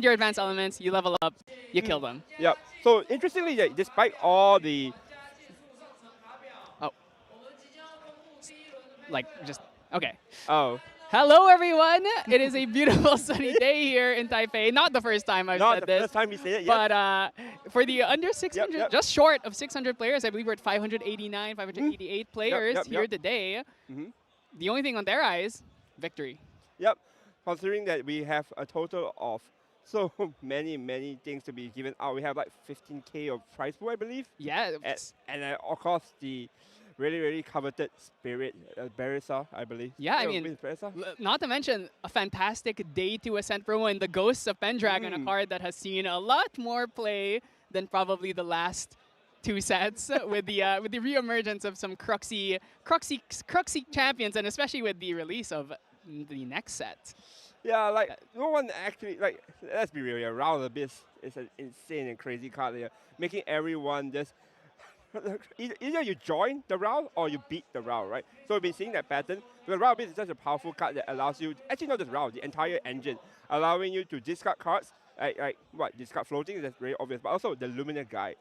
with your advanced elements, you level up, you kill them. Yep. So interestingly, that despite all the Oh, like just okay. oh Hello, everyone. It is a beautiful sunny day here in Taipei. Not the first time I've not said the this, first time we say it. Yep. but for the under 600, yep. just short of 600 players, I believe we're at 589, 588 players yep. here today. Mhm. The only thing on their eyes, victory. Yep. Considering that we have a total of so many things to be given out, we have like 15K of prize pool, I believe. Yeah. And of course the really coveted Spirit Barisa, I believe. Yeah, I mean, not to mention a fantastic day to Ascent promo in the Ghosts of Pendragon, a card that has seen a lot more play than probably the last two sets with the reemergence of some cruxy champions, and especially with the release of the next set. Yeah, like no one actually, like, let's be real here, Round of the Abyss is an insane and crazy card here, making everyone just either you join the round or you beat the round, right? So we've been seeing that pattern. The Round of Abyss is such a powerful card that allows you, actually not just round, the entire engine, allowing you to discard cards, like what, discard floating, that's very obvious, but also the Luminous Guide.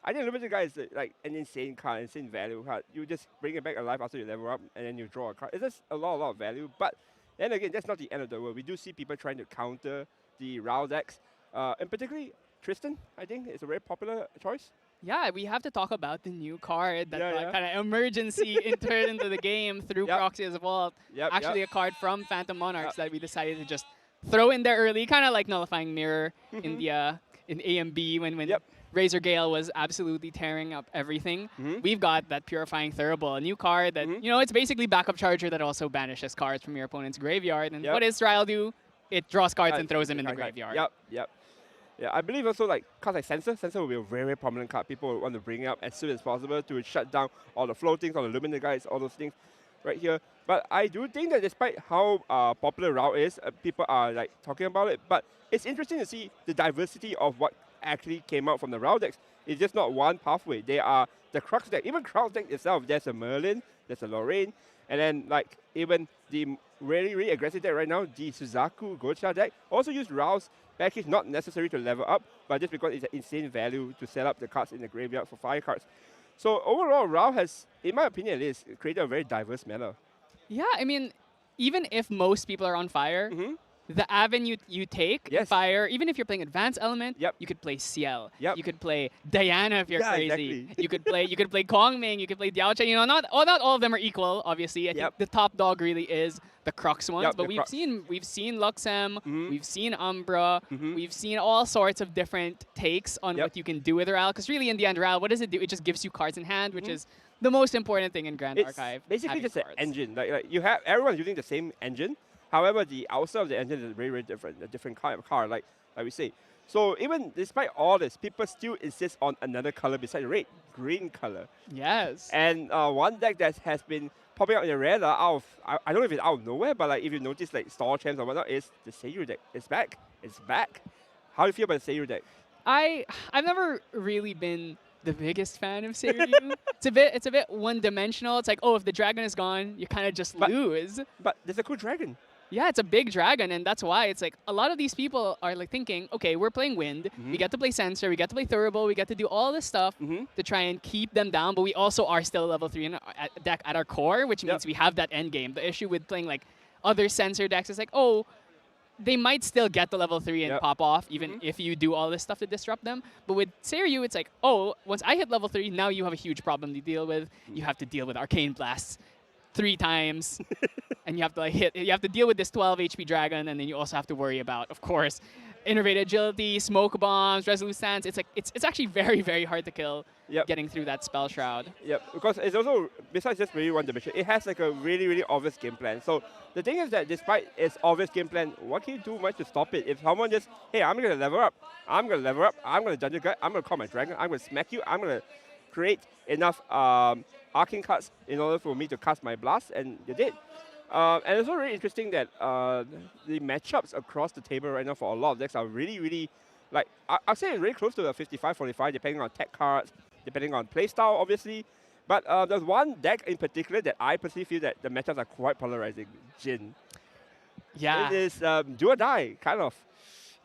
I think Luminous Guide is like an insane card, insane value card. You just bring it back alive after you level up and then you draw a card. It's just a lot of value, but then again, that's not the end of the world. We do see people trying to counter the Round decks, and particularly Tristan, I think, is a very popular choice. Yeah, we have to talk about the new card that Yeah. kind of emergency entered into the game through Proxy's Vault. Actually, a card from Phantom Monarchs that we decided to just throw in there early, kind of like nullifying Mirror in the in A and B when Razor Gale was absolutely tearing up everything. We've got that Purifying Thurible, a new card that, you know, it's basically backup charger that also banishes cards from your opponent's graveyard. And what does Trial do? It draws cards and throws them in the graveyard. Yep. Yeah, I believe also like cards like Sensor. Sensor will be a very prominent card. People want to bring it up as soon as possible to shut down all the floatings, all the Luminous Guides, all those things right here. But I do think that despite how popular Route is, people are like talking about it. But it's interesting to see the diversity of what actually came out from the Route decks. It's just not one pathway. They are the Crux deck. Even Crux deck itself, there's a Merlin, there's a Lorraine, and then like even the really aggressive deck right now, the Suzaku Gocha deck, also use Rouse package, not necessary to level up, but just because it's an insane value to set up the cards in the graveyard for fire cards. So overall, Rao has, in my opinion at least, created a very diverse meta. Yeah, I mean, even if most people are on fire, the avenue you take in fire, even if you're playing advanced element, you could play CL. You could play Diana if you're crazy. Exactly. You could play Kongming, you could play Daochan. You know, not all of them are equal, obviously. I think the top dog really is the Crux ones, but we've seen Luxem, we've seen Umbra, we've seen all sorts of different takes on what you can do with Ral. Because really, in the end, Ral, what does it do? It just gives you cards in hand, which is the most important thing in Grand Archive. Basically, just an engine. Like you have everyone's using the same engine. However, the outside of the engine is very different, a different kind of card, like we say. So even despite all this, people still insist on another color besides red, green color. Yes. And one deck that has been popping up in the radar out of, I don't know if it's out of nowhere, but like if you notice like Store Champs or whatnot, is the Seiyu deck. It's back. It's back. How do you feel about the Seiyu deck? I've never really been the biggest fan of Seiyu. It's a bit one-dimensional. It's like, oh, if the dragon is gone, you kind of just lose. But there's a cool dragon. Yeah, it's a big dragon, and that's why it's like a lot of these people are like thinking, okay, we're playing Wind, we get to play Sensor, we get to play Thurible, we get to do all this stuff to try and keep them down, but we also are still level 3 in our deck at our core, which means we have that end game. The issue with playing like other Sensor decks is like, oh, they might still get the level 3 and pop off, even if you do all this stuff to disrupt them. But with Seiryu, it's like, oh, once I hit level 3, now you have a huge problem to deal with. You have to deal with Arcane Blasts 3 times, and you have to like you have to deal with this 12 HP dragon, and then you also have to worry about, of course, Innervated Agility, Smoke Bombs, Resolute Stance. It's like it's actually very hard to kill getting through that Spell Shroud. Because it's also, besides just really one dimension, it has like a really obvious game plan. So the thing is that despite its obvious game plan, what can you do much to stop it? If someone just, hey, I'm gonna level up, I'm gonna Dungeon Guide, I'm gonna call my dragon, I'm gonna smack you, I'm gonna create enough arcane cards in order for me to cast my blast, and you did. And it's also really interesting that the matchups across the table right now for a lot of decks are really, like, I'd say it's really close to a 55-45, depending on tech cards, depending on playstyle, obviously. But there's one deck in particular that I personally feel that the matchups are quite polarizing, Jin. Yeah. It is do or die, kind of.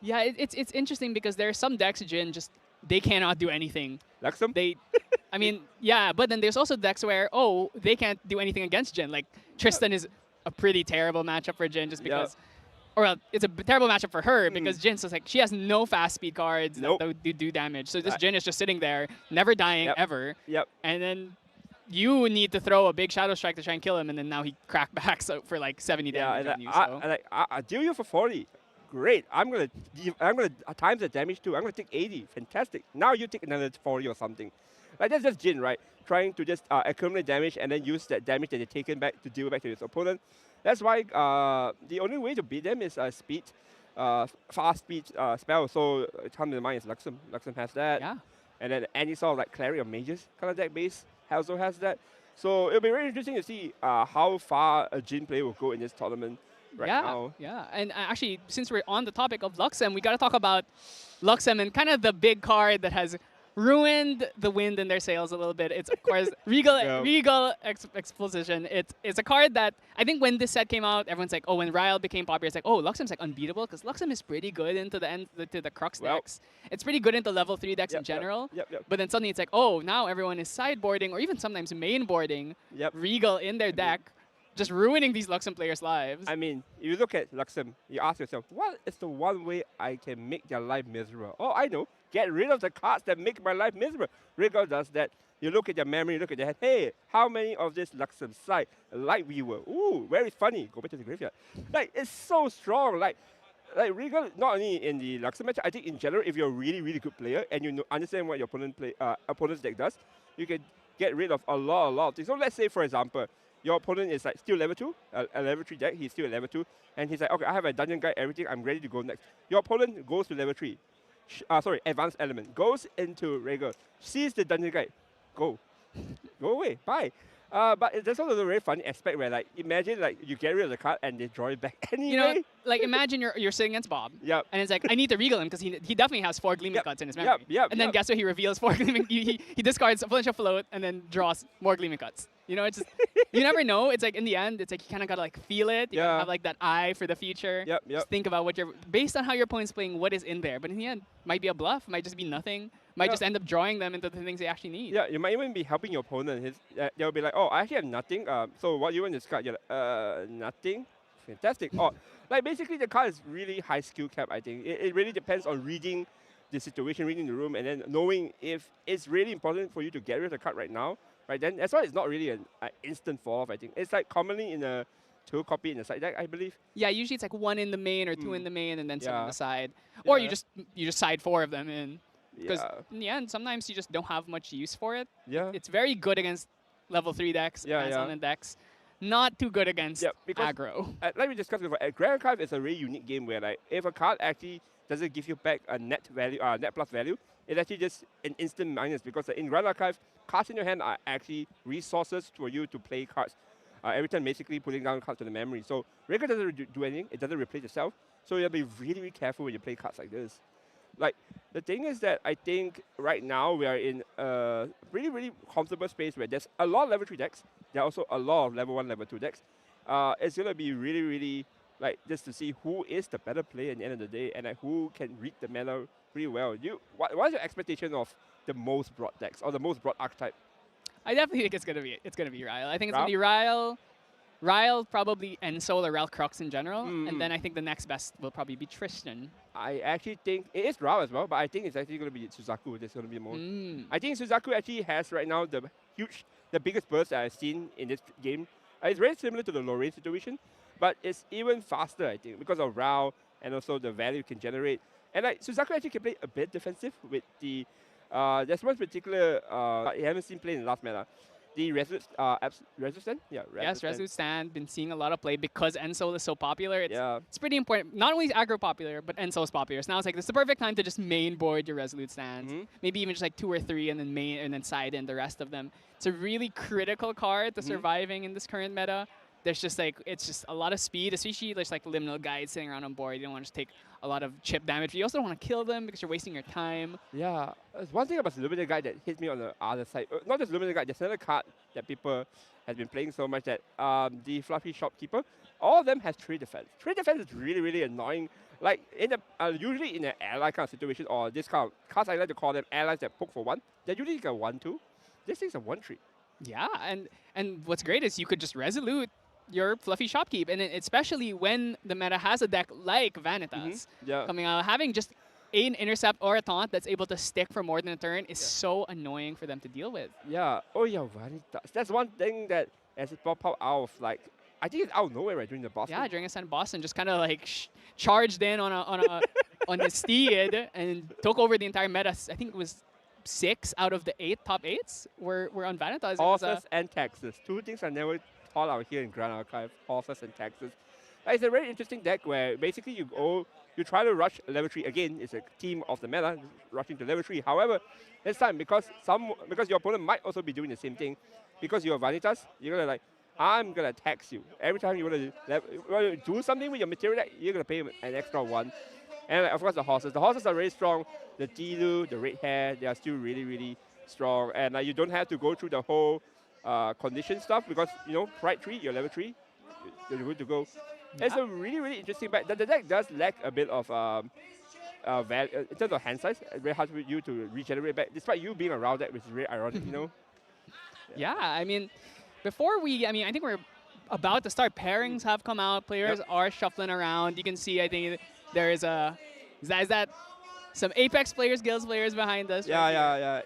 Yeah, it's interesting because there are some decks, Jin, just they cannot do anything. Luxem? They, I mean, yeah, but then there's also decks where, oh, they can't do anything against Jin. Like, Tristan is a pretty terrible matchup for Jin just because, or well, it's a terrible matchup for her because Jin's just like, she has no fast speed cards that do damage. So this Jin is just sitting there, never dying ever. And then you need to throw a big Shadow Strike to try and kill him, and then now he cracked back for like 70 damage on you. I deal you for 40. Great. I'm gonna times the damage too. I'm gonna take 80. Fantastic. Now you take another 40 or something. Like that's just Jin, right? Trying to just accumulate damage and then use that damage that they've taken back to deal back to his opponent. That's why the only way to beat them is speed, fast speed spell. So it comes to mind is Luxem. Luxem has that. Yeah. And then any sort of like Cleric or Mages kind of deck base also has that. So it'll be very interesting to see how far a Jin player will go in this tournament. Now. Yeah, and actually, since we're on the topic of Luxem, we got to talk about Luxem and kind of the big card that has ruined the wind in their sails a little bit. It's, of course, Regal Exposition. It's a card that I think when this set came out, everyone's like, oh, when Ryle became popular, it's like, oh, Luxem's like unbeatable because Luxem is pretty good into the Crux decks. It's pretty good into level 3 decks in general. But then suddenly it's like, oh, now everyone is sideboarding or even sometimes mainboarding Regal in their deck. Just ruining these Luxem players' lives. I mean, if you look at Luxem, you ask yourself, what is the one way I can make their life miserable? Oh, I know. Get rid of the cards that make my life miserable. Regal does that. You look at their memory, you look at their head. Hey, how many of this Luxem side? Light Weaver. Ooh, very funny. Go back to the graveyard. Like, it's so strong. Like Regal, not only in the Luxem match, I think in general, if you're a really, really good player and you understand what your opponent's deck does, you can get rid of a lot of things. So let's say, for example, your opponent is like still level 2, a level 3 deck, he's still at level 2, and he's like, okay, I have a dungeon guide, everything, I'm ready to go next. Your opponent goes to level 3, advanced element, goes into Regal, sees the dungeon guide, go away, bye. But there's also a very funny aspect where, like, imagine like you get rid of the card and they draw it back anyway. You know, like imagine you're sitting against Bob. And it's like, I need to Regal him because he definitely has 4 Gleaming Cuts in his memory. And then guess what? He reveals 4 Gleaming. He discards a bunch of float and then draws more Gleaming Cuts. You know, it's just you never know. It's like in the end, it's like you kind of gotta like feel it. You gotta have like that eye for the future. Just think about what you're based on how your opponent's playing. What is in there? But in the end, might be a bluff. Might just be nothing. Might just end up drawing them into the things they actually need. Yeah, you might even be helping your opponent. They'll be like, oh, I actually have nothing. So what you want to discard? You're like, nothing. Fantastic. Oh, like basically the card is really high skill cap. I think it really depends on reading the situation, reading the room, and then knowing if it's really important for you to get rid of the card right now. Right then, that's why it's not really an instant fall off. I think it's like commonly in a 2 copy in the side deck, I believe. Yeah, usually it's like 1 in the main or 2 in the main, and then some on the side, or you just side 4 of them in. Because in the end, sometimes you just don't have much use for it. It's very good against level 3 decks, on decks. Not too good against aggro. Like we discussed before, Grand Archive is a really unique game where, like, if a card actually doesn't give you back a net value, net plus value, it's actually just an instant minus because in Grand Archive, cards in your hand are actually resources for you to play cards. Every time basically putting down cards to the memory. So Regal doesn't do anything, it doesn't replace itself. So you have to be really, really careful when you play cards like this. Like, the thing is that I think right now we are in a really, really comfortable space where there's a lot of level 3 decks. There are also a lot of level 1, level 2 decks. It's going to be really, really, like, just to see who is the better player at the end of the day and like, who can read the meta pretty well. What's your expectation of the most broad decks or the most broad archetype? I definitely think it's gonna be Ryle. I think it's gonna be Ryle, probably Ensoul or Ryle Crux in general, and then I think the next best will probably be Tristan. I actually think it is Ryle as well, but I think it's actually going to be Suzaku. There's going to be more. I think Suzaku actually has right now the biggest burst that I've seen in this game. It's very similar to the Lorraine situation, but it's even faster, I think, because of Ryle and also the value it can generate. And like Suzaku actually can play a bit defensive with the. There's one particular you haven't seen play in the last meta. The Resolute Stand? Yeah, yes, Resolute Stand. Been seeing a lot of play because Ensoul is so popular. It's pretty important. Not only is aggro popular, but Ensoul is popular. So now it's like, this is the perfect time to just main board your Resolute Stands. Maybe even just like 2 or 3 and then main and then side in the rest of them. It's a really critical card to surviving in this current meta. there's just like it's just a lot of speed, especially there's like liminal guides sitting around on board. You don't want to just take a lot of chip damage. You also don't want to kill them because you're wasting your time. Yeah, there's one thing about the Luminous Guide that hits me on the other side. Not just Luminous Guide, there's another card that people has been playing so much that the Fluffy Shopkeeper, all of them has 3 defense. 3 defense is really, really annoying. Like in a usually in an ally kind of situation, or this kind of cards I like to call them allies that poke for 1, they're usually like a 1/2. This thing's a 1/3. Yeah, and what's great is you could just resolute your Fluffy Shopkeep, and especially when the meta has a deck like Vanitas coming out, having just an intercept or a taunt that's able to stick for more than a turn is so annoying for them to deal with. Yeah. Oh yeah, Vanitas. That's one thing that as it pop out of like, I think it's out of nowhere right during the boss. Yeah, during Ascent Boston, just kind of like charged in on a on his steed and took over the entire meta. I think it was 6 out of the 8 top 8s were on Vanitas. Horses and Texas. 2 things I never thought out here in Grand Archive. Horses and Texas. It's a very interesting deck where basically you try to rush level 3 again. It's a team of the meta rushing to level 3. However, this time because your opponent might also be doing the same thing, because you're Vanitas, you're gonna like, I'm gonna tax you. Every time you wanna do something with your material deck, you're gonna pay an extra 1. And of course the horses. The horses are very strong. The Tilu, the red hair, they are still really, really strong. And you don't have to go through the whole condition stuff because, Pride 3, you're level 3, you're good to go. Yeah. It's a really, really interesting deck. The deck does lack a bit of in terms of hand size. It's very hard for you to regenerate back, despite you being around that, which is very ironic, Yeah, I mean, I think we're about to start. Pairings have come out. Players are shuffling around. You can see, I think there is is that some Apex players, Guilds players behind us. Yeah.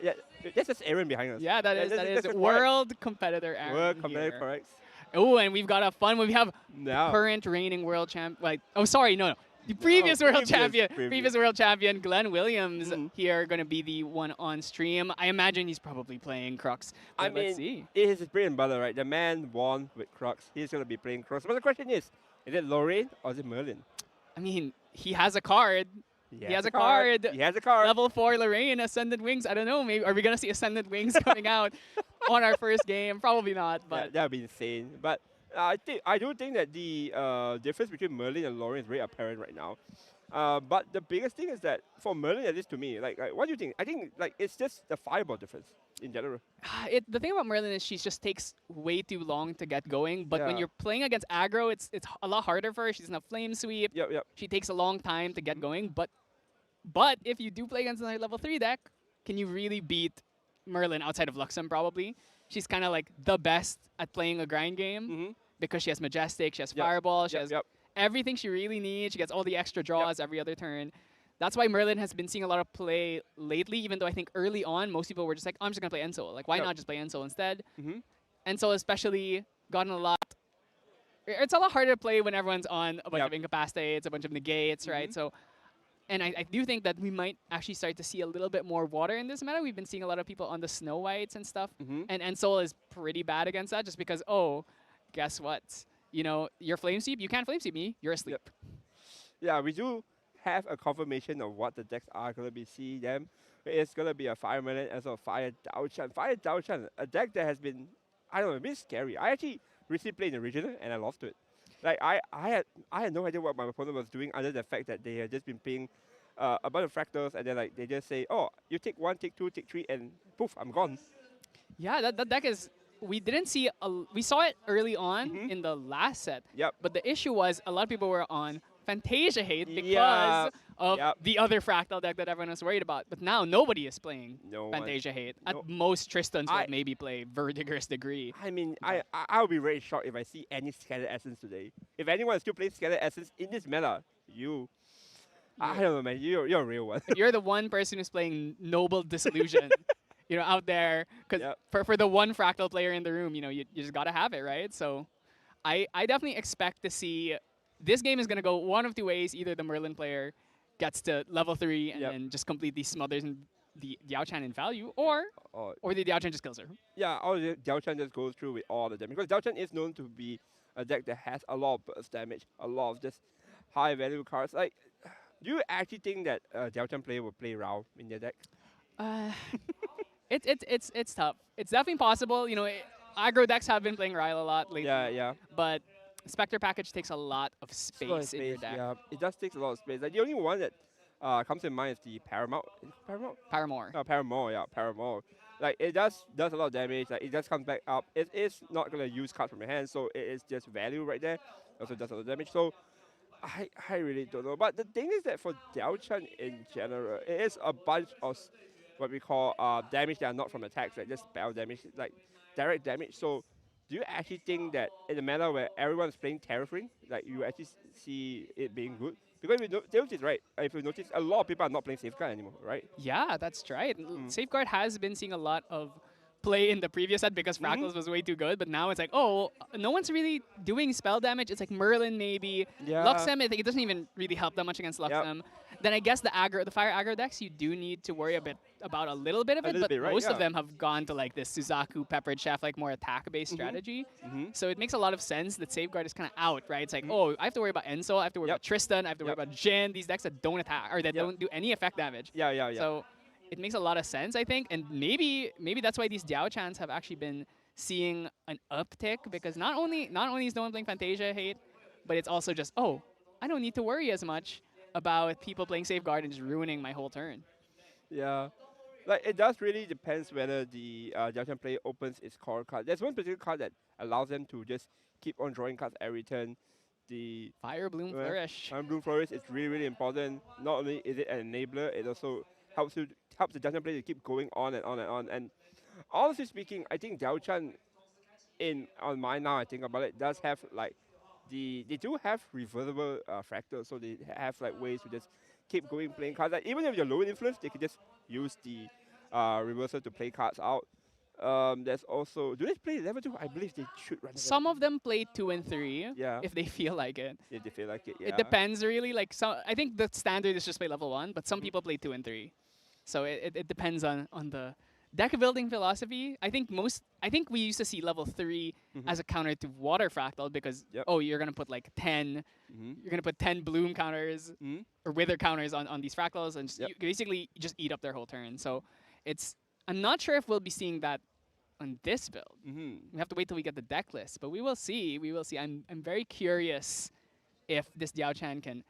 That's just Aaron behind us. Yeah, that is world competitor Aaron. World competitor, correct. Oh, and we've got a fun one. We have current reigning world champ. The previous world champion, Glenn Williams here, going to be the one on stream. I imagine he's probably playing Crux. Let's see. It is his bread and butter, right? The man won with Crux. He's going to be playing Crux. But the question is it Lorraine or is it Merlin? I mean, he has a card. He has a card. Level 4 Lorraine, Ascended Wings. I don't know. Maybe are we going to see Ascended Wings coming out on our first game? Probably not. But that would be insane. But I do think that the difference between Merlin and Lorraine is very apparent right now. But the biggest thing is that for Merlin, at least to me, like what do you think? I think it's just the fireball difference in general. The thing about Merlin is she just takes way too long to get going. But when you're playing against aggro, it's a lot harder for her. She's in a flame sweep. Yep. She takes a long time to get going. But if you do play against another level 3 deck, can you really beat Merlin outside of Luxem probably? She's kind of like the best at playing a grind game because she has Majestic, she has Fireball, she has everything she really needs. She gets all the extra draws every other turn. That's why Merlin has been seeing a lot of play lately, even though I think early on, most people were just like, oh, I'm just going to play Enso. Like, why not just play Enso instead? Enso especially gotten a lot. It's a lot harder to play when everyone's on a bunch of incapacitates, a bunch of negates, right? So, and I do think that we might actually start to see a little bit more water in this meta. We've been seeing a lot of people on the Snow Whites and stuff. And Enso is pretty bad against that just because, guess what? You're flame sweep. You can't flame sweep me. You're asleep. Yeah, we do have a confirmation of what the decks are going to be. See them. It's going to be a Fire Merlin as well, Fire Daochan. Fire Daochan, a deck that has been, I don't know, a bit scary. I actually recently played in the regional and I lost to it. Like I had no idea what my opponent was doing other than the fact that they had just been playing a bunch of fractals and then they just say, oh, you take 1, take 2, take 3, and poof, I'm gone. Yeah, that deck is. We didn't see. We saw it early on in the last set. But the issue was a lot of people were on Fantasia Hate because of the other fractal deck that everyone was worried about. But now nobody is playing Fantasia Hate. At most, Tristan's would maybe play Vertiger's Degree. I mean, I would be very shocked if I see any Scattered Essence today. If anyone still plays Scattered Essence in this meta, I don't know, man. You're a real one. You're the one person who's playing Noble Disillusion. Out there, because for the one fractal player in the room, you just got to have it, right? So I definitely expect to see this game is going to go one of two ways. Either the Merlin player gets to level 3 and then just completely smothers the Daochan in value, or the Daochan just kills her. Yeah, or the Daochan just goes through with all the damage. Because Daochan is known to be a deck that has a lot of burst damage, a lot of just high value cards. Like, do you actually think that a Daochan player will play Rao in their deck? It's tough. It's definitely possible. aggro decks have been playing Ryle a lot Yeah, lately, yeah. but Spectre package takes a lot of It's a lot of space in your space. deck. Yeah, it does take a lot of space. Like the only one that comes to mind is the Paramount. Is it Paramount? Paramore. No, Paramore. Yeah, Paramore. Like it does a lot of damage. Like it just comes back up. It is not gonna use cards from your hand, so it is just value right there. Also does a lot of damage. So I really don't know. But the thing is that for Daochan in general, it is a bunch of what we call damage that are not from attacks, like just spell damage, like direct damage. So do you actually think that in a manner where everyone's playing Terraforming, like you actually see it being good? Because if you notice, right, if you notice, a lot of people are not playing Safeguard anymore, right? Yeah, that's right. Mm. Safeguard has been seeing a lot of play in the previous set because Mhm. Fractals was way too good, but now it's like, oh, no one's really doing spell damage. It's like Merlin maybe. Yeah. Luxem, I think it doesn't even really help that much against Yep. Luxem. Then I guess the fire aggro decks, you do need to worry about a little bit of A it, little but bit, right? most of Yeah. them have gone to like this Suzaku, Peppered Chef, like more attack-based Mhm. strategy. Mhm. So it makes a lot of sense that Safeguard is kind of out, right? It's like, Mhm. oh, I have to worry about Enso, I have to worry Yep. about Tristan, I have to worry Yep. about Jin, these decks that don't attack, or that Yep. don't do any effect damage. Yeah, yeah, yeah. So it makes a lot of sense, I think, and maybe that's why these Daochans have actually been seeing an uptick because not only is no one playing Fantasia hate, but it's also just I don't need to worry as much about people playing Safeguard and just ruining my whole turn. Yeah. Like it does really depends whether the Daochan player opens its core card. There's one particular card that allows them to just keep on drawing cards every turn. The Fire Bloom Flourish. Bloom Forest is really, really important. Not only is it an enabler, it also helps the Daochan player to keep going on and on and on. And honestly speaking, I think Daochan in on mine now I think about it does have like they do have reversible fractals, so they have like ways to just keep going playing cards. Like even if you're low in influence, they can just use the reversal to play cards out. There's also do they play level 2? I believe they should run level Some 2. of them play 2 and 3 Yeah, if they feel like it. if they feel like it. It Yeah. depends really. Like I think the standard is just play level 1, but some Mhm. people play 2 and 3. So it depends on the deck building philosophy. I think we used to see level 3 Mhm. as a counter to water fractal because Yep. you're gonna put like 10 Mhm. you're gonna put 10 bloom counters Mhm. or wither counters on these fractals and Yep. you basically just eat up their whole turn. So it's I'm not sure if we'll be seeing that on this build. Mhm. We have to wait till we get the deck list, but we will see. We will see. I'm very curious if this Diao-Chan can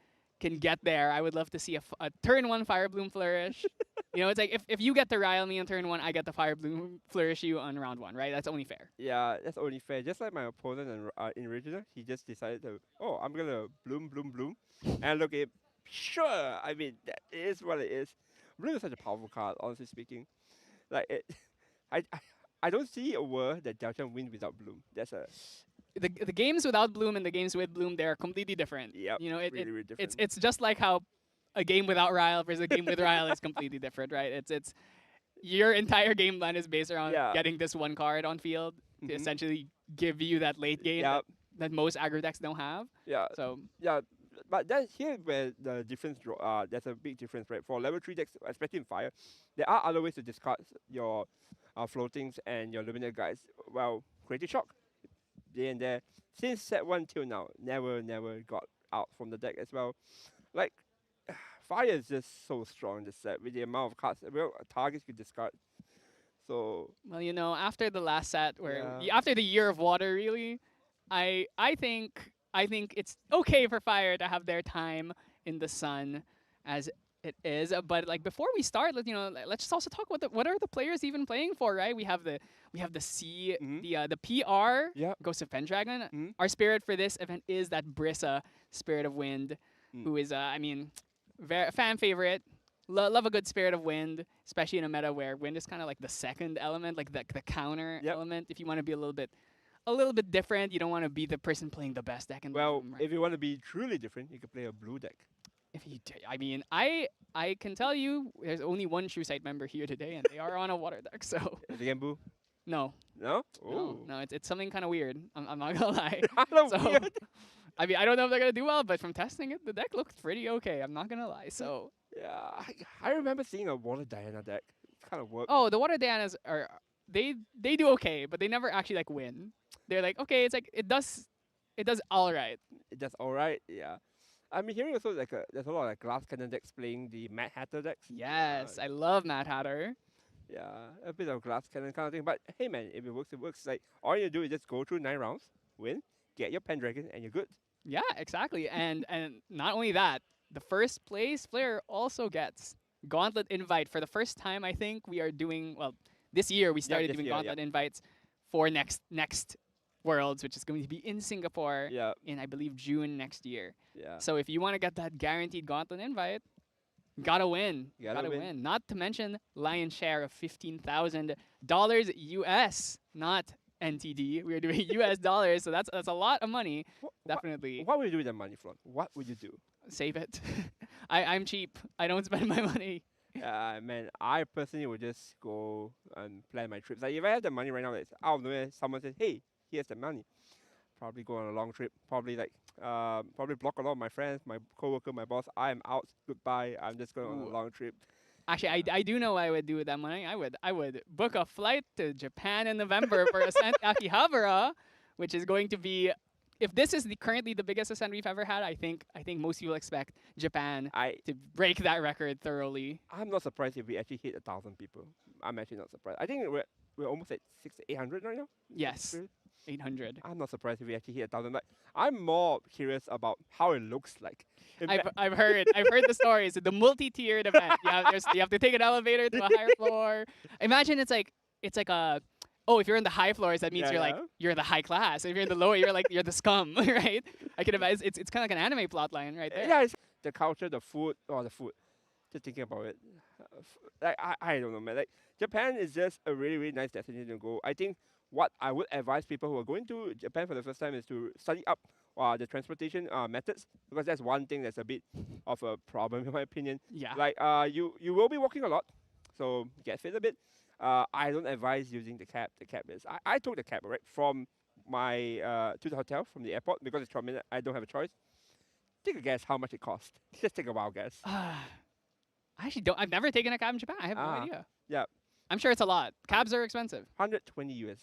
get there. I would love to see a turn 1 Fire Bloom Flourish. It's like if you get to rile me on turn 1, I get the Fire Bloom Flourish you on round 1, right? That's only fair. Yeah, that's only fair. Just like my opponent in regional, he just decided to, I'm gonna bloom, bloom, bloom, and look at, sure. I mean, that is what it is. Bloom is such a powerful card, honestly speaking. Like it, I, I, I don't see a world that Daochan wins without bloom. That's a The games without Bloom and the games with Bloom, they're completely different. yep, It, really, really different. it's just like how a game without Ryle versus a game with Ryle is completely different, right? It's your entire game plan is based around Yeah. getting this one card on field to Mhm. essentially give you that late game Yeah, that most aggro decks don't have. yeah, So yeah. But that's here where the difference. There's a big difference, right? For level 3 decks, especially in fire, there are other ways to discard your floatings and your luminary guides. Well, creative shock, there and there. Since set 1 till now, never got out from the deck as well. Like, fire is just so strong in this set with the amount of cards, targets you discard. So, well, after the last set where yeah. after the year of water, really, I think it's okay for fire to have their time in the sun as it is. But like before we start, let's just also talk about what are the players even playing for, right? We have the C, Mhm. the PR, Yeah. Ghost of Pendragon. Mhm. Our spirit for this event is that Brissa, Spirit of Wind, Mm. who is very fan favorite. Love a good Spirit of Wind, especially in a meta where wind is kind of like the second element, like the counter Yep. element. If you want to be a little bit different, you don't want to be the person playing the best deck in the Well, room. Right? if you want to be truly different, you can play a blue deck. If you, I can tell you, there's only one True Sight member here today, and they are on a water deck. So They can boo. no, No? no, it's something kind of weird. I'm not gonna lie. Kinda So weird. I don't know if they're gonna do well, but from testing it, the deck looks pretty okay. I'm not gonna lie. So Yeah, I remember seeing a Water Diana deck. It kind of worked. the Water Dianas they do okay, but they never actually like win. They're like okay, it's like it does all right. That's alright, yeah. I'm hearing also there's a lot of like glass cannon decks playing the Mad Hatter decks. Yes, I love Mad Hatter. Yeah, a bit of glass cannon kind of thing. But hey, man, if it works, it works. Like all you do is just go through 9 rounds, win, get your Pendragon, and you're good. Yeah, exactly. And not only that, the first place player also gets Gauntlet invite for the first time. I think we are doing well this year. We Yeah, started this doing year, yeah. Gauntlet invites for next Worlds, which is going to be in Singapore Yeah, in I believe June next year. yeah. So if you want to get that guaranteed Gauntlet invite, gotta win. You gotta win. Win. Not to mention lion's share of $15,000 US, not NTD. We're doing US dollars, so that's a lot of money. Definitely What would you do with that money, Flon? What would you do? save it. I'm cheap. I don't spend my money. Man, I personally would just go and plan my trips. Like if I have the money right now, it's out of nowhere, someone says, "Hey, here's the money." Probably go on a long trip. Probably probably block a lot of my friends, my coworker, my boss. I'm out. Goodbye. I'm just going on a Ooh. long trip. Actually, I do know what I would do with that money. I would book a flight to Japan in November for Ascent Akihabara, which is going to be, if this is currently the biggest Ascent we've ever had, I think most people expect Japan to break that record thoroughly. I'm not surprised if we actually hit 1,000 people. I'm actually not surprised. I think we're almost at 800 right now. Yes, Really? 800. I'm not surprised if we actually hit 1,000. Like I'm more curious about how it looks like. I've heard the stories. The multi-tiered event. You have to take an elevator to a higher floor. Imagine it's like a, oh, if you're in the high floors, that means you're the high class. If you're in the lower, you're the scum, right? I can imagine it's kind of like an anime plot line right there. Yeah, it's the culture, the food. Just thinking about it, like I don't know, man. Like Japan is just a really really nice destination to go. I think what I would advise people who are going to Japan for the first time is to study up the transportation methods, because that's one thing that's a bit of a problem in my opinion. Yeah. Like you will be walking a lot, so get fit a bit. I don't advise using the cab. The cab is I took the cab right from my to the hotel from the airport because it's 12 minutes. I don't have a choice. Take a guess how much it cost. Just take a wild guess. I actually don't. I've never taken a cab in Japan. I have no idea. Yeah, I'm sure it's a lot. Cabs are expensive. 120 US.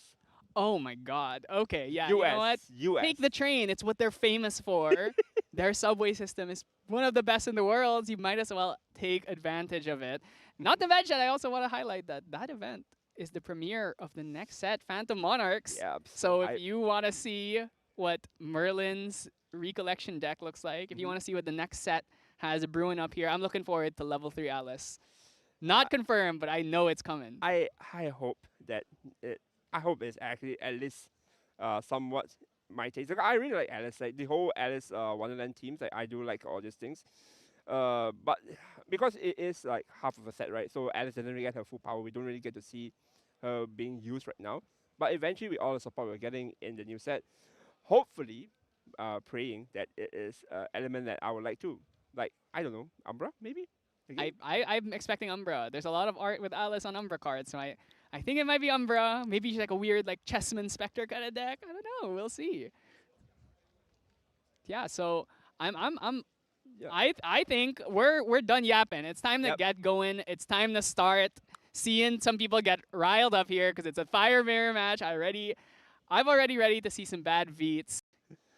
Oh my God. Okay, yeah. US. You know what? US. Take the train. It's what they're famous for. Their subway system is one of the best in the world. You might as well take advantage of it. Not to mention, I also want to highlight that event is the premiere of the next set, Phantom Monarchs. Yeah. So if you want to see what Merlin's Recollection deck looks like, if you want to see what the next set has brewing up here, I'm looking forward to level 3 Alice. Not confirmed, but I know it's coming. I hope that I hope it's actually at least somewhat my taste. Like, I really like Alice, like the whole Alice Wonderland teams. Like I do like all these things. But because it is like half of a set, right? So Alice doesn't really get her full power. We don't really get to see her being used right now. But eventually, with all the support we're getting in the new set, hopefully, praying that it is an element that I would like to. Like, I don't know, Umbra, maybe? I'm expecting Umbra. There's a lot of art with Alice on Umbra cards, so I think it might be Umbra. Maybe she's like a weird like Chessman Spectre kind of deck. I don't know. We'll see. Yeah, so I think we're done yapping. It's time to get going. It's time to start seeing some people get riled up here because it's a fire mirror match. I'm already ready to see some bad beats.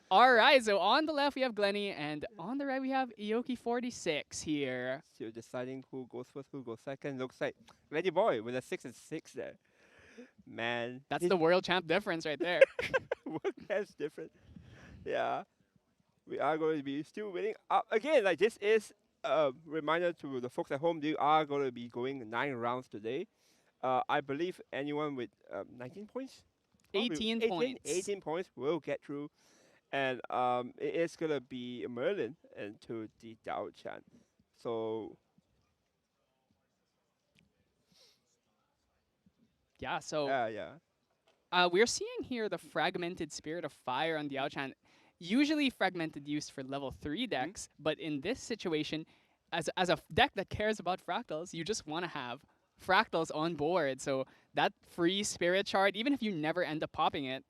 All right, so on the left we have Glenny, and on the right we have Ioki46 here. Still deciding who goes first, who goes second. Looks like Glenny Boy with a 6 and 6 there. Man. That's the world champ difference right there. World champ's different. Yeah. We are going to be still winning up. Again, like this is a reminder to the folks at home, they are going to be going 9 rounds today. I believe anyone with 19 points? 18 points. 18 points will get through. And it is going to be Merlin into the Daochan. So yeah, so we're seeing here the fragmented Spirit of Fire on Daochan. Usually fragmented used for level 3 decks, but in this situation, as a deck that cares about fractals, you just want to have fractals on board. So that free Spirit Shard, even if you never end up popping it,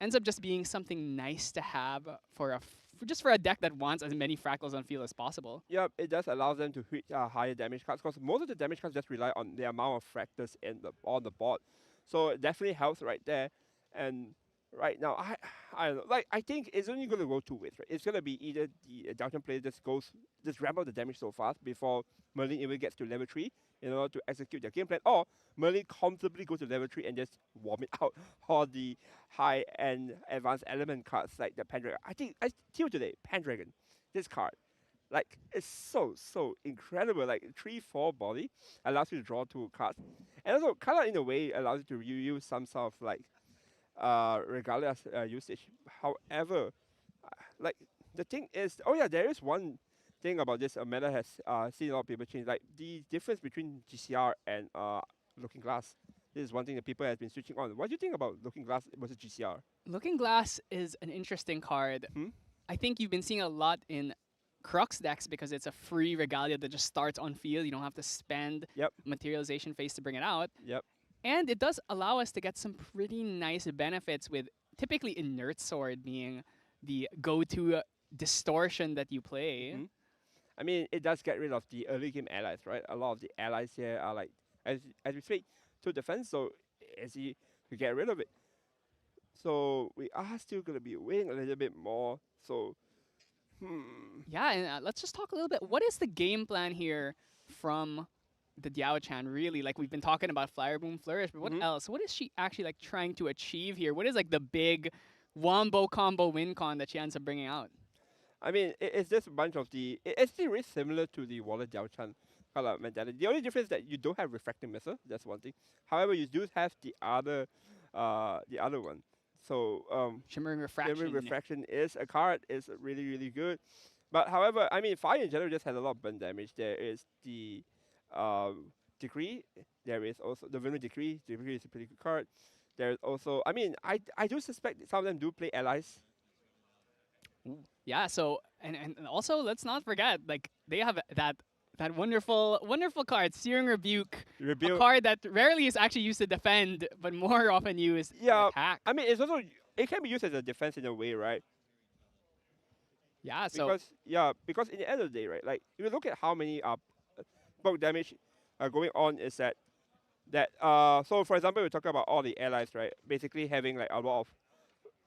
ends up just being something nice to have for just for a deck that wants as many fractals on field as possible. Yep, it does allow them to hit higher damage cards, because most of the damage cards just rely on the amount of fractals on the board. So it definitely helps right there. And right now, I don't know. Like I think it's only gonna go two ways, right? It's gonna be either the Daochan player just ramp up the damage so fast before Merlin even gets to level 3 in order to execute their game plan, or Merlin comfortably go to level 3 and just vomit out all the high end advanced element cards like the Pendragon. I think I till today, Pendragon, this card. Like it's so incredible. Like 3/4 body allows you to draw two cards, and also kind of in a way allows you to use some sort of like regardless usage. However, like the thing is, oh yeah, there is one thing about this meta has seen a lot of people change, like the difference between GCR and Looking Glass. This is one thing that people have been switching on. What do you think about Looking Glass versus GCR? Looking Glass is an interesting card. Hmm? I think you've been seeing a lot in Crux decks because it's a free regalia that just starts on field. You don't have to spend Yep. materialization phase to bring it out. Yep. And it does allow us to get some pretty nice benefits with typically Inert Sword being the go-to distortion that you play. Mhm. I mean, it does get rid of the early game allies, right? A lot of the allies here are like, as we speak, to defense, so it's easy to get rid of it. So we are still gonna be waiting a little bit more. So, Yeah, and let's just talk a little bit. What is the game plan here from the Daochan, really? Like, we've been talking about Flyer Boom Flourish, but what Mhm. else? What is she actually, like, trying to achieve here? What is, like, the big wombo combo win con that she ends up bringing out? I mean, it's just a bunch of it's still very similar to the Wallet Diao-chan kind of mentality. The only difference is that you don't have refracting missile. That's one thing. However, you do have the other one. So Shimmering Refraction. Shimmering Refraction is a card. Is really good. But however, I mean, fire in general just has a lot of burn damage. There is the decree. There is also the Venom Decree. Decree is a pretty good card. There's also, I mean, I do suspect that some of them do play allies. Yeah, so, and also, let's not forget, like, they have that wonderful card, Searing Rebuke. A Rebuild. card that rarely is actually used to defend, but more often used to Yeah, attack. I mean, it can be used as a defense in a way, right? Yeah, so Because in the end of the day, right, like if you look at how many poke damage going on, is so for example, we talk about all the allies, right, basically having like a lot of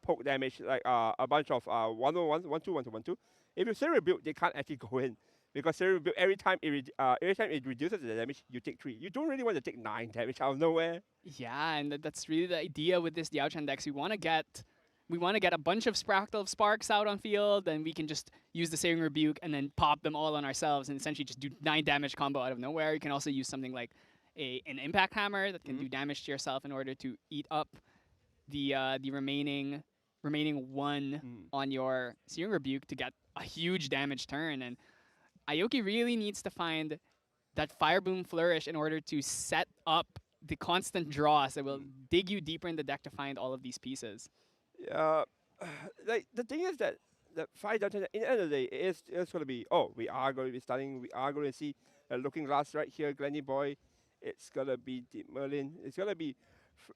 poke damage, like a bunch of 1-1, 1-2, 1-2, 1-2. If you Serial Build, they can't actually go in because Serial Build every time it reduces the damage, you take 3. You don't really want to take 9 damage out of nowhere. yeah, and that's really the idea with this Daochan decks. We want to get a bunch of Spractal Sparks out on field, and we can just use the Saving Rebuke and then pop them all on ourselves and essentially just do 9 damage combo out of nowhere. You can also use something like an Impact Hammer that can do damage to yourself in order to eat up the remaining one on your Searing Rebuke to get a huge damage turn. And Aoki really needs to find that Fire Boom Flourish in order to set up the constant draws that will dig you deeper in the deck to find all of these pieces. Yeah, like the thing is that the fight downtown, in the end of the day, it's going to be, we are going to be starting, we are going to see a Looking Glass right here, Glenny Boy. It's going to be the Merlin. It's going to be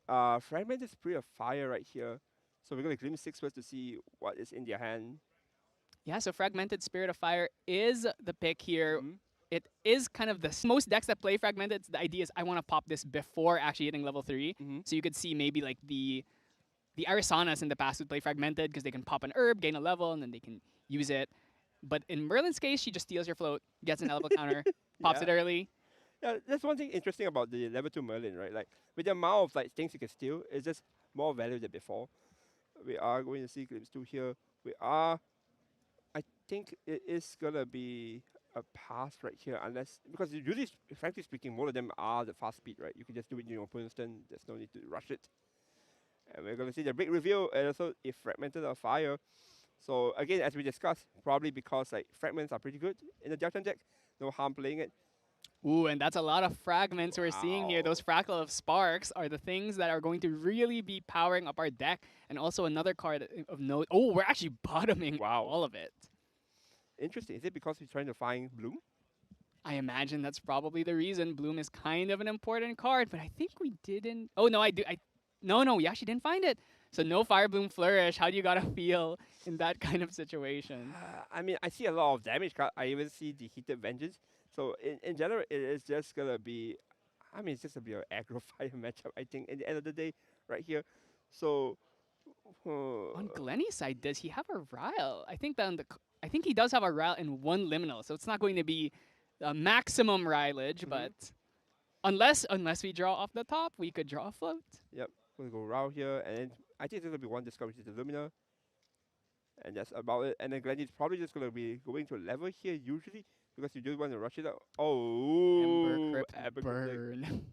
Fragmented Spree of Fire right here. So we're going to glimpse 6 first to see what is in their hand. Yeah, so Fragmented Spirit of Fire is the pick here. Mhm. It is kind of most decks that play Fragmented. The idea is I want to pop this before actually hitting level 3. So you could see maybe like the Arisanas in the past would play Fragmented because they can pop an herb, gain a level, and then they can use it. But in Merlin's case, she just steals your float, gets an level counter, pops it early. Yeah, that's one thing interesting about the level 2 Merlin, right? Like, with the amount of like things you can steal, it's just more value than before. We are going to see Glimpse 2 here. I think it is going to be a pass right here, because usually, frankly speaking, most of them are the fast speed, right? You can just do it in your opponent's turn, there's no need to rush it. And we're going to see the big reveal, and also if Fragmented or Fire. So again, as we discussed, probably because like fragments are pretty good in the Daochan deck, no harm playing it. Ooh, and that's a lot of fragments we're seeing here. Those Fractal of Sparks are the things that are going to really be powering up our deck. And also another card of note. Oh, we're actually bottoming all of it. Interesting. Is it because he's trying to find Bloom? I imagine that's probably the reason. Bloom is kind of an important card, but I think we didn't. Oh, no, I do. No, we actually didn't find it. So no Fire Bloom Flourish. How do you gotta feel in that kind of situation? I mean, I see a lot of damage card. I even see the Heated Vengeance. So in general, it is just gonna be, I mean, it's just gonna be an aggro fire matchup, I think, at the end of the day, right here. So On Glenny's side, does he have a Ryle? I think that I think he does have a Ryle and one liminal, so it's not going to be the maximum Rylage, but unless we draw off the top, we could draw a float. Yep, we'll go around here, and then I think there's gonna be one discard, which is the Lumina, and that's about it. And then Glenny's probably just gonna be going to level here usually because you do want to rush it out. Oh, Ember Crypt Crypt. burn.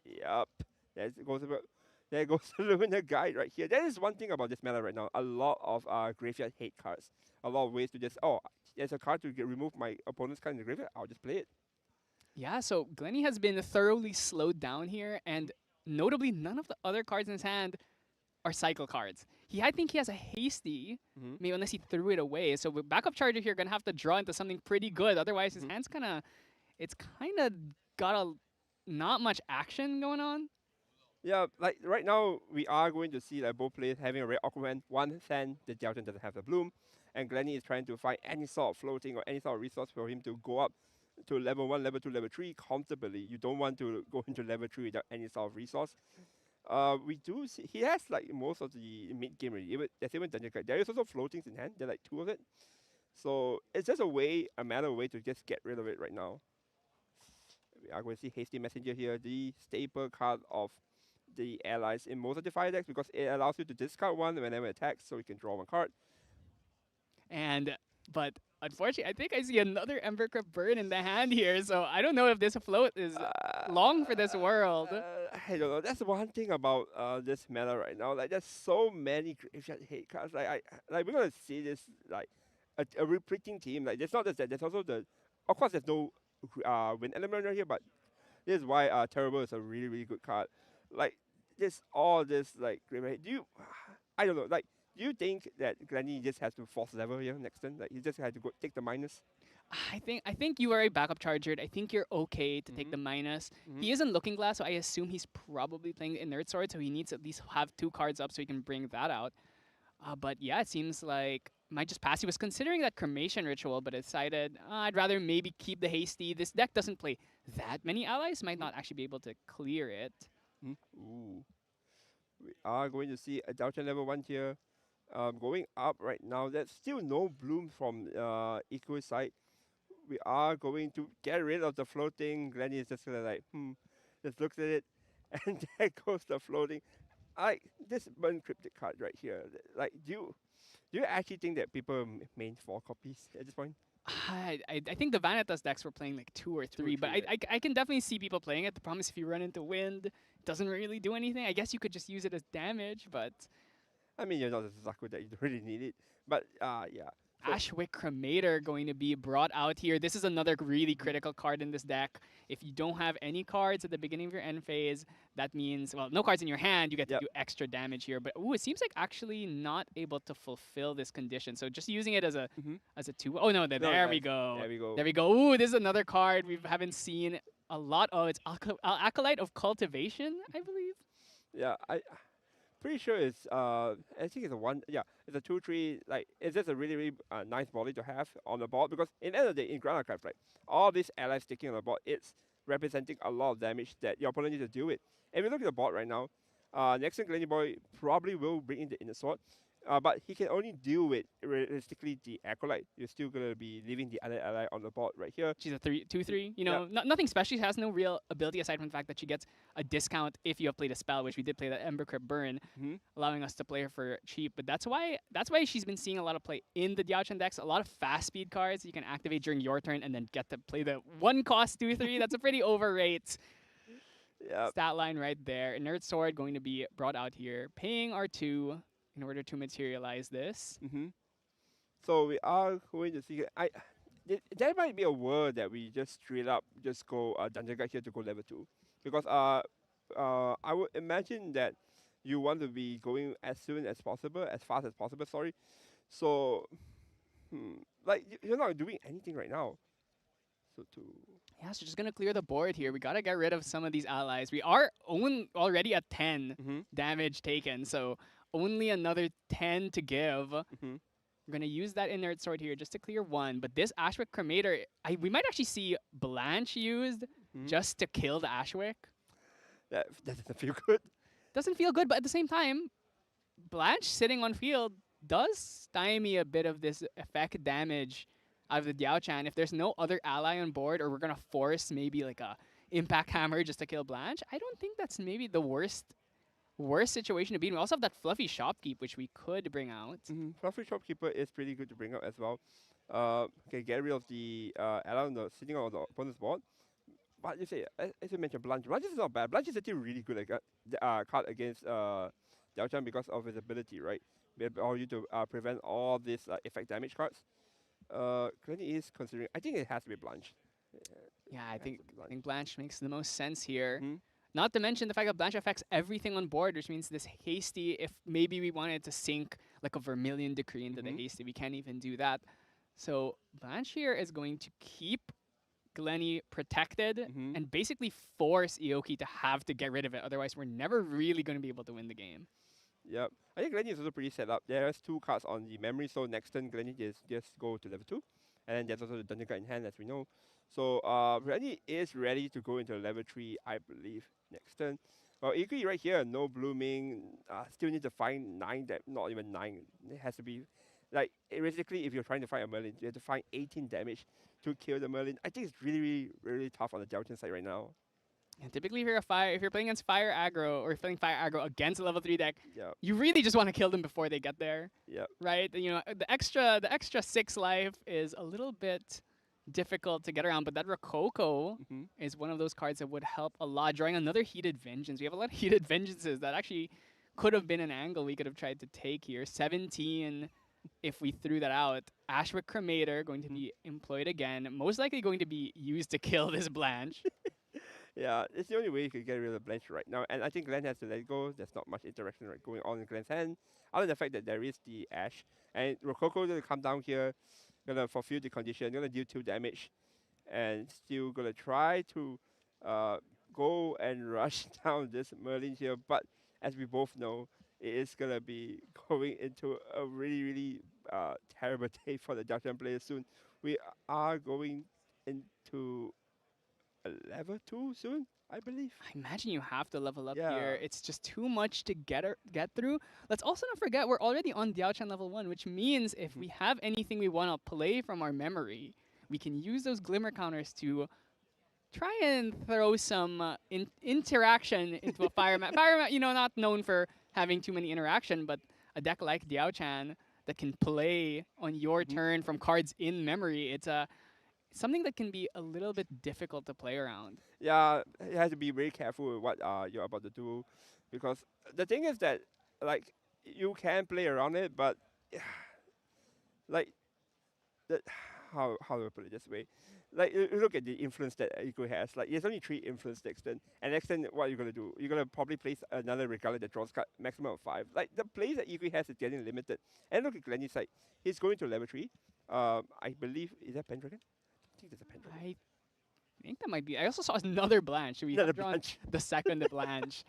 Yep, there goes the Lumina Guide right here. That is one thing about this meta right now. A lot of graveyard hate cards. A lot of ways to just, there's a card to remove my opponent's card in the graveyard. I'll just play it. Yeah, so Glenny has been thoroughly slowed down here, and notably, none of the other cards in his hand are cycle cards. I think he has a hasty, maybe unless he threw it away. So with backup charger here, gonna have to draw into something pretty good. Otherwise, his hand's it's kind of got not much action going on. Yeah, like right now, we are going to see like both players having a very awkward hand. One hand, the Daochan doesn't have the bloom, and Glenny is trying to find any sort of floating or any sort of resource for him to go up to level 1, level 2, level 3 comfortably. You don't want to go into level 3 without any sort of resource. We do see, he has like most of the mid-game already. There's even Dungeon Guide. There is also floatings in hand. There are like 2 of it. So it's just a matter of way to just get rid of it right now. We are going to see Hasty Messenger here, the staple card of the allies in most of the fire decks because it allows you to discard one whenever it attacks, so you can draw 1 card. But unfortunately, I think I see another Ember Crypt burn in the hand here, so I don't know if this float is long for this world. I don't know. That's one thing about this meta right now. Like, there's so many graveyard hate cards. Like we're gonna see this like a repeating team. Like, there's not just that. There's also of course, there's no win element right here, but this is why Terrible is a really, really good card. Like, all this like graveyard. I don't know. Like, do you think that Glenny just has to force level here next turn? Like, he just had to go take the minus? I think you are a backup chargered. I think you're okay to take the minus. He is in Looking Glass, so I assume he's probably playing the Inert Sword, so he needs to at least have 2 cards up so he can bring that out. But yeah, it seems like might just pass. He was considering that Cremation Ritual, but decided I'd rather maybe keep the Hasty. This deck doesn't play that many allies, might not actually be able to clear it. Ooh. We are going to see a Daochan level 1 here. Going up right now. There's still no bloom from Eco's side. We are going to get rid of the floating. Glenny is just gonna like, just looks at it, and there goes the floating. This burn cryptic card right here. Like, do you actually think that people main 4 copies at this point? I think the Vanitas decks were playing like 2 or 3, but I can definitely see people playing it. The problem is if you run into wind, it doesn't really do anything. I guess you could just use it as damage, but I mean, you're not a Zaku that you don't really need it. But, yeah. So Ashwick Cremator going to be brought out here. This is another really critical card in this deck. If you don't have any cards at the beginning of your end phase, that means, well, no cards in your hand, you get to do extra damage here. But, it seems like actually not able to fulfill this condition. So just using it as a 2. Oh, no, there we go. There we go. There we go. Ooh, this is another card we haven't seen a lot of. It's Acolyte of Cultivation, I believe. Yeah, pretty sure it's I think it's a 1. Yeah, it's a 2/3. Like, it's just a really, really nice body to have on the board because in the end of the day, in Ground Archive, like, all these allies sticking on the board, it's representing a lot of damage that your opponent needs to deal with. And if you look at the board right now, next turn Glenny Boy probably will bring in the Inner Sword. But he can only deal with realistically the Acolyte. You're still gonna be leaving the other ally on the board right here. She's a 2/3. You know, nothing special. She has no real ability aside from the fact that she gets a discount if you have played a spell, which we did play the Ember Crypt Burn, allowing us to play her for cheap. But that's why she's been seeing a lot of play in the Daochan decks. A lot of fast speed cards you can activate during your turn and then get to play the 1-cost 2/3. That's a pretty overrate stat line right there. Inert Sword going to be brought out here, paying our 2 in order to materialize this. So we are going to see. There might be a word that we just straight up just go Dungeon Guide here to go level 2, because I would imagine that you want to be going as soon as possible, as fast as possible. Sorry. So, like, you're not doing anything right now. So Yeah, so just gonna clear the board here. We gotta get rid of some of these allies. We are already at 10 damage taken, so only another 10 to give. We're gonna use that Inert Sword here just to clear 1. But this Ashwick Cremator, we might actually see Blanche used just to kill the Ashwick. That doesn't feel good. Doesn't feel good, but at the same time, Blanche sitting on field does stymie a bit of this effect damage out of the Daochan. If there's no other ally on board, or we're gonna force maybe like a impact hammer just to kill Blanche, I don't think that's maybe the worst situation to be in. We also have that fluffy shopkeep, which we could bring out. Fluffy Shopkeeper is pretty good to bring up as well. Okay, get rid of the ally sitting on the opponent's board. But you say, as you mentioned, Blanche. Blanche is not bad. Blanche is actually really good at card against Daochan because of his ability, right? Be able you to prevent all these effect damage cards. Glenny is considering. I think it has to be Blanche. Yeah, I think Blanche makes the most sense here. Mhm. Not to mention the fact that Blanche affects everything on board, which means this hasty, if maybe we wanted to sink like a Vermilion Decree into the hasty, we can't even do that. So Blanche here is going to keep Glenny protected and basically force Ioki to have to get rid of it. Otherwise, we're never really going to be able to win the game. Yep. I think Glenny is also pretty set up. There's 2 cards on the memory, so next turn Glenny just go to level 2. And then there's also the Dungeon Guard in hand, as we know. So Glenny is ready to go into level 3, I believe, next turn. Well, Ioki right here, no blooming. Still need to find 9, not even 9. It has to be, like, basically, if you're trying to find a Merlin, you have to find 18 damage to kill the Merlin. I think it's really, really, really tough on the Daochan side right now. And typically, if you're playing against fire aggro, or playing fire aggro against a level 3 deck, Yep. you really just want to kill them before they get there. Yep. Right? You know, the extra 6 life is a little bit difficult to get around, but that Rococo is one of those cards that would help a lot. Drawing another Heated Vengeance. We have a lot of Heated Vengeances that actually could have been an angle we could have tried to take here. 17 if we threw that out. Ashwick Cremator going to be employed again. Most likely going to be used to kill this Blanche. Yeah, it's the only way you could get rid of Blanche right now. And I think Glenn has to let it go. There's not much interaction going on in Glenn's hand, other than the fact that there is the Ash. And Rococo going to come down here, going to fulfill the condition, going to deal 2 damage, and still going to try to go and rush down this Merlin here. But as we both know, it is going to be going into a really, really terrible day for the Daochan players soon. We are going into level 2 soon, I believe. I imagine you have to level up Yeah. here. It's just too much to get through. Let's also not forget we're already on Daochan level 1, which means if we have anything we want to play from our memory, we can use those glimmer counters to try and throw some interaction into a fire mat. Fire mat, you know, not known for having too many interaction, but a deck like Daochan that can play on your turn from cards in memory. It's something that can be a little bit difficult to play around. Yeah, you have to be very careful with what you're about to do, because the thing is that, like, you can play around it, but like, how do I put it this way? Like, you look at the influence that Eco has. Like, there's only 3 influence next turn, and next turn, what are you gonna do? You're gonna probably place another Regal that draws card maximum of 5. Like, the plays that Eco has is getting limited. And look at Glenny's side. He's going to level 3. I believe, is that Pendragon? I think there's a Pendragon. I think that might be. I also saw another Blanche. We Another have drawn Blanche. the second Blanche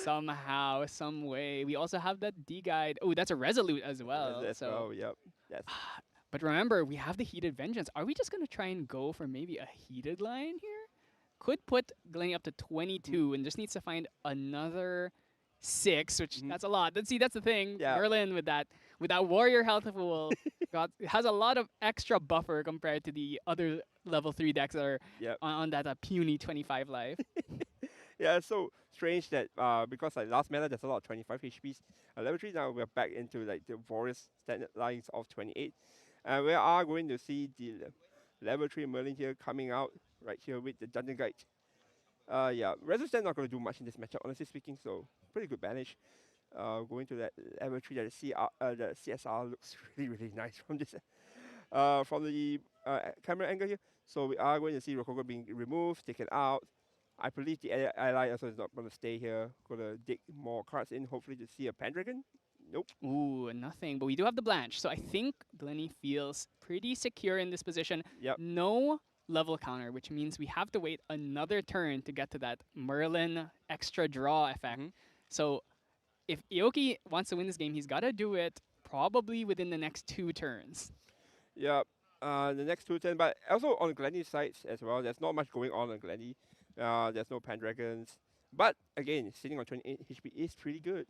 somehow, some way. We also have that D-Guide. Oh, that's a Resolute as well. Oh, yep. Yes. But remember, we have the Heated Vengeance. Are we just going to try and go for maybe a Heated line here? Could put Glenny up to 22 and just needs to find another 6, which that's a lot. That's the thing. Yeah. Merlin with that Warrior Health Pool has a lot of extra buffer compared to the other level 3 decks that are on that puny 25 life. Yeah, it's so strange that because like last meta there's a lot of 25 HPs. Level 3 now we're back into like the Warriors standard lines of 28. And we are going to see the level 3 Merlin here coming out right here with the Dungeon Guide. Yeah, Resistance not going to do much in this matchup, honestly speaking, so pretty good banish. Going to that level 3 that the CSR looks really, really nice from this from the camera angle here. So we are going to see Rococo being removed, taken out. I believe the ally also is not going to stay here. Going to dig more cards in, hopefully to see a Pendragon. Nope. Ooh, nothing. But we do have the Blanche. So I think Glenny feels pretty secure in this position. Yep. No level counter, which means we have to wait another turn to get to that Merlin extra draw effect. So if Ioki wants to win this game, he's got to do it probably within the next 2 turns. Yep. The next 2 turns. But also on Glenny's side as well, there's not much going on Glenny. There's no Pendragons. But again, sitting on 28 HP is pretty good.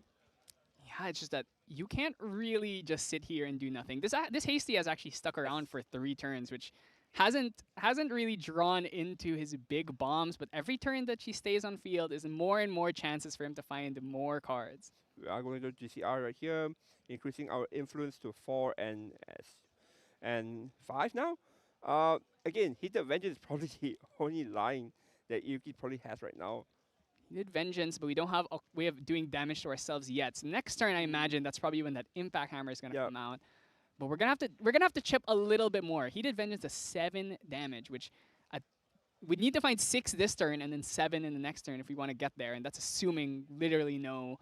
Yeah, it's just that you can't really just sit here and do nothing. This Hasty has actually stuck around for 3 turns, which hasn't really drawn into his big bombs, but every turn that she stays on field is more and more chances for him to find more cards. We are going to GCR right here, increasing our influence to 4 and 5 now. Again, Heated Vengeance is probably the only line that Yuki probably has right now. He did Vengeance, but we don't have a way of doing damage to ourselves yet. So next turn, I imagine that's probably when that Impact Hammer is gonna come out. But we're gonna have to chip a little bit more. He did Vengeance to 7 damage, which we need to find 6 this turn and then 7 in the next turn if we want to get there. And that's assuming literally no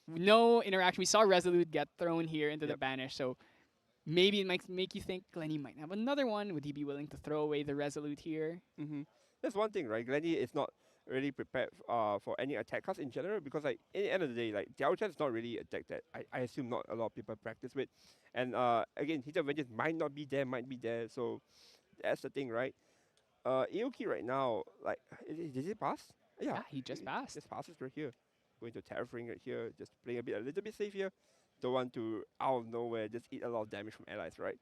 interaction. We saw Resolute get thrown here into the banish, so maybe it might make you think Glenny might have another one. Would he be willing to throw away the Resolute here? That's one thing, right? Glenny is not really prepared for any attack cards in general, because like in the end of the day, like Daochan is not really a deck that I assume not a lot of people practice with. And again, Heated Vengeance might not be there, might be there. So that's the thing, right? Ioki right now, like, did he pass? Yeah, he just passed. Just passes right here. Going to Terraforming right here, just playing a little bit safe here. Don't want to, out of nowhere, just eat a lot of damage from allies, right?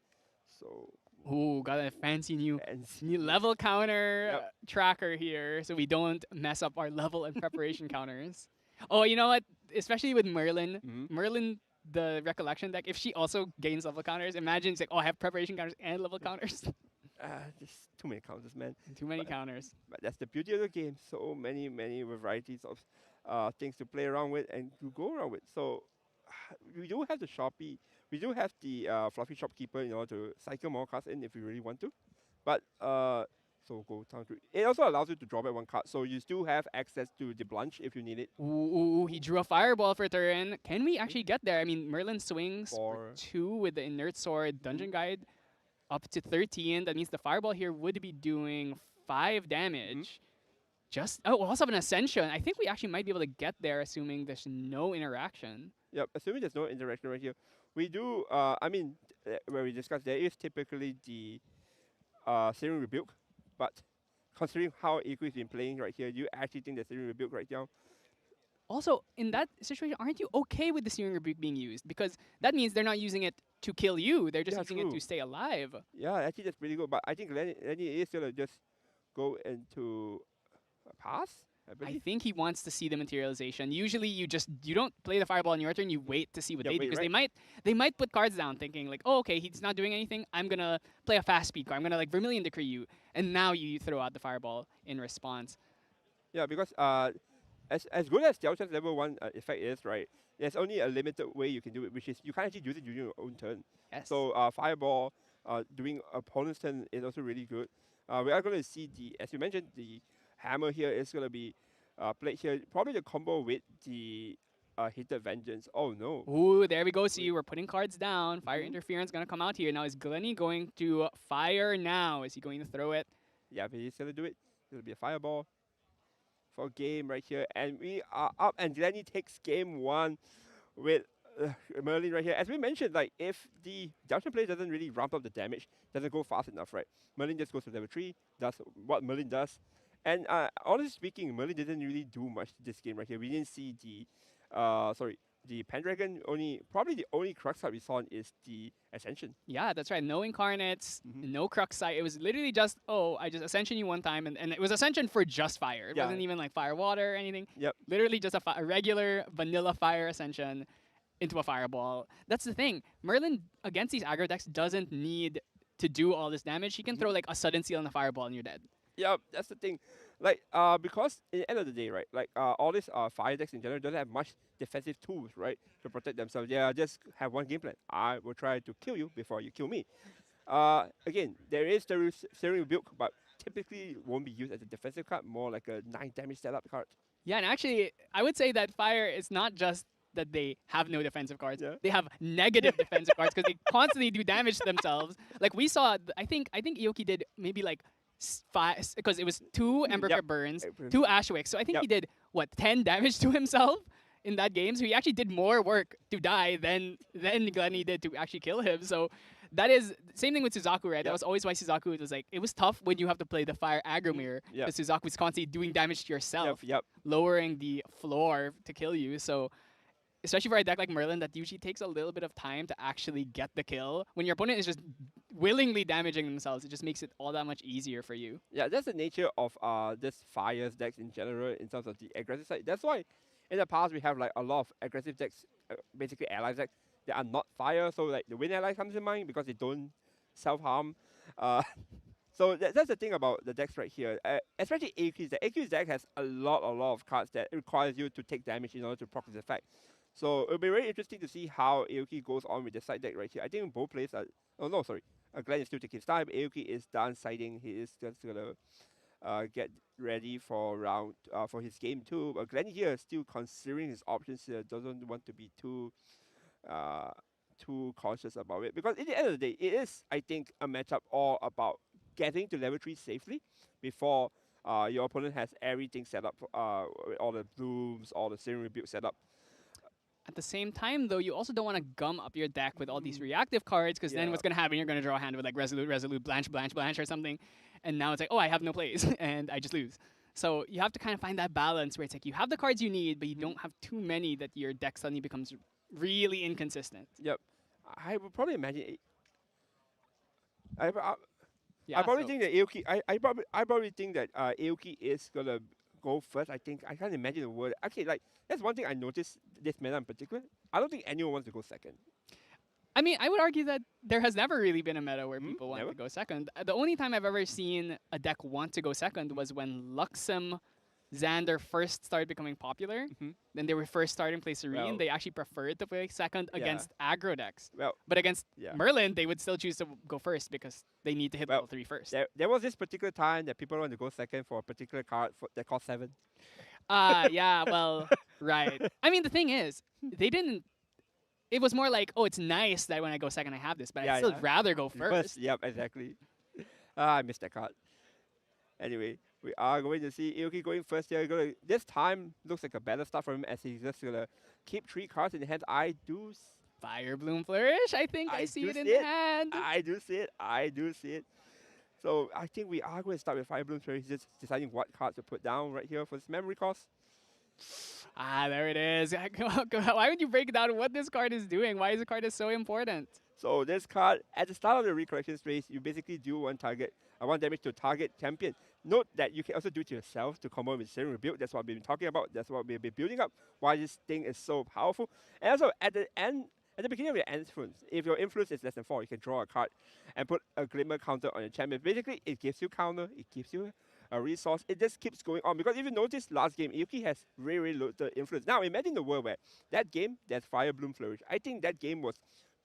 So... Ooh, got a fancy new level counter tracker here, so we don't mess up our level and preparation counters. Oh, you know what? Especially with Merlin. Merlin, the Recollection deck, if she also gains level counters, imagine it's like, oh, I have preparation counters and level counters. Just too many counters, man. Too many counters. But that's the beauty of the game. So many varieties of things to play around with and to go around with. So we do have the Shopee. We do have the Fluffy Shopkeeper in order to cycle more cards in if we really want to. But so go down to... It also allows you to draw back 1 card. So you still have access to the Blanche if you need it. Ooh, he drew a Fireball for turn. Can we actually get there? I mean, Merlin swings for 2 with the Inert Sword, Dungeon Guide up to 13. That means the Fireball here would be doing 5 damage. We also have an Ascension. I think we actually might be able to get there, assuming there's no interaction. Yep, assuming there's no interaction right here. We do, I mean, where we discussed, there is typically the Searing Rebuke, but considering how Iku's been playing right here, you actually think the Searing Rebuke right now? Also, in that situation, aren't you okay with the Searing Rebuke being used? Because that means they're not using it to kill you, they're just using it to stay alive. Yeah, actually that's pretty good, but I think Lenny is going to just go into a pass? I think he wants to see the materialization. Usually you don't play the Fireball on your turn, you wait to see what they do. Because they might put cards down thinking like, oh, okay, he's not doing anything, I'm going to play a fast speed card. I'm going to like Vermilion Decree you. And now you throw out the Fireball in response. Yeah, because as good as Daochan's level 1 effect is, right, there's only a limited way you can do it, which is you can't actually use it during your own turn. Yes. So Fireball during opponent's turn is also really good. We are going to see as you mentioned, the Hammer here is going to be played here. Probably the combo with the Heated Vengeance. Oh no. Ooh, there we go. See, we're putting cards down. Fire Interference going to come out here. Now, is Glenny going to fire now? Is he going to throw it? Yeah, but he's going to do it. It'll be a Fireball for game right here. And we are up, and Glenny takes game 1 with Merlin right here. As we mentioned, like if the Daochan player doesn't really ramp up the damage, doesn't go fast enough, right? Merlin just goes to level 3, does what Merlin does. And honestly speaking, Merlin didn't really do much this game right here. We didn't see the Pendragon. Probably the only Crux card we saw is the Ascension. Yeah, that's right. No Incarnates, no Crux site. It was literally just, I just Ascension you one time, and it was Ascension for just fire. It wasn't even like Fire Water or anything. Yep. Literally just a regular vanilla Fire Ascension into a Fireball. That's the thing. Merlin, against these aggro decks, doesn't need to do all this damage. He can throw like a Sudden Seal on the Fireball and you're dead. Yeah, that's the thing. Like, because at the end of the day, right, like all these fire decks in general don't have much defensive tools, right, to protect themselves. Yeah, just have one game plan. I will try to kill you before you kill me. Again, there is the Searing Rebuke, but typically won't be used as a defensive card, more like a 9 damage setup card. Yeah, and actually, I would say that Fire is not just that they have no defensive cards. They have negative defensive cards because they constantly do damage to themselves. Like we saw, I think Ioki did maybe like 5, because it was 2 Ember Crypt Burns, 2 Ashwicks. So I think he did, 10 damage to himself in that game? So he actually did more work to die than Glenny did to actually kill him. So that is, same thing with Suzaku, right? That was always why Suzaku was like, it was tough when you have to play the Fire Aggro Mirror, because Suzaku's constantly doing damage to yourself, lowering the floor to kill you. So especially for a deck like Merlin that usually takes a little bit of time to actually get the kill. When your opponent is just willingly damaging themselves, it just makes it all that much easier for you. Yeah, that's the nature of this fires decks in general in terms of the aggressive side. That's why in the past we have like a lot of aggressive decks, basically allies decks that are not fire. So like the wind ally comes in mind because they don't self-harm. Uh, so that's the thing about the decks right here. Especially AQ's deck. AQ's deck has a lot of cards that requires you to take damage in order to proc this effect. So it'll be very interesting to see how Aoki goes on with the side deck right here. I think both players are. Oh no, sorry. Glenn is still taking his time. Aoki is done siding. He is just gonna get ready for round for his game 2. But Glenn here is still considering his options here. Doesn't want to be uh, too cautious about it because at the end of the day, it is I think a matchup all about getting to level 3 safely before your opponent has everything set up. All the blooms, all the serum rebuild set up. At the same time, though, you also don't want to gum up your deck with all these reactive cards, because then what's going to happen, you're going to draw a hand with like Resolute, Resolute, Blanche, Blanche, Blanche, or something, and now it's like, oh, I have no plays, and I just lose. So you have to kind of find that balance where it's like you have the cards you need, but you don't have too many that your deck suddenly becomes really inconsistent. Yep. I would probably imagine... Yeah, I probably think that Aoki... I probably think that Aoki is going to go first. I can't imagine the word. Actually, like, that's one thing I noticed this meta in particular. I don't think anyone wants to go second. I mean, I would argue that there has never really been a meta where people want to go second. The only time I've ever seen a deck want to go second was when Luxem Xander first started becoming popular. Then they were first starting to play Serene. They actually preferred to play second against aggro decks. But against Merlin, they would still choose to go first because they need to hit level 3 first. There was this particular time that people want to go second for a particular card that cost 7. Yeah, well, right. I mean, the thing is, they didn't... It was more like, oh, it's nice that when I go second, I have this, but I'd still rather go first. Yep, exactly. I missed that card. Anyway, we are going to see Aoki going first here. This time looks like a better start for him as he's just going to keep 3 cards in hand. I do... Fire Bloom Flourish, I think I see it in hand. I do see it. So I think we are going to start with Fire Bloom Flourish, just deciding what cards to put down right here for this memory cost. There it is. Why would you break down what this card is doing? Why is the card so important? So this card, at the start of the recollection phase, you basically do one damage to target champion. Note that you can also do it to yourself to combo with Serum Rebuild. That's what we've been talking about. That's what we've been building up. Why this thing is so powerful. And also at the beginning of your influence, if your influence is less than 4, you can draw a card and put a Glimmer counter on your champion. Basically, it gives you counter, it gives you a resource. It just keeps going on. Because if you notice last game, Aoki has really low the influence. Now imagine the world where that game, there's Fire Bloom Flourish. I think that game was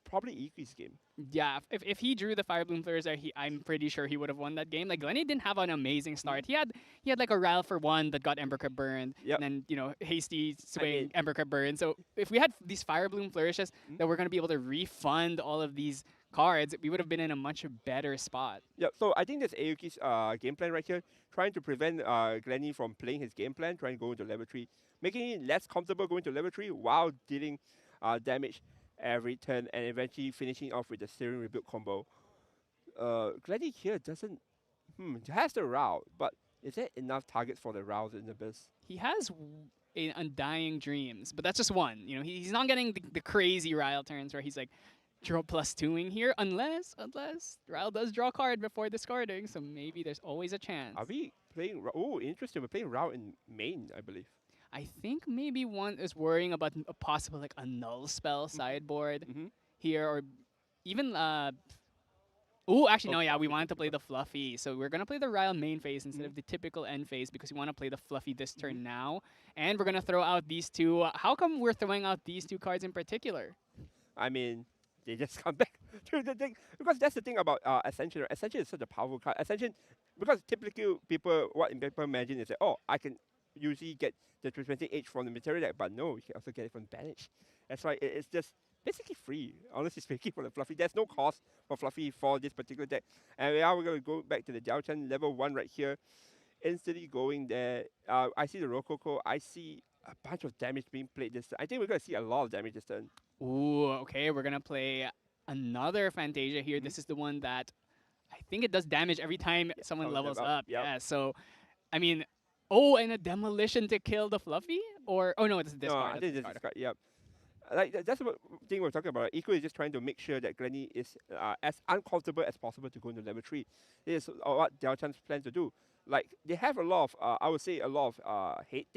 probably Aoki's game. Yeah, if he drew the Fire Bloom Flourish there, I'm pretty sure he would have won that game. Like Glenny didn't have an amazing start. He had like a Ral for 1 that got Ember Crypt burned, and then hasty swing Ember Crypt burned. So if we had these Fire Bloom Flourishes that we're gonna be able to refund all of these cards, we would have been in a much better spot. Yeah, so I think that's Aoki's game plan right here, trying to prevent Glenny from playing his game plan, trying to go into level 3, making it less comfortable going to level 3 while dealing damage every turn and eventually finishing off with the Serum Rebuild combo. Glenny here doesn't... has the Ral, but is there enough targets for the Rals in the Abyss? He has Undying Dreams, but that's just one. You know, he's not getting the crazy Ral turns where he's like, draw +2ing here, unless Ral does draw a card before discarding, so maybe there's always a chance. Are we playing... Oh, interesting. We're playing Ral in main, I believe. I think maybe one is worrying about a possible like a null spell sideboard here, or even actually no, yeah, we wanted to play the Fluffy, so we're gonna play the Ral main phase instead of the typical end phase because we want to play the Fluffy this turn now, and we're gonna throw out these two. How come we're throwing out these 2 cards in particular? I mean, they just come back to the thing because that's the thing about Ascension. Ascension is such a powerful card. Ascension, because typically people imagine is that, oh, I can usually get the 20H from the material deck, but no, you can also get it from Banish. That's why it's just basically free, honestly speaking, for the Fluffy. There's no cost for Fluffy for this particular deck. And we're going to go back to the Daochan level 1 right here. Instantly going there. I see the Rococo. I see a bunch of damage being played this turn. I think we're going to see a lot of damage this turn. Ooh, okay, we're going to play another Fantasia here. This is the one that I think it does damage every time someone levels up. Yeah, so, I mean... Oh, and a Demolition to kill the Fluffy? Or, oh no, it's a discard. No, I think it's a discard, yep. Like that's what thing we're talking about. Eco is just trying to make sure that Glenny is as uncomfortable as possible to go into level 3. This is what Daochan's plan to do. Like they have a lot of, I would say, a lot of hate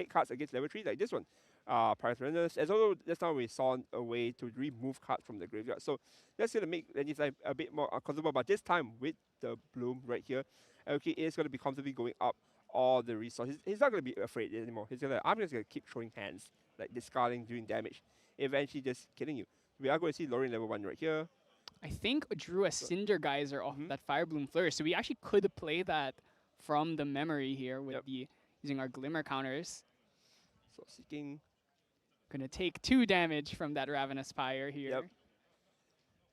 cards against level 3, like this one. Parathrenus, as although just now we saw a way to remove cards from the graveyard. So that's going to make Glenny's life a bit more uncomfortable. But this time with the Bloom right here, LK is going to be constantly going up all the resources. He's not going to be afraid anymore. I'm just going to keep throwing hands, like discarding, doing damage, eventually just killing you. We are going to see Lorien level 1 right here. I think drew a Cinder Geyser off that Fire Bloom Flourish, so we actually could play that from the memory here with using our Glimmer counters. So seeking. Gonna take 2 damage from that Ravenous Pyre here. Yep.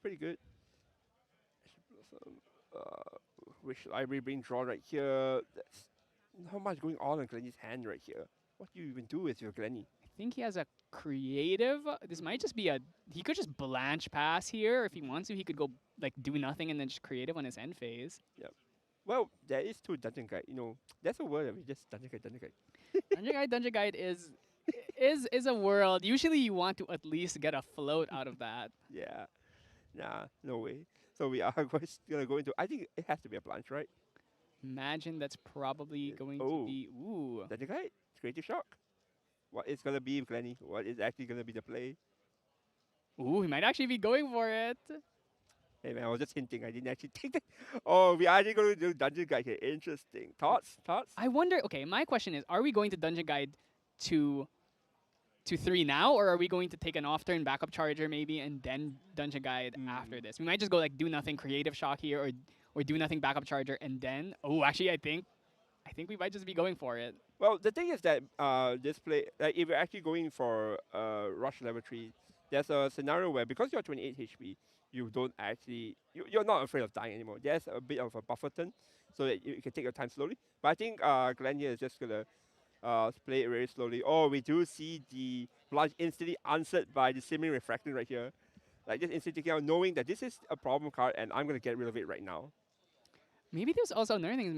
Pretty good. Which library being drawn right here. That's not much going on in Glenny's hand right here. What do you even do with your Glenny? I think he has a creative. This might just be a. He could just blanch pass here. If he wants to, he could go like do nothing and then just creative on his end phase. Yep. Well, there is 2 Dungeon Guide. You know, that's a word that we just Dungeon Guide, Dungeon Guide. Dungeon Guide is a world. Usually, you want to at least get a float out of that. Yeah. Nah, no way. So we are gonna go into. I think it has to be a blanch, right? Imagine that's probably going to be. Ooh. Dungeon Guide. Creative Shock. What is gonna be Glenny? What is actually gonna be the play? Ooh, he might actually be going for it. Hey man, I was just hinting. I didn't actually think that. Oh, we are actually going to do Dungeon Guide here. Interesting. Thoughts? I wonder. Okay, my question is: are we going to Dungeon Guide to 3 now, or are we going to take an off-turn backup charger maybe and then Dungeon Guide after this? We might just go like do nothing Creative Shock here, or do nothing backup charger and then. Oh, actually, I think we might just be going for it. Well, the thing is that this play, like if you're actually going for Rush level 3, there's a scenario where because you're 28 HP, you don't actually, you're not afraid of dying anymore. There's a bit of a buffer turn, so that you can take your time slowly. But I think Glenn here is just going to play it very slowly. Oh, we do see the Blanche instantly answered by the Simmering Refraction right here. Like just instantly taking out, knowing that this is a problem card and I'm going to get rid of it right now. Maybe there's also another thing.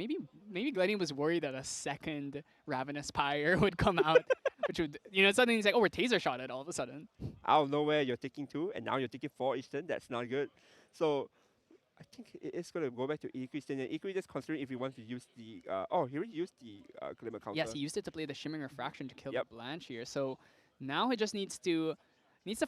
Maybe Glenny was worried that a second Ravenous Pyre would come out, which would, suddenly he's like, oh, we're Taser Shot it all of a sudden. Out of nowhere, you're taking 2, and now you're taking 4 each turn. That's not good. So I think it is going to go back to Equi then. Equi just considering if he wants to use the, he already used the Glimmer counter. Yes, he used it to play the Shimmering Refraction to kill the Blanche here. So now he just needs to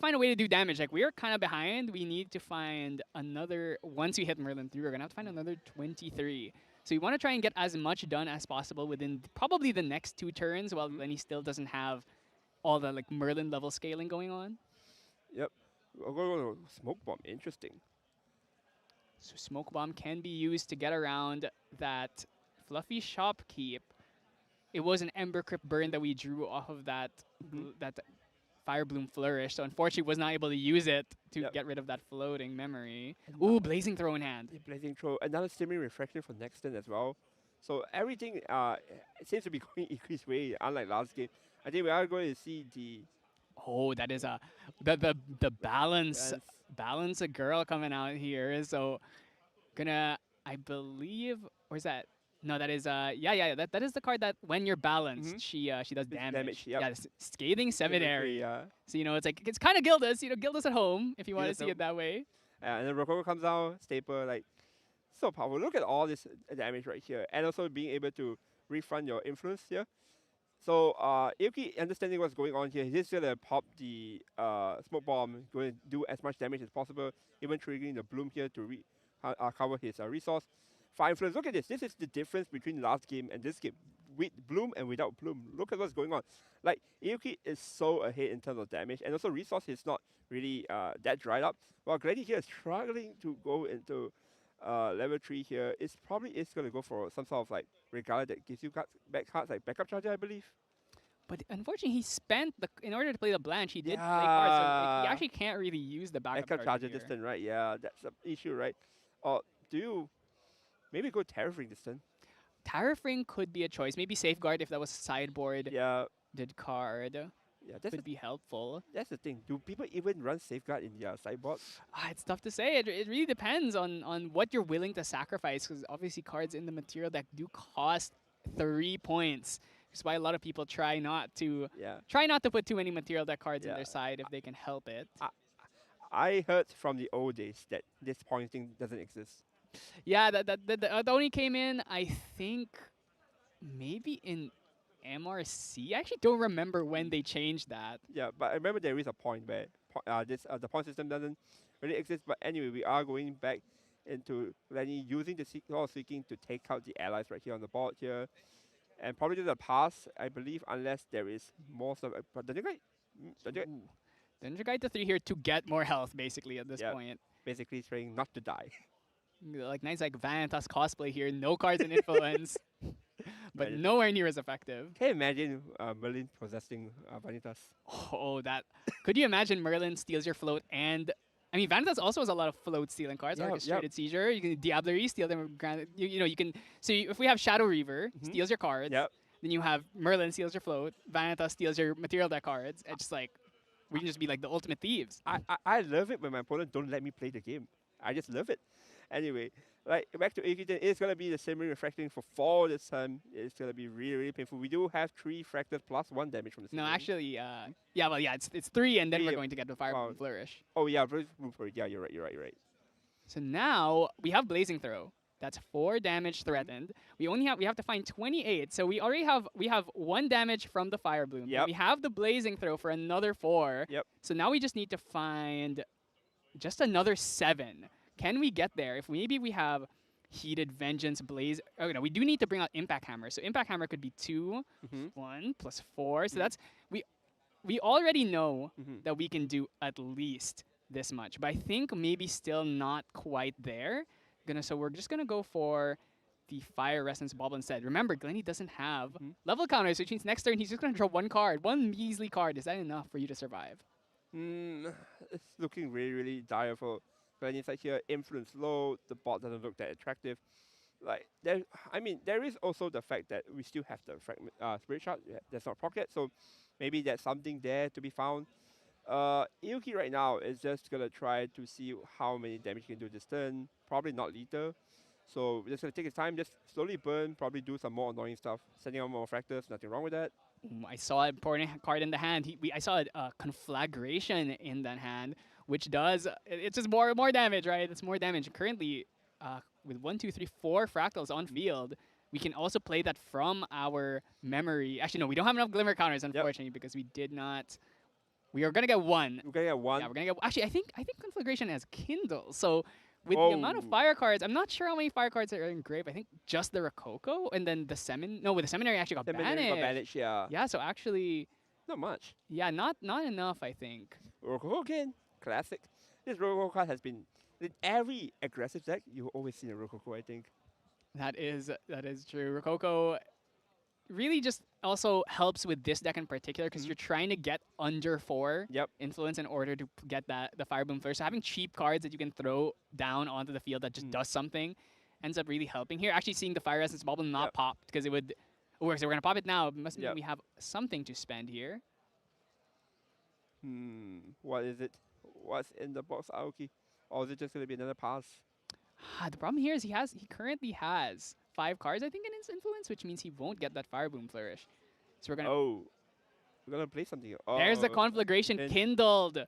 find a way to do damage. Like, we're kind of behind. We need to find another, once we hit Merlin 3, we're going to have to find another 23. So we want to try and get as much done as possible within probably the next 2 turns while Lenny still doesn't have all the like Merlin level scaling going on. Yep. We're going to Smoke Bomb. Interesting. So Smoke Bomb can be used to get around that Fluffy Shopkeep. It was an Ember Crypt burn that we drew off of that that Fire Bloom Flourish, so unfortunately was not able to use it to get rid of that floating memory. Ooh, Blazing Throw in hand. Blazing Throw, another Simmering Refraction for next turn as well. So everything seems to be going Equi's way, unlike last game. I think we are going to see the... Oh, that is the balance a girl coming out here. So gonna, I believe, where's that? No, that is that is the card that when you're balanced, she does damage. Yeah, Scathing Seminary. So it's kind of Gildas, Gildas at home if you want to see it that way. And then Rococo comes out, Staple, like so powerful. Look at all this damage right here, and also being able to refund your influence here. So Yuki understanding what's going on here, he's just gonna pop the Smoke Bomb, going to do as much damage as possible, even triggering the Bloom here to cover his resource. Fire Influence, look at this. This is the difference between last game and this game. With Bloom and without Bloom. Look at what's going on. Like, Yuki is so ahead in terms of damage, and also resource is not really that dried up. While Glenny here is struggling to go into level 3 here. It's probably going to go for some sort of like Regal that gives you back cards, like backup charger, I believe. But unfortunately, he spent in order to play the Blanche, he did play cards, so he actually can't really use the backup charger this turn, right? Yeah, that's the issue, right? Or do you maybe go Terrafring this turn? Terrafring could be a choice. Maybe Safeguard if that was sideboard. Yeah. Did card. Yeah, that could be helpful. That's the thing. Do people even run Safeguard in their sideboard? It's tough to say. It really depends on what you're willing to sacrifice, because obviously cards in the material deck do cost 3 points. That's why a lot of people try not to Yeah. put too many material deck cards in Yeah. their side if they can help it. I heard from the old days that this pointing doesn't exist. Yeah, that only came in, I think, maybe in MRC. I actually don't remember when they changed that. Yeah, but I remember there is a point where the point system doesn't really exist. But anyway, we are going back into Lenny using the Law of Seeking to take out the allies right here on the board here, and probably just a pass, I believe, unless there is more stuff. But Dungeon Guide, Dungeon Guide, Ooh. Dungeon Guide to 3 here to get more health, basically, at this yeah, point. basically trying not to die. Like nice like Vanitas cosplay here, no cards in influence, but Imagine- nowhere near as effective. Can you imagine Merlin possessing Vanitas? Oh, that could you imagine Merlin steals your float and I mean Vanitas also has a lot of float stealing cards, Yep, Orchestrated Seizure. You can Diablerie, steal them. You can. So if we have Shadow Reaver, steals your cards. Yep. Then you have Merlin steals your float. Vanitas steals your material deck cards. It's just like we can just be like the ultimate thieves. I love it when my opponent don't let me play the game. I just love it. Anyway, like back to Akiten, it's gonna be the Simmering Refracting for 4 this time. It's gonna be really, really painful. We do have 3 fractals plus 1 damage from the No, Simmering. actually, yeah, well, yeah, it's 3, and then we're 3, going to get the Fire wow. Flourish. Oh yeah, yeah, you're right. So now we have Blazing Throw. That's 4 damage threatened. We have to find 28. So we already have 1 damage from the Fire Bloom. Yep. We have the Blazing Throw for another 4. Yep. So now we just need to find just another 7. Can we get there? If maybe we have Heated Vengeance, Blaze. Oh no, we do need to bring out Impact Hammer. So Impact Hammer could be 2, 1 plus 4. So that's we already know that we can do at least this much, but I think maybe still not quite there. So we're just gonna go for the Fire Resonance Bauble instead. Remember, Glenny doesn't have level counters, which means next turn he's just gonna draw 1 card, 1 measly card. Is that enough for you to survive? It's looking really, really dire for Glenny's side here. Influence low, the bot doesn't look that attractive. Like there is also the fact that we still have the fragment Spirit Shard. That's not pocket, so maybe there's something there to be found. Ilki right now is just gonna try to see how many damage he can do this turn. Probably not lethal. So we're just gonna take his time, just slowly burn, probably do some more annoying stuff. Sending out more fractals, nothing wrong with that. I saw an important card in the hand. I saw a Conflagration in that hand, which does it's just more damage, right? It's more damage. Currently, with 1, 2, 3, 4 fractals on field, we can also play that from our memory. Actually, no, we don't have enough glimmer counters, unfortunately, because we did not. We are gonna get 1. We're gonna get 1. Yeah, we're gonna get. Actually, I think Conflagration has Kindle. So with the amount of fire cards, I'm not sure how many fire cards are in Grave. I think just the Rococo and then the with the Seminary actually got banished. Yeah. Yeah, so actually, Not much. yeah, not enough, I think. Rococo again, classic. This Rococo card has been in every aggressive deck. You always see a Rococo, I think. That is true. Rococo really just also helps with this deck in particular because you're trying to get under 4 influence in order to get the Fire Boom Flourish. So having cheap cards that you can throw down onto the field that just does something ends up really helping here. Actually seeing the Fire Essence Bauble not popped because it would work. So we're going to pop it now. It must mean we have something to spend here. What is it? What's in the box, Aoki? Or is it just going to be another pass? The problem here is he currently has 5 cards, I think, in his influence, which means he won't get that Fire Boom Flourish. So we're gonna. Oh, we're gonna play something. Oh, there's the Conflagration kindled.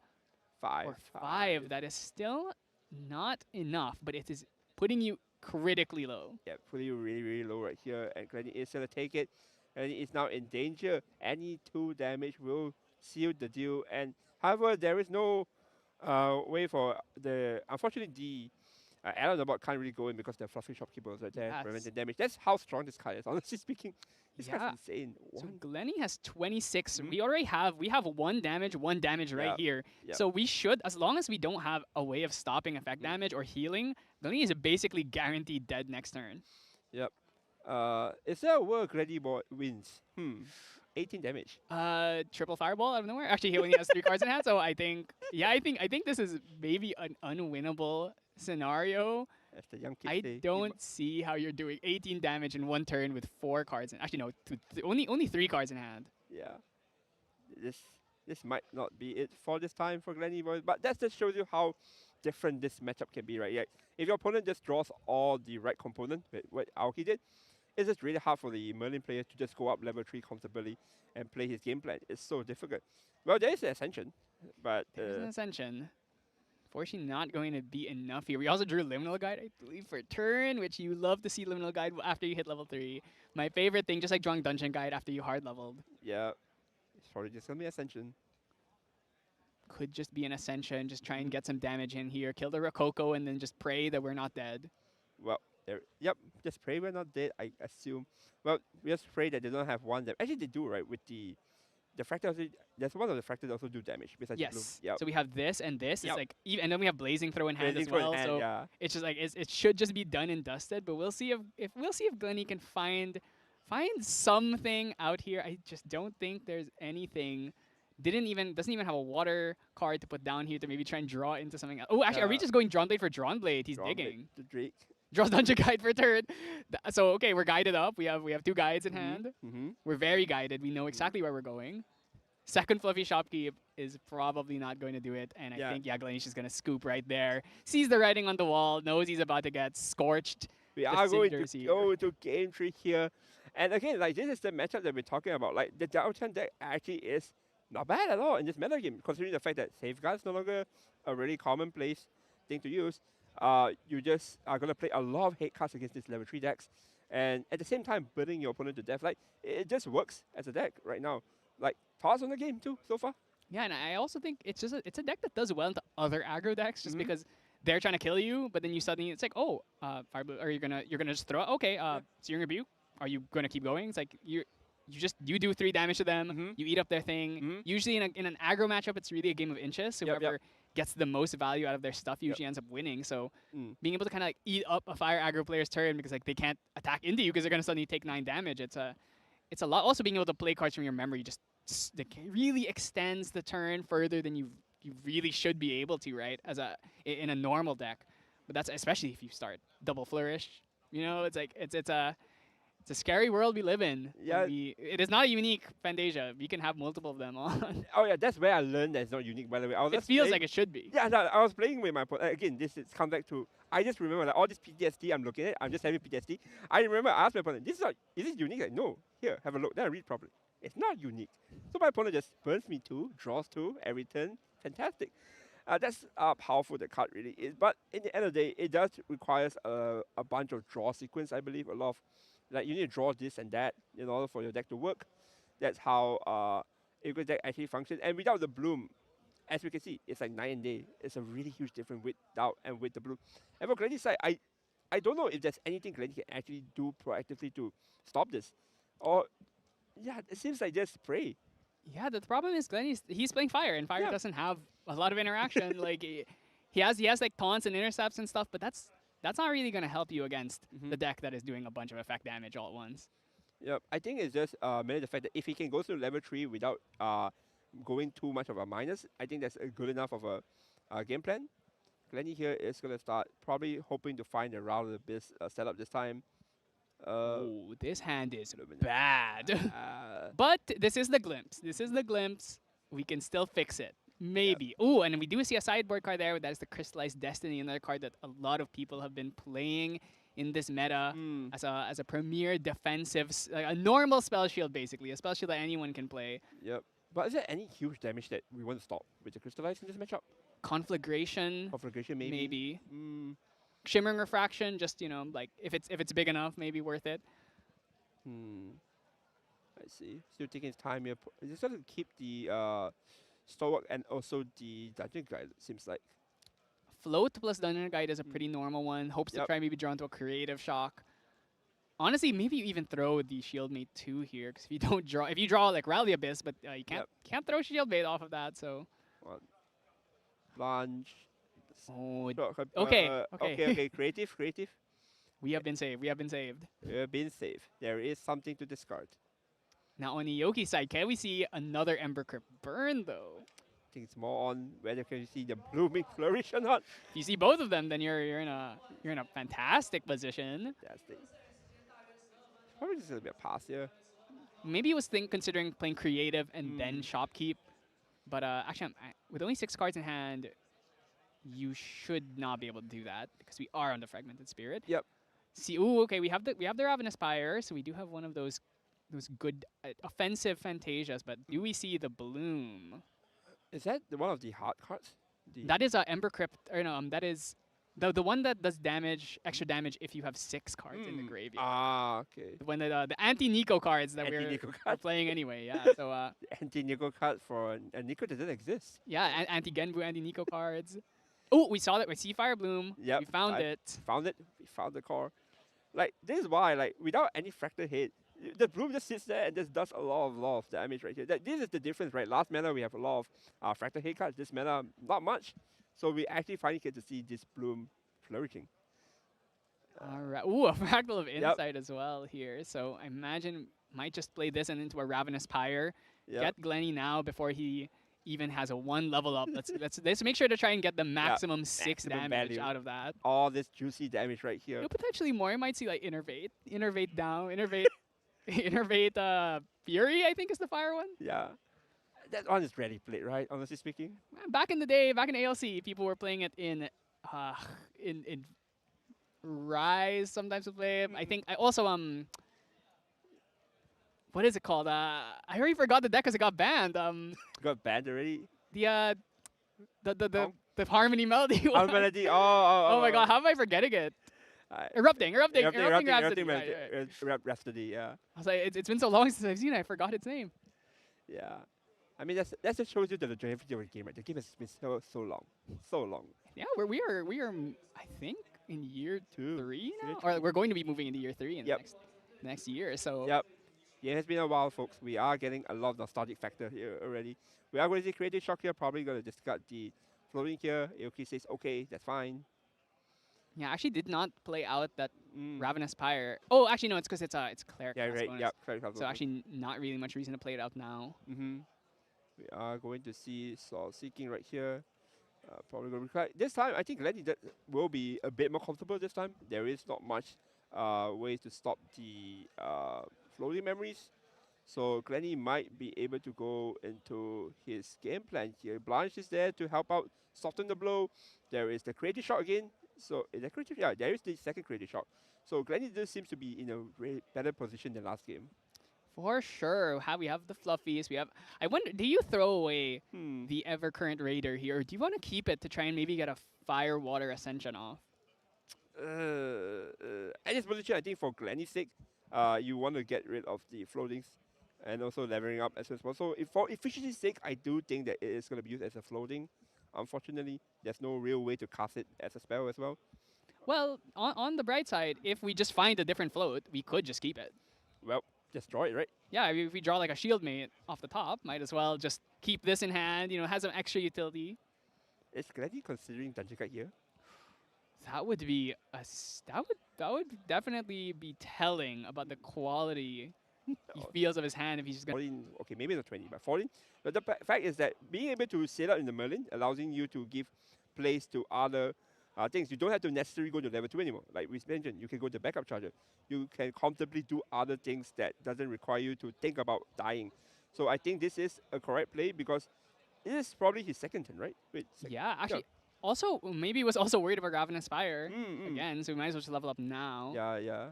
5. Or 5. That is still not enough, but it is putting you critically low. Yeah, putting you really, really low right here. And Glenny is gonna take it. Glenny is now in danger. Any 2 damage will seal the deal. And however, there is no way for the. Unfortunately, the Alan on the board can't really go in because the fluffy shopkeepers right there preventing damage. That's how strong this card is. Honestly speaking, this card's insane. So Glenny has 26. We already have 1 damage right here. So we should, as long as we don't have a way of stopping effect damage or healing, Glenny is basically guaranteed dead next turn. Yep. Is there a world Glenny board wins? 18 damage. Triple Fireball out of nowhere. Actually, he only has 3 cards in hand, so I think this is maybe an unwinnable scenario. As the young kids I say, don't see how you're doing 18 damage in 1 turn with 4 cards. Actually, no, only 3 cards in hand. Yeah. This might not be it for this time for Glenny boys, but that just shows you how different this matchup can be, right? Yeah. If your opponent just draws all the right component, what Aoki did, it's just really hard for the Merlin player to just go up level 3 comfortably and play his game plan. It's so difficult. Well, there is the Ascension, but There's an Ascension. Fortunately, not going to be enough here. We also drew Liminal Guide, I believe, for turn, which you love to see Liminal Guide after you hit level 3. My favorite thing, just like drawing Dungeon Guide after you hard leveled. yeah, it's probably just gonna be Ascension. Could just be an Ascension, just try and get some damage in here, kill the Rococo, and then just pray that we're not dead. Well, yep, just pray we're not dead, I assume. Well, we just pray that they don't have one that actually they do, right, with the fractals. There's one of the fractals that also do damage besides the blue. Yes. Yep. So we have this and this. Yep. It's like, and then we have Blazing Throw in hand Blazing as Throw in well. hand, So yeah. it's just like it should just be done and dusted. But we'll see if Glenny can find something out here. I just don't think there's anything. Doesn't even have a water card to put down here to maybe try and draw into something else. Oh, actually, are we just going Drawn Blade for Drawn Blade? He's digging. The Drake. Draws Dungeon Guide for turn. So okay, we're guided up. We have 2 guides in hand. We're very guided. We know exactly where we're going. Second Fluffy Shopkeep is probably not going to do it, and I think Glenny's just gonna scoop right there. Sees the writing on the wall, knows he's about to get scorched. We are going to go to game 3 here, and again, like this is the matchup that we're talking about. Like the Daochan deck actually is not bad at all in this meta game, considering the fact that Safeguard's no longer a really commonplace thing to use. You just are going to play a lot of hate cards against these level 3 decks, and at the same time burning your opponent to death. Like it just works as a deck right now. Like thoughts on the game too so far? Yeah, and I also think it's a deck that does well into other aggro decks, just because they're trying to kill you, but then you suddenly it's like, oh, Fire Blue, are you're gonna just throw it? Okay, Searing Rebuke. Are you gonna keep going? It's like you do 3 damage to them. You eat up their thing. Usually in an aggro matchup, it's really a game of inches. So whoever gets the most value out of their stuff usually ends up winning. So being able to kind of like eat up a fire aggro player's turn because like they can't attack into you because they're gonna suddenly take 9 damage. It's a lot. Also being able to play cards from your memory just really extends the turn further than you really should be able to, right? In a normal deck. But that's especially if you start double flourish. You know, it's like it's a scary world we live in. Yeah. It is not a unique Fantasia. We can have multiple of them on. Oh yeah, that's where I learned that it's not unique, by the way. It feels like it should be. Yeah, no, I was playing with my opponent. Again, this is come back to, I just remember like all this PTSD I'm looking at, I'm just having PTSD. I remember I asked my opponent, is it unique? Like, no, here, have a look. Then I read properly. It's not unique. So my opponent just burns me 2, draws 2 every turn. Fantastic. That's how powerful the card really is. But in the end of the day, it does require a bunch of draw sequence, I believe. A lot of, like, you need to draw this and that in order for your deck to work. That's how a good deck actually functions. And without the bloom, as we can see, it's like night and day. It's a really huge difference without and with the bloom. And for Glenny's side, I don't know if there's anything Glenny can actually do proactively to stop this. Or, yeah, it seems like just pray. Yeah, the problem is Glenn, he's playing Fire, and Fire doesn't have a lot of interaction. Like he has like taunts and intercepts and stuff, but that's not really going to help you against the deck that is doing a bunch of effect damage all at once. Yep, I think it's just mainly the fact that if he can go through level 3 without going too much of a minus, I think that's a good enough of a game plan. Glenny here is going to start probably hoping to find a round of the setup this time. Oh, this hand is bad. But this is the glimpse. We can still fix it. Maybe. Yep. Ooh, and we do see a sideboard card there. That is the Crystallized Destiny, another card that a lot of people have been playing in this meta as a premier defensive, like a normal spell shield, basically. A spell shield that anyone can play. Yep. But is there any huge damage that we want to stop with the Crystallized in this matchup? Conflagration. Conflagration, maybe. Shimmering Refraction, just, you know, like if it's big enough, maybe worth it. I see. Still taking his time here. Just got to keep the Stalwart and also the Dungeon Guide, it seems like. Float plus Dungeon Guide is a pretty normal one. Hopes to try maybe draw into a Creative Shock. Honestly, maybe you even throw the Shieldmate 2 here, because if you draw like Rally Abyss, but you can't throw Shieldmate off of that, so. Blanche. Oh, okay. Creative. We have been saved. We have been saved. There is something to discard. Now on the Yoki side, can we see another Ember Crypt burn though? I think it's more on whether can you see the blooming flourish or not. If you see both of them, then you're in a fantastic position. Fantastic. Probably just a bit of pass here. Maybe he was considering playing creative and then Shopkeep, but actually with only 6 cards in hand, you should not be able to do that because we are on the Fragmented Spirit. Yep. See, ooh, okay, we have the Ravenous Pyre, so we do have one of those good offensive Fantasias, but do we see the Bloom? Is that one of the hard cards? The That is a Ember Crypt, or no, that is the one that does damage, extra damage if you have 6 cards in the graveyard. Ah, okay. When the anti-Nico cards that Anti-Nico we're cards. playing anyway, yeah. So The anti-Nico card for a Nico doesn't exist. yeah, anti-Genbu, anti-Nico cards. Oh, we saw that. We see Fire Bloom. Yep, We found I it. Found it. We found the core. Like this is why, like without any fractal hit, the bloom just sits there and just does a lot of damage right here. This is the difference, right? Last mana we have a lot of fractal hit cards. This mana not much. So we actually finally get to see this bloom flourishing. All right. Ooh, a Fractal of Insight as well here. So I imagine might just play this and into a Ravenous Pyre. Yep. Get Glenny now before he even has a 1 level up. Let's make sure to try and get the maximum 6 Maximum damage value. out of that. All this juicy damage right here. You know, potentially more. You might see like Innervate down, Innervate Fury, I think is the fire one. Yeah. That one is rarely played, right? Honestly speaking. Back in the day, back in ALC, people were playing it in Rise. Sometimes to play it. I think I also what is it called? I already forgot the deck because it got banned. Got banned already. The Harmony Melody one. Melody. Oh my god, how am I forgetting it? Erupting Rhapsody. Rhapsody, yeah. I was like, it's been so long since I've seen it, I forgot its name. Yeah. I mean, that just shows you the longevity of the game, right? The game has been so long. Yeah, we are I think in year 3 now, Year or we're going to be moving into year 3 in the next year. So Yep. Yeah, it has been a while, folks. We are getting a lot of nostalgic factor here already. We are going to see Creative Shock here. Probably going to discard the floating here. Aoki says, okay, that's fine. yeah, I actually did not play out that Ravenous Pyre. Oh, actually no, it's because it's Cleric. Yeah, Class right. bonus. Yep. Cleric So actually not really much reason to play it out now. We are going to see Soul Seeking right here. Probably going to this time. I think Glenny will be a bit more comfortable this time. There is not much ways to stop the floating memories. So Glenny might be able to go into his game plan here. Blanche is there to help out, soften the blow. There is the Creative Shock again. So is that Creative? Yeah, there is the second Creative Shock. So Glenny just seems to be in a better position than last game. For sure. We have the Fluffies. I wonder, do you throw away the ever current Raider here, or do you want to keep it to try and maybe get a Fire Water Ascension off? At this position, I think for Glenny's sake, you want to get rid of the floatings and also leveling up as well. So for efficiency's sake, I do think that it is going to be used as a floating. Unfortunately, there's no real way to cast it as a spell as well. Well, on the bright side, if we just find a different float, we could just keep it. Well, just draw it, right? Yeah, if we draw like a shield mate off the top, might as well just keep this in hand, has some extra utility. Is Glenny considering Dungeon Guide here? That would be that would definitely be telling about the quality he feels of his hand if he's just gonna 14, okay, maybe not 20, but 14. But the fact is that being able to set up in the Merlin allows you to give place to other things. You don't have to necessarily go to level 2 anymore. Like we mentioned, you can go to backup charger. You can comfortably do other things that doesn't require you to think about dying. So I think this is a correct play because it is probably his second turn, right? Wait, yeah, actually. Also, maybe he was also worried about Ravenous Fire again, so we might as well just level up now. Yeah.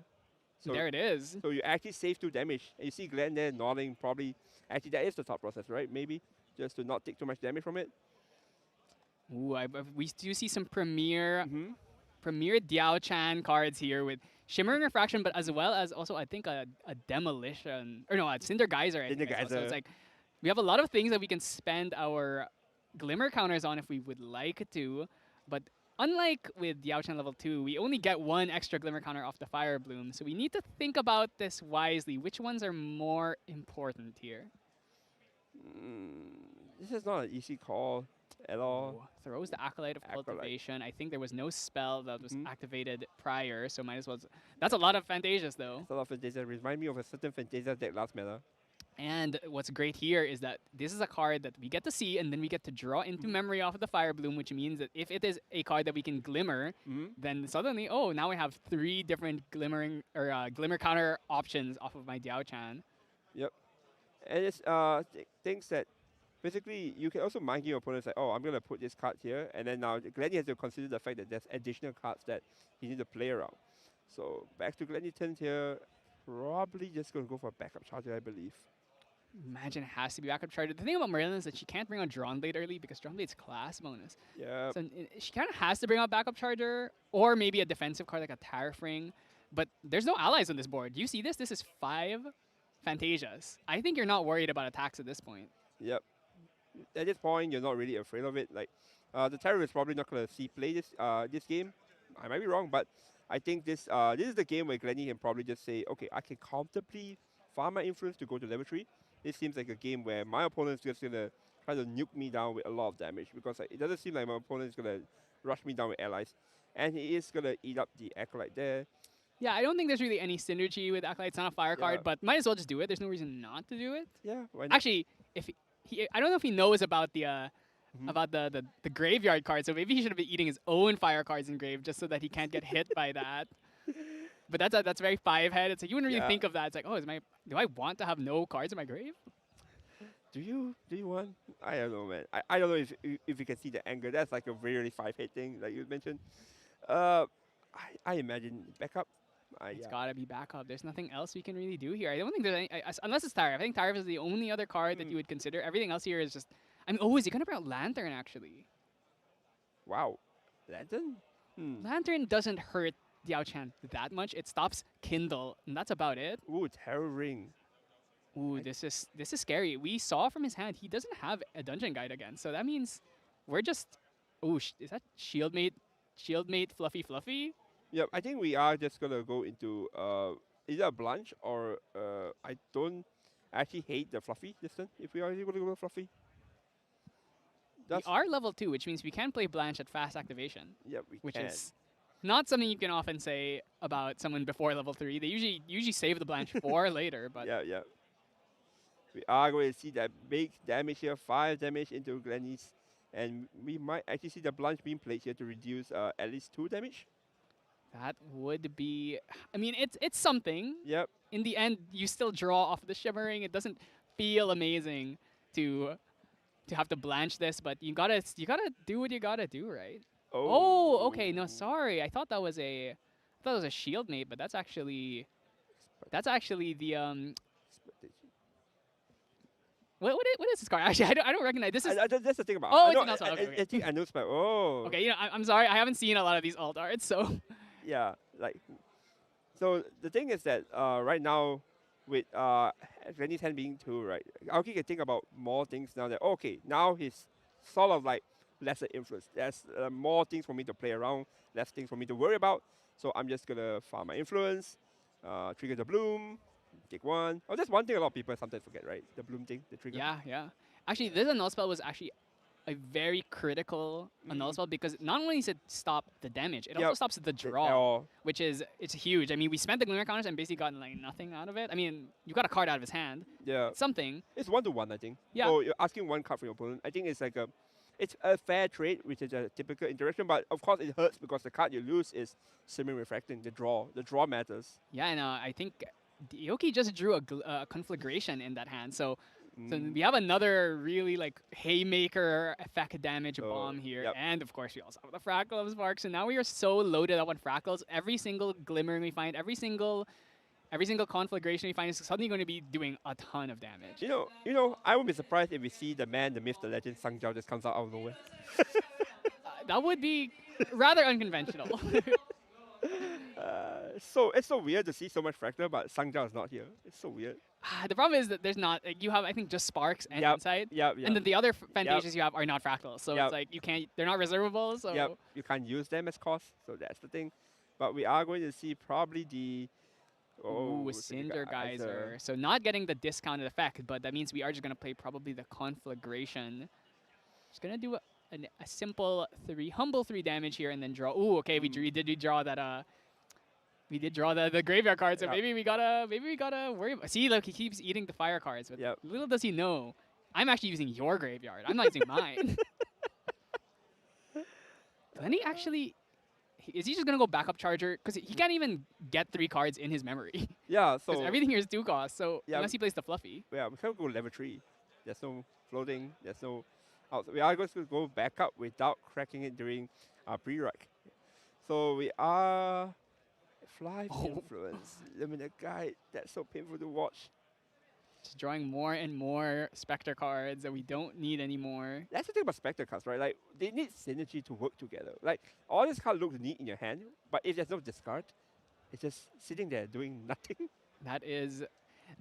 So there it is. So you actually save 2 damage. And you see Glenn there nodding, probably. Actually, that is the thought process, right? Maybe just to not take too much damage from it. Ooh, we do see some Premier Daochan cards here with Shimmering Refraction, but as well as also I think a Demolition, or no, a Cinder Geyser. Cinder Geyser. So it's like we have a lot of things that we can spend our Glimmer counters on if we would like to, but unlike with Daochan level 2, we only get 1 extra Glimmer counter off the Fire Bloom, so we need to think about this wisely. Which ones are more important here? This is not an easy call at all. Ooh, throws the Acolyte of Cultivation. I think there was no spell that was activated prior, so might as well. That's a lot of Fantasias, though. That's a lot of Fantasia. Remind me of a certain Fantasia deck last mana. And what's great here is that this is a card that we get to see, and then we get to draw into memory off of the Fire Bloom, which means that if it is a card that we can Glimmer, then suddenly, oh, now I have 3 different glimmering or Glimmer counter options off of my Daochan. Yep. And it's things that basically you can also mind your opponents like, oh, I'm going to put this card here, and then now Glenny has to consider the fact that there's additional cards that he needs to play around. So back to Glennyton here. Probably just going to go for a backup charger, I believe. Imagine it has to be backup charger. The thing about Merlin is that she can't bring out Drawn Blade early because Drawn Blade's class bonus. Yeah. So she kind of has to bring out backup charger or maybe a defensive card like a Tariff Ring. But there's no allies on this board. Do you see this? This is 5 Phantasias. I think you're not worried about attacks at this point. Yep. At this point, you're not really afraid of it. Like, the Terror is probably not going to see play this game. I might be wrong, but I think this is the game where Glenny can probably just say, okay, I can comfortably farm my influence to go to level 3. This seems like a game where my opponent is just going to try to nuke me down with a lot of damage because like, it doesn't seem like my opponent is going to rush me down with allies. And he is going to eat up the Acolyte there. Yeah, I don't think there's really any synergy with Acolyte. It's not a fire card, but might as well just do it. There's no reason not to do it. Yeah, why not? Actually, if he I don't know if he knows about the graveyard card, so maybe he should be eating his own fire cards in grave just so that he can't get hit by that. But that's very 5-head. It's like you wouldn't really think of that. It's like, oh, do I want to have no cards in my grave? Do you want? I don't know, man. I don't know if you can see the anger. That's like a really 5-head thing, like you mentioned. I imagine backup. It's gotta be backup. There's nothing else we can really do here. I don't think there's any, unless it's Tariff. I think Tariff is the only other card that you would consider. Everything else here is just. I mean, is he gonna bring out Lantern actually? Wow, Lantern. Lantern doesn't hurt Daochan that much. It stops Kindle, and that's about it. Ooh, Terror Ring. Ooh, this is scary. We saw from his hand he doesn't have a dungeon guide again, so that means we're just. Ooh, is that Shieldmate? Shieldmate Fluffy? Yep, I think we are just gonna go into either a Blanche or I don't actually hate the Fluffy this turn. If we are able to go Fluffy. We are level 2, which means we can play Blanche at fast activation. Yep, we which can. Is not something you can often say about someone before level 3. They usually save the Blanche for later, but yeah. We are going to see that big damage here, 5 damage into Glenny's, and we might actually see the Blanche being played here to reduce at least 2 damage. That would be. I mean, it's something. Yep. In the end, you still draw off the Shimmering. It doesn't feel amazing to have to blanch this, but you gotta do what you gotta do, right? Oh, okay. No, sorry. I thought that was a shield mate, but that's actually the What is this card? Actually, I don't recognize. This is. That's the thing about. Oh, it's not. Okay. I think I know spell. Oh. Okay, I'm sorry. I haven't seen a lot of these alt arts, so. Yeah, like. So the thing is that right now, with Glenny's hand being 2, right? Aoki can think about more things now. That okay, now he's sort of like lesser influence. There's more things for me to play around, less things for me to worry about. So I'm just gonna farm my influence, trigger the bloom. Take 1. Oh, that's one thing a lot of people sometimes forget, right? The bloom thing, the trigger. Yeah. Actually, this annul spell was actually a very critical annul spell because not only does it stop the damage, it also stops the draw, which is it's huge. I mean, we spent the Glimmer counters and basically got like nothing out of it. I mean, you got a card out of his hand. Yeah. It's something. It's 1-to-1, I think. Yeah. So you're asking 1 card from your opponent. I think it's like it's a fair trade, which is a typical interaction, but of course it hurts because the card you lose is Simmering Refracting, the draw. The draw matters. Yeah, and I think Yoki just drew a conflagration in that hand, so we have another really like haymaker effect damage bomb here, and of course we also have the Frackle of Sparks, and now we are so loaded up on Frackles. Every single Glimmering we find, every single conflagration we find is suddenly going to be doing a ton of damage. You know, I would be surprised if we see the man, the myth, the legend, Sang Jiao just comes out of nowhere. That would be rather unconventional. So it's so weird to see so much Fractal, but Sang Jiao is not here. It's so weird. The problem is that there's not. Like, you have, I think, just Sparks and Insight. And then the other Phantasias you have are not Fractals. So it's like you can't. They're not reservable. So you can't use them as cost. So that's the thing. But we are going to see probably the. Cinder Geyser. So not getting the discounted effect, but that means we are just gonna play probably the Conflagration. Just gonna do a simple humble 3 damage here and then draw. Ooh, okay, we did draw that. We did draw the graveyard card, so maybe we gotta worry about. See, look, he keeps eating the fire cards, but little does he know, I'm actually using your graveyard. I'm not using mine. Lenny actually, is he just gonna go backup charger? Because he can't even get 3 cards in his memory. Yeah, so because everything here is 2 cost. So unless he plays the Fluffy. Yeah, we can't go level 3. There's no floating. There's no. We are going to go back up without cracking it during pre-rec. So we are Fly Influence, Limited Guide. That's so painful to watch. Just drawing more and more Spectre cards that we don't need anymore. That's the thing about Spectre cards, right? Like, they need synergy to work together. Like, all these cards look neat in your hand, but if there's no discard, it's just sitting there doing nothing. That is...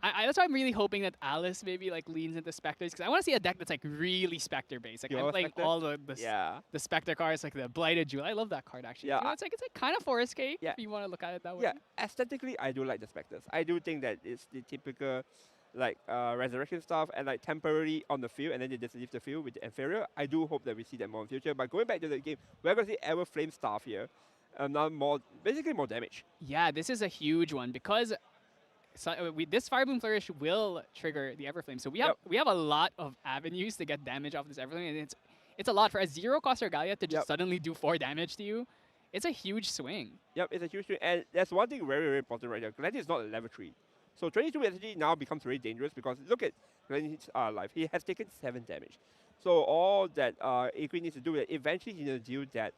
that's why I'm really hoping that Alice maybe like leans into Spectres, because I want to see a deck that's like really Spectre based. Like I'm playing Spectre? all the Spectre cards, like the Blighted Jewel. I love that card actually. Yeah, You know, it's like kind of Forest Cake yeah. if you want to look at it that way. Yeah, aesthetically, I do like the Spectres. I do think that it's the typical like resurrection stuff and like temporarily on the field and then they just leave the field with the inferior. I do hope that we see that more in the future. But going back to the game, we're going to see Everflame Staff here. Now basically more damage. Yeah, this is a huge one because this Firebloom Flourish will trigger the Everflame. So we have a lot of avenues to get damage off this Everflame, and it's a lot for a 0-cost Regalia to just suddenly do 4 damage to you. It's a huge swing. Yep, it's a huge swing. And there's one thing very, very important right here. Glenny is not a level 3. So 22 energy now becomes very dangerous because look at Glenny's life. He has taken 7 damage. So all that Aquin needs to do is eventually he's going to deal that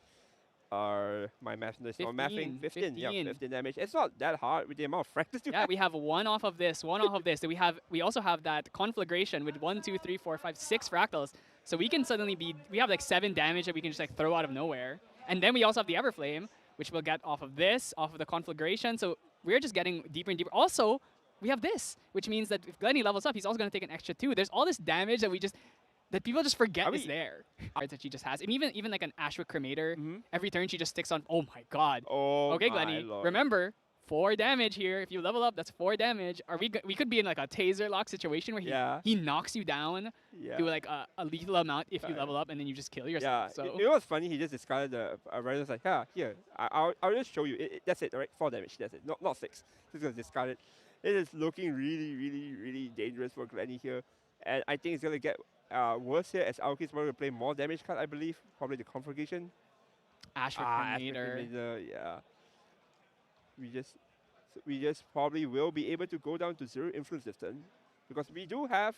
my math is not mathing. 15. Yeah, 15 damage. It's not that hard with the amount of fractals you have. Yeah, we have 1 off of this, 1 off of this. We also have that Conflagration with 1, 2, 3, 4, 5, 6 fractals. So we can suddenly we have like 7 damage that we can just like throw out of nowhere. And then we also have the Everflame, which we'll get off of this, off of the Conflagration. So we're just getting deeper and deeper. Also, we have this, which means that if Glenny levels up, he's also going to take an extra 2. There's all this damage that people just forget is there. Cards that she just has. And even like an Ashwick Cremator, every turn she just sticks on. Oh my god. Oh okay, my Glenny. Lord. Remember, 4 damage here. If you level up, that's 4 damage. We could be in like a taser lock situation where he knocks you down to like a lethal amount if you level up, and then you just kill yourself. Yeah, So you know what's funny? He just discarded the Rhinos like, yeah, here, I'll just show you. That's it, right? 4 damage, that's it. Not 6. He's going to discard it. It is looking really, really, really dangerous for Glenny here. And I think it's going to get worse here as Aoki's going to play more damage card, I believe. Probably the Conflagration. Ashwick Cremator. Yeah. We just probably will be able to go down to 0 influence this turn. Because we do have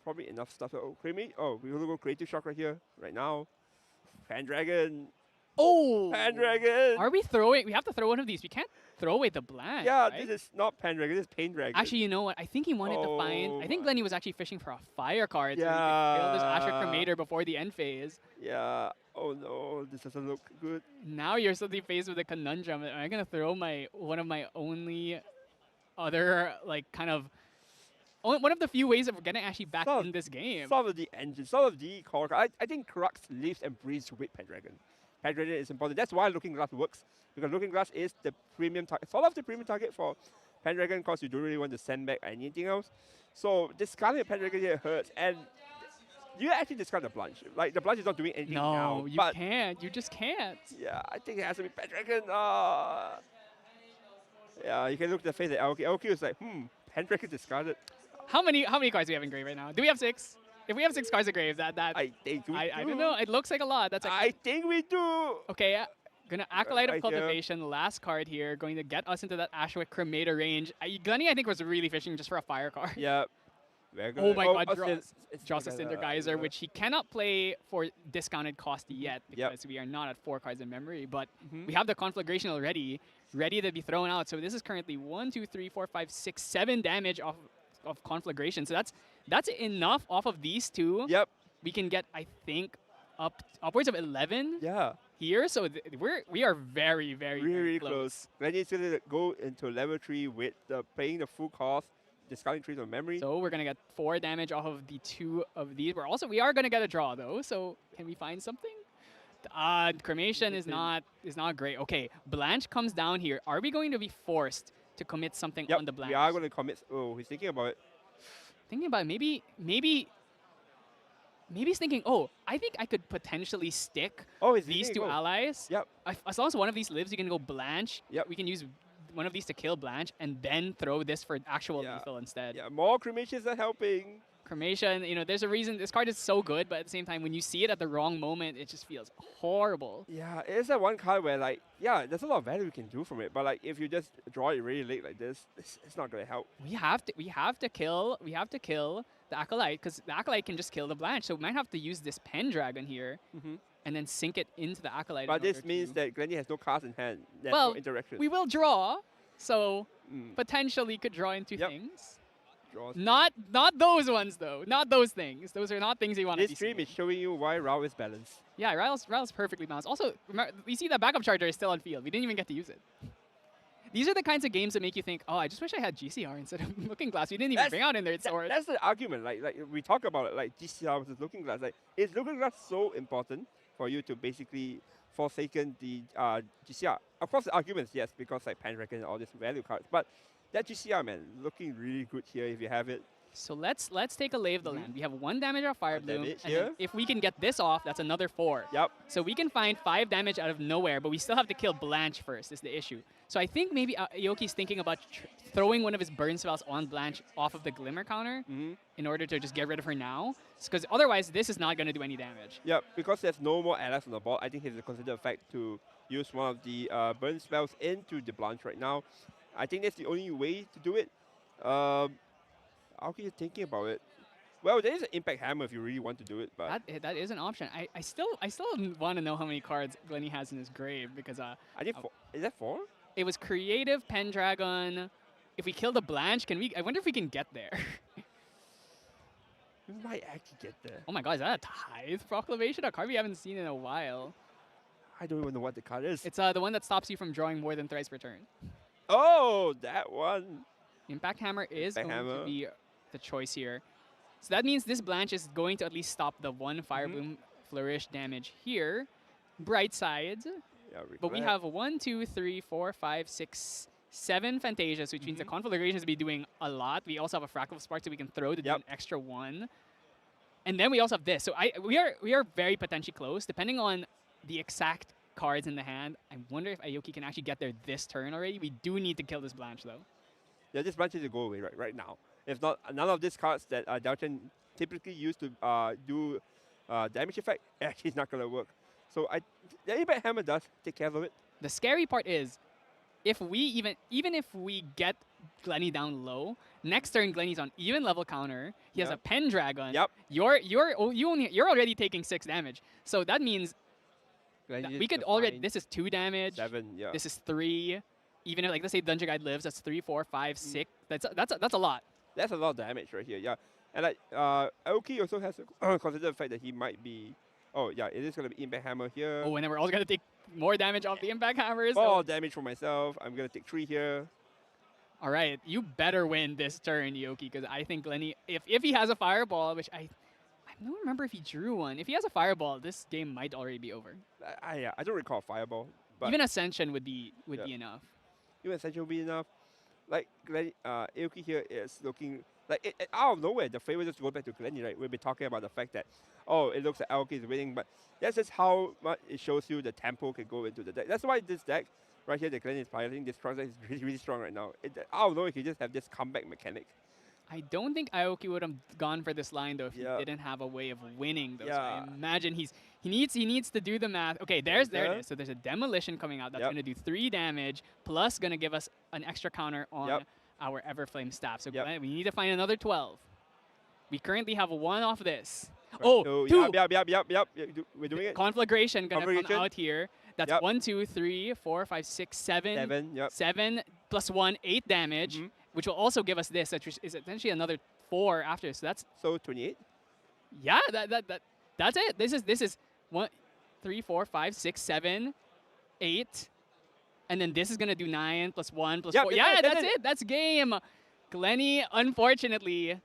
probably enough stuff. We will go Creative Shock right here, right now. Pendragon. Oh! Pendragon! Are we throwing? We have to throw one of these. We can't throw away the Blanch. Yeah, right? this is not Pendragon, this is Paindragon. Actually, you know what? I think he wanted to find... I think Glenny was actually fishing for a fire card so he could kill this Ashwick Cremator before the end phase. Yeah. Oh no, this doesn't look good. Now you're suddenly faced with a conundrum. Am I going to throw one of my only other, like, kind of... One of the few ways that we're getting actually back in this game. Some of the engines, some of the core... I think Crux lives and breathes with Pendragon. Pendragon is important. That's why Looking Glass works. Because Looking Glass is the premium target. Sort of the premium target for Pendragon because you don't really want to send back anything else. So discarding Pendragon here hurts. And you actually discard the Blanch. Like, the Blanch is not doing anything now. No, you can't. You just can't. Yeah, I think it has to be Pendragon. Yeah, you can look at the face of Aoki. Aoki is like, Pendragon discarded. How many cards do we have in grave right now? Do we have 6? If we have 6 cards in grave, I think we do. I don't know. It looks like a lot. That's like I think we do. Okay, gonna Acolyte of Right Cultivation, last card here, going to get us into that Ashwick Cremator range. Glenny, I think, was really fishing just for a fire card. Yeah. Oh my god, it's draws a Cinder Geyser, which he cannot play for discounted cost yet because we are not at 4 cards in memory. But we have the Conflagration already, ready to be thrown out. So this is currently 1, 2, 3, 4, 5, 6, 7 damage off of Conflagration. So that's enough off of these 2. Yep. We can get, I think, upwards of 11 Yeah. here. So we are very, very, Really close. Glenny is going to go into level 3 with paying the full cost, discounting 3 of memory. So we're going to get 4 damage off of the 2 of these. We are going to get a draw, though. So can we find something? Cremation is not great. Okay, Blanch comes down here. Are we going to be forced to commit something on the Blanch? We are going to commit. Oh, he's thinking about it. Thinking about it. Maybe he's thinking, oh, I think I could potentially stick these 2 allies. Yep. As long as one of these lives, you can go Blanch. Yep. We can use one of these to kill Blanch and then throw this for actual lethal instead. Yeah, more cremations are helping. Cremation, there's a reason this card is so good, but at the same time, when you see it at the wrong moment, it just feels horrible. Yeah, it's that one card where, like, there's a lot of value you can do from it, but like if you just draw it really late like this, it's not gonna help. We have to kill the Acolyte, because the Acolyte can just kill the Blanch, so we might have to use this Pendragon here. and then sink it into the Acolyte. But this means that Glenny has no cards in hand. There's well, no interaction. we will draw, so potentially could draw into things. Draws. Not those ones though. Not those things. Those are not things you want to see. This stream is showing you why Rao is balanced. Yeah, Rao's perfectly balanced. Also, remember, we see that backup charger is still on field. We didn't even get to use it. These are the kinds of games that make you think, oh, I just wish I had GCR instead of Looking Glass. We didn't even bring out in there. That's the argument. Like we talk about it, like GCR versus Looking Glass. Like, is Looking Glass so important for you to basically forsaken the GCR? Of course, the argument is yes, because like Pendragon and all these value cards. But that GCR, man, looking really good here if you have it. So let's take a lay of the land. We have 1 damage off Fire Bloom, and here. if we can get this off, that's another 4. Yep. So we can find 5 damage out of nowhere, but we still have to kill Blanche first, is the issue. So I think maybe Aoki's thinking about throwing one of his burn spells on Blanche off of the Glimmer counter in order to just get rid of her now. Because otherwise, this is not going to do any damage. Yep, because there's no more allies on the board, I think it's a considered effect to use one of the burn spells into the Blanche right now. I think that's the only way to do it. Aoki is thinking about it. Well, there is an Impact Hammer if you really want to do it, but that is an option. I still want to know how many cards Glenny has in his grave because I think is that 4? It was Creative, Pendragon. If we kill the Blanche, can we? I wonder if we can get there. We might actually get there. Oh my god, is that a Tithe Proclamation? A card we haven't seen in a while. I don't even know what the card is. It's the one that stops you from drawing more than thrice per turn. Oh, that one. Impact Hammer is going to be the choice here. So that means this Blanche is going to at least stop the 1 Fire Bloom Flourish damage here. Bright sides. Yeah, but we have 1, 2, 3, 4, 5, 6, 7 Fantasias, which means the conflagrations will be doing a lot. We also have a Fractal Spark that we can throw to do an extra 1. And then we also have this. So we are very potentially close, depending on the exact cards in the hand. I wonder if Aoki can actually get there this turn already. We do need to kill this Blanche, though. Yeah, this Blanche needs to go away right now. If not, none of these cards that Daochan typically use to do damage effect actually is not going to work. So the Impact Hammer does take care of it. The scary part is, if we even if we get Glenny down low, next turn Glenny's on even level counter. He has a Pendragon. Yep. You're already taking 6 damage. So that means we could already. This is 2 damage. 7. Yeah. This is 3. Even if, like, let's say Dungeon Guide lives, that's 3, 4, 5, 6. That's a lot. That's a lot of damage right here. Yeah. And like Aoki also has to consider the fact that he might be. Oh yeah, it is going to be Impact Hammer here. Oh, and then we're also going to take more damage off the Impact Hammers. 4 damage for myself. I'm going to take 3 here. All right, you better win this turn, Yoki, because I think Glenny, if he has a Fireball, which I don't remember if he drew one. If he has a Fireball, this game might already be over. I don't recall Fireball. But even Ascension would be enough. Even Ascension would be enough. Like Glenny, Aoki here is looking like out of nowhere. The favor just goes back to Glenny, right? We'll be talking about the fact that it looks like Aoki is winning, but that's just how much it shows you the tempo can go into the deck. That's why this deck right here, the Glenny is piloting, this cross deck is really, really strong right now. Out of nowhere, he just have this comeback mechanic. I don't think Aoki would have gone for this line though if he didn't have a way of winning. Though. So I imagine he needs to do the math. Okay, there it is. So there's a Demolition coming out that's going to do 3 damage plus going to give us an extra counter on our Everflame staff. So we need to find another 12. We currently have 1 off this. Right. Oh, 2. Yep. We're doing it. Conflagration going to come out here. That's 1, 2, 3, 4, 5, 6, 7. 7 plus 1, 8 damage. Which will also give us this, which is essentially another 4 after. So that's 28. Yeah, that's it. This is 1, 3, 4, 5, 6, 7, 8, and then this is gonna do 9 plus 1 plus 4. Yeah, that's it. That's game. Glenny, unfortunately,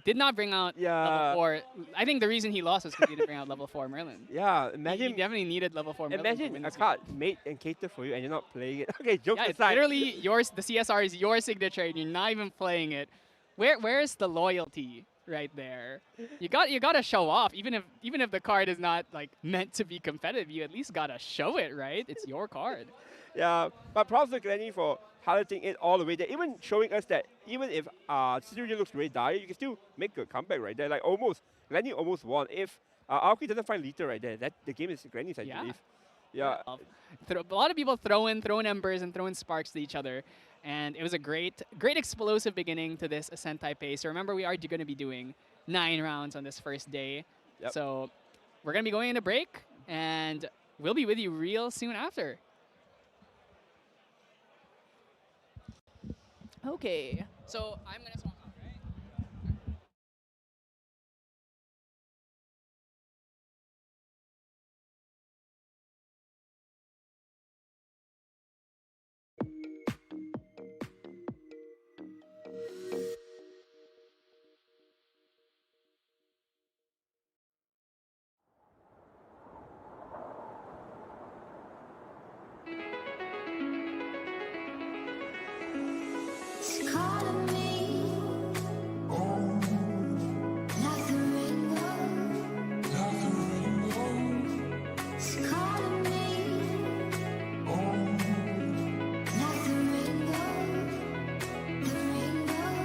did not bring out level 4. I think the reason he lost was because he didn't bring out level 4 Merlin. Yeah, imagine. He definitely needed level 4 Merlin. Imagine a card made and catered for you and you're not playing it. Okay, jokes aside. It's literally yours. The CSR is your signature and you're not even playing it. Where's the loyalty right there? You gotta show off. Even if the card is not like meant to be competitive, you at least gotta show it, right? It's your card. Yeah, but props to Glenny for piloting it all the way there. Even showing us that even if situation looks very dire, you can still make a comeback right there. Like Glenny almost won. If Aoki doesn't find Lethal right there, the game is Glenny's, I believe. Yeah. A lot of people throwing embers and throwing sparks to each other. And it was a great explosive beginning to this Ascent Taipei. So remember, we are going to be doing 9 rounds on this first day. Yep. So we're going to be going into break. And we'll be with you real soon after. Okay, so I'm gonna swap out, right? It's calling me like the rainbow. It's calling me like the rainbow. The rainbow.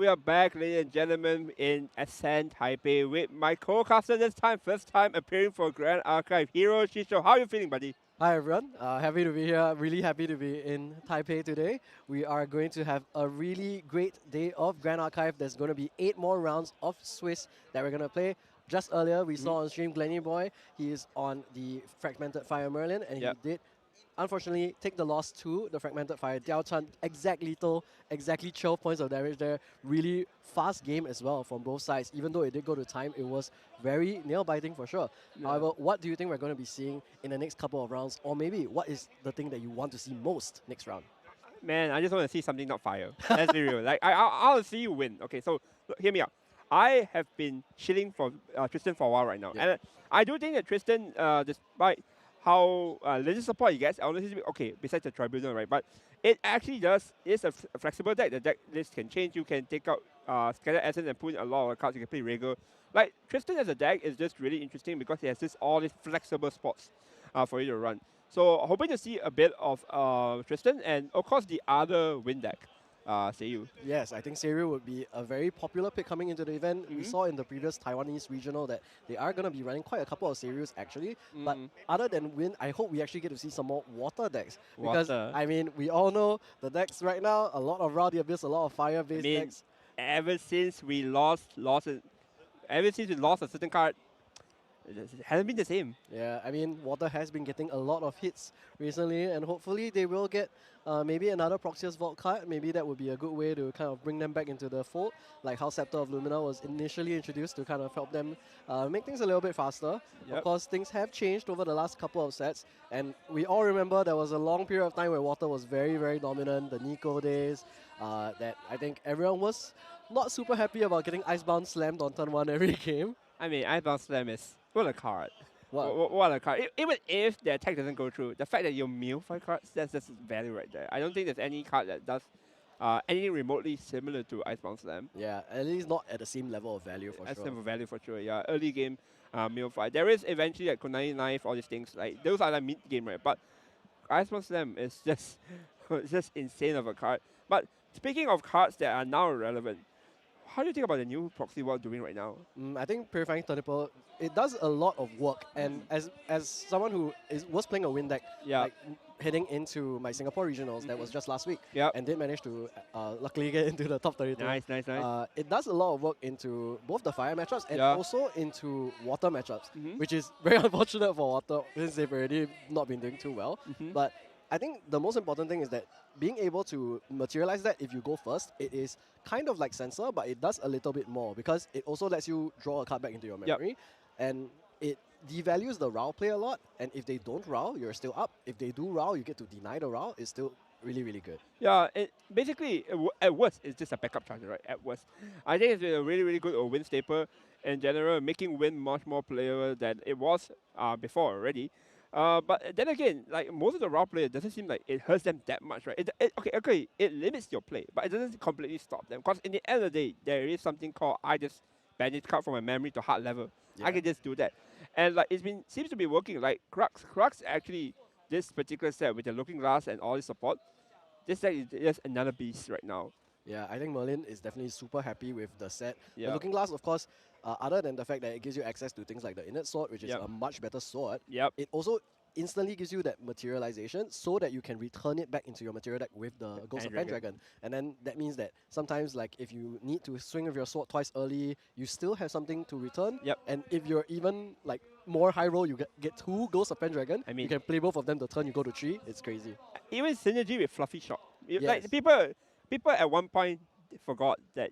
we are back, ladies and gentlemen, in Ascent Taipei with my co-caster this time, first time appearing for Grand Archive, Hero Shisho. How are you feeling, buddy? Hi everyone, happy to be here. Really happy to be in Taipei today. We are going to have a really great day of Grand Archive. There's going to be 8 more rounds of Swiss that we're going to play. Just earlier, we saw on stream Glenny Boy. He is on the Fragmented Fire Merlin, and he did, unfortunately, take the loss to the Fragmented Fire. Daochan, exact lethal, exactly 12 points of damage there. Really fast game as well from both sides. Even though it did go to time, it was very nail-biting for sure. However, what do you think we're going to be seeing in the next couple of rounds? Or maybe what is the thing that you want to see most next round? Man, I just want to see something not fire. Let's be real. Like, I'll see you win. Okay, so look, hear me out. I have been chilling for Tristan for a while right now. And I do think that Tristan, despite how little support he gets, honestly, okay, besides the Tribunal, right? But it actually is a flexible deck. The deck list can change. You can take out Scattered Essence and put in a lot of cards. You can play Regal. Like, Tristan as a deck is just really interesting because he has all these flexible spots for you to run. So hoping to see a bit of Tristan and, of course, the other win deck. Seiyu. Yes, I think Seiyu would be a very popular pick coming into the event. We saw in the previous Taiwanese regional that they are going to be running quite a couple of Seiyus actually. But other than Wind, I hope we actually get to see some more water decks. Because, I mean, we all know the decks right now, a lot of Raw the Abyss, a lot of fire-based decks. Ever since we lost a certain card, it hasn't been the same. Yeah, I mean, Water has been getting a lot of hits recently, and hopefully they will get maybe another Proxius Vault card. Maybe that would be a good way to kind of bring them back into the fold, like how Scepter of Lumina was initially introduced to kind of help them make things a little bit faster. Of course, things have changed over the last couple of sets, and we all remember there was a long period of time where Water was very, very dominant, the Nico days, that I think everyone was not super happy about getting Icebound slammed on turn 1 every game. I mean, Icebound Slam is... What a card. What a card. Even if the attack doesn't go through, the fact that you mill 5 cards, that's just value right there. I don't think there's any card that does anything remotely similar to Icebound Slam. Yeah, at least not at the same level of value for sure. Same value for sure, yeah. Early game, mill 5. There is eventually like Konami Knife, all these things. Like, those are like mid-game, right? But Icebound Slam is just, it's just insane of a card. But speaking of cards that are now relevant, how do you think about the new Proxy World doing right now? I think Purifying Turnip, it does a lot of work, and as someone who was playing a win deck, like heading into my Singapore regionals that was just last week, and did manage to luckily get into the top 32. Nice. It does a lot of work into both the fire matchups and also into water matchups, which is very unfortunate for water since they've already not been doing too well. But I think the most important thing is that being able to materialize that if you go first, it is kind of like Sensor, but it does a little bit more because it also lets you draw a card back into your memory. And it devalues the Rao play a lot. And if they don't Rao, you're still up. If they do Rao, you get to deny the Rao. It's still really, really good. Yeah, basically, at worst, it's just a backup charger, right? At worst. I think it's been a really, really good win staple in general, making win much more playable than it was before already. But then again, like most of the raw players, doesn't seem like it hurts them that much, right? Okay, it limits your play, but it doesn't completely stop them. Because in the end of the day, there is something called I just banish card from my memory to hard level. I can just do that, and like seems to be working. Like Crux actually, this particular set with the Looking Glass and all this support, this set is just another beast right now. Yeah, I think Merlin is definitely super happy with the set. The Looking Glass, of course, other than the fact that it gives you access to things like the Innate Sword, which is a much better sword, it also instantly gives you that materialization so that you can return it back into your material deck with the Ghost of Pendragon. And then that means that sometimes, like, if you need to swing with your sword twice early, you still have something to return. And if you're even, like, more high roll, you get 2 Ghosts of Pendragon. I mean, you can play both of them the turn you go to 3. It's crazy. Even synergy with Fluffy Shot. Like, people at one point forgot that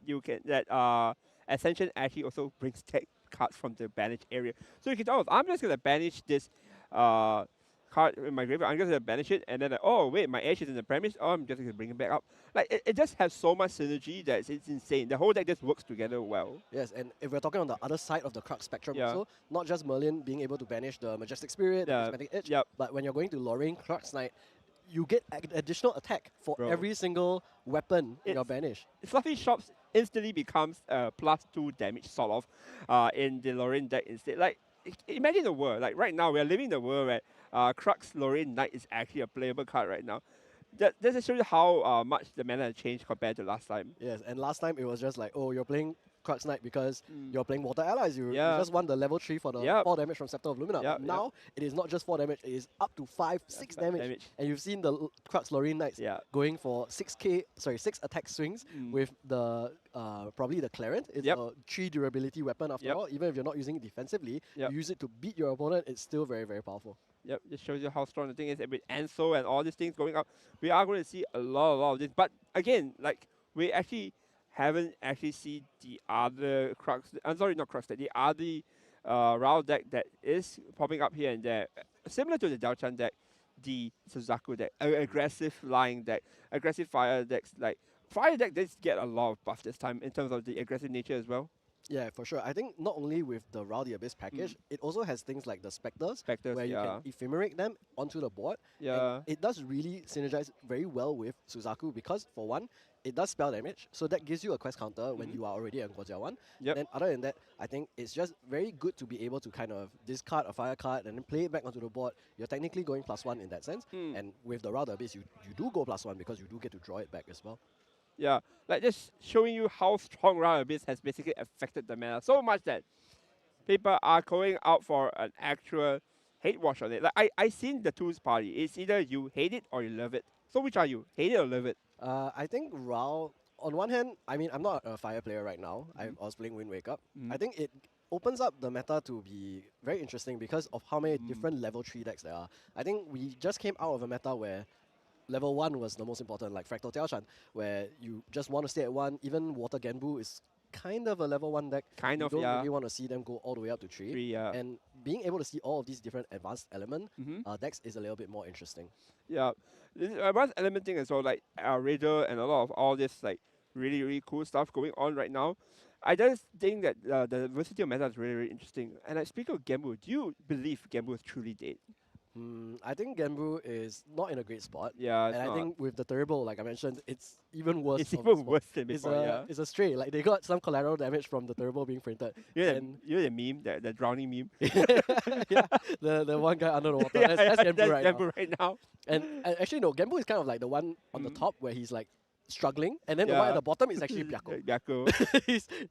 Ascension actually also brings tech cards from the banished area. So you can tell, I'm just going to banish this card in my graveyard, I'm just going to banish it, and then like, oh wait, my Ash is in the premise, oh, I'm just going to bring it back up. Like, it just has so much synergy that it's insane. The whole deck just works together well. Yes, and if we're talking on the other side of the Crux spectrum also, not just Merlin being able to banish the Majestic Spirit, the Prismatic Edge, but when you're going to Lorraine Crux Knight, you get additional attack for every single weapon in your banish. Fluffy Shops instantly becomes a +2 damage sort of in the Lorraine deck instead. Like, imagine the world, like right now, we're living in the world where Crux Lorraine Knight is actually a playable card right now. that just shows you how much the mana has changed compared to last time. Yes, and last time it was just like, oh, you're playing Crux Knight because Mm. you're playing Water Allies. You Yeah. just want the level 3 for the Yep. 4 damage from Scepter of Lumina. Yep, But yep. now it is not just 4 damage, it is up to 5, 6 damage. And you've seen the Crux Lorraine Knights Yeah. going for 6 attack swings Mm. with the probably the Clarent. It's Yep. a 3 durability weapon after Yep. all. Even if you're not using it defensively, Yep. you use it to beat your opponent, it's still very, very powerful. Yep, just shows you how strong the thing is. And with Enso and all these things going up, we are going to see a lot of this. But again, like, we actually haven't actually seen the other Crux, I'm sorry, not Crux, the other Rao deck that is popping up here and there. Similar to the Daochan deck, the Suzaku deck, aggressive lying deck, aggressive fire decks. Like, fire deck does get a lot of buff this time in terms of the aggressive nature as well. Yeah, for sure. I think not only with the Rao the Abyss package, it also has things like the Spectres, Spectres, where you yeah. can ephemerate them onto the board. Yeah. And it does really synergize very well with Suzaku because, for one, it does spell damage, so that gives you a quest counter when you are already on Guojia 1. Yep. Then other than that, I think it's just very good to be able to kind of discard a fire card and then play it back onto the board. You're technically going +1 in that sense. And with the Rao the Abyss, you do go +1 because you do get to draw it back as well. Yeah, like just showing you how strong Round Abyss has basically affected the meta so much that people are going out for an actual hate wash on it. Like I seen the tools party. It's either you hate it or you love it. So which are you? Hate it or love it? I think Rao, on one hand, I mean, I'm not a fire player right now. I was playing Wind Wake Up. I think it opens up the meta to be very interesting because of how many different level 3 decks there are. I think we just came out of a meta where level 1 was the most important, like Fractal Daochan, where you just want to stay at 1. Even Water Genbu is kind of a level 1 deck. Kind you of, don't yeah. really want to see them go all the way up to 3. 3, yeah. And being able to see all of these different advanced element decks is a little bit more interesting. Yeah, this advanced element thing as well, like Regal and a lot of all this like really cool stuff going on right now. I just think that the diversity of meta is really interesting. And like, speaking of Genbu, do you believe Genbu is truly dead? I think Genbu is not in a great spot. Yeah, And it's I not. think with the Terrible, like I mentioned, it's even worse. It's of the even spot. worse than It's before. a, Yeah. it's a stray. Like they got some collateral damage from the Terrible being printed. And You know the meme, the drowning meme. yeah, the one guy under the water. Yeah, That's Genbu that's right now. Genbu right now. And actually, no, Genbu is kind of like the one on the top where he's like struggling, and then the one at Yeah. the bottom is actually Byakko. Byakko.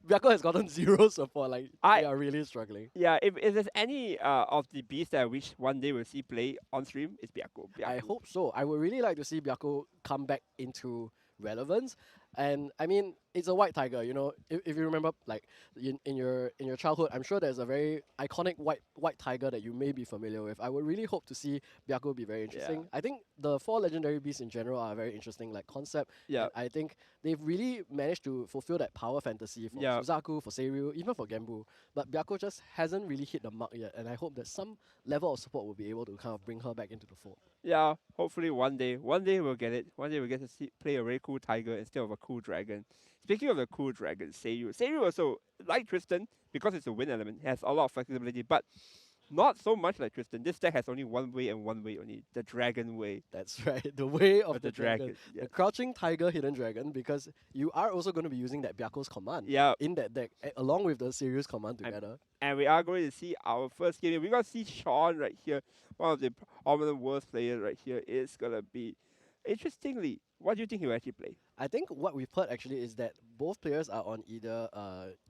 Byakko has gotten 0 support. Like I- they are really struggling. Yeah, if there's any of the beasts that I wish one day we'll see play on stream, it's Byakko. I hope so. I would really like to see Byakko come back into relevance. And I mean, it's a white tiger, you know. If you remember, like in your childhood, I'm sure there's a very iconic white tiger that you may be familiar with. I would really hope to see Byakko be very interesting. I think the 4 legendary beasts in general are very interesting, like concept. Yeah. And I think they've really managed to fulfill that power fantasy for Yeah. Suzaku, for Seiryu, even for Genbu. But Byakko just hasn't really hit the mark yet, and I hope that some level of support will be able to kind of bring her back into the fold. Yeah, hopefully one day we'll get it. One day we'll get to see play a very cool tiger instead of a cool dragon. Speaking of the cool dragon, Seiryu also, like Tristan, because it's a wind element, has a lot of flexibility, but not so much like Tristan. This deck has only one way and one way only, the dragon way. That's right, the way of Of the the dragon. dragon, yeah. The crouching tiger hidden dragon, because you are also going to be using that Byakko's command Yeah, in that deck, along with the Sirius command together. and we are going to see our first game. We're going to see Sean right here, one of the prominent worst players right here, is going to be, interestingly, what do you think he will actually play? I think what we've heard actually is that both players are on either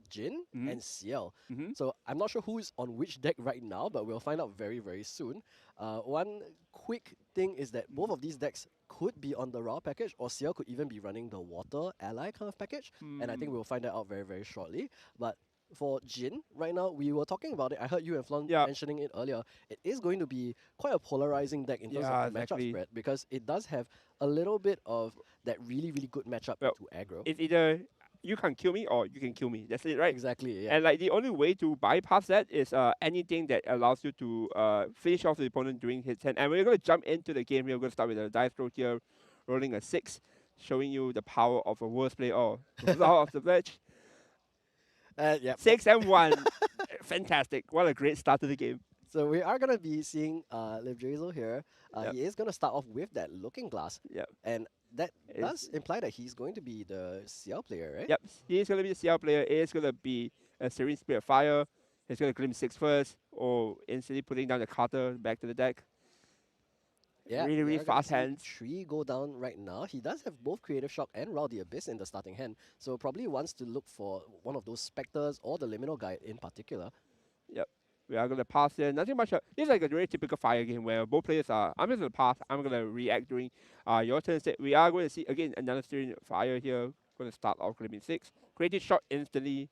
Jin and CL. So I'm not sure who is on which deck right now, but we'll find out very, very soon. One quick thing is that both of these decks could be on the raw package, or CL could even be running the water ally kind of package. And I think we'll find that out very, very shortly. But for Jin, right now, we were talking about it. I heard you and Flon mentioning it earlier. It is going to be quite a polarizing deck in terms of the matchup spread, because it does have a little bit of that really, really good matchup to aggro. It's either you can kill me or you can kill me. That's it, right? Exactly, yeah. And like the only way to bypass that is anything that allows you to finish off the opponent during his turn. And we're going to jump into the game here. We're going to start with a dice roll here, rolling a 6, showing you the power of a worst player. Oh, off the ledge. Yep. 6 and 1. Fantastic. What a great start to the game. So we are going to be seeing Liv Drizzle here. He is going to start off with that Looking Glass. Yep. And that does imply that he's going to be the CL player, right? Yep. He's going to be the CL player. It's going to be a Serene Spirit of Fire. He's going to claim 6 first, or instantly putting down the Carter back to the deck. Yeah, really, we really are gonna fast see hands. 3 go down right now. He does have both Creative Shock and Row the Abyss in the starting hand, so probably wants to look for one of those Spectres or the Liminal Guide in particular. Yep. We are going to pass here. Nothing much. It's like a very typical fire game where both players are, I'm just going to pass, I'm going to react during your turn. Instead, we are going to see, again, another steering fire here. Going to start off Clipping 6. Creative Shot instantly.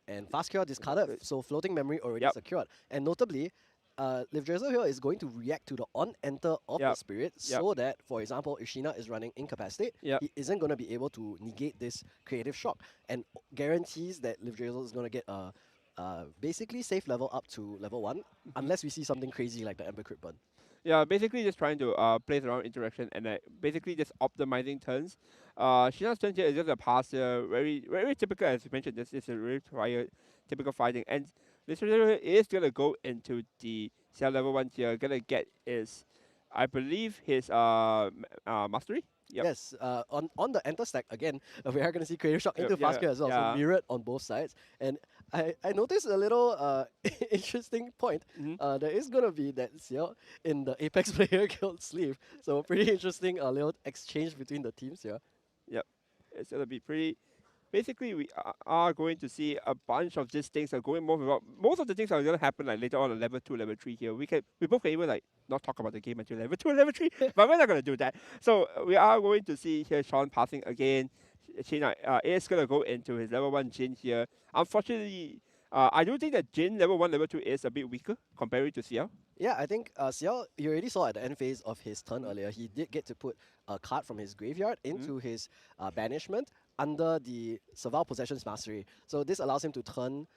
And Fast Cure discarded, so Floating Memory already Yep. secured. And notably, Liv Drizzle here is going to react to the on-enter of the Yep. Spirit so that, for example, if Sheena is running Incapacitate, Yep. he isn't going to be able to negate this Creative Shock and guarantees that Liv Drizzle is going to get a basically safe level up to level 1, unless we see something crazy like the Ember Crypt Burn. Yeah, basically just trying to place around interaction and basically just optimizing turns. Sheena's turn here is just a pass here, very very typical as you mentioned. This is a very typical fighting, and this is gonna go into the cell level 1 here. Gonna get is, I believe, his mastery. Yep. Yes, on the enter stack, again, we are going to see Creative Shock into Yeah, Fast Cure as well, yeah. so mirrored on both sides. And I noticed a little interesting point. There is going to be that Xiao in the Apex Player Guild sleeve, so pretty interesting little exchange between the teams here. Yep. It's gonna be pretty. Basically, we are going to see a bunch of these things are going more about. Most of the things are going to happen like later on at level 2, level 3 here. We both can even like not talk about the game until level 2 and level 3, but we're not going to do that. So we are going to see here Sean passing again. China is going to go into his level 1 Jin here. Unfortunately, I do think that Jin level 1, level 2 is a bit weaker compared to Xiao. Yeah, I think Xiao, you already saw at the end phase of his turn earlier, he did get to put a card from his graveyard into his banishment under the Servile Possessions Mastery. So this allows him to turn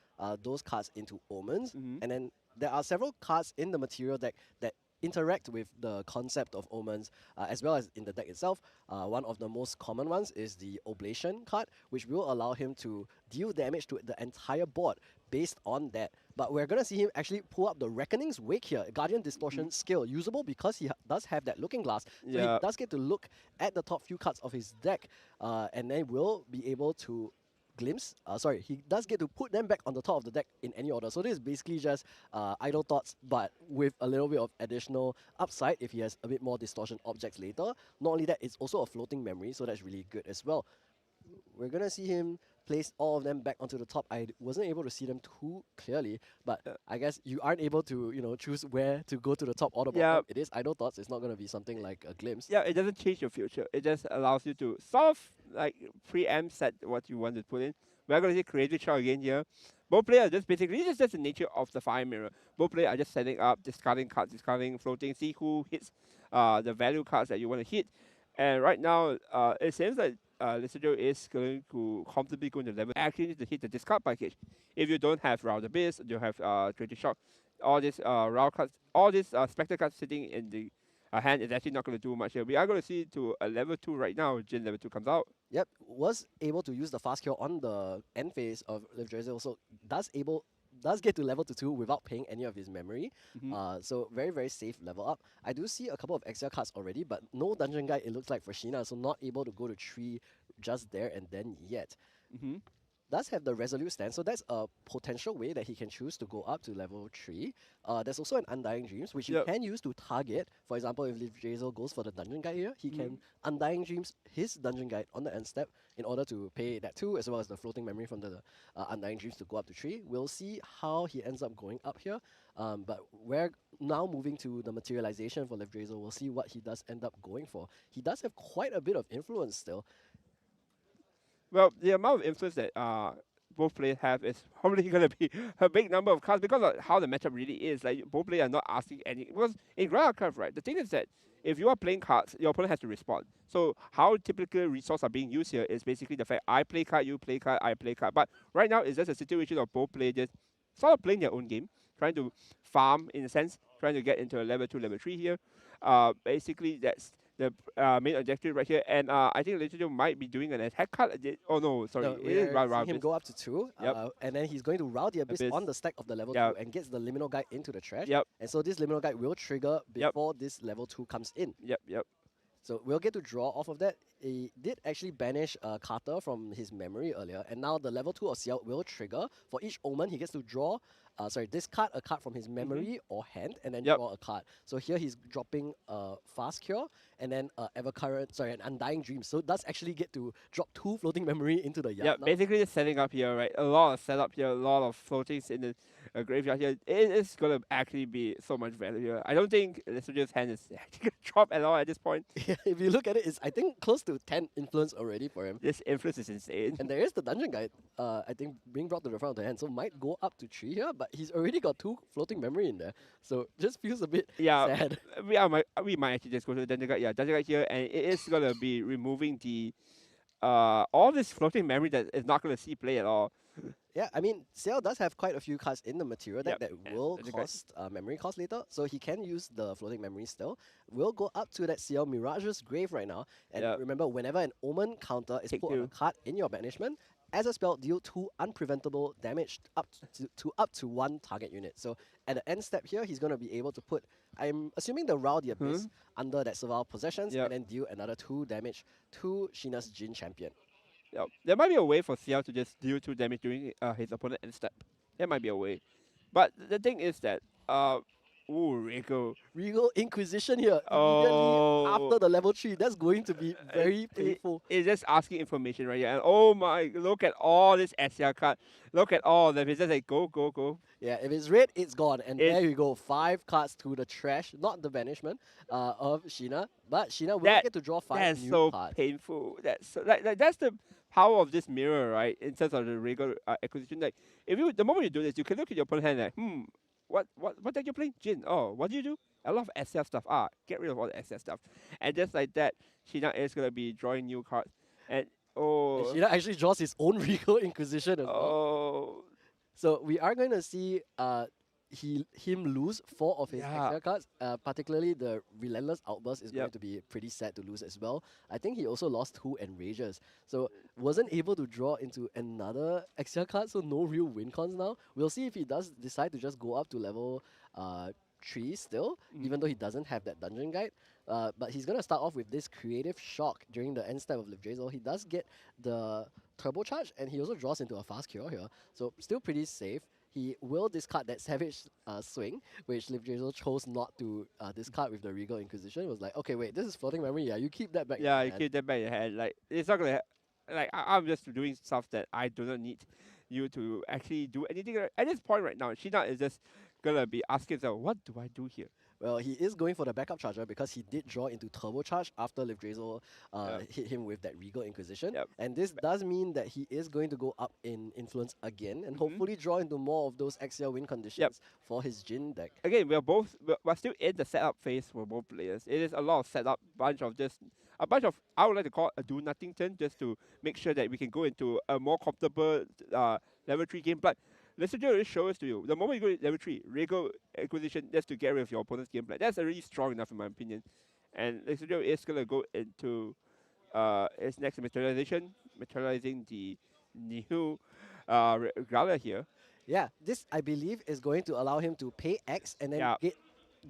those cards into omens. And then there are several cards in the material deck that interact with the concept of omens as well as in the deck itself. One of the most common ones is the Oblation card, which will allow him to deal damage to the entire board based on that. But we're going to see him actually pull up the Reckoning's Wake here, Guardian Distortion skill, usable because he does have that Looking Glass. So he does get to look at the top few cards of his deck and then will be able to glimpse. He does get to put them back on the top of the deck in any order. So this is basically just Idle Thoughts, but with a little bit of additional upside if he has a bit more distortion objects later. Not only that, it's also a floating memory, so that's really good as well. We're gonna see him place all of them back onto the top. I wasn't able to see them too clearly, but I guess you aren't able to choose where to go to the top or the bottom. It is Idle Thoughts. It's not gonna be something like a glimpse. Yeah, it doesn't change your future. It just allows you to sort of like preempt set what you want to put in. We're going to see Creative Shot again here. Both players are just basically, this is just the nature of the Fire Mirror. Both players are just setting up, discarding cards, discarding, floating, see who hits the value cards that you want to hit. And right now, it seems like Listerio is going to comfortably go into level. Actually need to hit the discard package. If you don't have Round Abyss, you have Creative Shock, all these round cards, all these Spectre cards sitting in the hand is actually not going to do much here. We are going to see to a level 2 right now. Jin level 2 comes out. Yep, was able to use the Fast Cure on the end phase of Liv Drizzle, so does get to level 2 without paying any of his memory. So very, very safe level up. I do see a couple of Exia cards already, but no Dungeon Guide it looks like for Sheena, so not able to go to 3 just there and then yet. Does have the Resolute Stand, so that's a potential way that he can choose to go up to level 3. There's also an Undying Dreams, which you can use to target. For example, if Liv Drizzle goes for the Dungeon Guide here, he can Undying Dreams his Dungeon Guide on the end step in order to pay that 2, as well as the Floating Memory from the Undying Dreams to go up to 3. We'll see how he ends up going up here. But we're now moving to the materialization for Liv Drizzle. We'll see what he does end up going for. He does have quite a bit of influence still. Well, the amount of influence that both players have is probably going to be a big number of cards because of how the matchup really is. Like, both players are not asking any. Because in Grand Archive, right, the thing is that if you are playing cards, your opponent has to respond. So how typical resources are being used here is basically the fact I play card, you play card, I play card. But right now, it's just a situation of both players just sort of playing their own game, trying to farm in a sense, trying to get into a level 2, level 3 here. Basically, that's the main objective right here, and I think Listerio might be doing an attack card. Oh no, sorry, No, it is we're round seeing him go up to 2, and then he's going to Row the Abyss on the stack of the level 2 and gets the Liminal Guide into the trash. And so this Liminal Guide will trigger before this level 2 comes in. So we'll get to draw off of that. He did actually banish Carter from his memory earlier, and now the level 2 of Xiao will trigger. For each Omen, he gets to draw, discard a card from his memory or hand, and then draw a card. So here he's dropping a Fast Cure, and then an Undying Dream. So does actually get to drop 2 floating memory into the yard. Yeah, now. basically just setting up here, right? A lot of setup here, a lot of floatings in the graveyard here. It is going to actually be so much value here. I don't think Lister's hand is actually going to drop at all at this point. Yeah, if you look at it, it's I think close to 10 influence already for him. This influence is insane. And there is the dungeon guide, I think, being brought to the front of the hand. So might go up to 3 here, but he's already got 2 floating memory in there. So just feels a bit sad. We might actually just go to the dungeon guide. Yeah, dungeon guide here, and it is going to be removing the all this floating memory that is not going to see play at all. Yeah, I mean, Xiao does have quite a few cards in the material deck Yep, that and will that's cost memory cost later, so he can use the floating memory still. We'll go up to that Xiao Mirage's Grave right now, and Yep. remember, whenever an Omen counter is Take put on a 2. card in your banishment, as a spell, deal 2 unpreventable damage up to 1 target unit. So at the end step here, he's going to be able to put, I'm assuming the Rao the Abyss under that Servile Possessions, Yep. and then deal another 2 damage to Sheena's Jin Champion. Yeah, there might be a way for Xiao to just deal 2 damage during his opponent end step. There might be a way. But the thing is that, Regal. Regal Inquisition here, Oh. immediately after the level 3. That's going to be very painful. It's just asking information right here. And oh my, look at all this SR card. Look at all of them. It's just like, go, go, go. Yeah, if it's red, it's gone. And there you go, 5 cards to the trash, not the banishment of Sheena. But Sheena will get to draw 5 That's new so cards. painful. That's so, like that's the power of this mirror, right? In terms of the Regal acquisition. Like, if you, the moment you do this, you can look at your opponent hand like, what deck you playing? Jin. Oh, what do you do? A lot of SF stuff. Get rid of all the SF stuff. And just like that, Sheena is gonna be drawing new cards. And And Sheena actually draws his own Regal Inquisition as well. oh. So we are going to see him lose 4 of his extra cards. Particularly the Relentless Outburst is going to be pretty sad to lose as well. I think he also lost 2 Enragers. So wasn't able to draw into another extra card, so no real win cons now. We'll see if he does decide to just go up to level 3 still, even though he doesn't have that dungeon guide. But he's going to start off with this Creative Shock during the end step of Liv Drazel. He does get the Turbo Charge, and he also draws into a Fast Cure here. So still pretty safe. He will discard that Savage Swing, which Liv Drazel chose not to discard with the Regal Inquisition. It was like, okay, wait, this is floating memory. Yeah, you keep that back in your Yeah, you hand. keep that back in your head. Like, it's not gonna. Like, I'm just doing stuff that I do not need you to actually do anything. At this point right now, Sheena is just gonna be asking herself, what do I do here? Well, he is going for the backup charger because he did draw into Turbo Charge after Liv Drazel hit him with that Regal Inquisition. Yep. And this does mean that he is going to go up in influence again and hopefully draw into more of those XL win conditions for his Jin deck. Again, we're still in the setup phase for both players. It is a lot of setup, a bunch of, I would like to call it a do nothing turn, just to make sure that we can go into a more comfortable level 3 game. But Lester already shows to you, the moment you go to level 3, Regal Acquisition, that's to get rid of your opponent's game plan. That's already strong enough in my opinion. And Lester is going to go into his next materializing the new Regalia here. Yeah, this I believe is going to allow him to pay X and then get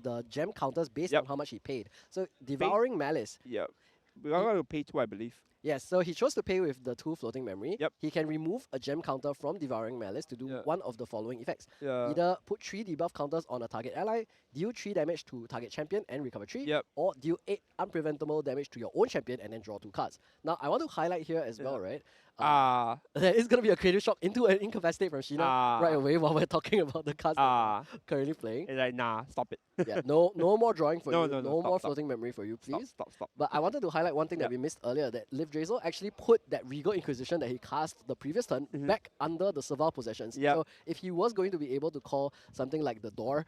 the gem counters based on how much he paid. So Devouring Malice. Yeah. We're going to pay 2, I believe. Yes, so he chose to pay with the 2 floating memory. Yep. He can remove a gem counter from Devouring Malice to do one of the following effects. Yeah. Either put 3 debuff counters on a target ally, deal 3 damage to target champion and recover 3, or deal 8 unpreventable damage to your own champion and then draw 2 cards. Now, I want to highlight here as well, right? There is going to be a Creative Shock into an Incapacitate from Sheena right away while we're talking about the cards that we're currently playing. It's like, nah, stop it. Yeah, no more drawing for you. No more stop. floating memory for you, please. Stop. But I wanted to highlight one thing that we missed earlier, that Liv Drazel actually put that Regal Inquisition that he cast the previous turn back under the Servile Possessions. So if he was going to be able to call something like the Door,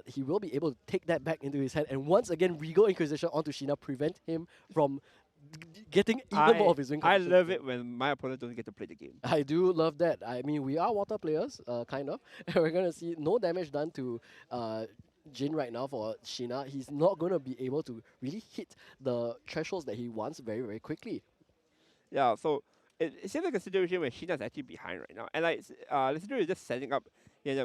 he will be able to take that back into his hand. And once again, Regal Inquisition onto Sheena, prevent him from getting even more of his win I conditions. love it when my opponent doesn't get to play the game. I do love that. I mean, we are water players, kind of. And we're going to see no damage done to Jin right now for Sheena. He's not going to be able to really hit the thresholds that he wants very, very quickly. Yeah, so it seems like a situation where Sheena's actually behind right now. And like, Lister is just setting up.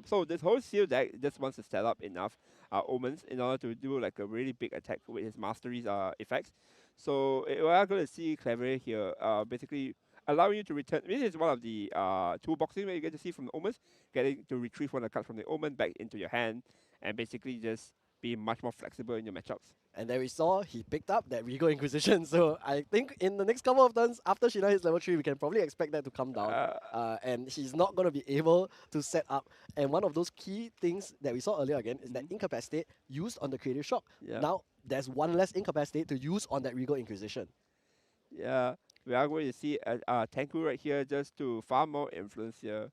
So this whole seal deck just wants to set up enough omens in order to do like a really big attack with his mastery's effects. So we are going to see Clever here, basically allowing you to return. This is one of the toolboxing where you get to see from the omens, getting to retrieve one of the cards from the omen back into your hand, and basically just be much more flexible in your matchups. And then we saw he picked up that Regal Inquisition. So I think in the next couple of turns, after Sheena hits level 3, we can probably expect that to come down. And she's not going to be able to set up. And one of those key things that we saw earlier again is that Incapacitate used on the Creative Shock. Yeah. Now there's one less Incapacitate to use on that Regal Inquisition. Yeah, we are going to see Tenku right here just to farm more influence here.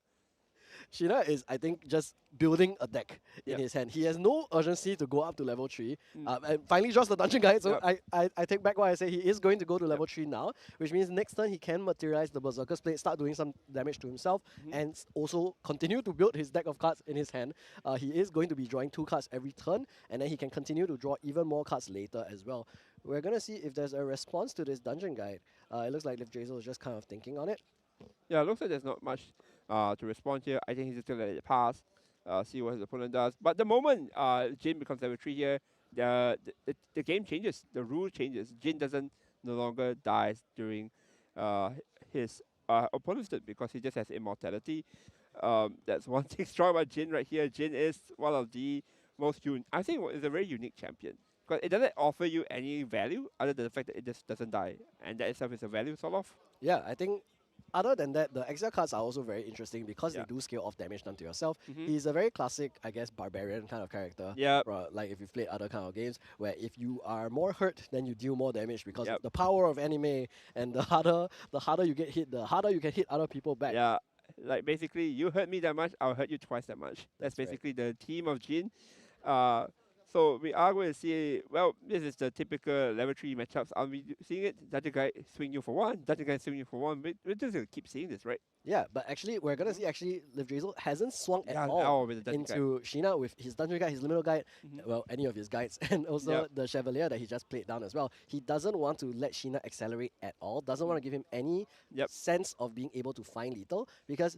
Sheena is, I think, just building a deck in Yep. his hand. He has no urgency to go up to level 3. And finally draws the Dungeon Guide, so Yep. I take back what I say. He is going to go to level 3 now, which means next turn he can materialize the Berserker's Blade, start doing some damage to himself, and also continue to build his deck of cards in his hand. He is going to be drawing 2 cards every turn, and then he can continue to draw even more cards later as well. We're going to see if there's a response to this Dungeon Guide. It looks like Liv Drazel is just kind of thinking on it. Yeah, it looks like there's not much to respond here. I think he's just going to let it pass, see what his opponent does. But the moment Jin becomes level 3 here, the game changes, the rule changes. Jin doesn't no longer dies during his opponent's turn because he just has immortality. That's one thing strong about Jin right here. Jin is one of the most I think it's a very unique champion. Because it doesn't offer you any value other than the fact that it just doesn't die. And that itself is a value sort of. Yeah, I think other than that, the exile cards are also very interesting because Yeah. they do scale off damage done to yourself. He's a very classic, I guess, barbarian kind of character. Yeah. Like if you've played other kind of games where if you are more hurt, then you deal more damage because Yep. of the power of anime, and the harder you get hit, the harder you can hit other people back. Yeah. Like basically, you hurt me that much, I'll hurt you twice that much. That's right. basically the theme of Jin. So we are going to see, well, this is the typical level 3 matchups. I'll be seeing it. Dungeon Guy swing you for 1, Dungeon Guy swing you for 1. We're just going to keep seeing this, right? Yeah, but actually, we're gonna see Liv Drazel hasn't swung at Yeah, all with the Dungeon Guide. into Sheena with his Dungeon Guide, his Liminal Guide, well, any of his guides, and also Yep. the Chevalier that he just played down as well. He doesn't want to let Sheena accelerate at all, doesn't want to give him any Yep. sense of being able to find lethal, because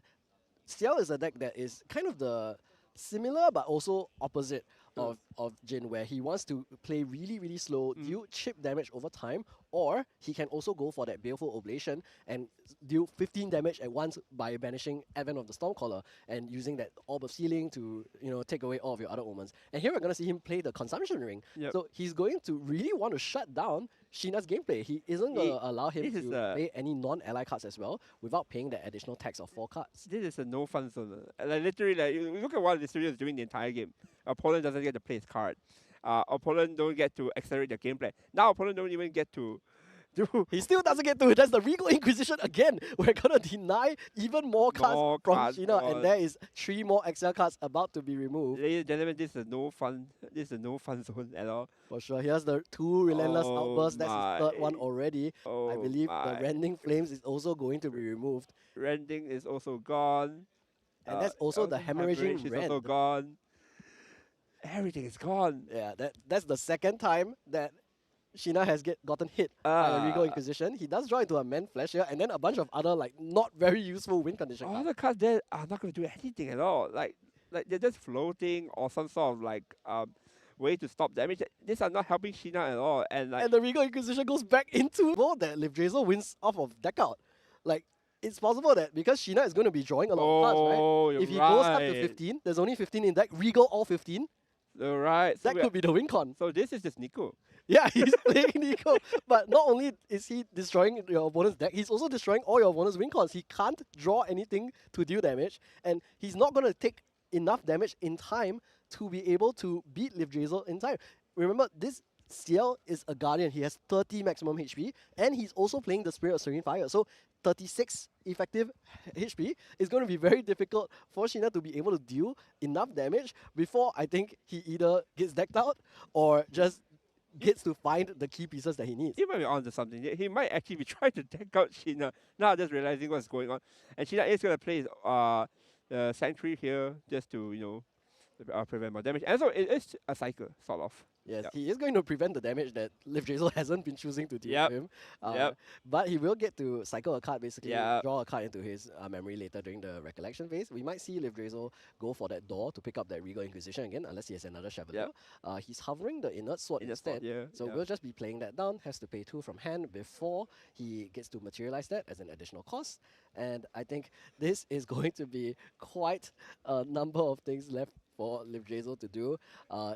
Ciel is a deck that is kind of the similar but also opposite of Jin, where he wants to play really, really slow, deal chip damage over time, or he can also go for that Baleful Oblation and deal 15 damage at once by banishing Advent of the Stormcaller and using that Orb of Sealing to, take away all of your other omens. And here we're going to see him play the Consumption Ring. Yep. So he's going to really want to shut down Sheena's gameplay. He isn't going to allow him this to is play any non-ally cards as well without paying that additional tax of 4 cards. This is a no fun zone. Like literally, like you look at what the studio is doing the entire game. Opponent doesn't get to play his card. Opponent don't get to accelerate their gameplay. Now opponent don't even get to do He still doesn't get to it. That's the Regal Inquisition again. We're gonna deny even more cards More from cards, Sheena, more. and there is 3 more exile cards about to be removed. Ladies and gentlemen, this is a no fun. This is a no fun zone at all. For sure. Here's the 2 Relentless Oh Outbursts. That's his 3rd one my. already. Oh I believe my. the Rending Flames is also going to be removed. Rending is also gone. And that's also the Hemorrhaging is Rend. also gone. Everything is gone. Yeah, that's the 2nd time that Sheena has gotten hit by a Regal Ah. Inquisition. He does draw into a Man Flash here, and then a bunch of other not very useful win condition All cards. the cards there are not going to do anything at all. Like they're just floating or some sort of way to stop damage. These are not helping Sheena at all. And like And the Regal Inquisition goes back into that Liv Drazel wins off of deck out. Like, it's possible that because Sheena is going to be drawing a lot of cards, oh, right? you're If he goes up to right. 15, there's only 15 in deck, Regal all 15, You're right. So, that could be the win con. so this is just Nico. Yeah, he's playing Nico. But not only is he destroying your opponent's deck, he's also destroying all your opponent's win cons. He can't draw anything to deal damage, and he's not going to take enough damage in time to be able to beat Liv Drazel in time. Remember, this Ciel is a Guardian. He has 30 maximum HP, and he's also playing the Spirit of Serene Fire. So 36 effective HP is going to be very difficult for Sheena to be able to deal enough damage before I think he either gets decked out or just gets to find the key pieces that he needs. He might be onto something. He might actually be trying to take out Sheena. Now just realizing what's going on. And Sheena is going to play the Sanctuary here just to, prevent more damage. And so it is a cycle, sort of. Yes, Yep. he is going to prevent the damage that Liv Drizzle hasn't been choosing to deal Yep. to him. Yep. But he will get to cycle a card, basically Yep. draw a card into his memory later during the recollection phase. We might see Liv Drizzle go for that door to pick up that Regal Inquisition again, unless he has another Chevalier. He's hovering the Inert Sword Inert instead. Sword, yeah, So yeah. we'll just be playing that down, has to pay 2 from hand before he gets to materialize that as an additional cost. And I think this is going to be quite a number of things left for Liv Drizzle to do.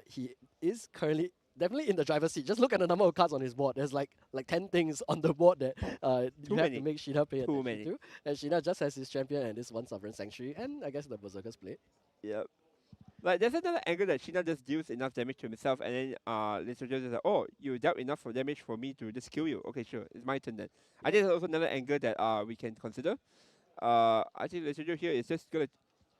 He is currently definitely in the driver's seat. Just look at the number of cards on his board. There's like 10 things on the board that you have many. to make Sheena pay Too attention many. to. And Sheena just has his champion and this one Sovereign Sanctuary, and I guess the Berserker's Blade. Yep. Like there's another angle that Sheena just deals enough damage to himself, and then Literature just like, oh, you dealt enough for damage for me to just kill you. Okay, sure, it's my turn then. I think there's also another angle that we can consider. I think Literature here is just gonna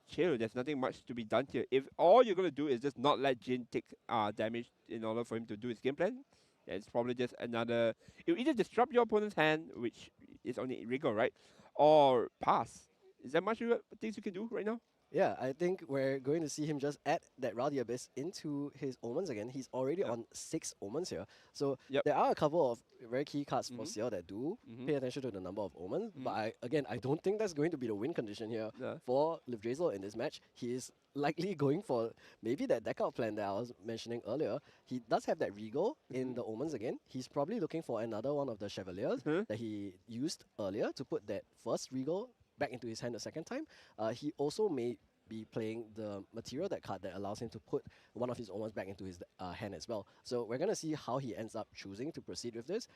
chill. There's nothing much to be done here. If all you're gonna do is just not let Jin take damage in order for him to do his game plan, yeah, it's probably just another. You either disrupt your opponent's hand, which is only Regal, right, or pass. Is there much things you can do right now? Yeah, I think we're going to see him just add that Rowdy Abyss into his Omens again. He's already on 6 Omens here. So there are a couple of very key cards for CL that do pay attention to the number of Omens. But I don't think that's going to be the win condition here for Liv Drizzle in this match. He is likely going for maybe that deck out plan that I was mentioning earlier. He does have that Regal in the Omens again. He's probably looking for another one of the Chevaliers that he used earlier to put that first Regal back into his hand a second time. He also may be playing the material deck card that allows him to put one of his Omens back into his hand as well. So we're going to see how he ends up choosing to proceed with this.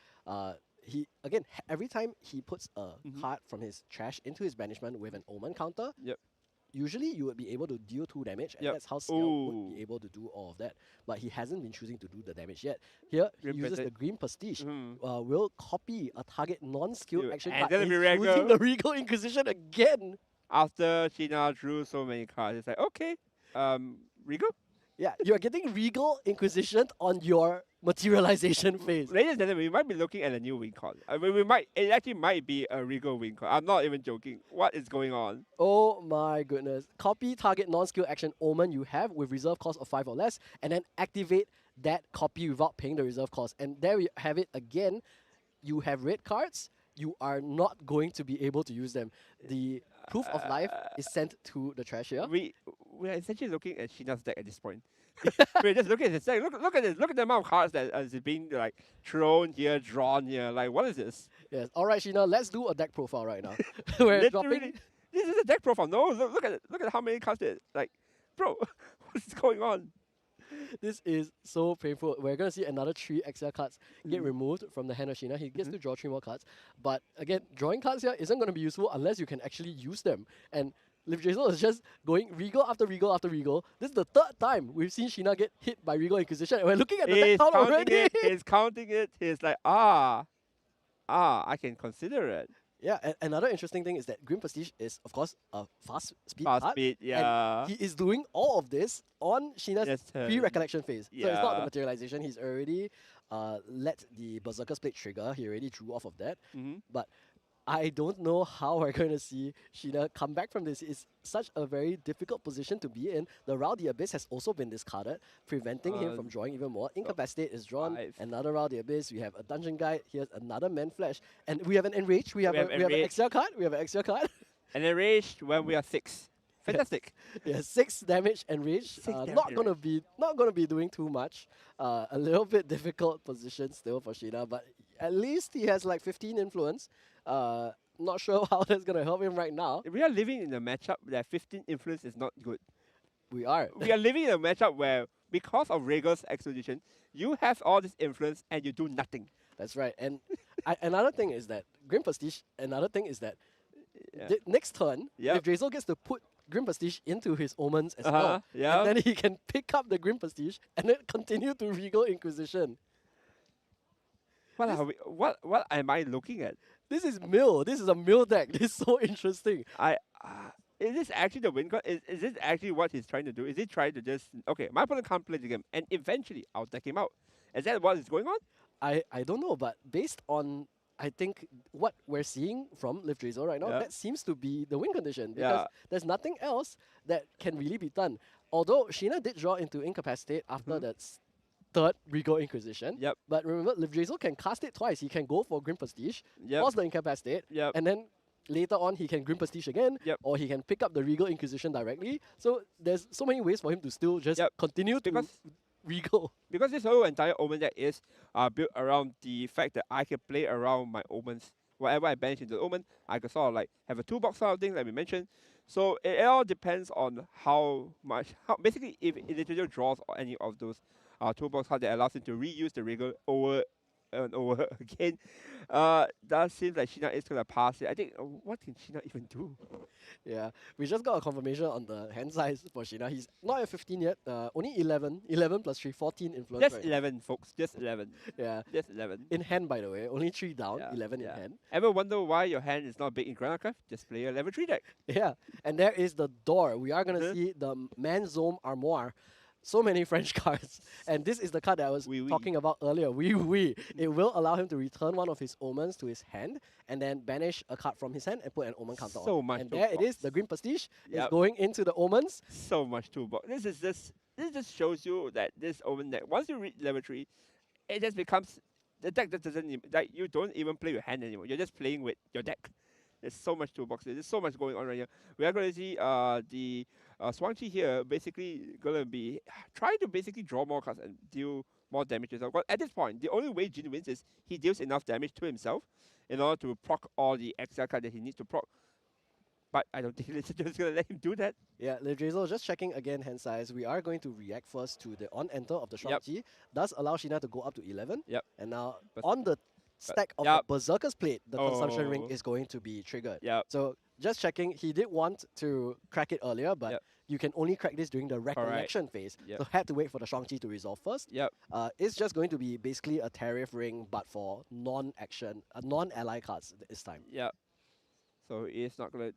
He again, every time he puts a card from his trash into his banishment with an Omen counter, usually you would be able to deal 2 damage, and that's how CL would be able to do all of that. But he hasn't been choosing to do the damage yet. Here, he uses the Green Prestige. Will copy a target non-skilled action card, and he's using the Regal Inquisition again. After Sheena drew so many cards, it's like, okay, Regal? Yeah, you're getting Regal Inquisition on your materialization phase. Ladies and gentlemen, we might be looking at a new win con. I mean, it actually might be a Regal win con. I'm not even joking. What is going on? Oh my goodness. Copy target non-skill action Omen you have with reserve cost of 5 or less, and then activate that copy without paying the reserve cost. And there we have it again. You have red cards. You are not going to be able to use them. The proof of life is sent to the trash here. We are essentially looking at Sheena's deck at this point. We're just looking at his deck. Look at this. Look at the amount of cards that is being like thrown here, drawn here. Like, what is this? Yes. All right, Sheena, let's do a deck profile right now. We're dropping. Literally, this is a deck profile. No, look at it. Look at how many cards there. Like, bro, what's going on? This is so painful. We're going to see another 3 XL cards get removed from the hand of Sheena. He gets to draw 3 more cards. But again, drawing cards here isn't going to be useful unless you can actually use them. And Liv Drizzle is just going Regal after Regal after Regal. This is the 3rd time we've seen Sheena get hit by Regal Inquisition. And we're looking at the deck count already. He's counting it. He's like, I can consider it. Yeah, and another interesting thing is that Green Prestige is, of course, a fast speed Fast card. speed, yeah. And he is doing all of this on Sheena's pre-recollection phase. So it's not the Yeah. materialization. He's already let the Berserker's Blade trigger. He already drew off of that. But I don't know how we're going to see Sheena come back from this. It's such a very difficult position to be in. The Rowdy Abyss has also been discarded, preventing him from drawing even more. Incapacitate is drawn. 5. Another Rowdy Abyss. We have a Dungeon Guide. Here's another Man Flash. And we have an Enrage. We have an extra card. We have an extra card. And then rage when we are 6. Fantastic. Yeah, 6 damage and rage. Not gonna be doing too much. A little bit difficult position still for Sheena, but at least he has like 15 influence. Not sure how that's gonna help him right now. We are living in a matchup that 15 influence is not good. We are. We are living in a matchup where, because of Regal's Exposition, you have all this influence and you do nothing. That's right. And another thing is that Grim Prestige. Another thing is that Yeah. next turn, if Drizzle gets to put Grim Prestige into his Omens as well, and then he can pick up the Grim Prestige and then continue to Regal Inquisition. What am I looking at? This is mill. This is a mill deck. This is so interesting. Is this actually the win card? Is this actually what he's trying to do? Is he trying to just, okay, my opponent can't play the game, and eventually I'll deck him out? Is that what is going on? I don't know, but based on, I think, what we're seeing from Liv Drizzle right now, that seems to be the win condition. Because there's nothing else that can really be done. Although Sheena did draw into Incapacitate after that third Regal Inquisition. Yep. But remember, Livdrazel can cast it twice. He can go for Grim Prestige, Yep. pause the Incapacitate, Yep. and then later on he can Grim Prestige again, Yep. or he can pick up the Regal Inquisition directly. So there's so many ways for him to still just Yep. continue to Because Regal. because this whole entire Omen deck is built around the fact that I can play around my Omens. Whatever I banish into the Omen, I can sort of like have a toolbox sort of thing, like we mentioned. So it all depends on how basically if individual draws or any of those toolbox cards that allows him to reuse the Regal over and over again. That seems like Sheena is gonna pass it. I think what can Sheena even do? Yeah, we just got a confirmation on the hand size for Sheena. He's not at 15 yet, only 11. 11 plus 3, 14 influence. Just right? 11, folks. Just 11. Yeah. Just 11. In hand, by the way. Only 3 down, Yeah, 11 yeah. in hand. Ever wonder why your hand is not big in Grandcraft? Just play a level 3 deck. Yeah, and there is the door. We are going to Uh-huh. see the Manzome Armoire. So many French cards. And this is the card that I was Oui, oui. talking about earlier. Oui. It will allow him to return one of his omens to his hand and then banish a card from his hand and put an omen counter So on. much And there it is, toolbox. the Green Prestige is Yep. going into the omens. So much toolbox. This just shows you that this Omen deck, once you reach level 3, it just becomes the deck that doesn't like you don't even play your hand anymore. You're just playing with your deck. There's so much toolbox. There's so much going on right here. We are going to see the Swang-Chi here basically going to be trying to basically draw more cards and deal more damage to himself. But at this point, the only way Jin wins is he deals enough damage to himself in order to proc all the extra cards that he needs to proc. But I don't think Lizard is going to let him do that. Yeah, Livdrazel just checking again hand size. We are going to react first to the on enter of the Shang-Chi. Does allow Sheena to go up to 11. Yep. And now But- on the stack of Yep. the Berserker's Plate, the Consumption Ring Oh. is going to be triggered. Yep. So just checking, he did want to crack it earlier, but Yep. you can only crack this during the recollection phase. Yep. So had to wait for the Shang-Chi to resolve first. Yep. It's just going to be basically a Tariff Ring, but for non-action, non-ally cards this time. Yep. So he's not gonna.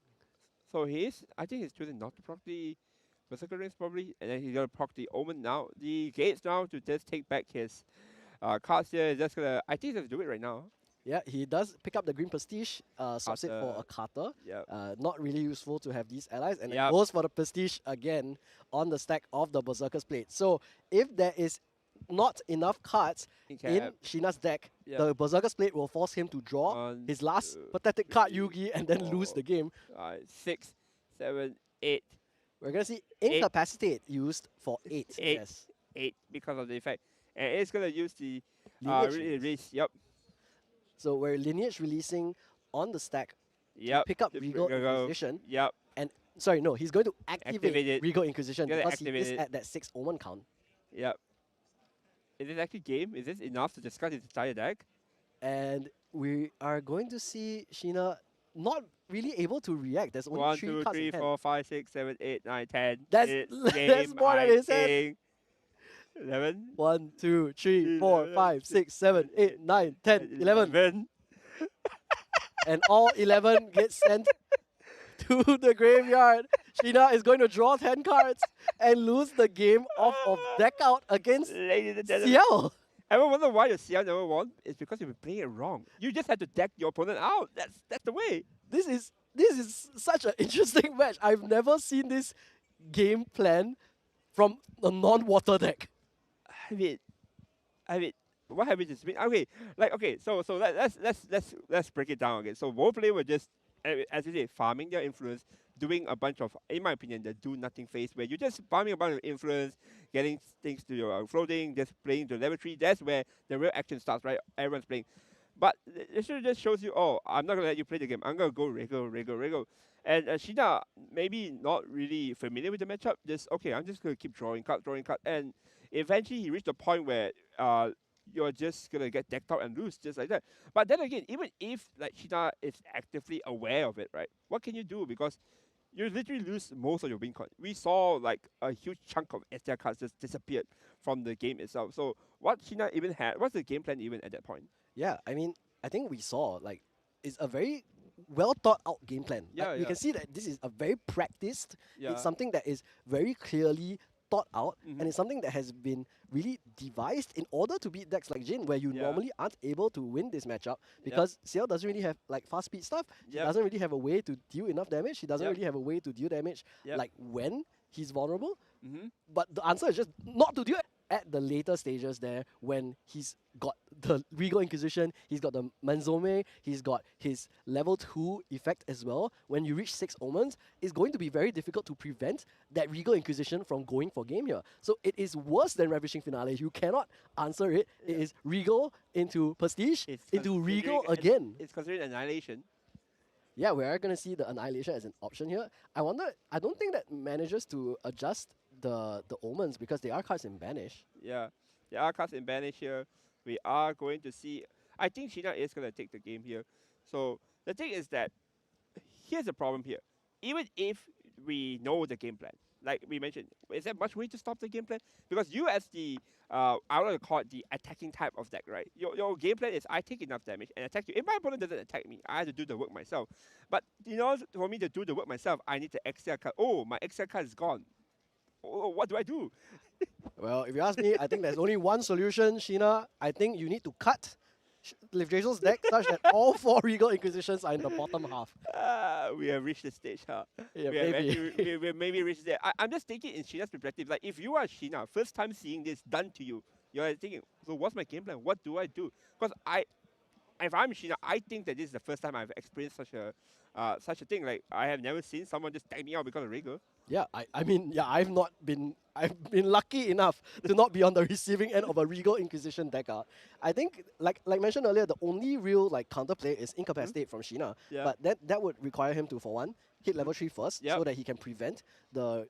So I think he's choosing not to proc the Berserker Rings probably, and then he's gonna proc the Omen now. The Gates now to just take back his cards here. He's just gonna. I think he's gonna do it right now. Yeah, he does pick up the Green Prestige, swaps it for a Carter. Yep. Not really useful to have these allies, and Yep. it goes for the Prestige again on the stack of the Berserker's Plate. So if there is not enough cards in Sheena's deck, Yep. the Berserker's Plate will force him to draw One, his last two, pathetic card, three, Yugi, and then lose four, the game. 6, 7, 8, We're going to see Eight. Incapacitate used for 8. Eight. Yes. 8 because of the effect, and it's gonna use the Lineage release. release. Yep. So we're Lineage releasing on the stack. Yep. Pick up The Regal Regal- Inquisition. Yep. Sorry, no, he's going to activate Activate it. Regal Inquisition Gonna because he activate is it. at that 6 Omen count. Yep. Is this actually game? Is this enough to discard his entire deck? And we are going to see Sheena not really able to react. There's only 1, 3 2, cards 3, in hand. 4, 5, 6, 7, 8, 9, 10. That's- It's that's game, more than I his hand. think. 11. 1, 2, 3, 4, 5, 6, 7, 8, 9, 10, 11. And all 11 get sent to the graveyard. Sheena is going to draw 10 cards and lose the game off of deck out against Ladies and gentlemen, Ciel. ever wonder why your CL never won? It's because you've been playing it wrong. You just had to deck your opponent out. That's the way. This is such an interesting match. I've never seen this game plan from a non-water deck. I mean, what happens is so let's break it down again. So both players were just, as you say, farming their influence, doing a bunch of, in my opinion, the do nothing phase where you're just farming a bunch of influence, getting things to your floating, just playing to level 3. That's where the real action starts, right? Everyone's playing. But it should just shows you, oh, I'm not gonna let you play the game. I'm gonna go Regal. And Sheena maybe not really familiar with the matchup. Just okay, I'm just gonna keep drawing card, and eventually he reached a point where you're just gonna get decked out and lose just like that. But then again, even if like Sheena is actively aware of it, right? What can you do? Because you literally lose most of your win con. We saw like a huge chunk of STR cards just disappeared from the game itself. So what Sheena even had, what's the game plan even at that point? Yeah, I mean, I think we saw like it's a very well thought out game plan. Yeah, We yeah. can see that this is a very practiced. Yeah. It's something that is very clearly thought out, Mhm. and it's something that has been really devised in order to beat decks like Jin, where you Yeah. normally aren't able to win this matchup because Ciel doesn't really have like fast speed stuff. She Yep. doesn't really have a way to deal enough damage. She doesn't Yep. really have a way to deal damage Yep. like when he's vulnerable. Mm-hmm. But the answer is just not to do it. at the later stages there, when he's got the Regal Inquisition, he's got the Manzome, he's got his level 2 effect as well, when you reach 6 Omens, it's going to be very difficult to prevent that Regal Inquisition from going for game here. So it is worse than Ravishing Finale. You cannot answer it. It is Regal into Prestige, into Regal again. It's considered Annihilation. Yeah, we are going to see the Annihilation as an option here. I don't think that manages to adjust the Omens because they are cards in Banish. Yeah, there are cards in Banish here. We are going to see. I think Sheena is going to take the game here. So the thing is that here's the problem here. Even if we know the game plan, like we mentioned, is there much way to stop the game plan? Because you as the, I want to call it the attacking type of deck, right? Your game plan is I take enough damage and attack you. If my opponent doesn't attack me, I have to do the work myself. But in order for me to do the work myself, I need to exile card. Oh, my exile card is gone. Oh, what do I do? Well, if you ask me, I think there's only one solution, Sheena. I think you need to cut Livdrazel's deck such that all 4 Regal Inquisitions are in the bottom half. We have reached the stage, huh? Yeah, we have maybe. actually- we maybe reached there. I'm just thinking in Sheena's perspective, like if you are Sheena, first time seeing this done to you, you're thinking, so what's my game plan? What do I do? Because if I'm Sheena, I think that this is the first time I've experienced such a thing. Like I have never seen someone just tag me out because of Regal. Yeah, I mean, yeah, I've been lucky enough to not be on the receiving end of a Regal Inquisition deck out. I think, like mentioned earlier, the only real like counterplay is Incapacitate from Sheena. Yeah. But that would require him to, for one, hit level 3 first, Yep. so that he can prevent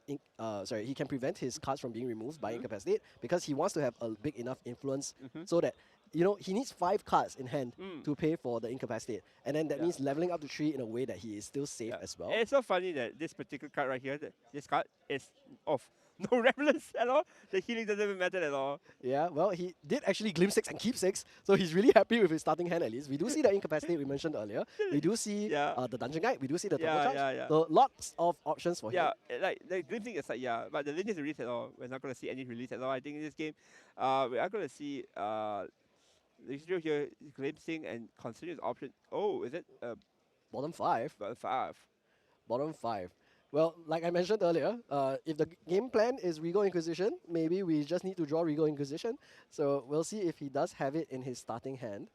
he can prevent his cards from being removed by Incapacitate, because he wants to have a big enough influence so that he needs 5 cards in hand to pay for the Incapacitate, and then that means leveling up to 3 in a way that he is still safe as well. And it's so funny that this particular card right here, this card is off. No relevance at all. The healing doesn't even matter at all. Yeah, well, he did actually glimpse 6 and keep 6, so he's really happy with his starting hand at least. We do see the Incapacitate we mentioned earlier. We do see the Dungeon Guide. We do see the Turbo Charge. Yeah. So lots of options for him. Yeah, like the glimpsing is like, but the lineage release at all. We're not going to see any release at all. I think in this game, we are going to see the issue here, glimpsing and considering option. Oh, is it Bottom 5. 5? Bottom 5. Well, like I mentioned earlier, if the game plan is Regal Inquisition, maybe we just need to draw Regal Inquisition. So we'll see if he does have it in his starting hand,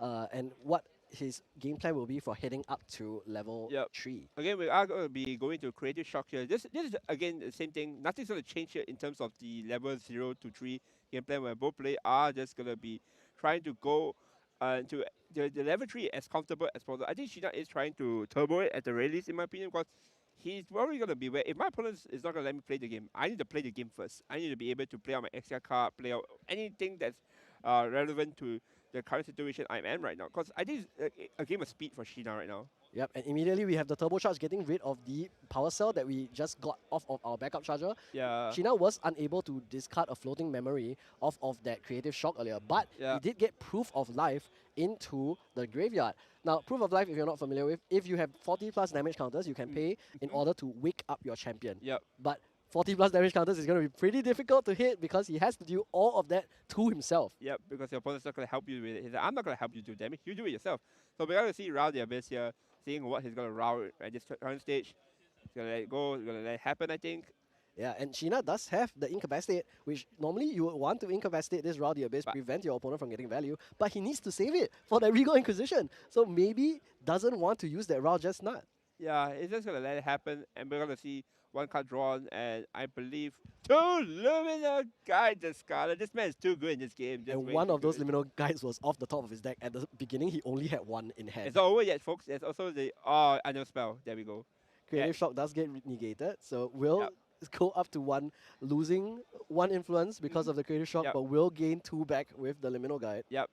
and what his game plan will be for heading up to level 3. Again, we are going to be going to Creative Shock here. This is, again, the same thing. Nothing's going to change here in terms of the level 0 to 3 game plan, where both players are just going to be trying to go to the level 3 as comfortable as possible. I think Sheena is trying to turbo it at the very least, in my opinion, because he's probably going to be where if my opponent is not going to let me play the game, I need to play the game first. I need to be able to play out my extra card, play out anything that's relevant to the current situation I'm in right now. Because I think it's a game of speed for Sheena right now. Yep, and immediately we have the Turbo Charge getting rid of the power cell that we just got off of our backup charger. Yeah. Sheena was unable to discard a floating memory off of that Creative Shock earlier, but he did get Proof of Life into the graveyard. Now, Proof of Life, if you're not familiar with, if you have 40 plus damage counters, you can pay in order to wake up your champion. Yep. But 40 plus damage counters is going to be pretty difficult to hit because he has to do all of that to himself. Yep, because your opponent's not going to help you with it. He's like, I'm not going to help you do damage. You do it yourself. So we're going to see Round the Abyss here, seeing what he's going to round at this current stage. He's going to let it go. He's going to let it happen, I think. Yeah, and Sheena does have the Incapacitate, which normally you would want to Incapacitate this Round the Abyss, prevent your opponent from getting value, but he needs to save it for that Regal Inquisition. So maybe doesn't want to use that round just not. Yeah, he's just going to let it happen, and we're going to see one card drawn, and I believe 2 Luminal Guide discarded. This man is too good in this game. And one of those Liminal Guides was off the top of his deck. At the beginning, he only had 1 in hand. It's not over yet, folks. There's also the Annual Spell. There we go. Creative Shock does get negated, so we'll go up to 1, losing 1 influence because of the Creative Shock, but will gain 2 back with the Liminal Guide. Yep.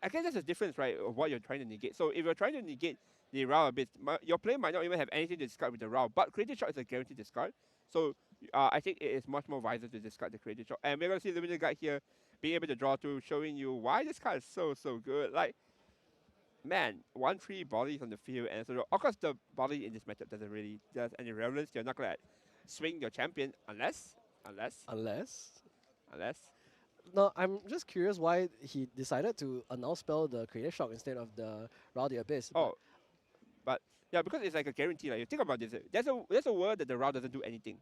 I guess that's the difference, right, of what you're trying to negate. So if you're trying to negate the Round a bit, your player might not even have anything to discard with the Round, but Creative Shock is a guaranteed discard. So I think it is much more wiser to discard the Creative Shock. And we're going to see the Liminal Guide here being able to draw 2, showing you why this card is so good. Like, man, 1-3 bodies on the field, and so of course the body in this matchup doesn't really does any relevance. You're not going to swing your champion unless. No, I'm just curious why he decided to announce spell the Creative Shock instead of the Round the Abyss. But yeah, because it's like a guarantee. Like, you think about this, there's a word that the Round doesn't do anything.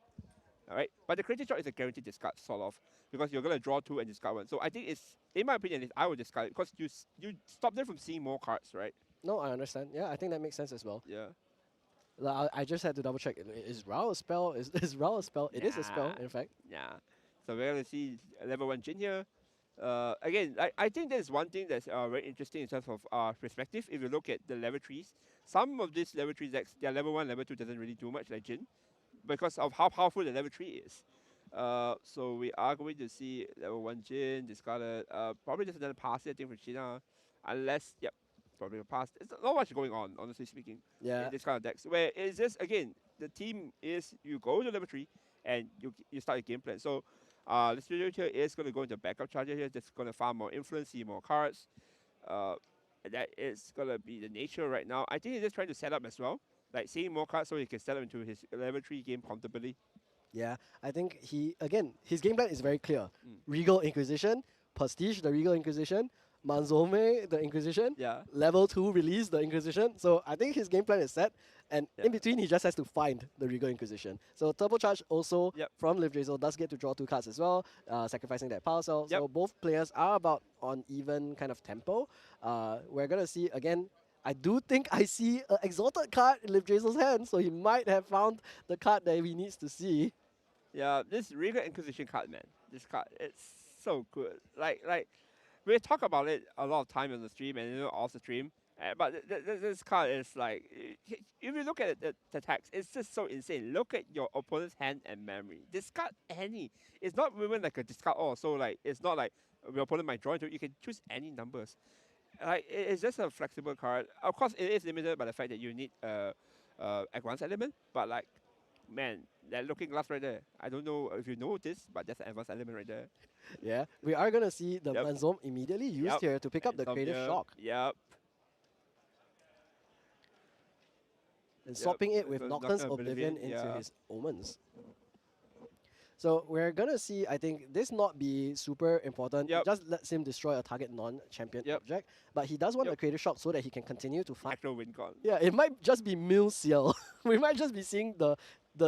All right, but the creative shot is a guaranteed discard, sort of, because you're gonna draw 2 and discard 1. So I think it's, in my opinion, I would discard it because you stop them from seeing more cards, right? No, I understand. Yeah, I think that makes sense as well. Yeah. I just had to double check. Is Rao a spell? Is Rao a spell? It is a spell, Nah. in fact. Yeah. So we're gonna see a level 1 Jin here. Again, I think there's one thing that's very interesting in terms of perspective. If you look at the level 3s, some of these level 3 decks, their level 1, level 2 doesn't really do much like Jin, because of how powerful the level 3 is. So we are going to see level 1 Jin, discarded, probably just another pass here, I think, for China. Unless, yep, probably a pass. It's not much going on, honestly speaking, Yeah. in this kind of decks. Where it's just, again, the team is, you go to level 3 and you start your game plan. So this video here is going to go into backup charger here, just going to farm more influence, see more cards. That is going to be the nature right now. I think he's just trying to set up as well, like seeing more cards so he can set up into his level 3 game comfortably. Yeah, I think his game plan is very clear. Regal Inquisition, Prestige, the Regal Inquisition, Manzome, the Inquisition, Yeah. level 2 release, the Inquisition. So I think his game plan is set, and Yeah. in between he just has to find the Regal Inquisition. So Turbocharge also Yep. from Liv Drizzle does get to draw 2 cards as well, sacrificing that power cell. So Yep. both players are about on even kind of tempo. We're gonna see again. I do think I see an exalted card in Liv Drizzle's hand, so he might have found the card that he needs to see. Yeah, this Regal Inquisition card, man. This card, it's so good. Like we talk about it a lot of time on the stream and off the stream. But this card is like, if you look at the text, it's just so insane. Look at your opponent's hand and memory. Discard any. It's not even like a discard all. So like, it's not like your opponent might draw into it. You can choose any numbers. Like it's just a flexible card. Of course, it is limited by the fact that you need advanced element. But like, man, that looking glass right there. I don't know if you know this, but that's an advanced element right there. Yeah, we are gonna see the Yep. Manzome immediately used Yep. here to pick up the From creative here. shock Yep. and Yep, swapping it it's with a Nocturne's Nocturne Oblivion Oblivion, into yeah. his Omens. So we're gonna see, I think, this not be super important. It Yep. just lets him destroy a target non-champion Yep. object, but he does want Yep. the creative shock so that he can continue to fight. Actual win con. Yeah, it might just be Mill Seal. We might just be seeing the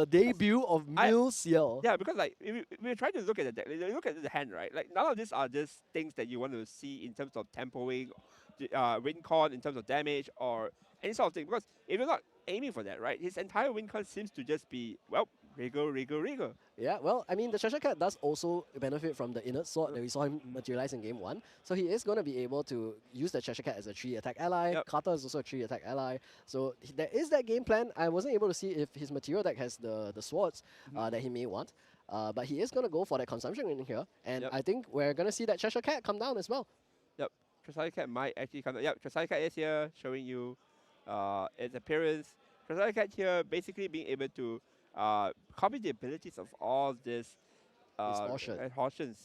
debut of I- Mill Seal. Yeah, because like if we're trying to look at the deck, you look at the hand, right? Like none of these are just things that you want to see in terms of tempoing, win con in terms of damage or any sort of thing. Because if you're not aiming for that, right, his entire win con seems to just be, well, Regal, Regal, Regal. Yeah, well, I mean, the Cheshire Cat does also benefit from the inert sword that we saw him materialize in game 1. So he is going to be able to use the Cheshire Cat as a 3 attack ally. Yep. Carter is also a 3 attack ally. So there is that game plan. I wasn't able to see if his material deck has the swords that he may want. But he is going to go for that consumption in here. And Yep. I think we're going to see that Cheshire Cat come down as well. Yep, Trasai Cat might actually come. Yep, Trasai Cat is here, showing you its appearance. Trasai Cat here basically being able to copy the abilities of all these Distortion. distortions.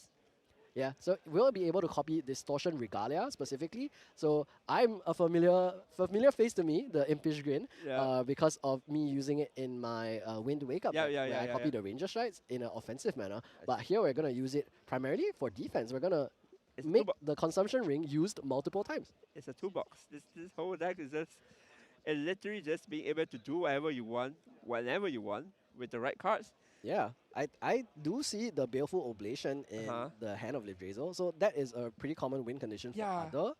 Yeah, so we'll be able to copy Distortion Regalia specifically. So I'm a familiar face to me, the Impish Grin, Yeah. because of me using it in my Wind Wake Up Yeah, deck, yeah, where yeah, I yeah, copy yeah. the Ranger Strides in an offensive manner. But here we're going to use it primarily for defense. We're going to It's make two the Consumption Ring used multiple times. It's a toolbox. This whole deck is just, it's literally just being able to do whatever you want, whenever you want, with the right cards. Yeah, I do see the Baleful Oblation in Uh-huh. the hand of Liv Drizzle, so that is a pretty common win condition for Yeah. other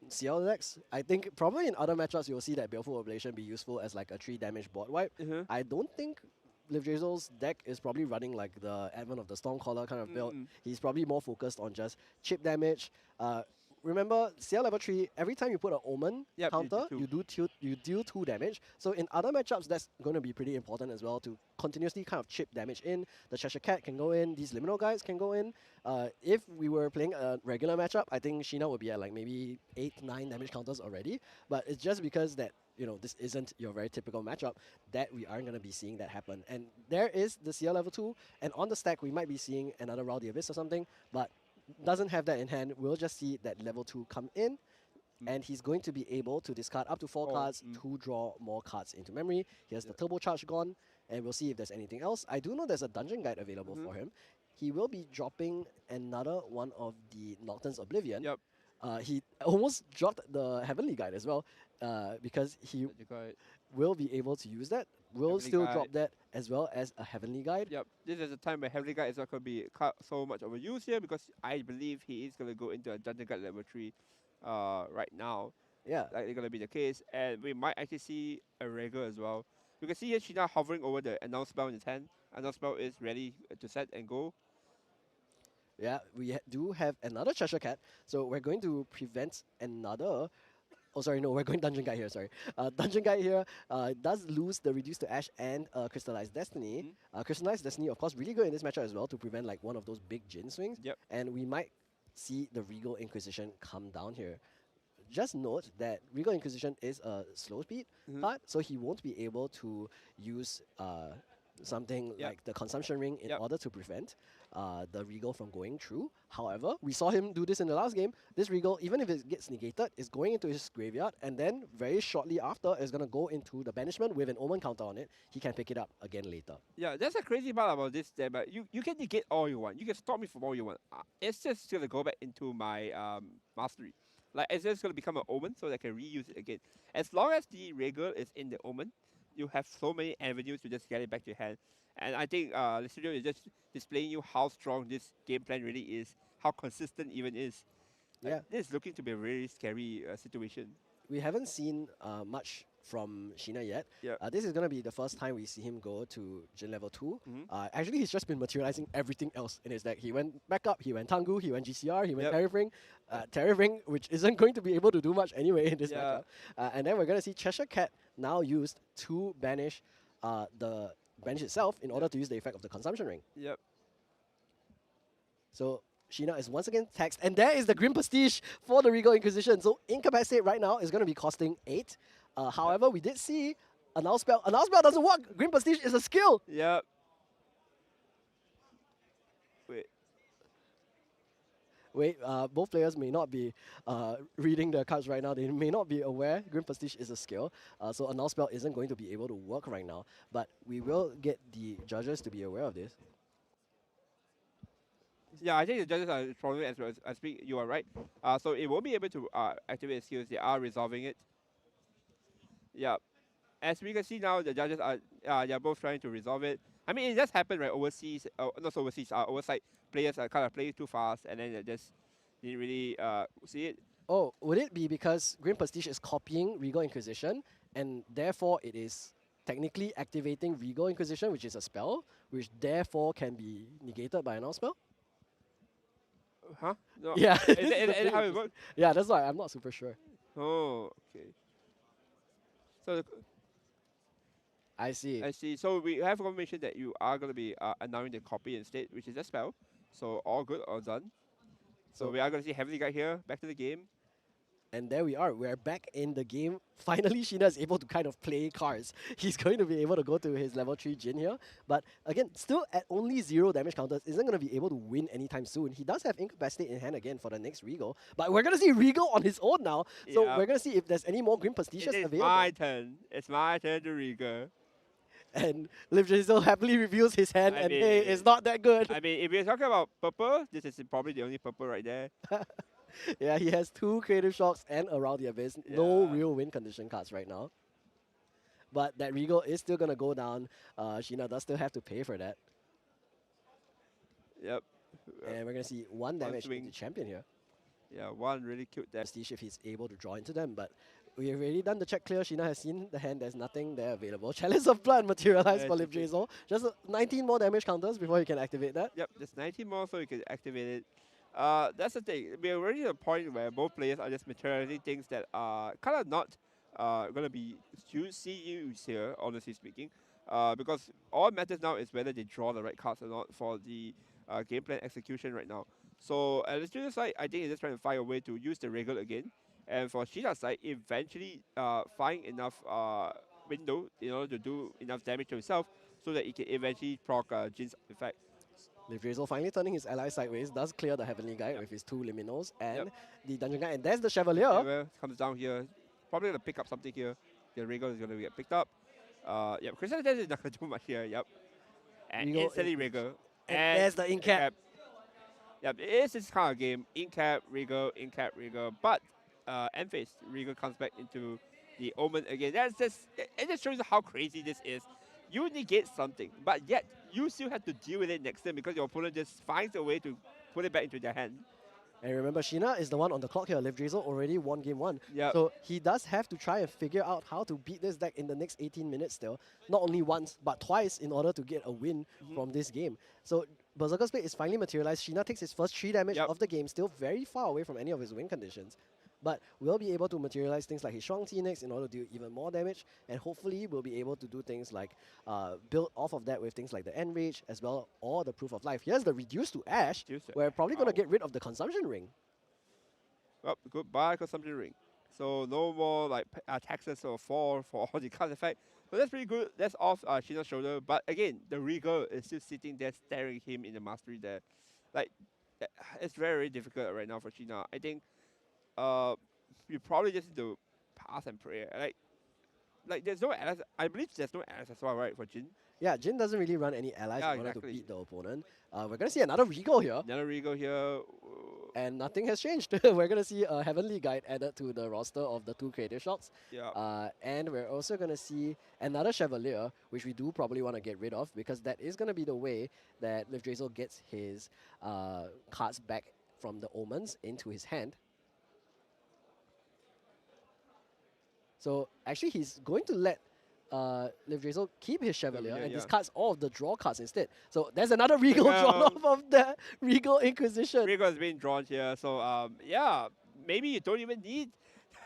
CL decks. I think probably in other matchups you'll see that Baleful Oblation be useful as like a 3 damage board wipe. Mhm. I don't think Liv Drizzle's deck is probably running like the Advent of the Stormcaller kind of build. Mm. He's probably more focused on just chip damage. Remember, CL level 3, every time you put an Omen Yep, you do counter, two. you deal 2 damage. So in other matchups, that's going to be pretty important as well to continuously kind of chip damage in. The Cheshire Cat can go in, these Liminal guys can go in. If we were playing a regular matchup, I think Sheena would be at like maybe 8, 9 damage counters already. But it's just because that, you know, this isn't your very typical matchup that we aren't going to be seeing that happen. And there is the CL level 2, and on the stack, we might be seeing another Rowdy Abyss or something, but doesn't have that in hand. We'll just see that level 2 come in, and he's going to be able to discard up to 4 cards to draw more cards into memory. He has the Turbo Charge gone, and we'll see if there's anything else. I do know there's a Dungeon Guide available for him. He will be dropping another one of the Nocturne's Oblivion. Yep. He almost dropped the Heavenly Guide as well, because he You got it. will be able to use that. will Heavenly still Guide. drop that as well as a Heavenly Guide. Yep, this is a time where Heavenly Guide is not going to be so much overused here because I believe he is going to go into a Dungeon Guide level 3 right now. Yeah. Likely going to be the case. And we might actually see a Regal as well. You can see here Sheena hovering over the Announce Spell in his hand. Announce Spell is ready to set and go. Yeah, we do have another Cheshire Cat, so we're going to prevent another. Oh, sorry, no, we're going Dungeon Guide here, sorry. Dungeon Guide here does lose the Reduce to Ash and Crystallized Destiny. Crystallized Destiny, of course, really good in this matchup as well to prevent like one of those big Jin swings. Yep. And we might see the Regal Inquisition come down here. Just note that Regal Inquisition is a slow speed card, so he won't be able to use something like the Consumption Ring in order to prevent the Regal from going through. However, we saw him do this in the last game. This Regal, even if it gets negated, is going into his graveyard, and then very shortly after, is going to go into the banishment with an Omen counter on it. He can pick it up again later. Yeah, that's a crazy part about this there, but you can negate all you want. You can stop me from all you want. It's just going to go back into my mastery. Like, it's just going to become an Omen so that I can reuse it again. As long as the Regal is in the Omen, you have so many avenues to just get it back to your hand. And I think the studio is just displaying you how strong this game plan really is, how consistent even is. Yeah. This is looking to be a very scary situation. We haven't seen much from Sheena yet. Yeah. This is going to be the first time we see him go to Jin level 2. Actually, he's just been materializing everything else in his deck. He went back up, he went Tengu, he went GCR, he went Terrafring. Terrafring, which isn't going to be able to do much anyway in this matchup. And then we're going to see Cheshire Cat now used to banish the bench itself in order to use the effect of the Consumption Ring. Yep. So Sheena is once again taxed, and there is the Grim Prestige for the Regal Inquisition. So Incapacitate right now is going to be costing 8. However, we did see Announce Spell. Announce Spell doesn't work. Grim Prestige is a skill. Yep. Wait, both players may not be reading the cards right now. They may not be aware Grim Prestige is a skill. So Announce Spell isn't going to be able to work right now. But we will get the judges to be aware of this. Yeah, I think the judges are probably as well as speak. You are right. So it won't be able to activate skills. They are resolving it. Yeah. As we can see now, the judges are they're both trying to resolve it. I mean, it just happened right overseas. Not overseas. Oversight players are kind of playing too fast, and then they just didn't really see it. Oh, would it be because Grim Prestige is copying Regal Inquisition, and therefore it is technically activating Regal Inquisition, which is a spell, which therefore can be negated by Announce Spell? Huh? No. Yeah. Is that how it works? Yeah, that's why I'm not super sure. Oh, okay. So I see. I see. So we have confirmation that you are going to be announcing the copy instead, which is a spell. So all good, all done. So we are going to see Heavenly Guide here, back to the game. And there we are. We're back in the game. Finally, Sheena is able to kind of play cards. He's going to be able to go to his level 3 Jin here. But again, still at only 0 damage counters, isn't going to be able to win anytime soon. He does have Incapacitate in hand again for the next Regal. But we're going to see Regal on his own now. So we're going to see if there's any more Grim Prestiges available. It's my turn. It's my turn to Regal. And Liv Drizzle happily reveals his hand, and hey, it's not that good. I mean, if you're talking about purple, this is probably the only purple right there. Yeah, he has 2 Creative Shocks and Around the Abyss. No real win condition cards right now. But that Regal is still going to go down. Sheena does still have to pay for that. Yep. And we're going to see 1 damage into Champion here. Yeah, 1 really cute damage. Prestige if he's able to draw into them, but we've already done the check clear. Sheena has seen the hand. There's nothing there available. Chalice of Blood materialized for Liv Drizzle. Just 19 more damage counters before you can activate that. Yep, just 19 more so you can activate it. That's the thing. We're already at a point where both players are just materializing things that are kind of not going to be used here, honestly speaking. Because all that matters now is whether they draw the right cards or not for the game plan execution right now. So at the studio side, I think they're just trying to find a way to use the Regal again. And for Sheena's side, eventually find enough window in order to do enough damage to himself so that he can eventually proc Jin's effect. Liv Drizzle finally turning his ally sideways, does clear the Heavenly Guide with his 2 Liminals and the Dungeon Guide. And there's the Chevalier. Chevalier comes down here. Probably going to pick up something here. The Regal is going to get picked up. Yep, Crystal Dance is not going to do much here. Yep. And Regal instantly Regal. And there's the Incap. Yep, it is this kind of game. Incap, Regal, but end phase, Regal comes back into the Omen again. That's just, it just shows you how crazy this is. you negate something, but yet you still have to deal with it next turn because your opponent just finds a way to put it back into their hand. And remember, Sheena is the one on the clock here. Liv Drizzle already won game 1. Yep. So he does have to try and figure out how to beat this deck in the next 18 minutes still. Not only once, but twice in order to get a win from this game. So Berserker's Blade is finally materialized. Sheena takes his first 3 damage of the game, still very far away from any of his win conditions. But we'll be able to materialize things like his Strong T next in order to do even more damage. And hopefully we'll be able to do things like build off of that with things like the Enrage as well, or the Proof of Life. Here's the Reduce to Ash. We're probably going to get rid of the Consumption Ring. Well, goodbye Consumption Ring. So no more like taxes or fall for all the card effect. So that's pretty good. That's off Sheena's shoulder. But again, the Regal is still sitting there staring him in the mastery there. Like, it's very, very difficult right now for Sheena. I think you probably just need to pass and pray. Like there's no allies. I believe there's no allies as well, right, for Jin? Yeah, Jin doesn't really run any allies Yeah, in order to exactly. beat the opponent. We're going to see another Regal here. Another Regal here. And nothing has changed. We're going to see a Heavenly Guide added to the roster of the 2 creative shots. Yeah. And we're also going to see another Chevalier, which we do probably want to get rid of, because that is going to be the way that Liv Drizzle gets his cards back from the Omens into his hand. So actually, he's going to let Liv Drizzle keep his Chevalier and discards all of the draw cards instead. So there's another Regal drawn off of the Regal Inquisition. Regal is being drawn here. So yeah, maybe you don't even need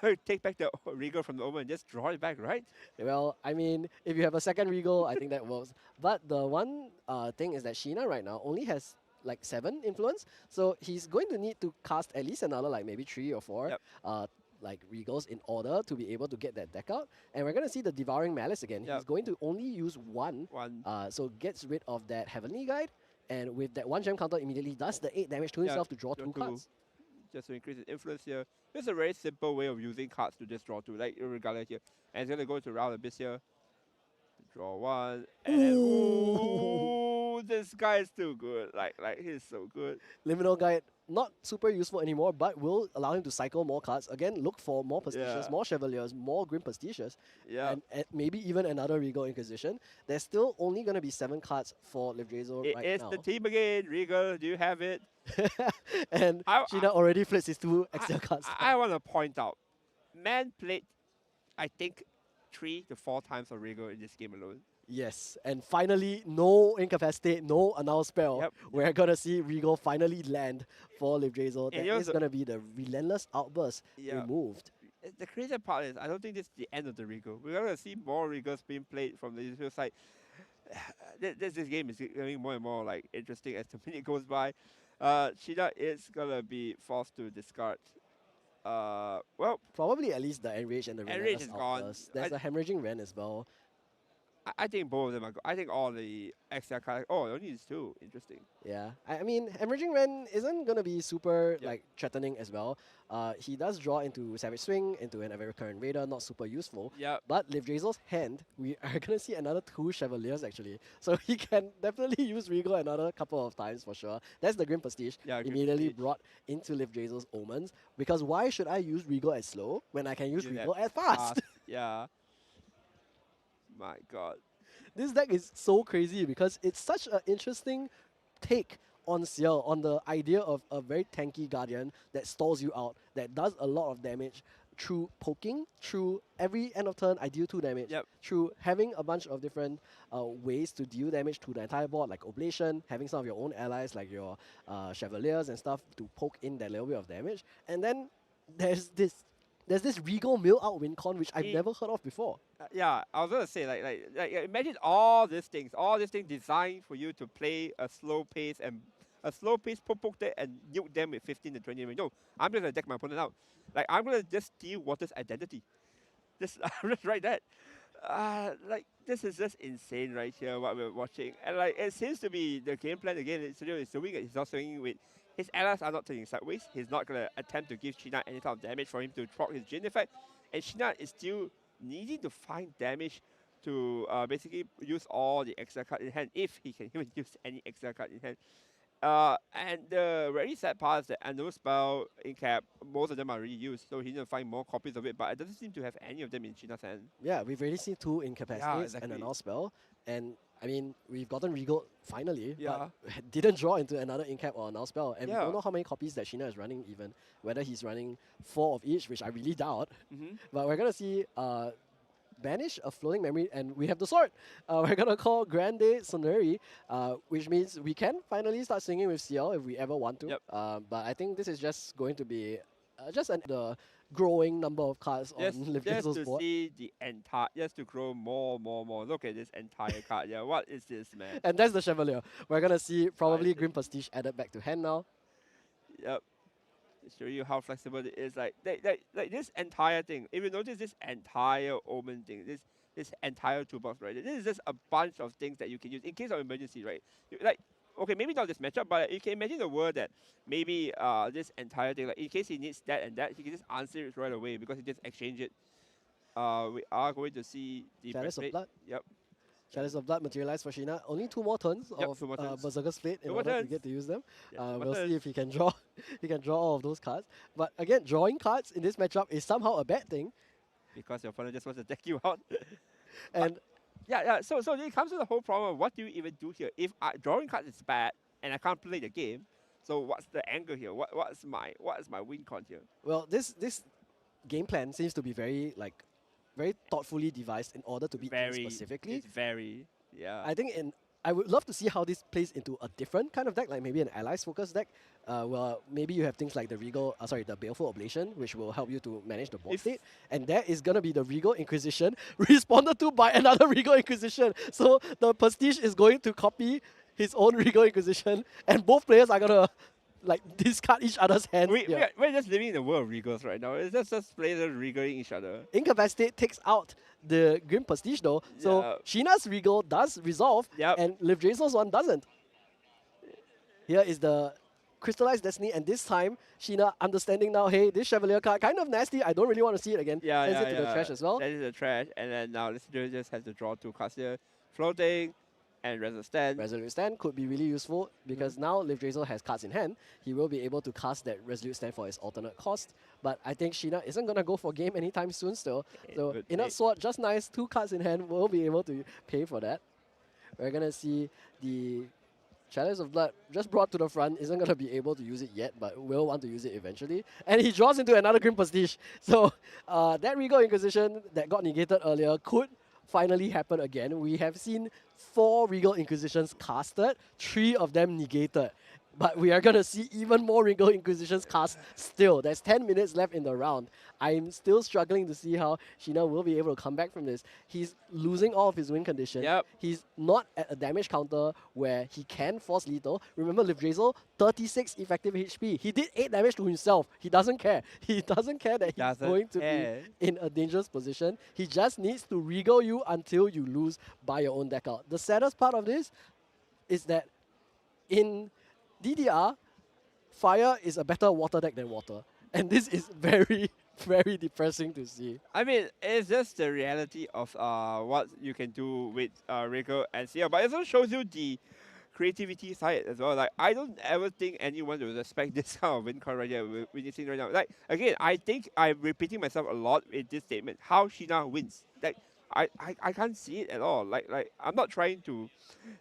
to take back the Regal from the Omen. Just draw it back, right? Well, I mean, if you have a second Regal, I think that works. But the one thing is that Sheena right now only has like 7 influence. So he's going to need to cast at least another like maybe 3 or 4 like Regals in order to be able to get that deck out. And we're going to see the Devouring Malice again. He's going to only use one. So gets rid of that Heavenly Guide. And with that 1 gem counter, immediately does the 8 damage to himself to draw 2 cards. Just to increase his influence here. It's a very simple way of using cards to just draw 2, like regardless here. And it's going to go to Round Abyss here. Draw 1. And then, ooh, this guy is still good. Like he's so good. Liminal Guide, not super useful anymore, but will allow him to cycle more cards. Again, look for more Pastiches, more Chevaliers, more Grim Pastiches, and maybe even another Regal Inquisition. There's still only going to be 7 cards for Liv Drizzle right now. It's the team again, Regal. Do you have it? And Sheena already flips his 2 extra cards. I want to point out, man played, I think, 3 to 4 times of Regal in this game alone. Yes, and finally, no Incapacitate, no Annul Spell. We're going to see Regal finally land for Liv Drizzle. That is going to be the Relentless Outburst removed. The crazy part is, I don't think this is the end of the Regal. We're going to see more Regals being played from the Israel side. This game is getting more and more like interesting as the minute goes by. Sheena is going to be forced to discard. Well, probably at least the Enrage and the Relentless Outburst. There's a Hemorrhaging Ren as well. I think both of them are good. I think all the extra cards. Oh, it only needs 2. Interesting. Yeah, I mean, Hemorrhaging Ren isn't gonna be super like threatening as well. He does draw into Savage Swing, into an Ever-Recurrent Raider, not super useful. But Liv Drizzle's hand, we are gonna see another 2 Chevaliers actually. So he can definitely use Regal another couple of times for sure. That's the Grim Pastiche immediately brought into Liv Drizzle's Omens. Because why should I use Regal as slow when I can use Regal as fast? Yeah. My God. This deck is so crazy because it's such an interesting take on Ciel, on the idea of a very tanky Guardian that stalls you out, that does a lot of damage through poking, through every end of turn I deal 2 damage, through having a bunch of different ways to deal damage to the entire board, like Oblation, having some of your own allies like your Chevaliers and stuff to poke in that little bit of damage. And then there's this Regal Mill Out Wincon, which I've never heard of before. Yeah, I was gonna say like imagine all these things designed for you to play a slow pace and poke that and nuke them with 15 to 20 range. No, I'm just gonna deck my opponent out. Like I'm gonna just steal Water's identity. Just write that. Like this is just insane right here what we're watching, and like it seems to be the game plan again. It's assuming that he's not swinging with. His allies are not turning sideways. He's not going to attempt to give Sheena any type of damage for him to proc his Jin effect. And Sheena is still needing to find damage to basically use all the extra card in hand, if he can even use any extra card in hand. And the very sad part is that Annul Spell in cap, most of them are already used, so he needs to find more copies of it, but it doesn't seem to have any of them in Sheena's hand. Yeah, we've already seen 2 Incapacitates and Annul Spell. And I mean, we've gotten Regal finally, Yeah. but didn't draw into another Incap or Null Spell. And we Yeah. don't know how many copies that Sheena is running even, whether he's running 4 of each, which I really doubt. But we're going to see banish a floating memory, and we have the sword. We're going to call Grande Soneri, which means we can finally start swinging with CL if we ever want to. Yep. But I think this is just going to be just the growing number of cards Just, on Liv just Drizzle's to board. see the entire, just to grow more. Look at this entire card. Yeah, what is this, man? And that's the Chevalier. We're going to see probably Right. Grim Prestige added back to hand now. Yep. Show you how flexible it is. Like this entire thing. If you notice this entire Omen thing, this entire toolbox, right? This is just a bunch of things that you can use in case of emergency, right? Like, okay, maybe not this matchup, but you can imagine the world that maybe this entire thing, like in case he needs that and that, he can just answer it right away because he just exchange it. We are going to see the Chalice of breastplate. Blood. Yep. Chalice of Blood materialized for Sheena. Only 2 more turns Yep, of 2 more turns. Berserker's Fate in Two more order to turns. get to use them. Yeah, 2 more We'll see turns. if he can draw. He can draw all of those cards. But again, drawing cards in this matchup is somehow a bad thing. Because your opponent just wants to deck you out. And Yeah. So it comes to the whole problem of what do you even do here? If drawing cards is bad and I can't play the game, so what's the angle here? What is my win con here? well, this game plan seems to be very thoughtfully devised in order to beat things specifically. It's very yeah. I think I would love to see how this plays into a different kind of deck, like maybe an allies focused deck. Well, maybe you have things like the the Baleful Oblation, which will help you to manage the board If- state, and there is gonna be the Regal Inquisition responded to by another Regal Inquisition. So the Prestige is going to copy his own Regal Inquisition, and both players are gonna like discard each other's hands. Yeah. We're just living in the world of regals right now. It's just players regaling each other. Incapacitate takes out the Grim Prestige though, so Yeah. Sheena's Regal does resolve, Yep. and Liv Drizzle's one doesn't. Here is the Crystallized Destiny, and this time Sheena understanding now, hey, this Chevalier card kind of nasty, I don't really want to see it again. Yeah, Sends yeah, it to the trash as well. That is the trash, and then now this dude just has to draw 2 cards here. Floating and Resistant. Resolute Stand could be really useful because now Liv Drizzle has cards in hand. He will be able to cast that Resolute Stand for his alternate cost. But I think Sheena isn't going to go for game anytime soon still. So Good Inert take. Sword, just nice, 2 cards in hand, will be able to pay for that. We're going to see the Chalice of Blood just brought to the front, isn't going to be able to use it yet, but will want to use it eventually. And he draws into another Grim Prestige. So that Regal Inquisition that got negated earlier could finally happen again. We have seen 4 Regal Inquisitions casted, 3 of them negated. But we are going to see even more Regal Inquisitions cast still. There's 10 minutes left in the round. I'm still struggling to see how Sheena will be able to come back from this. He's losing all of his win condition. Yep. He's not at a damage counter where he can force lethal. Remember, Liv Drizzle, 36 effective HP. He did 8 damage to himself. He doesn't care. He doesn't care that he's Doesn't going to care. be in a dangerous position. He just needs to regal you until you lose by your own deck out. The saddest part of this is that in DDR, fire is a better water deck than water. And this is very, very depressing to see. I mean, it's just the reality of what you can do with Regal and CL, but it also shows you the creativity side as well. Like, I don't ever think anyone will respect this kind of win con right here, witnessing right now. Like, again, I think I'm repeating myself a lot in this statement. How Sheena wins. Like, I can't see it at all. Like I'm not trying to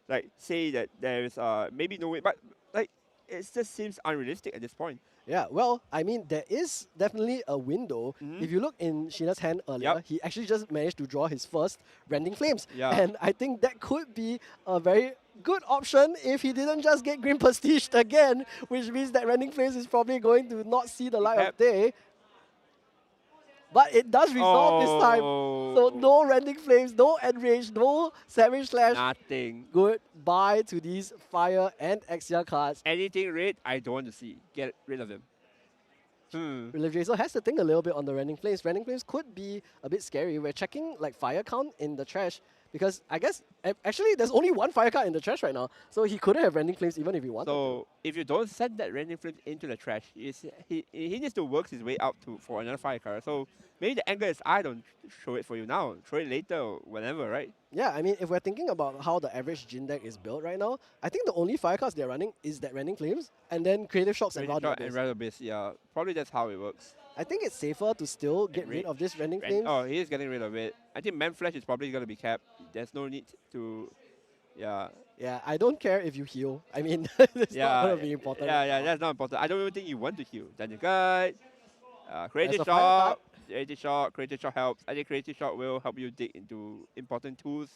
like say that there is maybe no way, but like it just seems unrealistic at this point. Yeah, well, I mean, there is definitely a window. If you look in Sheena's hand earlier, Yep. he actually just managed to draw his first Rending Flames. Yeah. And I think that could be a very good option if he didn't just get Green Prestige again, which means that Rending Flames is probably going to not see the light of Yep. day. But it does resolve this time. So no Rending Flames, no Enrage, no Savage Slash. Nothing. Goodbye to these Fire and Exia cards. Anything red, I don't want to see. Get rid of them. Liv Drizzle has to think a little bit on the Rending Flames. Rending Flames could be a bit scary. We're checking like fire count in the trash because I guess actually there's only 1 fire card in the trash right now. So he couldn't have Rending Flames even if he wanted to. So if you don't send that random flip into the trash, he needs to work his way out for another fire card. So maybe the angle is I don't show it for you now, throw it later or whenever, right? Yeah, I mean, if we're thinking about how the average Jin deck is built right now, I think the only fire cards they're running is that Rending Flames and then Creative Shocks and Really Wild short and Abyss. Rather Abyss, yeah. Probably that's how it works. I think it's safer to still get rid of this Rending Flames. Oh, he is getting rid of it. I think Man Flash is probably going to be capped. There's no need to, yeah. Yeah, I don't care if you heal. I mean, it's not going to be important. Yeah, that's not important. I don't even think you want to heal. Dungeon Guide, Creative a final Shot, card. Creative Shot helps. I think Creative Shot will help you dig into important tools.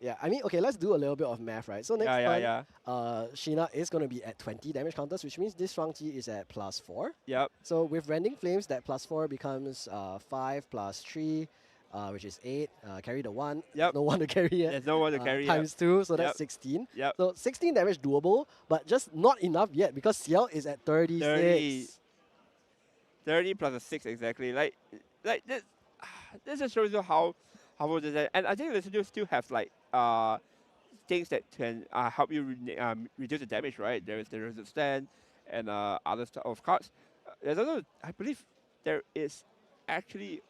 Yeah, I mean, okay, let's do a little bit of math, right? So next turn, Yeah. Sheena is going to be at 20 damage counters, which means this Shuang-Chi is at +4. Yep. So with Rending Flames, that +4 becomes 5 plus 3, which is 8. Carry the 1. Yep. No one to carry it. There's no one to carry. Times 2, so that's Yep. 16. Yep. So 16 damage doable, but just not enough yet because Ciel is at 36. 30 plus a 6 exactly. Like this, this just shows you how good this is. And I think Listener still have like things that can help you reduce the damage, right? There is the resistance and other stuff of cards. There's also, I believe, there is actually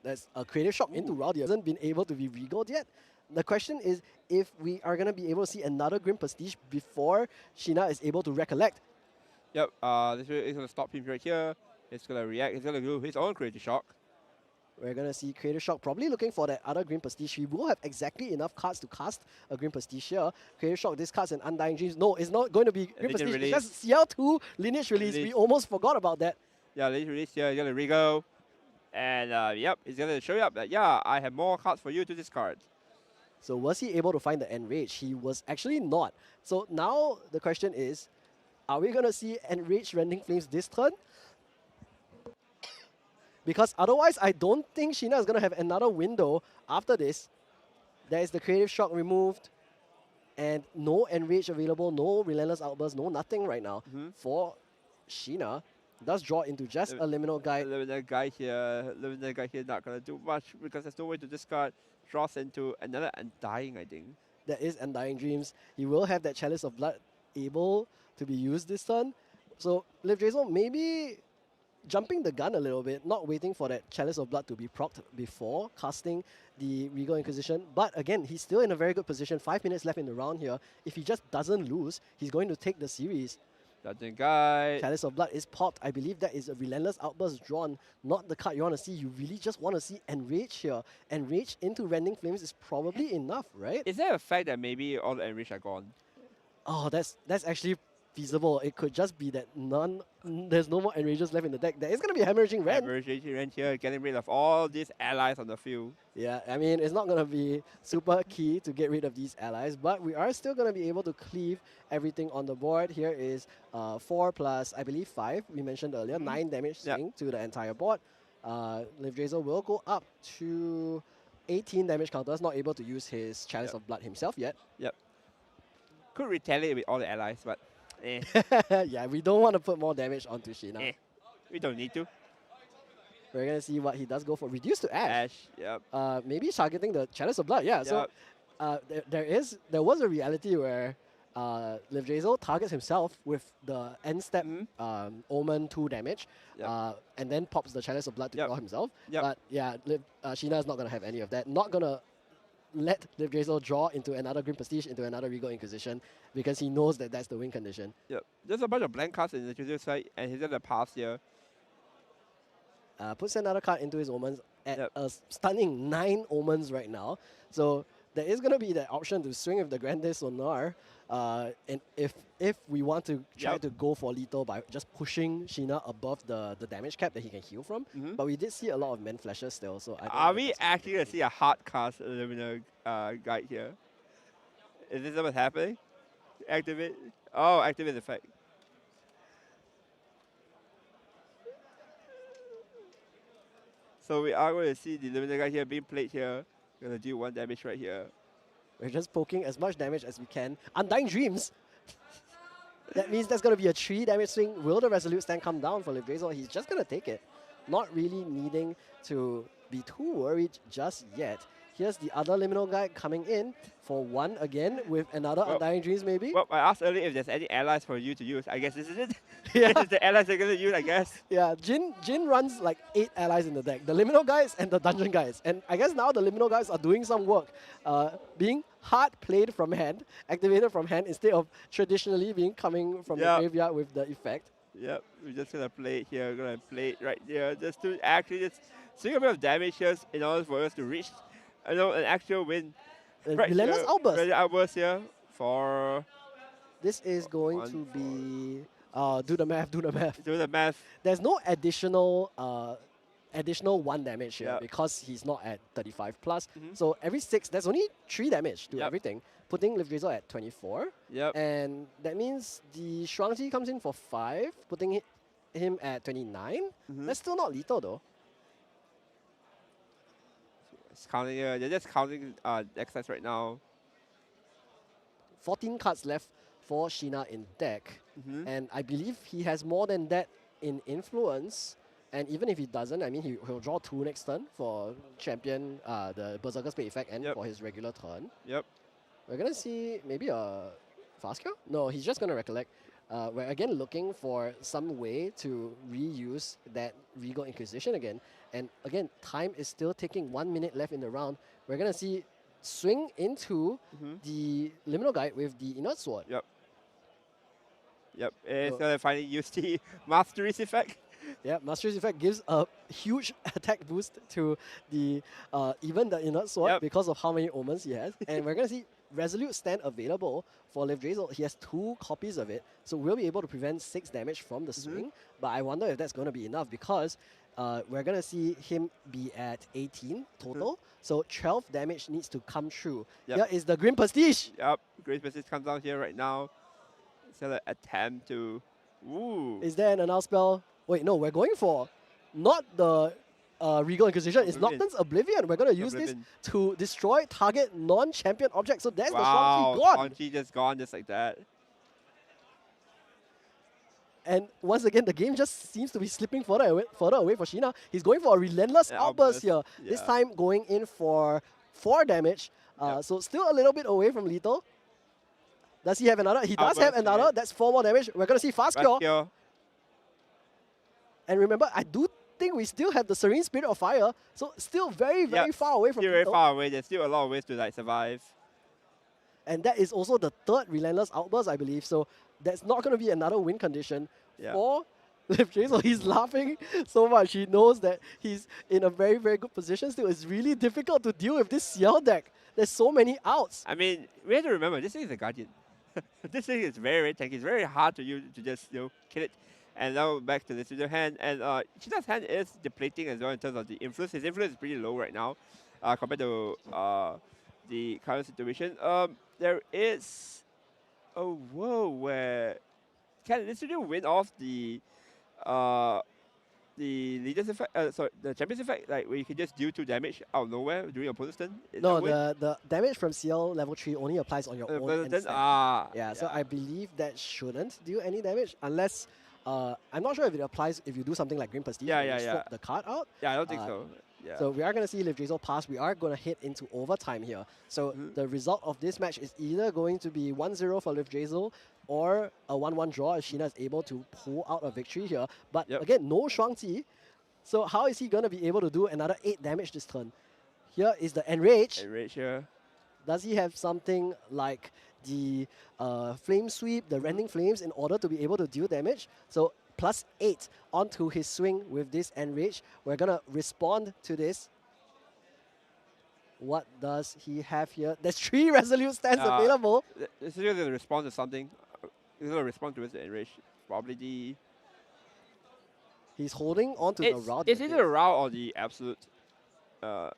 That's a Creative Shock into Rowdy. Hasn't been able to be regaled yet. The question is if we are going to be able to see another Grim Prestige before Sheena is able to recollect. Yep. This is gonna stop him right here. It's gonna react. He's gonna do his own Creative Shock. We're going to see Creative Shock probably looking for that other Green Prestige. He will have exactly enough cards to cast a Green Prestige here. Creative Shock discards an Undying Dreams. No, it's not going to be Green Prestige. It's just CL2 Lineage Release. We almost forgot about that. Yeah, Lineage Release here. He's going to Regal. And yep, he's going to show you up that, yeah, I have more cards for you to discard. So was he able to find the Enrage? He was actually not. So now the question is, are we going to see Enrage Rending Flames this turn? Because otherwise, I don't think Sheena is going to have another window after this. There is the Creative Shock removed. And no Enrage available, no Relentless Outburst, no nothing right now for Sheena. Does draw into just a Liminal Guide. Liminal Guide here not going to do much because there's no way to discard. Draws into another Undying, I think. There is Undying Dreams. He will have that Chalice of Blood able to be used this turn. So Liv Drizzle maybe jumping the gun a little bit, not waiting for that Chalice of Blood to be procced before casting the Regal Inquisition. But again, he's still in a very good position. 5 minutes left in the round here. If he just doesn't lose, he's going to take the series. Dungeon Guide. Chalice of Blood is popped. I believe that is a Relentless Outburst drawn, not the card you want to see. You really just want to see Enrage here. Enrage into Rending Flames is probably enough, right? Is there a fact that maybe all the Enrage are gone? Oh, that's actually feasible. It could just be that there's no more Enrages left in the deck. There is going to be a Hemorrhaging Rend. Hemorrhaging Rend here, getting rid of all these allies on the field. Yeah, I mean, it's not going to be super key to get rid of these allies, but we are still going to be able to cleave everything on the board. Here is 4 plus, I believe, 5. We mentioned earlier, 9 damage swing to the entire board. Liv Drizzle will go up to 18 damage counters, not able to use his Chalice of Blood himself yet. Yep. Could retaliate with all the allies, but yeah, we don't want to put more damage onto Sheena. We don't need to. We're going to see what he does go for. Reduce to Ash. Yep. Maybe targeting the Chalice of Blood. Yeah, so there was a reality where Liv Drizzle targets himself with the end step Omen 2 damage and then pops the Chalice of Blood to draw himself. But yeah, Sheena is not going to have any of that. Not going to let Liv Drizzle draw into another Green Prestige, into another Regal Inquisition, because he knows that that's the win condition. Yep. There's a bunch of blank cards in the Drizzle side, and he's going to pass here. Puts another card into his Omens at a stunning 9 Omens right now. So there is going to be that option to swing with the Grande Sonar. And if we want to try to go for lethal by just pushing Sheena above the damage cap that he can heal from. But we did see a lot of Men Flashes still. So are we actually going to see a hard cast Luminal Guide here? Is this what's happening? Activate. Oh, activate effect. So we are going to see the Luminal Guide here being played here. Going to do 1 damage right here. We're just poking as much damage as we can. Undying Dreams! That means there's going to be a 3 damage swing. Will the Resolute Stand come down for Liv Drizzle? He's just going to take it. Not really needing to be too worried just yet. Here's the other Liminal Guide coming in for 1 again with another Undying Dreams maybe. Well, I asked earlier if there's any allies for you to use. I guess this is it. This is the allies they're going to use, I guess. Yeah, Jin runs like 8 allies in the deck. The Liminal Guides and the Dungeon Guides. And I guess now the Liminal Guides are doing some work. Being hard played from hand, activated from hand, instead of traditionally being coming from the graveyard with the effect. Yep, we're just gonna play it here. We're gonna play it right here, just to actually just swing a bit of damage here in order for us to reach, an actual win. Right Relentless here, Outburst. ready outburst here for This is going one, to four. be do the math, do the math. Do the math. There's no additional 1 damage here Yep. because he's not at 35 plus. Mhm. So every 6, there's only 3 damage to Yep. everything, putting Lift Drizzle at 24. Yep. And that means the Shuangzi comes in for 5, putting him at 29. Mhm. That's still not lethal though. It's counting here. They're just counting excess right now. 14 cards left for Sheena in deck. Mhm. And I believe he has more than that in influence. And even if he doesn't, I mean, he'll draw 2 next turn for champion, the Berserker Spade effect, and Yep. for his regular turn. Yep. We're going to see maybe a fast cure? No, he's just going to recollect. We're again looking for some way to reuse that Regal Inquisition again. And again, time is still ticking, 1 minute left in the round. We're going to see swing into Mhm. the Liminal Guide with the Inert Sword. Yep. It's So- gonna finally use the Mastery's effect. Yeah, Mastery's Effect gives a huge attack boost to the even the Inert Sword Yep. because of how many omens he has. And we're going to see Resolute Stand available for Lift Drizzle. He has 2 copies of it, so we'll be able to prevent 6 damage from the swing. But I wonder if that's going to be enough because we're going to see him be at 18 total. So 12 damage needs to come through. Yep. Here is the Grim Prestige. Yep. Great Persist comes down here right now. It's gonna attempt to. Ooh. Is there an announce spell? Wait, no, we're going for not the Regal Inquisition. It's Oblivion. Nocturne's Oblivion. We're going to use this Oblivion. to destroy target non-champion object. So there's Wow. the Shuangzi gone. Shuangzi just gone just like that. And once again, the game just seems to be slipping further away for Sheena. He's going for a relentless Yeah, outburst here. outburst, This yeah. time going in for 4 damage. Yep. So still a little bit away from lethal. Does he have another? He does have Outburst, another. yeah. That's 4 more damage. We're going to see Fast Cure. Vasquez. And remember, I do think we still have the Serene Spirit of Fire. So still very, very Yep. far away from Still very lethal. far away. There's still a lot of ways to like survive. And that is also the 3rd Relentless Outburst, I believe. So that's not going to be another win condition Yeah. for Lift Drizzle. He's laughing so much. He knows that he's in a very, very good position still. It's really difficult to deal with this Ciel deck. There's so many outs. I mean, we have to remember this thing is a Guardian. This thing is very, very tanky. It's very hard to use to just kill it. And now back to the Sidor hand, and Chita's hand is depleting as well in terms of the influence. His influence is pretty low right now, compared to the current situation. There is a world where can Lister win off the leader's effect, the champion's effect, like where you can just deal 2 damage out of nowhere during your opponent's turn? Is No, that way? the damage from CL level 3 only applies on your own But end then, step. Yeah, so I believe that shouldn't do any damage unless I'm not sure if it applies if you do something like Grim Prestige, Yeah, where yeah, you yeah. swap the card out. I don't think uh, so. Yeah. So we are going to see Lift Drizzle pass. We are going to hit into overtime here. So Mhm. the result of this match is either going to be 1-0 for Lift Drizzle or a 1-1 draw if Sheena is able to pull out a victory here. But Yep. again, no Shuangzi. So how is he going to be able to do another 8 damage this turn? Here is the Enrage. Enrage here. Does he have something like the Flame Sweep, the Rending Flames, in order to be able to deal damage? So +8 onto his swing with this Enrage. We're going to respond to this. What does he have here? There's 3 Resolute Stands Yeah. available. This is going to respond to something. He's going to respond to the Enrage. Probably the... He's holding on to the Route. It's either the Route or the Absolute... the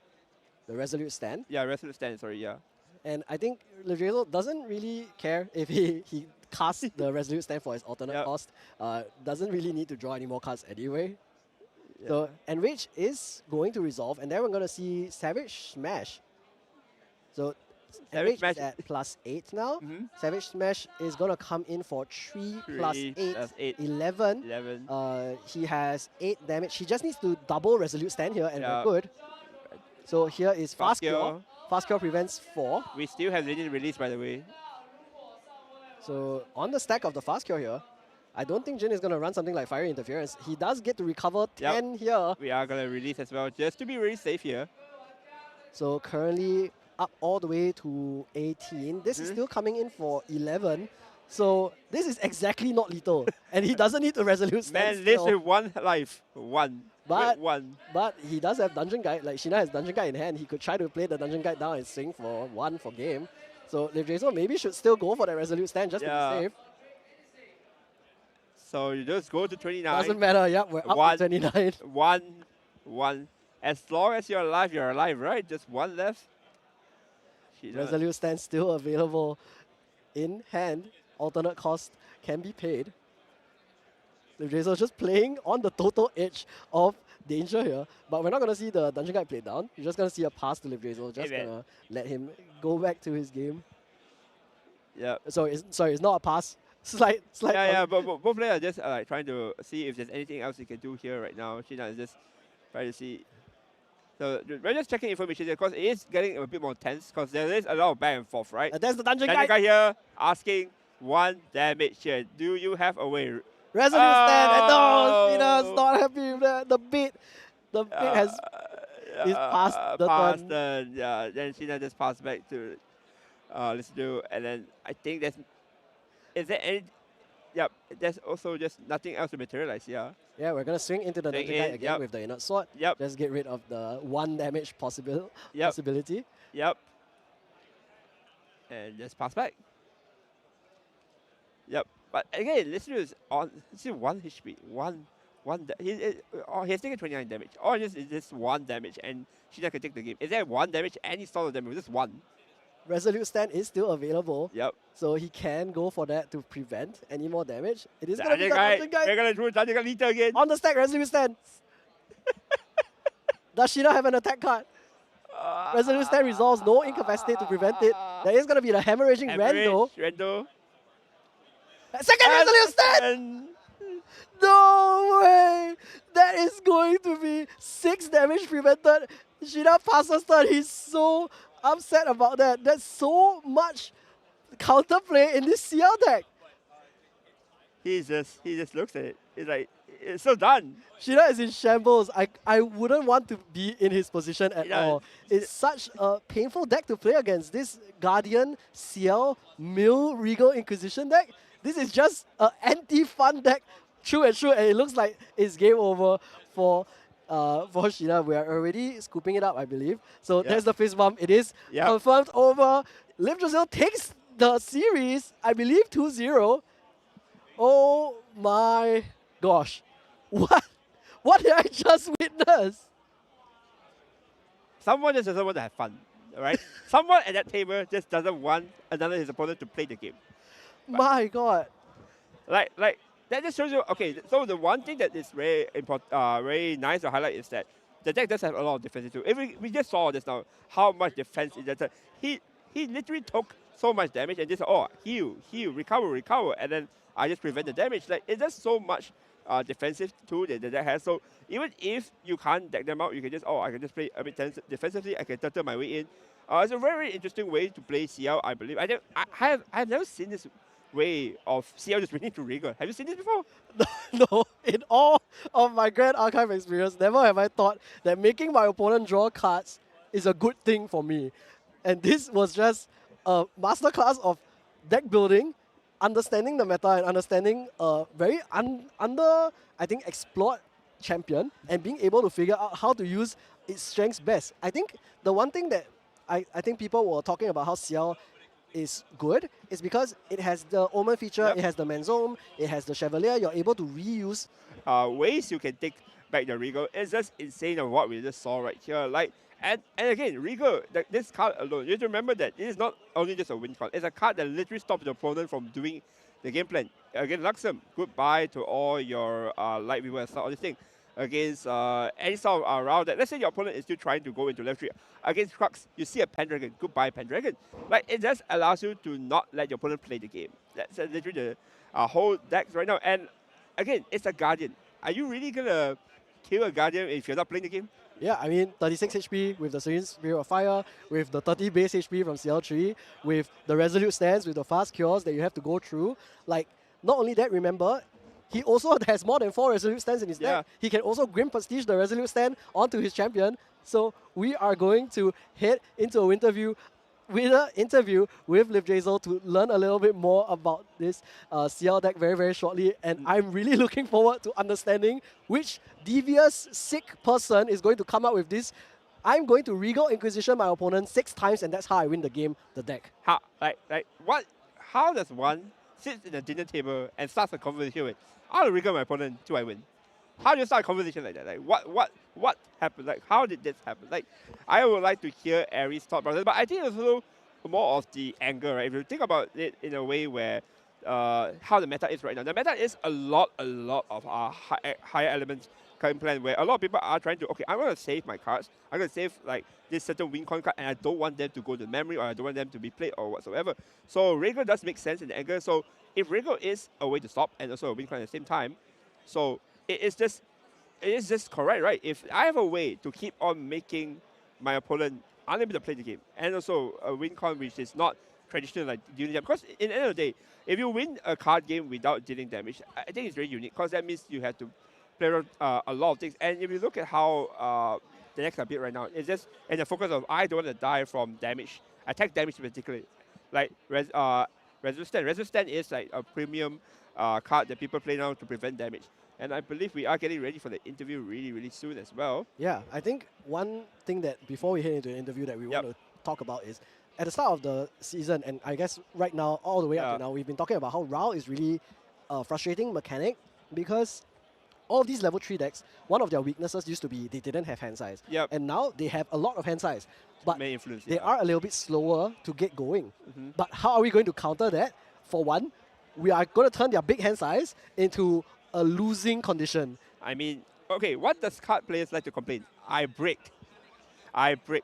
Resolute Stand. yeah, Resolute Stand, sorry, yeah. And I think Lift Drizzle doesn't really care if he casts the Resolute Stand for his alternate Yep. cost. Doesn't really need to draw any more cards anyway. Yeah. So Enrage is going to resolve, and then we're going to see Savage Smash. So Enrage Smash is at +8 now. Mhm. Savage Smash is going to come in for 3 plus 3 8, plus 8, 11. 11. He has 8 damage. He just needs to double Resolute Stand here, and Yeah. we're good. So here is Fast Fast Cure. Cure. Fast Cure prevents 4. We still have Legend Release, by the way. So on the stack of the Fast Cure here, I don't think Jin is going to run something like Fire Interference. He does get to recover 10 here. We are going to release as well, just to be really safe here. So currently up all the way to 18. This is Mhm. still coming in for 11. So this is exactly not lethal. And he doesn't need to resolute stand Man lives still. with one life. One. But- With one. But he does have Dungeon Guide. Like, Sheena has Dungeon Guide in hand. He could try to play the Dungeon Guide down and swing for 1 for game. So Liv Jason maybe should still go for that resolute stand just to Yeah. be safe. So you just go to 29. Doesn't matter. Yep, we're up One. to 29. One. As long as you're alive, right? Just one left. Resolute stand still available in hand. Alternate cost can be paid. Liv Jason just playing on the total edge of danger here. But we're not going to see the Dungeon Guide played down. You're just going to see a pass to Liv Jason. Just Hey, man. going to let him go back to his game. Yeah. Sorry, it's not a pass. Slight. Yeah, but both players are just like trying to see if there's anything else he can do here right now. Sheena is just trying to see. So we're just checking information here because it is getting a bit more tense because there is a lot of back and forth, right? And there's the Dungeon Dungeon Guide. guy here asking 1 damage here. Do you have a way? Resolute stand. And no, Oh. Sheena's not happy with that. The bait has is past the turn. turn. Yeah, then Sheena just passed back to let's do, and then I think is there any? Yep, there's also just nothing else to materialize. Yeah. Yeah, we're going to swing into the Swing Dungeon Guide in, again yep. with the inert sword. Yep. Just get rid of the 1 damage Yep. possibility. Yep. And just pass back. Yep. But again, this is on. This is 1 HP. He's taking 29 damage. Or just is this 1 damage, and Sheena can take the game. Is there 1 damage? Any sort of damage? Just 1. Resolute stand is still available, Yep. so he can go for that to prevent any more damage. It is going to be Dungeon the guy. Dungeon Guide We're gonna do Dungeon Guy Lita again. on the stack. Resolute stand. Does Sheena have an attack card? Resolute stand resolves, no incapacitate to prevent it. There is going to be the hemorrhaging Rando. Rando. Second resolute stand! And No way! That is going to be 6 damage prevented. Sheena passes turn. He's so upset about that. That's so much counterplay in this CL deck. he just looks at it. It's like it's so done. Sheena is in shambles. I wouldn't want to be in his position at Yeah. all. It's such a painful deck to play against. This Guardian, CL, Mill, Regal Inquisition deck. This is just an anti-fun deck, true and true, and it looks like it's game over for Sheena. We are already scooping it up, I believe. So Yeah. there's the fist bump. It is Yeah. confirmed over. Liv Brazil takes the series, I believe 2-0. Oh my gosh. What did I just witness? Someone just doesn't want to have fun, right? Someone at that table just doesn't want his opponent to play the game. My god. Like that just shows you. Okay, so the one thing that is very important, very nice to highlight is that the deck does have a lot of defense too. If we just saw just now how much defense is that. He literally took so much damage and just heal, recover, and then I just prevent the damage. Like it's just so much defensive tool that the deck has. So even if you can't deck them out, you can just I can just play a bit defensively. I can turtle my way in. It's a very interesting way to play CL, I believe. I have never seen this way of CL just winning to Regal. Have you seen this before? No, in all of my Grand Archive experience, never have I thought that making my opponent draw cards is a good thing for me. And this was just a masterclass of deck building, understanding the meta and understanding a very I think, explored champion and being able to figure out how to use its strengths best. I think the one thing that I think people were talking about how CL is good is because it has the Omen feature, Yep. it has the Manzome, it has the Chevalier. You're able to reuse. Ways you can take back the Regal. It's just insane of what we just saw right here. Like and again, Regal, this card alone, you have to remember that it is not only just a win card. It's a card that literally stops the opponent from doing the game plan. Against Luxem, goodbye to all your Light Weaver and all this thing. Against any sort of round that, let's say your opponent is still trying to go into left 3. Against Crux, you see a Pendragon, goodbye Pendragon. Like, it just allows you to not let your opponent play the game. That's literally the whole deck right now. And again, it's a Guardian. Are you really going to kill a Guardian if you're not playing the game? Yeah, I mean, 36 HP with the Serene Spirit of Fire, with the 30 base HP from CL3, with the Resolute Stance, with the fast cures that you have to go through. Like, not only that, remember, he also has more than 4 Resolute Stands in his deck. He can also Grim Prestige the Resolute Stand onto his champion. So we are going to head into a Winter View winner interview with Liv Jazel to learn a little bit more about this CL deck very, very shortly. And I'm really looking forward to understanding which devious, sick person is going to come up with this. I'm going to Regal Inquisition my opponent 6 times, and that's how I win the game, the deck. How, what? How does one sit in a dinner table and starts a conversation with, I'll Regal my opponent till I win? How do you start a conversation like that? Like, what happened? Like, how did this happen? Like, I would like to hear Aries' thought process, but I think it's also more of the anger, right? If you think about it in a way where how the meta is right now, the meta is a lot of our higher elements current plan where a lot of people are trying to, okay, I want to save my cards. I'm going to save like this certain win con card, and I don't want them to go to memory, or I don't want them to be played or whatsoever. So Regal does make sense in the anger. So if Regal is a way to stop and also a win con at the same time, so it is just correct, right? If I have a way to keep on making my opponent unable to play the game, and also a win con which is not traditional like dealing damage, because in the end of the day, if you win a card game without dealing damage, I think it's very unique, because that means you have to play around a lot of things. And if you look at how the decks are built right now, it's just in the focus of I don't want to die from damage, attack damage in particular. Like Resistant. Resistant is like a premium card that people play now to prevent damage. And I believe we are getting ready for the interview really, really soon as well. Yeah, I think one thing that before we head into the interview that we want to talk about is at the start of the season, and I guess right now, all the way up to now, we've been talking about how Rao is really a frustrating mechanic, because all of these level 3 decks, one of their weaknesses used to be they didn't have hand size. And now they have a lot of hand size. But they are a little bit slower to get going. But how are we going to counter that? For one, we are going to turn their big hand size into a losing condition. I mean, okay, what does card players like to complain? I break.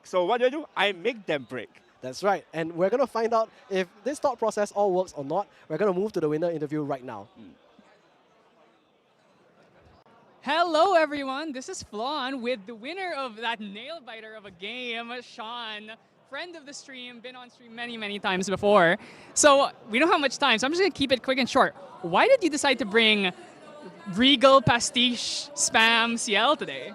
So what do? I make them break. That's right. And we're going to find out if this thought process all works or not. We're going to move to the winner interview right now. Hello, everyone. This is Flan with the winner of that nail biter of a game, Sean. Friend of the stream, been on stream many, many times before. So we don't have much time, so I'm just going to keep it quick and short. Why did you decide to bring Regal Pastiche Spam CL today?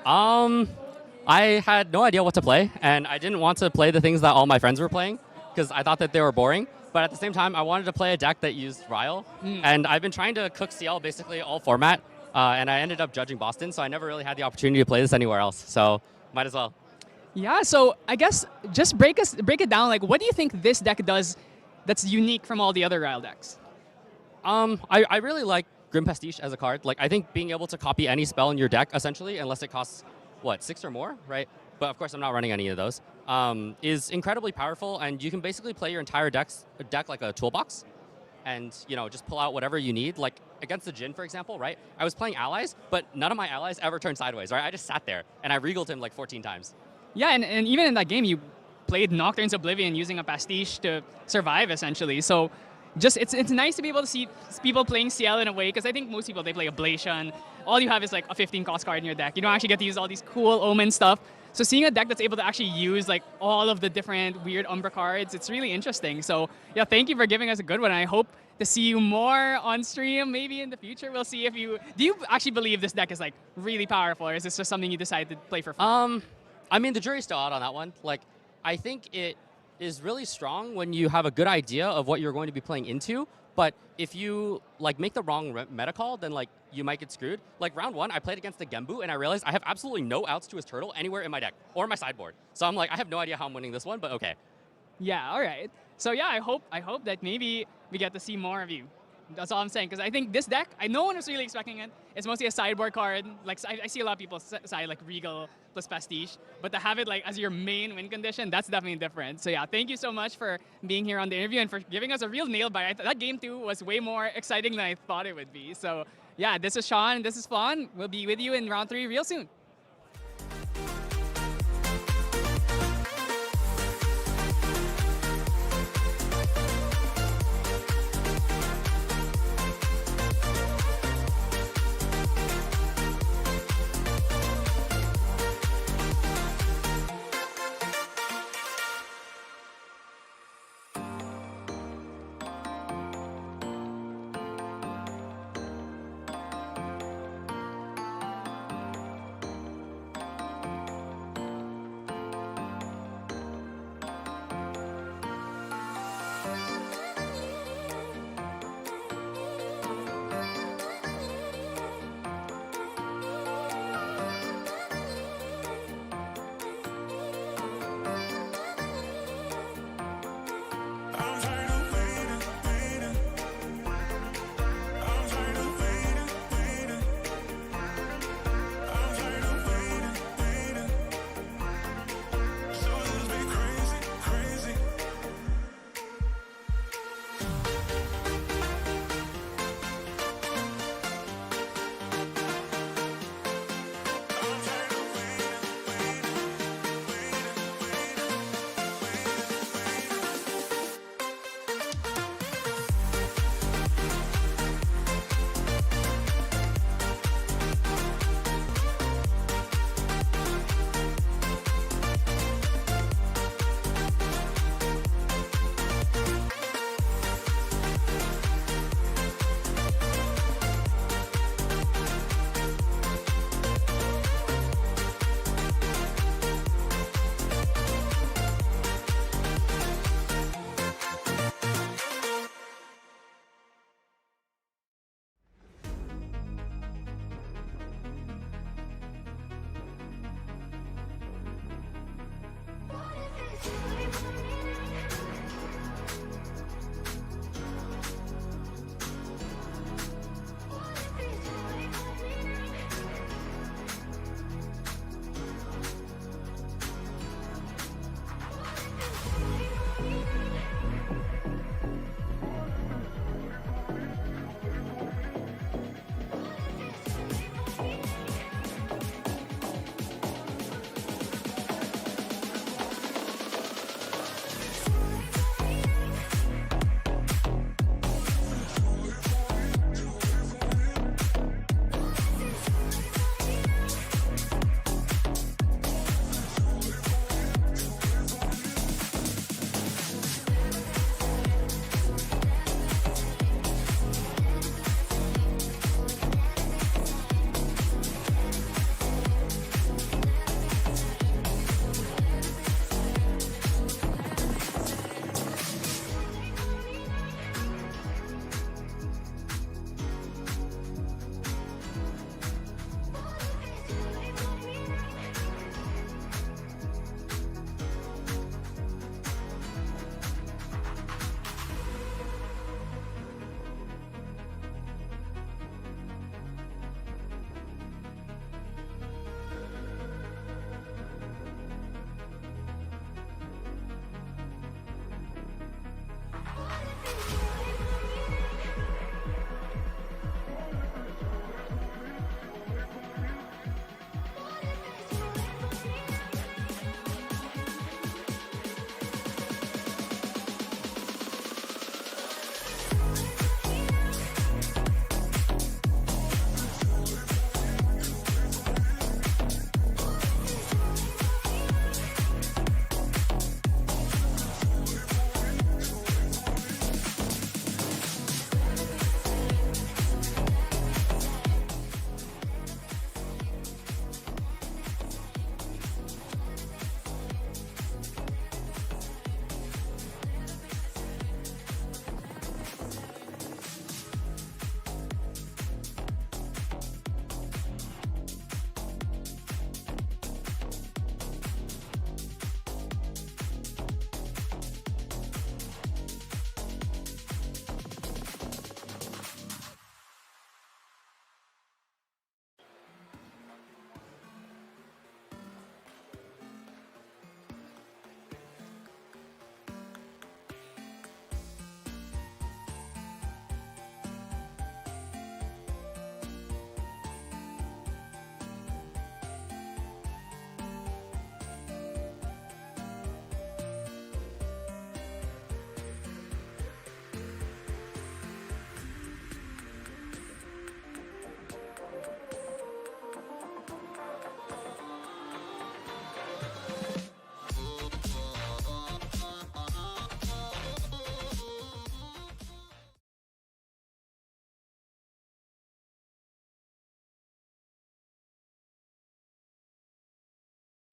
I had no idea what to play, and I didn't want to play the things that all my friends were playing because I thought that they were boring. But at the same time, I wanted to play a deck that used Ryle, and I've been trying to cook CL basically all format, and I ended up judging Boston, so I never really had the opportunity to play this anywhere else. So might as well. Yeah, so I guess just break it down. Like, what do you think this deck does that's unique from all the other Ryle decks? I really like Grim Pastiche as a card. Like, I think being able to copy any spell in your deck, essentially, unless it costs, what, 6 or more, right? But of course, I'm not running any of those, is incredibly powerful, and you can basically play your entire deck like a toolbox, and just pull out whatever you need. Like against the Jin, for example, right? I was playing allies, but none of my allies ever turned sideways, right? I just sat there, and I regaled him like 14 times. Yeah, and even in that game, you played Nocturne's Oblivion using a Pastiche to survive, essentially. So just it's nice to be able to see people playing CL in a way, because I think most people, they play Ablation. All you have is like a 15 cost card in your deck. You don't actually get to use all these cool Omen stuff. So seeing a deck that's able to actually use like all of the different weird Umbra cards, it's really interesting. So yeah, thank you for giving us a good one. I hope to see you more on stream maybe in the future. We'll see if you... Do you actually believe this deck is like really powerful, or is this just something you decided to play for fun? I mean, the jury's still out on that one. Like, I think it is really strong when you have a good idea of what you're going to be playing into. But if you like make the wrong meta call, then like you might get screwed. Like round 1, I played against the Gembu, and I realized I have absolutely no outs to his turtle anywhere in my deck or my sideboard. So I'm like, I have no idea how I'm winning this one, but okay. Yeah, all right. So yeah, I hope that maybe we get to see more of you. That's all I'm saying, because I think this deck, no one was really expecting it. It's mostly a sideboard card. Like I see a lot of people side like Regal plus Pastiche, but to have it like as your main win condition, that's definitely different. So yeah, thank you so much for being here on the interview and for giving us a real nail bite. That game 2 was way more exciting than I thought it would be. So yeah, this is Sean, this is Fawn. We'll be with you in round 3 real soon.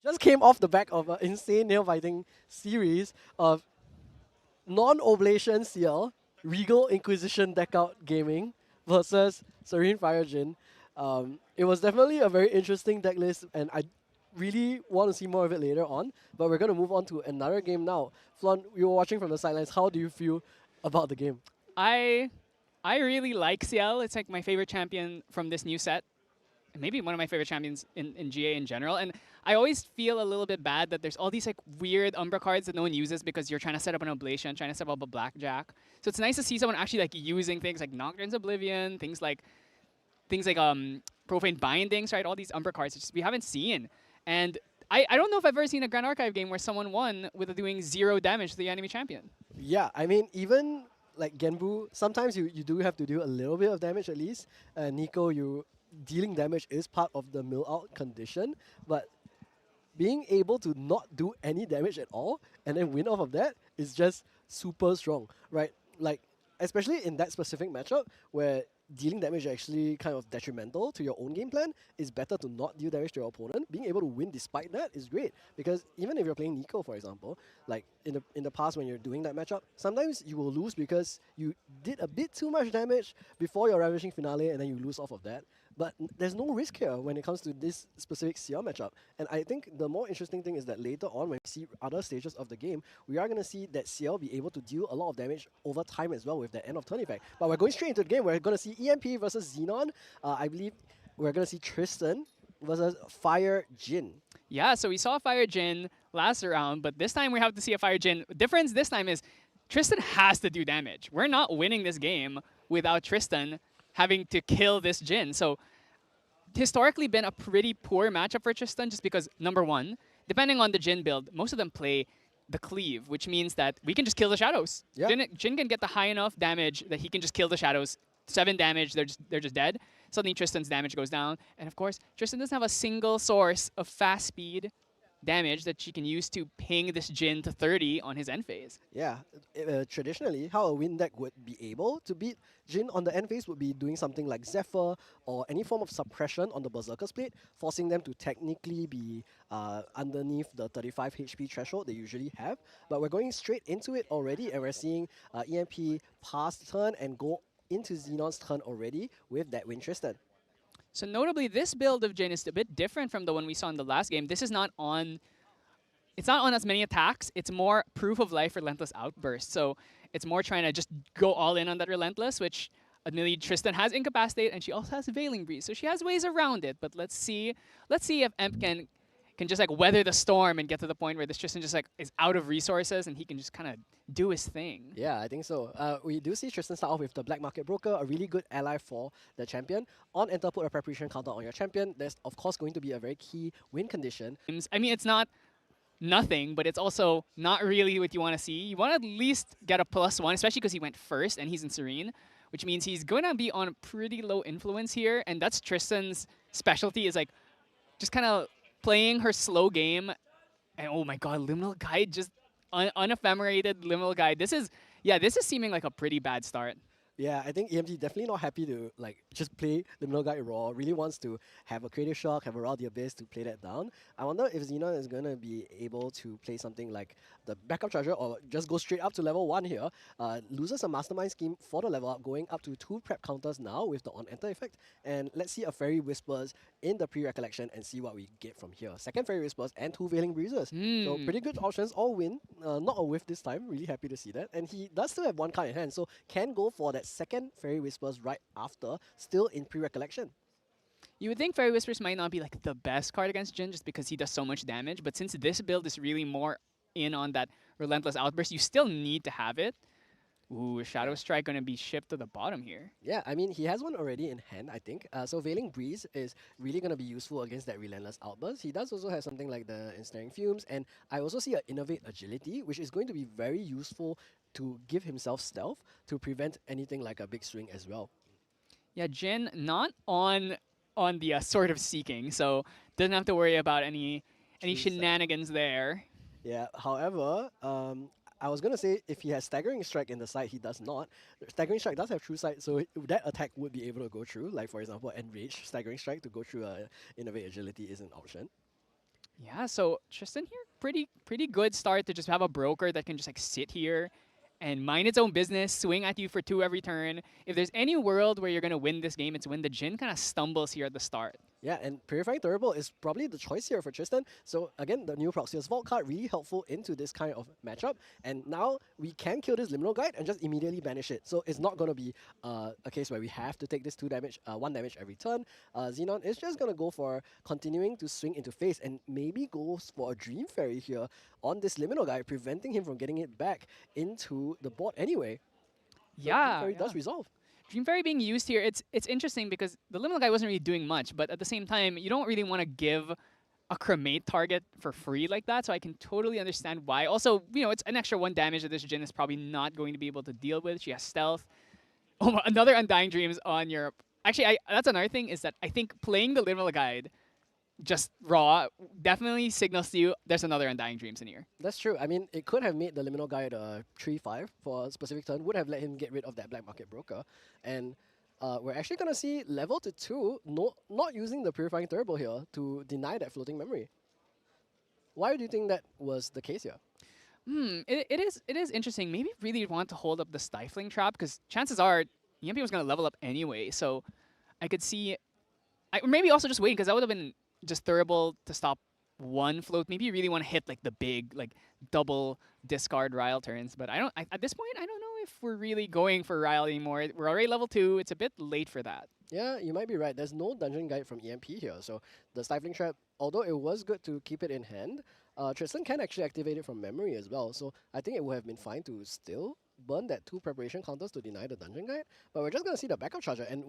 Just came off the back of an insane nail biting series of non-oblation CL, Regal Inquisition deck out gaming versus Serene Fire Jin. It was definitely a very interesting deck list, and I really want to see more of it later on. But we're going to move on to another game now. Flon, you were watching from the sidelines. How do you feel about the game? I really like CL. It's like my favorite champion from this new set. And maybe one of my favorite champions in GA in general. And I always feel a little bit bad that there's all these like weird Umbra cards that no one uses because you're trying to set up an Oblation, trying to set up a Blackjack. So it's nice to see someone actually like using things like Nocturne's Oblivion, things like Profane Bindings, right? All these Umbra cards we haven't seen. And I don't know if I've ever seen a Grand Archive game where someone won with doing 0 damage to the enemy champion. Yeah, I mean, even like Genbu, sometimes you do have to do a little bit of damage at least. Nico, dealing damage is part of the mill out condition, but being able to not do any damage at all and then win off of that is just super strong, right? Like, especially in that specific matchup where dealing damage is actually kind of detrimental to your own game plan, it's better to not deal damage to your opponent. Being able to win despite that is great, because even if you're playing Nico, for example, like in the past when you're doing that matchup, sometimes you will lose because you did a bit too much damage before your Ravishing Finale and then you lose off of that. But there's no risk here when it comes to this specific CL matchup. And I think the more interesting thing is that later on, when we see other stages of the game, we are going to see that CL be able to deal a lot of damage over time as well with the end of turn effect. But we're going straight into the game. We're going to see EMP versus Xenon. I believe we're going to see Tristan versus Fire Jin. Yeah, so we saw Fire Jin last round, but this time we have to see a Fire Jin. The difference this time is Tristan has to do damage. We're not winning this game without Tristan having to kill this Jin. So historically been a pretty poor matchup for Tristan just because, number one, depending on the Jin build, most of them play the cleave, which means that we can just kill the shadows. Yeah. Jin can get the high enough damage that he can just kill the shadows. 7 damage, they're just dead. Suddenly Tristan's damage goes down. And of course, Tristan doesn't have a single source of fast speed damage that she can use to ping this Jin to 30 on his end phase. Yeah, traditionally, how a win deck would be able to beat Jin on the end phase would be doing something like Zephyr or any form of suppression on the Berserker's plate, forcing them to technically be underneath the 35 HP threshold they usually have. But we're going straight into it already, and we're seeing EMP pass the turn and go into Xenon's turn already with that win Tristan. So notably, this build of Jin is a bit different from the one we saw in the last game. This is not on... It's not on as many attacks. It's more Proof of Life Relentless Outburst. So it's more trying to just go all in on that Relentless, which admittedly Tristan has Incapacitate, and she also has Veiling Breeze. So she has ways around it. But let's see if Emp can just like weather the storm and get to the point where this Tristan just like is out of resources and he can just kind of do his thing. Yeah, I think so. We do see Tristan start off with the Black Market Broker, a really good ally for the champion. On enter, put a preparation counter on your champion. There's of course going to be a very key win condition. I mean, it's not nothing, but it's also not really what you want to see. You want to at least get a +1, especially because he went first and he's in Serene, which means he's going to be on pretty low influence here. And that's Tristan's specialty, is like just kind of playing her slow game. And oh my god, Liminal Guide, just unephemerated Liminal Guide. This is seeming like a pretty bad start. Yeah, I think EMT definitely not happy to like just play Liminal Guide raw. Really wants to have a Creative Shock, have Around the Abyss to play that down. I wonder if Xenon is going to be able to play something like the Backup Charger or just go straight up to level 1 here. Loses a Mastermind Scheme for the level up, going up to 2 prep counters now with the on-enter effect. And let's see a Fairy Whispers in the pre-recollection and see what we get from here. Second Fairy Whispers and 2 Veiling Breezes. So pretty good options, all win. Not a whiff this time, really happy to see that. And he does still have 1 card in hand, so can go for that second Fairy Whispers right after, still in pre-recollection. You would think Fairy Whispers might not be like the best card against Jin just because he does so much damage, but since this build is really more in on that Relentless Outburst, you still need to have it. Ooh, Shadow Strike going to be shipped to the bottom here. Yeah, I mean, he has one already in hand, I think. So Veiling Breeze is really going to be useful against that Relentless Outburst. He does also have something like the Ensnaring Fumes, and I also see an Innovate Agility, which is going to be very useful to give himself stealth to prevent anything like a big swing as well. Yeah, Jin not on the Sword of Seeking, so doesn't have to worry about any shenanigans there. Yeah, however, I was going to say if he has Staggering Strike in the side, he does not. Staggering Strike does have True Sight, so that attack would be able to go through. Like, for example, Enrage Staggering Strike to go through Innovate Agility is an option. Yeah, so Tristan here, pretty good start to just have a broker that can just like sit here and mind its own business, swing at you for 2 every turn. If there's any world where you're gonna win this game, it's when the Jin kind of stumbles here at the start. Yeah, and Purifying Thurible is probably the choice here for Tristan. So again, the new Proxius Vault card really helpful into this kind of matchup. And now we can kill this Liminal Guide and just immediately banish it. So it's not going to be a case where we have to take this 1 damage every turn. Xenon is just going to go for continuing to swing into face and maybe goes for a Dream Fairy here on this Liminal Guide, preventing him from getting it back into the board anyway. So Dream Yeah, Fairy does resolve. Dream Fairy being used here, it's interesting because the Liminal Guy wasn't really doing much, but at the same time, you don't really want to give a cremate target for free like that, so I can totally understand why. Also, it's an extra 1 damage that this Jin is probably not going to be able to deal with. She has stealth. Oh, another Undying Dreams on your... Actually, that's another thing, is that I think playing the Liminal Guide just raw definitely signals to you there's another Undying Dreams in here. That's true. I mean, it could have made the Liminal Guide 3/5 for a specific turn, would have let him get rid of that Black Market Broker. And we're actually going to see level to 2 not using the Purifying Thurible here to deny that floating memory. Why do you think that was the case here? It is interesting. Maybe really want to hold up the Stifling Trap, because chances are EMP was going to level up anyway. So I could see... maybe also just waiting, because that would have been just Thurible to stop 1 float. Maybe you really want to hit like the big, like double discard Ryle turns. But at this point, I don't know if we're really going for Ryle anymore. We're already level 2. It's a bit late for that. Yeah, you might be right. There's no Dungeon Guide from EMP here. So the Stifling Trap, although it was good to keep it in hand, Tristan can actually activate it from memory as well. So I think it would have been fine to still burn that 2 preparation counters to deny the Dungeon Guide. But we're just going to see the backup charger. And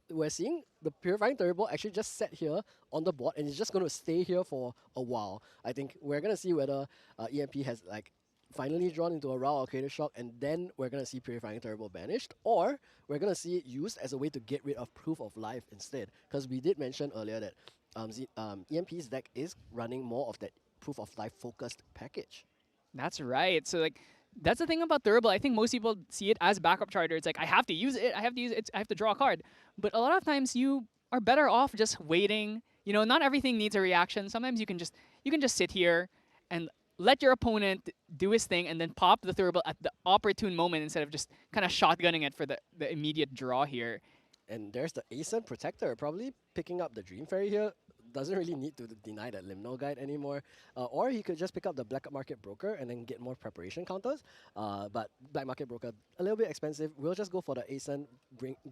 we're seeing the Purifying Thurible actually just set here on the board, and it's just going to stay here for a while. I think we're going to see whether EMP has like finally drawn into a Rao Arcadia Shock, and then we're going to see Purifying Thurible banished, or we're going to see it used as a way to get rid of Proof of Life instead. Because we did mention earlier that EMP's deck is running more of that Proof of Life focused package. That's right. So like, that's the thing about Thurible. I think most people see it as backup charter. It's like, I have to use it, I have to draw a card. But a lot of times you are better off just waiting. Not everything needs a reaction. Sometimes you can just sit here and let your opponent do his thing and then pop the Thurible at the opportune moment instead of just kind of shotgunning it for the immediate draw here. And there's the Ascent Protector, probably picking up the Dream Fairy here. Doesn't really need to deny that Liminal Guide anymore. Or he could just pick up the Black Market Broker and then get more preparation counters. But Black Market Broker, a little bit expensive. We'll just go for the Ascent,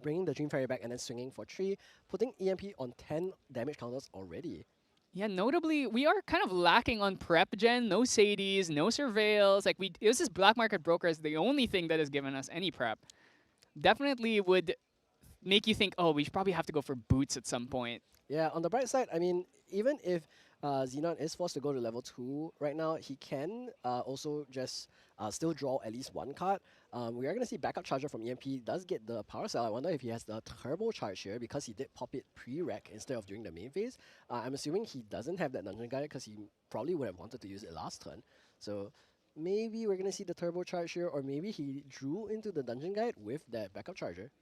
bringing the Dream Fairy back and then swinging for 3, putting EMP on 10 damage counters already. Yeah, notably, we are kind of lacking on prep gen. No Sadies, no Surveils. Like, it was this Black Market Broker is the only thing that has given us any prep. Definitely would make you think, oh, we should probably have to go for boots at some point. Yeah, on the bright side, I mean, even if Xenon is forced to go to level 2 right now, he can also just still draw at least 1 card. We are going to see backup charger from EMP does get the power cell. I wonder if he has the turbo charge here because he did pop it pre-rec instead of during the main phase. I'm assuming he doesn't have that Dungeon Guide because he probably would have wanted to use it last turn. So maybe we're going to see the turbo charge here, or maybe he drew into the Dungeon Guide with that backup charger.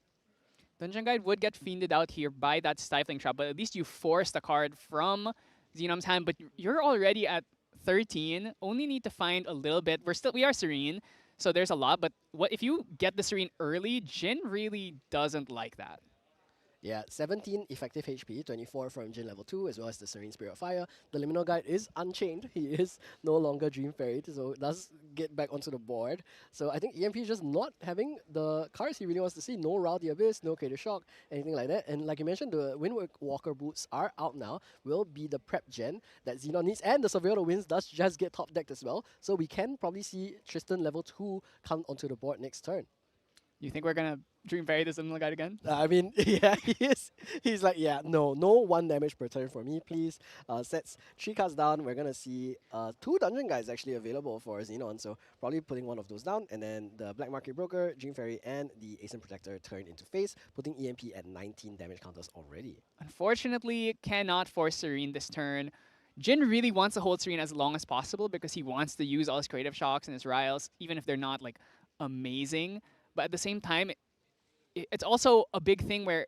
Dungeon Guide would get fiended out here by that Stifling Trap, but at least you forced a card from Xenom's hand, but you're already at 13. Only need to find a little bit. We are Serene, so there's a lot, but what if you get the Serene early, Jin really doesn't like that. Yeah, 17 effective HP, 24 from Jin level 2, as well as the Serene Spirit of Fire. The Liminal Guide is unchained. He is no longer Dream Fairy, so it does get back onto the board. So I think EMP is just not having the cards he really wants to see. No Rao the Abyss, no Arcadia Shock, anything like that. And like you mentioned, the Windwalker boots are out now. Will be the prep gen that Xenon needs. And the Surveyor of the Winds does just get top decked as well. So we can probably see Tristan level 2 come onto the board next turn. You think we're going to Dream Fairy this Liminal Guide again? I mean, yeah, he is. He's like, yeah, no 1 damage per turn for me, please. Sets 3 cards down. We're going to see 2 Dungeon Guides actually available for Xenon. So probably putting 1 of those down. And then the Black Market Broker, Dream Fairy, and the Ascent Protector turn into face, putting EMP at 19 damage counters already. Unfortunately, cannot force Serene this turn. Jin really wants to hold Serene as long as possible because he wants to use all his Creative Shocks and his Riles, even if they're not like amazing. But at the same time, it's also a big thing where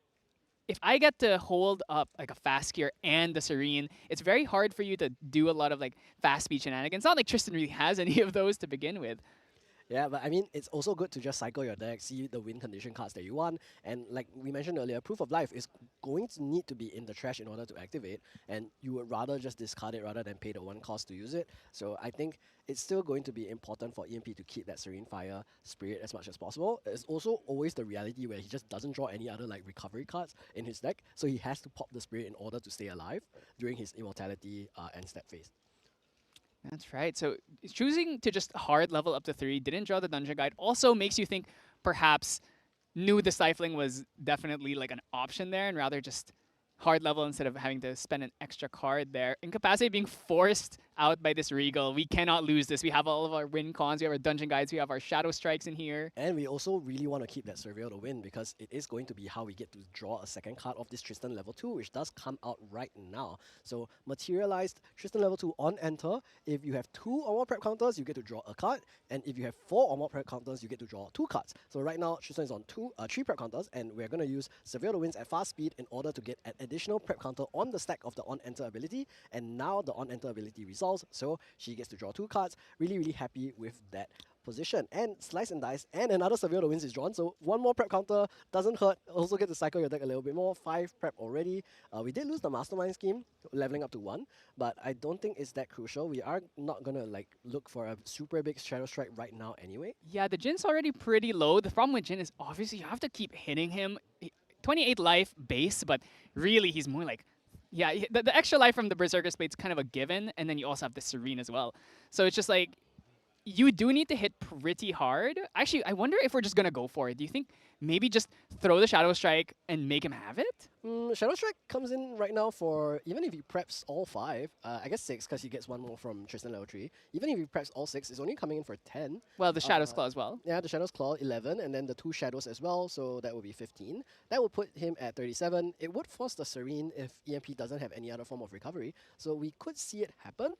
if I get to hold up like a fast gear and the Serene, it's very hard for you to do a lot of like fast speed shenanigans. Not like Tristan really has any of those to begin with. Yeah, but I mean, it's also good to just cycle your deck, see the win condition cards that you want, and like we mentioned earlier, Proof of Life is going to need to be in the trash in order to activate, and you would rather just discard it rather than pay the one cost to use it. So I think it's still going to be important for EMP to keep that Serene Fire spirit as much as possible. It's also always the reality where he just doesn't draw any other like recovery cards in his deck, so he has to pop the spirit in order to stay alive during his Immortality end step phase. That's right. So choosing to just hard level up to 3, didn't draw the dungeon guide, also makes you think perhaps knew the stifling was definitely like an option there, and rather just hard level instead of having to spend an extra card there. Incapacity being forced out by this Regal. We cannot lose this. We have all of our win cons, we have our dungeon guides, we have our shadow strikes in here. And we also really want to keep that Surveil to win because it is going to be how we get to draw a second card of this Tristan level 2, which does come out right now. So materialized Tristan level 2 on enter. If you have 2 or more prep counters, you get to draw a card. And if you have 4 or more prep counters, you get to draw 2 cards. So right now, Tristan is on 3 prep counters, and we're going to use Surveil to wins at fast speed in order to get an additional prep counter on the stack of the on-enter ability. And now the on-enter ability resolves, so she gets to draw 2 cards. Really, really happy with that position. And Slice and Dice and another Surveil to wins is drawn, so 1 more prep counter doesn't hurt. Also get to cycle your deck a little bit more. 5 prep already. We did lose the Mastermind scheme, leveling up to 1, but I don't think it's that crucial. We are not gonna like look for a super big Shadow Strike right now anyway. Yeah, the Jin's already pretty low. The problem with Jin is obviously you have to keep hitting him. 28 life base, but really he's more like, yeah, the extra life from the Berserker's Blade's kind of a given, and then you also have the Serene as well. So it's just like, you do need to hit pretty hard. Actually, I wonder if we're just going to go for it. Do you think maybe just throw the Shadow Strike and make him have it? Shadow Strike comes in right now for, even if he preps all 5, I guess 6 because he gets 1 more from Tristan level 3. Even if he preps all 6, it's only coming in for 10. Well, the Shadow's Claw as well. Yeah, the Shadow's Claw, 11, and then the 2 Shadows as well, so that would be 15. That would put him at 37. It would force the Serene if EMP doesn't have any other form of recovery, so we could see it happen.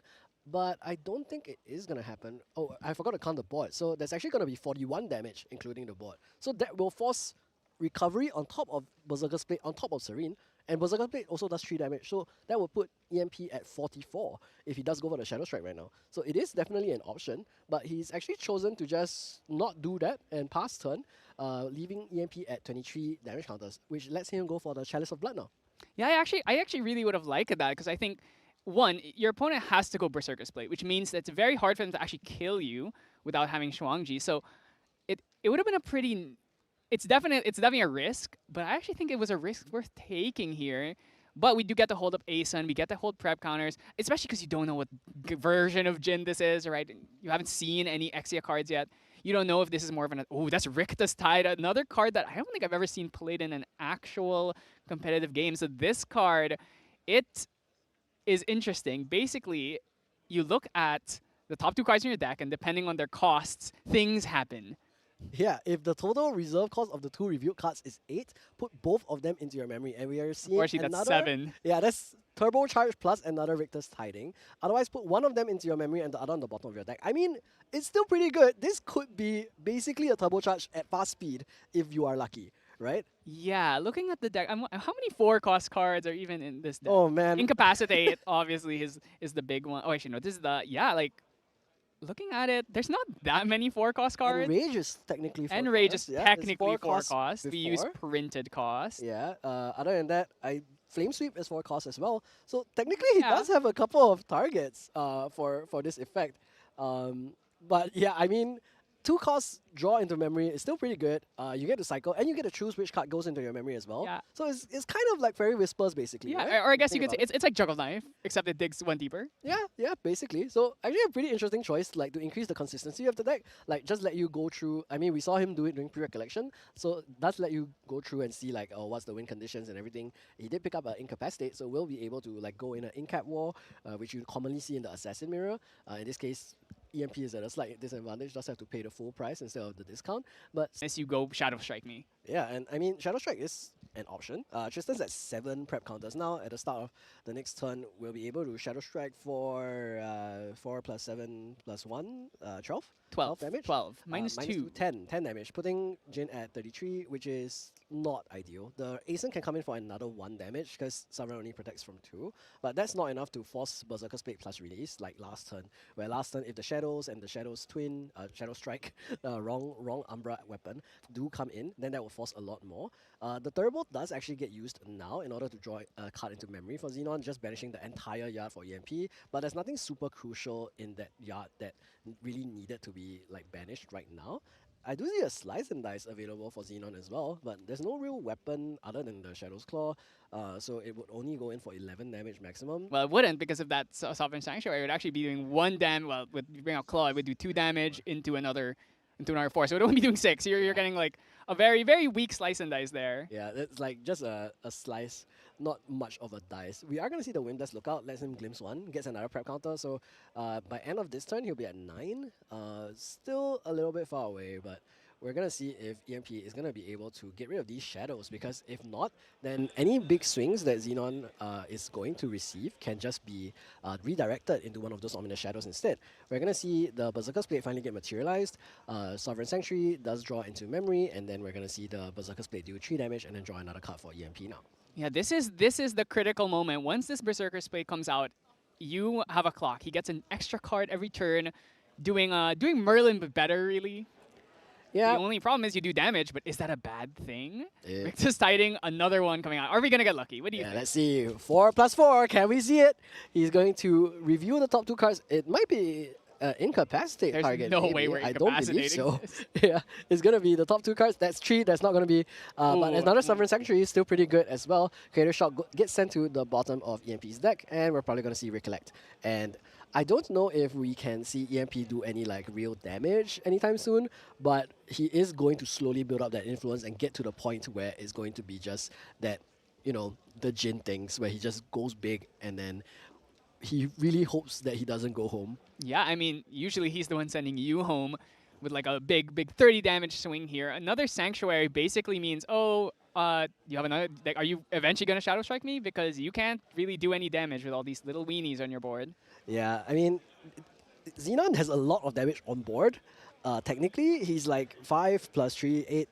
But I don't think it is going to happen. Oh, I forgot to count the board. So there's actually going to be 41 damage, including the board. So that will force recovery on top of Berserker's Blade, on top of Serene. And Berserker's Blade also does 3 damage. So that will put EMP at 44 if he does go for the Shadow Strike right now. So it is definitely an option. But he's actually chosen to just not do that and pass turn, leaving EMP at 23 damage counters, which lets him go for the Chalice of Blood now. Yeah, I actually really would have liked that, because I think, one, your opponent has to go Berserker's Blade, which means that it's very hard for them to actually kill you without having Shuangji. So it would have been a pretty... It's definitely a risk, but I actually think it was a risk worth taking here. But we do get to hold up Asun, we get to hold prep counters, especially because you don't know what version of Jin this is, right? You haven't seen any Exia cards yet. You don't know if this is more of an... Oh, that's Rictus Tide, another card that I don't think I've ever seen played in an actual competitive game. So this card, it is interesting. Basically, you look at the top 2 cards in your deck, and depending on their costs, things happen. Yeah, if the total reserve cost of the 2 revealed cards is 8, put both of them into your memory, and we are seeing Actually, another... that's 7. Yeah, that's Turbo Charge plus another Rictus Tiding. Otherwise, put one of them into your memory and the other on the bottom of your deck. I mean, it's still pretty good. This could be basically a Turbo Charge at fast speed if you are lucky, right? Yeah, looking at the deck, how many 4-cost cards are even in this deck? Oh, man. Incapacitate, obviously, is the big one. Oh, actually, no, this is the... Yeah, like, looking at it, there's not that many 4-cost cards. And Rage is technically 4 And Rage is costs. Yeah, it's technically 4 costs cost. We use before. printed cost. Yeah, other than that, Flame Sweep is 4 costs as well. So technically, he Yeah. does have a couple of targets for this effect. But yeah, I mean, 2 costs draw into memory is still pretty good. You get to cycle, and you get to choose which card goes into your memory as well. Yeah. So it's kind of like Fairy Whispers, basically. Yeah, right? or I guess you Think could say about it's like Juggle Knife, except it digs 1 deeper. yeah, basically. So actually a pretty interesting choice, like to increase the consistency of the deck. Like just let you go through. I mean, we saw him do it during pre-recollection, so that's let you go through and see like, oh, what's the win conditions and everything. He did pick up an Incapacitate, so we'll be able to like go in an Incap War, which you commonly see in the Assassin Mirror. In this case, EMP is at a slight disadvantage, just have to pay the full price instead of the discount. But As you go Shadow Strike me. yeah, and I mean, Shadow Strike is an option. Tristan's at 7 prep counters now. At the start of the next turn, we'll be able to Shadow Strike for 4 plus 7 plus 1, 12. 12 damage. 12 minus minus 2. 10 damage, putting Jin at 33, which is not ideal. The Ascent can come in for another 1 damage because Sovereign only protects from 2, but that's not enough to force Berserker's Blade plus release like last turn, where last turn if the Shadows and the Shadows twin, Shadow Strike, wrong Umbra weapon do come in, then that will force a lot more. The Thunderbolt does actually get used now in order to draw a card into memory for Xenon, just banishing the entire yard for EMP, but there's nothing super crucial in that yard that really needed to be like banished right now. I do see a Slice and Dice available for Xenon as well, but there's no real weapon other than the Shadow's Claw, so it would only go in for 11 damage maximum. Well, it wouldn't, because of that Sovereign Sanctuary. It would actually be doing 1 damage. Well, with you bring out Claw, it would do 2 damage into another 4. So it would only be doing 6. You're getting like a very, very weak Slice and Dice there. Yeah, it's like just a slice, not much of a dice. We are going to see the Windless Lookout, lets him glimpse 1, gets another prep counter, so by end of this turn, he'll be at 9. Still a little bit far away, but we're going to see if EMP is going to be able to get rid of these shadows, because if not, then any big swings that Xenon is going to receive can just be redirected into one of those ominous shadows instead. We're going to see the Berserker's Blade finally get materialized, Sovereign Sanctuary does draw into memory, and then we're going to see the Berserker's Blade do 3 damage and then draw another card for EMP now. Yeah, this is the critical moment. Once this Berserker's Blade comes out, you have a clock. He gets an extra card every turn, doing Merlin but better, really. Yeah. The only problem is you do damage, but is that a bad thing? Yeah. Rictus Tiding, another one coming out. Are we going to get lucky? What do you Yeah, think? let's see. 4 plus 4, can we see it? He's going to review the top 2 cards. It might be incapacitate There's target. no maybe. way we're I don't believe incapacitating so. this. Yeah, it's going to be the top 2 cards. That's 3. That's not going to be. But Ooh. another Sovereign Sanctuary is still pretty good as well. Creator Shock gets sent to the bottom of EMP's deck, and we're probably going to see Recollect. And I don't know if we can see EMP do any like real damage anytime soon, but he is going to slowly build up that influence and get to the point where it's going to be just that, you know, the Jin things where he just goes big and then he really hopes that he doesn't go home. Yeah, I mean, usually he's the one sending you home with like a big 30 damage swing here. Another Sanctuary basically means, oh, you have another, like, are you eventually going to Shadow Strike me? Because you can't really do any damage with all these little weenies on your board. Yeah, I mean, Xenon has a lot of damage on board. Technically, he's like 5 plus 3, 8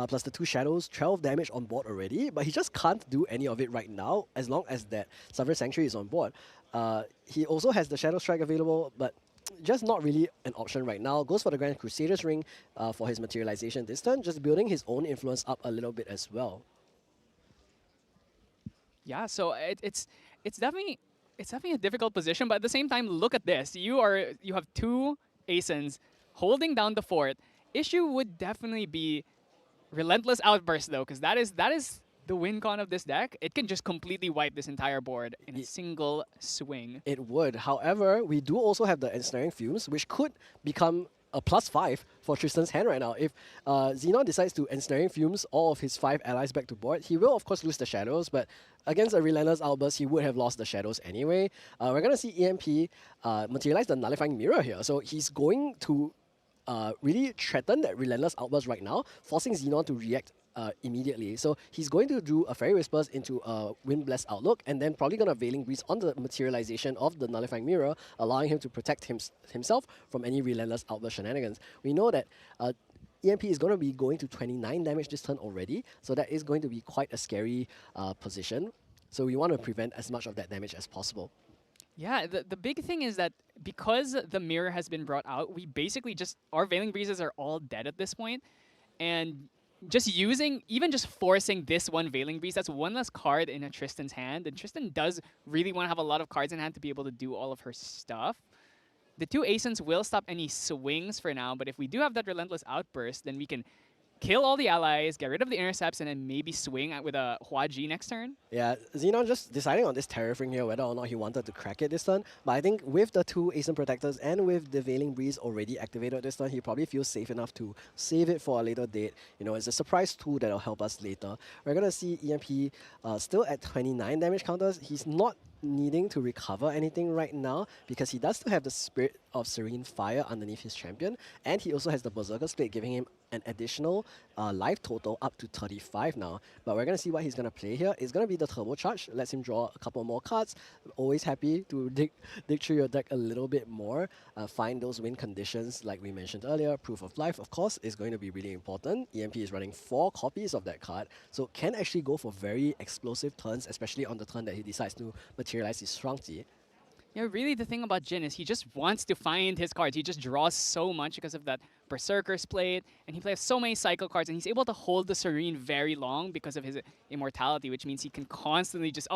plus the 2 shadows, 12 damage on board already, but he just can't do any of it right now as long as that Sovereign Sanctuary is on board. He also has the Shadow Strike available, but just not really an option right now. Goes for the Grand Crusader's Ring for his materialization this turn, just building his own influence up a little bit as well. Yeah, so it's definitely a difficult position, but at the same time, look at this. You have 2 Ascents holding down the fort. Issue would definitely be Relentless Outburst though, because that is the win con of this deck. It can just completely wipe this entire board in a single swing. It would. However, we do also have the Ensnaring Fumes, which could become a +5 for Tristan's hand right now. If Xenon decides to Ensnaring Fumes all of his 5 allies back to board, he will of course lose the shadows, but against a Relentless Outburst, he would have lost the shadows anyway. We're going to see EMP materialize the Nullifying Mirror here. So he's going to really threaten that Relentless Outburst right now, forcing Xenon to react immediately. So he's going to do a Fairy Whispers into a Wind Blessed Outlook, and then probably going to Veiling Breeze on the materialization of the Nullifying Mirror, allowing him to protect himself from any Relentless Outburst shenanigans. We know that EMP is going to be going to 29 damage this turn already, so that is going to be quite a scary position. So we want to prevent as much of that damage as possible. Yeah, the big thing is that because the mirror has been brought out, we basically just, our Veiling Breezes are all dead at this point, and just forcing this one Veiling Breeze, that's one less card in a Tristan's hand, and Tristan does really want to have a lot of cards in hand to be able to do all of her stuff. The 2 Ascents will stop any swings for now, but if we do have that Relentless Outburst, then we can kill all the allies, get rid of the intercepts, and then maybe swing with a Hua Ji next turn. Yeah, Xenon just deciding on this Terrafring here, whether or not he wanted to crack it this turn. But I think with the 2 Ascent Protectors and with the Veiling Breeze already activated this turn, he probably feels safe enough to save it for a later date. You know, it's a surprise tool that'll help us later. We're going to see EMP still at 29 damage counters. He's not needing to recover anything right now because he does still have the Spirit of Serene Fire underneath his champion, and he also has the Berserker's Blade, giving him an additional life total up to 35 now. But we're going to see what he's going to play here. It's going to be the Turbo Charge. Lets him draw a couple more cards. Always happy to dig through your deck a little bit more. Find those win conditions like we mentioned earlier. Proof of Life, of course, is going to be really important. EMP is running 4 copies of that card, so can actually go for very explosive turns, especially on the turn that he decides to materialize his Shrunky. Yeah, really the thing about Jin is he just wants to find his cards. He just draws so much because of that Berserker's Blade, and he plays so many cycle cards, and he's able to hold the Serene very long because of his immortality, which means he can constantly just,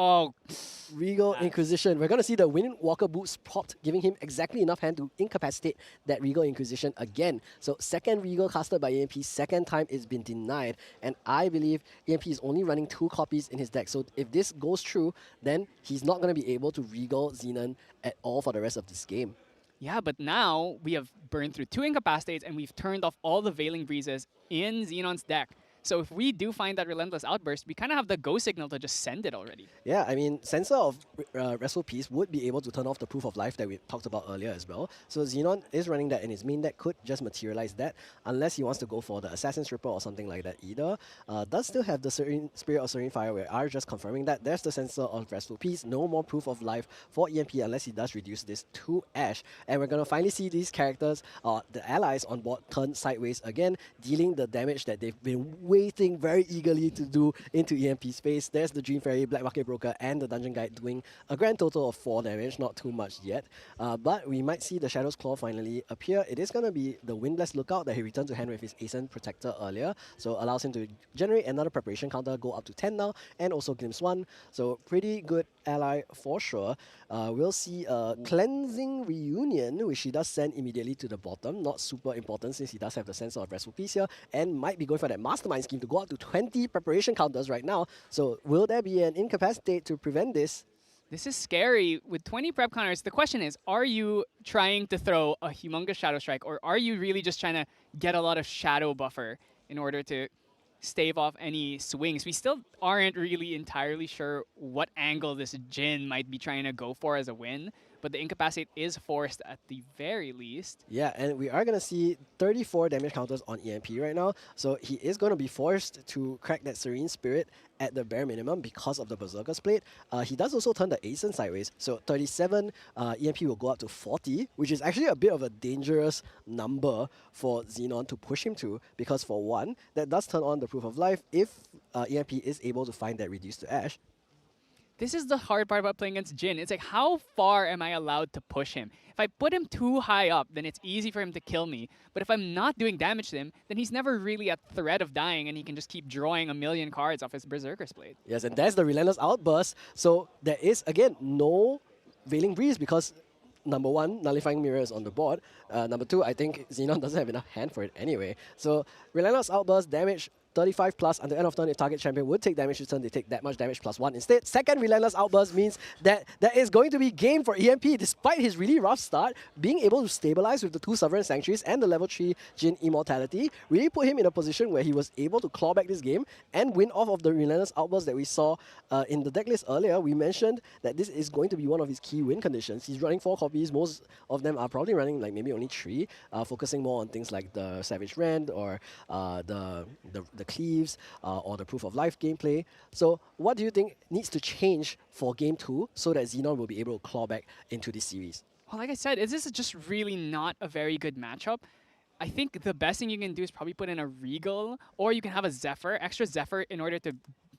Regal Inquisition. We're going to see the Windwalker Boots popped, giving him exactly enough hand to incapacitate that Regal Inquisition again. So second Regal casted by EMP, second time it's been denied, and I believe EMP is only running 2 copies in his deck. So if this goes true, then he's not going to be able to Regal Xenon at all for the rest of this game. Yeah, but now we have burned through 2 incapacitates and we've turned off all the Veiling Breezes in Xenon's deck. So if we do find that Relentless Outburst, we kind of have the go signal to just send it already. Yeah, I mean, Sensor of Restful Peace would be able to turn off the Proof of Life that we talked about earlier as well. So Xenon is running that in his main deck, could just materialize that, unless he wants to go for the Assassin's Ripper or something like that either. Does still have the Spirit of Serene Fire, we are just confirming that. There's the Sensor of Restful Peace, no more Proof of Life for EMP unless he does reduce this to Ash. And we're going to finally see these characters, the allies on board, turn sideways again, dealing the damage that they've been waiting very eagerly to do into EMP space. There's the Dream Fairy, Black Market Broker, and the Dungeon Guide doing a grand total of 4 damage, not too much yet. But we might see the Shadow's Claw finally appear. It is going to be the Windblast Lookout that he returned to hand with his Ascent Protector earlier, so allows him to generate another preparation counter, go up to 10 now, and also Glimpse 1. So pretty good ally for sure. We'll see a Cleansing Reunion, which he does send immediately to the bottom. Not super important since he does have the Sensor of Restful Peace here, and might be going for that Mastermind scheme to go up to 20 preparation counters right now. So will there be an incapacitate to prevent this? This is scary. With 20 prep counters, the question is, are you trying to throw a humongous Shadow Strike, or are you really just trying to get a lot of Shadow buffer in order to stave off any swings? We still aren't really entirely sure what angle this Jin might be trying to go for as a win, but the incapacitate is forced at the very least. Yeah, and we are going to see 34 damage counters on EMP right now, so he is going to be forced to crack that Serene Spirit at the bare minimum because of the Berserker's Blade. He does also turn the Ascent sideways, so 37, EMP will go up to 40, which is actually a bit of a dangerous number for Xenon to push him to, because for one, that does turn on the Proof of Life if EMP is able to find that reduced to Ash. This is the hard part about playing against Jin. It's like, how far am I allowed to push him? If I put him too high up, then it's easy for him to kill me. But if I'm not doing damage to him, then he's never really at threat of dying, and he can just keep drawing a million cards off his Berserker's Blade. Yes, and there's the Relentless Outburst. So there is, again, no Veiling Breeze because number 1, Nullifying Mirror is on the board. Number 2, I think Xenon doesn't have enough hand for it anyway. So Relentless Outburst, damage 35 plus until end of turn. If target champion would take damage this turn, they take that much damage plus 1 instead. Second Relentless Outburst means that there is going to be game for EMP despite his really rough start. Being able to stabilize with the 2 Sovereign Sanctuaries and the level 3 Jin Immortality really put him in a position where he was able to claw back this game and win off of the Relentless Outburst that we saw in the decklist earlier. We mentioned that this is going to be one of his key win conditions. He's running 4 copies. Most of them are probably running like maybe only 3, focusing more on things like the Savage Rend or the Cleaves or the Proof of Life gameplay. So what do you think needs to change for Game 2 so that Xenon will be able to claw back into this series? Well, like I said, this is just really not a very good matchup. I think the best thing you can do is probably put in a Regal, or you can have a Zephyr, extra Zephyr, in order to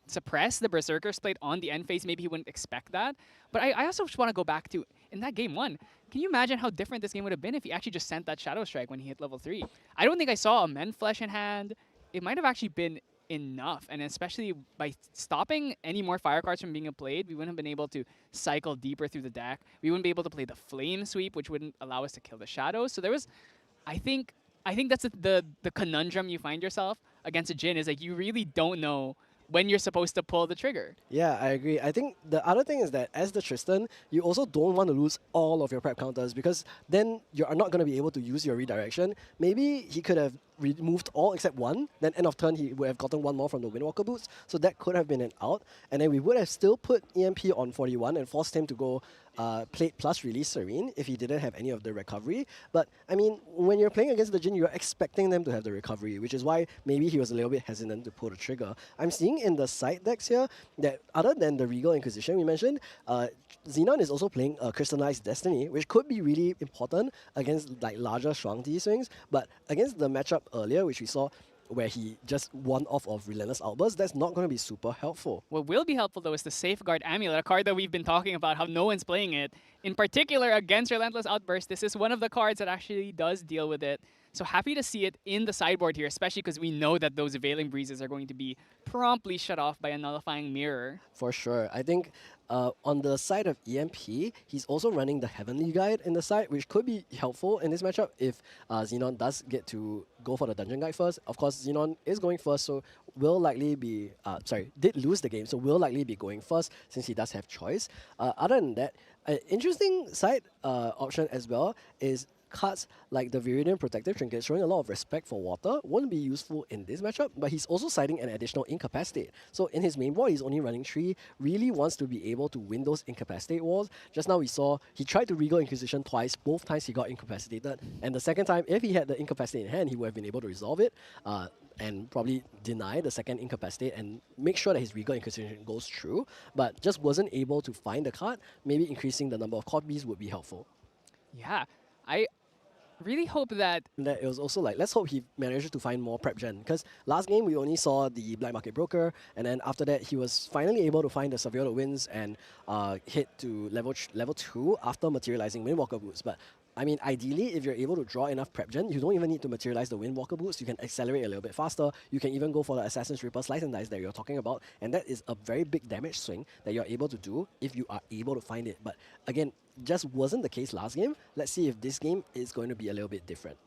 suppress the Berserker's Blade on the end phase. Maybe he wouldn't expect that. But I also just want to go back to, in that game 1, can you imagine how different this game would have been if he actually just sent that Shadow Strike when he hit level 3? I don't think I saw a Men Flesh in hand. It might have actually been enough, and especially by stopping any more fire cards from being played, we wouldn't have been able to cycle deeper through the deck. We wouldn't be able to play the Flame Sweep, which wouldn't allow us to kill the Shadows. So there was, I think that's the conundrum you find yourself against a Jin, is like you really don't know when you're supposed to pull the trigger. Yeah, I agree. I think the other thing is that as the Tristan, you also don't want to lose all of your prep counters because then you are not going to be able to use your redirection. Maybe he could have removed all except one, then end of turn he would have gotten one more from the Windwalker boots. So that could have been an out. And then we would have still put EMP on 41 and forced him to go plate plus release Serene if he didn't have any of the recovery. But I mean, when you're playing against the Jin, you're expecting them to have the recovery, which is why maybe he was a little bit hesitant to pull the trigger. I'm seeing in the side decks here that other than the Regal Inquisition we mentioned, Xenon is also playing Crystallized Destiny, which could be really important against like larger strong D swings. But against the matchup earlier, which we saw where he just won off of Relentless Outburst, that's not going to be super helpful. What will be helpful, though, is the Safeguard Amulet, a card that we've been talking about, how no one's playing it. In particular, against Relentless Outburst, this is one of the cards that actually does deal with it. So happy to see it in the sideboard here, especially because we know that those Veiling Breezes are going to be promptly shut off by a Nullifying Mirror. For sure. I think on the side of EMP, he's also running the Heavenly Guide in the side, which could be helpful in this matchup if Xenon does get to go for the Dungeon Guide first. Of course, Xenon is going first, so will likely be, did lose the game, so will likely be going first since he does have choice. Other than that, an interesting side option as well is cards like the Viridian Protective Trinket showing a lot of respect for water won't be useful in this matchup, but he's also citing an additional Incapacitate. So in his main board, he's only running 3, really wants to be able to win those Incapacitate wars. Just now we saw he tried to Regal Inquisition twice, both times he got incapacitated, and the second time, if he had the Incapacitate in hand, he would have been able to resolve it and probably deny the second Incapacitate and make sure that his Regal Inquisition goes through, but just wasn't able to find the card. Maybe increasing the number of copies would be helpful. Yeah, I really hope that... It was also like, let's hope he manages to find more prep gen, because last game we only saw the Black Market Broker, and then after that he was finally able to find the Surveil the Winds and hit to level 2 after materializing Windwalker Boots. But I mean, ideally, if you're able to draw enough prep gen, you don't even need to materialize the Windwalker Boots. You can accelerate a little bit faster. You can even go for the Assassin's Reaper Slice and Dice that you're talking about, and that is a very big damage swing that you're able to do if you are able to find it. But again, just wasn't the case last game. Let's see if this game is going to be a little bit different.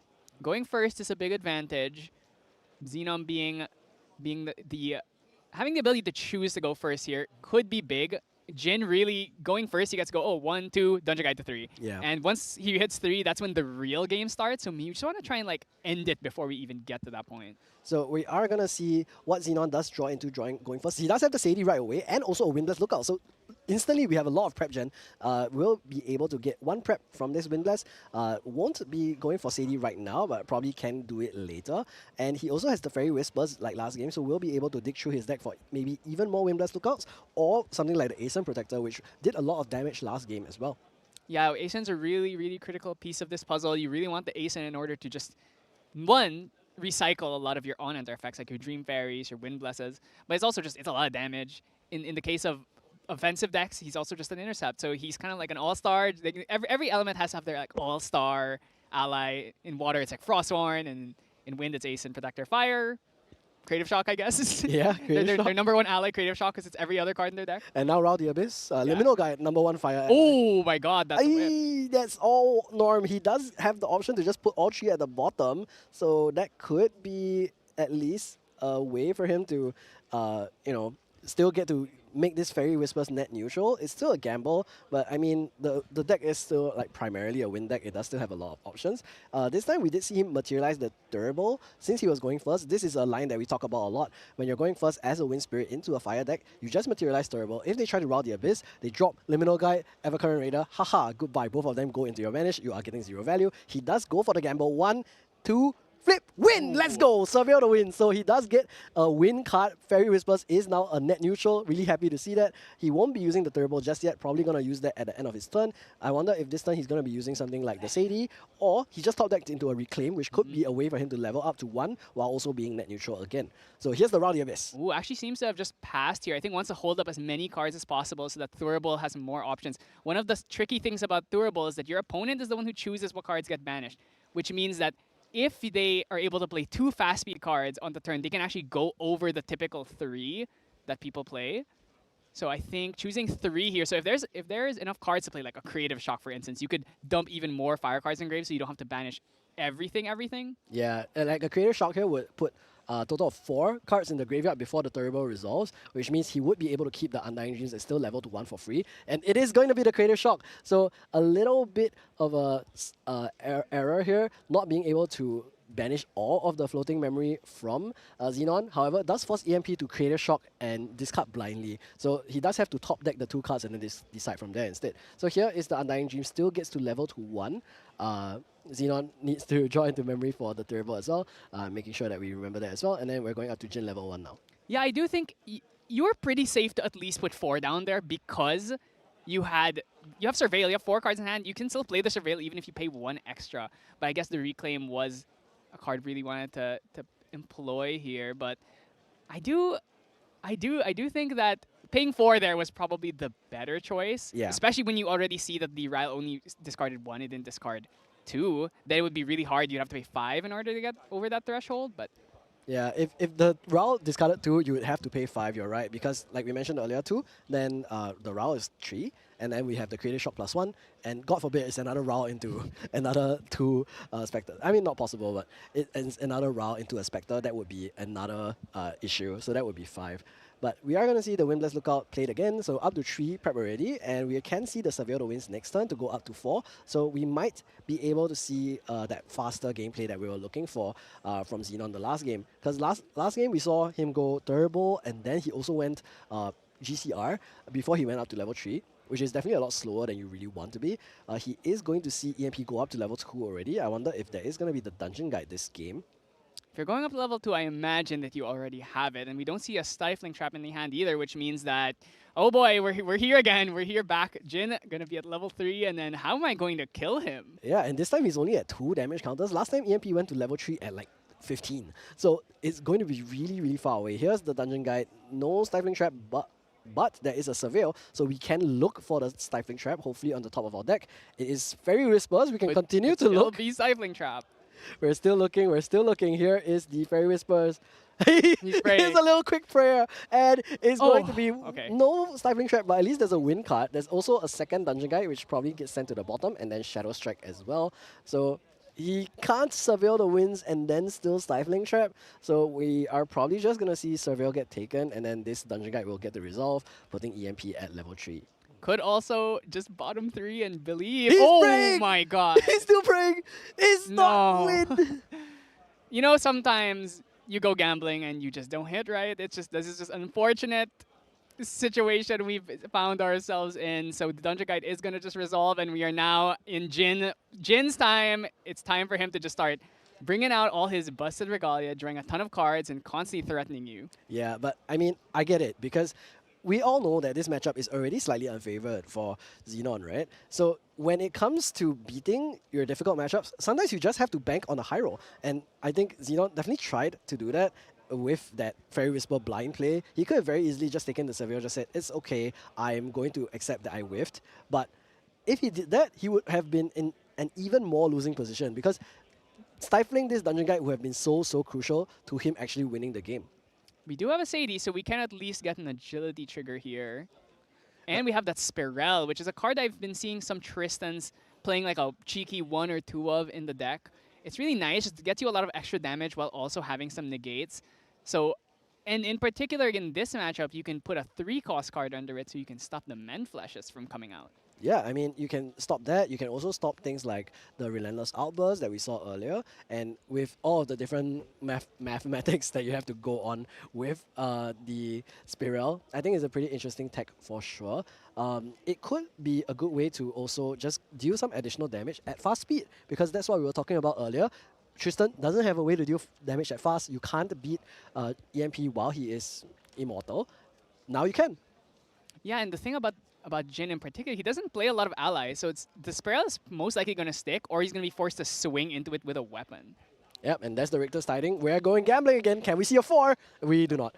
Going first is a big advantage. Xenon being having the ability to choose to go first here could be big. Jin really going first, he gets to go, 1, 2, Dungeon Guide to 3. Yeah. And once he hits 3, that's when the real game starts. So we just want to try and like end it before we even get to that point. So we are going to see what Xenon does draw into going first. He does have the Sadie right away and also a Windblast Lookout. So instantly we have a lot of prep gen. We'll be able to get 1 prep from this Windblast. Won't be going for Sadie right now, but probably can do it later. And he also has the Fairy Whispers like last game, so we'll be able to dig through his deck for maybe even more Windblast Lookouts or something like the Ascent Protector, which did a lot of damage last game as well. Yeah, Ascent's a really, really critical piece of this puzzle. You really want the Ascent in order to just, one, recycle a lot of your on-enter effects, like your Dream Fairies, your Wind Blesses, but it's also just, it's a lot of damage. In the case of offensive decks, he's also just an intercept, so he's kind of like an all-star. Every element has to have their like all-star ally. In water, it's like Frostborn, and in wind, it's Ascent, Protector, Fire. Creative Shock, I guess. Yeah, their number 1 ally, Creative Shock, because it's every other card in their deck. And now Rowdy Abyss, Liminal Guide, number 1 fire. Oh my god, that's a whip. That's all Norm. He does have the option to just put all 3 at the bottom, so that could be at least a way for him to, still get to make this Fairy Whispers net neutral. It's still a gamble, but I mean, the deck is still like primarily a win deck. It does still have a lot of options. This time we did see him materialize the Durable. Since he was going first, this is a line that we talk about a lot. When you're going first as a Wind Spirit into a Fire deck, you just materialize Durable. If they try to route the Abyss, they drop Liminal Guide, Evercurrent Raider, haha, goodbye. Both of them go into your Vanish. You are getting 0 value. He does go for the gamble. 1, 2, flip, win, let's go, Surveil the Wind. So he does get a win card. Fairy Whispers is now a net neutral. Really happy to see that. He won't be using the Turbo just yet. Probably going to use that at the end of his turn. I wonder if this turn he's going to be using something like the Sadie, or he just top decked into a Reclaim, which could be a way for him to level up to 1 while also being net neutral again. So here's the Rowdy Abyss. Ooh, actually seems to have just passed here. I think wants to hold up as many cards as possible so that Thurable has more options. One of the tricky things about Thurable is that your opponent is the one who chooses what cards get banished, which means that if they are able to play 2 fast speed cards on the turn, they can actually go over the typical 3 that people play. So I think choosing 3 here. So if there's enough cards to play, like a Creative Shock, for instance, you could dump even more fire cards in grave, so you don't have to banish everything. Yeah, and like a Creative Shock here would put a total of 4 cards in the graveyard before the Turbo resolves, which means he would be able to keep the Undying Dreams and still level to 1 for free. And it is going to be the Creative Shock. So a little bit of a error here, not being able to banish all of the floating memory from Xenon. However, it does force EMP to create a shock and discard blindly. So he does have to top deck the 2 cards and then decide from there instead. So here is the Undying Dream, still gets to level to 1. Xenon needs to draw into memory for the turbo as well, making sure that we remember that as well. And then we're going up to Jin level 1 now. Yeah, I do think you're pretty safe to at least put 4 down there because you have Surveil, you have 4 cards in hand. You can still play the Surveil even if you pay 1 extra. But I guess the Reclaim was a card really wanted to employ here. But I do think that paying 4 there was probably the better choice. Yeah. Especially when you already see that the Ryle only discarded 1, it didn't discard 2. Then it would be really hard. You'd have to pay 5 in order to get over that threshold. But Yeah, if the Rao discarded 2, you would have to pay 5, you're right. Because like we mentioned earlier 2, then the Rao is 3, and then we have the Creative Shock +1, and God forbid it's another Rao into another 2 Spectre. I mean, not possible, but it's another Rao into a Spectre, that would be another issue, so that would be 5. But we are going to see the Windblast Lookout played again, so up to 3 prep already, and we can see the Surveil the Winds next turn to go up to 4, so we might be able to see that faster gameplay that we were looking for from Xenon the last game. Because last game we saw him go Turbo, and then he also went GCR before he went up to level 3, which is definitely a lot slower than you really want to be. He is going to see EMP go up to level 2 already. I wonder if there is going to be the Dungeon Guide this game. if you're going up to level 2, I imagine that you already have it. And we don't see a Stifling Trap in the hand either, which means that, oh boy, we're here again. We're here back. Jin going to be at level 3, and then how am I going to kill him? Yeah, and this time he's only at 2 damage counters. Last time EMP went to level 3 at like 15. So it's going to be really, really far away. Here's the Dungeon Guide. No Stifling Trap, but there is a Surveil, so we can look for the Stifling Trap, hopefully on the top of our deck. It is Fairy Whispers. We can continue to look. Be Stifling Trap. We're still looking. Here is the Fairy Whispers. Here's praying. a little quick prayer, and it's going to be okay. no Stifling Trap, but at least there's a win card. There's also a second Dungeon Guide, which probably gets sent to the bottom, and then Shadow Strike as well. So he can't Surveil the Winds and then still Stifling Trap. So we are probably just going to see Surveil get taken, and then this Dungeon Guide will get the resolve, putting EMP at level 3. Could also just bottom 3 and believe. He's oh praying! My god. He's still praying! It's not win! You know, sometimes you go gambling and you just don't hit, right? This is just an unfortunate situation we've found ourselves in. So the Dungeon Guide is going to just resolve, and we are now in Jin's time. It's time for him to just start bringing out all his busted regalia, drawing a ton of cards, and constantly threatening you. Yeah, but I mean, I get it, because we all know that this matchup is already slightly unfavored for Xenon, right? So when it comes to beating your difficult matchups, sometimes you just have to bank on a high roll. And I think Xenon definitely tried to do that with that Fairy Whisper blind play. He could have very easily just taken the Surveil, just said, it's okay, I'm going to accept that I whiffed. But if he did that, he would have been in an even more losing position, because stifling this Dungeon Guide would have been so crucial to him actually winning the game. We do have a Sadie, so we can at least get an agility trigger here. And we have that Spirel, which is a card I've been seeing some Tristans playing like a cheeky 1 or 2 of in the deck. It's really nice, just gets you a lot of extra damage while also having some negates. So, and in particular in this matchup, you can put a 3-cost card under it so you can stop the Men Flashes from coming out. Yeah, I mean, you can stop that. You can also stop things like the Relentless Outburst that we saw earlier. And with all of the different mathematics that you have to go on with the Spirel, I think it's a pretty interesting tech for sure. It could be a good way to also just deal some additional damage at fast speed, because that's what we were talking about earlier. Tristan doesn't have a way to deal damage at fast. You can't beat EMP while he is immortal. Now you can. Yeah, and the thing about Jin in particular, he doesn't play a lot of allies, so the Spirel is most likely going to stick, or he's going to be forced to swing into it with a weapon. Yep, and that's the Richter's Tiding. We're going gambling again. Can we see a 4? We do not.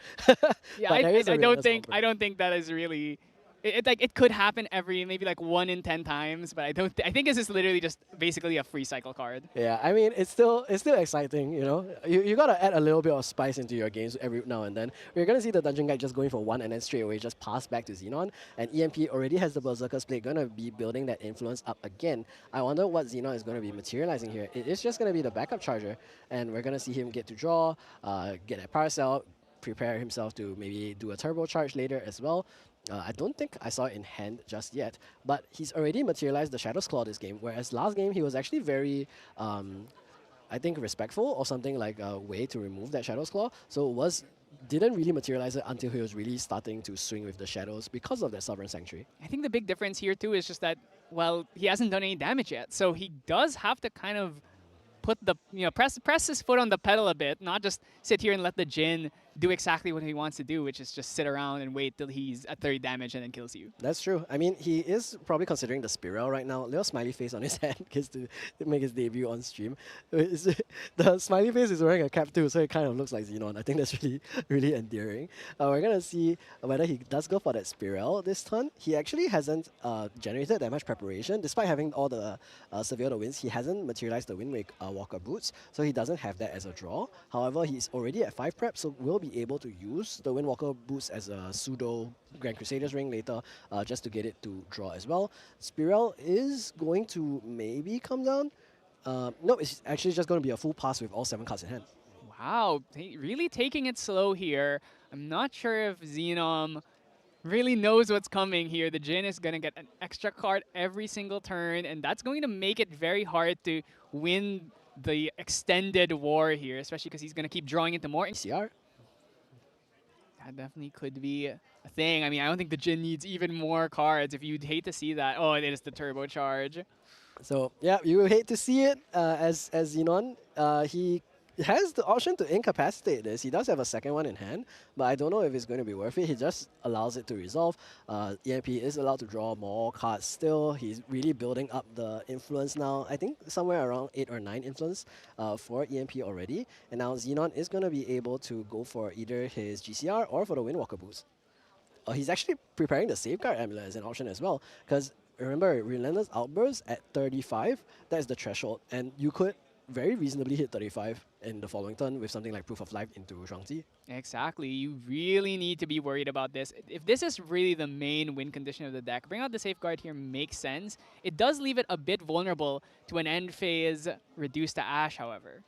Yeah, I don't think that is really. It could happen every maybe like 1 in 10 times, but I think this is literally just basically a free cycle card. Yeah, I mean, it's still exciting, you know. You gotta add a little bit of spice into your games every now and then. We're gonna see the Dungeon Guide just going for 1 and then straight away just pass back to Xenon, and EMP already has the Berserker's Plate, gonna be building that influence up again. I wonder what Xenon is gonna be materializing here. It is just gonna be the backup charger, and we're gonna see him get to draw, get a Paracel, prepare himself to maybe do a turbo charge later as well. I don't think I saw it in hand just yet, but he's already materialized the Shadow's Claw this game, whereas last game he was actually very I think, respectful or something like a way to remove that Shadow's Claw. So didn't really materialize it until he was really starting to swing with the shadows because of that Sovereign Sanctuary. I think the big difference here too is just that, well, he hasn't done any damage yet, so he does have to kind of put the, press his foot on the pedal a bit, not just sit here and let the Jin do exactly what he wants to do, which is just sit around and wait till he's at 30 damage and then kills you. That's true. I mean, he is probably considering the Spiral right now. Little smiley face on his head gets to make his debut on stream. The smiley face is wearing a cap too, so it kind of looks like Xenon. I think that's really, really endearing. We're going to see whether he does go for that Spiral this turn. He actually hasn't generated that much preparation. Despite having all the Severe the Winds, he hasn't materialized the Wind Walker Boots, so he doesn't have that as a draw. However, he's already at 5 prep, so we'll be able to use the Windwalker Boots as a pseudo Grand Crusader's Ring later, just to get it to draw as well. Spiral is going to maybe come down. No, it's actually just going to be a full pass with all 7 cards in hand. Wow, really taking it slow here. I'm not sure if Xenom really knows what's coming here. The Jin is going to get an extra card every single turn, and that's going to make it very hard to win the extended war here, especially because he's going to keep drawing into more. CR? That definitely could be a thing. I mean, I don't think the Jin needs even more cards. If you'd hate to see that. Oh, it is the turbocharge. So, yeah, you will hate to see it as Xenon. He has the option to incapacitate this. He does have a second one in hand, but I don't know if it's going to be worth it. He just allows it to resolve. EMP is allowed to draw more cards still. He's really building up the influence now. I think somewhere around 8 or 9 influence for EMP already. And now Xenon is going to be able to go for either his GCR or for the Windwalker boost. He's actually preparing the Safeguard Amulet as an option as well, because remember, Relentless Outburst at 35, that is the threshold, and you could very reasonably hit 35 in the following turn with something like Proof of Life into Shuangzi. Exactly. You really need to be worried about this. If this is really the main win condition of the deck, bring out the Safeguard here makes sense. It does leave it a bit vulnerable to an end phase reduced to Ash, however.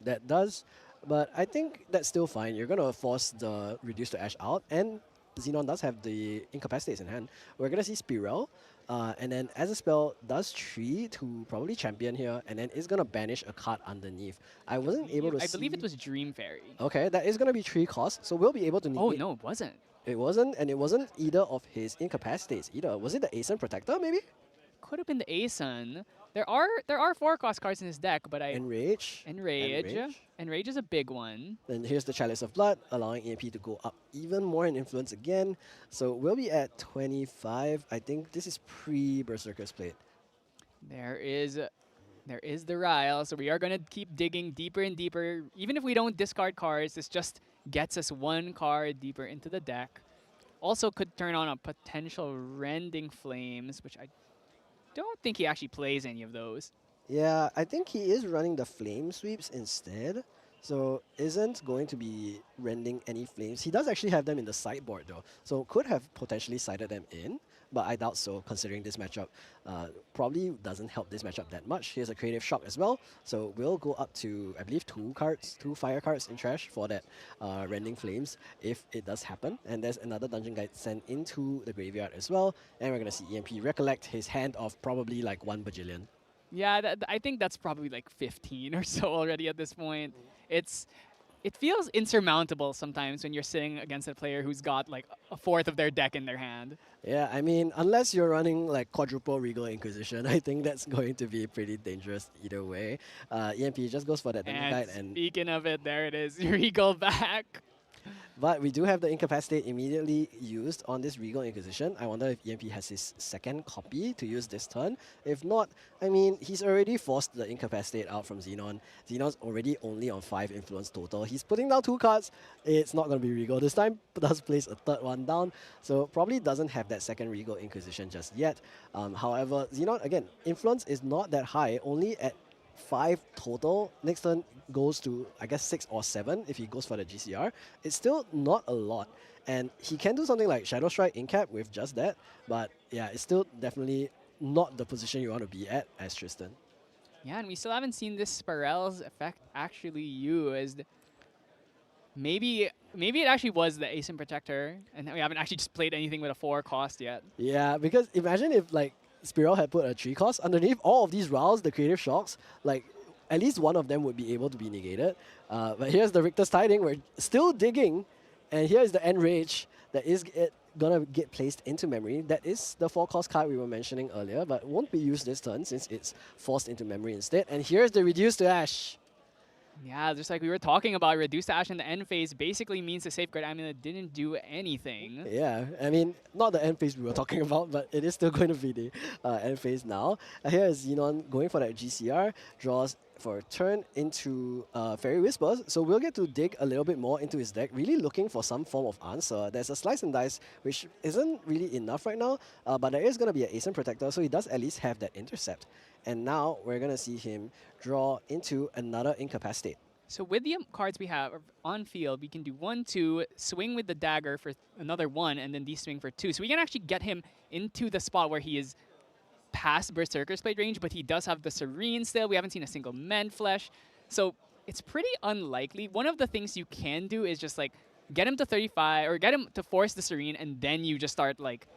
That does, but I think that's still fine. You're going to force the Reduce to Ash out, and Xenon does have the Incapacitates in hand. We're going to see Spiral, and then as a spell, does 3 to probably champion here, and then it's going to banish a card underneath. I wasn't able to see... I believe it was Dream Fairy. Okay, that is going to be 3 cost, so we'll be able to... Oh, no, it wasn't. It wasn't, and it wasn't either of his Incapacitates either. Was it the Ascent Protector, maybe? Could have been the Asun. There are 4 cost cards in his deck, but Enrage. Enrage is a big one. Then here's the Chalice of Blood, allowing EMP to go up even more in influence again. So we'll be at 25. I think this is pre-Berserker's Plate. There is the Ryle, so we are going to keep digging deeper and deeper. Even if we don't discard cards, this just gets us 1 card deeper into the deck. Also could turn on a potential Rending Flames, which I don't think he actually plays any of those. Yeah, I think he is running the Flame Sweeps instead. So isn't going to be rending any flames. He does actually have them in the sideboard though. So could have potentially sided them in, but I doubt so considering this matchup. Probably doesn't help this matchup that much. He has a Creative Shock as well. So we'll go up to, I believe, 2 fire cards in trash for that Rending Flames if it does happen. And there's another Dungeon Guide sent into the graveyard as well. And we're going to see EMP recollect his hand of probably like 1 bajillion. Yeah, I think that's probably like 15 or so already at this point. It feels insurmountable sometimes when you're sitting against a player who's got like a 1/4 of their deck in their hand. Yeah, I mean, unless you're running like quadruple Regal Inquisition, I think that's going to be pretty dangerous either way. EMP just goes for that Dungeon Guide. And speaking of it, there it is, Regal back. But we do have the Incapacitate immediately used on this Regal Inquisition. I wonder if EMP has his second copy to use this turn. If not, I mean, he's already forced the Incapacitate out from Xenon. Xenon's already only on 5 influence total. He's putting down 2 cards. It's not going to be Regal this time, but does place a 3rd one down. So probably doesn't have that second Regal Inquisition just yet. However, Xenon, again, influence is not that high, only at 5 total. Next turn goes to, I guess, 6 or 7 if he goes for the GCR. It's still not a lot. And he can do something like Shadow Strike Incap with just that. But yeah, it's still definitely not the position you want to be at as Tristan. Yeah, and we still haven't seen this Spirel's effect actually used. Maybe it actually was the Ascent Protector, and we haven't actually just played anything with a 4 cost yet. Yeah, because imagine if like Spiral had put a 3 cost underneath all of these rounds, the Creative Shocks, like at least one of them would be able to be negated. But here's the Richter's Tiding. We're still digging. And here is the Enrage that is gonna get placed into memory. That is the 4-cost card we were mentioning earlier, but won't be used this turn since it's forced into memory instead. And here's the Reduce to Ash. Yeah, just like we were talking about, Reduce to Ash in the end phase basically means the Safeguard Amulet didn't do anything. Yeah, I mean, not the end phase we were talking about, but it is still going to be the end phase now. Here is Xenon going for that GCR, draws for a turn into Fairy Whispers. So we'll get to dig a little bit more into his deck, really looking for some form of answer. There's a Slice and Dice, which isn't really enough right now, but there is going to be an Ascent Protector, so he does at least have that Intercept. And now we're going to see him draw into another Incapacitate. So with the cards we have on field, we can do 1, 2, swing with the dagger for another 1, and then swing for 2. So we can actually get him into the spot where he is past Berserker's Blade range, but he does have the Serene still. We haven't seen a single Mend Flesh. So it's pretty unlikely. One of the things you can do is just like get him to 35 or get him to force the Serene, and then you just start like,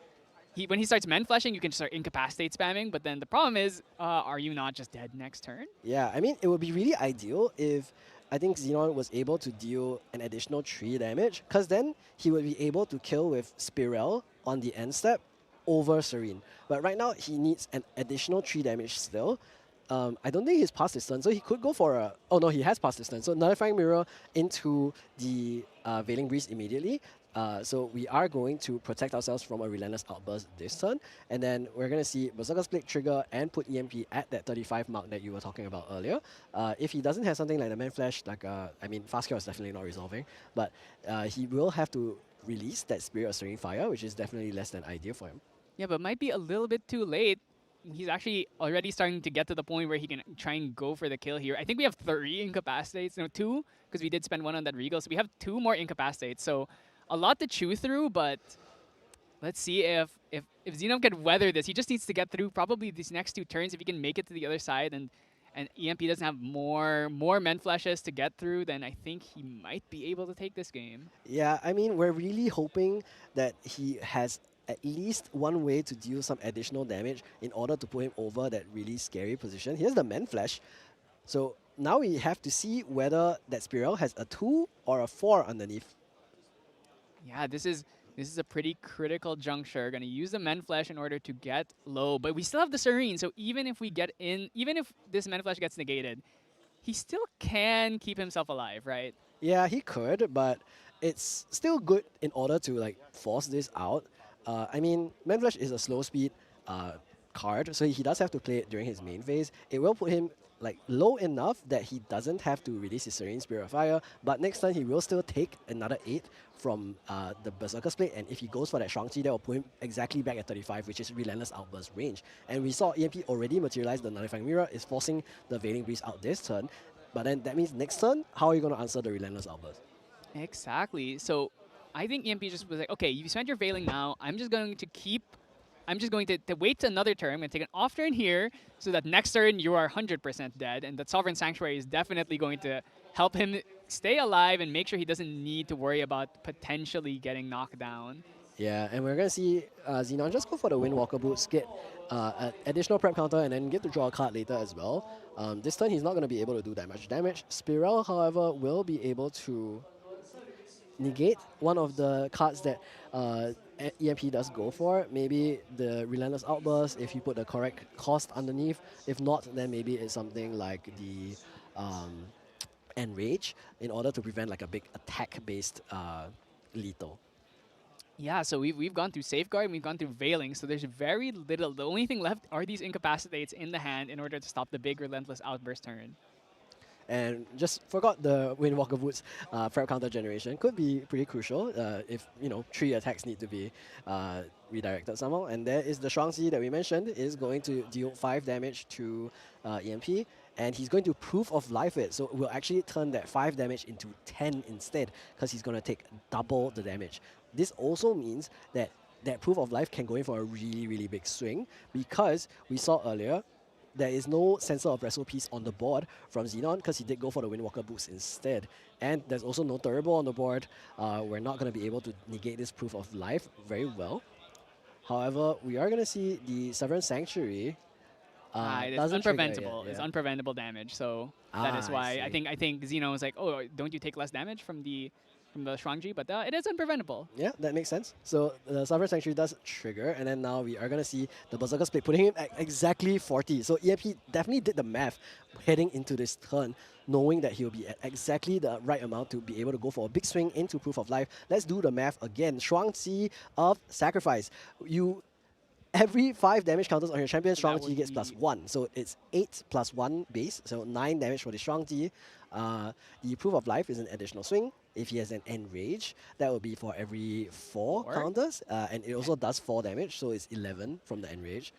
when he starts Mend Fleshing, you can just start Incapacitate spamming. But then the problem is, are you not just dead next turn? Yeah, I mean, it would be really ideal if I think Xenon was able to deal an additional 3 damage, because then he would be able to kill with Spirel on the end step over Serene. But right now, he needs an additional 3 damage still. I don't think he's past his turn, so he could go for a... Oh no, he has passed his turn. So Nullifying Mirror into the Veiling Breeze immediately. So we are going to protect ourselves from a Relentless Outburst this turn. And then we're going to see Berserker's Blade trigger and put EMP at that 35 mark that you were talking about earlier. If he doesn't have something like the Man Flash, like, I mean, Fast Cure is definitely not resolving, but he will have to release that Spirit of Serene Fire, which is definitely less than ideal for him. Yeah, but might be a little bit too late. He's actually already starting to get to the point where he can try and go for the kill here. I think we have 3 Incapacitates. No, 2, because we did spend 1 on that Regal. So we have 2 more Incapacitates. So a lot to chew through, but let's see if Xenon can weather this. He just needs to get through probably these next 2 turns. If he can make it to the other side and EMP doesn't have more Men Flashes to get through, then I think he might be able to take this game. Yeah, I mean, we're really hoping that he has at least one way to deal some additional damage in order to put him over that really scary position. Here's the Man Flash. So now we have to see whether that Spiral has a 2 or a 4 underneath. Yeah, this is a pretty critical juncture. Gonna use the Men Flesh in order to get low, but we still have the Serene. So even if we get in, even if this Men Flesh gets negated, he still can keep himself alive, right? Yeah, he could, but it's still good in order to like force this out. I mean, Man Flash is a slow speed card, so he does have to play it during his main phase. It will put him like low enough that he doesn't have to release his Serene Spirit of Fire, but next turn he will still take another 8 from the Berserker's Blade, and if he goes for that Shang-Chi, that will put him exactly back at 35, which is Relentless Outburst range. And we saw EMP already materialize the Nullifying Mirror, is forcing the Veiling Breeze out this turn, but then that means next turn, how are you going to answer the Relentless Outburst? Exactly. So I think EMP just was like, okay, you spent your Veiling now, I'm just going to wait another turn. I'm going to take an off turn here so that next turn you are 100% dead. And that Sovereign Sanctuary is definitely going to help him stay alive and make sure he doesn't need to worry about potentially getting knocked down. Yeah, and we're going to see Xenon just go for the Windwalker Boots, get an additional prep counter, and then get to draw a card later as well. This turn he's not going to be able to do that much damage. Spiral, however, will be able to negate one of the cards that EMP does go for. Maybe the Relentless Outburst if you put the correct cost underneath. If not, then maybe it's something like the Enrage in order to prevent like a big attack-based lethal. Yeah, so we've gone through Safeguard and we've gone through Veiling, so there's very little. The only thing left are these Incapacitates in the hand in order to stop the big Relentless Outburst turn. And just forgot the Windwalker Boots prep counter generation. Could be pretty crucial if, 3 attacks need to be redirected somehow. And there is the Shang-Chi that we mentioned is going to deal 5 damage to EMP. And he's going to Proof of Life it. So we'll actually turn that 5 damage into 10 instead, because he's going to take double the damage. This also means that that Proof of Life can go in for a really, really big swing, because we saw earlier there is no Sensor of Wrestle Piece on the board from Xenon, because he did go for the Windwalker Boots instead. And there's also no Turbo on the board. We're not going to be able to negate this Proof of Life very well. However, we are going to see the Sovereign Sanctuary It's doesn't trigger yet, unpreventable. It's yeah. unpreventable damage. So that is I why I see. think Xeno was like, oh, don't you take less damage from the Shuangji? But it is unpreventable. Yeah, that makes sense. So the Sovereign Sanctuary does trigger, and then now we are going to see the Berserker Split, putting him at exactly 40. So EMP definitely did the math heading into this turn, knowing that he'll be at exactly the right amount to be able to go for a big swing into Proof of Life. Let's do the math again. Shuangji of Sacrifice. Every 5 damage counters on your champion, So that Shuangji would gets be- +1. So it's 8 + 1 base, so 9 damage for the Shuangji. The Proof of Life is an additional swing. If he has an Enrage, that will be for every 4 Four. counters. And it also does 4 damage, so it's 11 from the Enrage.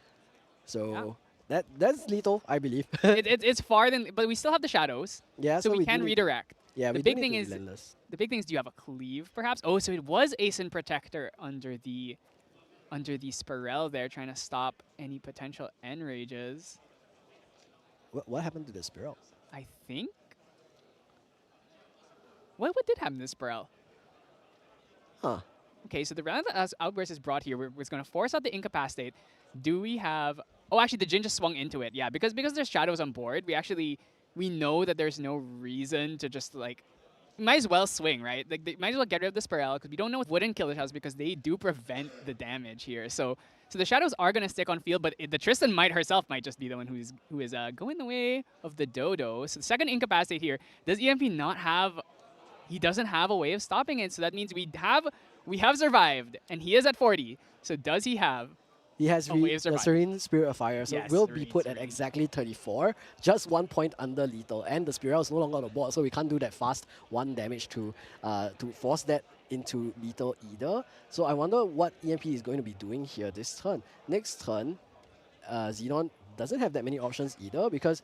So that's lethal, I believe. It's far than, but we still have the shadows. Yeah, so we do can need- redirect. Yeah, The we big do need thing to is- relentless. The big thing is, do you have a cleave, perhaps? Oh, so it was Ascent Protector under the Spirel there, trying to stop any potential Enrages. What happened to the Spiral? I think. What did happen to the Spirel? Huh. Okay, so the Vanitas Outburst is brought here. We're going to force out the Incapacitate. Do we have... Oh, actually, the Jin just swung into it. Yeah, because there's shadows on board, we know that there's no reason to just, like... Might as well swing, right? Like, they might as well get rid of the Spirel, because we don't know what wouldn't kill the shadows, because they do prevent the damage here. So the shadows are going to stick on field, but the Tristan herself might just be the one who is going the way of the Dodo. So the second Incapacitate here. Does EMP not have... He doesn't have a way of stopping it, so that means we have survived, and he is at 40. So does he have? He has Oh, Waves the Survive. Serene Spirit of Fire, so Yes, will be Serene, put at Serene. exactly 34, just 1 point under lethal, and the Spiral is no longer on the board, so we can't do that fast 1 damage to force that into lethal either. So I wonder what EMP is going to be doing here this turn. Next turn, Xenon doesn't have that many options either, because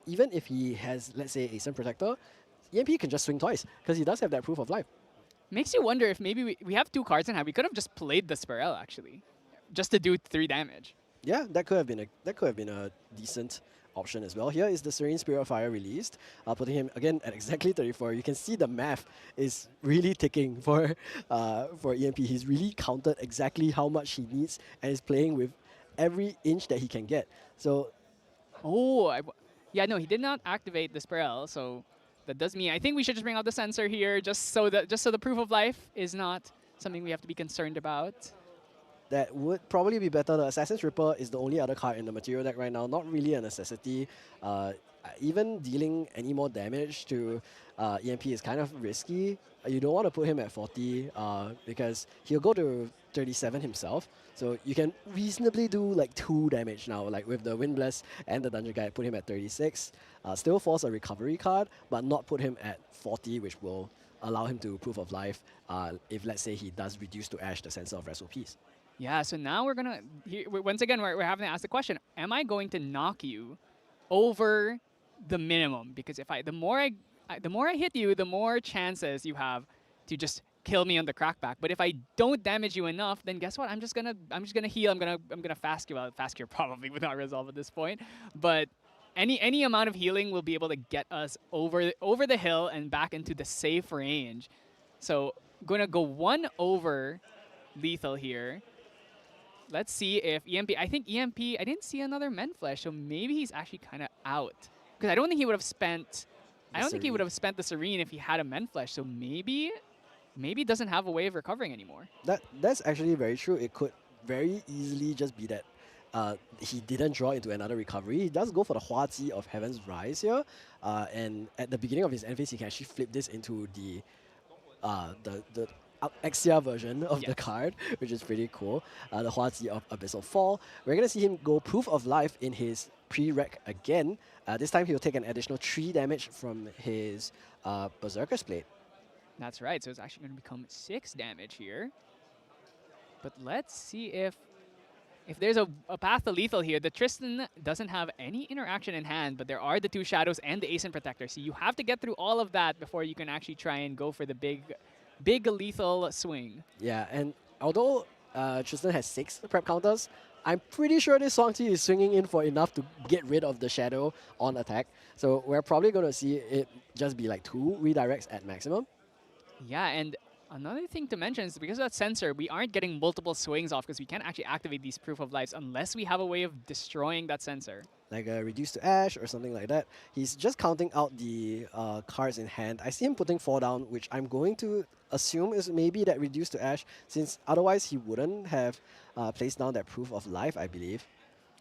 even if he has, let's say, Ascent Protector, EMP can just swing twice, because he does have that Proof of Life. Makes you wonder if maybe we have 2 cards in hand. We could have just played the Spirel, actually, just to do 3 damage. Yeah, that could have been a decent option as well. Here is the Serene Spirit of Fire released, putting him again at exactly 34. You can see the math is really ticking for EMP. He's really counted exactly how much he needs and is playing with every inch that he can get. So Oh, yeah, no, he did not activate the Spirel, so that does mean I think we should just bring out the sensor here, just so the Proof of Life is not something we have to be concerned about. that would probably be better. The Assassin's Ripper is the only other card in the material deck right now, not really a necessity. Even dealing any more damage to EMP is kind of risky. You don't want to put him at 40 because he'll go to 37 himself. So you can reasonably do like 2 damage now, like with the Wind Bless and the Dungeon Guide, put him at 36. Still force a recovery card, but not put him at 40, which will allow him to Proof of Life if, let's say, he does reduce to Ash the Sensor of Wrestle Piece. Yeah, so now we're gonna once again we're having to ask the question: am I going to knock you over the minimum? Because if the more I hit you, the more chances you have to just kill me on the crackback. But if I don't damage you enough, then guess what? I'm just gonna heal. I'm gonna fast cure. Well, fast cure probably without resolve at this point. But any amount of healing will be able to get us over the hill and back into the safe range. So gonna go 1 over lethal here. Let's see if EMP... I think EMP... I didn't see another Menflesh, so maybe he's actually kind of out. Because I don't think he would have spent... I don't think he would have spent the Serene if he had a Menflesh, so maybe doesn't have a way of recovering anymore. That's actually very true. It could very easily just be that he didn't draw into another recovery. He does go for the Huazi of Heaven's Rise here. And at the beginning of his end phase, he can actually flip this into the Exia version of the card, which is pretty cool. The Huazi of Abyssal Fall. We're going to see him go Proof of Life in his pre-rec again. This time he'll take an additional 3 damage from his Berserker's Blade. That's right, so it's actually going to become 6 damage here. But let's see if there's a path to lethal here. The Tristan doesn't have any interaction in hand, but there are the 2 Shadows and the Ascent Protector. So you have to get through all of that before you can actually try and go for the big lethal swing. Yeah, and although Tristan has 6 prep counters, I'm pretty sure this Shuangji is swinging in for enough to get rid of the Shadow on attack. So we're probably going to see it just be like 2 redirects at maximum. Yeah, and Another thing to mention is because of that sensor, we aren't getting multiple swings off because we can't actually activate these proof of lives unless we have a way of destroying that sensor. Like a reduce to ash or something like that. He's just counting out the cards in hand. I see him putting 4 down, which I'm going to assume is maybe that reduce to ash, since otherwise he wouldn't have placed down that proof of life, I believe.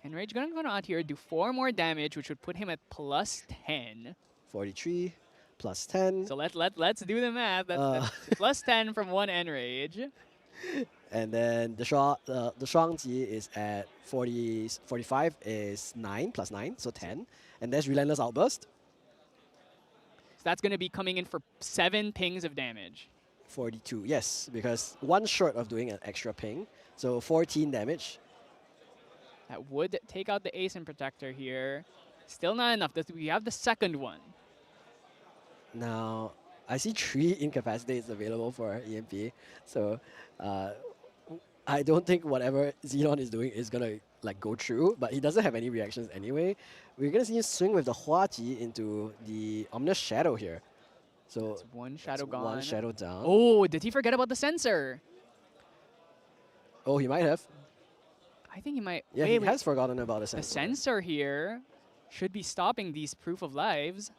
And Rage gonna go out here, do 4 more damage, which would put him at plus 10. 43 plus 10. So let's do the math. That's plus 10 from one Enrage. And then the Shuangji is at 45 is 9 plus 9, so 10. And there's Relentless Outburst, So that's gonna be coming in for 7 pings of damage. 42. Yes, because 1 short of doing an extra ping. So 14 damage. That would take out the Ace and Protector here. Still not enough. We have the second one. Now, I see 3 incapacitates available for EMP. So I don't think whatever Xenon is doing is going to like go through, but he doesn't have any reactions anyway. We're going to see him swing with the Huaji into the Ominous Shadow here. So That's one shadow that's gone. one shadow down. Oh, did he forget about the sensor? Oh, he might have. I think he might. Yeah, wait, he has forgotten about the the sensor. sensor here should be stopping these proof of lives.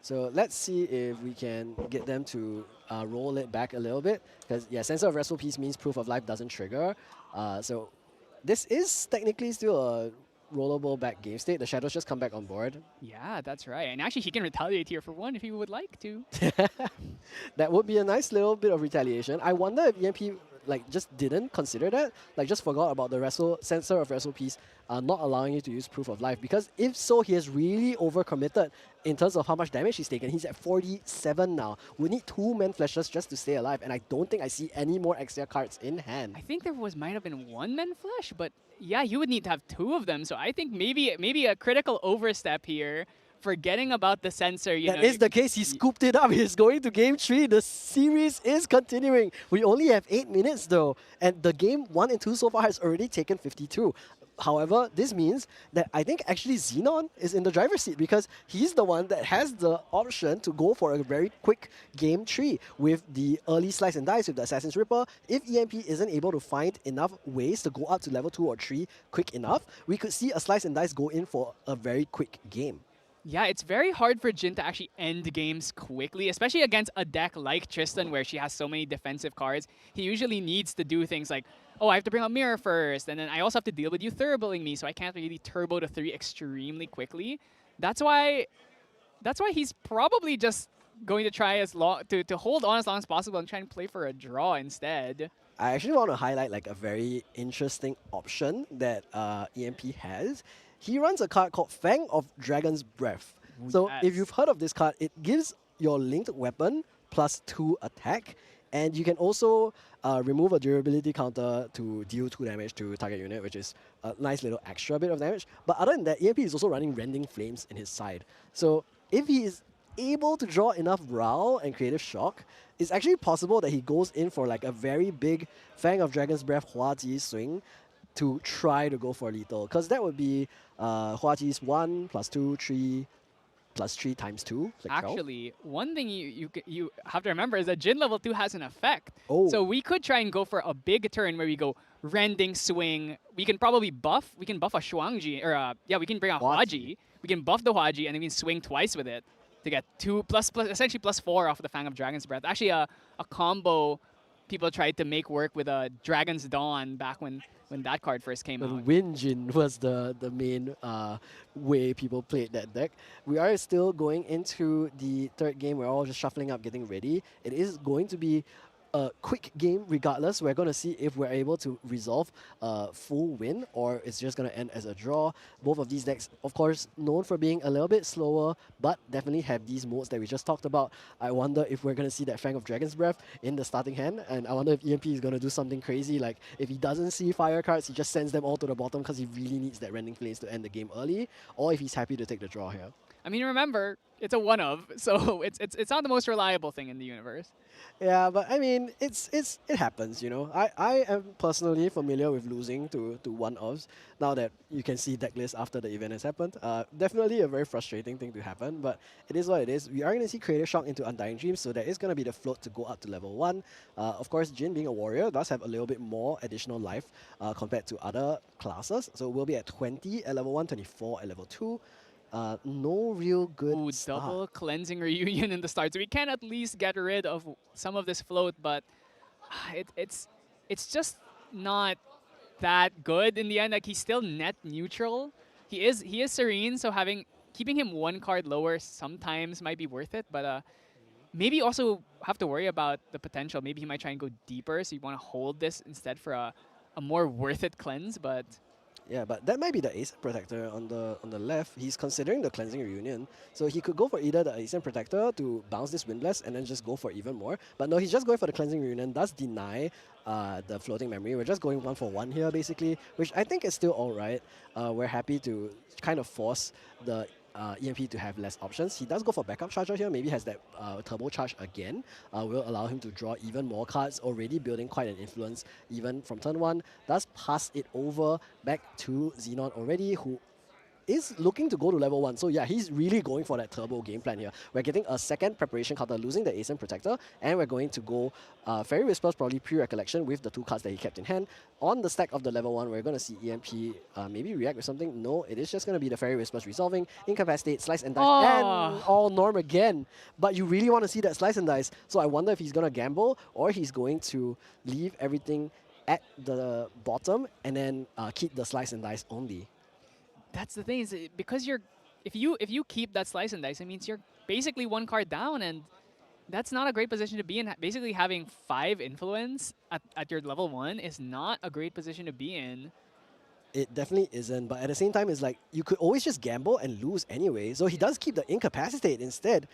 So let's see if we can get them to roll it back a little bit. Because, yeah, Sensor of Restful Peace means Proof of Life doesn't trigger. So this is technically still a rollable back game state. The Shadows just come back on board. Yeah, that's right. And actually, he can retaliate here for 1 if he would like to. That would be a nice little bit of retaliation. I wonder if EMP like just didn't consider that, like just forgot about the Sensor of Wrestle Piece not allowing you to use Proof of Life. Because if so, he has really overcommitted in terms of how much damage he's taken. He's at 47 now. We need 2 Man Fleshes just to stay alive, and I don't think I see any more extra cards in hand. I think there might have been 1 Man Flesh, but yeah, you would need to have 2 of them. So I think maybe a critical overstep here. Forgetting about the sensor, That is the case. He scooped it up. He's going to game 3. The series is continuing. We only have 8 minutes though, and the game 1 and 2 so far has already taken 52. However, this means that I think actually Xenon is in the driver's seat because he's the one that has the option to go for a very quick game 3 with the early slice and dice with the Assassin's Ripper. If EMP isn't able to find enough ways to go up to level 2 or 3 quick enough, we could see a slice and dice go in for a very quick game. Yeah, it's very hard for Jin to actually end games quickly, especially against a deck like Tristan where she has so many defensive cards. He usually needs to do things like, oh, I have to bring up Mirror first, and then I also have to deal with you turboing me, so I can't really turbo to 3 extremely quickly. That's why he's probably just going to try to hold on as long as possible and try and play for a draw instead. I actually want to highlight like a very interesting option that EMP has. He runs a card called Fang of Dragon's Breath. So if you've heard of this card, it gives your linked weapon +2 attack, and you can also remove a durability counter to deal 2 damage to target unit, which is a nice little extra bit of damage. But other than that, EMP is also running Rending Flames in his side. So if he is able to draw enough Ral and Creative Shock, it's actually possible that he goes in for like a very big Fang of Dragon's Breath Huaji swing to try to go for lethal, because that would be Huaji's 1 +2 3 +3 times 2. Like Actually, one thing you have to remember is that Jin level 2 has an effect. Oh. So we could try and go for a big turn where we go Rending Swing. We can probably buff. We can buff a Shuangji, or yeah, we can bring a Huaji. We can buff the Huaji and then we can swing twice with it to get 2 essentially +4 off of the Fang of Dragon's Breath. Actually, a combo people tried to make work with a Dragon's Dawn back when that card first came out. Winjin was the main way people played that deck. We are still going into the 3rd game. We're all just shuffling up, getting ready. It is going to be a quick game regardless. We're going to see if we're able to resolve a full win or it's just going to end as a draw. Both of these decks, of course, known for being a little bit slower, but definitely have these modes that we just talked about. I wonder if we're going to see that Fang of Dragon's Breath in the starting hand, and I wonder if EMP is going to do something crazy, like if he doesn't see fire cards, he just sends them all to the bottom because he really needs that Rending Flames to end the game early, or if he's happy to take the draw here. I mean, remember, it's a one of, so it's not the most reliable thing in the universe. Yeah, but I mean, it happens, you know. I am personally familiar with losing to one-offs now that you can see deck list after the event has happened. Definitely a very frustrating thing to happen, but it is what it is. We are going to see Creative Shock into Undying Dreams, so there is going to be the float to go up to level 1. Of course, Jin being a warrior does have a little bit more additional life compared to other classes, so we'll be at 20 at level 1, 24 at level 2. No real good Ooh, start. double cleansing reunion in the start. So we can at least get rid of some of this float, but it's just not that good in the end. Like, he's still net neutral. He is serene, so keeping him one card lower sometimes might be worth it, but maybe also have to worry about the potential. Maybe he might try and go deeper, so you want to hold this instead for a more worth it cleanse, but Yeah, but that might be the Ascent Protector on the left. He's considering the Cleansing Reunion. So he could go for either the Ascent Protector to bounce this Windblast and then just go for even more. But no, he's just going for the Cleansing Reunion. Does deny the Floating Memory. We're just going 1 for 1 here, basically, which I think is still alright. We're happy to kind of force the EMP to have less options. He does go for backup charger here, maybe has that turbo charge again. Will allow him to draw even more cards, already building quite an influence even from turn 1. Does pass it over back to Xenon already, who is looking to go to level 1. So yeah, he's really going for that turbo game plan here. We're getting a second preparation counter, losing the Ascent Protector, and we're going to go Fairy Whispers, probably pre-recollection with the 2 cards that he kept in hand. On the stack of the level 1, we're going to see EMP maybe react with something. No, it is just going to be the Fairy Whispers resolving, Incapacitate, Slice and Dice, and all Norm again. But you really want to see that Slice and Dice, so I wonder if he's going to gamble or he's going to leave everything at the bottom and then keep the Slice and Dice only. that's the thing, is because if you keep that slice and dice, it means you're basically 1 card down, and that's not a great position to be in. Basically, having 5 influence at your level 1 is not a great position to be in. It definitely isn't, but at the same time, it's like you could always just gamble and lose anyway. So he does keep the Incapacitate instead.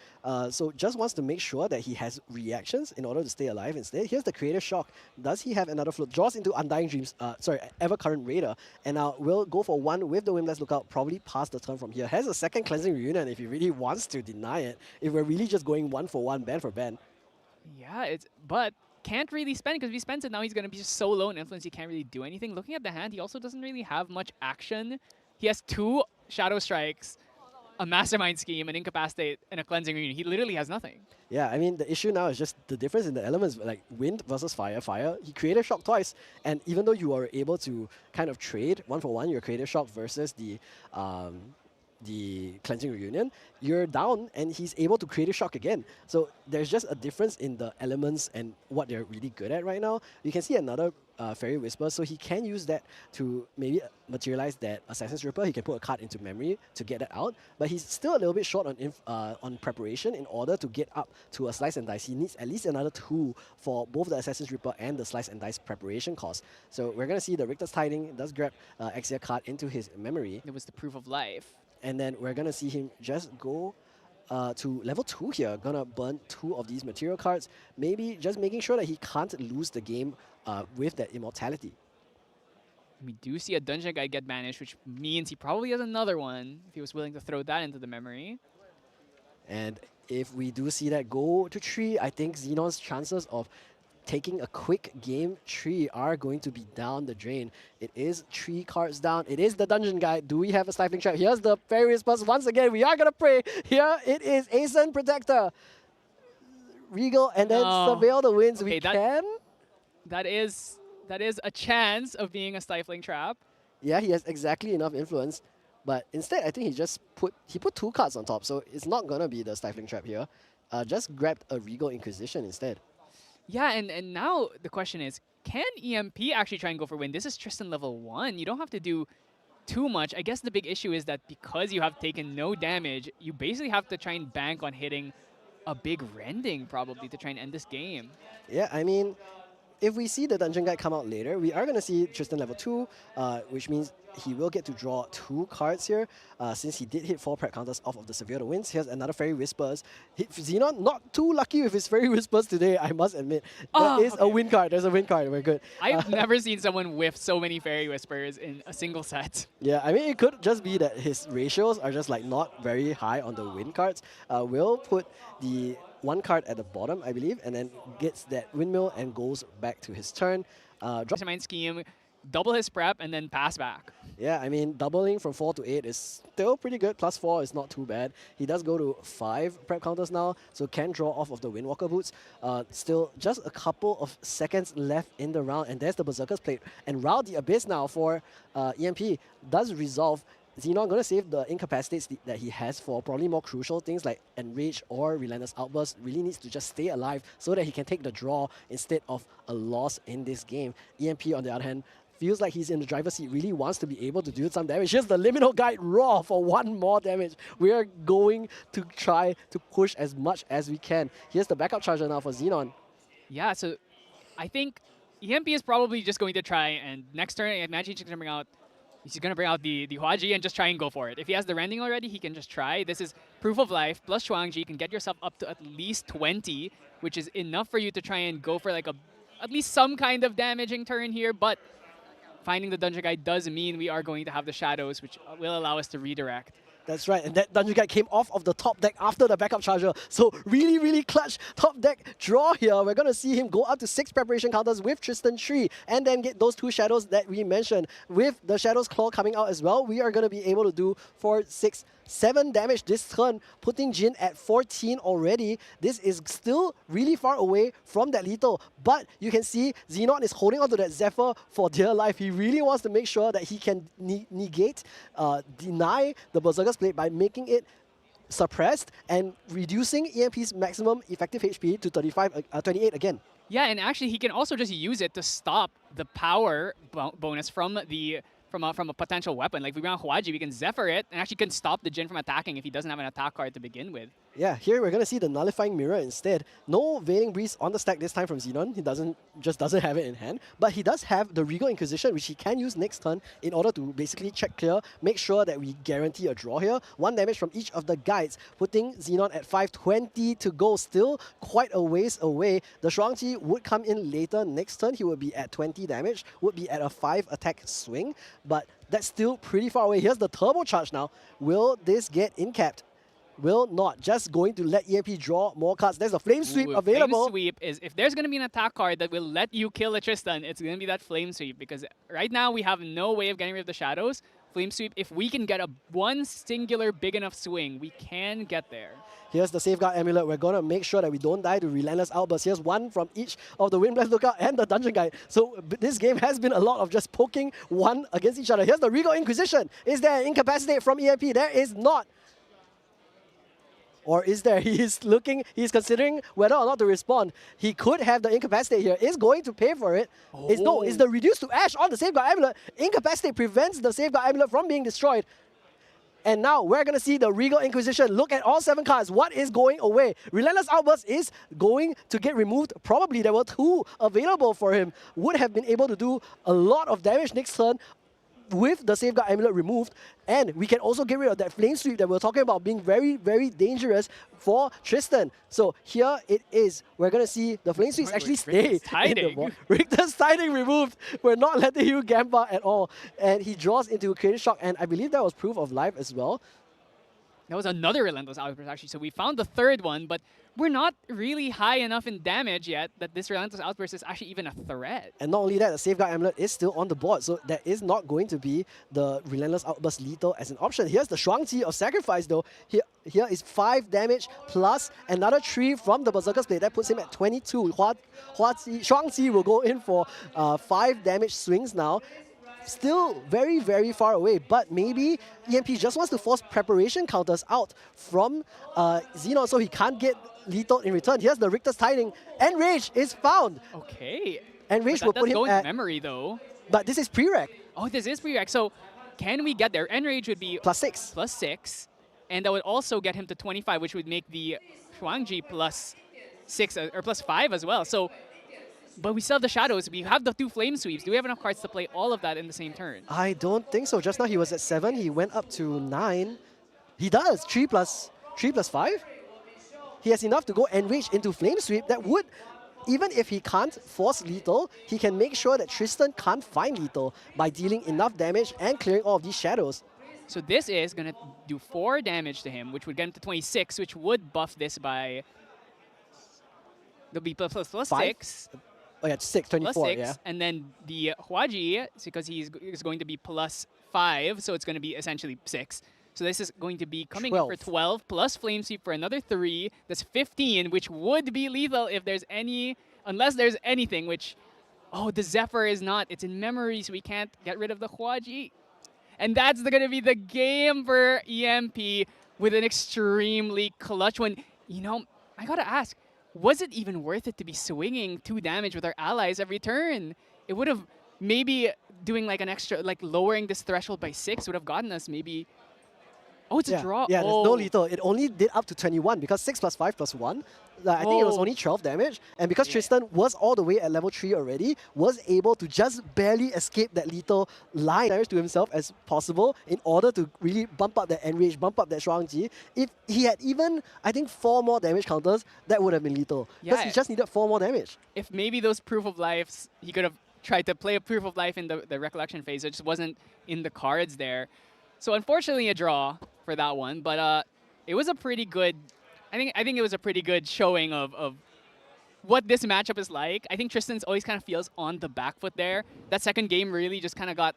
So just wants to make sure that he has reactions in order to stay alive instead. Here's the Creative Shock. Does he have another float? Draws into Undying Dreams, Evercurrent Raider. And now will go for 1 with the Windblast Lookout, probably pass the turn from here. Has a second Cleansing Reunion if he really wants to deny it. If we're really just going 1 for 1, ban for ban. Yeah, but can't really spend, because if he spends it now, he's going to be just so low in influence he can't really do anything. Looking at the hand, he also doesn't really have much action. He has 2 Shadow Strikes, a Mastermind Scheme, an Incapacitate, and a Cleansing Reunion. He literally has nothing. Yeah, I mean, the issue now is just the difference in the elements, like wind versus fire. Fire, he Creative Shock twice, and even though you are able to kind of trade 1 for 1 your Creative Shock versus the Cleansing Reunion, you're down and he's able to Creative Shock again. So there's just a difference in the elements and what they're really good at right now. You can see another Fairy Whisper, so he can use that to maybe materialize that Assassin's Ripper. He can put a card into memory to get that out, but he's still a little bit short on preparation. In order to get up to a Slice and Dice, he needs at least another 2 for both the Assassin's Ripper and the Slice and Dice preparation cost. So we're going to see the Richter's Tiding does grab Exia card into his memory. It was the Proof of Life. And then we're going to see him just go to level 2 here. Gonna burn 2 of these material cards. Maybe just making sure that he can't lose the game with that immortality. We do see a Dungeon Guide get banished, which means he probably has another one if he was willing to throw that into the memory. And if we do see that go to 3, I think Xenon's chances of taking a quick game 3 are going to be down the drain. It is 3 cards down. It is the Dungeon Guide. Do we have a Stifling Trap? Here's the Fairy Whispers. Once again, we are going to pray. Here it is, Ascent Protector. Regal, and then Surveil the Winds. Okay, we can. That is a chance of being a Stifling Trap. Yeah, he has exactly enough influence. But instead, I think he put 2 cards on top. So it's not going to be the Stifling Trap here. Just grabbed a Regal Inquisition instead. Yeah, and now the question is, can EMP actually try and go for win? This is Tristan level 1. You don't have to do too much. I guess the big issue is that because you have taken no damage, you basically have to try and bank on hitting a big rending probably to try and end this game. Yeah, I mean, if we see the Dungeon Guide come out later, we are going to see Tristan level 2, which means he will get to draw 2 cards here, since he did hit 4 prep counters off of the Severe the Winds. Here's another Fairy Whispers. Xenon not too lucky with his Fairy Whispers today, I must admit. There is a win card. There's a win card. We're good. I've never seen someone whiff so many Fairy Whispers in a single set. Yeah, I mean, it could just be that his ratios are just like not very high on the win cards. We'll put the 1 card at the bottom, I believe, and then gets that Windmill and goes back to his turn. Drop Mind Scheme, double his prep, and then pass back. Yeah, I mean, doubling from 4 to 8 is still pretty good. Plus 4 is not too bad. He does go to 5 prep counters now, so can draw off of the Windwalker Boots. Still just a couple of seconds left in the round, and there's the Berserker's Plate. And Round the Abyss now for EMP does resolve. Xenon going to save the incapacitates that he has for probably more crucial things like Enrage or Relentless Outburst. Really needs to just stay alive so that he can take the draw instead of a loss in this game. EMP, on the other hand, feels like he's in the driver's seat, really wants to be able to do some damage. Here's the Liminal Guide Raw for 1 more damage. We are going to try to push as much as we can. Here's the backup charger now for Xenon. Yeah, so I think EMP is probably just going to try, and next turn, I imagine he's going to bring out the Huaji and just try and go for it. If he has the Rending already, he can just try. This is Proof of Life plus Shuangji. You can get yourself up to at least 20, which is enough for you to try and go for like at least some kind of damaging turn here, but finding the Dungeon Guide does mean we are going to have the Shadows, which will allow us to redirect. That's right, and that Dungeon Guide came off of the top deck after the backup charger. So really, really clutch top deck draw here. We're going to see him go up to 6 preparation counters with Tristan 3, and then get those 2 Shadows that we mentioned. With the Shadow's Claw coming out as well, we are going to be able to do 4, 6, 7 damage this turn, putting Jin at 14 already. This is still really far away from that lethal, but you can see Xenon is holding onto that Zephyr for dear life. He really wants to make sure that he can negate, deny the Berserker's Blade by making it suppressed and reducing EMP's maximum effective HP to 28 again. Yeah, and actually he can also just use it to stop the power bonus from a potential weapon. Like, we run Huaji, we can Zephyr it, and actually can stop the Jin from attacking if he doesn't have an attack card to begin with. Yeah, here we're going to see the Nullifying Mirror instead. No Veiling Breeze on the stack this time from Xenon. He doesn't have it in hand. But he does have the Regal Inquisition, which he can use next turn in order to basically check clear, make sure that we guarantee a draw here. 1 damage from each of the guides, putting Xenon at 520 to go. Still quite a ways away. The Shuangji would come in later next turn. He would be at 20 damage, would be at a 5 attack swing. But that's still pretty far away. Here's the Turbo Charge now. Will this get incapped? Will not. Just going to let EMP draw more cards. There's a Flame Sweep available. Flame Sweep is, if there's going to be an attack card that will let you kill a Tristan, it's going to be that Flame Sweep, because right now we have no way of getting rid of the Shadows. Flame Sweep, if we can get one singular big enough swing, we can get there. Here's the Safeguard Amulet. We're going to make sure that we don't die to Relentless Outburst. Here's 1 from each of the Windblast Lookout and the Dungeon Guide. So this game has been a lot of just poking one against each other. Here's the Regal Inquisition. Is there an Incapacitate from EMP? There is not. Or is there? He's considering whether or not to respond. He could have the Incapacitate here. Is going to pay for it. Oh. Is the Reduce to Ash on the Safeguard Amulet. Incapacitate prevents the Safeguard Amulet from being destroyed. And now we're going to see the Regal Inquisition. Look at all 7 cards. What is going away? Relentless Outburst is going to get removed. Probably there were 2 available for him. Would have been able to do a lot of damage next turn with the Safeguard Amulet removed. And we can also get rid of that Flame Sweep that we're talking about being very, very dangerous for Tristan. So here it is. We're going to see the Flame Sweeps actually stay in the board. Richter's Tiding removed. We're not letting you Gamba at all. And he draws into Creative Shock, and I believe that was Proof of Life as well. That was another Relentless Outburst, actually. So we found the 3rd one, but we're not really high enough in damage yet that this Relentless Outburst is actually even a threat. And not only that, the Safeguard Amulet is still on the board, so there is not going to be the Relentless Outburst lethal as an option. Here's the Shuangji of Sacrifice though. Here is 5 damage plus another 3 from the Berserker's Blade. That puts him at 22. Shuangji will go in for 5 damage swings now. Still very, very far away, but maybe EMP just wants to force preparation counters out from Xenon so he can't get lethal in return. Here's the Richter's Tiding. Enrage is found. Okay. Enrage will put him at... memory though. But this is prereq. Oh, this is prereq. So can we get there? Enrage would be... +6. +6. And that would also get him to 25, which would make the Shuangji +6 or +5 as well. So but we still have the shadows. We have the 2 flame sweeps. Do we have enough cards to play all of that in the same turn? I don't think so. Just now he was at 7. He went up to 9. He does. 3 plus 5. He has enough to go enrage into flame sweep. That would, even if he can't force lethal, he can make sure that Tristan can't find lethal by dealing enough damage and clearing all of these shadows. So this is going to do 4 damage to him, which would get him to 26, which would buff this by... There'll be plus 6. Oh yeah, 6, 24, Plus 6, yeah. and then the Huaji, because he's going to be plus 5, so it's going to be essentially 6. So this is going to be coming in for 12, plus Flame Sweep for another 3. That's 15, which would be lethal if there's any, unless there's anything, which, oh, the Zephyr is not. It's in memory, so we can't get rid of the Huaji. And that's going to be the game for EMP with an extremely clutch one. You know, I got to ask, was it even worth it to be swinging 2 damage with our allies every turn? It would have maybe doing like an extra, like lowering this threshold by 6 would have gotten us maybe. Oh, it's a draw. Yeah, oh. there's no lethal. It only did up to 21 because 6 plus 5 plus 1. I think it was only 12 damage. And because Tristan was all the way at level 3 already, was able to just barely escape that lethal line damage to himself as possible in order to really bump up that enrage, bump up that Shuangji. If he had even, I think, 4 more damage counters, that would have been lethal. Because he just needed 4 more damage. If maybe those Proof of Lives, he could have tried to play a Proof of Life in the Recollection phase. It just wasn't in the cards there. So unfortunately a draw for that one, but it was a pretty good, I think it was a pretty good showing of what this matchup is like. I think Tristan's always kind of feels on the back foot there. That second game really just kind of got,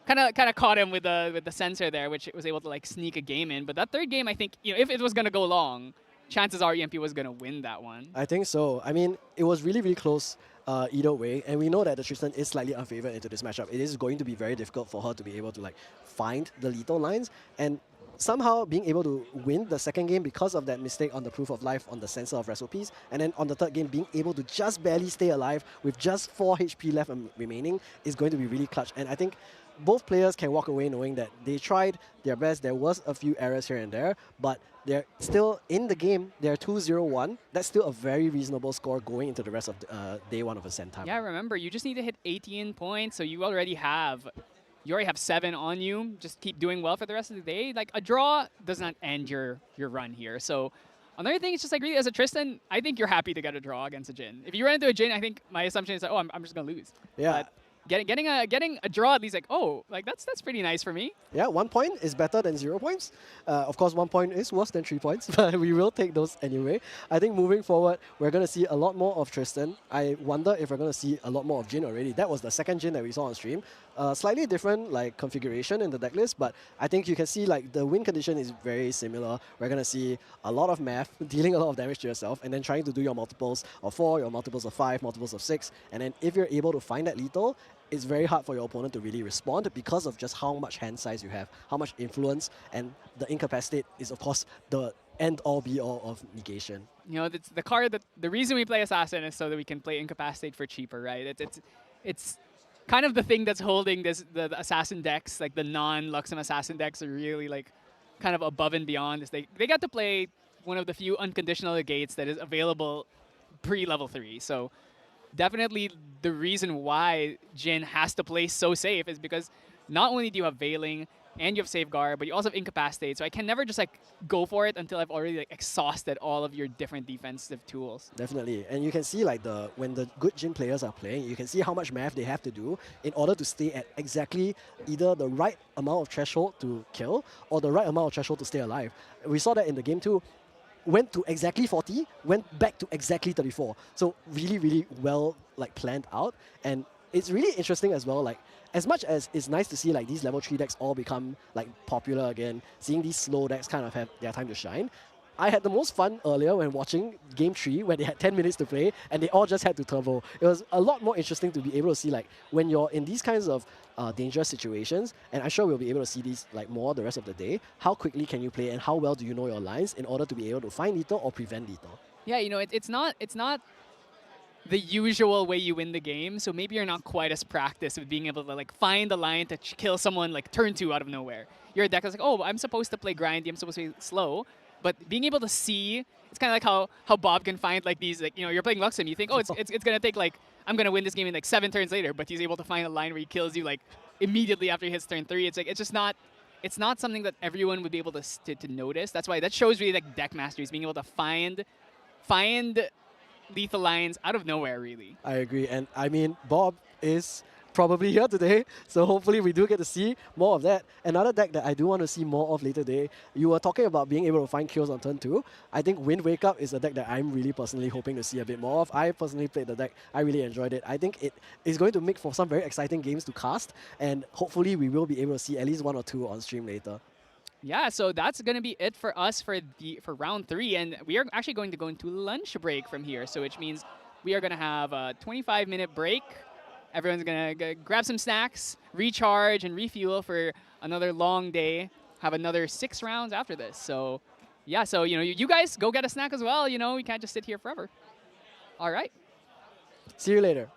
kind of caught him with the sensor there, which it was able to like sneak a game in. But that third game, I think, you know, if it was gonna go long, chances are EMP was gonna win that one. I think so. I mean, it was really, really close either way, and we know that the Tristan is slightly unfavored into this matchup. It is going to be very difficult for her to be able to like find the lethal lines, and somehow being able to win the second game because of that mistake on the Proof of Life on the sensor of recipes, and then on the third game being able to just barely stay alive with just 4 HP left remaining is going to be really clutch. And I think both players can walk away knowing that they tried their best. There was a few errors here and there, but they're still in the game. They're 2-0-1. That's still a very reasonable score going into the rest of day 1 of Ascent time. Yeah, remember, you just need to hit 18 points, so you already have 7 on you. Just keep doing well for the rest of the day. Like, a draw does not end your run here. So another thing is just like, really, as a Tristan, I think you're happy to get a draw against a Jhin. If you run into a Jhin, I think my assumption is like, oh, I'm just going to lose. Yeah. But getting a draw at least, like, oh, like that's pretty nice for me. Yeah, 1 point is better than 0 points. Of course, 1 point is worse than 3 points, but we will take those anyway. I think moving forward, we're going to see a lot more of Tristan. I wonder if we're going to see a lot more of Jhin already. That was the second Jhin that we saw on stream. Slightly different like configuration in the deck list, but I think you can see like the win condition is very similar. We're going to see a lot of math, dealing a lot of damage to yourself, and then trying to do your multiples of 4, your multiples of 5, multiples of 6, and then if you're able to find that lethal, it's very hard for your opponent to really respond because of just how much hand size you have, how much influence, and the incapacitate is of course the end-all be-all of negation. You know, it's the card that the reason we play Assassin is so that we can play Incapacitate for cheaper, right? It's kind of the thing that's holding the Assassin decks, like the non-Luxem Assassin decks are really like kind of above and beyond. Is they got to play one of the few unconditional negates that is available pre-level 3. So definitely the reason why Jhin has to play so safe is because not only do you have Veiling and you have Safeguard, but you also have Incapacitate. So I can never just like go for it until I've already like exhausted all of your different defensive tools. Definitely. And you can see like when the good Jhin players are playing, you can see how much math they have to do in order to stay at exactly either the right amount of threshold to kill or the right amount of threshold to stay alive. We saw that in the game too. Went to exactly 40, went back to exactly 34. So really, really well like planned out. And it's really interesting as well, like as much as it's nice to see like these level 3 decks all become like popular again, seeing these slow decks kind of have their time to shine. I had the most fun earlier when watching Game 3 when they had 10 minutes to play and they all just had to turbo. It was a lot more interesting to be able to see like when you're in these kinds of dangerous situations, and I'm sure we'll be able to see these like more the rest of the day, how quickly can you play and how well do you know your lines in order to be able to find lethal or prevent lethal. Yeah, you know, it's not the usual way you win the game, so maybe you're not quite as practiced with being able to like find the line to kill someone like turn 2 out of nowhere. Your deck is like, oh, I'm supposed to play grindy, I'm supposed to be slow, but being able to see, it's kind of like how Bob can find like these, like, you know, you're playing Luxem, you think, oh, it's gonna take like, I'm gonna win this game in like 7 turns later, but he's able to find a line where he kills you like immediately after he hits turn 3. It's like, it's just not, it's not something that everyone would be able to notice. That's why that shows really like deck mastery, being able to find lethal lines out of nowhere, really. I agree. And I mean, Bob is probably here today, so hopefully we do get to see more of that. Another deck that I do want to see more of later today, you were talking about being able to find kills on turn 2. I think Wind Wake Up is a deck that I'm really personally hoping to see a bit more of. I personally played the deck. I really enjoyed it. I think it is going to make for some very exciting games to cast, and hopefully we will be able to see at least 1 or 2 on stream later. Yeah, so that's gonna be it for us for round 3, and we are actually going to go into lunch break from here. So which means we are gonna have a 25-minute break. Everyone's gonna grab some snacks, recharge, and refuel for another long day. Have another 6 rounds after this. So, yeah. So you know, you guys go get a snack as well. You know, we can't just sit here forever. All right. See you later.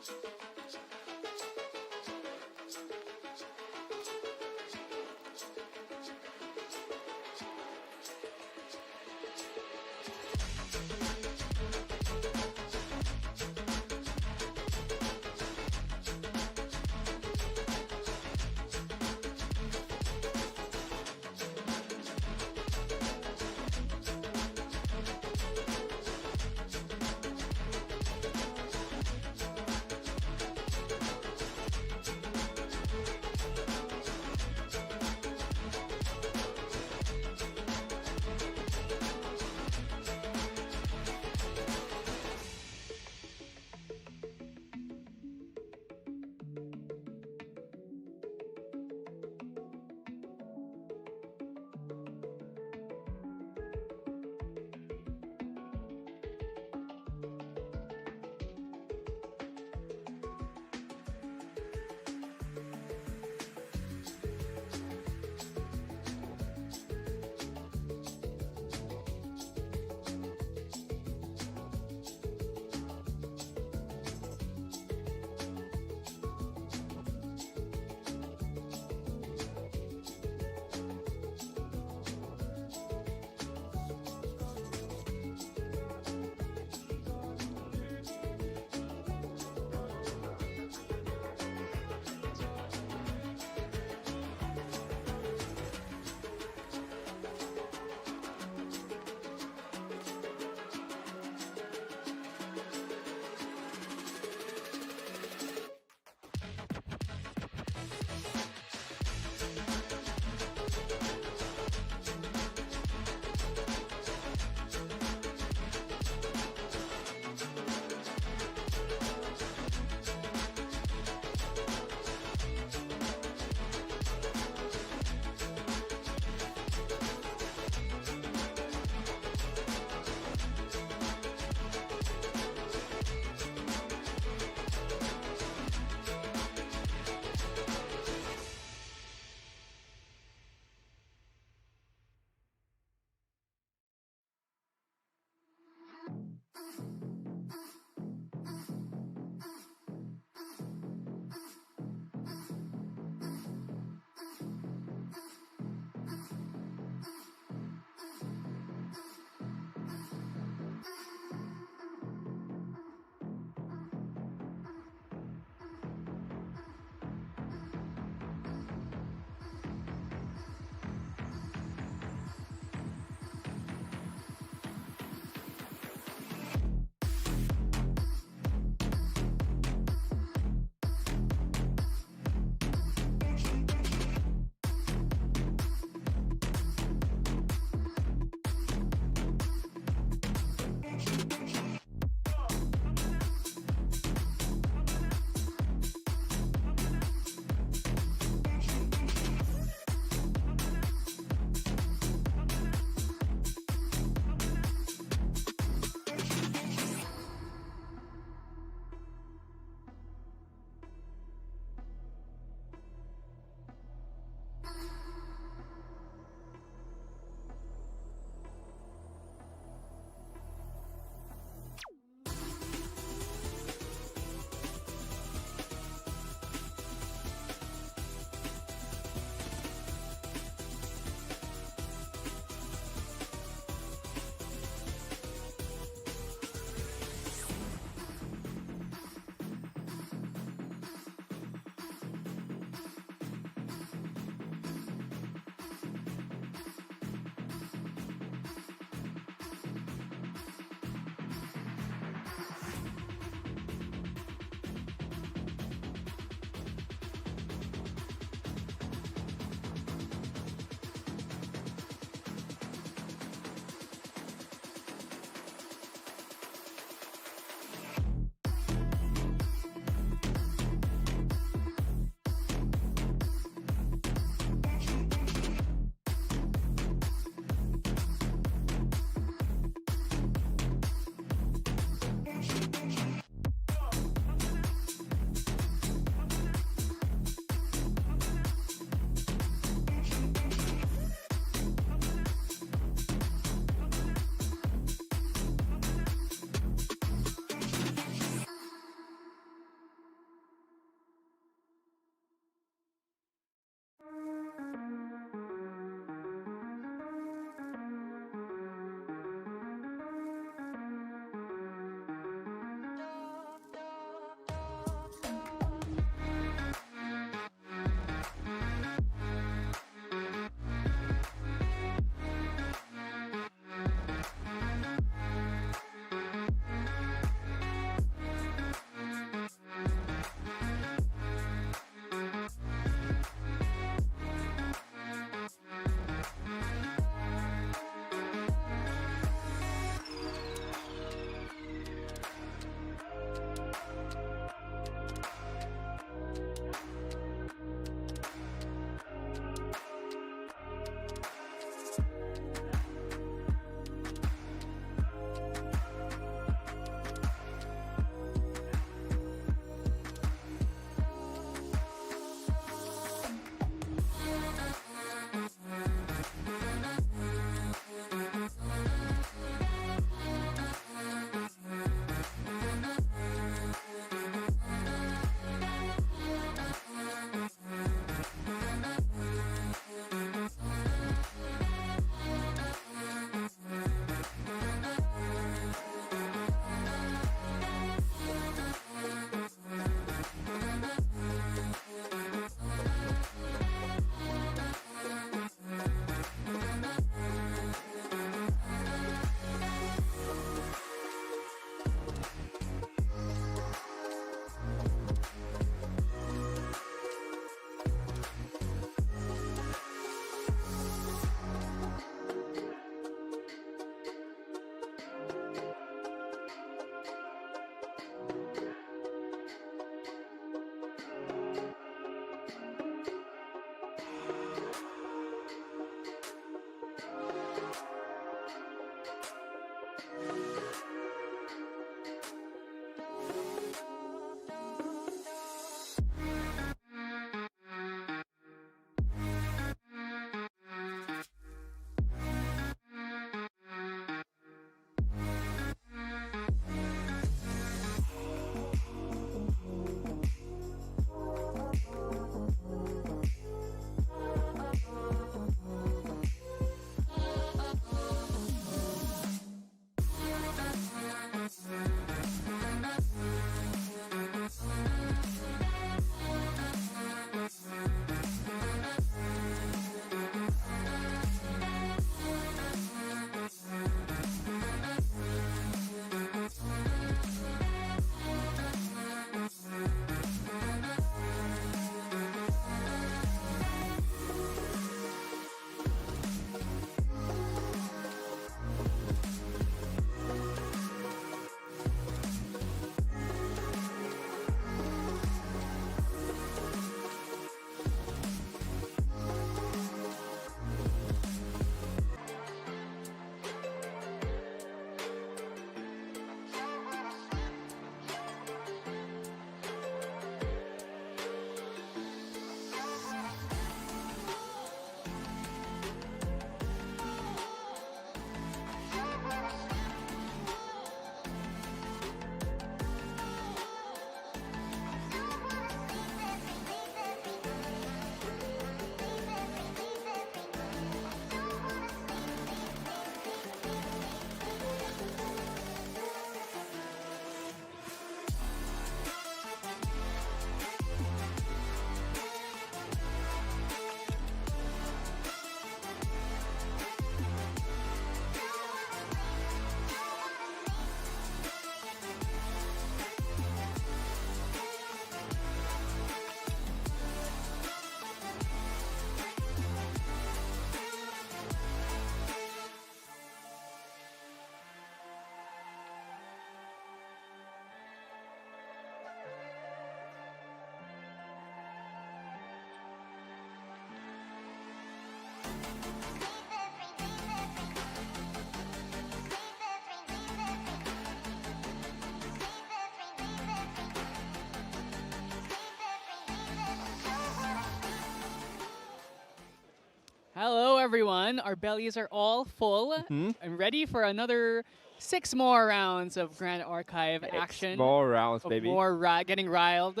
Hello, everyone. Our bellies are all full and ready for another 6 more rounds of Grand Archive action. More rounds, Of baby. more getting riled,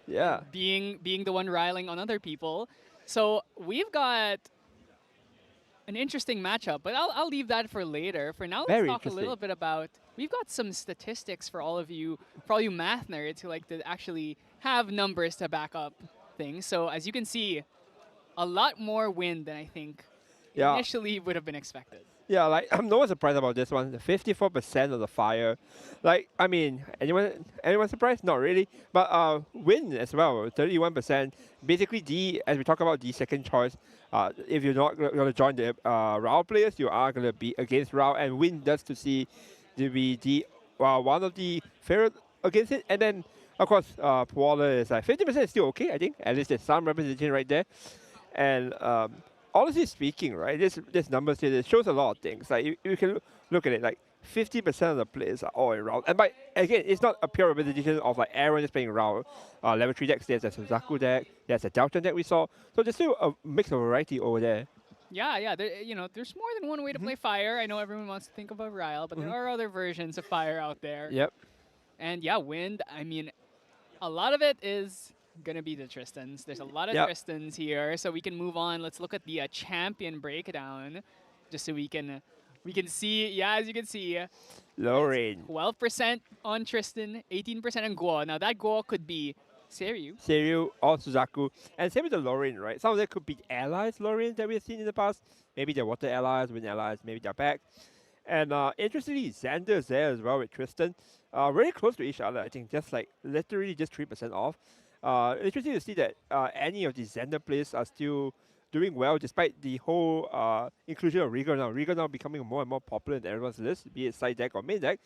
Yeah. being the one riling on other people. So we've got an interesting matchup, but I'll leave that for later. For now, let's Very talk a little interesting. bit about. We've got some statistics for all you math nerds who like to actually have numbers to back up things. So as you can see, a lot more wind than I think Yeah. initially would have been expected. Yeah, like I'm no one surprised about this one. The 54% of the fire, like I mean, anyone surprised? Not really. But win as well, 31%. Basically, as we talk about the second choice, if you're not going to join the Rao players, you are going to be against Rao, and win does to be the one of the favorite against it. And then of course, Puala is like 50% is still okay. I think at least there's some representation right there. And honestly speaking, right, this numbers here, it shows a lot of things. Like you can look at it, like 50% of the players are all in round. And again, it's not a pure representation of like everyone just playing round. Level 3 decks, there's a Suzaku deck, there's a Daochan deck we saw. So there's still a mix of variety over there. Yeah. There's more than one way to play fire. I know everyone wants to think about Ryle, but there are other versions of fire out there. Yep. And yeah, wind. I mean, a lot of it is gonna be the Tristans. There's a lot of Yep. Tristans here, so we can move on. Let's look at the champion breakdown, just so we can see. Yeah, as you can see, Low range. 12% on Tristan, 18% on Guo. Now that Guo could be Seiryu. Seiryu or Suzaku. And same with the Lorraine, right? Some of them could be allies Lorraine that we've seen in the past. Maybe they're water allies, wind allies, maybe they're back. And interestingly, Xander is there as well with Tristan. Very close to each other, I think, just like literally just 3% off. Interesting to see that any of these Xander players are still doing well despite the whole inclusion of Regal now. Regal now becoming more and more popular in everyone's list, be it side deck or main deck.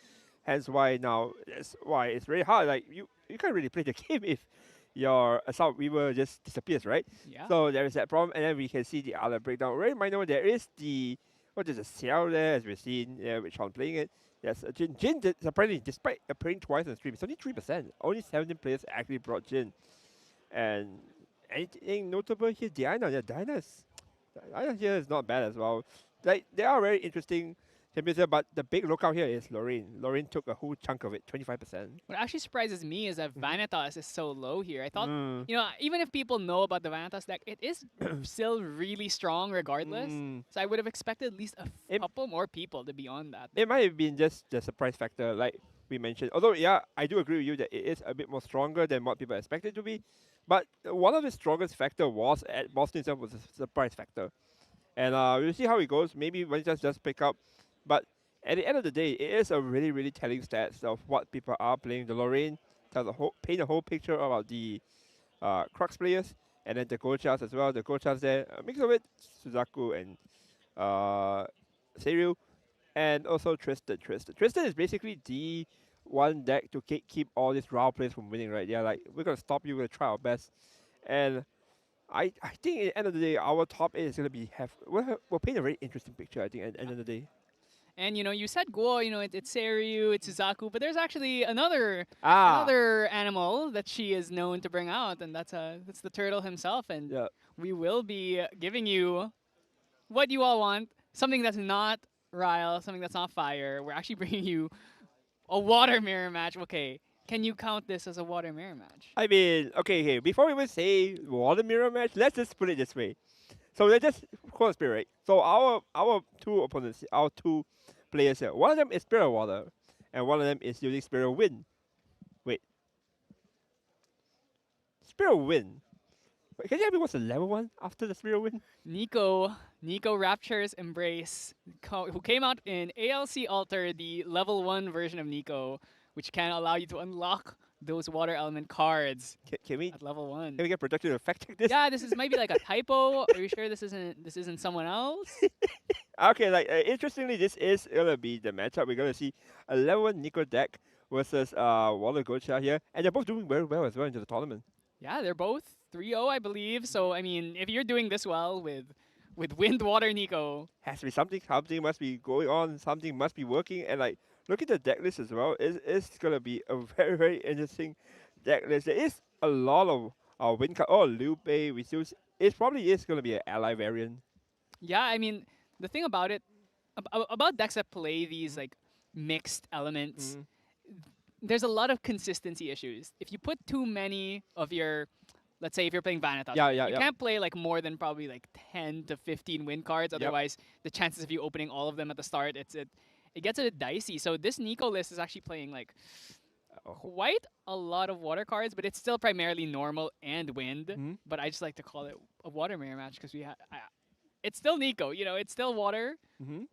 Hence why now that's why it's very hard. Like you can't really play the game if your Assault Weaver just disappears, right? Yeah. So there is that problem, and then we can see the other breakdown. Very minor. There is the there's a Xiao there as we've seen, with Sean playing it. Yes, Jin. Jin surprisingly, despite appearing twice on stream, it's only 3%. Only 17 players actually brought Jin. And anything notable here? Diana. Yeah, Diana here is not bad as well. Like they are very interesting champions here, but the big lookout here is Lorraine. Lorraine took a whole chunk of it, 25%. What actually surprises me is that Vanitas is so low here. I thought, even if people know about the Vanitas deck, it is still really strong regardless. So I would have expected at least a couple more people to be on that. It might have been just the surprise factor, like we mentioned. Although, yeah, I do agree with you that it is a bit more stronger than what people expected to be. But one of the strongest factor was at Boston itself was the surprise factor. And we'll see how it goes. Maybe Vanitas just pick up. But at the end of the day, it is a really, really telling stats of what people are playing. The Lorraine paint a whole picture about the Crux players. And then the Gochas as well. The Gochas there, a mix of it, Suzaku and Seiryu. And also Tristan. Tristan is basically the one deck to keep all these Rao players from winning, right? Yeah, like, we're going to stop you, we're going to try our best. And I think at the end of the day, our top 8 is going to be, we'll paint a very interesting picture, I think, at the end of the day. And you said Guo, it's Seiryu, it's Suzaku, but there's actually another animal that she is known to bring out, and that's the turtle himself. And we will be giving you what you all want, something that's not Ryle, something that's not fire. We're actually bringing you a water mirror match. Okay, can you count this as a water mirror match? I mean, okay, before we even say water mirror match, let's just put it this way. So let's just call it Spirit, right? So our two opponents, our two players here, one of them is Spirit Water, and one of them is using Spirit Wind. Wait. Spirit Wind. Wait, can you tell me what's the level 1 after the Spirit Wind? Nico Rapture's Embrace, who came out in ALC Alter, the level 1 version of Nico, which can allow you to unlock those water element cards Can we at level 1. can we get protected effect like this? Yeah, this is maybe like a typo. Are you sure this isn't someone else? Okay, like interestingly, this is gonna be the matchup. We're gonna see a level 1 Nico deck versus Water Gocha here, and they're both doing very well as well into the tournament. Yeah, they're both 3-0, I believe. So I mean, if you're doing this well with with Wind Water Nico. Has to be something. Something must be going on. Something must be working. And like, look at the deck list as well. It's gonna be a very very interesting deck list. There is a lot of wind card. Oh, Liu Bei. We still. It probably is gonna be an ally variant. Yeah, I mean, the thing about it, about decks that play these like mixed elements, Mhm. there's a lot of consistency issues. If you put too many of your, let's say if you're playing Vanitas, Yeah, yeah, you yeah. can't play like more than probably like 10 to 15 win cards. Otherwise, the chances of you opening all of them at the start, it gets a bit dicey. So this Nico list is actually playing like quite a lot of water cards, but it's still primarily normal and wind. Mhm. But I just like to call it a water mirror match because it's still Nico. You know, it's still water. Mhm.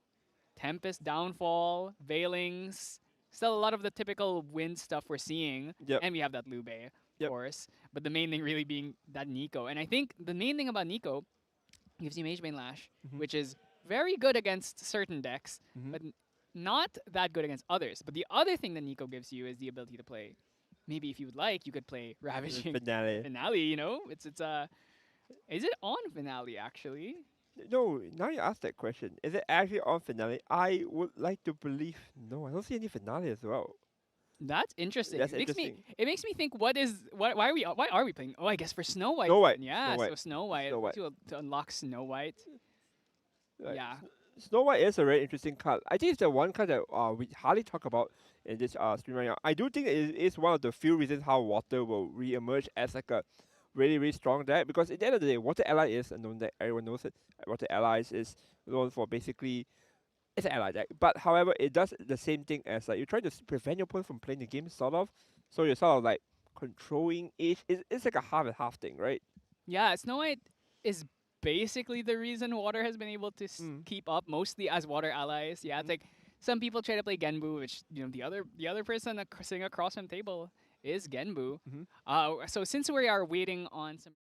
Tempest, Downfall, Veilings. Still a lot of the typical wind stuff we're seeing. Yep. And we have that Lube, of Yep. course. But the main thing really being that Nico. And I think the main thing about Nico gives you Magebane Lash, Mhm. which is very good against certain decks, Mhm. but not that good against others. But the other thing that Nico gives you is the ability to play. Maybe if you would like, you could play Ravaging Finale. Finale, you know? It's is it on Finale actually? No, now you ask that question. Is it actually on finale? I would like to believe no. I don't see any finale as well. That's interesting. That's it makes interesting. me think why are we playing? Oh, I guess for Snow White. Snow White, then. Yeah, Snow White, so Snow White, Snow White. To unlock Snow White. Like, Yeah. Snow White is a very interesting card. I think it's the one card that we hardly talk about in this stream right now. I do think it is one of the few reasons how Water will re-emerge as like a really, really strong deck, because at the end of the day, Water Ally is a known deck. Everyone knows it. Water Allies is known for basically it's an ally deck. But however, it does the same thing as like you're trying to prevent your opponent from playing the game, sort of. So you're sort of like controlling each. It's like a half and half thing, right? Yeah, Snow White is basically the reason Water has been able to keep up, mostly as Water allies. Yeah, it's like some people try to play Genbu, which the other person sitting across from the table is Genbu. So since we are waiting on some.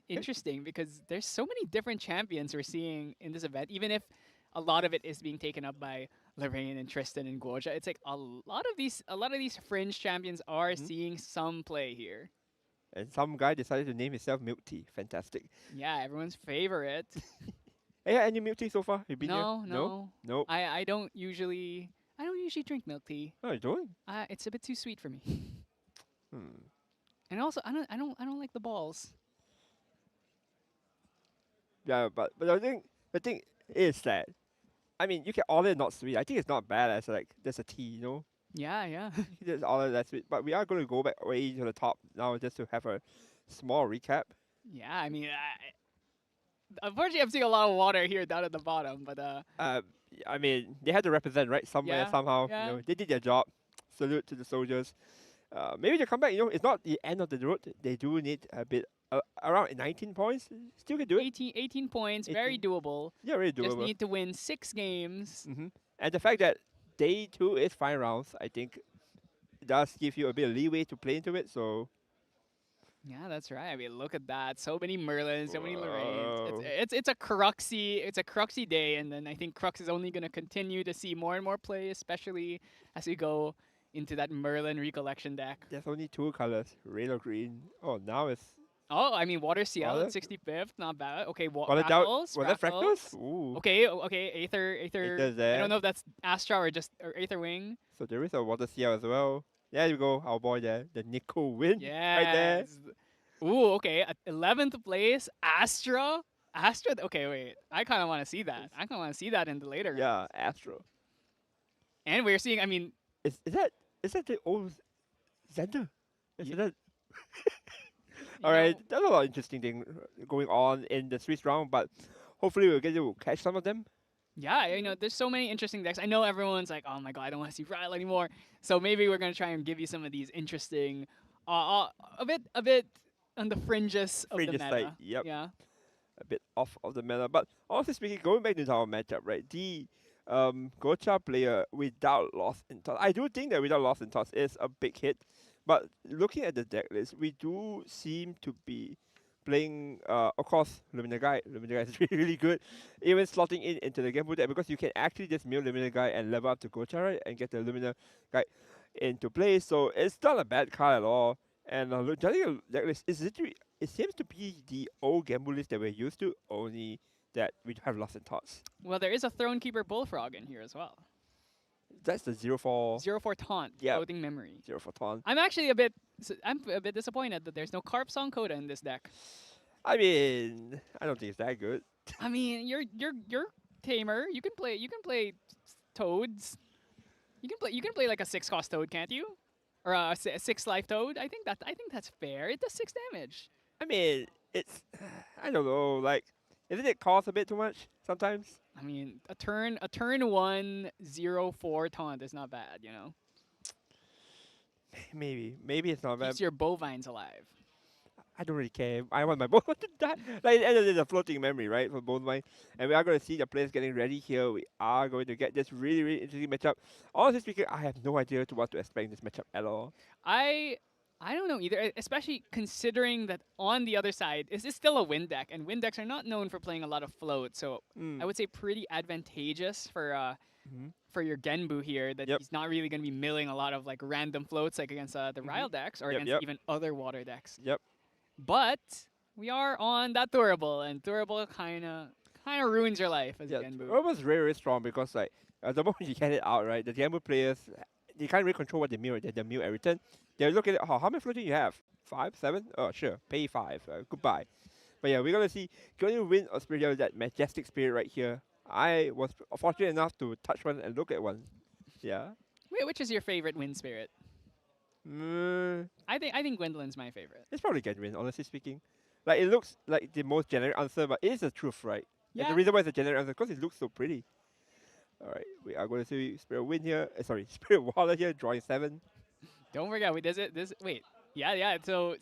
Interesting because there's so many different champions we're seeing in this event, even if a lot of it is being taken up by Lorraine and Tristan and Guoja. It's like a lot of these fringe champions are seeing some play here. And some guy decided to name himself Milk Tea. Fantastic. Yeah, everyone's favorite. Hey, any Milk Tea so far? You been here? No. No. I don't usually drink milk tea. No, you don't. It's a bit too sweet for me. Hmm. And also I don't like the balls. Yeah, but the thing is that I mean you can order it not sweet. I think it's not bad as like there's a tea, you know. Yeah, yeah. You can just order that sweet. But we are going to go back way to the top now just to have a small recap. Yeah, I mean unfortunately I'm seeing a lot of water here down at the bottom, but I mean they had to represent right somewhere Yeah, somehow. yeah. You know, they did their job. Salute to the soldiers. Maybe they come back. You know, it's not the end of the road. They do need a bit around 19 points. Still can do it. 18 points, very 18. doable. Yeah, really Just doable. need to win 6 games. And the fact that day 2 is 5 rounds, I think, does give you a bit of leeway to play into it. So Yeah, that's right. I mean, look at that. So many Merlins, so many Lorraines. Whoa. It's a Cruxy day, and then I think Crux is only going to continue to see more and more play, especially as we go into that Merlin recollection deck. there's only 2 colors, red or green. Oh, now it's Oh, I mean, Water CL Water? at 65th, not bad. Okay, was it down? Fractals. Was that fractals? Ooh. Okay, okay, Aether. Aether's I there. don't know if that's Astra or Aether Wing. So there is a water CL as well. There you go, our boy there, the Nico win Yeah. right there. Ooh, okay. At 11th place, Astra. Okay, wait. I kind of want to see that. I kind of want to see that in the later. Yeah, Astro. And we're seeing. I mean, Is that the old Xander? Is Ye- that? All right, know, there's a lot of interesting thing going on in the Swiss round, but hopefully we'll get to catch some of them. yeah, there's so many interesting decks. I know everyone's like, oh my god, I don't want to see Ryle anymore. So maybe we're gonna try and give you some of these interesting, a bit on the fringes of the Fringes meta. side, yep. Yeah. A bit off of the meta. But honestly speaking, going back to our matchup, right? The Gocha player without Lost in Thoughts. I do think that without Lost in Thoughts is a big hit. But looking at the deck list, we do seem to be playing, of course, Luminous Guide. Luminous Guide is really, really good. Even slotting in into the Gamble deck because you can actually just mill Luminous Guide and level up to Gocha, right? And get the Luminous Guide into play. So it's not a bad card at all. And judging the deck list, it's literally, it seems to be the old Gamble list that we're used to, only that we have Lost in Thoughts. Well, there is a Thronekeeper Bullfrog in here as well. That's the 0-4. 0-4 taunt, Yep. floating memory. 0-4 taunt. I'm actually I'm a bit disappointed that there's no Carp Song Coda in this deck. I mean, I don't think it's that good. I mean, you're tamer. You can play toads. You can play like a 6-cost toad, can't you? Or a 6-life toad. I think that's fair. It does 6 damage. I mean, it's, I don't know, like, isn't it cost a bit too much sometimes? I mean, a turn 1 0-4 taunt is not bad, Maybe it's not bad. Keeps your bovines alive. I don't really care. I want my bovine to die. Like, at the end of the day, it's a floating memory, right, for bovine. And we are going to see the players getting ready here. We are going to get this really, really interesting matchup. Honestly speaking, I have no idea to what to expect in this matchup at all. I don't know either, especially considering that on the other side, is this still a wind deck? And wind decks are not known for playing a lot of float, so I would say pretty advantageous for your Genbu here, that he's not really going to be milling a lot of like random floats like against the Ryle decks or against even other water decks. Yep. But we are on that Durable, and Durable kind of ruins your life as a Genbu. Durable was very, very strong because like the moment you get it out, right, the Genbu players, they can't really control what they mill. They mill every turn. They look at it, how many floating you have? 5, 7? Oh, sure. Pay 5. Goodbye. But yeah, we're going to see, going to win Australia with that majestic spirit right here. I was fortunate enough to touch one and look at one. Yeah. Wait, which is your favorite wind spirit? I think Gwendolyn's my favorite. It's probably Gedwin, honestly speaking. Like, it looks like the most generic answer, but it is the truth, right? Yeah. And the reason why it's a generic answer, because it looks so pretty. Alright, we are going to see Spirit Wind here. Sorry, Spirit Water here, drawing 7. Don't forget, wait. Yeah. So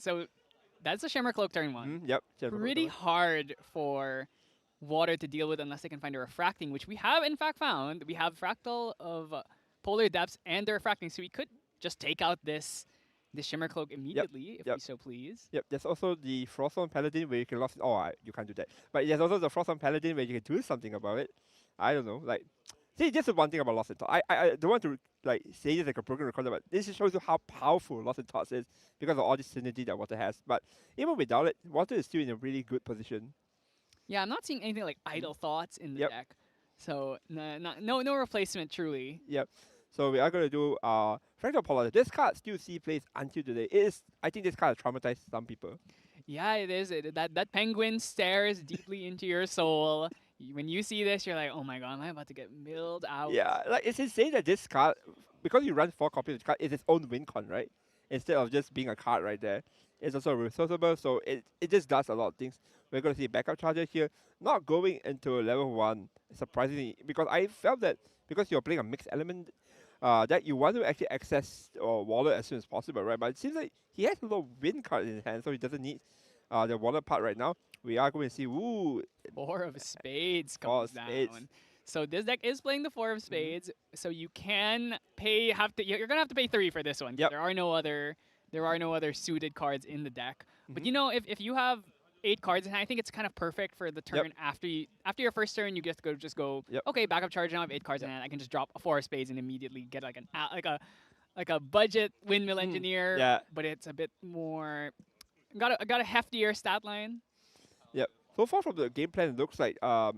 that's a Shimmer Cloak turn 1. Yep. Pretty hard for water to deal with unless they can find a refracting, which we have in fact found. We have Fractal of Polar Depths and the refracting, so we could just take out this Shimmer Cloak immediately if we so please. Yep. There's also the Frostbound Paladin where you can lost. Oh, you can't do that. But there's also the Frostbound Paladin where you can do something about it. I don't know. Like, see, just one thing about Lost in Thoughts. I don't want to like say this like a broken record, but this just shows you how powerful Lost in Thoughts is because of all this synergy that Water has. But even without it, Water is still in a really good position. Yeah, I'm not seeing anything like Idle Thoughts in the deck. So no replacement truly. Yep. So we are going to do Fractal Polar. This card still see plays until today. I think this card has traumatized some people. Yeah, it is. That penguin stares deeply into your soul. When you see this, you're like, oh my god, am I about to get milled out? Yeah, like it's insane that this card, because you run 4 copies of the card, it's its own win con, right? Instead of just being a card right there. It's also resourceable, so it just does a lot of things. We're going to see backup charger here, not going into level 1, surprisingly, because I felt that because you're playing a mixed element, that you want to actually access wallet as soon as possible, right? But it seems like he has a lot of win cards in his hand, so he doesn't need the wallet part right now. We are going to see, 4 of spades comes down. So this deck is playing the 4 of spades, so you can pay. You're gonna have to pay 3 for this one. Yep. There are no other suited cards in the deck. But if you have 8 cards, and I think it's kind of perfect for the turn after your first turn, you get to just go. Okay, backup charge. Now I have 8 cards in hand. I can just drop a 4 of spades and immediately get like a budget windmill engineer. Yeah. But it's a bit more. Got a heftier stat line. Yep. So far from the game plan, it looks like it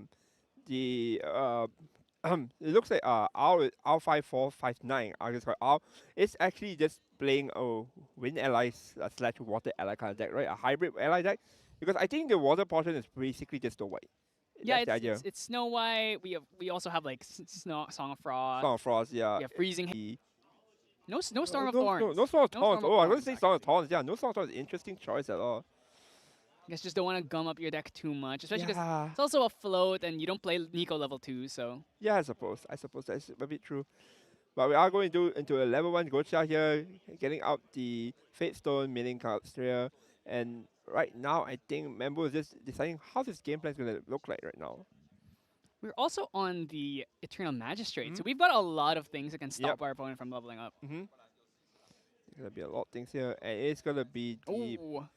looks like R5459. It's actually just playing a wind allies / water ally kind of deck, right? A hybrid ally deck. Because I think the water portion is basically just Snow White. Yeah, That's the idea. it's Snow White. We also have like Song of Frost. Song of Frost, yeah. We have Freezing. No Storm of no, Thorns. No Storm of Thorns. Storm of Oh, I was going to say Thorns, Storm of actually. Thorns. Yeah, no Storm of Thorns is an interesting choice at all. I guess just don't want to gum up your deck too much, especially because Yeah. it's also a float and you don't play Nico level 2, so. Yeah, I suppose. I suppose that's a bit true. But we are going to do into a level 1 Gocha here, getting out the Fate Stone milling cards here. And right now, I think Mambo is just deciding how this gameplay is going to look like right now. We're also on the Eternal Magistrate, so we've got a lot of things that can stop our opponent from leveling up. There's going to be a lot of things here. And it's going to be the Oh,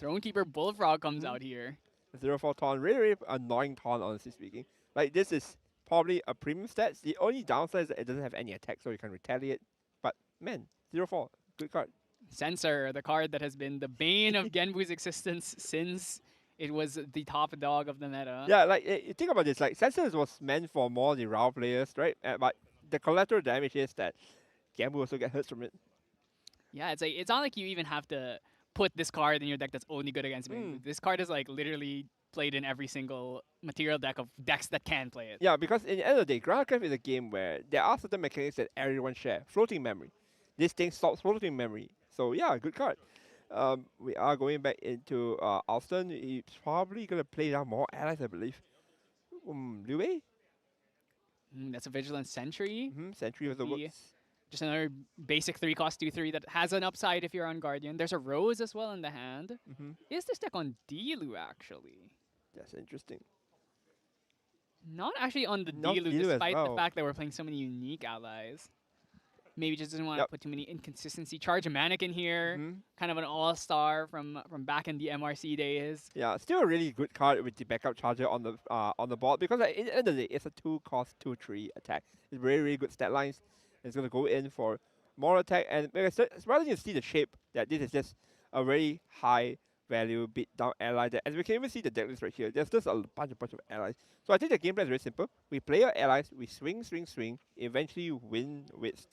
Thronekeeper Bullfrog comes out here. 0-4 taunt. Really, really annoying taunt, honestly speaking. Like, this is probably a premium stats. The only downside is that it doesn't have any attack, so you can retaliate. But, man, 0-4. Good card. Censor, the card that has been the bane of Genbu's existence since it was the top dog of the meta. Yeah, like, you think about this. Like, Sensors was meant for more the raw players, right? But the collateral damage is that Gamble also get hurt from it. Yeah, it's like it's not like you even have to put this card in your deck that's only good against Genbu. This card is like literally played in every single material deck of decks that can play it. Yeah, because in the end of the day, Groundcraft is a game where there are certain mechanics that everyone share. Floating memory. This thing stops floating memory. So yeah, good card. We are going back into Alston. He's probably going to play down more allies, I believe. Liu Wei? That's a Vigilant Sentry. Sentry of the Be Woods. Just another basic 3-cost 2/3 that has an upside if you're on Guardian. There's a Rose as well in the hand. Is this deck on Dilu actually? That's interesting. Not actually on the Not Dilu, Dilu as despite the well. fact that we're playing so many unique allies. Maybe just doesn't want to Yep. put too many inconsistency. Charge a Mannequin here. Kind of an all-star from back in the MRC days. Yeah, still a really good card with the backup charger on the board because at the end of the day, it's a 2-cost 2/3 attack. It's very, really good stat lines. It's going to go in for more attack, and rather than see the shape that this is just a very high value beat down ally that, and we can even see the deck list right here. There's just a bunch of allies. So I think the gameplay is very simple. We play our allies, we swing, eventually win with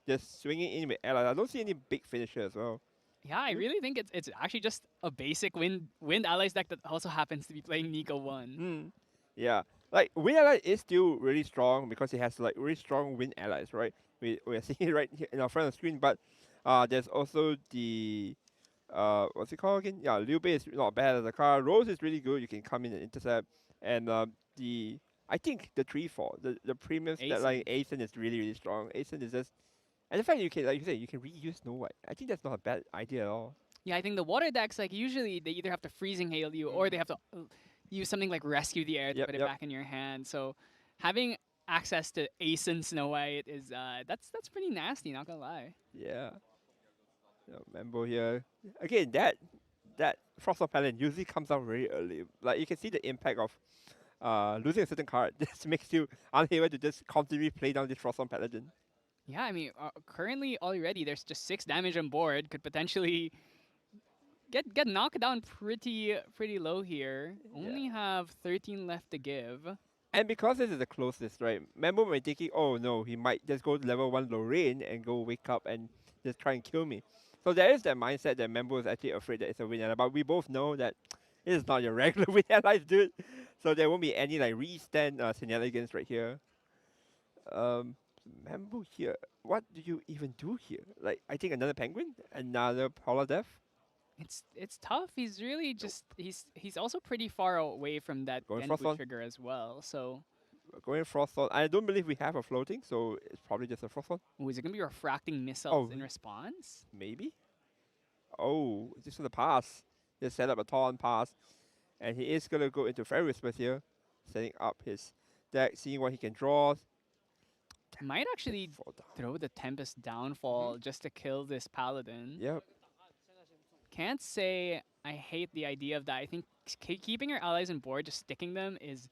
just swinging in with allies. I don't see any big finisher as well. Yeah, I really think it's actually just a basic wind allies deck that also happens to be playing Nico 1. Yeah, like wind ally is still really strong because it has like really strong wind allies, right? We're seeing it right here in our front of the screen, but there's also the what's it called again? Yeah, Liu Bei is not bad as a card. Rose is really good. You can come in and intercept, and I think the 3-4, the premium stat line Ascent is really, really strong. Ascent is just, and the fact that you can, like you say, you can reuse Snow White. I think that's not a bad idea at all. Yeah, I think the water decks, like usually they either have to freezing hail you or they have to use something like Rescue the Air to put it back in your hand. So having access to Ace and Snow White is that's pretty nasty, not gonna lie. Yeah. Mambo here. Again, that Frost of Paladin usually comes out very early. Like you can see the impact of losing a certain card. This makes you unable to just constantly play down this Frost of Paladin. Yeah, I mean, currently already there's just 6 damage on board. Could potentially get knocked down pretty low here. Only have 13 left to give. And because this is the closest, right? Mambo might thinking, oh no, he might just go to level 1 Lorraine and go wake up and just try and kill me. So there is that mindset that Mambo is actually afraid that it's a win ally, but we both know that it is not your regular win allies, dude. So there won't be any like re-stand shenanigans right here. Mambo here, what do you even do here? Like, I think another penguin, another Polar Death. It's tough. He's really just he's also pretty far away from that Going Genbu Froston. trigger as well. So Going Frost on. I don't believe we have a floating, so it's probably just a Frost on. is it gonna be refracting missiles Oh. in response? Maybe? Oh, just for the pass. Just set up a taunt pass. And he is going to go into Fairy Whispers here. Setting up his deck, seeing what he can draw. Might actually Fall down. throw the Tempest Downfall just to kill this Paladin. Yep. Can't say I hate the idea of that. I think keeping your allies on board, just sticking them is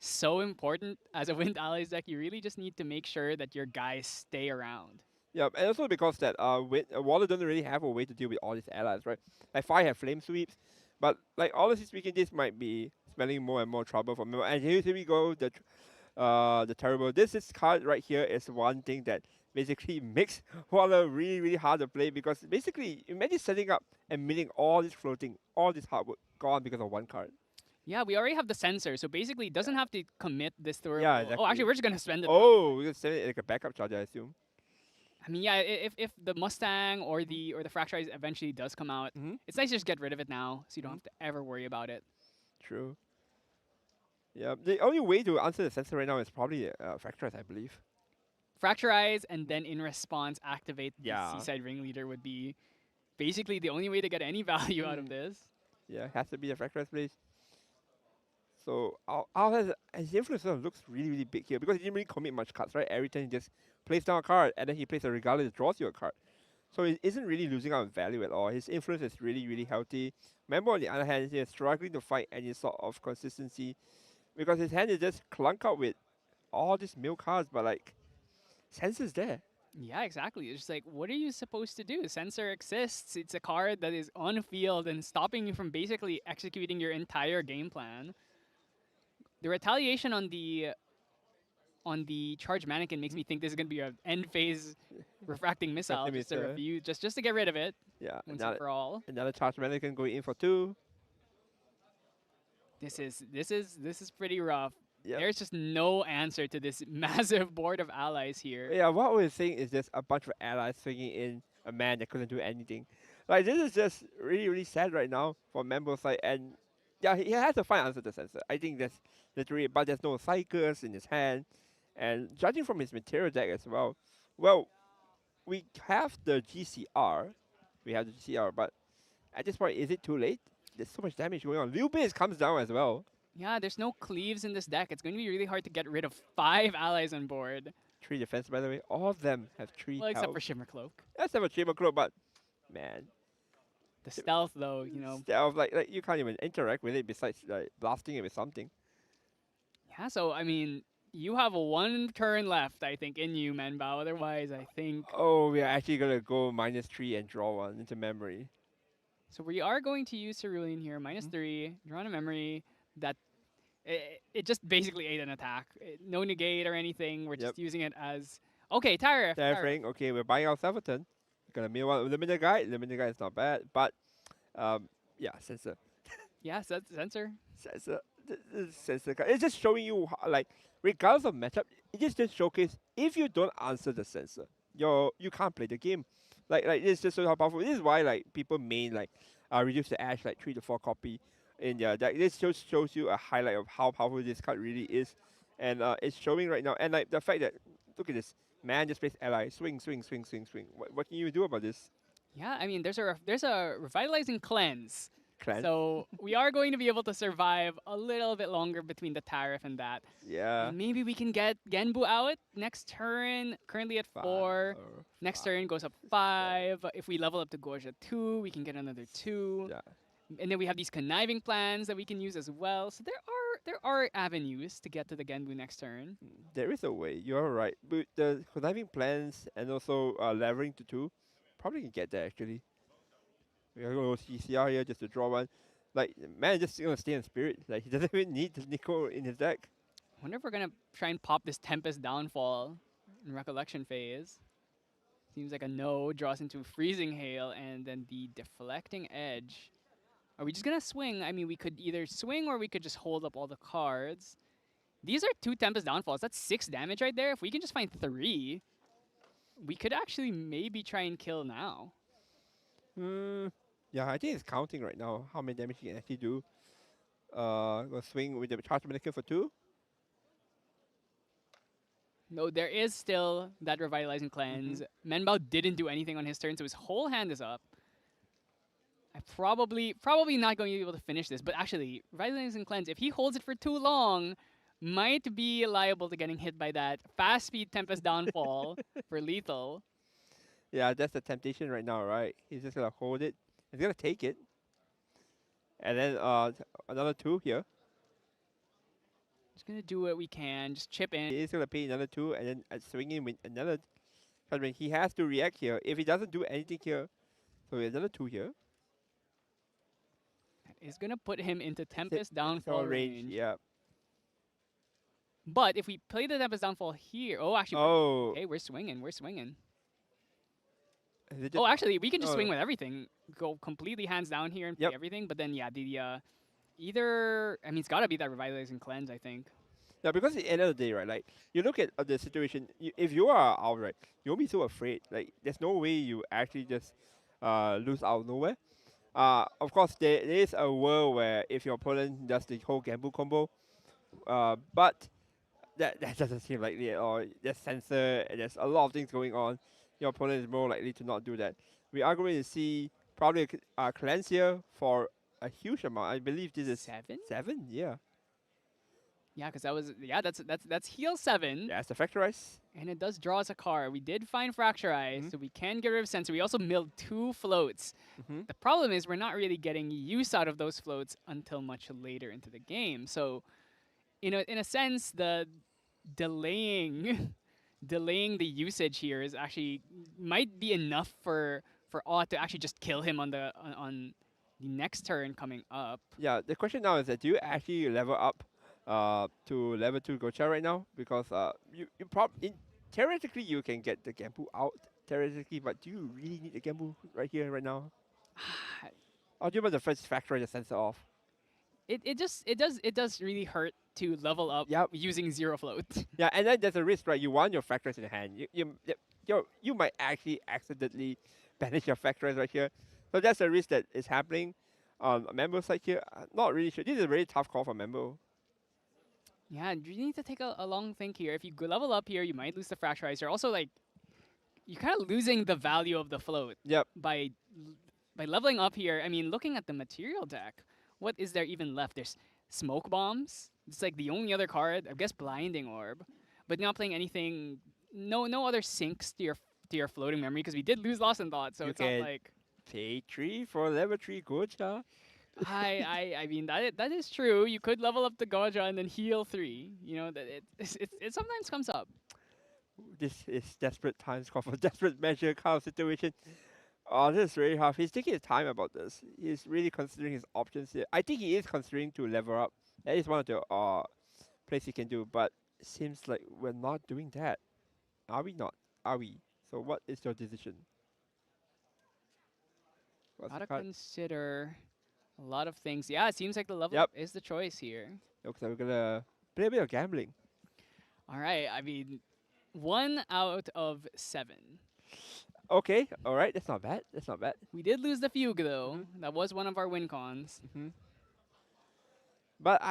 so important as a Wind Allies deck. You really just need to make sure that your guys stay around. Yep, and also because that Water doesn't really have a way to deal with all these allies, right? Like Fire have Flame Sweeps, but like honestly speaking, this might be smelling more and more trouble for me. And here we go, the terrible. This card right here is one thing that basically makes Water really, really hard to play because basically imagine setting up and milling all this floating, all this hard work gone because of one card. Yeah, we already have the sensor, so basically it doesn't have to commit this through. Yeah, Oh, exactly. actually, we're just gonna spend it. Oh, we're gonna send it like a backup charger, I assume. I mean, yeah, if the Mustang or the Fracturize eventually does come out, Mm-hmm. it's nice to just get rid of it now, so you don't Mhm. have to ever worry about it. True. Yeah, the only way to answer the sensor right now is probably Factorize, I believe. Fracturize and then in response activate the Yeah. Seaside Ringleader would be basically the only way to get any value out of Mm. this. Yeah, it has to be a Factorize, please. So our his influence looks really, really big here because he didn't really commit much cards, right? Every turn he just plays down a card and then he plays a Regardless, draws you a card. So he isn't really losing out on value at all. His influence is really, really healthy. Member on the other hand, he is struggling to find any sort of consistency because his hand is just clunked out with all these mill cards, but like sense there. Yeah, exactly. It's just like, what are you supposed to do? Sensor exists. It's a card that is on field and stopping you from basically executing your entire game plan. The retaliation on the charge mannequin makes me think this is gonna be an end phase refracting missile just to Missile. refuse, just to get rid of it Yeah, once and for all. another charge mannequin going in for 2. This is pretty rough. Yep. There's just no answer to this massive board of allies here. Yeah, what we're seeing is just a bunch of allies swinging in a man that couldn't do anything. Like, this is just really, really sad right now for Mambo's side. And yeah, he has to find answer to sensor. I think that's literally, but there's no cycles in his hand. And judging from his material deck as well, well, we have the GCR. We have the GCR, but at this point, is it too late? There's so much damage going on. Liu Base comes down as well. Yeah, there's no cleaves in this deck. It's going to be really hard to get rid of 5 allies on board. 3 defense, by the way. All of them have 3 Well, except health. for Shimmer Cloak. Except for Chamber Cloak, but man, The stealth, though, you know. stealth, like you can't even interact with it besides like blasting it with something. Yeah, so, I mean, you have 1 turn left, I think, in you, Manbao. Otherwise, I think... Oh, we are actually gonna go -3 and draw 1 into memory. So we are going to use Cerulean here. -3, draw a memory. That... It just basically ate an attack. No negate or anything. We're just using it as... Okay, Tariff. Terrifying. Okay, we're buying ourselves a turn. Gonna mill one Eliminator Guy. Eliminator Guy is not bad, but yeah, sensor. Yeah, sensor. Sensor. Sensor card. It's just showing you how, like, regardless of matchup, it just showcase if you don't answer the sensor, you can't play the game. Like it's just so how powerful. This is why like people main like reduce the ash like 3 to 4 copy in their deck. This just shows you a highlight of how powerful this card really is, and it's showing right now. And like the fact that look at this man just plays ally swing. What can you do about this? Yeah, I mean, there's a revitalizing cleanse. Clan? So we are going to be able to survive a little bit longer between the Tariff and that. Yeah. And maybe we can get Genbu out next turn. Currently at 4. Next turn goes up 5. If we level up to Gorja 2, we can get another 2. Yeah. And then we have these conniving plans that we can use as well. So there are avenues to get to the Genbu next turn. There is a way. You're right. But the conniving plans and also levering to 2, probably can get there actually. We're going to go CCR here just to draw 1. Like, man, just gonna stay in spirit. Like, he doesn't even need Nico in his deck. I wonder if we're gonna try and pop this Tempest Downfall in Recollection phase. Seems like a no. Draws into Freezing Hail and then the Deflecting Edge. Are we just gonna swing? I mean, we could either swing or we could just hold up all the cards. These are 2 Tempest Downfalls. That's 6 damage right there. If we can just find 3, we could actually maybe try and kill now. Yeah, I think it's counting right now how many damage he can actually do. Go swing with the charge mannequin for 2. No, there is still that Revitalizing Cleanse. Menbao didn't do anything on his turn, so his whole hand is up. I probably not going to be able to finish this, but actually, Revitalizing Cleanse, if he holds it for too long, might be liable to getting hit by that fast speed Tempest Downfall for lethal. Yeah, that's the temptation right now, right? He's just gonna hold it. He's gonna take it. And then another 2 here. Just gonna do what we can, just chip in. He's gonna pay another 2 and then swing in with another. I mean, he has to react here. If he doesn't do anything here, so another 2 here. Is gonna put him into Tempest Downfall range. Yeah. But if we play the Tempest Downfall here, oh, actually, Oh. okay, we're swinging. Is it Oh, just- actually, we can just oh. swing with everything. Go completely hands down here and play Yep. everything. But then, yeah, the either I mean, it's got to be that Revitalizing Cleanse, I think. Yeah, because at the end of the day, right, like, you look at the situation, if you are out, right, you won't be so afraid. Like, there's no way you actually just lose out of nowhere. Of course, there is a world where if your opponent does the whole gamble combo, but that doesn't seem likely at all. There's sensor, and there's a lot of things going on. Your opponent is more likely to not do that. We are going to see probably a cleanse here for a huge amount. I believe this is 7? 7, yeah. Yeah, because that was that's heal 7, That's the Factorize. and it does draw us a card. We did find Fracturize, Mhm. so we can get rid of Sensor. We also milled 2 floats. Mm-hmm. The problem is we're not really getting use out of those floats until much later into the game. So, in a sense, the delaying delaying the usage here is actually might be enough for Odd to actually just kill him on on the next turn coming up. Yeah, the question now is that do you actually level up to level 2 Gocha right now? Because theoretically you can get the Gambu out, theoretically, but do you really need the Gambu right here, right now? Or do you want the first factor the sensor off? It does really hurt to level up Yep. using 0 float. Yeah, and then there's a risk, right? You want your factors in hand. You might actually accidentally banish your factors right here. So that's a risk that is happening on a Membo side here. Not really sure. This is a really tough call for Membo. Yeah, you need to take a long think here. If you level up here, you might lose the Fracturize. You're also like, you're kind of losing the value of the float Yep. by leveling up here. I mean, looking at the material deck, what is there even left? There's Smoke Bombs. It's like the only other card. I guess Blinding Orb, but not playing anything. No other sinks to your floating memory because we did lose Lost in Thought. So You it's not can- like Pay 3 for level 3 Gocha. I mean that is true. You could level up the Gaja and then heal 3. You know that it sometimes comes up. This is desperate times call for desperate measure kind of situation. Oh, this is really hard. He's taking his time about this. He's really considering his options here. I think he is considering to level up. That is one of the plays he can do, but it seems like we're not doing that. Are we not? Are we? So what is your decision? What's the Gotta card? consider a lot of things. Yeah, it seems like the level Yep. up is the choice here. Looks like we're gonna play a bit of gambling. All right, I mean, 1 out of 7. Okay, all right. That's not bad. That's not bad. We did lose the Fugue though. That was one of our win cons. But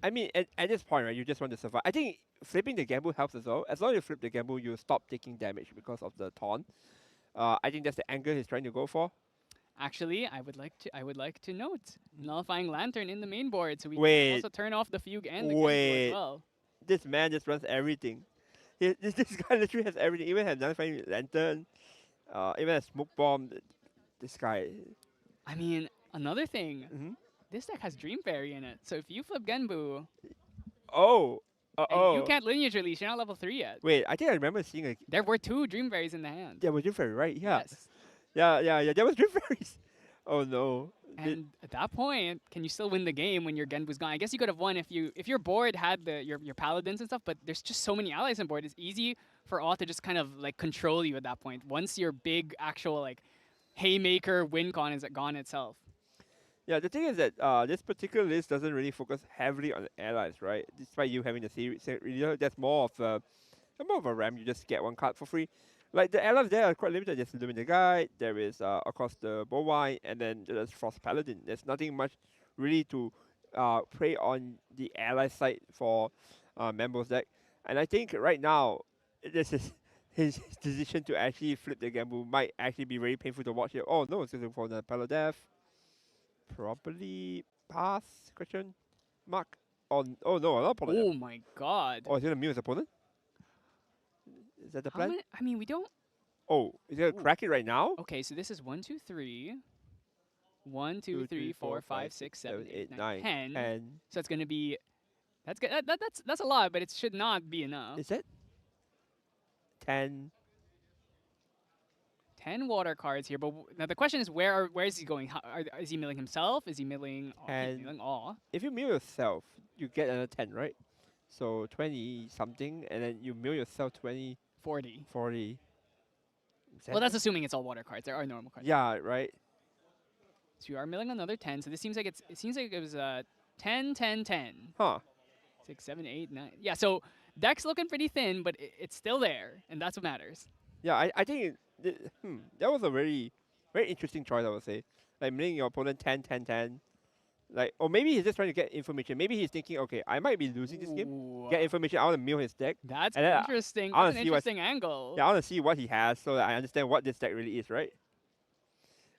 I mean, at this point, right, you just want to survive. I think flipping the gamble helps as well. As long as you flip the gamble, you stop taking damage because of the taunt. I think that's the angle he's trying to go for. Actually, I would like to note nullifying Lantern in the main board, so we Wait. can also turn off the Fugue and the Genpo Wait. as well. This man just runs everything. This guy literally has everything. Even has nullifying lantern. Even has smoke bomb. This guy. I mean, another thing, Mhm. this deck has Dream Fairy in it, so if you flip Genbu, Oh. and you can't lineage release, you're not level 3 yet. Wait, I think I remember seeing a. There were 2 Dream Fairies in the hand. Yeah, was Dream Fairy, right? Yeah. Yes. Yeah. There was Dream Fairies. Oh no. And at that point, can you still win the game when your Genbu's gone? I guess you could have won if your board had your paladins and stuff, but there's just so many allies on board. It's easy for Auth to just kind of like control you at that point. Once your big actual like haymaker win con is gone itself. Yeah, the thing is that this particular list doesn't really focus heavily on the allies, right? Despite you having the series, that's more of a RAM. You just get one card for free. Like the allies there are quite limited. There's Luminous Guide. There is of course the Bovine, and then there's Frost Paladin. There's nothing much really to prey on the ally side for Mambo's deck. And I think right now this is his decision to actually flip the Gamble might actually be very painful to watch here. Oh no, it's going for the Paladef. Probably pass? Question mark. Oh no, not Paladef. Oh my god. Oh, is he gonna mute his opponent? Is that the How plan? many, I mean, we don't. Oh, is he gonna crack it right now? Okay, so this is 1, 2, 3. 1, 2, 3, 4, 5, 6, 7, 8, 9, 10. And So it's gonna be. That's good. That's a lot, but it should not be enough. is it 10? 10 water cards here, but now the question is where is he going? Is he milling himself? Is he milling? And- Milling all? If you mill yourself, you get another 10, right? So 20 something, and then you mill yourself 20, 40. 40. Is Well, that- that's assuming it's all water cards. There are normal cards. yeah, right. So you are milling another 10. So this seems like it was 10, 10, 10. Huh. 6, 7, 8, 9. Yeah, so deck's looking pretty thin, but it's still there, and that's what matters. Yeah, I think that was a very, very interesting choice, I would say. Like milling your opponent 10, 10, 10. Like, or maybe he's just trying to get information. Maybe he's thinking, okay, I might be losing this game. Ooh, Get information. I want to mill his deck. that's and then interesting. I wanna That's an see what's- interesting angle. Yeah, I want to see what he has so that I understand what this deck really is, right?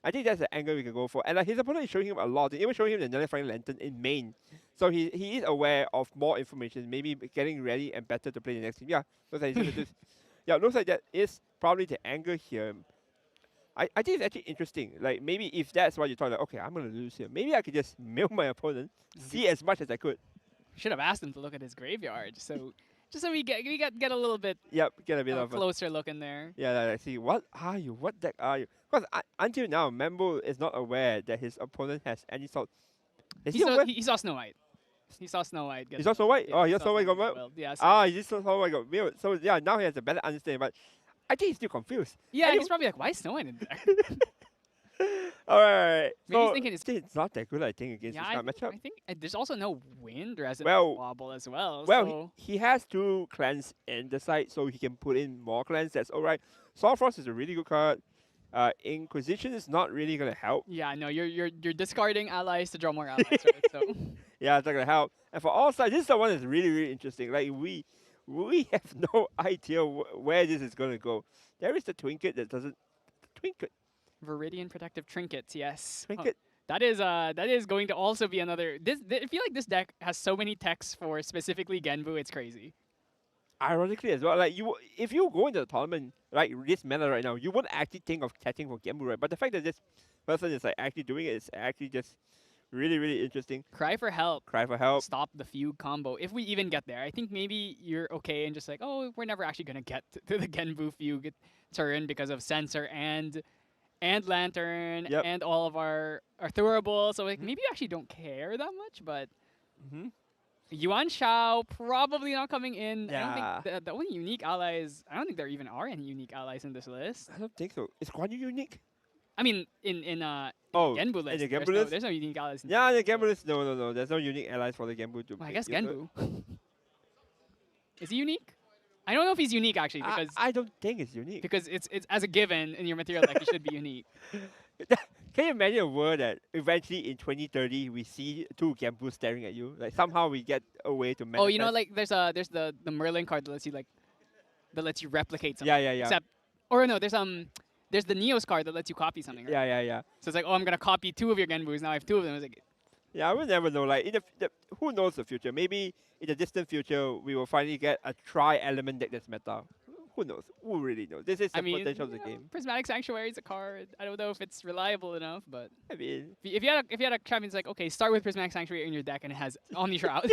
I think that's the angle we can go for. And like his opponent is showing him a lot. They're even showing him the Nullifying Lantern in main. So he is aware of more information, maybe getting ready and better to play the next game. Yeah, looks like he's yeah, looks like that is probably the angle here. I think it's actually interesting. Like maybe if that's what you thought, like, okay, I'm gonna lose here. Maybe I could just mill my opponent, see as much as I could. Should have asked him to look at his graveyard, so just so we get a little bit Yep, get a bit of a closer look in there. yeah. Like, see what are you? What deck are you? Because until now, Mambo is not aware that his opponent has any sort. Is he aware? He saw Snow White. He saw Snow White. He's also white. Yeah, Oh, he he's saw also white. Got Snow milled? White. Yeah. So Ah, he just saw White got milled. So yeah, now he has a better understanding. But I think he's still confused. yeah, Anyway- he's probably like, why is Snow White in there? All right. Maybe he's So thinking it's- it's not that good. I think against yeah, this kind of matchup. I think there's also no wind resin Well- wobble as well. Well, so he has 2 clans in the side, so he can put in more clans. That's all right. Soul Frost is a really good card. Inquisition is not really gonna help. yeah, no, you're discarding allies to draw more allies, right? So Yeah, it's not gonna help. And for all sides, this is the one that's really, really interesting. Like we have no idea where this is gonna go. There is the Trinket that doesn't. Trinket. Viridian Protective Trinkets, yes. Oh, Trinket. that is going to also be another. I feel like this deck has so many techs for specifically Genbu. It's crazy. Ironically as well, like if you go into the tournament like this meta right now, you wouldn't actually think of catching for Genbu, right? But the fact that this person is like actually doing it is actually just really, really interesting. Cry for help. Cry for help. Stop the fugue combo. If we even get there, I think maybe you're okay and just like, oh, we're never actually gonna get to the Genbu fugue turn because of Sensor and Lantern Yep. and all of our throwables. So like maybe you actually don't care that much, but Mm-hmm. Yuan Shao probably not coming in. I Yeah. don't think the only unique allies. I don't think there even are any unique allies in this list. I don't think so. Is Guan Yu unique? I mean, in Oh, Genbu in list, the there's Genbu no, list? there's no unique allies. In Yeah, Genbu, the so- Genbu list. No. There's no unique allies for the Genbu to. Well, I guess pick, is there? Genbu. Is he unique? I don't know if he's unique actually because I don't think it's unique. because it's as a given in your material deck, it should be unique. Can you imagine a world that eventually in 2030 we see 2 Genbu staring at you? Like somehow we get a way to manifest. Oh, you know, like there's the Merlin card that lets you replicate something. Yeah. Except, or no, there's the Neos card that lets you copy something. Right? Yeah. So it's like, oh, I'm gonna copy 2 of your Genbus. Now I have 2 of them. It's like, Yeah, I will never know. Like, in who knows the future? Maybe in the distant future, we will finally get a tri-element deck that's meta. Who knows? Who really knows? This is the I mean, potential of the you know, game. Prismatic Sanctuary is a card. I don't know if it's reliable enough, but I mean, if you had a champion, like, okay, start with Prismatic Sanctuary in your deck and it has Omni Shroud.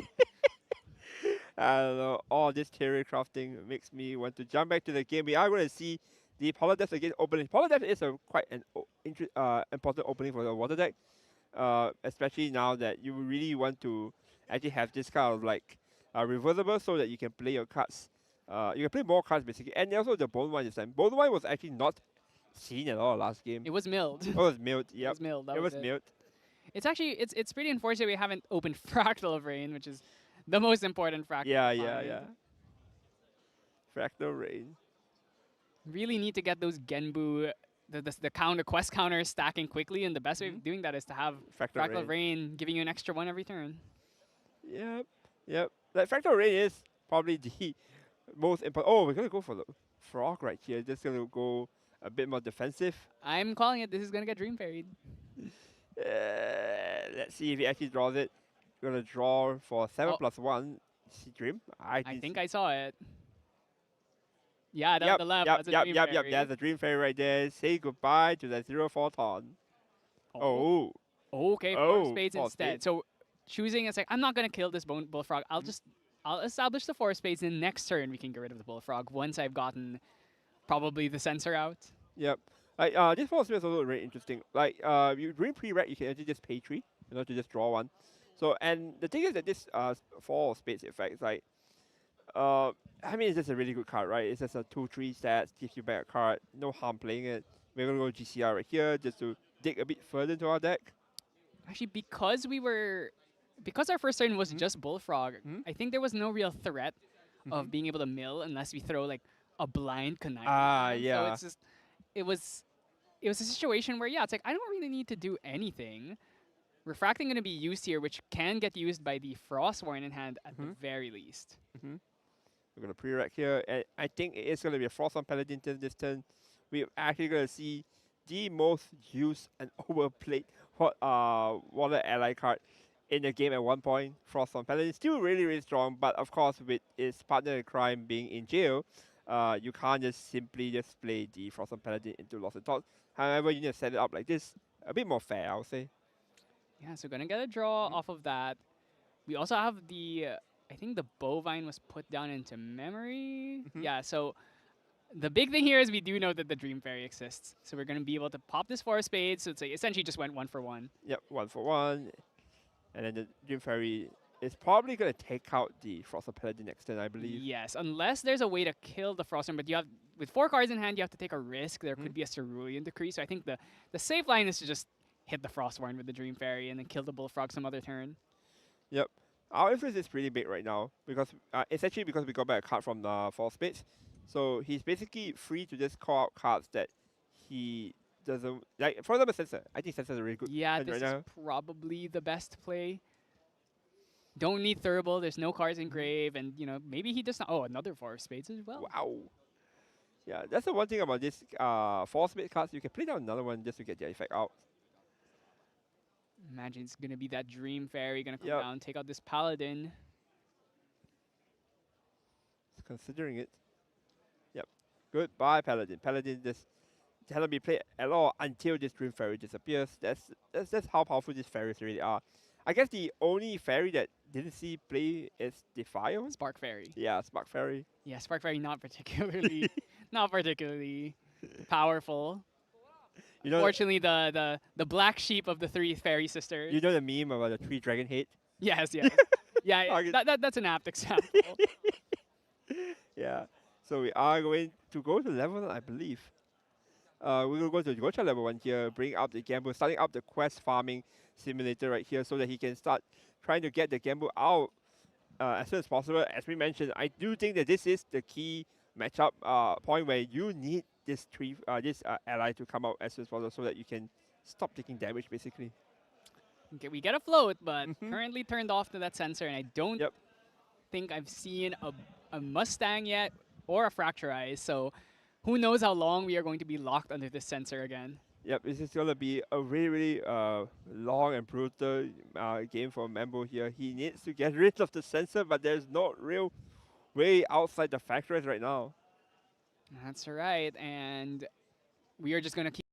I don't know. All this theory crafting makes me want to jump back to the game. We are going to see the Polar Depth against opening. Polar Depth is quite an important opening for the water deck, especially now that you really want to actually have this kind of like reversible so that you can play your cards. You can play more cards basically, and also the Bone Wine this time. Bone Wine was actually not seen at all last game. It was milled. Oh, it was milled. It Yep, was milled. That it was it. milled. It's actually it's pretty unfortunate we haven't opened Fractal of Rain, which is the most important Fractal. Yeah. Fractal Rain. Really need to get those Genbu, the quest counters stacking quickly, and the best way of doing that is to have Fractal Rain. Rain giving you an extra 1 every turn. Yep. Like Fractal Rain is probably the most important. Oh, we're gonna go for the frog right here. Just gonna go a bit more defensive. I'm calling it. This is gonna get Dream Fairy. Let's see if he actually draws it. Gonna draw for 7 Oh. plus 1. See Dream? I think I saw it. Yeah, down the left. That's a Dream Fairy. That's a Dream Fairy right there. Say goodbye to that 0-4 taunt. Oh. Okay, Oh, 4 spades 4 instead. spades. So choosing, it's like, I'm not going to kill this bullfrog. I'll establish the 4 spades, and next turn we can get rid of the bullfrog once I've gotten probably the sensor out. Yep. Like this 4 spades is also very interesting. Like you during pre-rec you can actually just pay 3, to just draw 1. So and the thing is that this 4 spades effect is like I mean it's just a really good card, right? It's just a 2-3 stats, gives you back a card, no harm playing it. We're gonna go GCR right here just to dig a bit further into our deck. Actually, because we were because our first turn was just Bullfrog, Mhm. I think there was no real threat of Mhm. being able to mill unless we throw like a blind connive. Ah, So yeah. it's just it was a situation where yeah, it's like I don't really need to do anything. Refracting going to be used here, which can get used by the Frostborn in hand at the Mhm. very least. We're gonna pre-rack here, and I think it is gonna be a Frost on Paladin turn this turn. We're actually gonna see the most used and overplayed Water Ally card in the game at one point. Frost on Paladin still really, really strong, but of course with its partner in crime being in jail, you can't just simply just play the Frost on Paladin into Lost in Thought. However, you need to set it up like this, a bit more fair, I would say. Yeah, so gonna get a draw off of that. We also have the, I think the Bovine was put down into memory. Mhm. Yeah, so the big thing here is we do know that the Dream Fairy exists. So we're gonna be able to pop this 4 of spades. So it's like essentially just went 1-for-1. Yep, 1-for-1. And then the Dream Fairy is probably going to take out the Frost of Paladin next turn, I believe. Yes, unless there's a way to kill the Frostborn, but you have with 4 cards in hand, you have to take a risk. There could be a Cerulean Decree. So I think the safe line is to just hit the Frostborn with the Dream Fairy and then kill the Bullfrog some other turn. Yep. Our influence is pretty big right now because it's actually because we got back a card from the 4 spades. So he's basically free to just call out cards that he doesn't like. For example, Sensor. I think Sensor is a really good Yeah, hand this right is now. probably the best play. Don't need Thurible. There's no cards in grave, and you know maybe he does not. Oh, another 4 of spades as well. Wow. Yeah, that's the one thing about this 4 spade cards. You can play down another one just to get the effect out. Imagine it's gonna be that Dream Fairy gonna come Yep. down, take out this Paladin. Considering it. Yep. Goodbye, Paladin. Paladin just cannot be played at all until this Dream Fairy disappears. That's how powerful these fairies really are. I guess the only fairy that didn't see play is Defiance. Spark Fairy. Yeah, Spark Fairy. Yeah, Spark Fairy not particularly, not particularly powerful. You know, Fortunately, the black sheep of the 3 fairy sisters. you know the meme about the 3 dragon head? Yes, yes. Yeah, Target. that's an apt example. Yeah. So we are going to go to level 1, I believe. We will go to Daochan level 1 here, bring up the gamble, starting up the quest farming simulator right here so that he can start trying to get the gamble out as soon as possible. As we mentioned, I do think that this is the key matchup point where you need this ally to come out as soon as possible so that you can stop taking damage basically. Okay, we get a float, but currently turned off to that sensor, and I don't Yep. think I've seen a Mustang yet or a Fracturize. So who knows how long we are going to be locked under this sensor again. Yep, this is gonna be a really, really long and brutal game for Mambo here. He needs to get rid of the sensor, but there's no real way outside the factories right now. That's right, and we are just going to keep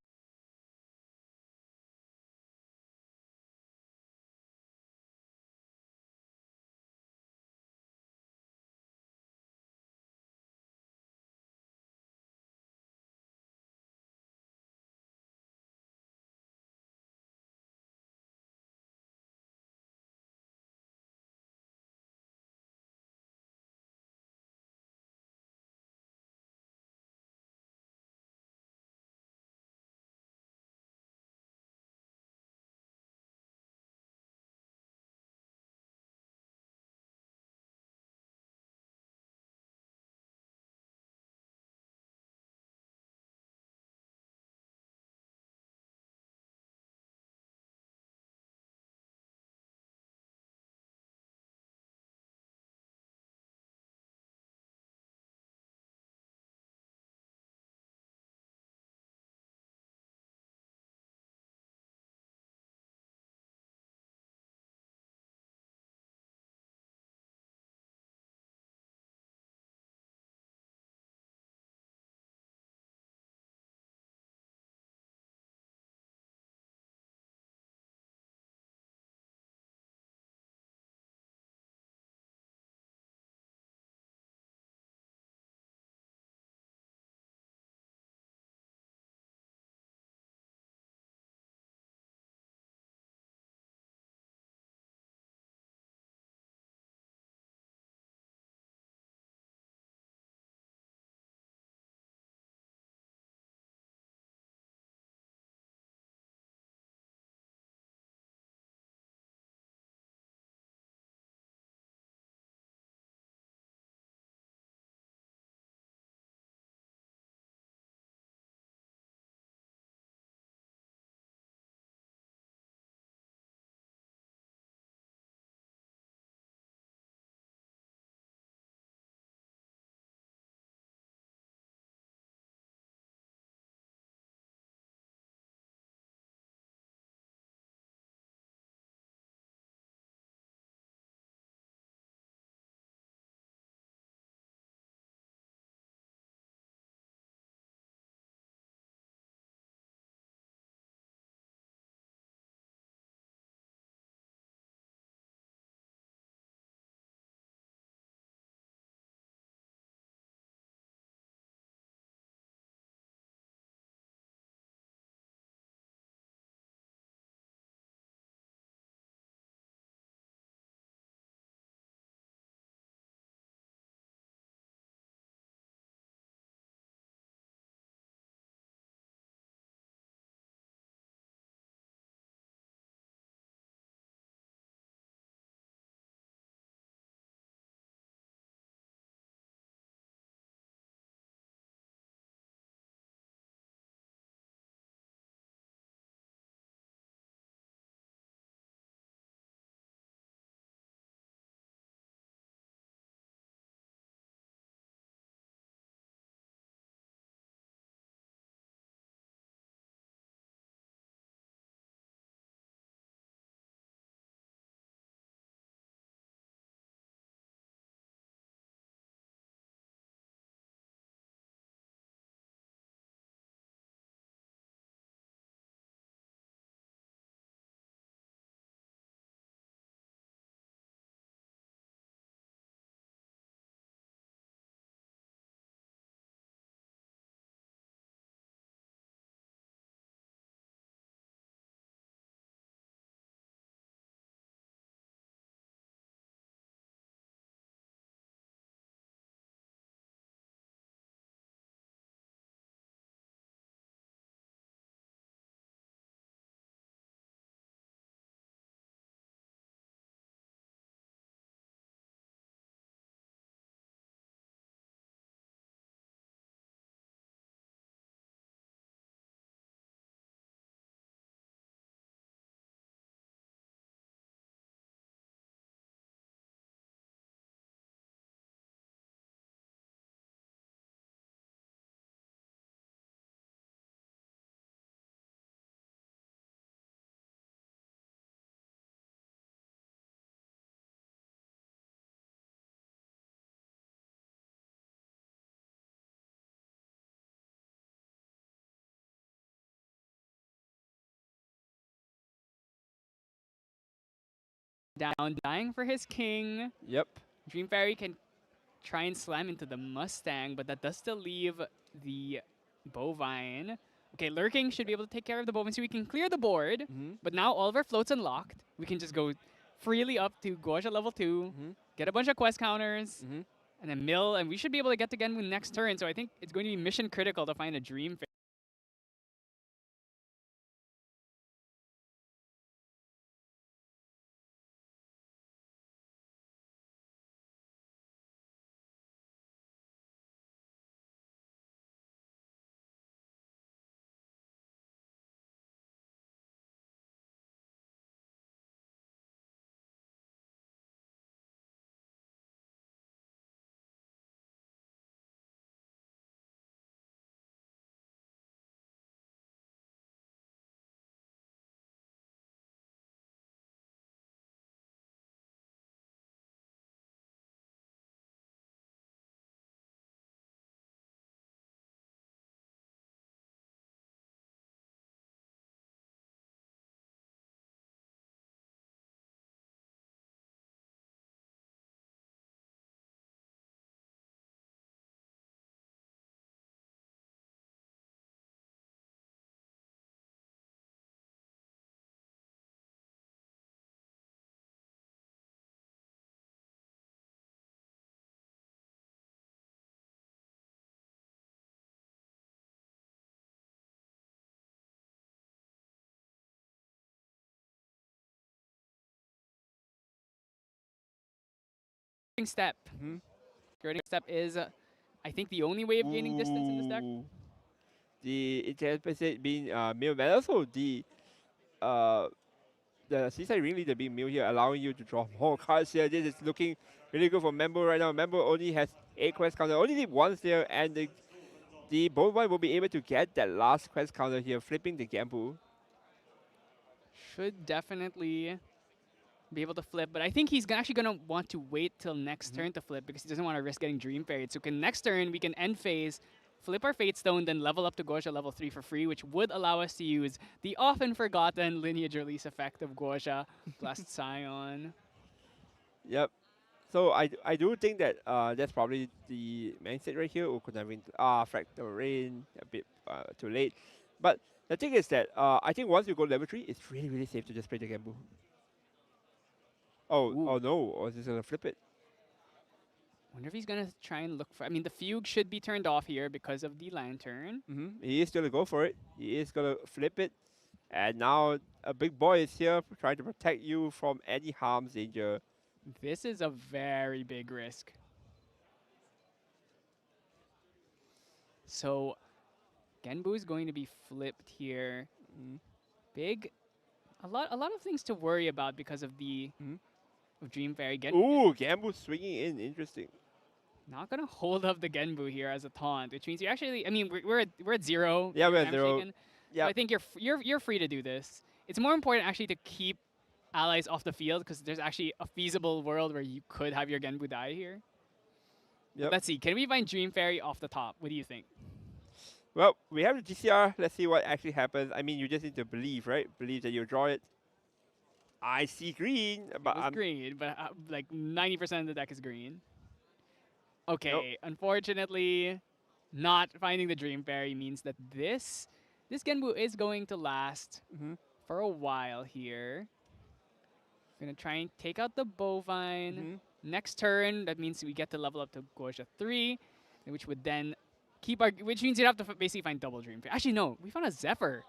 Down, dying for his king. Yep. Dream Fairy can try and slam into the Mustang, but that does still leave the Bovine. Okay, Lurking should be able to take care of the Bovine, so we can clear the board. But now all of our floats unlocked. We can just go freely up to Guoxia level 2, get a bunch of quest counters, and then mill, and we should be able to get to Genbu next turn. So I think it's going to be mission critical to find a Dream Fairy. Step. Skirting step is, I think, the only way of gaining distance in this deck. Ooh. The intermission being milled, and also the Seaside Ringleader being milled here, allowing you to draw more cards here. This is looking really good for Membo right now. Membo only has 8 quest counter, only need 1 here, and the Bovine will be able to get that last quest counter here, flipping the Gambu. Should definitely be able to flip, but I think he's actually going to want to wait till next turn to flip because he doesn't want to risk getting Dream Fairy. So next turn, we can end phase, flip our Fate Stone, then level up to Guoxia level 3 for free, which would allow us to use the often forgotten lineage release effect of Guoxia, Blast Scion. Yep. So I do think that that's probably the mindset right here. Okunarin, Fractal Rain, a bit too late. But the thing is that I think once you go level 3, it's really, really safe to just play the Gambu. Oh no, or is he gonna flip it? Wonder if he's gonna try and look for. I mean, the Fugue should be turned off here because of the Lantern. He is gonna go for it. He is gonna flip it. And now a big boy is here trying to protect you from any harm's danger. This is a very big risk. So Genbu is going to be flipped here. Big, a lot of things to worry about because of the of Dream Fairy. Ooh, Gambu swinging in, interesting. Not gonna hold up the Genbu here as a taunt, which means you actually. I mean, we're at 0. Yeah, we're at I'm 0. shaken. Yeah, So I think you're free to do this. It's more important actually to keep allies off the field because there's actually a feasible world where you could have your Genbu die here. Yep. Let's see. Can we find Dream Fairy off the top? What do you think? Well, we have the GCR. Let's see what actually happens. I mean, you just need to believe, right? Believe that you'll draw it. I see green, but It's green, but like 90% of the deck is green. Okay, unfortunately, not finding the Dream Fairy means that this Genbu is going to last for a while here. Gonna try and take out the Bovine. Next turn, that means we get to level up to Guoxia 3, which would then keep our. Which means you'd have to basically find double Dream Fairy. Actually, no, we found a Zephyr.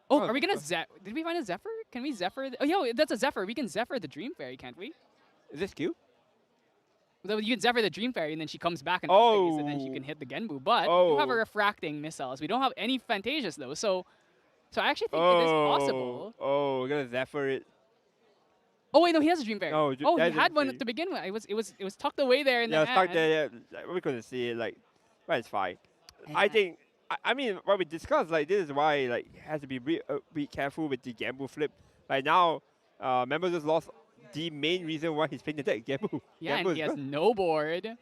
Oh, are we gonna Did we find a Zephyr? Can we Zephyr? Oh, yo, that's a Zephyr. We can Zephyr the Dream Fairy, can't we? is this Q? Well, you can Zephyr the Dream Fairy, and then she comes back and phase, and then she can hit the Genbu. But we do have a refracting missiles. We don't have any Fantasias though, so I actually think it is possible. Oh, we're gonna Zephyr it. Oh wait, no, he has a Dream Fairy. No, he had one to begin with. It was tucked away there in the it's stuck hand. there. Yeah, we couldn't see it. Like, but it's fine. I think. I mean, what we discussed, like, this is why, like, it has to be careful with the Gambu flip. Like now, members just lost the main reason why he's playing the deck, Gambu. Yeah, Gambu and he has no board.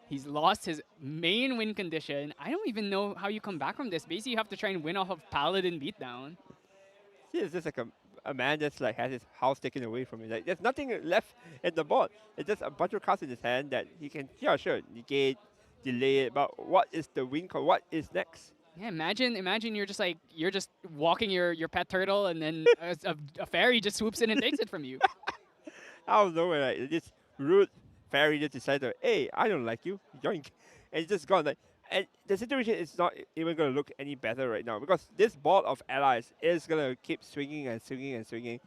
He's lost his main win condition. I don't even know how you come back from this. Basically, you have to try and win off of Paladin beatdown. Yeah, it's just like a man that's like has his house taken away from him. Like there's nothing left in the board. It's just a bunch of cards in his hand that he can, yeah, sure, negate, delay it. But what is the win card? What is next? Yeah, imagine you're just like walking your pet turtle, and then a fairy just swoops in and takes it from you. Out of nowhere, like this rude fairy just decided, hey, I don't like you, yoink, and it's just gone. Like, and the situation is not even gonna look any better right now because this board of allies is gonna keep swinging and swinging and swinging,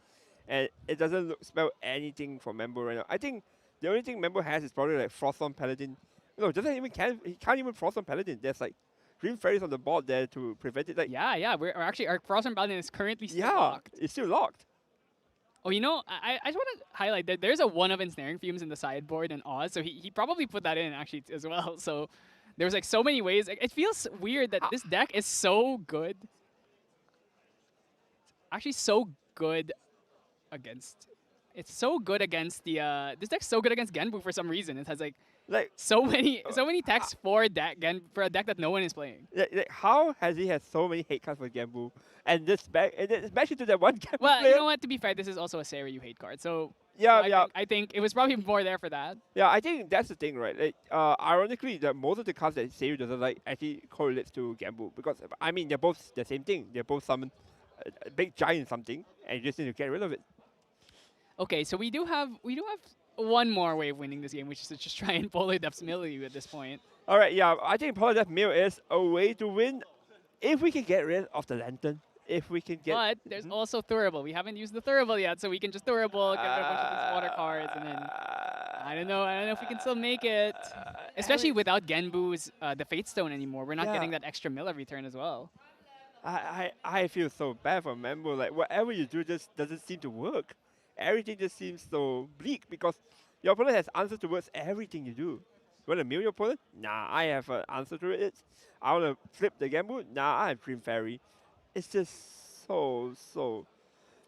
and it doesn't spell anything for Membo right now. I think the only thing Membo has is probably like Frost on Paladin. No, doesn't even he can't even Frost on Paladin. There's like green fairies on the board there to prevent it. Like Yeah, we're actually our Frozen Paladin is currently still yeah, locked. it's still locked. Oh, you know, I just want to highlight that there's a one of ensnaring fumes in the sideboard in Oz, so he probably put that in actually as well. So there was like so many ways. Like, it feels weird that this deck is so good. Actually, so good against. It's so good against the. This deck's so good against Genbu for some reason. It has like so many texts for for a deck that no one is playing. Like, how has he had so many hate cards for Gambu? And this back, and it's back into that one Gambu Well, player? you know what? To be fair, this is also a Seiryu hate card, so Yeah, I think it was probably more there for that. yeah. I think that's the thing, right? Like, ironically, that most of the cards that Seiryu doesn't like actually correlates to Gambu because I mean they're both the same thing. They're both summon a big giant something, and you just need to get rid of it. Okay, so we do have one more way of winning this game, which is to just try and Polar Depths mill you at this point. All right, yeah. I think Polar Death Mill is a way to win if we can get rid of the lantern. If we can get. But there's also Thurible. We haven't used the Thurible yet, so we can just Thurible, get rid of a bunch of these water cards, and then I don't know if we can still make it. Especially without Genbu's the Fate Stone anymore. We're not getting that extra mill every turn as well. I feel so bad for Membo. Like whatever you do just doesn't seem to work. Everything just seems so bleak because your opponent has answers towards everything you do. You want to mill your opponent? Nah, I have an answer to it. I want to flip the Gambu? Nah, I have Dream Fairy. It's just so.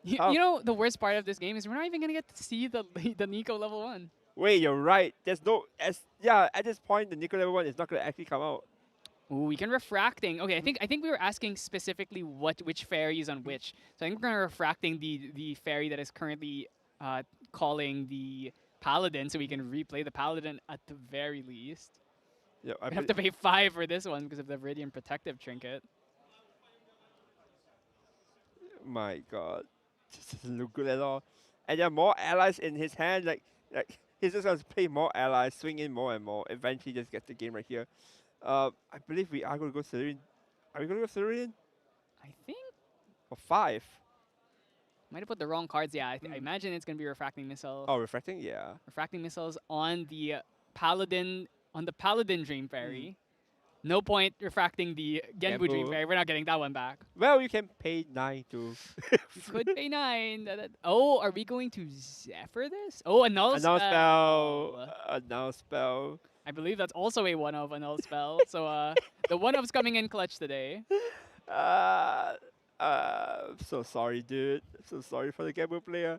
You know, the worst part of this game is we're not even going to get to see the Nico level 1. Wait, you're right. There's no... at this point, the Nico level 1 is not going to actually come out. Ooh, we can refracting. Okay, I think we were asking specifically which fairy is on which. So I think we're gonna refracting the fairy that is currently calling the paladin, so we can replay the paladin at the very least. Yeah, I have to pay 5 for this one because of the Viridian Protective Trinket. My God, this doesn't look good at all. And there are more allies in his hand. Like he's just gonna play more allies, swing in more and more. Eventually, just get the game right here. I believe we are going to go Cerulean. Are we going to go Cerulean? I think. Or 5? Might have put the wrong cards. Yeah, I imagine it's going to be Refracting Missile. Oh, Refracting? Yeah. Refracting Missiles on the Paladin, Dream Fairy. No point refracting the Genbu Dream Fairy. We're not getting that one back. Well, you can pay 9 to... You could pay 9. Oh, are we going to Zephyr this? Oh, a null spell. A null spell. I believe that's also a one-of a null spell. So the one-of's coming in clutch today. So sorry, dude. So sorry for the Gamble player.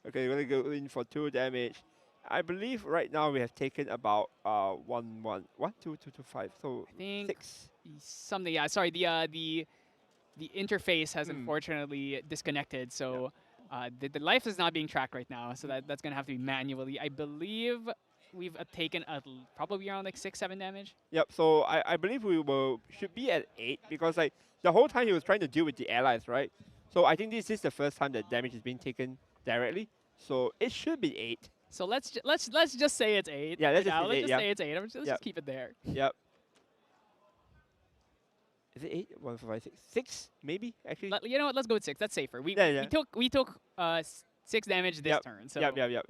Okay, we're going to go in for 2 damage. I believe right now we have taken about 1, 2, 5. So I think 6. Something. Yeah, sorry. The interface has unfortunately disconnected. So the life is not being tracked right now. So that's going to have to be manually. I believe we've taken probably around like 6-7 damage. Yep. So I believe we should be at 8 because like the whole time he was trying to deal with the allies, right? So I think this is the first time that damage is being taken directly. So it should be 8. So let's just say it's 8. Yeah, let's just just say it's 8. Let's just keep it there. Yep. Is it 8? 1, 4, 5, 6. 6 maybe actually. You know what? Let's go with 6. That's safer. We took 6 damage this turn. So Yep.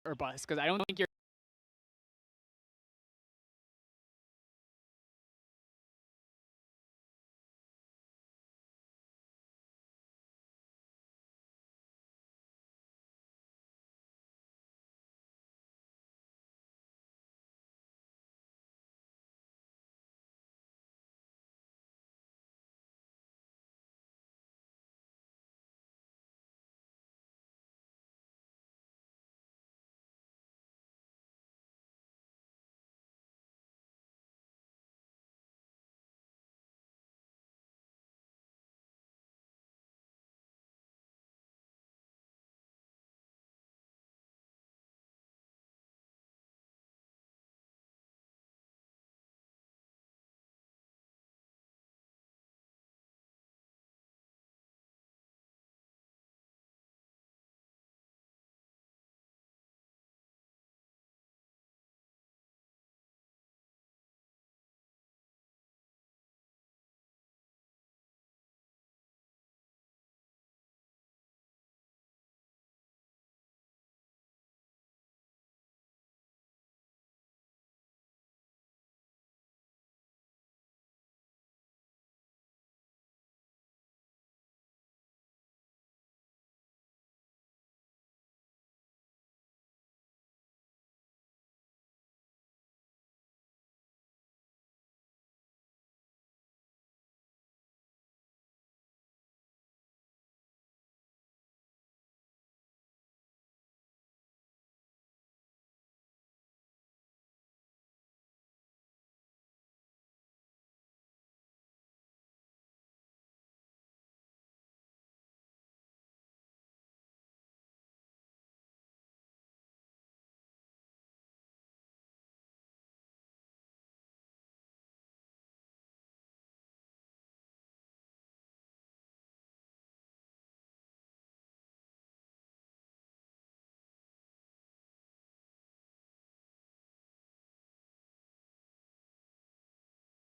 or bust because I don't think you're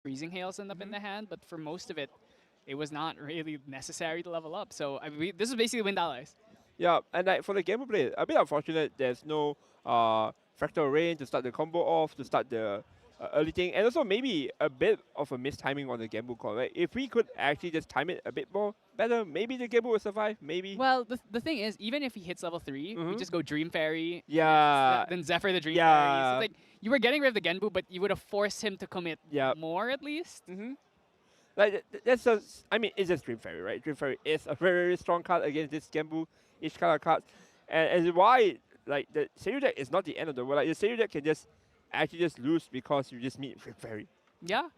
freezing hails end up in the hand, but for most of it, it was not really necessary to level up. So this is basically wind allies. Yeah, and like for the gameplay, a bit unfortunate. There's no fractal rain to start the combo off, to start the early thing, and also maybe a bit of a mistiming on the gamble call. Right? If we could actually just time it a bit more better, maybe the gamble will survive. Maybe. Well, the thing is, even if he hits level 3, we just go Dream Fairy. Yeah. Then Zephyr the Dream Yeah. Fairy. So like you were getting rid of the Genbu, but you would have forced him to commit Yeah. more at least. Like that's just, I mean, it's just Dream Fairy, right? Dream Fairy is a very, very strong card against this Gambu, each color card, and why like the Seiyu deck is not the end of the world. Like the Seiyu deck can just actually just lose because you just meet Dream Fairy. Yeah.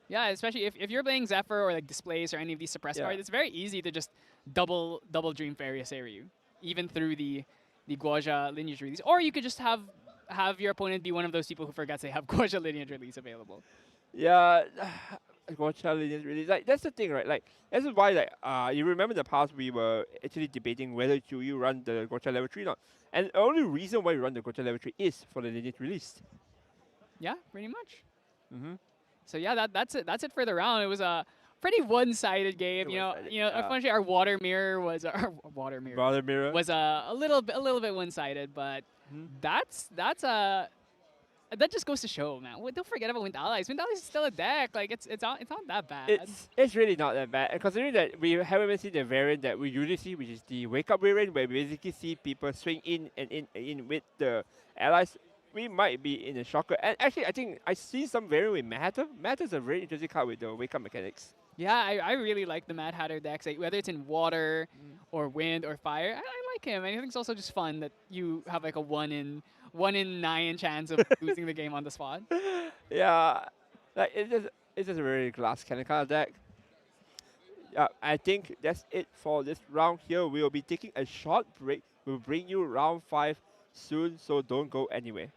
Yeah, especially if you're playing Zephyr or like Displace or any of these suppress cards, it's very easy to just double Dream Fairy Seiryu, even through the Guaja lineage release. Or you could just have your opponent be one of those people who forgets they have Guaja lineage release available. Yeah, Guacha lineage really, like that's the thing, right? Like this is why like you remember in the past we were actually debating whether to you run the Guacha level 3 or not. And the only reason why we run the Guacha level 3 is for the lineage release. Yeah, pretty much. So yeah, that's it for the round. It was a pretty one-sided game. Unfortunately, our water mirror was Water mirror was a little bit one-sided, but that just goes to show, man. Don't forget about Wind Allies. Wind Allies is still a deck. Like it's not that bad. It's really not that bad. And considering that we haven't even seen the variant that we usually see, which is the wake up variant, where we basically see people swing in and in with the allies, we might be in a shocker. And actually, I think I see some variant with Matter. Matter is a very interesting card with the wake up mechanics. Yeah, I really like the Mad Hatter decks. Like, whether it's in water or wind or fire, I like him. And I think it's also just fun that you have like a 1 in 9 chance of losing the game on the spot. Yeah, like it's just a very glass cannon kind of deck. Yeah, I think that's it for this round here. We'll be taking a short break. We'll bring you round 5 soon, so don't go anywhere.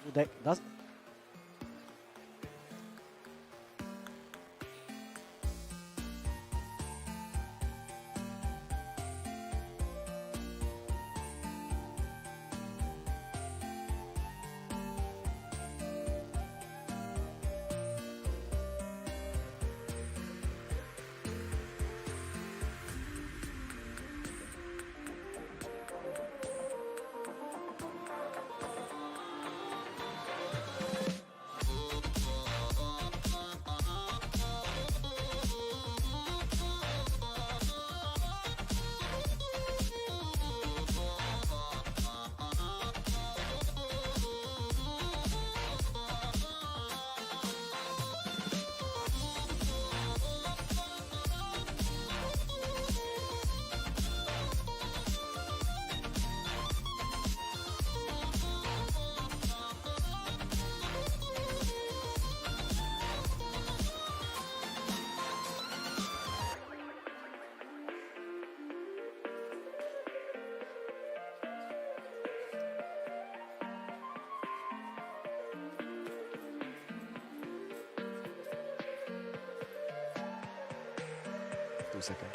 The deck does. Second.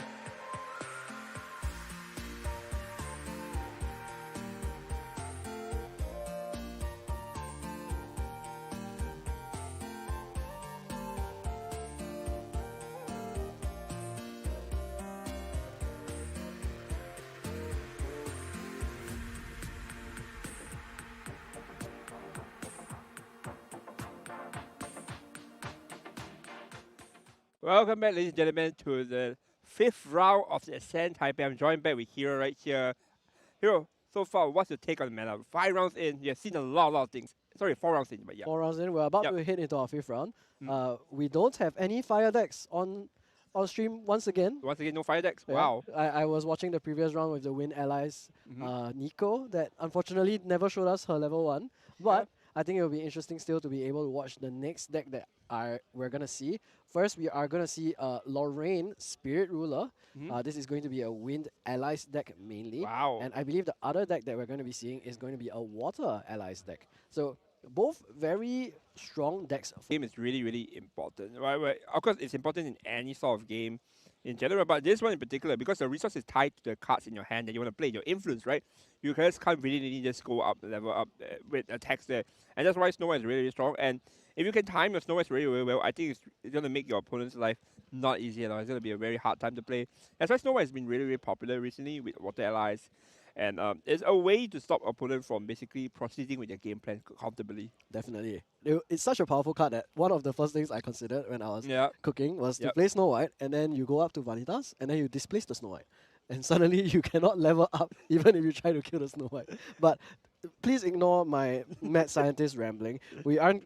Welcome back, ladies and gentlemen, to the 5th round of the Ascent Taipei. I'm joined back with Hero right here. Hero, so far, what's your take on the meta? 5 rounds in, you've seen a lot of things. Sorry, 4 rounds in, but yeah. 4 rounds in, we're about Yep. to head into our 5th round. Mm. We don't have any fire decks on stream once again. Once again, no fire decks. Yeah. Wow. I was watching the previous round with the Wind Allies Nico that unfortunately never showed us her level 1. But I think it'll be interesting still to be able to watch the next deck that we're going to see. First, we are going to see Lorraine Spirit Ruler. This is going to be a Wind Allies deck mainly. Wow. And I believe the other deck that we're going to be seeing is going to be a Water Allies deck. So both very strong decks. Game is really, really important. Right? Of course, it's important in any sort of game in general, but this one in particular, because the resource is tied to the cards in your hand that you want to play, your influence, right? You guys can't really just go up, level up with attacks there. And that's why Snow White is really, really strong. And if you can time your Snow White really, really well, I think it's going to make your opponent's life not easy at all. It's going to be a very hard time to play. That's why Snow White has been really, really popular recently with Water Allies. And it's a way to stop opponent from basically proceeding with their game plan comfortably. Definitely. It's such a powerful card that one of the first things I considered when I was cooking was to Yep. play Snow White, and then you go up to Vanitas, and then you displace the Snow White. And suddenly you cannot level up even if you try to kill the Snow White. But please ignore my mad scientist rambling. I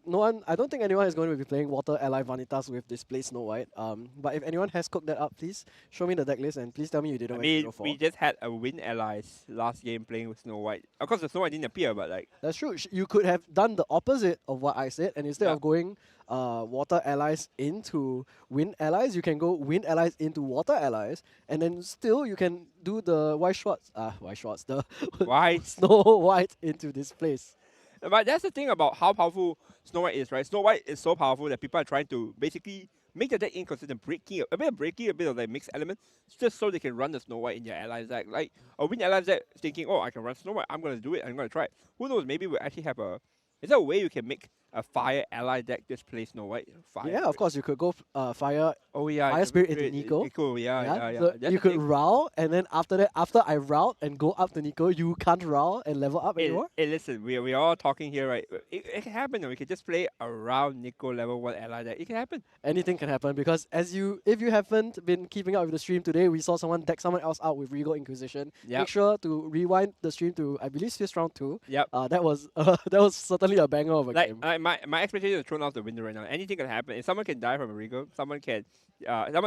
don't think anyone is going to be playing Water Ally Vanitas with display Snow White. But if anyone has cooked that up, please show me the deck list and please tell me you didn't I win mean, 0 4. we just had a Wind Allies last game playing with Snow White. Of course, the Snow White didn't appear, but like... That's true. You could have done the opposite of what I said, and instead of going Water Allies into Wind Allies, you can go Wind Allies into Water Allies, and then still you can do the the White. Snow White into this place. But that's the thing about how powerful Snow White is, right? Snow White is so powerful that people are trying to basically make the deck inconsistent, a bit of like mixed element, just so they can run the Snow White in their allies deck. Like a Wind Allies deck thinking, oh, I can run Snow White, I'm going to do it, I'm going to try it. Who knows, maybe we'll actually have is there a way you can make a fire ally deck just play Snow White? Fire. Yeah, of course you could go Fire Oh yeah. Fire Spirit into Nico. Yeah. So That's you the could thing. Ral, and then after I route and go up to Nico, you can't Ral and level up anymore. Hey, listen, we're all talking here, right? It can happen. We can just play around Nico level 1 ally deck. It can happen. Anything can happen because if you haven't been keeping up with the stream today, we saw someone deck someone else out with Regal Inquisition. Yep. Make sure to rewind the stream to I believe 5th round 2. Yep. That was certainly a banger of a Like game. my expectations are thrown out the window right now. Anything can happen. If someone can die from a Regal, someone's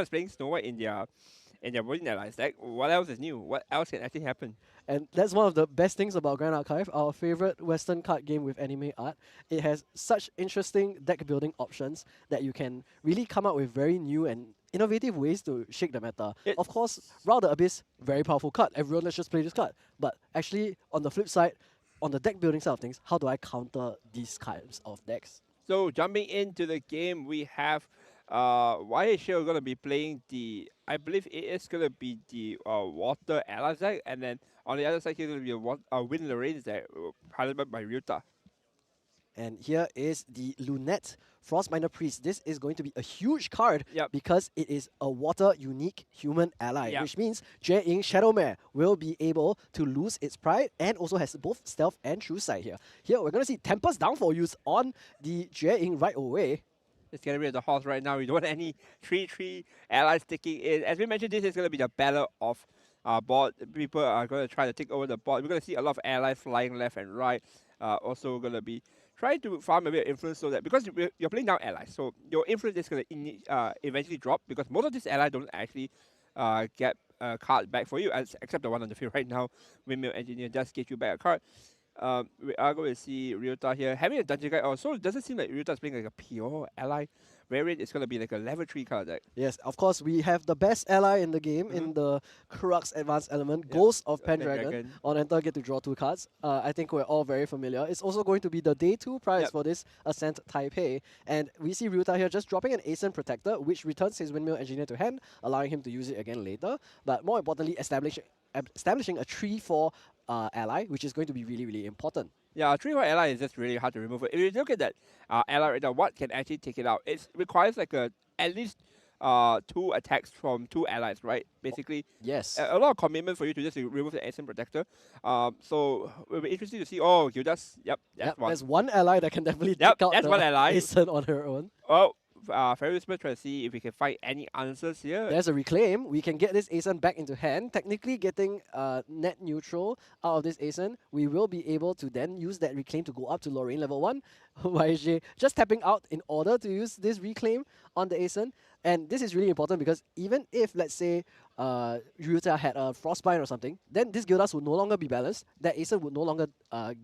playing Snow White in their Voiding Allies deck. What else is new? What else can actually happen? And that's one of the best things about Grand Archive, our favorite Western card game with anime art. It has such interesting deck building options that you can really come up with very new and innovative ways to shake the meta. Of course, Ral the Abyss, very powerful card. Everyone, let's just play this card. But actually, on the flip side, on the deck building side of things, how do I counter these kinds of decks? So jumping into the game, we have YH going to be playing I believe it is going to be the Water Allies deck, and then on the other side here going to be a Wind Lorraine deck, piloted by Ryuta. And here is the Lunette Frostbinder Priest. This is going to be a huge card because it is a water unique human ally, which means Jie-Ying Shadowmare will be able to lose its pride and also has both stealth and true sight here. Here we're going to see Tempest Downfall used on the Jie-Ying right away. Let's get rid of the horse right now. We don't want any 3/3 allies sticking in. As we mentioned, this is going to be the battle of board. People are going to try to take over the board. We're going to see a lot of allies flying left and right. Also going to be trying to farm a bit of influence so that, because you're playing down allies, so your influence is going to eventually drop because most of these allies don't actually get a card back for you, except the one on the field right now. Windmill Engineer does get you back a card. We are going to see Ryuta here having a dungeon guide. Also, it doesn't seem like Ryuta is playing like a pure ally. Variant is going to be like a level 3 card deck. Yes, of course, we have the best ally in the game in the Crux Advanced Element, Ghost of Pendragon. On enter, get to draw 2 cards. I think we're all very familiar. It's also going to be the day 2 prize for this Ascent Taipei. And we see Ryuta here just dropping an Ascent Protector, which returns his Windmill Engineer to hand, allowing him to use it again later. But more importantly, establishing a 3/4 ally, which is going to be really, really important. Yeah, 3/4 ally is just really hard to remove. If you look at that ally right now, what can actually take it out? It requires like at least 2 attacks from 2 allies, right? Basically, yes, a lot of commitment for you to just remove the Ascent Protector. So it'll be interesting to see. Oh, Gildas, that's one. There's one ally that can definitely take out that's the one ally. Ascent on her own. Oh, Fairy Whisper, try to see if we can find any answers here. There's a reclaim. We can get this Ascent back into hand. Technically getting net neutral out of this Ascent. We will be able to then use that reclaim to go up to Lorraine level 1. YJ just tapping out in order to use this reclaim on the Ascent. And this is really important because even if, let's say, Ryuta had a Frostbind or something, then this Gildas would no longer be balanced. That Ascent would no longer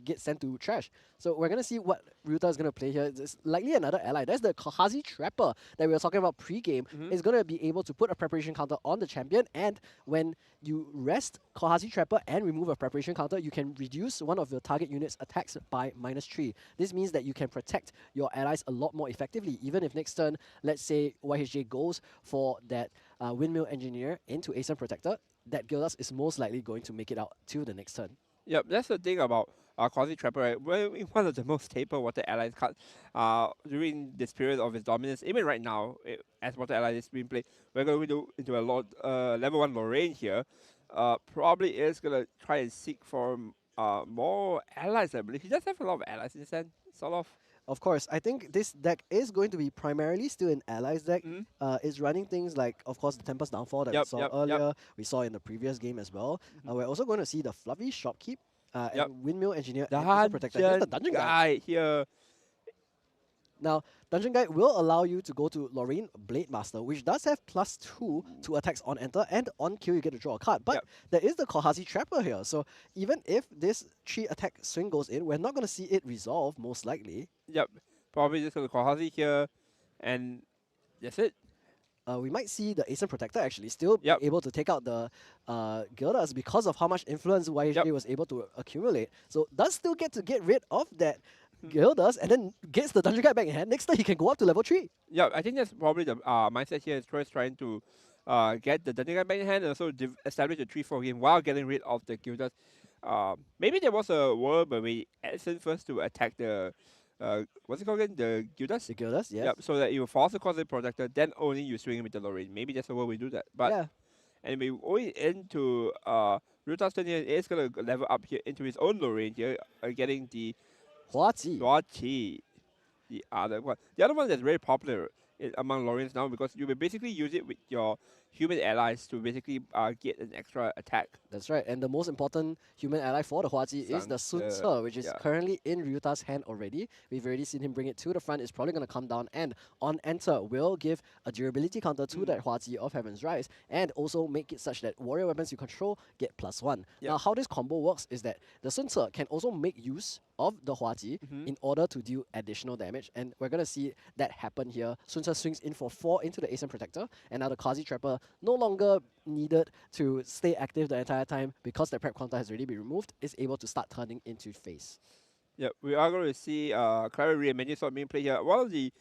get sent to trash. So we're going to see what Ryuta is going to play here. It's likely another ally. That's the Kohazi Trapper that we were talking about pre-game. Is going to be able to put a preparation counter on the champion, and when you rest Kohazi Trapper and remove a preparation counter, you can reduce one of your target units' attacks by -3. This means that you can protect your allies a lot more effectively. Even if next turn, let's say YHJ goes for that Windmill Engineer into Ascent Protector, that Gildas is most likely going to make it out to the next turn. Yep, that's the thing about Quasi Trapper, right? We're in one of the most taper Water Allies cards during this period of its dominance. Even right now, as Water Ally is being played, we're going to go into a lot level 1 Lorraine here. Probably is going to try and seek for more allies, I believe. He does have a lot of allies in his hand, sort of. Of course, I think this deck is going to be primarily still an allies deck. It's running things like, of course, the Tempest Downfall that we saw earlier. We saw in the previous game as well. We're also going to see the Fluffy Shopkeep and Windmill Engineer and Ascent Protector. Here's the Dungeon Guide here. Now, Dungeon Guide will allow you to go to Lorraine Blade Master, which does have +2 to attacks on enter, and on kill you get to draw a card. But there is the Kohazi Trapper here, so even if this 3 attack swing goes in, we're not going to see it resolve, most likely. Yep, probably just going to Kohazi here, and that's it. We might see the Ascent Protector actually still be able to take out the Gildas because of how much influence YHJ was able to accumulate. So does still get to get rid of that Gildas and then gets the Dungeon Guide back in hand. Next time he can go up to level 3. Yeah, I think that's probably the mindset here. Is Troy's trying to get the Dungeon Guide back in hand and also establish a 3-4 game while getting rid of the Gildas. Maybe there was a world where we Ascent first to attack the what's it called again? The Gildas? The Gildas, yes. Yep, so that you force the Cosmic Protector, then only you swing with the Lorraine. Maybe that's the way we do that. But and we going into Ryuta's turn here, is going to level up here into his own Lorraine here, getting the Huaqi, the other one. The other one that's very popular among Lorraines now because you will basically use it with your human allies to basically get an extra attack. That's right, and the most important human ally for the Huaqi is the Sun Ce, which is currently in Ryuta's hand already. We've already seen him bring it to the front. It's probably going to come down, and on enter will give a durability counter to that Huaqi of Heaven's Rise, and also make it such that warrior weapons you control get +1. Now, how this combo works is that the Sun Ce can also make use of the Huaqi in order to deal additional damage, and we're going to see that happen here. Sun Ce swings in for 4 into the Ascent Protector, and now the Kohazi Trapper no longer needed to stay active the entire time because the prep counter has already been removed, is able to start turning into face. Yep, we are going to see Clary and Menu Sword being played here. One of the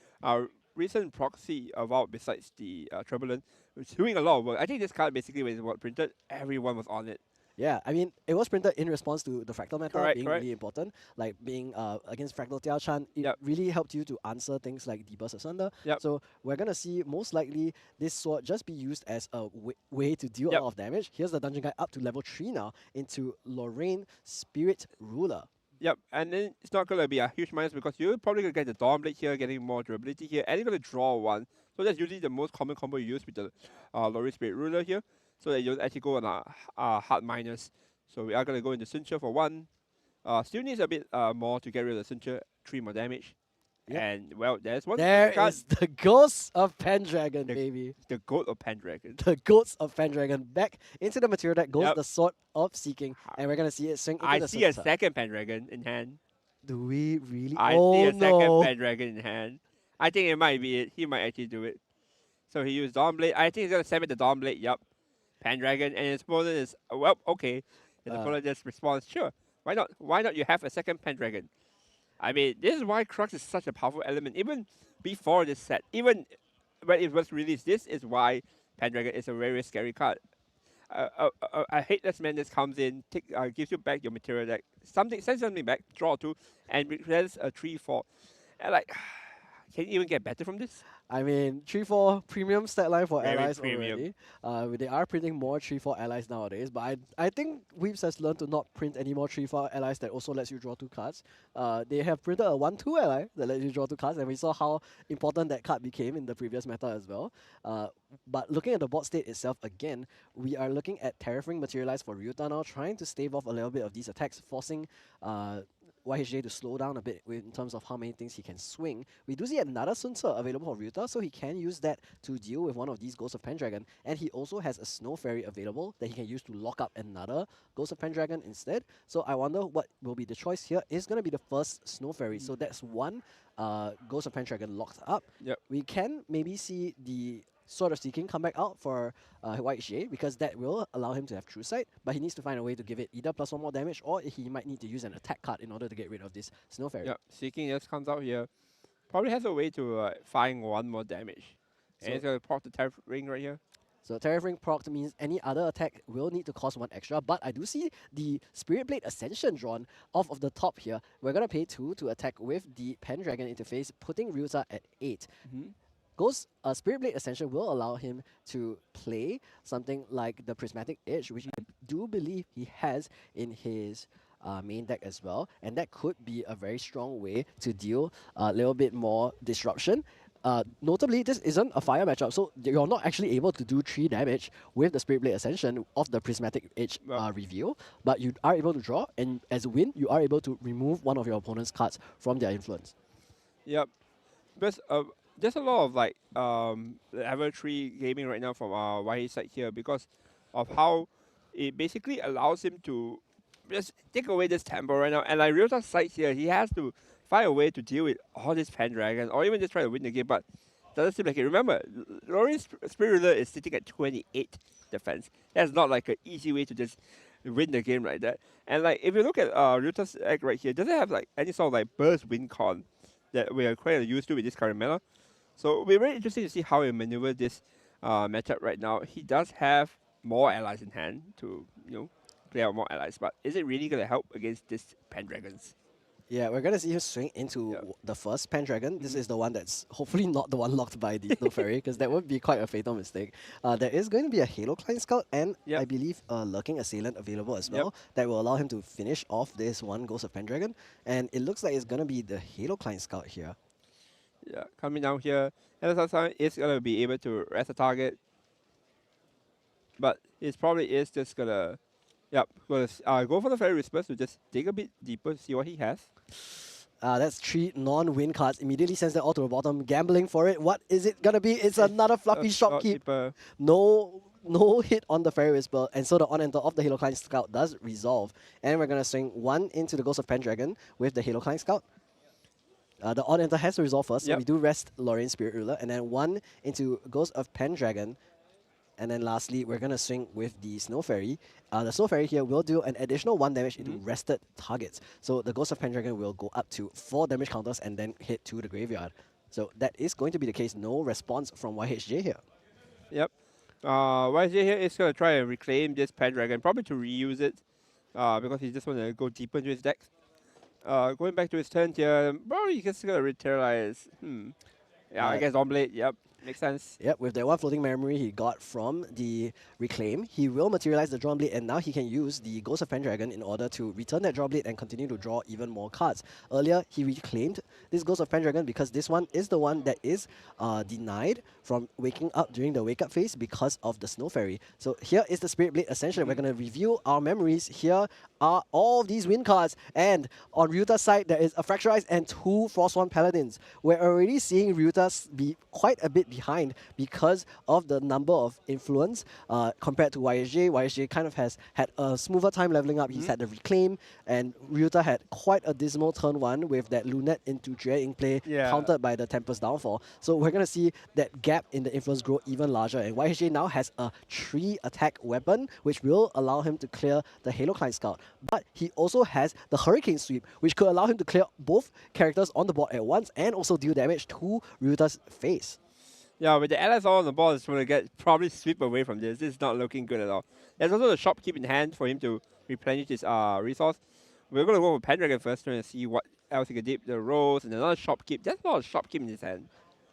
recent proxy about besides the Turbulent, which is doing a lot of work. I think this card basically when it was printed, everyone was on it. Yeah, I mean, it was printed in response to the Fractal meta being really important. Like being against Fractal Daochan, it really helped you to answer things like Deburst Asunder. So we're going to see most likely this sword just be used as a way to deal a lot of damage. Here's the Dungeon Guide up to level 3 now into Lorraine Spirit Ruler. Yep, and then it's not going to be a huge minus because you're probably going to get the Dawnblade here, getting more durability here, and you're going to draw 1. So that's usually the most common combo you use with the Lorraine Spirit Ruler here. So that you don't actually go on a hard minus. So we are going to go into Cincher for 1. Still needs a bit more to get rid of the Cincher, 3 more damage. And well, there's one. There is the Ghost of Pendragon, baby. The Goat of Pendragon. The Goats of Pendragon. Back into the material deck goes the Sword of Seeking. And we're going to see it swing into I the see a second Pendragon in hand. Do we really? I see a second Pendragon in hand. I think it might be it. He might actually do it. So he used Dawnblade. I think he's going to send it the Dawnblade. Yup. Pendragon, and his opponent is, well, okay. His opponent just responds, sure. Why not? Why not you have a second Pendragon? I mean, this is why Crux is such a powerful element. Even before this set, even when it was released, this is why Pendragon is a very, very scary card. A Hateless Madness comes in, gives you back your material deck, sends something back, draw 2, and represents a 3-4. And like, can it even get better from this? I mean, 3-4 premium stat line for Very allies premium. already. They are printing more 3-4 allies nowadays, but I think Weeps has learned to not print any more 3-4 allies that also lets you draw 2 cards. They have printed a 1-2 ally that lets you draw 2 cards, and we saw how important that card became in the previous meta as well. But looking at the board state itself again, we are looking at Terraforming Materialize for Ryuta now, trying to stave off a little bit of these attacks, forcing YHJ to slow down a bit in terms of how many things he can swing. We do see another Sun Ce available for Ryuta, so he can use that to deal with one of these Ghosts of Pendragon. And he also has a Snow Fairy available that he can use to lock up another Ghost of Pendragon instead. So I wonder what will be the choice here. Is going to be the first Snow Fairy. So that's one Ghost of Pendragon locked up. Yep. We can maybe see the Sword of Seeking come back out for YHJ because that will allow him to have True Sight, but he needs to find a way to give it either +1 more damage or he might need to use an attack card in order to get rid of this Snow Fairy. Yep. Seeking just comes out here. Probably has a way to find 1 more damage. And it's going to pop the Terra Ring right here. So Terraforming proc means any other attack will need to cost 1 extra, but I do see the Spirit Blade Ascension drawn off of the top here. We're going to pay 2 to attack with the Pendragon interface, putting Ryuta at 8. Spirit Blade Ascension will allow him to play something like the Prismatic Edge, which I do believe he has in his main deck as well, and that could be a very strong way to deal a little bit more disruption. Notably, this isn't a fire matchup, so you're not actually able to do 3 damage with the Spirit Blade Ascension of the Prismatic Edge reveal, but you are able to draw, and as a win, you are able to remove one of your opponent's cards from their influence. Yep. Because there's a lot of like level 3 gaming right now from YH side here because of how it basically allows him to just take away this tempo right now. And like Ryuta's side here, he has to find a way to deal with all this Pendragon or even just try to win the game, but doesn't seem like it. Remember, Lori's Spirit Ruler is sitting at 28 defense. That's not like an easy way to just win the game like that. And like if you look at Ryuta's deck right here, doesn't have like any sort of like burst win con that we are quite used to with this current meta. So we're very interested to see how he maneuver this matchup right now. He does have more allies in hand to, play out more allies, but is it really going to help against this Pendragons? Yeah, we're going to see him swing into the first Pendragon. This is the one that's hopefully not the one locked by the Snow Fairy, because that would be quite a fatal mistake. There is going to be a Halo Client Scout and I believe a Lurking Assailant available as well that will allow him to finish off this one Ghost of Pendragon. And it looks like it's going to be the Halo Client Scout here. Yeah, coming down here, and sometimes it's gonna be able to rest the target, but it probably is just gonna, go for the Fairy Whispers to just dig a bit deeper, see what he has. That's 3 non-win cards. Immediately sends that all to the bottom. Gambling for it. What is it gonna be? It's another Fluffy Shopkeep. No hit on the Fairy Whisper, and so the on-enter of the Halo Client Scout does resolve. And we're gonna swing 1 into the Ghost of Pendragon with the Halo Client Scout. The odd enter has to resolve first, so we do rest Lorraine Spirit Ruler, and then 1 into Ghost of Pendragon. And then lastly, we're going to swing with the Snow Fairy. The Snow Fairy here will do an additional 1 damage into rested targets. So the Ghost of Pendragon will go up to 4 damage counters and then hit to the graveyard. So that is going to be the case. No response from YHJ here. Yep. YHJ here is going to try and reclaim this Pendragon, probably to reuse it, because he just want to go deeper into his deck. Going back to his turn here, probably he's just going to materialize. I guess Dawnblade, makes sense. Yep, with that 1 floating memory he got from the Reclaim, he will materialize the Dawnblade, and now he can use the Ghost of Pendragon in order to return that Dawnblade and continue to draw even more cards. Earlier, he reclaimed this Ghost of Pendragon because this one is the one that is denied from waking up during the wake up phase because of the Snow Fairy. So here is the Spirit Blade Ascension. We're going to review our memories. Here are all of these win cards, and on Ryuta's side there is a Fracturized and 2 Frostborn Paladins. We're already seeing Ryuta be quite a bit behind because of the number of influence compared to YSJ. YSJ kind of has had a smoother time leveling up. He's had the Reclaim, and Ryuta had quite a dismal turn 1 with that Lunette into Dread Ink play countered by the Tempest Downfall. So we're going to see that gap in the influence grow even larger, and YSJ now has a 3 attack weapon which will allow him to clear the Halo Client Scout. But he also has the Hurricane Sweep, which could allow him to clear both characters on the board at once and also deal damage to Ryuta's face. Yeah, with the allies all on the board, it's going to get probably sweep away from this. This is not looking good at all. There's also the Shopkeep in hand for him to replenish his resource. We're going to go for Pendragon first, trying to see what else he could dip the rolls and another shopkeep. There's a lot of shopkeep in his hand.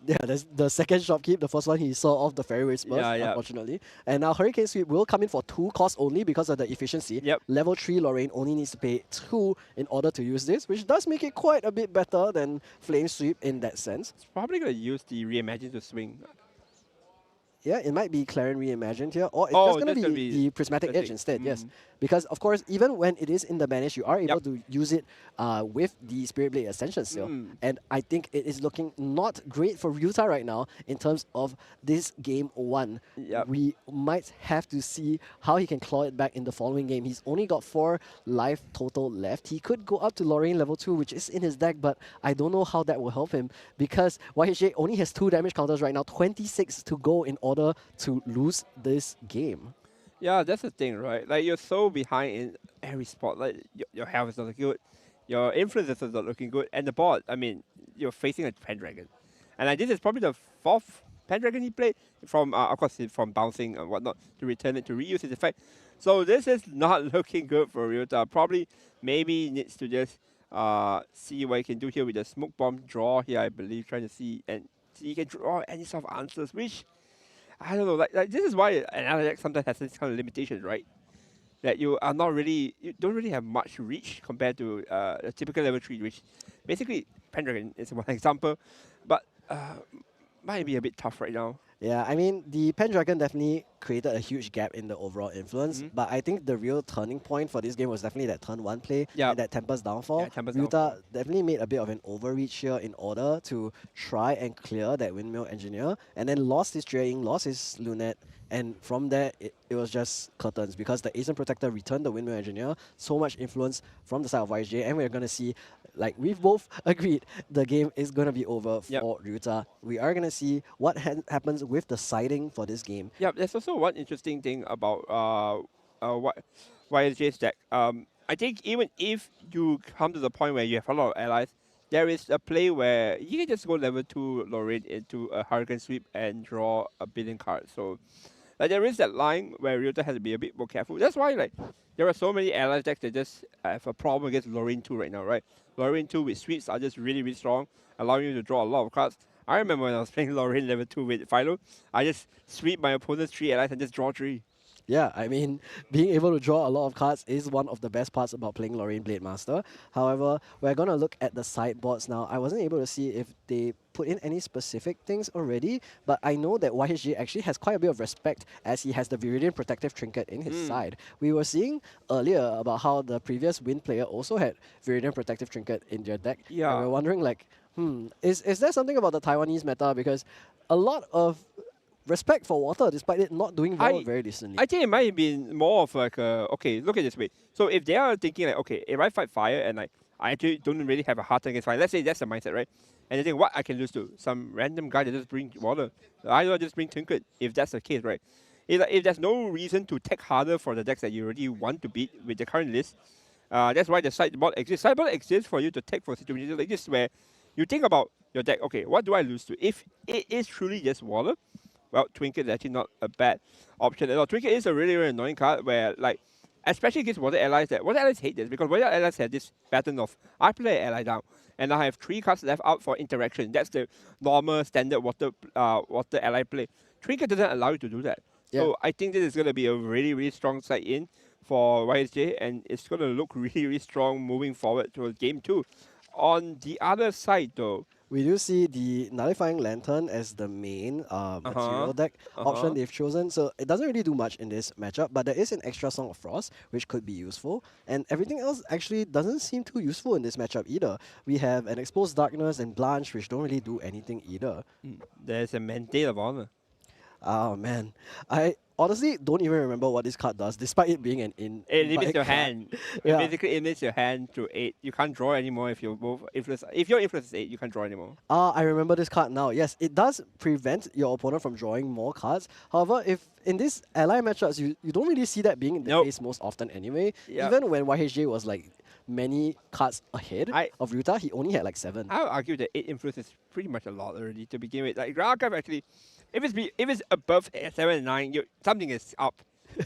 Yeah, there's the second shopkeep. The first one he saw off the Fairy Whispers, Yeah. unfortunately. And now Hurricane Sweep will come in for 2 costs only because of the efficiency. Yep. Level 3 Lorraine only needs to pay 2 in order to use this, which does make it quite a bit better than Flame Sweep in that sense. It's probably going to use the Reimagine to swing. Yeah, it might be Claren Reimagined here, or it's Oh, just going that's to gonna be be the Prismatic Edge Prismatic. instead, yes. Mm. Because, of course, even when it is in the banish, you are able Yep. to use it with the Spirit Blade Ascension still. And I think it is looking not great for Ryuta right now in terms of this game 1. Yep. We might have to see how he can claw it back in the following game. He's only got 4 life total left. He could go up to Lorraine level 2, which is in his deck, but I don't know how that will help him because YHJ only has 2 damage counters right now, 26 to go in order to lose this game. Yeah, that's the thing, right? Like, you're so behind in every spot. Like, your health is not looking good, your influence is not looking good, and the board, I mean, you're facing a Pendragon. And like, this is probably the 4th Pendragon he played from, of course, from bouncing and whatnot to return it to reuse his effect. So this is not looking good for Ryuta. Probably, maybe needs to just see what he can do here with the smoke bomb draw here, I believe, trying to see, and see he can draw any sort of answers, which I don't know, like this is why an Alex sometimes has this kind of limitation, right? That you are not really, you don't really have much reach compared to a typical level 3 reach. Basically, Pendragon is one example, but might be a bit tough right now. Yeah, I mean, the Pendragon definitely created a huge gap in the overall influence, but I think the real turning point for this game was definitely that turn 1 play and that Tempest downfall. Yeah, Tempest Ryuta downfall. definitely made a bit of an overreach here in order to try and clear that Windmill Engineer, and then lost his Dreading, lost his Lunette, and from there, it was just curtains because the Ascent Protector returned the Windmill Engineer, so much influence from the side of YSJ, and we're going to see, like we've both agreed, the game is going to be over for Ryuta. We are going to see what happens with the siding for this game. Yeah, there's also one interesting thing about YSJ's deck. I think even if you come to the point where you have a lot of allies, there is a play where you can just go level 2 Lorraine into a Hurricane Sweep and draw a billion cards. So like, there is that line where Ryuta has to be a bit more careful. That's why like there are so many allies decks that just have a problem against Lorraine 2 right now, right? Lorraine 2 with sweeps are just really, really strong, allowing you to draw a lot of cards. I remember when I was playing Lorraine level 2 with Philo, I just sweep my opponent's 3 allies and just draw 3. Yeah, I mean, being able to draw a lot of cards is one of the best parts about playing Lorraine Blade Master. However, we're going to look at the sideboards now. I wasn't able to see if they put in any specific things already, but I know that YHG actually has quite a bit of respect as he has the Viridian Protective Trinket in his side. We were seeing earlier about how the previous Wind player also had Viridian Protective Trinket in their deck. Yeah. And we're wondering, like, is there something about the Taiwanese meta? Because a lot of respect for water, despite it not doing very decently. I think it might have been more of like okay, look at it this way. So if they are thinking like, okay, if I fight fire and like I actually don't really have a hard time against fire, let's say that's the mindset, right? And they think what I can lose to some random guy that just bring water. I don't just bring Trinket if that's the case, right? If there's no reason to take harder for the decks that you already want to beat with the current list, that's why the sideboard exists. Sideboard exists for you to take for situations like this where you think about your deck, okay, what do I lose to? If it is truly just water, well, Trinket is actually not a bad option at all. Trinket is a really, really annoying card where, like, especially against Water Allies, Water Allies hate this because Water Allies have this pattern of, I play an ally down, and I have 3 cards left out for interaction. That's the normal, standard Water Ally play. Trinket doesn't allow you to do that. Yeah. So I think this is going to be a really, really strong side in for YSJ, and it's going to look really, really strong moving forward to game 2. On the other side, though, we do see the Nullifying Lantern as the main material deck option they've chosen. So it doesn't really do much in this matchup, but there is an extra Song of Frost, which could be useful. And everything else actually doesn't seem too useful in this matchup either. We have an Exposed Darkness and Blanche, which don't really do anything either. there's a Mandate of Honor. Oh man, I honestly don't even remember what this card does, despite it being an It limits invite your card. hand. Yeah. It basically limits your hand to 8. You can't draw anymore if you're both influence. If your influence is 8, you can't draw anymore. I remember this card now. Yes, it does prevent your opponent from drawing more cards. However, if in these ally matchups, you don't really see that being in the Nope. case most often anyway. Yep. Even when YHJ was like many cards ahead I- of Ryuta, he only had like 7. I would argue that 8 influence is pretty much a lot already to begin with. Like Ground Archive actually, if it's above 7 and 9, something is up.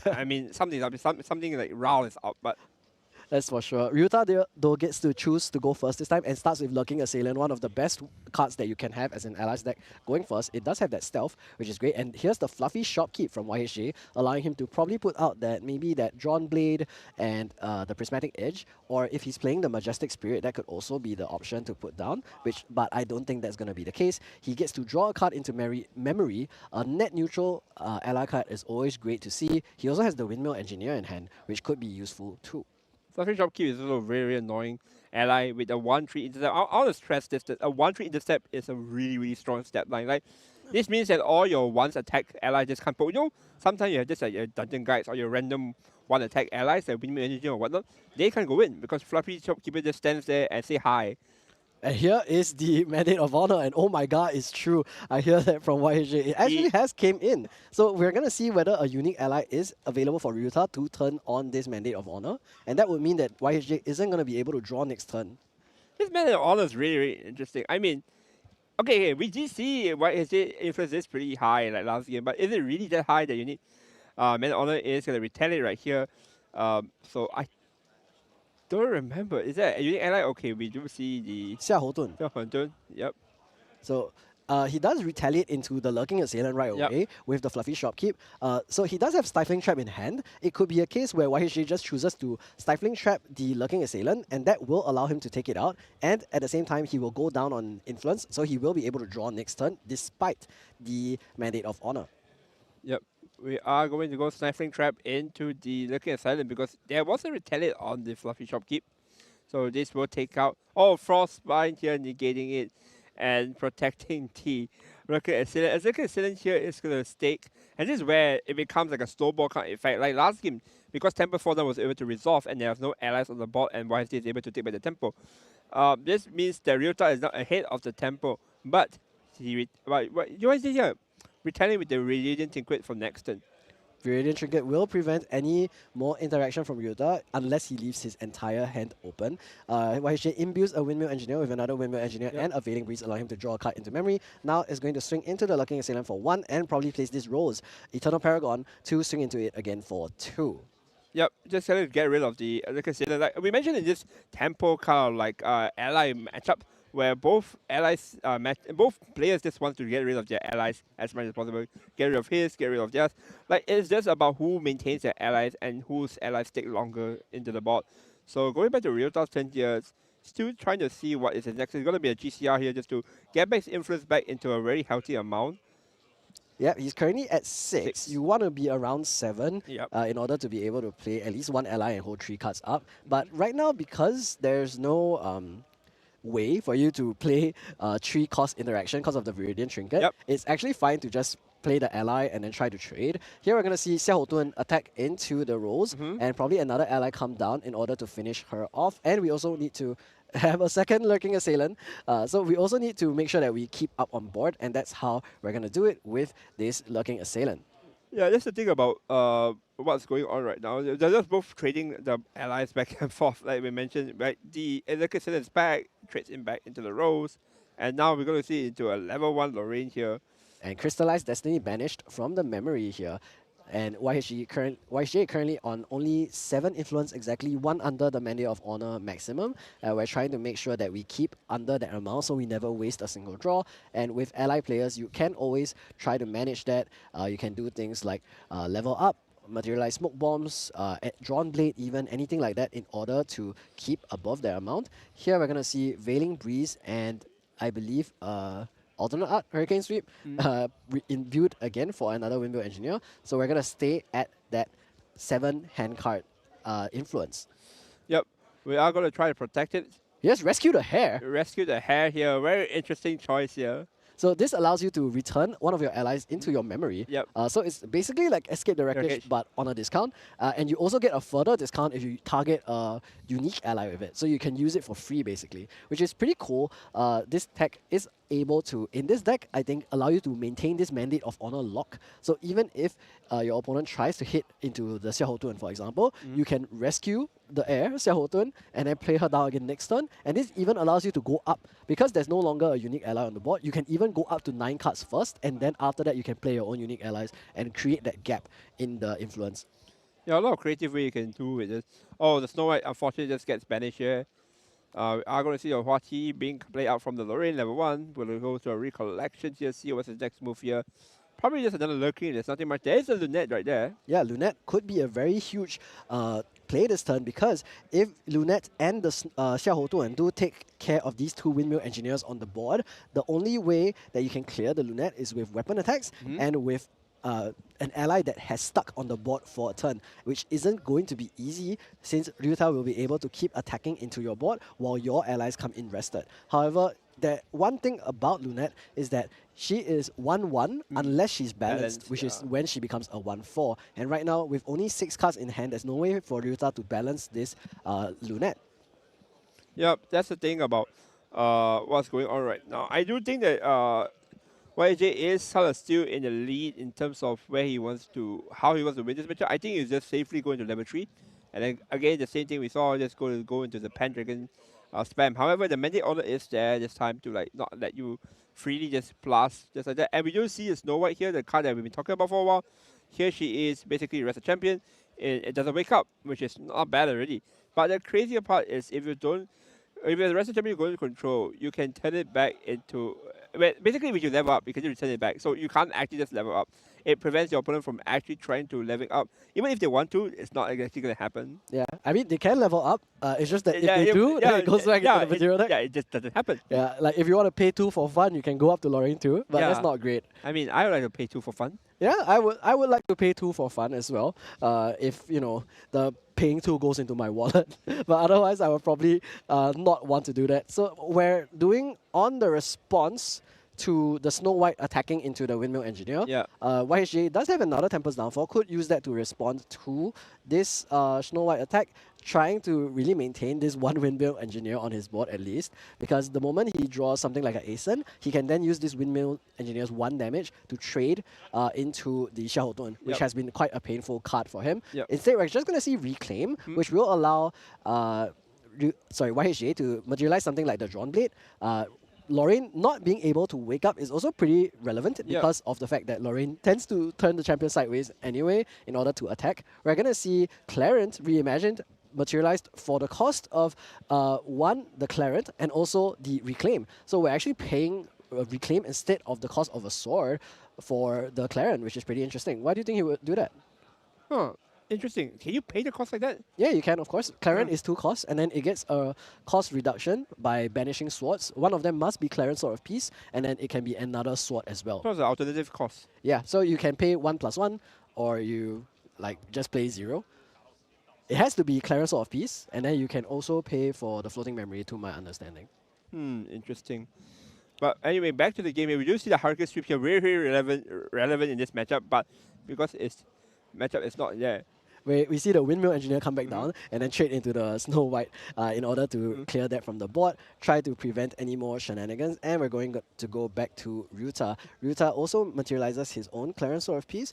I mean, something's up. Something like Raul is up, but That's for sure. Ryuta though gets to choose to go first this time and starts with Lurking Assailant, one of the best cards that you can have as an allies deck going first. It does have that stealth, which is great. And here's the fluffy Shopkeep from YHJ, allowing him to probably put out that maybe that Drawn Blade and the Prismatic Edge, or if he's playing the Majestic Spirit, that could also be the option to put down, but I don't think that's going to be the case. He gets to draw a card into memory. A net neutral ally card is always great to see. He also has the Windmill Engineer in hand, which could be useful too. Fluffy Shopkeep is also a very, very annoying ally with a 1-3 intercept. I want to stress this, that a 1-3 intercept is a really, really strong step line. Like, this means that all your once attack allies just can't put. You know, sometimes you have just like your Dungeon Guides or your random one attack allies, like Windmill Engineer or whatnot, they can't go in because Fluffy Shopkeeper just stands there and say hi. And here is the Mandate of Honor, and oh my god, it's true. I hear that from YHJ. It actually has came in. So we're going to see whether a unique ally is available for Ryuta to turn on this Mandate of Honor. And that would mean that YHJ isn't going to be able to draw next turn. This Mandate of Honor is really, really interesting. I mean, okay, we did see YHJ influence is pretty high like last game, but is it really that high that you need? Mandate of Honor is going to retaliate right here. So I don't remember. Is that a unique ally? Okay, we do see the Xiahou Dun. Yep. So he does retaliate into the Lurking Assailant right away with the Fluffy Shopkeep. So he does have Stifling Trap in hand. It could be a case where YHJ just chooses to Stifling Trap the Lurking Assailant, and that will allow him to take it out. And at the same time, he will go down on influence, so he will be able to draw next turn despite the Mandate of Honor. Yep. We are going to go Stifling Trap into the Lurking Assailant because there was a retaliate on the Fluffy Shopkeep. So this will take out Frostbind here, negating it and protecting the Lurking Assailant. As Lurking Assailant here is going to stake, and this is where it becomes like a snowball kind of effect. Like last game, because Temple Fallen was able to resolve and there was no allies on the board and YSD is able to take back the tempo. This means that Ryuta is not ahead of the tempo, but YSD here retaliate with the Radiant Trinket for next turn. Viridian Trinket will prevent any more interaction from Ryuta unless he leaves his entire hand open. YHJ imbues a Windmill Engineer with another Windmill Engineer and a Veiling Breeze, allowing him to draw a card into memory. Now is going to swing into the Lurking Assailant for 1 and probably place this Rose Eternal Paragon to swing into it again for 2. Yep, just trying to get rid of the Lurking Assailant. Like we mentioned in this tempo kind of like ally matchup, where both allies, both players just want to get rid of their allies as much as possible. Get rid of his, get rid of theirs. Like it's just about who maintains their allies and whose allies take longer into the board. So going back to Ryuta's turn here, still trying to see what is his next. It's going to be a GCR here just to get back his influence back into a very healthy amount. Yeah, he's currently at 6. You want to be around 7 in order to be able to play at least one ally and hold 3 cards up. But right now, because there's no way for you to play 3 cost interaction because of the Viridian Trinket, it's actually fine to just play the ally and then try to trade. Here we're going to see Xiahou Dun attack into the Rose and probably another ally come down in order to finish her off. And we also need to have a second Lurking Assailant. So we also need to make sure that we keep up on board, and that's how we're going to do it with this Lurking Assailant. Yeah, that's the thing about what's going on right now. They're just both trading the allies back and forth, like we mentioned. Right, the Lurking Assailant is back, trades him back into the Rose, and now we're going to see into a level 1 Lorraine here. And Crystallized Destiny banished from the memory here. And YHJ currently on only 7 influence, exactly 1 under the Mandate of Honor maximum. We're trying to make sure that we keep under that amount so we never waste a single draw. And with ally players, you can always try to manage that. You can do things like level up, materialize smoke bombs, drawn blade even, anything like that in order to keep above their amount. Here we're going to see Veiling Breeze and I believe alternate art, Hurricane Sweep, imbued again for another Windmill Engineer. So we're going to stay at that 7 hand card influence. Yep, we are going to try to protect it. Yes, rescue the hair. Rescue the hair here, very interesting choice here. So this allows you to return one of your allies into your memory. Yep. So it's basically like Escape the Wreckage, but on a discount. And you also get a further discount if you target a unique ally with it. So you can use it for free, basically, which is pretty cool. This tech is able to, in this deck, I think, allow you to maintain this Mandate of Honor lock. So even if your opponent tries to hit into the Xiahou Dun, for example, you can rescue the heir, Xiahou Dun, and then play her down again next turn. And this even allows you to go up. Because there's no longer a unique ally on the board, you can even go up to 9 cards first, and then after that you can play your own unique allies and create that gap in the influence. Yeah, a lot of creative way you can do with this. Oh, the Snow White unfortunately just gets banished here. We are going to see a Hua Qi being played out from the Lorraine level 1. We'll go to a recollection here, see what's his next move here. Probably just another lurking, there's nothing much. There's a Lunette right there. Yeah, Lunette could be a very huge play this turn, because if Lunette and the Xiahou Tuan do take care of these two Windmill Engineers on the board, the only way that you can clear the Lunette is with weapon attacks and with an ally that has stuck on the board for a turn, which isn't going to be easy, since Ryuta will be able to keep attacking into your board while your allies come in rested. However, the one thing about Lunette is that she is 1-1 unless she's balanced, which is when she becomes a 1-4. And right now, with only 6 cards in hand, there's no way for Ryuta to balance this Lunette. Yep, that's the thing about what's going on right now. I do think that YJ is kind of still in the lead in terms of where he wants to, how he wants to win this matchup. I think he's just safely going to level 3. And then again, the same thing we saw, just go into the Pendragon spam. However, the mandate order is there this time to like not let you freely just blast just like that. And we do see a Snow White here, the card that we've been talking about for a while. Here she is basically Rest of Champion. It doesn't wake up, which is not bad already. But the crazier part is if you're the Rest of Champion going to control, you can turn it back into... basically, when you level up, you can just turn it back. So you can't actually just level up. It prevents your opponent from actually trying to level up. Even if they want to, it's not actually going to happen. Yeah, I mean, they can level up. It's just that if they do, then it goes back into the material deck. Yeah, it just doesn't happen. Yeah, like if you want to pay 2 for fun, you can go up to Lorraine 2, but that's not great. I mean, I would like to pay 2 for fun. Yeah, I would like to pay 2 for fun as well. If the paying 2 goes into my wallet, but otherwise I would probably not want to do that. So we're doing on the response to the Snow White attacking into the Windmill Engineer. Yeah. YHJ does have another Tempest Downfall, could use that to respond to this Snow White attack, trying to really maintain this one Windmill Engineer on his board at least, because the moment he draws something like an Ascent, he can then use this Windmill Engineer's 1 damage to trade into the Xiahou Tuan, which has been quite a painful card for him. Instead, we're just going to see Reclaim, which will allow YHJ to materialize something like the Drawn Blade. Lorraine not being able to wake up is also pretty relevant because of the fact that Lorraine tends to turn the champion sideways anyway in order to attack. We're going to see Clarent reimagined materialized for the cost of 1, the Clarent, and also the Reclaim. So we're actually paying a Reclaim instead of the cost of a sword for the Clarent, which is pretty interesting. Why do you think he would do that? Huh. Interesting. Can you pay the cost like that? Yeah, you can, of course. Clarent is 2 costs, and then it gets a cost reduction by banishing swords. One of them must be Clarent Sword of Peace, and then it can be another sword as well. So it's an alternative cost. Yeah, so you can pay 1+1, or you just play 0. It has to be Clarent Sword of Peace, and then you can also pay for the floating memory, to my understanding. Interesting. But anyway, back to the game here. We do see the Hurricane Sweep here, very, very relevant in this matchup, but because its matchup is not there. We see the Windmill Engineer come back down and then trade into the Snow White in order to clear that from the board, try to prevent any more shenanigans, and we're going to go back to Ryuta. Ryuta also materializes his own Clarent Sword of Peace,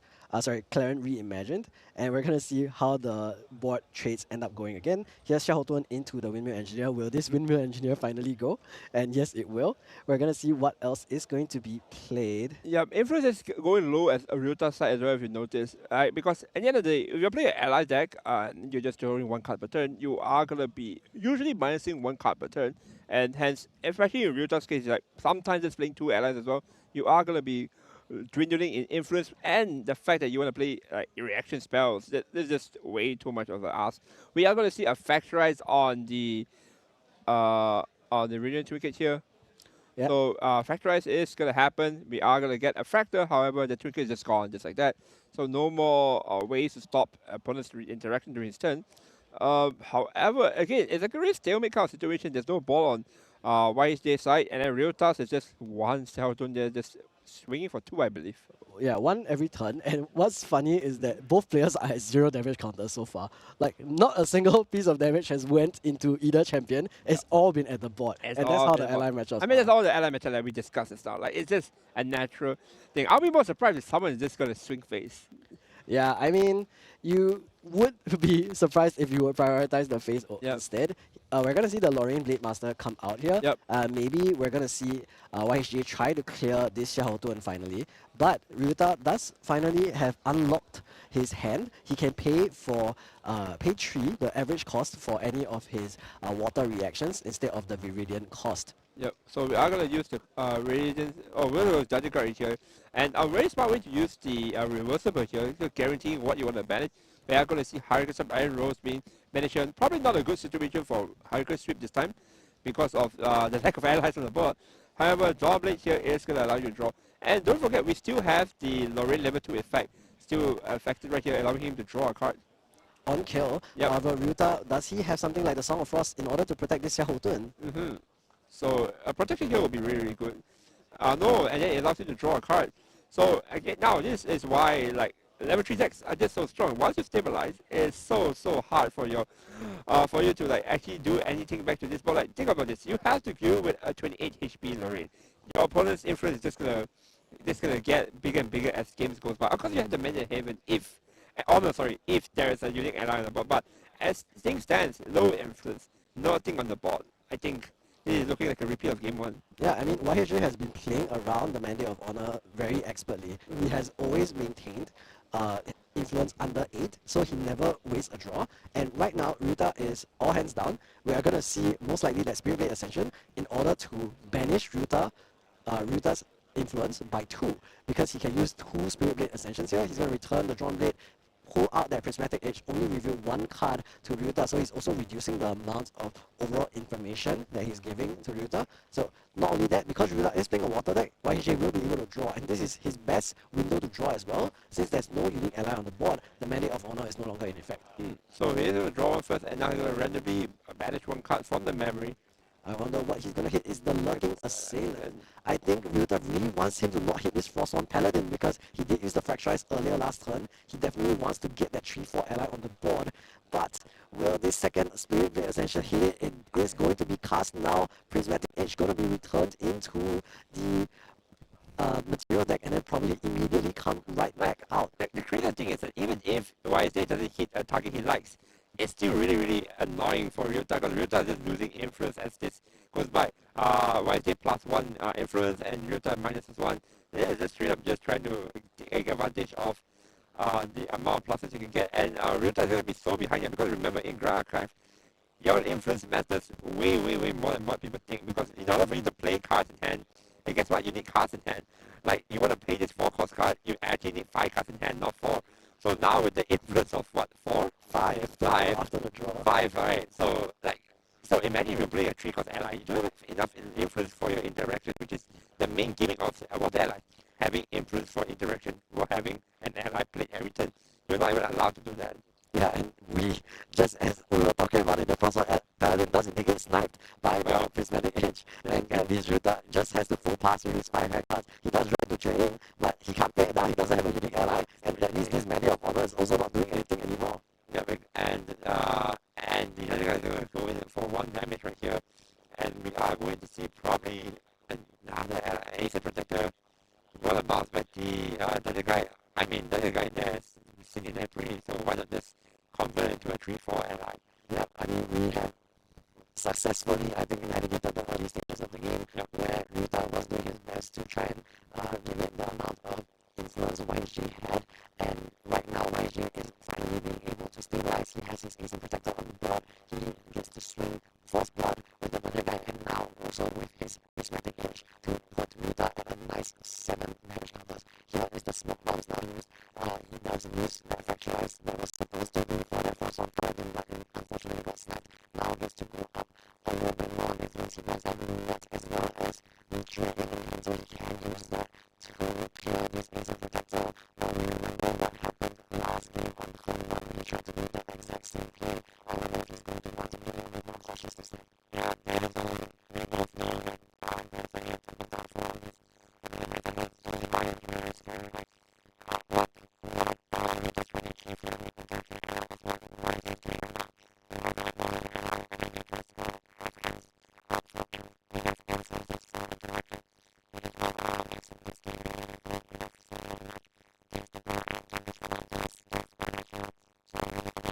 Clarent Reimagined, and we're going to see how the board trades end up going again. Here's Xiahou Tuan into the Windmill Engineer. Will this Windmill Engineer finally go? And yes, it will. We're going to see what else is going to be played. Yeah, influence is going low as a Ryuta side as well, if you notice. Right? Because at the end of the day, if you're playing an ally deck and you're just drawing 1 card per turn, you are going to be usually minusing 1 card per turn. And hence, especially in Ryuta's case, like sometimes it's playing 2 allies as well, you are going to be dwindling in influence, and the fact that you want to play reaction spells, this is just way too much of an ask. We are going to see a Factorize on the Reunion Trinket here. Yep. So Factorize is going to happen. We are going to get a Fractor, however, the Trinket is just gone, just like that. So no more ways to stop opponent's interaction during his turn. However, again, it's a great stalemate kind of situation. There's no ball on YHJ side, and then Ryuta's is just 1 Xiahou Tuan there, just swinging for 2, I believe. Yeah, 1 every turn. And what's funny is that both players are at 0 damage counter so far. Like, not a single piece of damage has went into either champion. It's all been at the board. And that's how the ally matchups I mean, that's all the ally matchups that we discussed and stuff. Like, it's just a natural thing. I'll be more surprised if someone is just going to swing face. Yeah, I mean, you would be surprised if you would prioritize the face Yep. instead. We're going to see the Lorraine Blade Master come out here. Yep. Maybe we're going to see YHJ try to clear this Xiaotuan finally. But Ryuta does finally have unlocked his hand. He can pay for pay 3, the average cost for any of his water reactions instead of the Viridian cost. Yep. So we are going to use the Radiant, we're going to Judging card here. And a very smart way to use the reversible here, to guarantee what you want to banish. We are going to see Hurricane Iron Rose being mentioned. Probably not a good situation for Hurricane Sweep this time because of the lack of allies on the board. However, Draw Blade here is going to allow you to draw. And don't forget, we still have the Lorraine level 2 effect still affected right here, allowing him to draw a card. On kill, Yep. however, Ryuta, does he have something like the Song of Frost in order to protect this Xiahotun? So a protection here will be really, really good. No, and then it allows you to draw a card. So again, now this is why like level 3 decks are just so strong. Once you stabilize, it's so hard for your for you to like actually do anything back to this board. Like think about this, you have to deal with a 28 HP Lorraine. Your opponent's influence is just gonna get bigger and bigger as games goes by. Of course, you have to manage Haven if, if there is a unique ally on the board. But as things stands, low influence, nothing on the board. I think this is looking like a repeat of game 1. Yeah, I mean, YHJ has been playing around the Mandate of Honor very expertly. He has always maintained influence under 8, so he never wastes a draw. And right now, Ryuta is all hands down. We are going to see most likely that Spirit Blade Ascension in order to banish Ryuta's influence by 2, because he can use 2 Spirit Blade Ascensions here. He's going to return the Drawn Blade, pull out that Prismatic Edge, only reveal 1 card to Ryuta, so he's also reducing the amount of overall information that he's giving to Ryuta. So not only that, because Ryuta is playing a water deck, YHJ will be able to draw, and this is his best window to draw as well. Since there's no unique ally on the board, the Mandate of Honor is no longer in effect. So he's going to draw one first, and now he's going to randomly banish 1 card from the memory. I wonder what he's going to hit. Is the Lurking Assailant. I think Ryuta really wants him to not hit this Frostborn Paladin because he did use the Fracturize earlier last turn. He definitely wants to get that 3-4 ally on the board. But will this second Spirit Blade Ascension hit it? It is going to be cast now. Prismatic Edge going to be returned into the material deck and then probably immediately come right back out. The crazy thing is that even if YSD doesn't hit a target he likes, it's still really annoying for Ryuta because Ryuta is just losing influence as this goes by. YSD +1 influence and Ryuta -1. It's just straight up just trying to take advantage of the amount of pluses you can get. And Ryuta is going to be so behind here because remember, in Grand Archive, your influence matters way more than what people think, because in order for you to play cards in hand, and guess what, you need cards in hand. Like, you want to play this 4-cost card, you actually need 5 cards in hand, not 4. So now with the influence of what, 4? 5 after the draw. 5, right? So so imagine if you play a 3-cost ally, you don't have enough influence for your interaction, which is the main gimmick of the ally. Having influence for interaction while having an ally play every turn. You're not even allowed to do that. Yeah, and just as we were talking about it, the Frostborn Paladin doesn't get sniped by the Prismatic Edge. And this Ryuta just has the full pass with his 5 high cards. He does try to trade, but he can't pay it down. He doesn't have a unique ally. And at least this Mandate of Honor is also not doing anything anymore. Yeah, and the other guys are going to go in for 1 damage right here. And we are going to see probably another Ace Protector. Well, about but the other guy there's sitting there pretty, so why not just convert it into a 3-4 ally? Yeah, I mean, we have successfully, I think, navigated the early stages of the game where Ryuta was doing his best to try and limit the amount of influence YG had. And right now, YG is finally being able to stabilize. He has his Ace Protector on the board. He gets to swing Force Blood with the other guy, and now also with his Prismatic Edge to put Ryuta at a nice 7 damage numbers. Here is the Smoke Bombs now used. He does use that Fracturize that was supposed to be for that Frostborn Paladin, but unfortunately got sniped. Now gets to go up a little bit more influence. He does have Net as well as the Dragon in hand, so he can use that to clear this Ace Protector. But we remember what happened last game on turn 1 when he tried to do the exact same play. I wonder if he's going to want to be a little bit more cautious this time. Yeah, definitely. We both know that there's a hit to be done for all this. And there's a hit to the Lion here. It's very like, what we just really keep learning exactly how it's working, why is it doing or not. And we're going to go ahead and make it first go have hands up for him. We have answers that's so interactive. We just want our answers that's the really good enough to say, like, there's the power out there, there's the one that's right here. So we have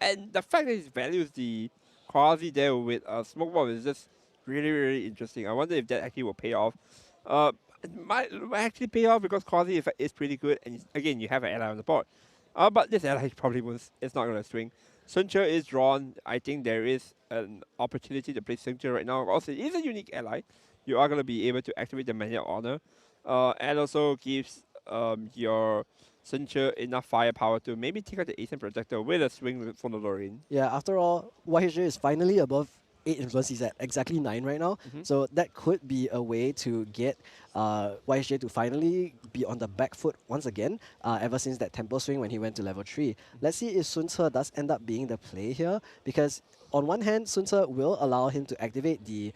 And the fact that he values the quasi there with a smoke bomb is just really, really interesting. I wonder if that actually will pay off. It might actually pay off because quasi effect is pretty good, and again, you have an ally on the board. But this ally probably won't, it's not going to swing. Sun Che is drawn. I think there is an opportunity to play Sun Che right now. Also, it is a unique ally. You are going to be able to activate the Mandate of Honor, and also gives your Sun Che enough firepower to maybe take out the Ascent Projector with a swing from the Lorraine. Yeah, after all, YHJ is finally above 8 influence. He's at exactly 9 right now. So that could be a way to get YHJ to finally be on the back foot once again, ever since that tempo swing when he went to level 3. Let's see if Sun Ce does end up being the play here, because on one hand, Sun Ce will allow him to activate the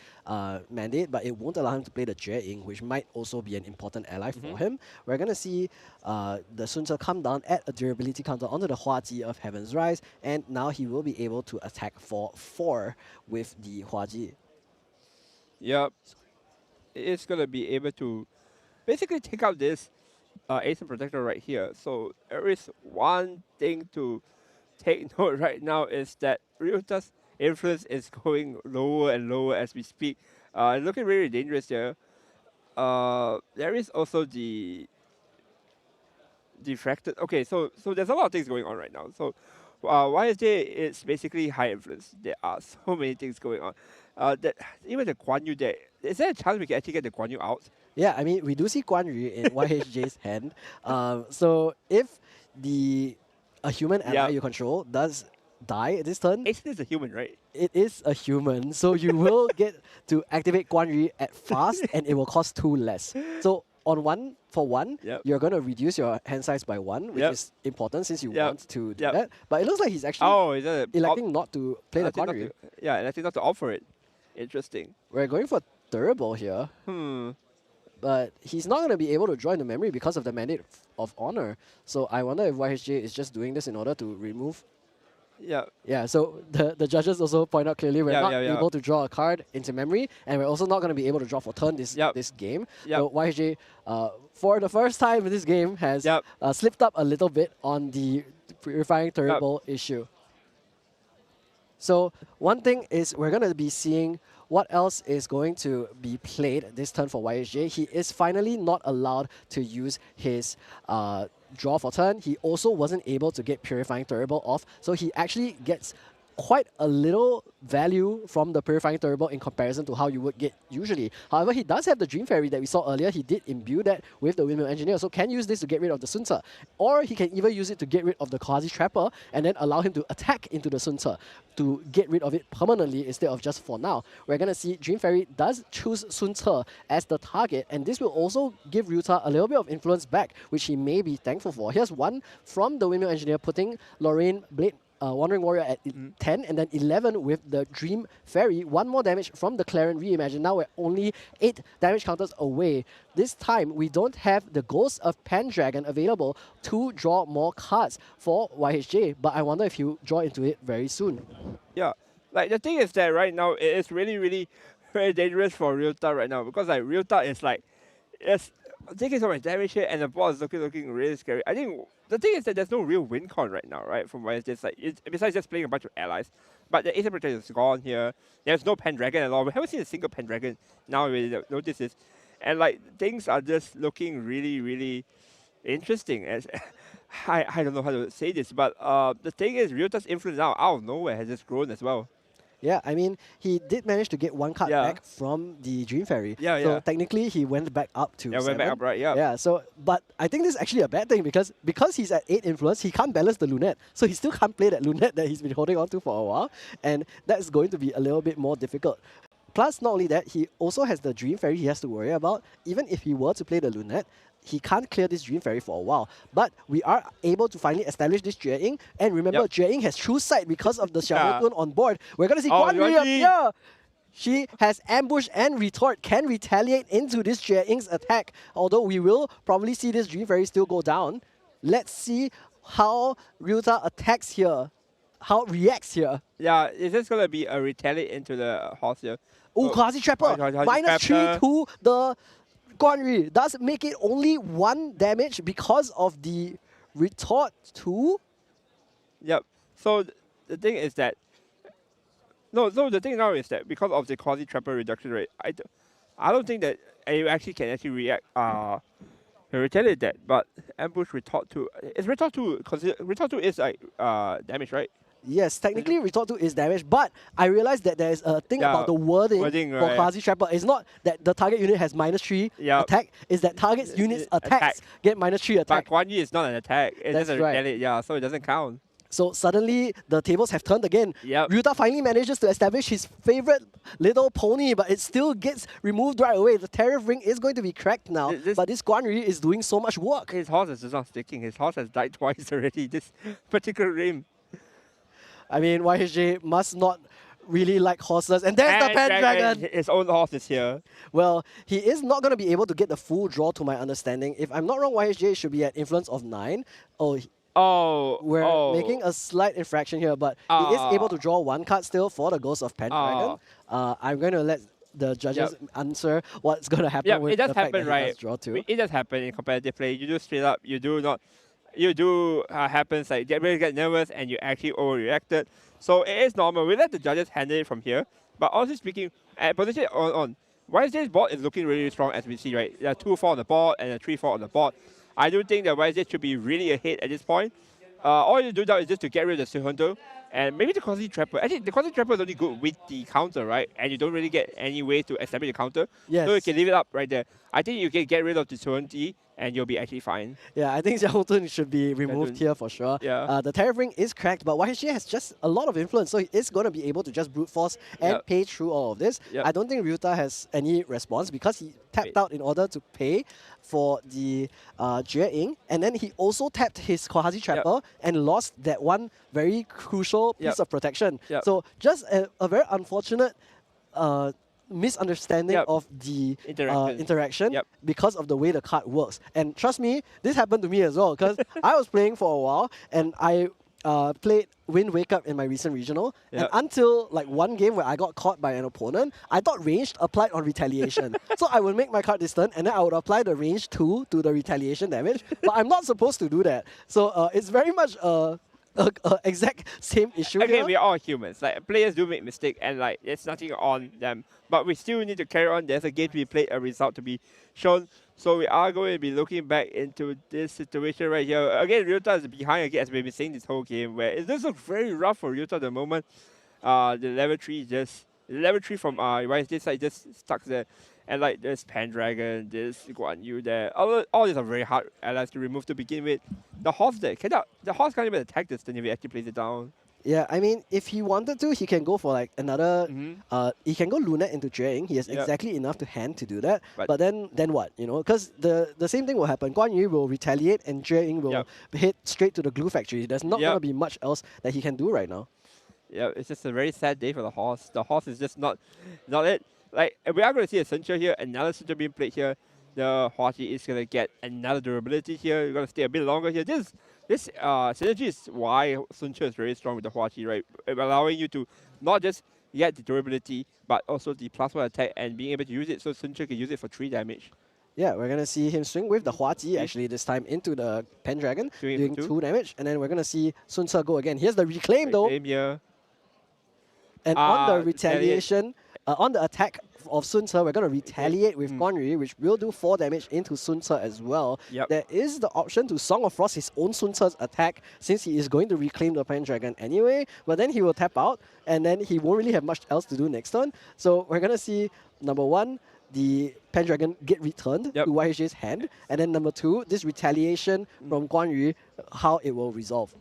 mandate, but it won't allow him to play the Jue-Ing, which might also be an important ally for him. We're going to see the Sun Ce come down at a durability counter onto the Hua Ji of Heaven's Rise, and now he will be able to attack for 4 with the Hua Ji. Yep. It's going to be able to basically take out this Ascent Protector right here. So there is one thing to take note right now is that Ryuta's influence is going lower and lower as we speak. Looking really dangerous here. There is also the diffracted. Okay, so there's a lot of things going on right now. So YSJ is basically high influence. There are so many things going on. That even the Guan Yu there, is there a chance we can actually get the Guan Yu out? Yeah, I mean, we do see Guan Yu in YHJ's hand. So if a human ally you control does die this turn, Ascent is a human, right? it is a human, so you will get to activate Guan Yu at fast, and it will cost 2 less. So on 1 for 1, you're going to reduce your hand size by 1, which is important since you want to do that. But it looks like he's actually electing not to play the Guan Yu. Yeah, electing not to opt for it. Interesting. We're going for durable here. But he's not going to be able to draw into memory because of the Mandate of Honor. So I wonder if YHJ is just doing this in order to remove. Yeah, so the judges also point out clearly we're not able to draw a card into memory, and we're also not going to be able to draw for turn this game. So YHJ, for the first time in this game, has slipped up a little bit on the Purifying Terrible issue. So one thing is we're going to be seeing what else is going to be played this turn for YHJ. He is finally not allowed to use his draw for turn. He also wasn't able to get Purifying Terrible off, so he actually gets quite a little value from the Purifying Terrible in comparison to how you would get usually. However, he does have the Dream Fairy that we saw earlier. He did imbue that with the Windmill Engineer, so can use this to get rid of the Sun Ce. Or he can even use it to get rid of the Quasi Trapper and then allow him to attack into the Sun Ce to get rid of it permanently instead of just for now. We're going to see Dream Fairy does choose Sun Ce as the target, and this will also give Ryuta a little bit of influence back, which he may be thankful for. Here's one from the Windmill Engineer, putting Lorraine Blade Wandering Warrior at 10, and then 11 with the Dream Fairy. 1 more damage from the Clarion Reimagine. Now we're only 8 damage counters away. This time, we don't have the Ghost of Pendragon available to draw more cards for YHJ, but I wonder if you draw into it very soon. Yeah, like the thing is that right now, it is really, really very dangerous for Ryuta right now, because like Ryuta is like, it's taking so much damage here, and the board is looking really scary. I think the thing is that there's no real win con right now, right? From where it's just like, besides just playing a bunch of allies. But the Ascent Protector is gone here. There's no Pendragon at all. We haven't seen a single Pendragon now. We notice this. And like, things are just looking really, really interesting. As I don't know how to say this, but the thing is, Ryuta's influence now out of nowhere has just grown as well. Yeah, I mean, he did manage to get 1 card back from the Dream Fairy. So technically, he went back up to 7. Went back up, right? Yeah, so, but I think this is actually a bad thing because he's at 8 influence, he can't balance the Lunette. So he still can't play that Lunette that he's been holding on to for a while. And that's going to be a little bit more difficult. Plus, not only that, he also has the Dream Fairy he has to worry about. Even if he were to play the Lunette, he can't clear this Dream Fairy for a while. But we are able to finally establish this Jue-Ing. And remember, Jue-Ing has True Sight because of the Xiaomei on board. We're going to see Guan Yu here. She has ambush and retort, can retaliate into this Jue-Ing's attack. Although we will probably see this Dream Fairy still go down. Let's see how Ryuta attacks here. How it reacts here. Yeah, is this going to be a retaliate into the horse here? Oh, Quasi Trapper. -3 to the Guan Yu. Does make it only 1 damage because of the retort 2. Yep. So the thing is that no. The thing now is that because of the quasi trapper reduction rate, I don't think that you actually can actually react. Retaliate that, but ambush retort 2. Is retort 2 retort 2 is like damage, right? Yes, technically retort 2 is damage, but I realized that there is a thing Yeah, about the wording for right. Quasi Trapper. It's not that the target unit has -3 Yeah. attack, it's that target's unit's attacks Attack. get -3 But attack. Guan Yi is not an attack. It's That's just a right. retaliate, yeah, so it doesn't count. So suddenly the tables have turned again. Yep. Ryuta finally manages to establish his favorite little pony, but it still gets removed right away. The tariff ring is going to be cracked now, but this Guan Yu is doing so much work. His horse is just not sticking. His horse has died twice already this particular game. I mean, YHJ must not really like horses. And there's the Pendragon! His own horse is here. Well, he is not going to be able to get the full draw to my understanding. If I'm not wrong, YHJ should be at influence of 9. We're making a slight infraction here, but he is able to draw 1 card still for the Ghost of Pendragon. I'm going to let the judges answer what's going to happen with it does the fact happen, that he right? does draw 2. It does happen in competitive play. You do straight up. You do happens like you really get nervous and you actually overreacted. So it is normal. We let the judges handle it from here. But honestly speaking, at position on YSJ's board is looking really strong as we see, right? There are 2-4 on the board and a 3-4 on the board. I do think that YSJ should be really ahead at this point. All you do now is just to get rid of the Sihunto and maybe the Quasi Trapper. Actually, the Quasi Trapper is only good with the counter, right? And you don't really get any way to establish the counter. Yes. So you can leave it up right there. I think you can get rid of the Sihunti and you'll be actually fine. Yeah, I think Xiaotun should be removed here for sure. Yeah. The Tariff Ring is cracked, but YHJ has just a lot of influence, so he is going to be able to just brute force and pay through all of this. I don't think Ryuta has any response because he tapped out in order to pay for the Jue Ying, and then he also tapped his Quasi Trapper and lost that one very crucial piece of protection. So just a very unfortunate misunderstanding of the interaction because of the way the card works. And trust me, this happened to me as well because I was playing for a while and I played Wind Wake Up in my recent regional, and until like one game where I got caught by an opponent, I thought ranged applied on retaliation. So I would make my card distant and then I would apply the range 2 to the retaliation damage, but I'm not supposed to do that. So it's very much exact same issue. Okay, we're all humans. Like players do make mistakes, and like it's nothing on them. But we still need to carry on. There's a game to be played, a result to be shown. So we are going to be looking back into this situation right here. Again, Ryuta is behind again, as we've been saying this whole game. Where it does look very rough for Ryuta at the moment. The level 3 from YSJ side just stuck there. And like there's Pendragon, there's Guan Yu there. All these are very hard allies to remove to begin with. The horse there, the horse can't even attack this thing if he actually plays it down. Yeah, I mean, if he wanted to, he can go for like another. He can go Lunette into Jue Ying. He has exactly enough to hand to do that. But then what? You know, because the same thing will happen. Guan Yu will retaliate, and Jue Ying will hit straight to the glue factory. There's not gonna be much else that he can do right now. Yeah, it's just a very sad day for the horse. The horse is just not it. Like, we are going to see a Suncha here, another Suncha being played here. The Huachi is going to get another durability here. You're going to stay a bit longer here. This synergy is why Suncha is very strong with the Huachi, right? Allowing you to not just get the durability, but also the +1 attack and being able to use it so Suncha can use it for 3 damage. Yeah, we're going to see him swing with the Huachi actually this time into the Pendragon, doing 2 damage. And then we're going to see Sun Ce go again. Here's the reclaim though. Here. And on the retaliation, on the attack of Sun Ce, we're going to retaliate with Guan Yu, which will do 4 damage into Sun Ce as well. There is the option to Song of Frost his own Sun Ce's attack, since he is going to reclaim the Pendragon anyway, but then he will tap out, and then he won't really have much else to do next turn. So we're going to see, number 1, the Pendragon get returned to YHJ's hand, and then number 2, this retaliation from Guan Yu, how it will resolve.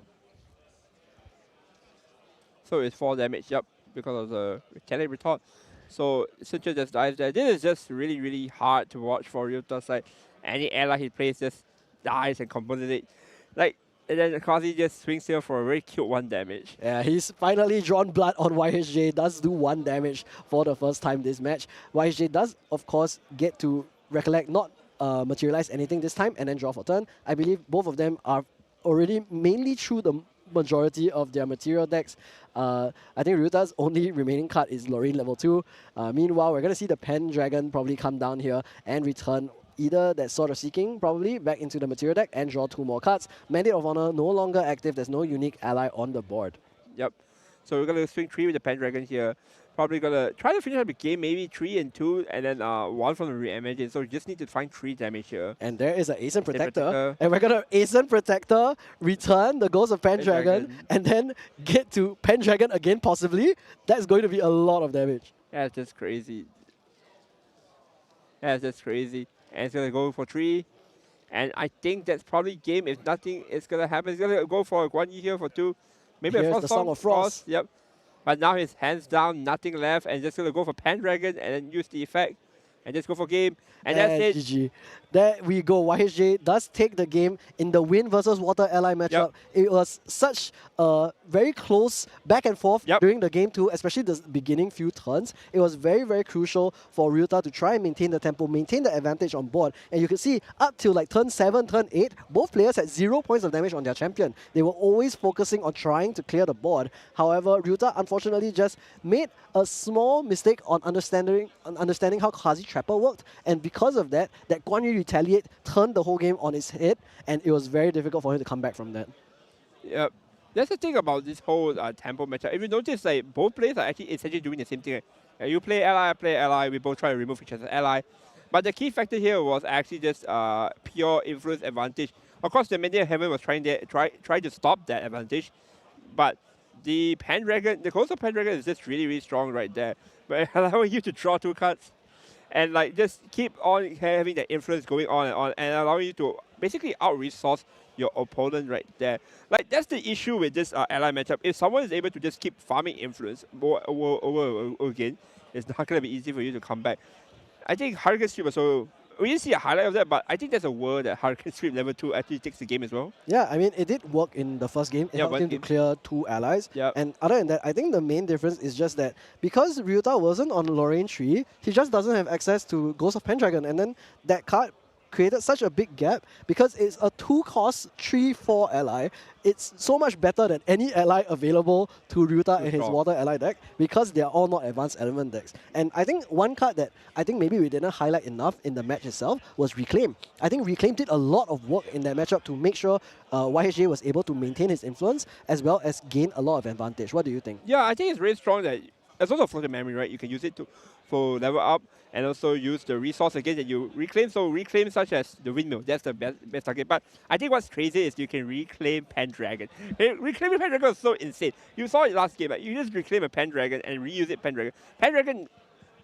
So it's 4 damage, because of the retaliate retort. So Suncha just dies there. This is just really, really hard to watch for Ryuta's side. Any ally he plays just dies and compensates. Like, and then Quasi just swings here for a very cute 1 damage. Yeah, he's finally drawn blood on YHJ, does do 1 damage for the first time this match. YHJ does, of course, get to recollect, not materialize anything this time, and then draw for turn. I believe both of them are already mainly through the majority of their material decks. I think Ryuta's only remaining card is Lorraine level 2. Meanwhile, we're going to see the Pendragon probably come down here and return either that Sword of Seeking, probably, back into the material deck and draw 2 more cards. Mandate of Honor no longer active. There's no unique ally on the board. Yep. So we're gonna swing 3 with the Pendragon here. Probably gonna try to finish up the game, maybe 3 and 2, and then 1 from the re-imagine. So we just need to find 3 damage here. And there is an Ascent Protector. Protector. And we're going to Ascent Protector, return the Ghost of Pendragon, Pendragon. and then get to Pendragon again, possibly. That's going to be a lot of damage. That's just crazy. That's just crazy. And it's gonna go for 3. And I think that's probably game. If nothing is gonna happen, it's gonna go for Guan Yi here for 2. Maybe Here's a the Song of Frost. Yep. But now his hands down, nothing left, and just gonna go for Pendragon and then use the effect. And just go for game. And that's it. GG. There we go. YHJ does take the game in the Wind versus Water ally matchup. It was such a very close back and forth during the game too, especially the beginning few turns. It was very, very crucial for Ryuta to try and maintain the tempo, maintain the advantage on board. And you could see up till like turn 7, turn 8, both players had 0 points of damage on their champion. They were always focusing on trying to clear the board. However, Ryuta unfortunately just made a small mistake on understanding how Kazi Trapper worked. And because of that, that Guan Yu retaliate turned the whole game on its head, and it was very difficult for him to come back from that. Yep. That's the thing about this whole tempo matchup. If you notice, like both players are actually essentially doing the same thing. You play ally, I play ally. We both try to remove each other's ally. But the key factor here was actually just pure influence advantage. Of course, the Minion Heaven was trying to stop that advantage, but the Pendragon, the Ghost of Pendragon is just really, really strong right there. But allowing you to draw 2 cards and like just keep on having that influence going on and allowing you to basically out-resource your opponent right there. Like that's the issue with this ally matchup. If someone is able to just keep farming influence over again, it's not going to be easy for you to come back. I think Hurricane Sweep also, we didn't see a highlight of that, but I think there's a word that Hurricane Sweep level 2 actually takes the game as well. Yeah, I mean, it did work in the first game. It helped him to clear 2 allies. And other than that, I think the main difference is just that because Ryuta wasn't on Lorraine Tree, he just doesn't have access to Ghost of Pendragon. And then that card created such a big gap because it's a 2-cost 3/4 ally. It's so much better than any ally available to Ryuta in his water ally deck because they are all not advanced element decks. And I think one card that I think maybe we didn't highlight enough in the match itself was Reclaim. I think Reclaim did a lot of work in that matchup to make sure YHJ was able to maintain his influence as well as gain a lot of advantage. What do you think? Yeah, I think it's really strong that it's also floating memory, right? You can use it for level up and also use the resource again that you reclaim. So reclaim such as the windmill, that's the best target. But I think what's crazy is you can reclaim Pendragon. Reclaiming Pendragon is so insane. You saw it last game, but you just reclaim a Pendragon and reuse it Pendragon. Pendragon,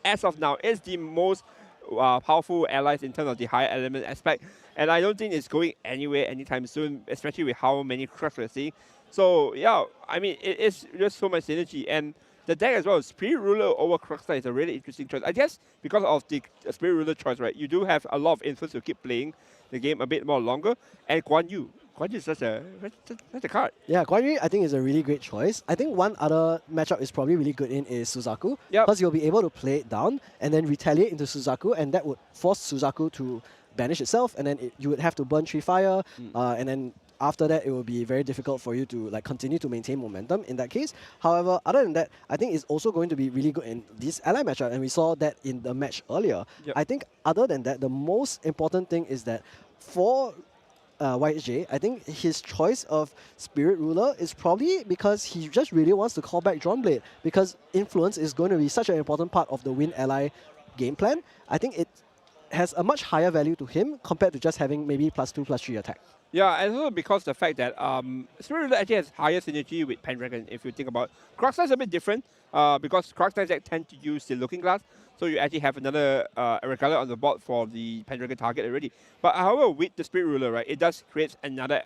as of now, is the most powerful allies in terms of the higher element aspect. And I don't think it's going anywhere anytime soon, especially with how many cracks we're seeing. So yeah, I mean, it's just so much synergy. And the deck as well, Spirit Ruler over Kruxstar is a really interesting choice. I guess because of the Spirit Ruler choice, right, you do have a lot of influence to keep playing the game a bit more longer. And Guan Yu is such a card. Yeah, Guan Yu I think is a really great choice. I think one other matchup is probably really good in is Suzaku. Because you'll be able to play it down and then retaliate into Suzaku, and that would force Suzaku to banish itself, and then you would have to burn 3 fire, and then after that, it will be very difficult for you to like continue to maintain momentum in that case. However, other than that, I think it's also going to be really good in this ally matchup, and we saw that in the match earlier. I think other than that, the most important thing is that for YHJ, I think his choice of Spirit Ruler is probably because he just really wants to call back Drawnblade, because influence is going to be such an important part of the Win ally game plan. I think it has a much higher value to him compared to just having maybe +2/+3 attack. Yeah, and also because the fact that Spirit Ruler actually has higher synergy with Pendragon, if you think about it. Kruxstar is a bit different because Kruxstar decks tend to use the Looking Glass, so you actually have another Regala on the board for the Pendragon target already. But however, with the Spirit Ruler, right, it does create another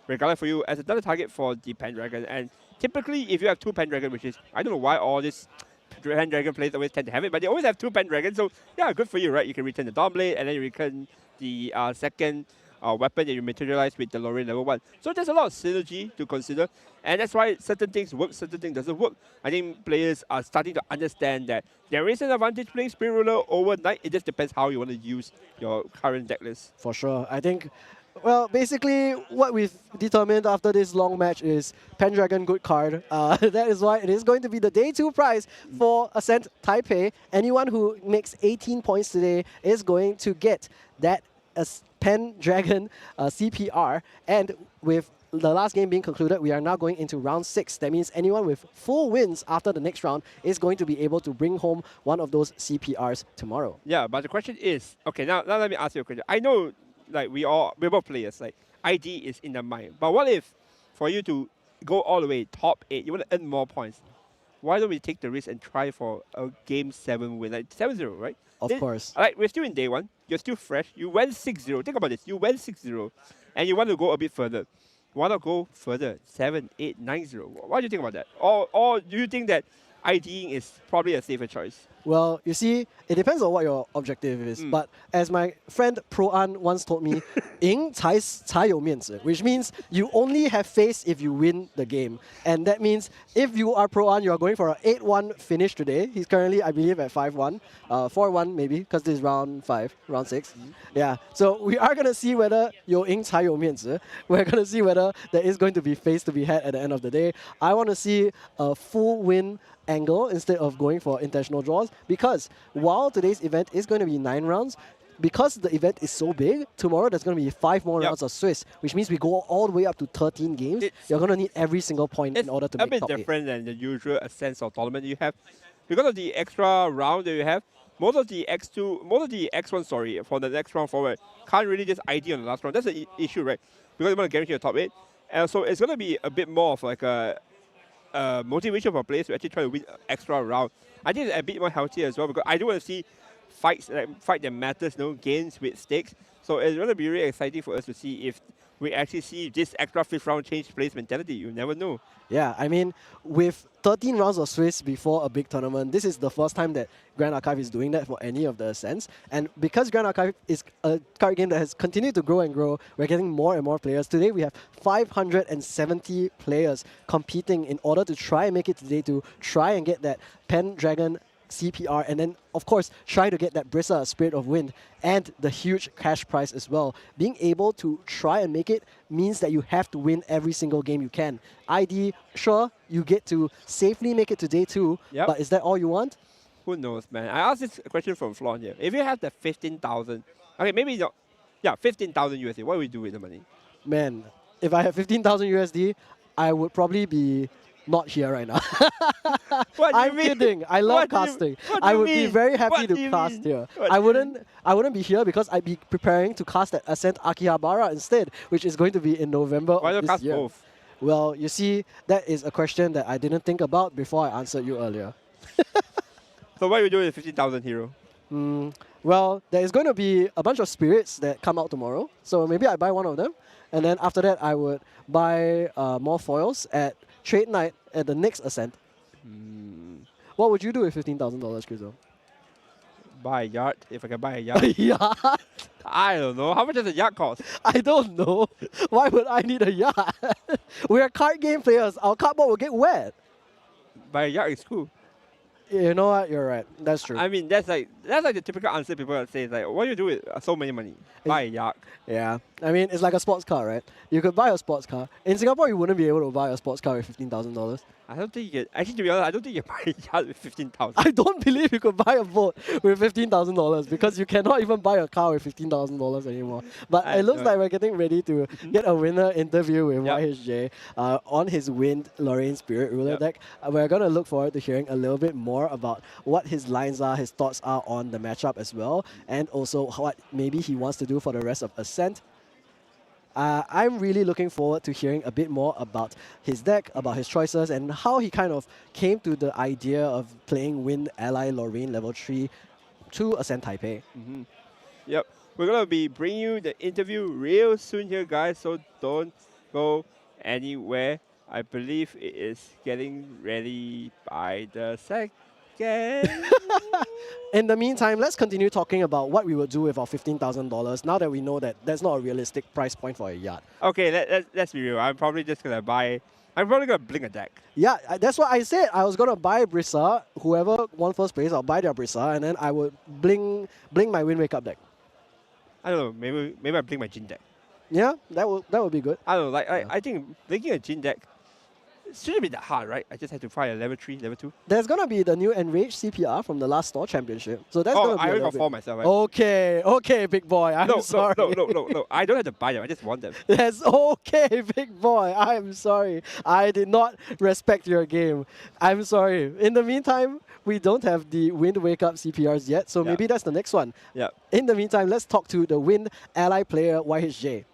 Regala for you as another target for the Pendragon. And typically, if you have 2 Pendragon, which is, I don't know why all this Pendragon players always tend to have it, but they always have 2 Pendragon, so yeah, good for you, right? You can return the Dawnblade, and then you return the second weapon that you materialize with the Lorraine level 1. So there's a lot of synergy to consider, and that's why certain things work, certain things doesn't work. I think players are starting to understand that there is an advantage playing Spirit Ruler over Knight. It just depends how you want to use your current deck list. For sure. I think, well, basically what we've determined after this long match is Pendragon good card. That is why it is going to be the day 2 prize for Ascent Taipei. Anyone who makes 18 points today is going to get that Pendragon CPR, and with the last game being concluded, we are now going into round 6. That means anyone with full wins after the next round is going to be able to bring home one of those CPRs tomorrow. Yeah, but the question is, okay, now let me ask you a question. I know, like, we're both players, like, ID is in the mind. But what if, for you to go all the way top 8, you want to earn more points? Why don't we take the risk and try for a game 7 win, like 7-0, right? Of course. Like, we're still in day 1. You're still fresh. You went 6-0. Think about this. You went 6-0, and you want to go a bit further. Why not go further? 7, 8, 9-0. What do you think about that? Or do you think that IDing is probably a safer choice? Well, you see, it depends on what your objective is. But as my friend Pro An once told me, 赢才有面子, which means you only have face if you win the game. And that means if you are Pro An, you are going for an 8-1 finish today. He's currently, I believe, at 5-1, 4-1 maybe, because this is round 5, round 6. Yeah, so we are going to see whether 有赢才有面子. We're going to see whether there is going to be face to be had at the end of the day. I want to see a full win angle instead of going for intentional draws, because while today's event is going to be 9 rounds, because the event is so big, tomorrow there's going to be 5 more rounds of Swiss, which means we go all the way up to 13 games. You're going to need every single point in order to make It's top a 8. bit different than the usual Ascent or tournament you have. Because of the extra round that you have, most of the X1, sorry, for the next round forward, can't really just ID on the last round. That's the issue, right? Because you want to guarantee the top 8. And so it's going to be a bit more of like a motivation for players to actually try to win extra round. I think it's a bit more healthy as well, because I do want to see fight that matters, gains with stakes. So it's going to be really exciting for us to see if we actually see this extra 5th round change players mentality. You never know. Yeah, I mean, with 13 rounds of Swiss before a big tournament, this is the first time that Grand Archive is doing that for any of the Ascents. And because Grand Archive is a card game that has continued to grow and grow, we're getting more and more players. Today we have 570 players competing in order to try and make it today, to try and get that Pendragon CPR, and then of course try to get that Brissa Spirit of Wind and the huge cash prize as well. Being able to try and make it means that you have to win every single game you can. ID, sure, you get to safely make it to day 2, but is that all you want? Who knows, man? I asked this question from Flon here. If you have the 15,000, okay, maybe not, 15,000 USD, what would you do with the money? Man, if I had 15,000 USD, I would probably be not here right now. I'm kidding. I love casting. I would be very happy to cast here. I wouldn't be here because I'd be preparing to cast at Ascent Akihabara instead, which is going to be in November Why of not this cast year. both? Well, you see, that is a question that I didn't think about before I answered you earlier. So what do you do with 15,000 hero? Well, there is going to be a bunch of spirits that come out tomorrow. So maybe I buy one of them. And then after that, I would buy more foils at Trade Night at the next Ascent. What would you do with $15,000, Krizo? Buy a yacht, if I can buy a yacht. A yacht? I don't know. How much does a yacht cost? I don't know. Why would I need a yacht? We are card game players. Our cardboard will get wet. Buy a yacht is cool. You know what? You're right. That's true. I mean, that's like the typical answer people would say. It's like, what do you do with so many money? Buy a yacht. Yeah. I mean, it's like a sports car, right? You could buy a sports car. In Singapore, you wouldn't be able to buy a sports car with $15,000. I don't think you can. Actually, to be honest, I don't think you can buy a yacht with 15,000. I don't believe you could buy a boat with $15,000 because you cannot even buy a car with $15,000 anymore. But it looks like we're getting ready to get a winner interview with YHJ on his Wind Lorraine Spirit Ruler deck. We're going to look forward to hearing a little bit more about what his lines are, his thoughts are on the matchup as well, and also what maybe he wants to do for the rest of Ascent. I'm really looking forward to hearing a bit more about his deck, about his choices, and how he kind of came to the idea of playing Wind Ally Lorraine level 3 to Ascent Taipei. Yep. We're going to be bringing you the interview real soon here, guys, so don't go anywhere. I believe it is getting ready by the second. In the meantime, let's continue talking about what we would do with our $15,000 now that we know that that's not a realistic price point for a yacht. Okay, let's be real. I'm probably just going to buy... I'm probably going to blink a deck. Yeah, that's what I said. I was going to buy Brissa. Whoever won first place, I'll buy their Brissa, and then I would blink my Wind Wake Up deck. I don't know. Maybe I blink my Jin deck. Yeah, that would be good. I don't know. I think blinking a Jin deck It shouldn't be that hard, right? I just had to find a level 3, level 2. There's gonna be the new Enraged CPR from the last store championship. So that's Oh, gonna be I a already little got 4 bit. myself. Right? Okay, okay, big boy. I'm no, sorry. no. I don't have to buy them. I just want them. That's okay, big boy. I'm sorry. I did not respect your game. I'm sorry. In the meantime, we don't have the Wind Wake Up CPRs yet, so Yeah. maybe that's the next one. Yeah. In the meantime, let's talk to the Wind ally player YHJ.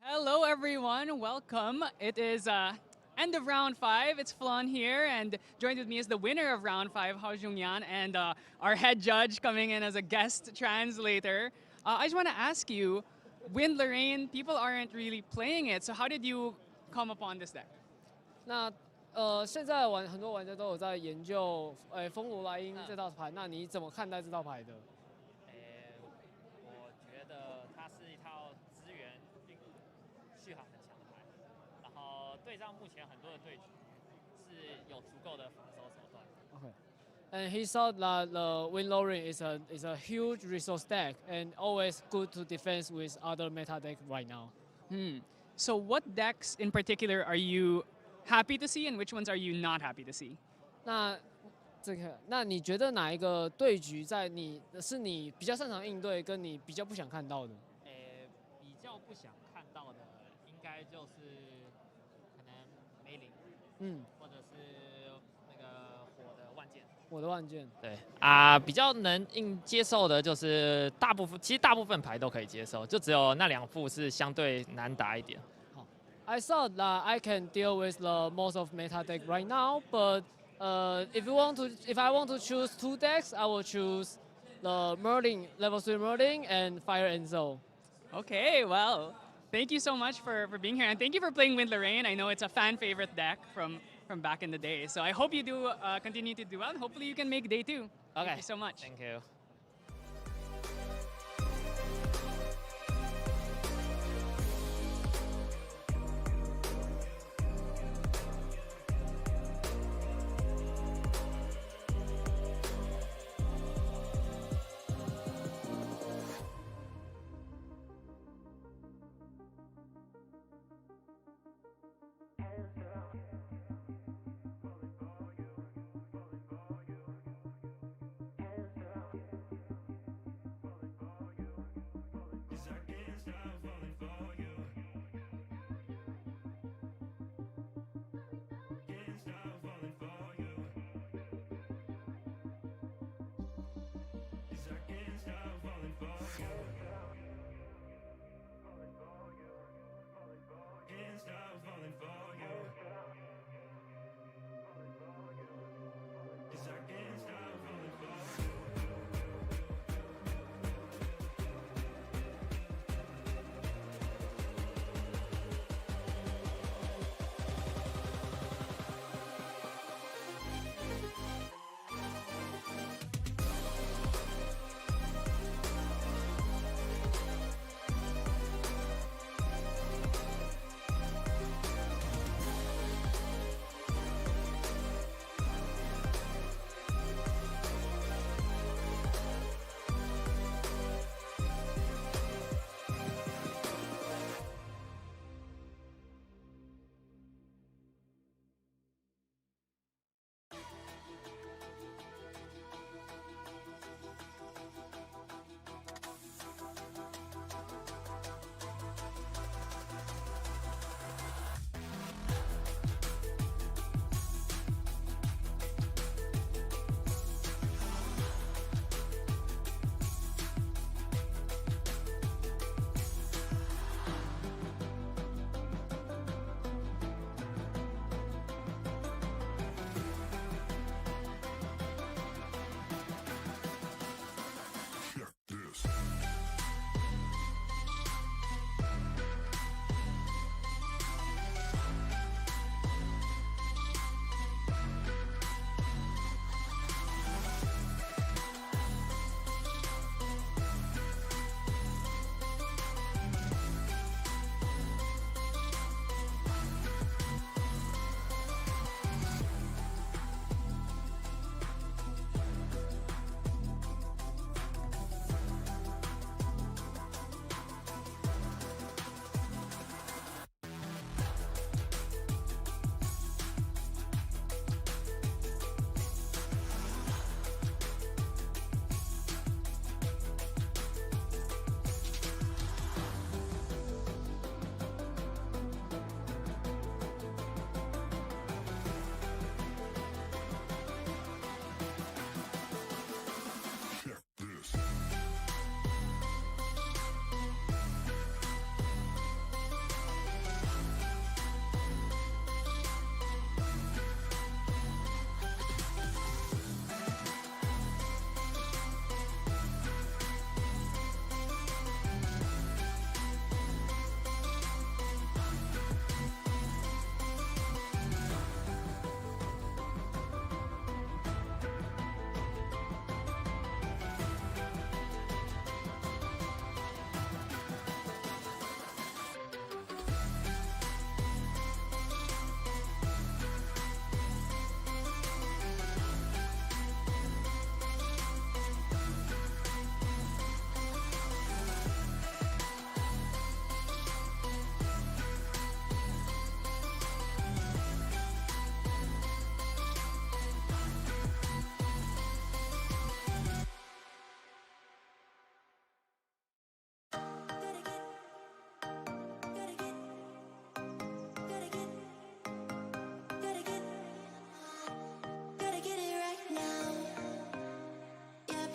Hello, everyone. Welcome. It is end of round 5. It's Flan here, and joined with me is the winner of round 5, Hao Jungyan, and our head judge coming in as a guest translator. I just want to ask you, Wind Lorraine, people aren't really playing it, so how did you come upon this deck? 那现在很多玩家都有在研究风罗莱茵这套牌，那你怎么看待这套牌的？我觉得它是一套资源续航很强的牌，然后对上目前很多的对局是有足够的防守手段。 Okay. And he thought that the Wind Lorraine is a huge resource deck and always good to defense with other meta deck right now. So what decks in particular are you happy to see, and which ones are you not happy to see? 那你觉得哪一个对局是你比较擅长应对，跟你比较不想看到的？比较不想看到的应该就是可能梅林，或者是那个火的万剑。我的万剑。对比较能接受的就是其实大部分牌都可以接受，就只有那2副是相对难打一点。 I thought that I can deal with the most of meta deck right now, but if I want to choose 2 decks, I will choose the Merlin, level 3 Merlin, and Fire Enzo. Okay, well, thank you so much for being here, and thank you for playing Wind Lorraine. I know it's a fan favorite deck from back in the day, so I hope you do continue to do well, and hopefully you can make day 2. Okay. Thank you so much. Thank you.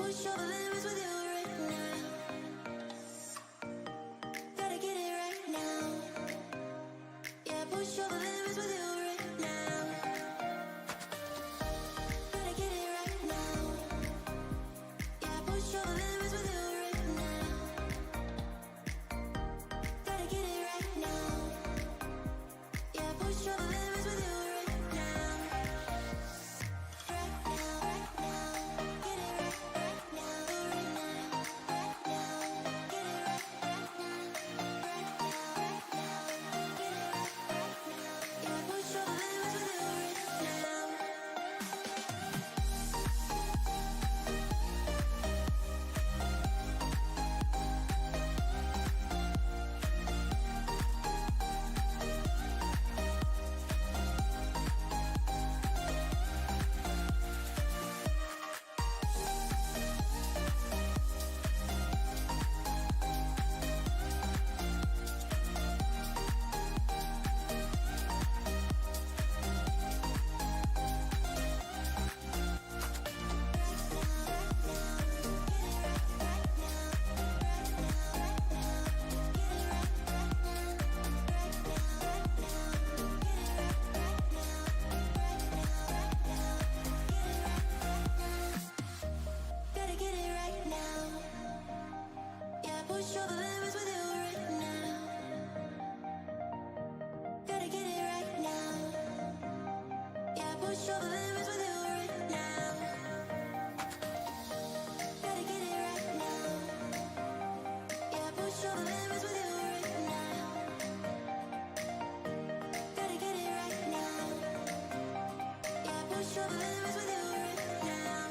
push all the limits with you right now. Gotta get it right now. Yeah, push all the limits with you right now. Gotta get it right now. Yeah, push all the limits with you right now. Gotta get it right now. Yeah, push all the limits with you right now. Right now, right now. Get it right now. Right now, right now. Get it right now. Right now, right now. Get it right now. Yeah, push all the limits with you right now. Gotta get it right now. Yeah, push all the limits with you right now. Gotta get it right now. Yeah, push all the limits with you right now. Gotta get it right now. Yeah, push all the limits with you right now. Gotta get it right now. Yeah, push all the limits with you right now.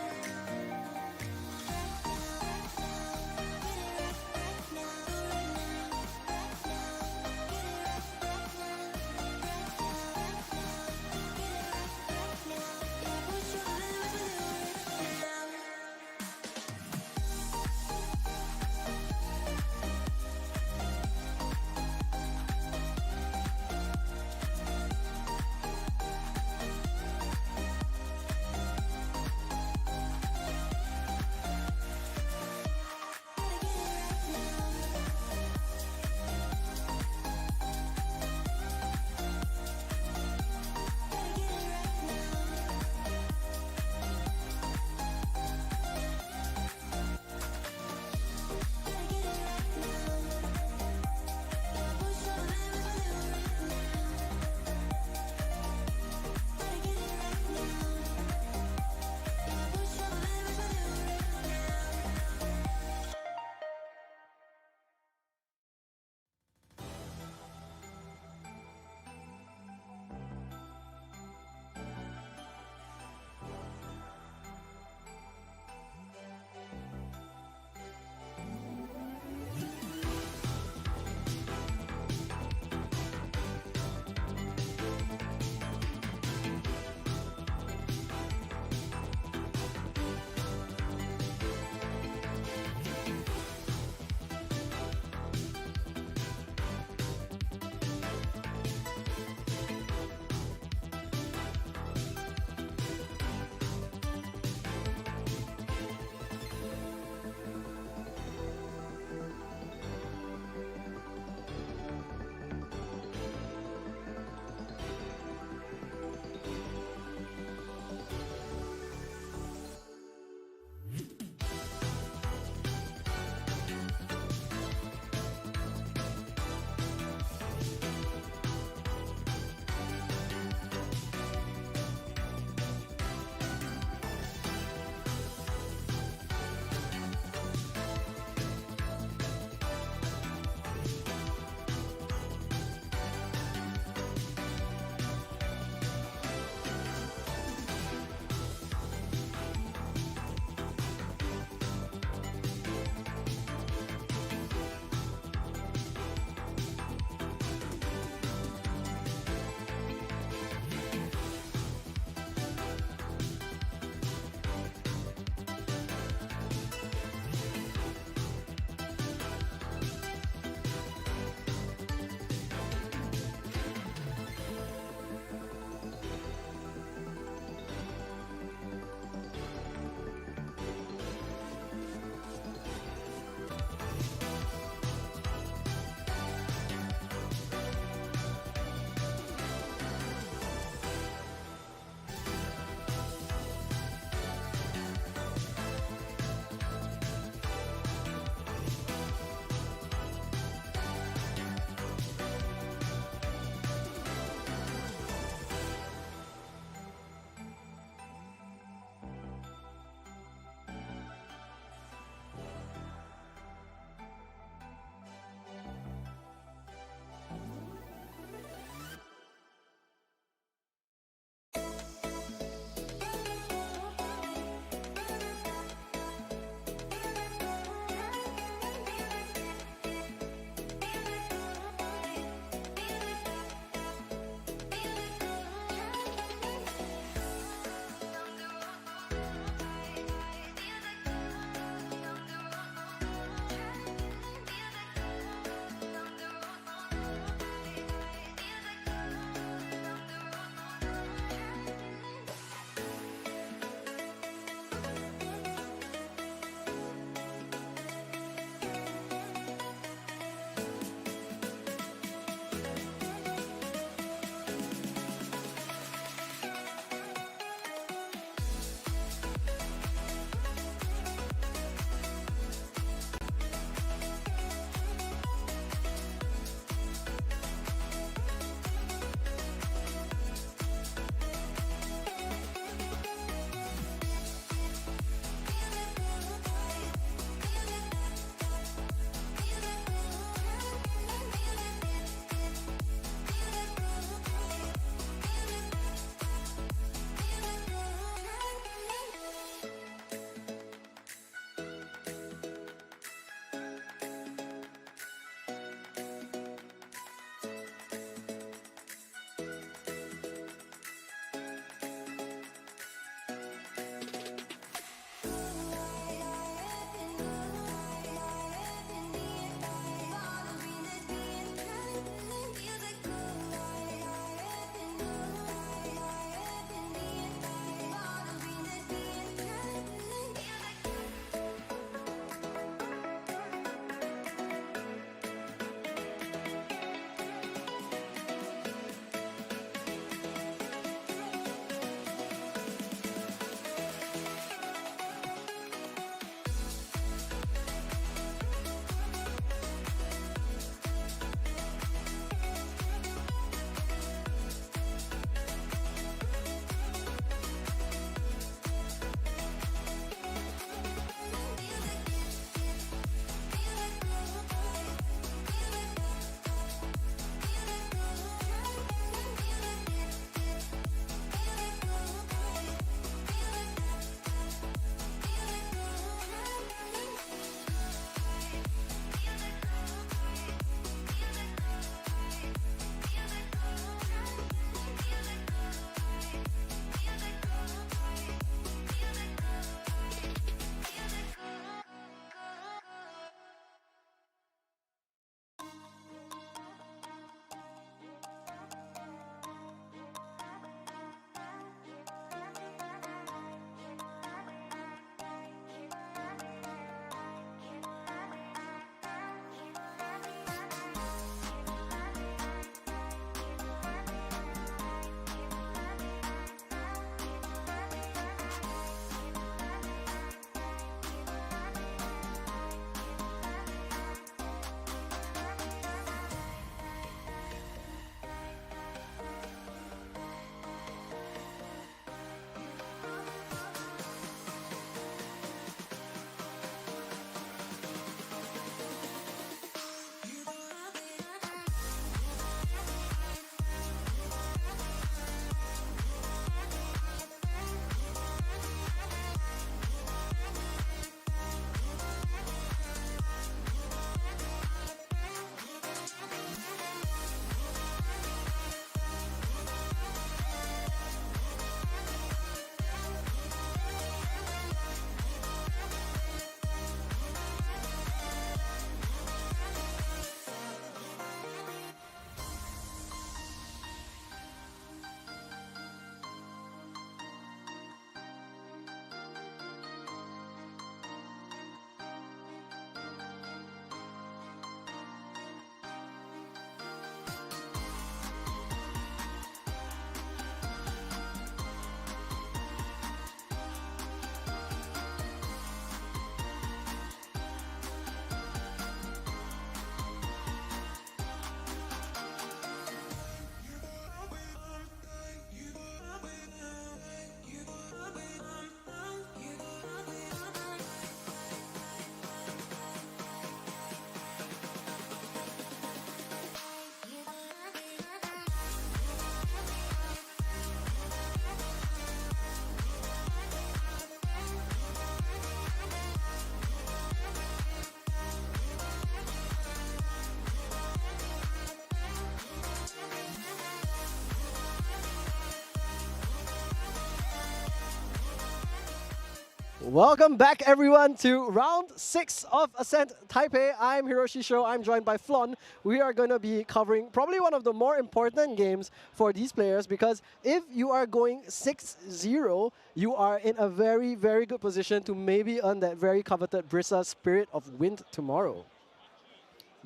Welcome back, everyone, to round 6 of Ascent Taipei. I'm Hiroshi Sho. I'm joined by Flon. We are going to be covering probably one of the more important games for these players because if you are going 6-0, you are in a very, very good position to maybe earn that very coveted Brisa Spirit of Wind tomorrow.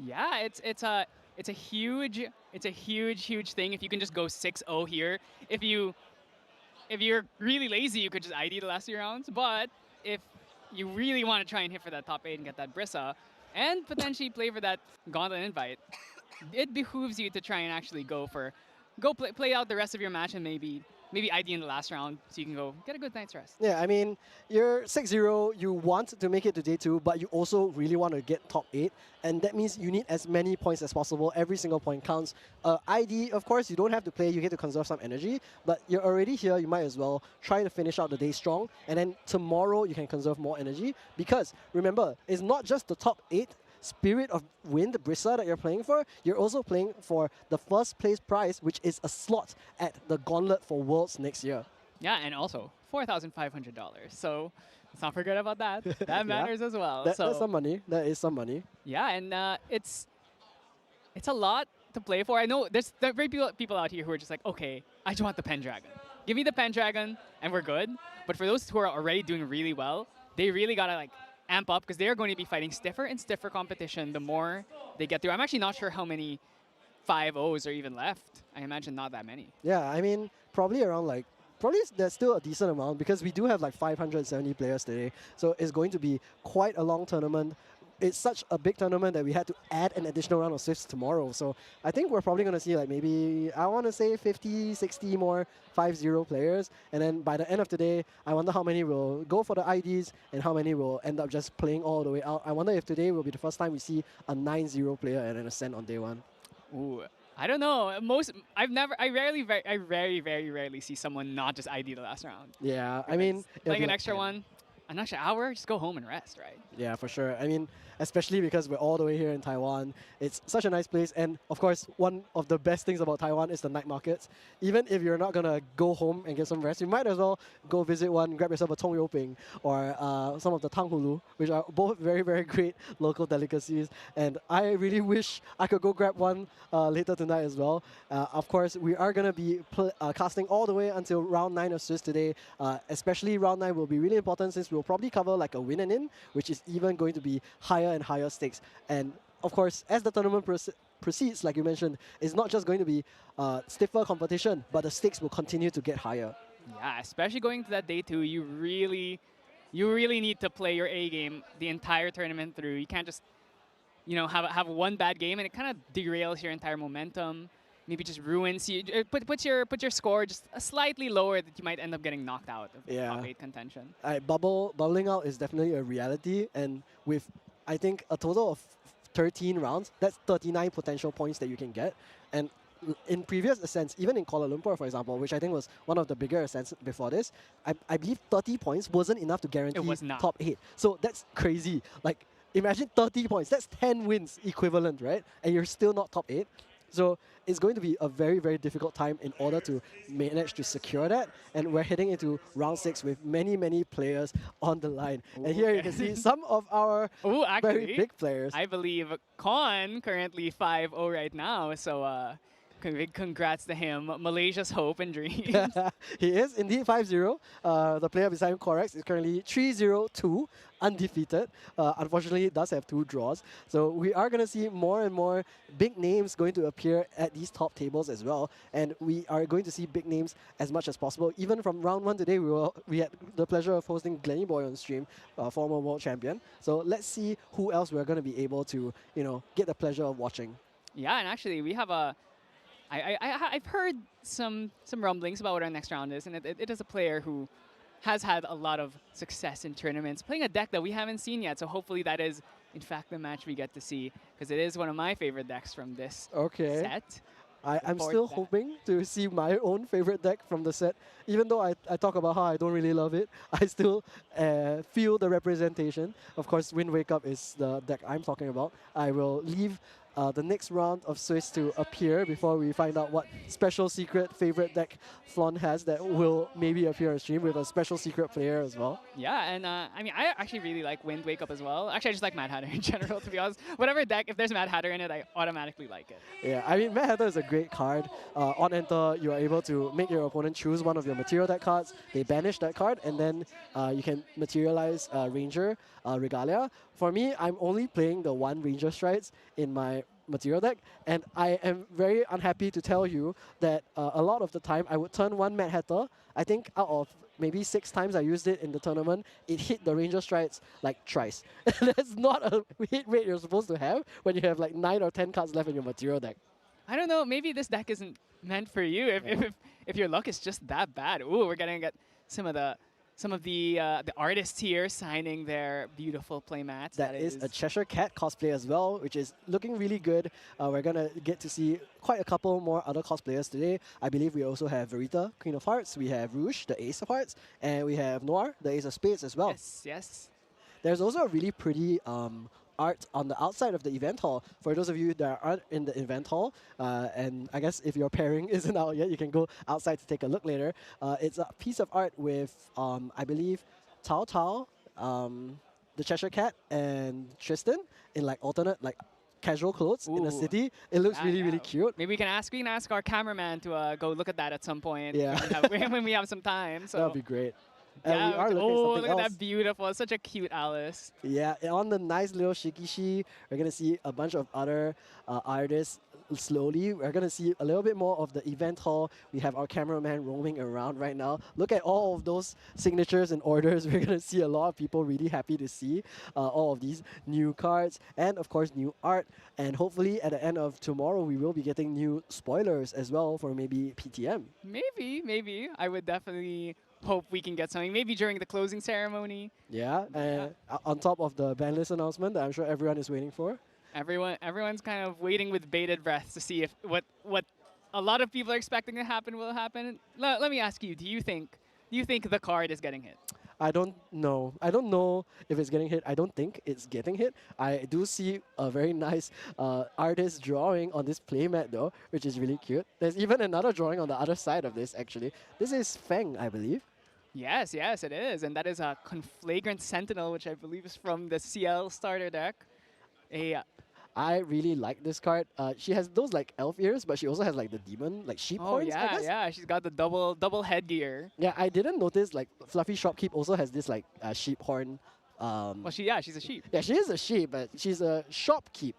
Yeah, it's a huge thing if you can just go 6-0 here. If you're really lazy, you could just ID the last 2 rounds. But if you really want to try and hit for that top 8 and get that Brisa, and potentially play for that Gauntlet invite, it behooves you to try and actually go play out the rest of your match and maybe ID in the last round so you can go get a good night's rest. Yeah, I mean, you're 6-0, you want to make it to day 2, but you also really want to get top 8, and that means you need as many points as possible. Every single point counts. ID, of course, you don't have to play, you get to conserve some energy, but you're already here, you might as well try to finish out the day strong, and then tomorrow you can conserve more energy, because remember, it's not just the top 8 Spirit of Wind, Brisa, that you're playing for, you're also playing for the first place prize, which is a slot at the Gauntlet for Worlds next year. Yeah, and also $4,500. So let's not forget about that. That matters as well. That's some money. That is some money. Yeah, and it's a lot to play for. I know there are very people out here who are just like, okay, I just want the Pendragon. Give me the Pendragon, and we're good. But for those who are already doing really well, they really gotta like amp up because they are going to be fighting stiffer and stiffer competition the more they get through. I'm actually not sure how many 5-0s are even left. I imagine not that many. Yeah, I mean, probably around like, there's still a decent amount because we do have like 570 players today. So it's going to be quite a long tournament. It's such a big tournament that we had to add an additional round of Swifts tomorrow. So I think we're probably going to see like maybe, I want to say 50, 60 more 5-0 players. And then by the end of today, I wonder how many will go for the IDs and how many will end up just playing all the way out. I wonder if today will be the first time we see a 9-0 player and an Ascent on day 1. Ooh, I don't know. I very rarely see someone not just ID the last round. Yeah, I mean, playing an extra one, an extra hour, just go home and rest, right? Yeah, for sure. I mean, especially because we're all the way here in Taiwan. It's such a nice place. And of course, one of the best things about Taiwan is the night markets. Even if you're not going to go home and get some rest, you might as well go visit one, grab yourself a tong you ping or some of the tang hulu, which are both very, very great local delicacies. And I really wish I could go grab one later tonight as well. Of course, we are going to be casting all the way until round 9 of Swiss today. Especially round 9 will be really important since we'll probably cover like a win and in, which is even going to be higher and higher stakes. And of course, as the tournament proceeds, like you mentioned, it's not just going to be stiffer competition, but the stakes will continue to get higher. Yeah, especially going to that day 2, you really need to play your A game the entire tournament through. You can't just, have one bad game and it kind of derails your entire momentum. Maybe just ruins you. Put your score just slightly lower that you might end up getting knocked out of the top 8 contention. Bubbling out is definitely a reality, and with I think a total of 13 rounds, that's 39 potential points that you can get. And in previous Ascents, even in Kuala Lumpur, for example, which I think was one of the bigger Ascents before this, I believe 30 points wasn't enough to guarantee top 8. So that's crazy. Like, imagine 30 points. That's 10 wins equivalent, right? And you're still not top 8. So it's going to be a very, very difficult time in order to manage to secure that. And we're heading into round 6 with many, many players on the line. Ooh. And here you can see some of our very big players. I believe Con currently 5-0 right now. So congrats to him. Malaysia's hope and dreams. He is indeed 5-0. The player beside him, Corex, is currently 3-0-2, undefeated. Unfortunately, it does have 2 draws. So we are going to see more and more big names going to appear at these top tables as well. And we are going to see big names as much as possible. Even from round 1 today, we had the pleasure of hosting Glenny Boy on stream, former world champion. So let's see who else we're going to be able to, get the pleasure of watching. Yeah, and actually we have a I've heard some rumblings about what our next round is, and it is a player who has had a lot of success in tournaments, playing a deck that we haven't seen yet. So hopefully that is, in fact, the match we get to see, because it is one of my favorite decks from this set. I'm still hoping to see my own favorite deck from the set. Even though I talk about how I don't really love it, I still feel the representation. Of course, Wind Wake Up is the deck I'm talking about. I will leave the next round of Swiss to appear before we find out what special secret favorite deck Flon has that will maybe appear on stream with a special secret player as well. Yeah, and I mean, I actually really like Wind Wake Up as well. Actually, I just like Mad Hatter in general, to be honest. Whatever deck, if there's Mad Hatter in it, I automatically like it. Yeah, I mean, Mad Hatter is a great card. On enter, you are able to make your opponent choose one of your material deck cards. They banish that card, and then you can materialize Ranger Regalia. For me, I'm only playing the one Ranger Strides in my material deck, and I am very unhappy to tell you that a lot of the time I would turn one Mad Hatter. I think out of maybe 6 times I used it in the tournament, it hit the Ranger Strides like thrice. That's not a hit rate you're supposed to have when you have like 9 or 10 cards left in your material deck. I don't know, maybe this deck isn't meant for you if your luck is just that bad. Ooh, we're gonna get some of the artists here signing their beautiful playmats. That is a Cheshire Cat cosplay as well, which is looking really good. We're going to get to see quite a couple more other cosplayers today. I believe we also have Verita, Queen of Hearts. We have Rouge, the Ace of Hearts. And we have Noir, the Ace of Spades as well. Yes, yes. There's also a really pretty art on the outside of the event hall. For those of you that aren't in the event hall, and I guess if your pairing isn't out yet, you can go outside to take a look later. It's a piece of art with, I believe, Tao Tao, the Cheshire Cat, and Tristan in like alternate, like casual clothes in the Ooh. city. It looks really, Yeah. really cute. Maybe we can ask our cameraman to go look at that at some point. Yeah. when we have some time. So That would be great. yeah, And we are looking oh, at look something at else. that beautiful! It's such a cute Alice. Yeah, and on the nice little Shikishi, we're going to see a bunch of other artists slowly. We're going to see a little bit more of the event hall. We have our cameraman roaming around right now. Look at all of those signatures and orders. We're going to see a lot of people really happy to see all of these new cards and, of course, new art. And hopefully, at the end of tomorrow, we will be getting new spoilers as well for maybe PTM. Maybe. I would definitely hope we can get something. Maybe during the closing ceremony. Yeah, and on top of the ban list announcement that I'm sure everyone is waiting for. Everyone's kind of waiting with bated breath to see if what a lot of people are expecting to happen will happen. Let me ask you: Do you think the card is getting hit? I don't know. I don't know if it's getting hit. I don't think it's getting hit. I do see a very nice artist drawing on this playmat though, which is really cute. There's even another drawing on the other side of this actually. This is Feng, I believe. Yes, it is, and that is a Conflagrant Sentinel, which I believe is from the CL starter deck. I really like this card. She has those like elf ears, but she also has like the demon, like sheep horns, I guess. yeah, she's got the double headgear. Yeah, I didn't notice like Fluffy Shopkeep also has this like sheep horn. Well, she's a sheep. Yeah, she is a sheep, but she's a shopkeep.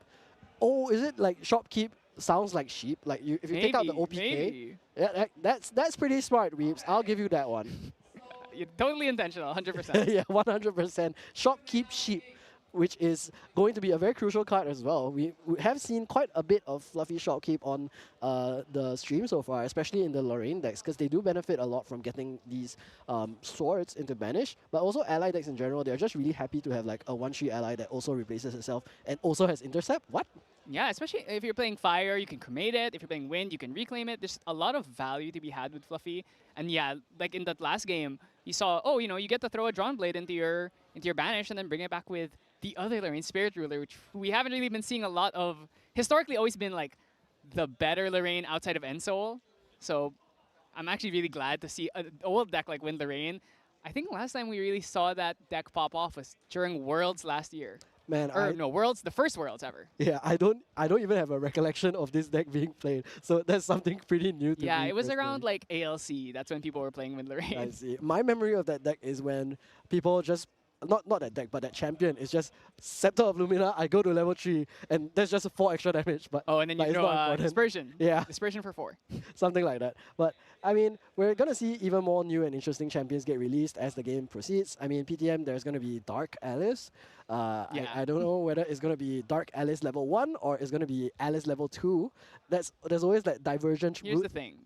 Oh, is it like shopkeep sounds like sheep? Like if you take out the OPK, Maybe. yeah, that's pretty smart, Weeps. I'll give you that one. You're totally intentional, 100%. Yeah, 100%. Shopkeep sheep, which is going to be a very crucial card as well. We have seen quite a bit of Fluffy Shopkeep on the stream so far, especially in the Lorraine decks, because they do benefit a lot from getting these swords into banish, but also ally decks in general, they're just really happy to have like a 1/3 ally that also replaces itself and also has intercept. What? Yeah, especially if you're playing fire, you can cremate it. If you're playing wind, you can reclaim it. There's a lot of value to be had with Fluffy. And yeah, like in that last game, you saw, you get to throw a Drawn Blade into your banish and then bring it back with the other Lorraine Spirit Ruler, which we haven't really been seeing a lot of. Historically, always been like the better Lorraine outside of Ensoul. So I'm actually really glad to see an old deck like Wind Lorraine. I think last time we really saw that deck pop off was during Worlds last year. Man, Worlds, the first Worlds ever. Yeah, I don't even have a recollection of this deck being played. So that's something pretty new to me. Yeah, it was personally. around like ALC. That's when people were playing Wind Lorraine. I see. My memory of that deck is when people just not that deck, but that champion is just Scepter of Lumina. I go to level 3, and that's just 4 extra damage. But Oh, and then but you it's throw not important. Dispersion. Yeah, Dispersion for 4. something like that. But I mean, we're gonna see even more new and interesting champions get released as the game proceeds. I mean, PTM, there's gonna be Dark Alice. Yeah. I don't know whether it's gonna be Dark Alice level 1 or it's gonna be Alice level 2. There's always that divergent Here's route. the thing.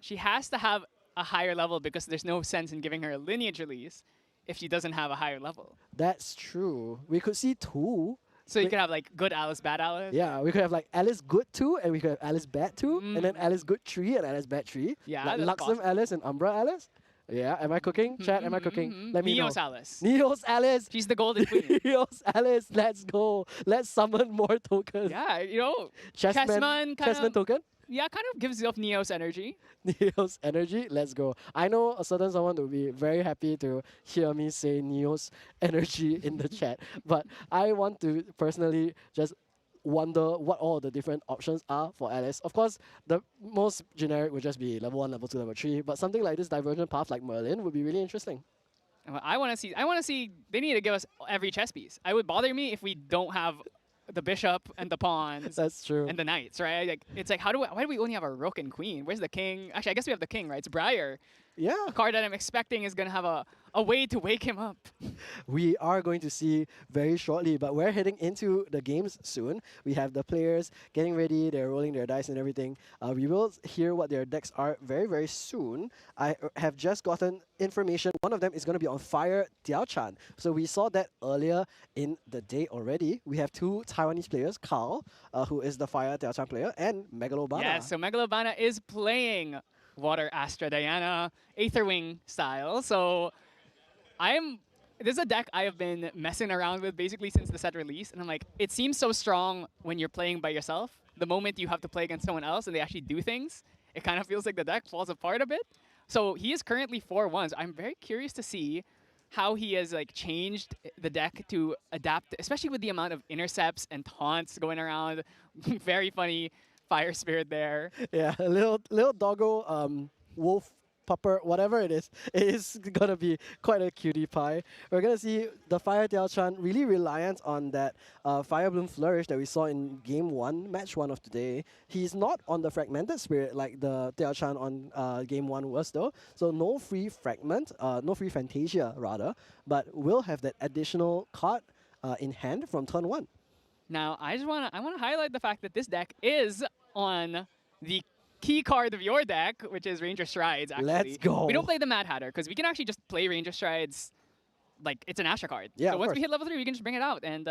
She has to have a higher level because there's no sense in giving her a lineage release if she doesn't have a higher level. That's true. We could see 2. So you Wait. could have like good Alice, bad Alice. Yeah, we could have like Alice Good 2 and we could have Alice Bad 2 and then Alice Good 3 and Alice Bad 3. Yeah, like that's Luxem possible. Alice and Umbra Alice. Yeah, am I cooking? Chat, am I cooking? Let me know. Neos Alice. Neos Alice. She's the golden queen. Neos Alice, let's go. Let's summon more tokens. Yeah, you know, Chessman, Chessman kind Chessman of token. yeah, kind of gives off Neos energy. Neos energy, let's go. I know a certain someone will be very happy to hear me say Neos energy in the chat, but I want to personally just wonder what all the different options are for Alice. Of course, the most generic would just be level 1, level 2, level 3, but something like this divergent path like Merlin would be really interesting. Well, I want to see. They need to give us every chess piece. It would bother me if we don't have the bishop and the pawns That's true. and the knights, right? Like it's like why do we only have a rook and queen? Where's the king? Actually, I guess we have the king, right? It's Briar, Yeah. a card that I'm expecting is gonna have a way to wake him up. We are going to see very shortly, but we're heading into the games soon. We have the players getting ready, they're rolling their dice and everything. We will hear what their decks are very, very soon. I have just gotten information. One of them is going to be on fire, Daochan. So we saw that earlier in the day already. We have two Taiwanese players, Carl, who is the fire Daochan player, and Megalobana. Yeah, so Megalobana is playing Water Astra Diana, Aetherwing style. So this is a deck I have been messing around with basically since the set release, and I'm like, it seems so strong when you're playing by yourself. The moment you have to play against someone else and they actually do things, it kind of feels like the deck falls apart a bit. So he is currently 4-1. So I'm very curious to see how he has like changed the deck to adapt, especially with the amount of intercepts and taunts going around. Very funny fire spirit there. Yeah, a little doggo, wolf, pupper, whatever it is gonna be quite a cutie pie. We're gonna see the Fire Daochan really reliant on that Fire Bloom Flourish that we saw in Game 1, Match 1 of today. He's not on the Fragmented Spirit like the Daochan on Game 1 was though, so no free Fragment, no free Fantasia rather, but will have that additional card in hand from turn 1. Now, I want to highlight the fact that this deck is on the key card of your deck, which is Ranger Strides, actually. Let's go. We don't play the Mad Hatter, because we can actually just play Ranger Strides like it's an Astra card. Yeah, so of once course. we hit level 3, we can just bring it out. And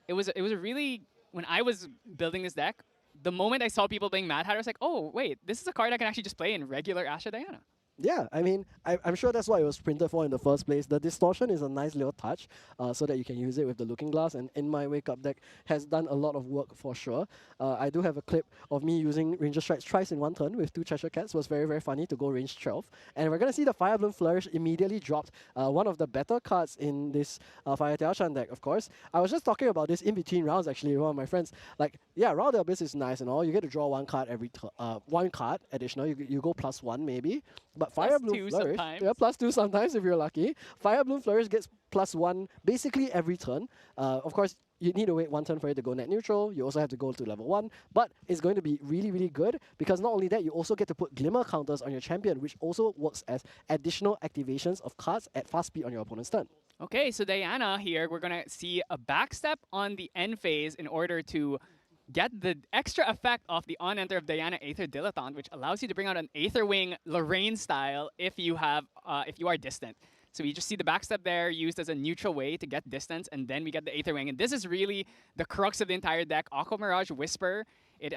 it was a really, when I was building this deck, the moment I saw people playing Mad Hatter, I was like, oh, wait, this is a card I can actually just play in regular Astra Diana. Yeah, I mean, I'm sure that's what it was printed for in the first place. The distortion is a nice little touch so that you can use it with the Looking Glass, and In My Wake Up deck has done a lot of work for sure. I do have a clip of me using Ranger Strikes twice in one turn with 2 Cheshire Cats. It was very, very funny to go range 12. And we're going to see the Fire Bloom Flourish immediately dropped. One of the better cards in this Fire Daochan deck, of course. I was just talking about this in between rounds, actually, with one of my friends. Like, yeah, Round the Abyss is nice and all. You get to draw 1 card every one card additional. You go +1 maybe. But Fire Bloom +2 Flourish, sometimes. yeah, +2 sometimes if you're lucky. Fire Bloom Flourish gets +1 basically every turn. Of course, you need to wait 1 turn for it to go net neutral. You also have to go to level 1. But it's going to be really, really good because not only that, you also get to put Glimmer counters on your champion, which also works as additional activations of cards at fast speed on your opponent's turn. Okay, so Diana here, we're going to see a backstep on the end phase in order to get the extra effect of the on-enter of Diana Aether Dilettante, which allows you to bring out an Aetherwing Lorraine style if you are distant. So we just see the backstep there used as a neutral way to get distance, and then we get the Aetherwing. And this is really the crux of the entire deck. Aqua Mirage Whisper. It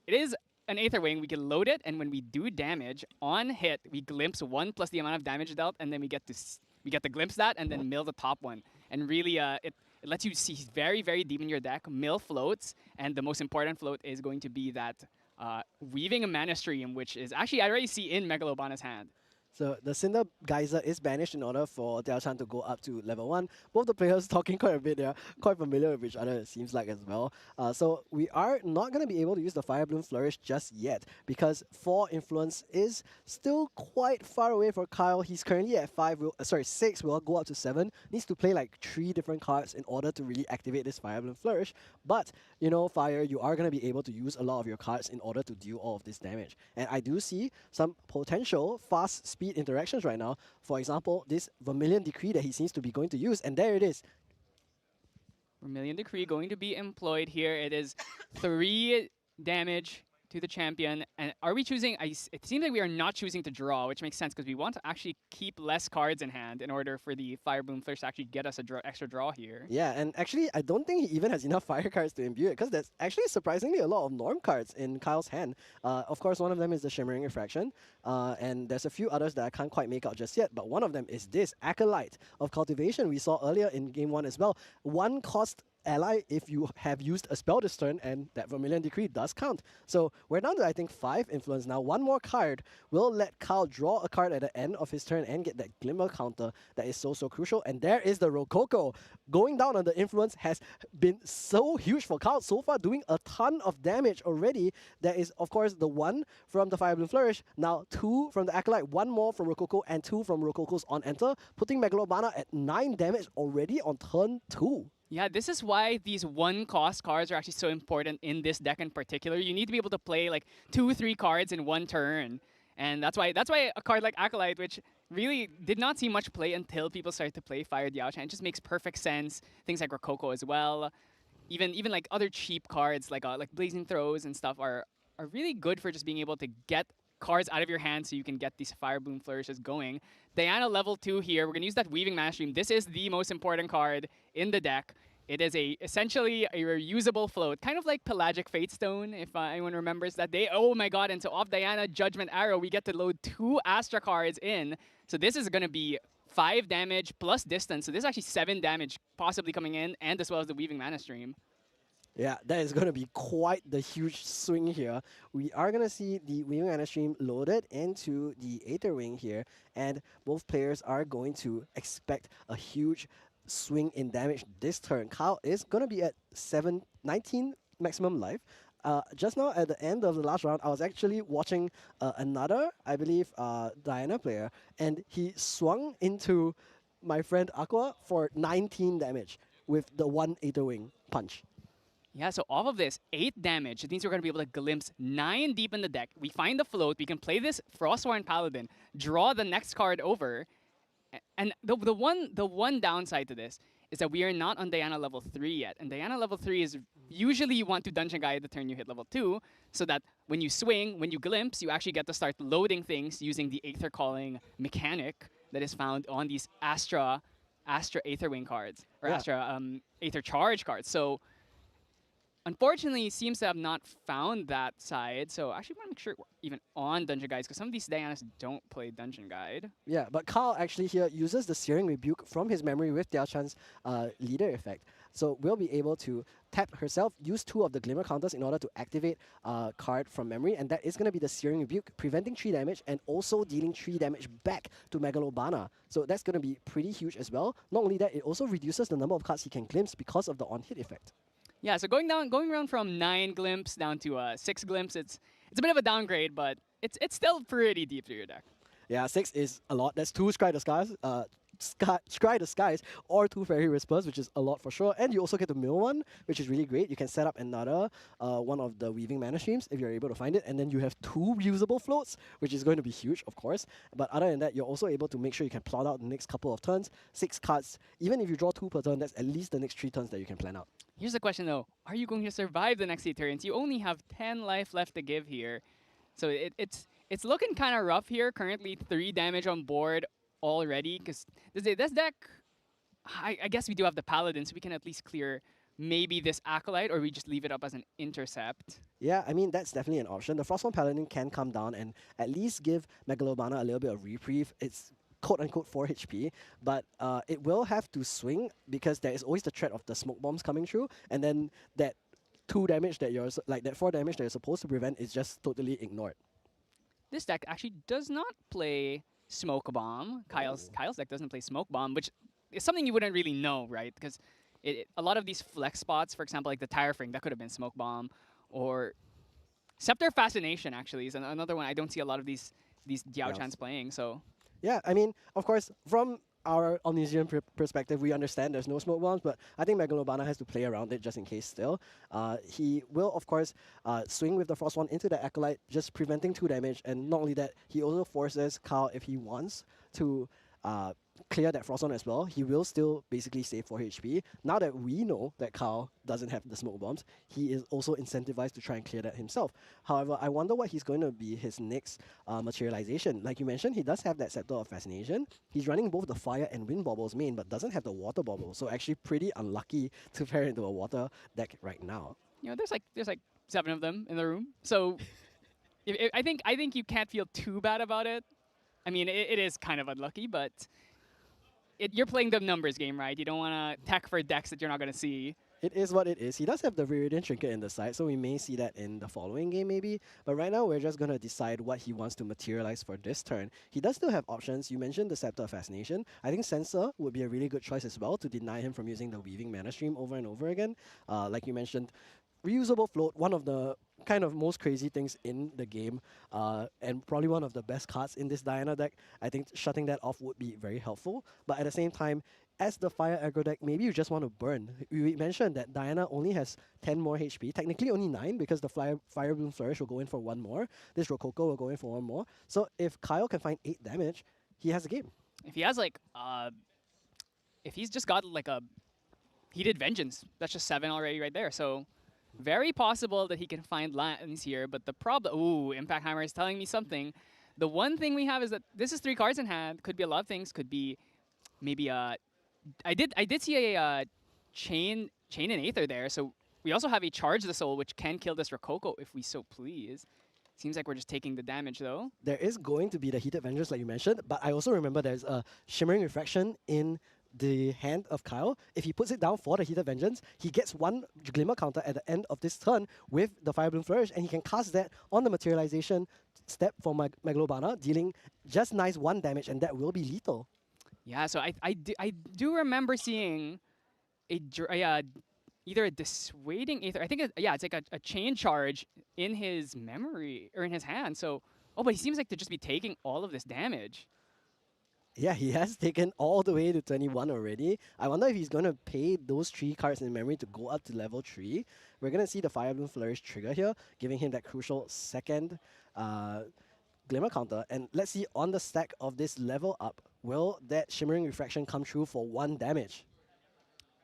is an Aetherwing. We can load it, and when we do damage on hit, we glimpse 1 plus the amount of damage dealt, and then we get to glimpse that and then mill the top one. And really, it lets you see very, very deep in your deck, mill floats, and the most important float is going to be that Weaving a Mana Stream, which is actually, I already see in Megalobana's hand. So the Cinder Geyser is banished in order for Daochan to go up to level 1. Both the players talking quite a bit. They are quite familiar with each other, it seems like, as well. So we are not going to be able to use the Fire Bloom Flourish just yet because 4 influence is still quite far away for Kyle. He's currently at 6. We'll go up to 7. Needs to play like 3 different cards in order to really activate this Fire Bloom Flourish. But, you know, Fire, you are going to be able to use a lot of your cards in order to deal all of this damage. And I do see some potential fast speed interactions right now. For example, this Vermilion Decree that he seems to be going to use, and there it is. Vermilion Decree going to be employed here. It is 3 damage to the champion. And are we choosing? It seems like we are not choosing to draw, which makes sense because we want to actually keep less cards in hand in order for the Fire Bloom Flourish to actually get us a extra draw here. Yeah, and actually, I don't think he even has enough fire cards to imbue it, because there's actually surprisingly a lot of norm cards in Kyle's hand. Of course, one of them is the Shimmering Refraction, and there's a few others that I can't quite make out just yet, but one of them is this Acolyte of Cultivation we saw earlier in Game 1 as well. One cost ally if you have used a spell this turn, and that Vermilion Decree does count. So we're down to, I think, 5 influence now. One more card will let Kyle draw a card at the end of his turn and get that Glimmer counter that is so crucial. And there is the Rococo. Going down on the influence has been so huge for Kyle so far, doing a ton of damage already. There is, of course, the 1 from the Fire Bloom Flourish, now 2 from the Acolyte, 1 more from Rococo, and 2 from Rococo's on enter, putting Megalobana at 9 damage already on turn 2. Yeah, this is why these 1-cost cards are actually so important in this deck in particular. You need to be able to play like 2-3 cards in one turn. And that's why a card like Acolyte, which really did not see much play until people started to play Fire Daochan, it just makes perfect sense. Things like Rococo as well. Even like other cheap cards like Blazing Throws and stuff are really good for just being able to get cards out of your hand so you can get these Fire Bloom Flourishes going. Diana level 2 here. We're going to use that Weaving Mana Stream. This is the most important card in the deck. It is essentially a reusable float, kind of like Pelagic Fatestone, if anyone remembers that day. Oh my god, and so off Diana Judgment Arrow, we get to load 2 Astra cards in. So this is going to be 5 damage plus distance. So this is actually 7 damage possibly coming in, and as well as the Weaving Mana Stream. Yeah, that is going to be quite the huge swing here. We are going to see the Weaving Mana Stream loaded into the Aether Wing here, and both players are going to expect a huge swing in damage this turn. Kyle is going to be at 19 maximum life. Just now at the end of the last round, I was actually watching another, I believe, Diana player, and he swung into my friend Aqua for 19 damage with the 1 Aether Wing punch. Yeah, so off of this, 8 damage. It means we're going to be able to glimpse 9 deep in the deck. We find the float. We can play this Frostborn Paladin, draw the next card over. And the one downside to this is that we are not on Diana level 3 yet. And Diana level 3 is usually you want to Dungeon Guide the turn you hit level 2, so that when you swing, when you glimpse, you actually get to start loading things using the Aether Calling mechanic that is found on these Astra Aether Wing cards, or Yeah. Astra Aether Charge cards. So unfortunately, it seems to have not found that side. So I actually want to make sure we're even on Dungeon Guides, because some of these Dianas don't play Dungeon Guide. Yeah, but Kyle actually here uses the Searing Rebuke from his memory with Daochan's leader effect. So we'll be able to tap herself, use 2 of the Glimmer counters in order to activate a card from memory, and that is going to be the Searing Rebuke, preventing 3 damage and also dealing 3 damage back to Megalobana. So that's going to be pretty huge as well. Not only that, it also reduces the number of cards he can glimpse because of the on-hit effect. Yeah, so going around from 9 glimpse down to 6 glimpse, it's a bit of a downgrade, but it's still pretty deep through your deck. Yeah, 6 is a lot. That's 2 Scry the Skies, Scry the Skies, or 2 Fairy Whispers, which is a lot for sure. And you also get to mill 1, which is really great. You can set up another one of the Weaving Mana Streams if you're able to find it. And then you have 2 reusable floats, which is going to be huge, of course. But other than that, you're also able to make sure you can plot out the next couple of turns. 6 cards. Even if you draw 2 per turn, that's at least the next 3 turns that you can plan out. Here's the question though, are you going to survive the next 8 turns? You only have 10 life left to give here. So it's looking kind of rough here. Currently 3 damage on board already, because this deck, I guess we do have the Paladin, so we can at least clear maybe this Acolyte, or we just leave it up as an intercept. Yeah, I mean, that's definitely an option. The Frostborn Paladin can come down and at least give Megalobana a little bit of reprieve. It's quote-unquote 4 HP, but it will have to swing because there is always the threat of the smoke bombs coming through, and then that 2 damage that you're, like that 4 damage that you're supposed to prevent is just totally ignored. This deck actually does not play Smoke Bomb. Kyle's deck doesn't play Smoke Bomb, which is something you wouldn't really know, right? Because a lot of these flex spots, for example, like the Tire Fring, that could have been Smoke Bomb, or Scepter Fascination actually is another one. I don't see a lot of these Daochans playing, so. Yeah, I mean, of course, from our Omniscient perspective, we understand there's no smoke bombs, but I think Megalobana has to play around it just in case still. He will, of course, swing with the Frost one into the Acolyte, just preventing 2 damage, and not only that, he also forces Kyle, if he wants, to clear that Frost on as well, he will still basically save 4 HP. Now that we know that Kyle doesn't have the smoke bombs, he is also incentivized to try and clear that himself. However, I wonder what he's going to be his next materialization. Like you mentioned, he does have that Scepter of Fascination. He's running both the Fire and Wind Baubles main, but doesn't have the Water Bauble. So actually pretty unlucky to pair into a Water deck right now. You know, there's like 7 of them in the room, so I think you can't feel too bad about it. I mean, it is kind of unlucky, but you're playing the numbers game, right? You don't want to tech for decks that you're not going to see. It is what it is. He does have the Viridian Trinket in the side, so we may see that in the following game maybe. But right now, we're just going to decide what he wants to materialize for this turn. He does still have options. You mentioned the Scepter of Fascination. I think Sensor would be a really good choice as well to deny him from using the Weaving Mana Stream over and over again. Like you mentioned, reusable float, one of the kind of most crazy things in the game, and probably one of the best cards in this Diana deck. I think shutting that off would be very helpful. But at the same time, as the Fire aggro deck, maybe you just want to burn. We mentioned that Diana only has 10 more HP, technically only 9 because the Fire Bloom Flourish will go in for 1 more. This Rococo will go in for 1 more. So if Kyle can find 8 damage, he has a game. If he has like, if he's just got like a Heated Vengeance, that's just 7 already right there. So very possible that he can find lands here, but the problem... Ooh, Impact Hammer is telling me something. The one thing we have is that this is 3 cards in hand. Could be a lot of things. Could be maybe a... I did see a Chain and Aether there, so we also have a Charge the Soul, which can kill this Rococo if we so please. Seems like we're just taking the damage, though. There is going to be the Heated Vengeance, like you mentioned, but I also remember there's a Shimmering Refraction in the hand of Kyle. If he puts it down for the Heated Vengeance, he gets 1 Glimmer counter at the end of this turn with the Fire Bloom Flourish, and he can cast that on the materialization step for Megalobana, dealing just nice 1 damage, and that will be lethal. Yeah, so I do remember seeing either a Dissuading Aether. I think it's like a Chain Charge in his memory or in his hand. So, but he seems like to just be taking all of this damage. Yeah, he has taken all the way to 21 already. I wonder if he's going to pay those 3 cards in memory to go up to level 3. We're going to see the Fire Bloom Flourish trigger here, giving him that crucial second Glimmer counter. And let's see on the stack of this level up, will that Shimmering Refraction come true for 1 damage?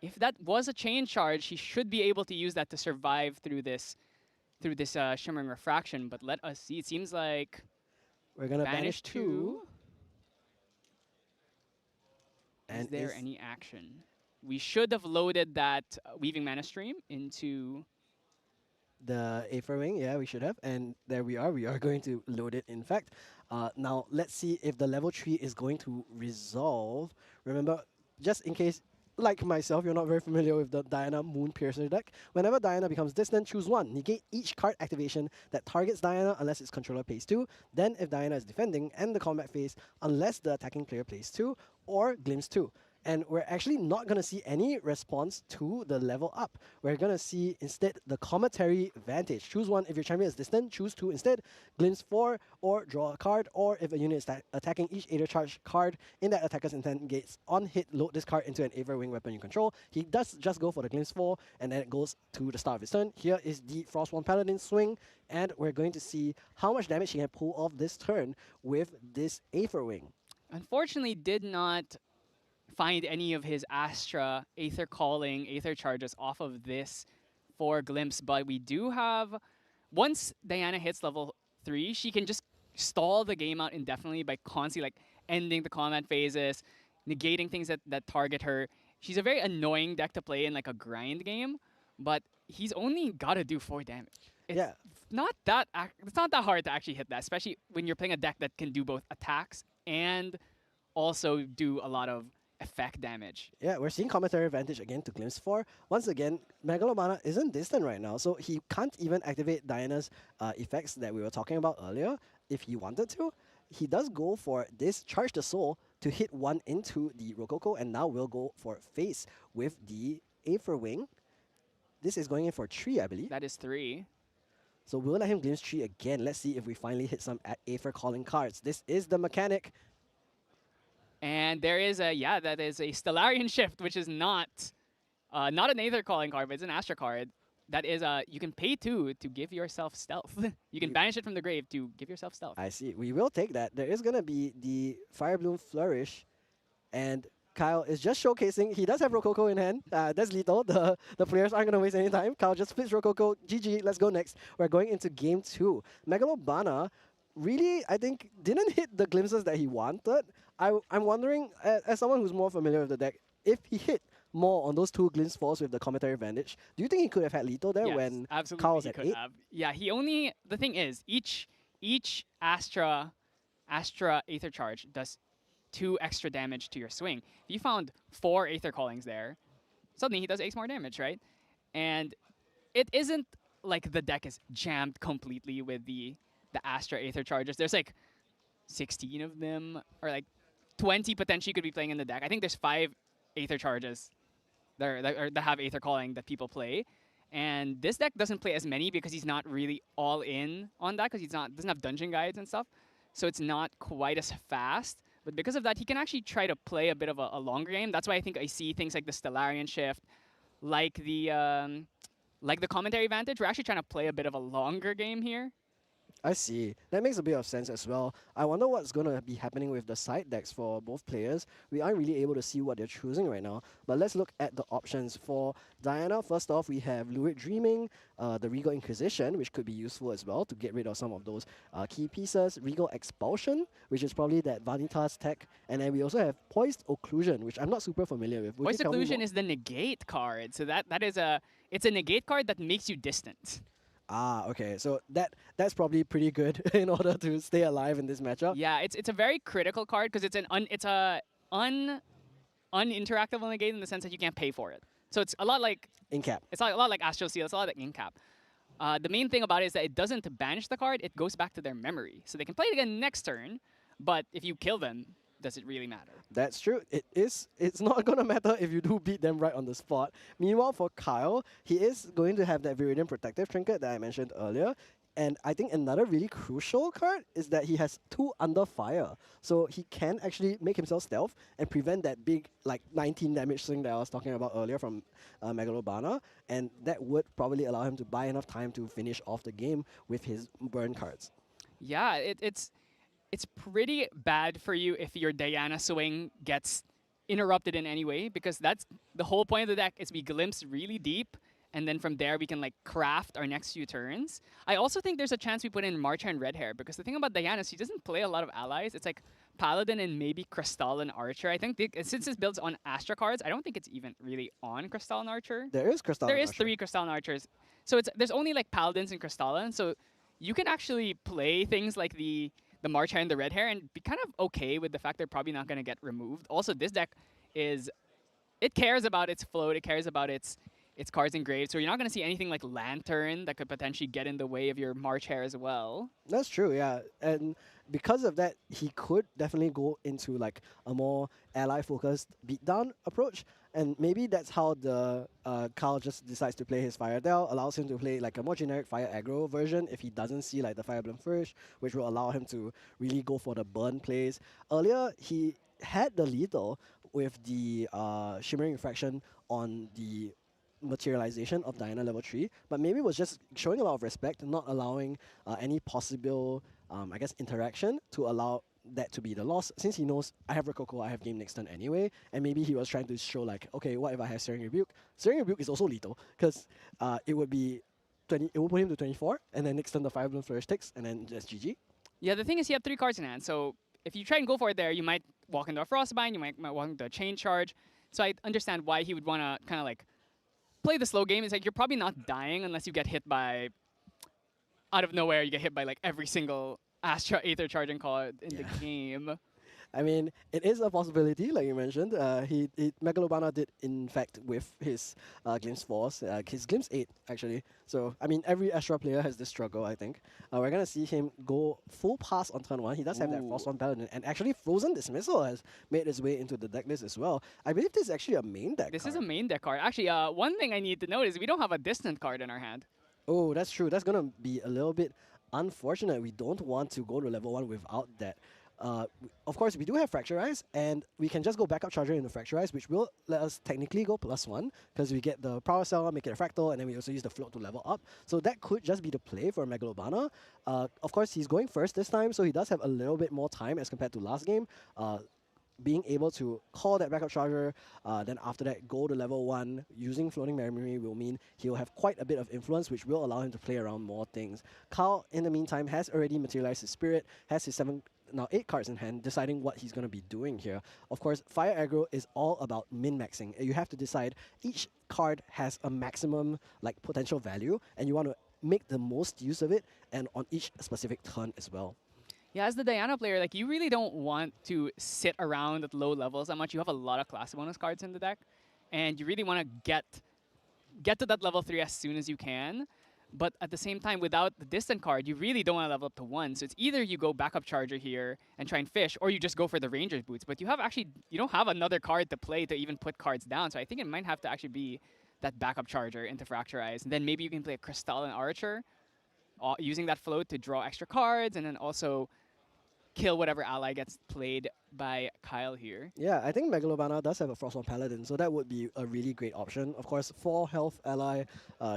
If that was a Chain Charge, he should be able to use that to survive through this Shimmering Refraction. But let us see. It seems like we're going to banish 2. And is there any action? We should have loaded that Weaving Mana Stream into the Aether Wing. Yeah, we should have. And there we are. We are going to load it, in fact. Now, let's see if the level 3 is going to resolve. Remember, just in case, like myself, you're not very familiar with the Diana Moon Piercer deck. Whenever Diana becomes distant, choose 1. Negate each card activation that targets Diana unless its controller plays 2. Then, if Diana is defending, end the combat phase unless the attacking player plays 2 or glimpse 2. And we're actually not going to see any response to the level up. We're going to see instead the Cometary Vantage. Choose 1 if your champion is distant, choose 2 instead, glimpse 4, or draw a card, or if a unit is attacking each Aether Charge card in that attacker's intent gates, on hit, load this card into an Aether Wing weapon you control. He does just go for the glimpse 4, and then it goes to the start of his turn. Here is the Frostborn Paladin swing, and we're going to see how much damage he can pull off this turn with this Aether Wing. Unfortunately, did not find any of his Astra Aether Calling, Aether Charges off of this for Glimpse, but we do have, once Diana hits level 3, she can just stall the game out indefinitely by constantly like ending the combat phases, negating things that target her. She's a very annoying deck to play in like a grind game, but he's only got to do 4 damage. It's not that hard to actually hit that, especially when you're playing a deck that can do both attacks and also do a lot of effect damage. Yeah, we're seeing Cometary Advantage again to Glimpse 4. Once again, Megalomana isn't distant right now, so he can't even activate Diana's effects that we were talking about earlier if he wanted to. He does go for this Charge the Soul to hit 1 into the Rococo, and now we'll go for face with the Aether Wing. This is going in for 3, I believe. That is 3. So we'll let him Glimpse 3 again. Let's see if we finally hit some Aether Calling cards. This is the mechanic. And there is that is a Stellarian Shift, which is not an Aether Calling card, but it's an Astra card. That is, you can pay 2 to give yourself stealth. You can banish it from the grave to give yourself stealth. I see. We will take that. There is going to be the Fire Bloom Flourish And Kyle is just showcasing. He does have Rococo in hand. That's lethal. The players aren't going to waste any time. Kyle just flips Rococo. GG. Let's go next. We're going into game 2. Megalobana really, I think, didn't hit the glimpses that he wanted. I'm wondering, as someone who's more familiar with the deck, if he hit more on those 2 glimpse falls with the commentary advantage, do you think he could have had lethal there Yes, when absolutely Kyle was he at could 8? have. Yeah, he only, the thing is, each Astra Aether Charge does 2 extra damage to your swing. If you found 4 Aether Callings there, suddenly he does 8 more damage, right? And it isn't like the deck is jammed completely with the Astra Aether Charges. There's like 16 of them, or like 20 potentially could be playing in the deck. I think there's 5 Aether Charges that have Aether Calling that people play. And this deck doesn't play as many because he's not really all in on that, because doesn't have dungeon guides and stuff. So it's not quite as fast. But because of that, he can actually try to play a bit of a longer game. That's why I think I see things like the Stellarian Shift, like the commentary advantage. We're actually trying to play a bit of a longer game here. I see. That makes a bit of sense as well. I wonder what's going to be happening with the side decks for both players. We aren't really able to see what they're choosing right now. But let's look at the options. For Diana, first off, we have Lurid Dreaming, the Regal Inquisition, which could be useful as well to get rid of some of those key pieces. Regal Expulsion, which is probably that Vanitas tech. And then we also have Poised Occlusion, which I'm not super familiar with. Poised Occlusion is the negate card. So it's a negate card that makes you distant. Ah, okay. So that's probably pretty good in order to stay alive in this matchup. Yeah, it's a very critical card because it's a uninteractable negate in the sense that you can't pay for it. So it's a lot like In-cap. It's a lot like Astral Seal. It's a lot like in-cap. The main thing about it is that it doesn't banish the card. It goes back to their memory, so they can play it again next turn. But if you kill them, does it really matter? That's true. It's not going to matter if you do beat them right on the spot. Meanwhile, for Kyle, he is going to have that Viridian Protective Trinket that I mentioned earlier. And I think another really crucial card is that he has 2 Under Fire. So he can actually make himself stealth and prevent that big, like, 19 damage swing that I was talking about earlier from Megalobana. And that would probably allow him to buy enough time to finish off the game with his burn cards. Yeah, it's pretty bad for you if your Diana swing gets interrupted in any way, because that's the whole point of the deck is we glimpse really deep, and then from there we can like craft our next few turns. I also think there's a chance we put in Marcher and Red Hair, because the thing about Diana is she doesn't play a lot of allies. It's like Paladin and maybe Crystalline Archer. I think since this builds on Astra cards, I don't think it's even really on Crystalline Archer. There is Crystalline There is Archer. 3 Crystalline Archers. So there's only like Paladins and Crystalline, so you can actually play things like the March Hair and the Red Hair and be kind of okay with the fact they're probably not going to get removed. Also, this deck it cares about its float, it cares about its cards engraved, so you're not going to see anything like Lantern that could potentially get in the way of your March Hair as well. That's true, yeah. And because of that, he could definitely go into like a more ally-focused beatdown approach. And maybe that's how the Kyle just decides to play his Fire Dell, allows him to play like a more generic Fire Aggro version if he doesn't see like the Fire Emblem Flourish, which will allow him to really go for the burn plays. Earlier, he had the lethal with the Shimmering Refraction on the materialization of Diana level 3, but maybe was just showing a lot of respect, not allowing any possible, I guess, interaction to allow that to be the loss, since he knows I have Rococo, I have game next turn anyway, and maybe he was trying to show like, okay, what if I have Searing Rebuke? Searing Rebuke is also lethal, because it would be 20, it will put him to 24, and then next turn the Fire Emblem Flourish takes, and then just GG. Yeah, the thing is you have 3 cards in hand, so if you try and go for it there, you might walk into a Frostbind, you might walk into a Chain Charge, so I understand why he would want to kind of like play the slow game. It's like you're probably not dying unless you get hit by, out of nowhere, you get hit by like every single Astra Aether charging card in the game. I mean, it is a possibility, like you mentioned. Megalobana did, in fact, with his Glimpse Force, his Glimpse 8, actually. So, I mean, every Astra player has this struggle, I think. We're going to see him go full pass on turn 1. He does have that Frost 1 Paladin, and actually Frozen Dismissal has made its way into the deck list as well. I believe this is actually a main deck This card. is a main deck card. Actually, one thing I need to note is we don't have a distant card in our hand. Oh, that's true. That's going to be a little bit unfortunate. We don't want to go to level 1 without that. Of course, we do have Fracturize, and we can just go backup Charger into Fracturize, which will let us technically go +1, because we get the Power Cell, make it a Fractal, and then we also use the Float to level up. So that could just be the play for Megalobana. Of course, he's going first this time, so he does have a little bit more time as compared to last game. being able to call that backup charger, then after that go to level 1 using floating memory will mean he'll have quite a bit of influence, which will allow him to play around more things. Carl, in the meantime, has already materialized his spirit, has his 8 cards in hand, deciding what he's going to be doing here. Of course, Fire Aggro is all about min-maxing. You have to decide each card has a maximum like potential value, and you want to make the most use of it, and on each specific turn as well. Yeah, as the Diana player, like you really don't want to sit around at low levels that much. You have a lot of class bonus cards in the deck, and you really want to get to that level 3 as soon as you can. But at the same time, without the distant card, you really don't want to level up to 1. So it's either you go backup charger here and try and fish, or you just go for the Ranger's Boots. But you don't have another card to play to even put cards down. So I think it might have to actually be that backup charger into Fracturize. And then maybe you can play a Crystalline Archer, using that float to draw extra cards, and then also kill whatever ally gets played by Kyle here. Yeah, I think Megalobana does have a Frostborn Paladin, so that would be a really great option. Of course, 4 health ally,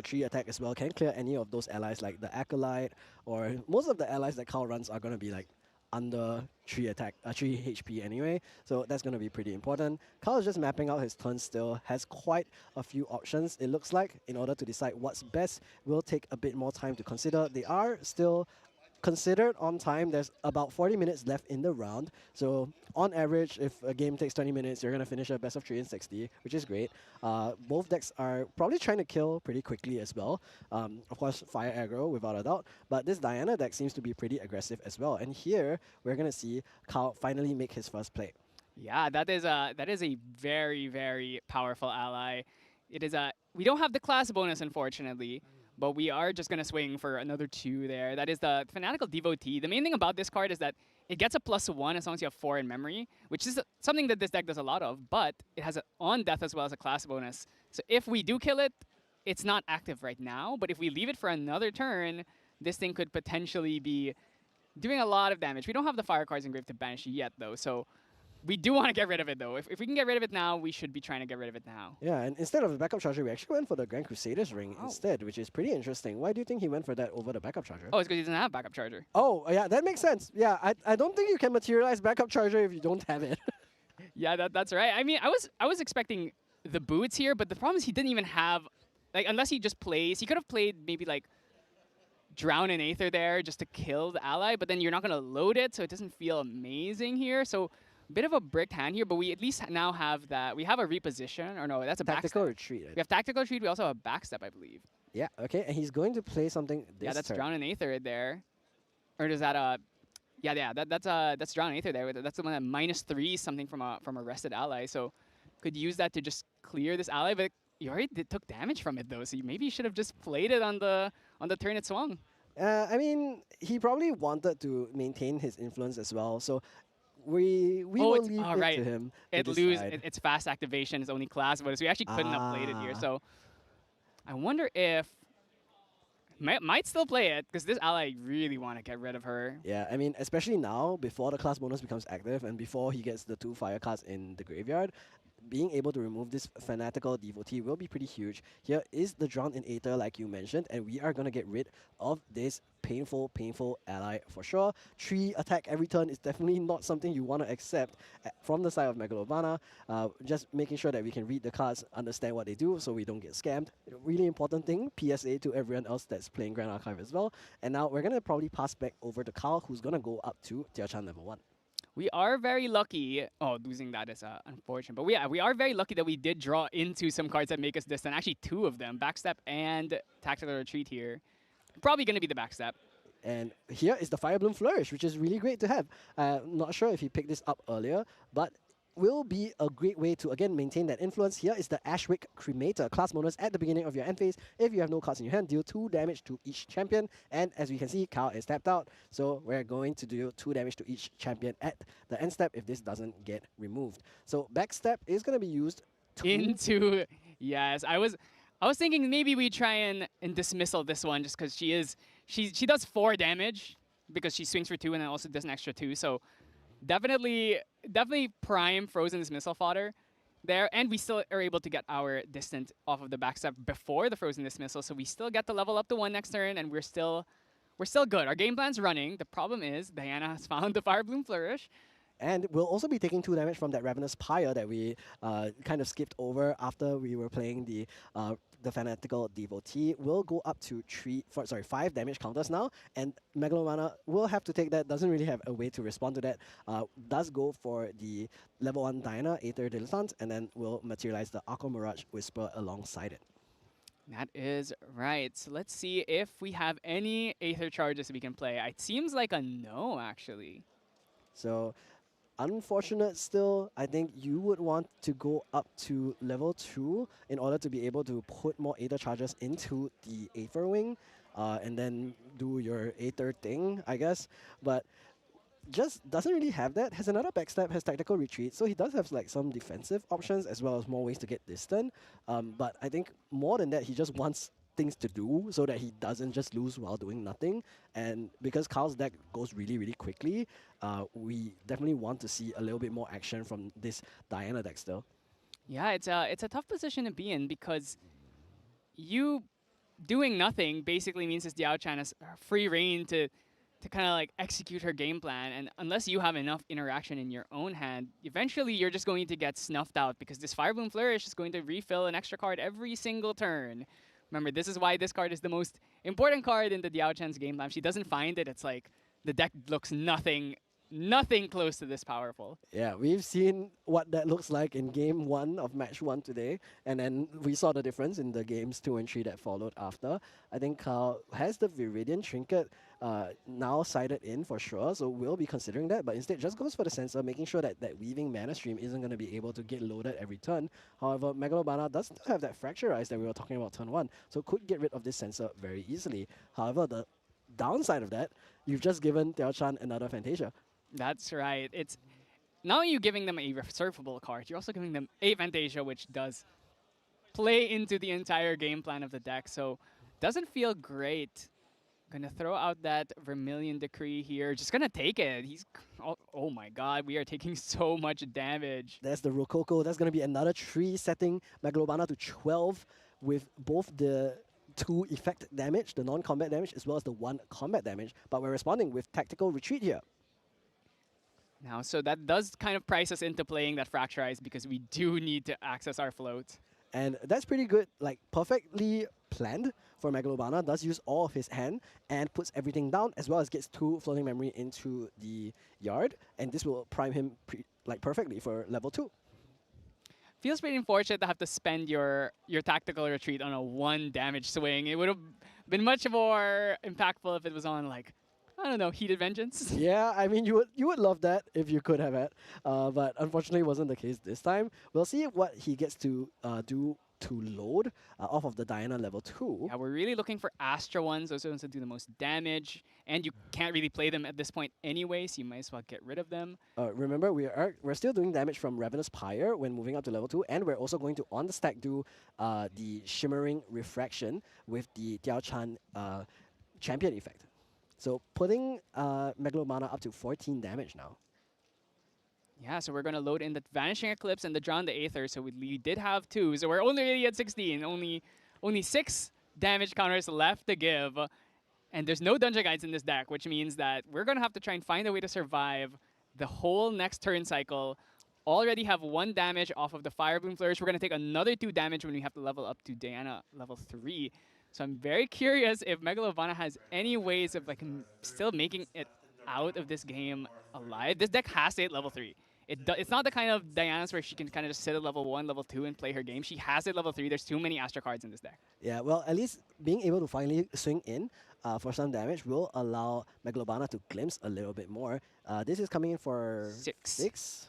3 attack as well, can clear any of those allies like the Acolyte, or most of the allies that Kyle runs are going to be like under 3 HP anyway, so that's going to be pretty important. Kyle is just mapping out his turn still, has quite a few options, it looks like, in order to decide what's best. Will take a bit more time to consider. They are still considered on time. There's about 40 minutes left in the round. So on average, if a game takes 20 minutes, you're going to finish a best of 3 in 60, which is great. Both decks are probably trying to kill pretty quickly as well. Of course, Fire Aggro, without a doubt. But this Diana deck seems to be pretty aggressive as well. And here, we're going to see Kyle finally make his first play. Yeah, that is a very, very powerful ally. It is we don't have the class bonus, unfortunately, but we are just going to swing for another 2 there. That is the Fanatical Devotee. The main thing about this card is that it gets a +1 as long as you have 4 in memory, which is something that this deck does a lot of, but it has on death as well as a class bonus. So if we do kill it, it's not active right now, but if we leave it for another turn, this thing could potentially be doing a lot of damage. We don't have the fire cards engraved to banish yet, though, so we do want to get rid of it, though. If we can get rid of it now, we should be trying to get rid of it now. Yeah, and instead of the backup charger, we actually went for the Grand Crusader's Ring instead, which is pretty interesting. Why do you think he went for that over the backup charger? Oh, it's because he doesn't have backup charger. Oh, yeah, that makes sense. Yeah, I don't think you can materialize backup charger if you don't have it. Yeah, that's right. I mean, I was expecting the boots here, but the problem is he didn't even have, like, unless he just plays, he could have played maybe like Drown in Aether there just to kill the ally, but then you're not going to load it, so it doesn't feel amazing here. So bit of a bricked hand here, but we at least now have that. We have a reposition, or no, that's a Tactical backstep. retreat. We have tactical retreat. We also have a backstep, I believe. Yeah, okay, and he's going to play something this Yeah, that's turn. Drown in Aether there. Or does that that's Drown in Aether there. That's the one that -3 something from a rested ally. So could use that to just clear this ally, but you already took damage from it though. So maybe you should have just played it on the turn it swung. I mean, he probably wanted to maintain his influence as well, so we will leave it to him to decide. It's fast activation. It's only class bonus. We actually couldn't have played it here. So I wonder if might still play it because this ally really want to get rid of her. Yeah, I mean, especially now before the class bonus becomes active and before he gets the 2 fire cards in the graveyard, being able to remove this Fanatical Devotee will be pretty huge. Here is the Drown in Aether, like you mentioned, and we are going to get rid of this painful ally for sure. 3 attack every turn is definitely not something you want to accept from the side of Megalobana. Just making sure that we can read the cards, understand what they do, so we don't get scammed. Really important thing, PSA to everyone else that's playing Grand Archive as well. And now we're going to probably pass back over to Carl, who's going to go up to Daochan level 1. We are very lucky. Oh, losing that is unfortunate. But we are very lucky that we did draw into some cards that make us distant. Actually, 2 of them, Backstep and Tactical Retreat here. Probably going to be the Backstep. And here is the Fire Bloom Flourish, which is really great to have. Not sure if he picked this up earlier, but will be a great way to, again, maintain that influence. Here is the Ashwick Cremator. Class bonus at the beginning of your end phase. If you have no cards in your hand, deal 2 damage to each champion. And as we can see, Kyle is tapped out. So we're going to do 2 damage to each champion at the end step if this doesn't get removed. So backstep is going to be used into... Yes, I was thinking maybe we try and dismissal this one just because she does 4 damage because she swings for 2 and then also does an extra 2. So definitely prime Frozen Dismissal fodder there, and we still are able to get our distant off of the backstep before the Frozen Dismissal, so we still get to level up to 1 next turn, and we're still good. Our game plan's running. The problem is Diana has found the Fire Bloom Flourish, And we'll also be taking 2 damage from that Ravenous Pyre that we kind of skipped over after we were playing the Fanatical Devotee. Will go up to 5 damage counters now, and Megalomana will have to take that. Doesn't really have a way to respond to that. Does go for the level 1 Diana, Aether Dilettante, and then will materialize the Aqua Mirage Whisper alongside it. That is right. So let's see if we have any Aether charges we can play. It seems like a no, actually. So unfortunate still, I think you would want to go up to level 2 in order to be able to put more Aether charges into the Aether Wing and then do your Aether thing, I guess. But just doesn't really have that. Has another backstab, has tactical retreat, so he does have like some defensive options as well as more ways to get distant. But I think more than that, he just wants things to do so that he doesn't just lose while doing nothing. And because Kyle's deck goes really, really quickly, we definitely want to see a little bit more action from this Diana deck still. Yeah, it's a tough position to be in because you doing nothing basically means this Daochan has free reign to kind of like execute her game plan, and unless you have enough interaction in your own hand, eventually you're just going to get snuffed out because this Fire Bloom Flourish is going to refill an extra card every single turn. Remember, this is why this card is the most important card in the Daochan's game plan. If she doesn't find it, it's like the deck looks nothing close to this powerful. Yeah, we've seen what that looks like in game 1 of match 1 today, and then we saw the difference in the games 2 and 3 that followed after. I think Kyle has the Viridian Trinket now sided in for sure, so we'll be considering that, but instead just goes for the sensor, making sure that that weaving mana stream isn't going to be able to get loaded every turn. However, Megalobana does still have that Fracturize that we were talking about turn 1, so could get rid of this sensor very easily. However, the downside of that, you've just given Daochan another Fantasia. That's right. It's not only you giving them a resurfable card, you're also giving them a Fantasia, which does play into the entire game plan of the deck. So doesn't feel great. Gonna throw out that Vermilion Decree here. Just gonna take it. He's oh my god, we are taking so much damage. There's the Rococo. That's gonna be another 3 setting Megalobana to 12 with both the 2 effect damage, the non-combat damage, as well as the 1 combat damage. But we're responding with Tactical Retreat here. Now, so that does kind of price us into playing that Fracturize because we do need to access our float. And that's pretty good, like perfectly planned for Megalobana. Does use all of his hand and puts everything down, as well as gets 2 floating memory into the yard. And this will prime him perfectly for level 2. Feels pretty unfortunate to have to spend your tactical retreat on a 1 damage swing. It would have been much more impactful if it was on like, I don't know, Heated Vengeance. Yeah, I mean, you would love that if you could have it, but unfortunately wasn't the case this time. We'll see what he gets to do to load off of the Diana level 2. Yeah, we're really looking for Astra ones, those ones that do the most damage, and you can't really play them at this point anyway, so you might as well get rid of them. Remember, we're still doing damage from Ravenous Pyre when moving up to level 2, and we're also going to, on the stack, do the Shimmering Refraction with the Daochan champion effect. So putting Megalomana up to 14 damage now. Yeah, so we're going to load in the Vanishing Eclipse and the Drown the Aether, so we did have 2, so we're only really at 16. Only 6 damage counters left to give, and there's no Dungeon Guides in this deck, which means that we're going to have to try and find a way to survive the whole next turn cycle. Already have 1 damage off of the Fire Bloom Flourish. We're going to take another 2 damage when we have to level up to Diana level 3. So I'm very curious if Megalobana has any ways of like still making it out of this game alive. This deck has to hit level 3. It's not the kind of Diana's where she can kind of just sit at level 1, level 2 and play her game. She has it level 3. There's too many Astra cards in this deck. Yeah, well, at least being able to finally swing in for some damage will allow Megalobana to glimpse a little bit more. This is coming in for 6.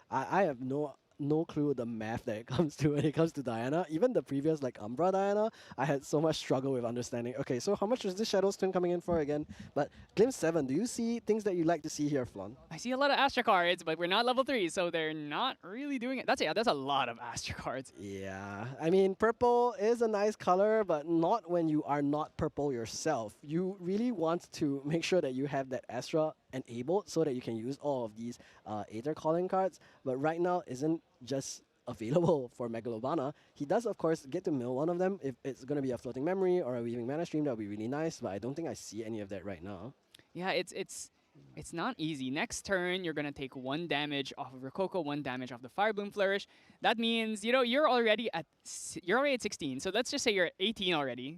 I have no clue the math that it comes to when it comes to Diana. Even the previous like Umbra Diana, I had so much struggle with understanding. Okay, so how much is this Shadow's Twin coming in for again? But Glimpse 7, do you see things that you like to see here, Flon? I see a lot of Astra cards, but we're not level 3, so they're not really doing it. That's a lot of Astra cards. Yeah, I mean, purple is a nice color, but not when you are not purple yourself. You really want to make sure that you have that Astra enabled so that you can use all of these Aether calling cards, but right now isn't just available for Megalobana. He does, of course, get to mill one of them. If it's going to be a floating memory or a weaving mana stream, that would be really nice, but I don't think I see any of that right now. Yeah, it's It's not easy. Next turn, you're gonna take 1 damage off of Rococo, 1 damage off the Fire Bloom Flourish. That means you're already at 16. So let's just say you're at 18 already.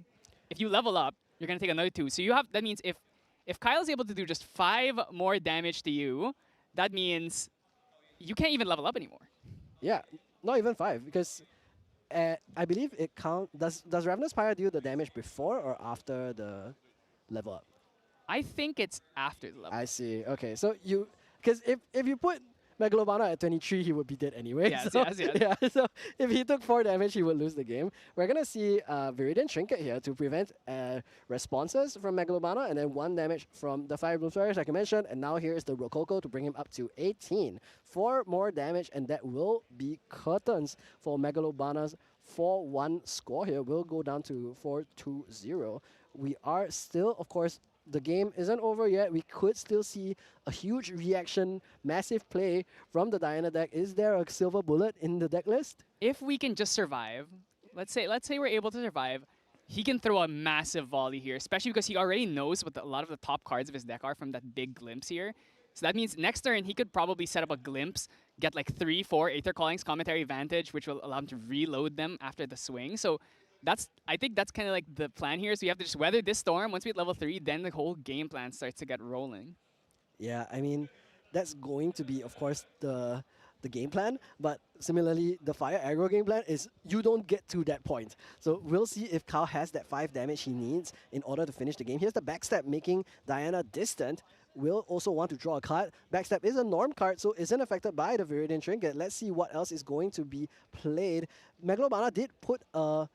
If you level up, you're gonna take another 2. So that means if Kyle's able to do just 5 more damage to you, that means you can't even level up anymore. Yeah, not even 5 because I believe it count. Does Ravenous Pyre deal the damage before or after the level up? I think it's after the level. I see. Okay, so because if you put Megalobana at 23, he would be dead anyway. Yes, so, yes. Yeah, so if he took 4 damage, he would lose the game. We're gonna see Viridian Trinket here to prevent responses from Megalobana, and then 1 damage from the Fire Bloom Flourish, like I mentioned. And now here is the Rococo to bring him up to 18. 4 more damage, and that will be curtains for Megalobana's 4-1 score here. Will go down to 4-2-0. We are still, of course, the game isn't over yet. We could still see a huge reaction, massive play from the Diana deck. Is there a silver bullet in the deck list? If we can just survive, let's say we're able to survive, he can throw a massive volley here, especially because he already knows what a lot of the top cards of his deck are from that big glimpse here. So that means next turn he could probably set up a glimpse, get like 3, 4 Aether Callings, Commentary Vantage, which will allow him to reload them after the swing. So I think that's kind of like the plan here. So you have to just weather this storm. Once we hit level 3, then the whole game plan starts to get rolling. Yeah, I mean, that's going to be, of course, the game plan. But similarly, the Fire Aggro game plan is you don't get to that point. So we'll see if Kyle has that 5 damage he needs in order to finish the game. Here's the Backstab, making Diana distant. Will also want to draw a card. Backstab is a norm card, so isn't affected by the Viridian Trinket. Let's see what else is going to be played. Megalobana did put a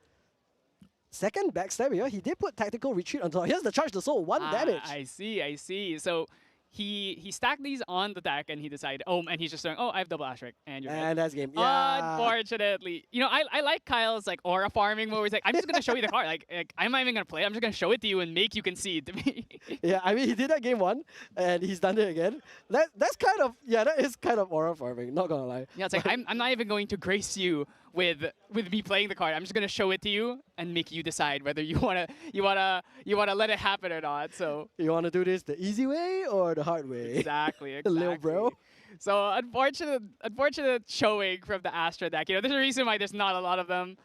second backstab here. He did put Tactical Retreat on top. Here's the Charge the Soul, 1 damage. I see. So he stacked these on the deck and he decided, and he's just saying, I have double Ashric, and you're And dead. that's game. Yeah. Unfortunately. I like Kyle's like aura farming where he's like, I'm just gonna show you the card. Like I'm not even gonna play, I'm just gonna show it to you and make you concede to me. Yeah, I mean, he did that game 1, and he's done it again. That's kind of, that is kind of aura farming, not gonna lie. Yeah, it's like I'm not even going to grace you with me playing the card. I'm just gonna show it to you and make you decide whether you wanna let it happen or not. So You want to do this the easy way or the hard way? exactly. Little bro. So unfortunate showing from the Astra deck. There's a reason why there's not a lot of them.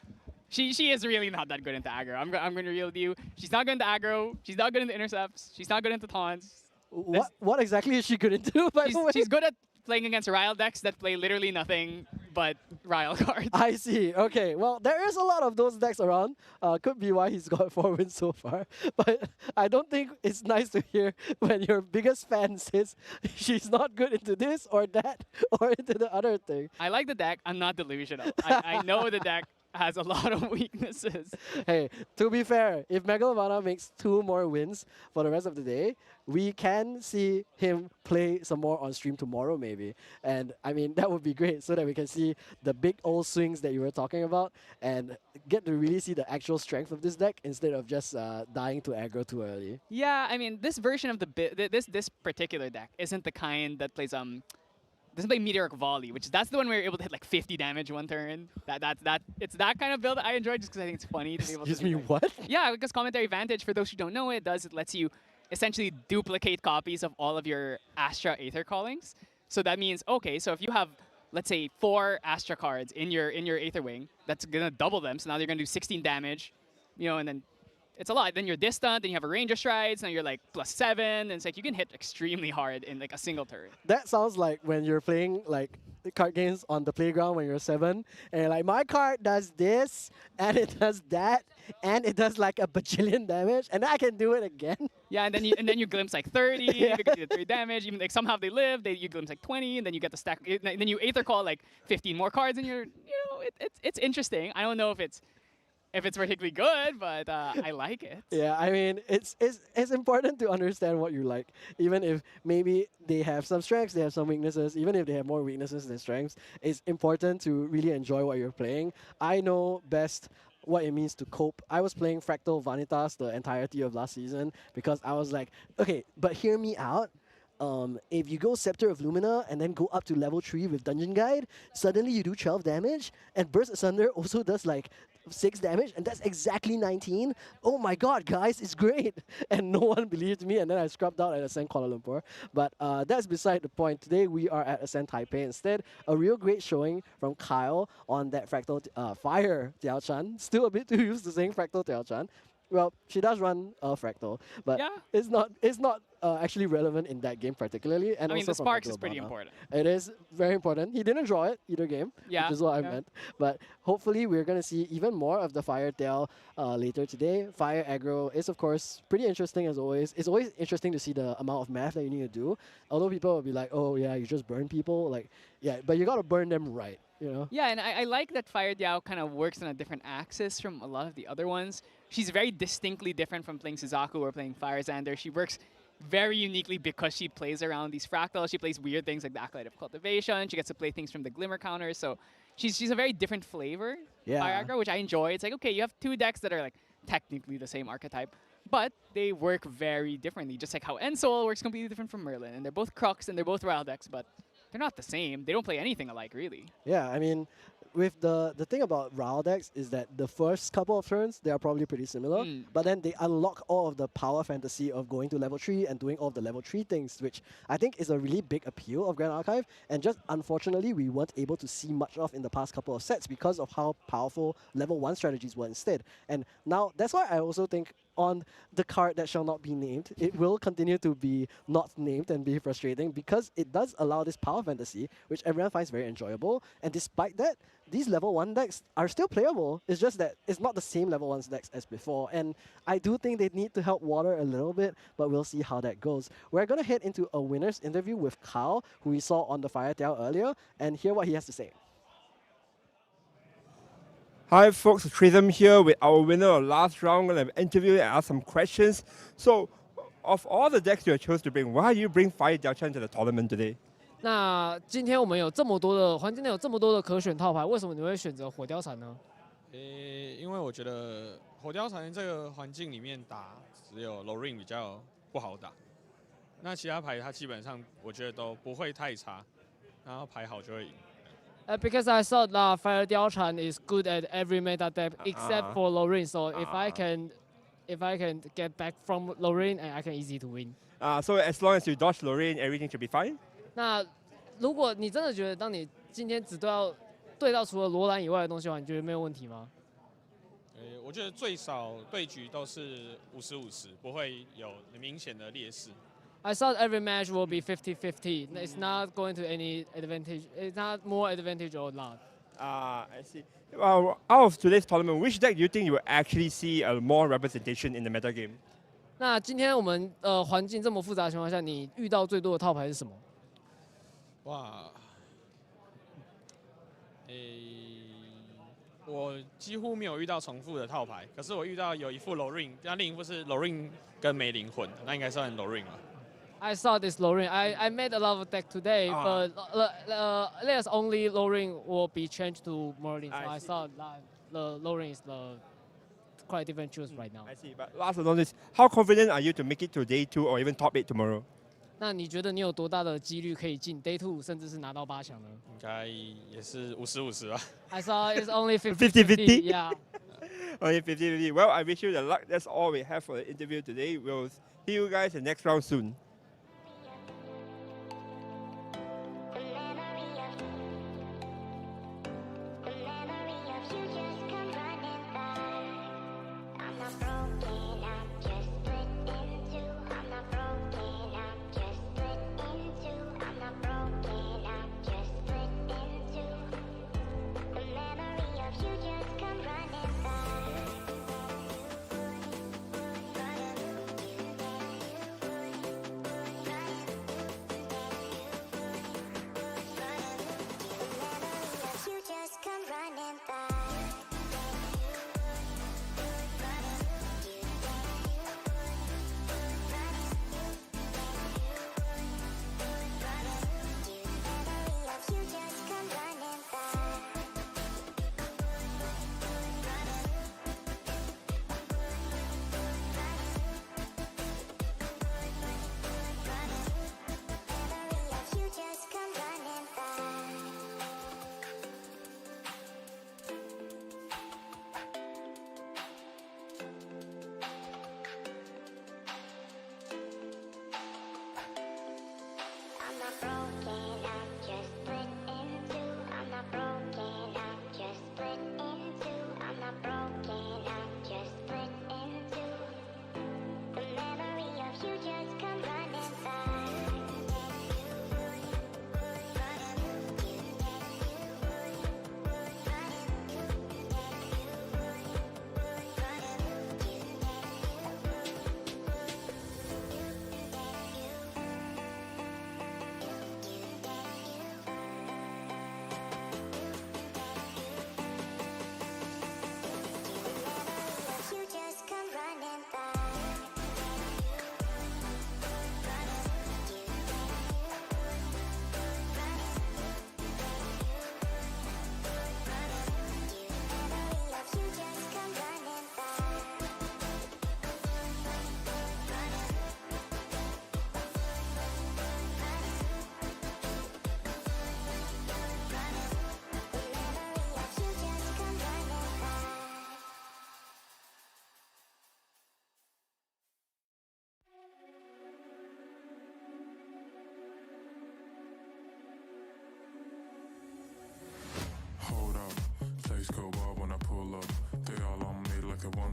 She is really not that good into aggro. I'm going to reveal to you. She's not good into aggro. She's not good into intercepts. She's not good into taunts. What exactly is she good into, by the way? She's good at playing against Ryle decks that play literally nothing but Ryle cards. I see. Okay. Well, there is a lot of those decks around. Could be why he's got 4 wins so far. But I don't think it's nice to hear when your biggest fan says she's not good into this or that or into the other thing. I like the deck. I'm not delusional. I know the deck has a lot of weaknesses. Hey, to be fair, if Megalobana makes 2 more wins for the rest of the day, we can see him play some more on stream tomorrow maybe. And I mean, that would be great so that we can see the big old swings that you were talking about and get to really see the actual strength of this deck instead of just dying to aggro too early. Yeah, I mean, this version of this particular deck isn't the kind that plays doesn't play Meteoric Volley, that's the one where you're able to hit like 50 damage 1 turn. It's that kind of build that I enjoy just because I think it's funny to be able to. Excuse me, what? Yeah, because Commentary Vantage, for those who don't know, it lets you essentially duplicate copies of all of your Astra Aether Callings. So that means, okay, so if you have, let's say, 4 Astra cards in your Aether Wing, that's gonna double them. So now you're gonna do 16 damage, and then it's a lot. Then you're distant, then you have a Ranger Strides, now you're like +7, and it's like you can hit extremely hard in like a single turn. That sounds like when you're playing like card games on the playground when you're 7, and you're like, my card does this, and it does that, and it does like a bajillion damage, and I can do it again. Yeah, and then you glimpse like 30 Yeah. because you did 3 damage. Even like somehow they live, you glimpse like 20, and then you get the stack. And then you Aether Call like 15 more cards, and it's interesting. I don't know if it's particularly good, but I like it. Yeah, I mean, it's important to understand what you like. Even if maybe they have some strengths, they have some weaknesses, even if they have more weaknesses than strengths, it's important to really enjoy what you're playing. I know best what it means to cope. I was playing Fractal Vanitas the entirety of last season because I was like, okay, but hear me out. If you go Scepter of Lumina and then go up to level 3 with Dungeon Guide, suddenly you do 12 damage, and Burst Asunder also does like 6 damage, and that's exactly 19. Oh my god, guys, it's great. And no one believed me, and then I scrubbed out at Ascent Kuala Lumpur. But that's beside the point. Today we are at Ascent Taipei instead. A real great showing from Kyle on that Fractal Fire Daochan. Still a bit too used to saying Fractal Daochan. Well, she does run Fractal, but Yeah. it's not actually relevant in that game particularly. And I mean, also the from sparks Fractal is pretty Urbana. important. It is very important. He didn't draw it either game, Yeah, which is what I yeah. meant. But hopefully we're going to see even more of the Fire Tail later today. Fire aggro is, of course, pretty interesting as always. It's always interesting to see the amount of math that you need to do. Although people will be like, oh yeah, you just burn people. Like, yeah, but you got to burn them right, you know? Yeah, and I like that Fire Diao kind of works on a different axis from a lot of the other ones. She's very distinctly different from playing Suzaku or playing Fire Xander. She works very uniquely because she plays around these fractals. She plays weird things like the Acolyte of Cultivation. She gets to play things from the Glimmer counters. So she's a very different flavor, Yeah. Fire Aggro, which I enjoy. It's like, okay, you have two decks that are like technically the same archetype, but they work very differently. Just like how Ensoul works completely different from Merlin. And they're both Crux and they're both Royal decks, but they're not the same. They don't play anything alike, really. Yeah, I mean, with the thing about Ral decks is that the first couple of turns, they are probably pretty similar, but then they unlock all of the power fantasy of going to level 3 and doing all of the level 3 things, which I think is a really big appeal of Grand Archive, and just unfortunately we weren't able to see much of in the past couple of sets because of how powerful level 1 strategies were instead. And now, that's why I also think on the card that shall not be named, it will continue to be not named and be frustrating because it does allow this power fantasy, which everyone finds very enjoyable. And despite that, these level 1 decks are still playable. It's just that it's not the same level 1 decks as before. And I do think they need to help water a little bit, but we'll see how that goes. We're going to head into a winner's interview with Kyle, who we saw on the Fire Tail earlier, and hear what he has to say. Hi folks, Trism here with our winner of last round. We're going to interview and ask some questions. So, of all the decks you have chose to bring, why do you bring Fire Daochan to the tournament today? 那今天我们有这么多的环境内有这么多的可选套牌，为什么你会选择火貂蝉呢？因为我觉得火貂蝉这个环境里面打，只有 Lorraine 比较不好打，那其他牌它基本上我觉得都不会太差，然后牌好就会赢。Because I thought that Fire Daochan is good at every meta deck except for Lorraine. So if I can get back from Lorraine, I can easy to win. So as long as you dodge Lorraine, everything should be fine? 那如果你真的觉得，当你今天只对到除了罗兰以外的东西的话，你觉得没有问题吗？我觉得最少对局都是50-50，不会有明显的劣势。I thought every match will be 50-50. It's not going to any advantage. It's not more advantage or not. I see. Well, out of today's tournament, which deck do you think you will actually see more representation in the meta game? 那今天我们环境这么复杂的情况下，你遇到最多的套牌是什么？哇，我几乎没有遇到重复的套牌，可是我遇到有一副 Lorraine， 那另一副是 Lorraine 跟梅林混，那应该算 Lorraine 吧。I saw this Lorraine. I made a lot of deck today, but there's only Lorraine will be changed to Merlin. So I saw that the Lorraine is the quite different choice right now. I see. But last but not least, how confident are you to make it to day 2 or even top 8 tomorrow? 那你觉得你有多大的几率可以进 Day 2，甚至是拿到8强呢？应该也是50-50吧。I saw it's only 50-50. Yeah. Only 50-50. Well, I wish you the luck. That's all we have for the interview today. We'll see you guys in the next round soon.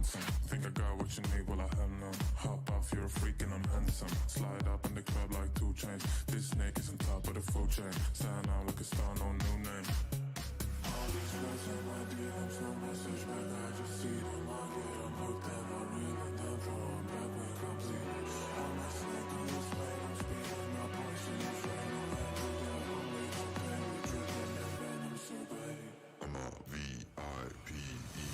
ransom. Think I got what you need, well I have none. Hop off, you're a freak and I'm handsome. Slide up in the club like 2 chains. This snake is on top of the full chain. Stand out like a star, no new name. All these words in my DMs, no message back, I just see them. I get them hooked and I reel it down, throw them back when complete. I'm a snake on this lane, I'm speeding my poison is right now. I do that only for pain, we dripping in venom, so baby. I'm a V-I-P-E.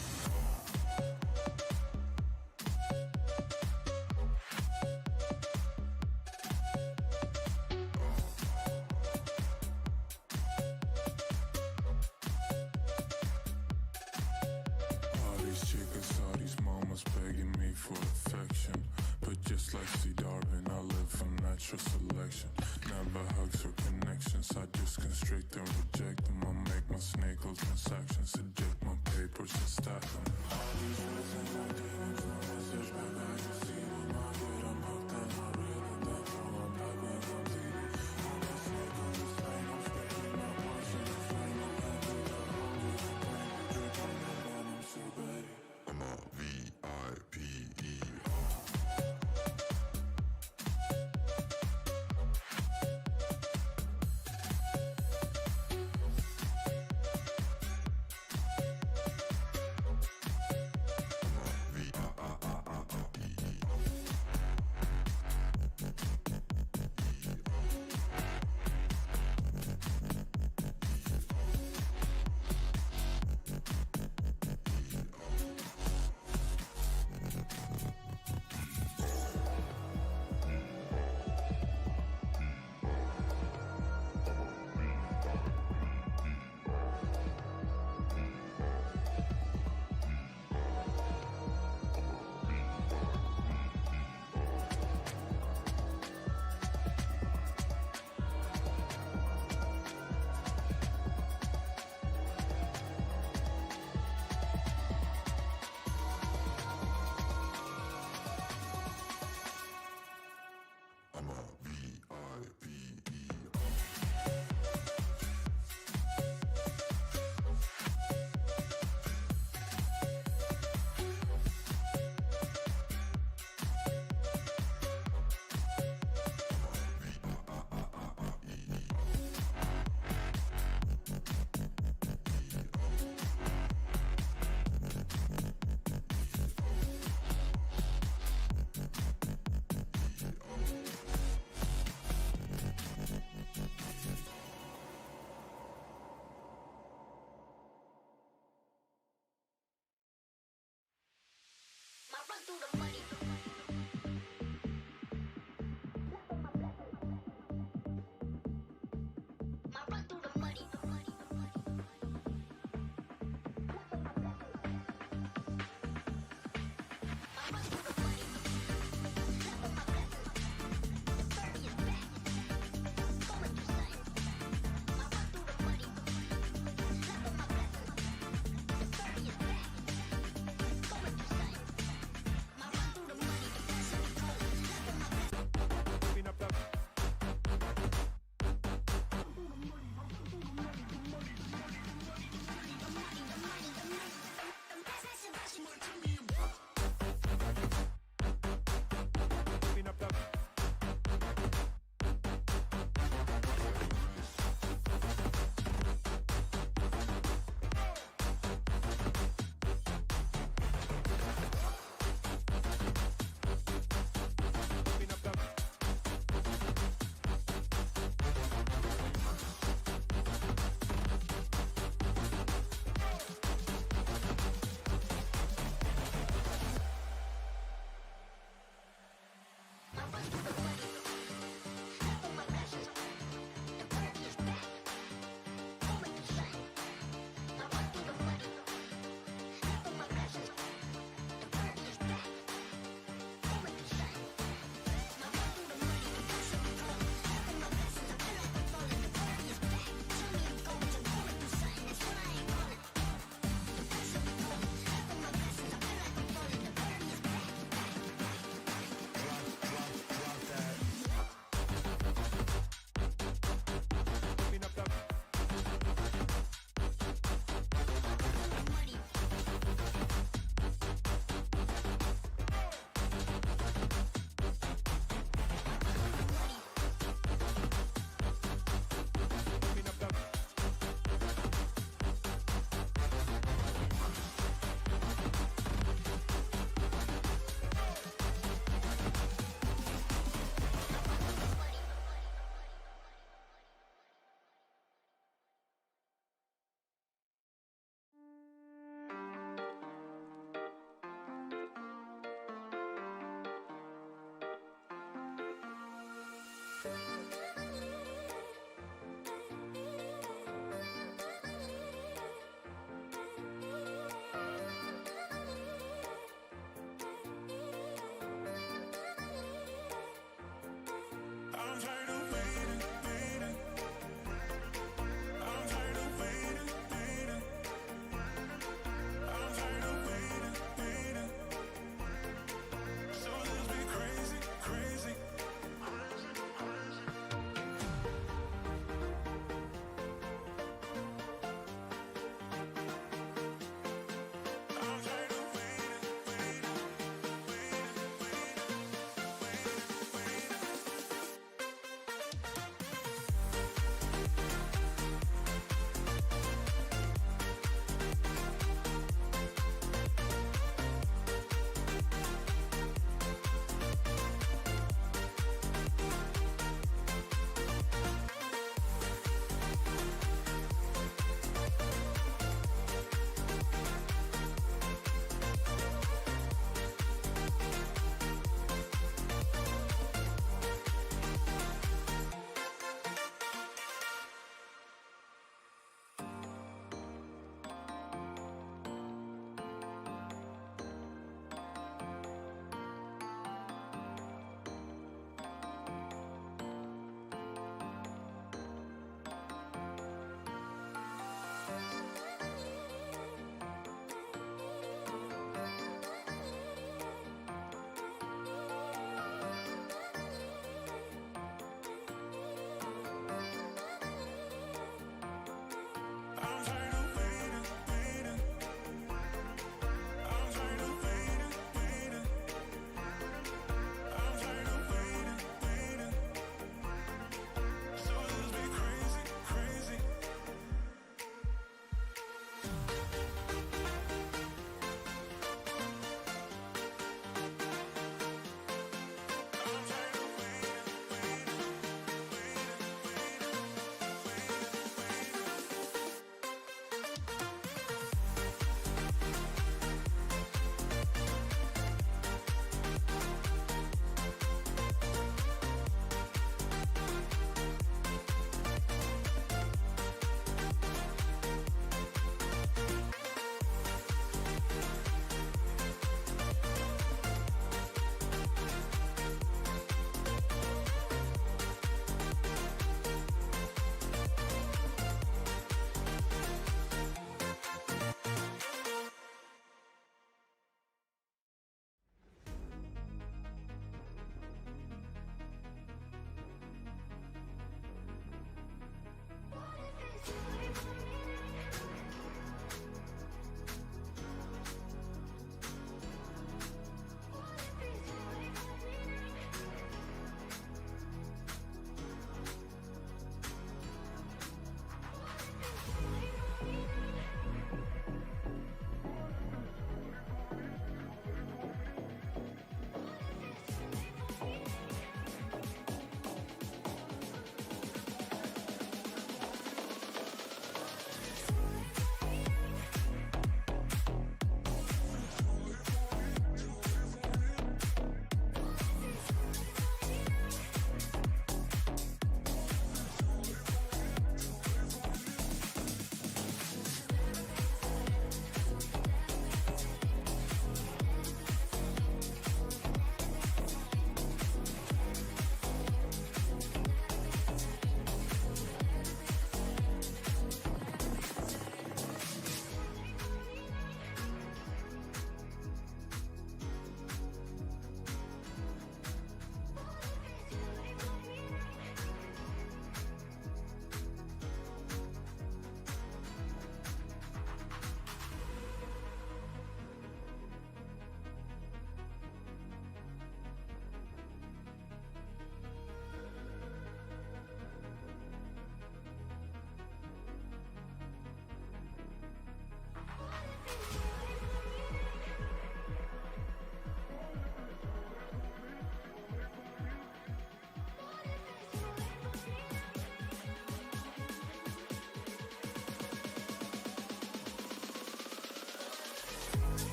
All these chicas, all these mamas begging me for affection. But just like C. Darwin, I live from natural selection. Never hugs or connections, I just constrict and reject them. I make my snake-hole transactions, eject my papers and stack them. All these words in my DMs, no message back, I can see them. I get them hooked and I reel it down, throw them back when completed. I'm a snake on this lane, I'm spitting my poison is flame. I'm happy, the hungry, the pain, we dripping in venom, so baby. I'm a V-I-P-E.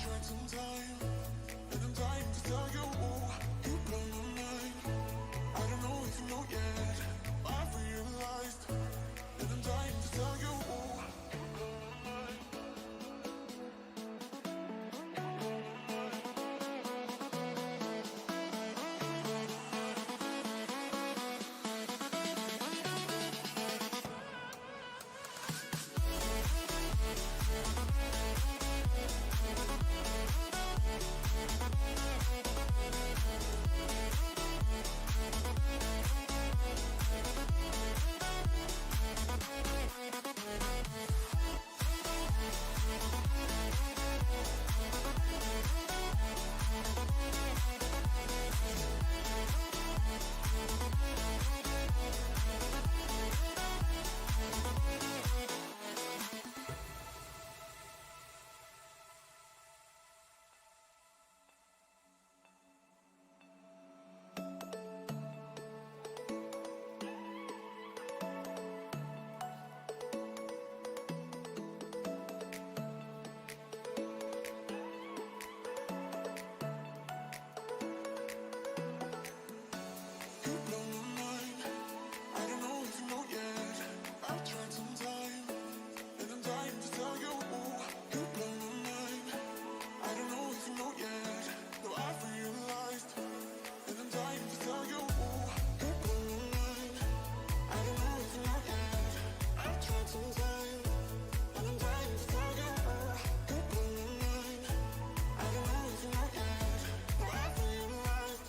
tried some time, and I'm dying to tell you, you blow my mind. I don't know if you know yet, I've realized, and I'm dying to tell you, you blow my mind. You blow my mind. I don't know if you know yet. I've tried some time, and I'm dying to tell you. You blow my mind. I don't know if you know yet. No, I've realized, and I'm dying to tell you. You blow my mind. I don't know if you know yet. I've tried some time, and I'm dying to tell you. You blow my mind. I don't know if you know yet. No, I've realized.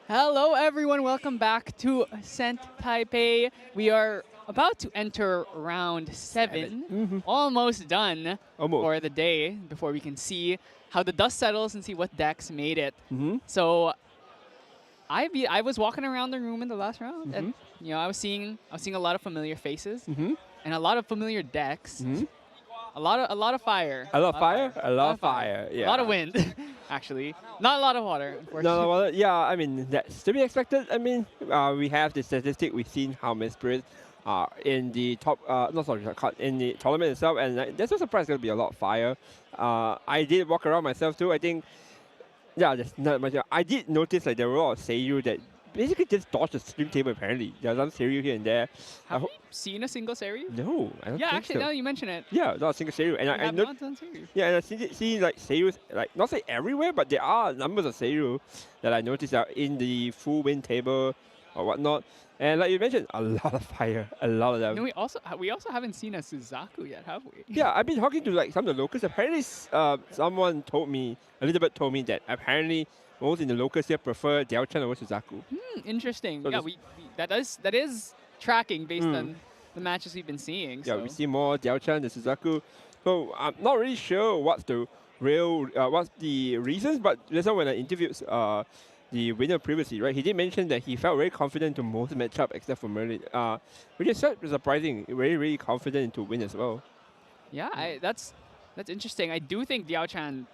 Hello, everyone. Welcome back to Ascent Taipei. We are about to enter round 7. Almost done Almost. for the day before we can see how the dust settles and see what decks made it. So I was walking around the room in the last round, and I was seeing a lot of familiar faces and a lot of familiar decks. A lot of fire. A lot of fire? A lot of fire, yeah. A lot of wind, actually. Not a lot of water, unfortunately. No, well, yeah, I mean, that's to be expected. I mean, we have the statistic, we've seen how many spirits are in the top, in the tournament itself, and there's no surprise there'll be a lot of fire. I did walk around myself too. I think, yeah, there's not much. I did notice like there were a lot of Seiyu that basically just dodged the stream table apparently. There's some Seiyu here and there. Have you seen a single Seiyu? No, I don't Yeah, think actually, so. now you mention it. Yeah, not a single Seiyu. And We I have know, not done Seiyu. yeah, and I see like Seiyus, like not say everywhere, but there are numbers of Seiyu that I noticed are in the full win table or whatnot. And like you mentioned, a lot of fire, a lot of them. No, we also haven't seen a Suzaku yet, have we? Yeah, I've been talking to like some of the locals. Apparently, someone told me, Elizabeth told me that apparently most in the locals here prefer Daochan over Suzaku. Interesting. So Yeah, this- that is tracking based on the matches we've been seeing. Yeah, so. we see more Daochan than Suzaku. So I'm not really sure what's the what's the reasons, but that's when I interviewed the winner previously, right? He did mention that he felt very confident to most matchup except for Merlin, which is surprising. Really confident to win as well. Yeah, that's interesting. I do think Daochan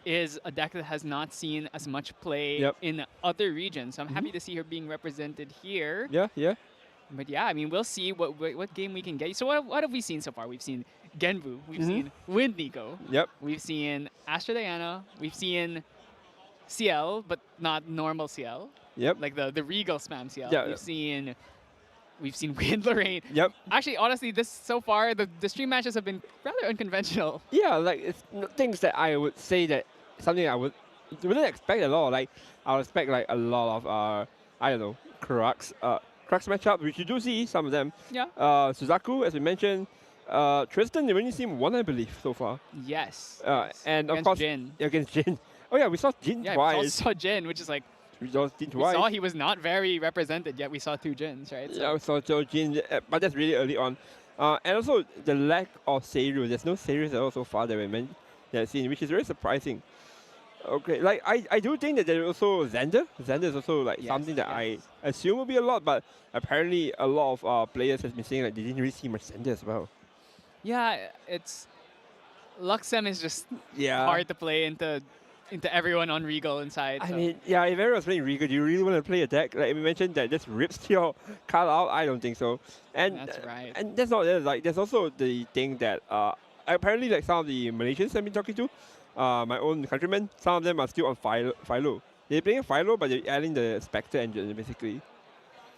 is a deck that has not seen as much play Yep. in other regions. So I'm happy to see her being represented here. Yeah. But yeah, I mean, we'll see what game we can get. So what have we seen so far? We've seen Genbu. We've seen Wind Nico. Yep. We've seen Astra Diana. We've seen CL, but not normal CL. Yep. Like the Regal spam CL. Yeah. We've seen Wind Lorraine. Yep. Actually, honestly, so far the stream matches have been rather unconventional. Yeah, like it's things that I would say that something I wouldn't expect at all. Like I would expect like a lot of I don't know, Crux matchup, which you do see some of them. Yeah. Suzaku, as we mentioned, Tristan, you've only seen one, I believe, so far. Yes. And of Against course, Jin. against Jin. Oh yeah, we saw Jin Yeah, we twice. saw Jin, which is like We saw Jin we twice. saw he was not very represented, yet we saw 2 Jins, right? Yeah, we saw Jin, but that's really early on. And also the lack of Seiyu. There's no Seiyu at all so far that I've seen, which is very surprising. Okay, like I do think that there's also Xander. Xander is also like something that I assume will be a lot, but apparently a lot of players have been saying like they didn't really see much Xander as well. Yeah, it's Luxem is just Yeah. hard to play into everyone on Regal inside. I so. mean, yeah, if everyone's playing Regal, do you really want to play a deck? Like we mentioned that just rips your card out? I don't think so. And That's right. And that's not it. Like there's also the thing that apparently like some of the Malaysians I've been talking to, my own countrymen, some of them are still on Philo. They're playing Philo, but they're adding the Spectre engine basically.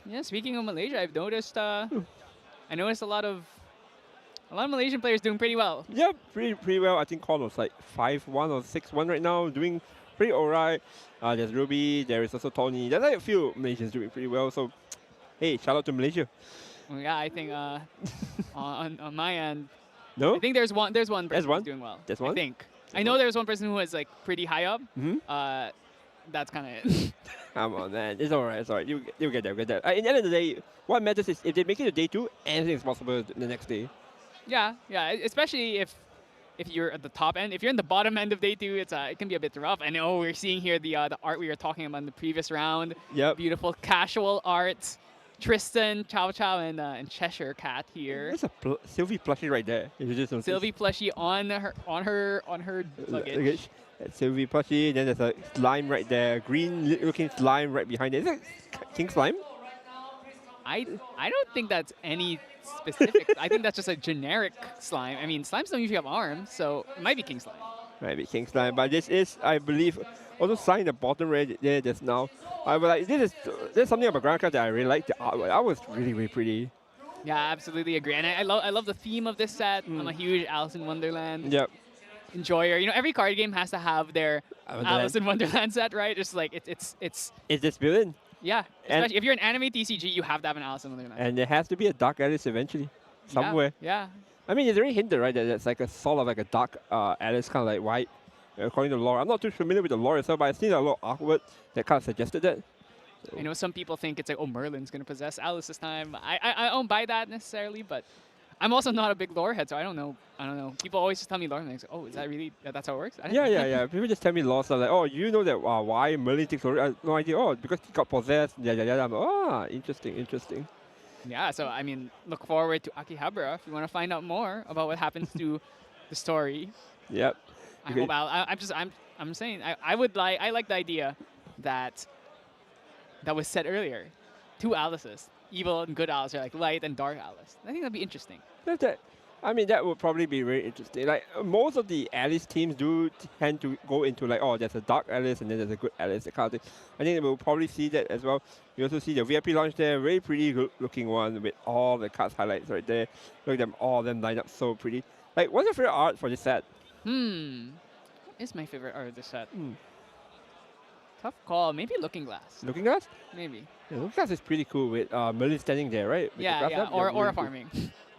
Yeah, speaking of Malaysia, I've noticed I noticed a lot of Malaysian players doing pretty well. Yeah, pretty well. I think Con was like 5-1 or 6-1 right now, doing pretty alright. There's Ruby, there is also Tony. There's like a few Malaysians doing pretty well. So, hey, shout out to Malaysia. Well, yeah, I think on my end, No? I think there's one person There's one? who's doing well. There's one? I think. I know there's one person who is like pretty high up. Mhm. That's kind of it. Come on, man. It's alright. It's alright. You'll get there. Get there. In the end of the day, what matters is if they make it to day 2, anything is possible the next day. Yeah, especially if you're at the top end. If you're in the bottom end of day 2, it can be a bit rough. I know we're seeing here the art we were talking about in the previous round. Yep. Beautiful casual art. Tristan, Chow Chow, and Cheshire Cat here. There's a Sylvie plushie right there. If you just notice. Sylvie plushie on her luggage. Sylvie plushie. Then there's a slime right there. Green-looking slime right behind it. Is it King Slime? I don't think that's any specific. I think that's just a generic slime. I mean, slimes don't usually have arms, so it might be king slime. Might be King Slime, but this is, I believe, also signed the bottom right there just now. But like, there's something about Groundcraft that I really like. The artwork. That was really pretty. Yeah, absolutely agree. And I love the theme of this set. I'm a huge Alice in Wonderland Yep. enjoyer. You know, every card game has to have their Alice in Wonderland set, right? Just like it's It's just built in. yeah. And- Especially if you're an anime TCG, you have to have an Alice in Wonderland. And there has to be a Dark Alice eventually. Somewhere. Yeah. I mean, it's already hinted, right, that it's like a sort of like a Dark Alice, kind of like white, according to lore. I'm not too familiar with the lore itself, but I've seen a lot of artwork that kind of suggested that. I know some people think it's like, oh, Merlin's going to possess Alice this time. I don't buy that necessarily, but I'm also not a big lore head, so I don't know. People always just tell me lore, and I say, oh, is that really, that's how it works? I didn't know. People just tell me lore stuff like, oh, you know that why Merlin takes lore? I have no idea. Oh, because he got possessed. I'm like, oh, interesting. Yeah, so I mean, look forward to Akihabara if you want to find out more about what happens to the story. Yep. I hope I'm saying I like the idea that was said earlier. Two Alices, evil and good Alice, are like light and dark Alice. I think that'd be interesting. That would probably be very interesting. Like most of the Alice teams do tend to go into like, oh, there's a dark Alice and then there's a good Alice, that kind of thing. I think we'll probably see that as well. You also see the VIP launch there, very pretty good looking one with all the cards highlights right there. Look at them, all of them lined up so pretty. Like, what's your favorite art for this set? What is my favorite art of this set? Tough call. Maybe Looking Glass. Looking Glass? Maybe. Yeah, Looking Glass is pretty cool with Merlin standing there, right? With the grass up. Or really aura cool. farming.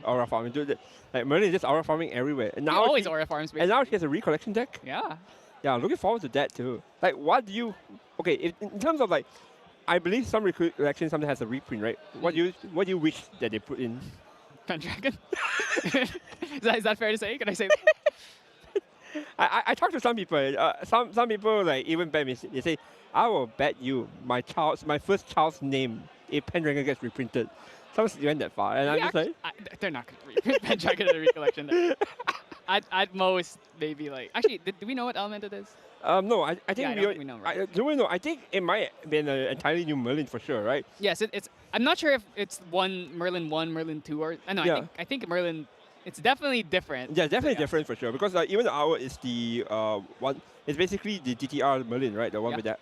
Aura farming, dude. Like Merlin is just aura farming everywhere. And He now always aura farms. and now she has a recollection deck. Yeah. Yeah, looking forward to that too. Like, what do you? Okay, in terms of like, I believe some recollection sometimes has a reprint, right? What do you wish that they put in? Pendragon. is that fair to say? Can I say? I talked to some people. Some people like even bet me. They say, I will bet you my first child's name if Pendragon gets reprinted. Some went that far, and I'm just like, they're not going to reprint Pendragon in a recollection deck. At most, maybe like. Actually, do we know what element it is? No, I think I don't think we know, right? Do we know? I think it might be an entirely new Merlin for sure, right? Yes, it's. I'm not sure if it's Merlin 1, Merlin 2, or no. Yeah. I think Merlin. It's definitely different. Yeah, definitely different for sure. Because even the hour is the one. It's basically the DTR Merlin, right? The one with that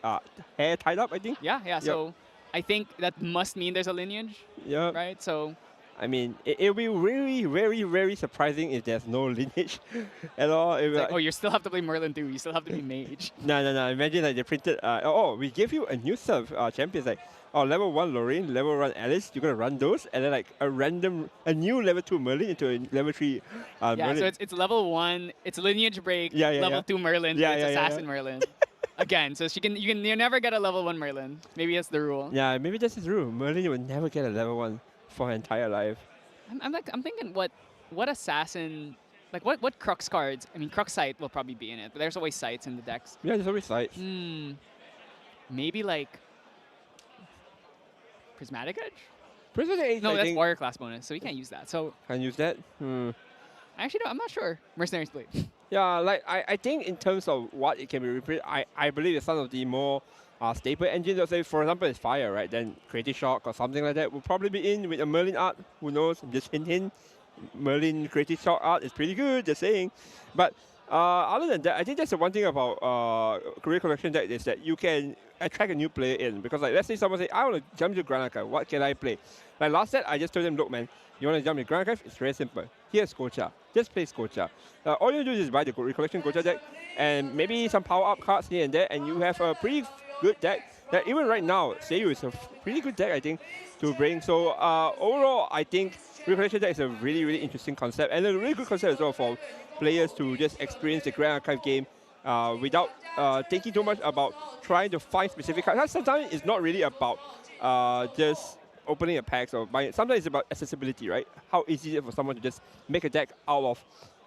hair tied up, I think. Yeah. Yep. So I think that must mean there's a lineage. Yeah. Right. So. I mean, it'll be really, very, very surprising if there's no lineage at all. It's like, oh, you still have to play Merlin 2. You still have to be Mage. No. Imagine like they printed, we gave you a new set of champions. Like, level 1 Lorraine, level 1 Alice. You're going to run those. And then like a new level 2 Merlin into a level 3 Merlin. So it's level 1. It's Lineage Break. Yeah, level 2 Merlin. Yeah, it's yeah, Assassin Merlin. Again, so you never get a level 1 Merlin. Maybe that's the rule. Yeah, maybe that's the rule. Merlin will never get a level 1 for her entire life. I'm thinking what assassin, like what Crux cards. I mean, Crux Sight will probably be in it, but there's always Sights in the decks. Yeah, there's always Sights. Maybe like Prismatic Edge. Prismatic Edge. No, that's Warrior class bonus, so you can't use that. So can use that. Actually, no, I'm not sure. Mercenaries Blade. Yeah, like I think in terms of what it can be reprinted, I believe it's some of the more staple engines. Let's say, for example, it's Fire, right? Then Creative Shock or something like that will probably be in with a Merlin art. Who knows? Just hint. Merlin Creative Shock art is pretty good, just saying. But other than that, I think that's the one thing about Career Collection deck is that you can attract a new player in. Because like, let's say someone say, I want to jump to Grand Archive. What can I play? Like last set, I just told them, look, man, you want to jump to Grand Archive? It's very simple. Here's Gocha. Just play Gocha. All you do is buy the Recollection Gocha deck and maybe some power-up cards here and there, and you have a pretty good deck that even right now, Seiyu is a pretty good deck, I think, to bring. So overall, I think Recollection deck is a really, really interesting concept, and a really good concept as well for players to just experience the Grand Archive game without thinking too much about trying to find specific cards. Sometimes it's not really about just opening a pack or buying it. Sometimes it's about accessibility, right? How easy is it for someone to just make a deck out of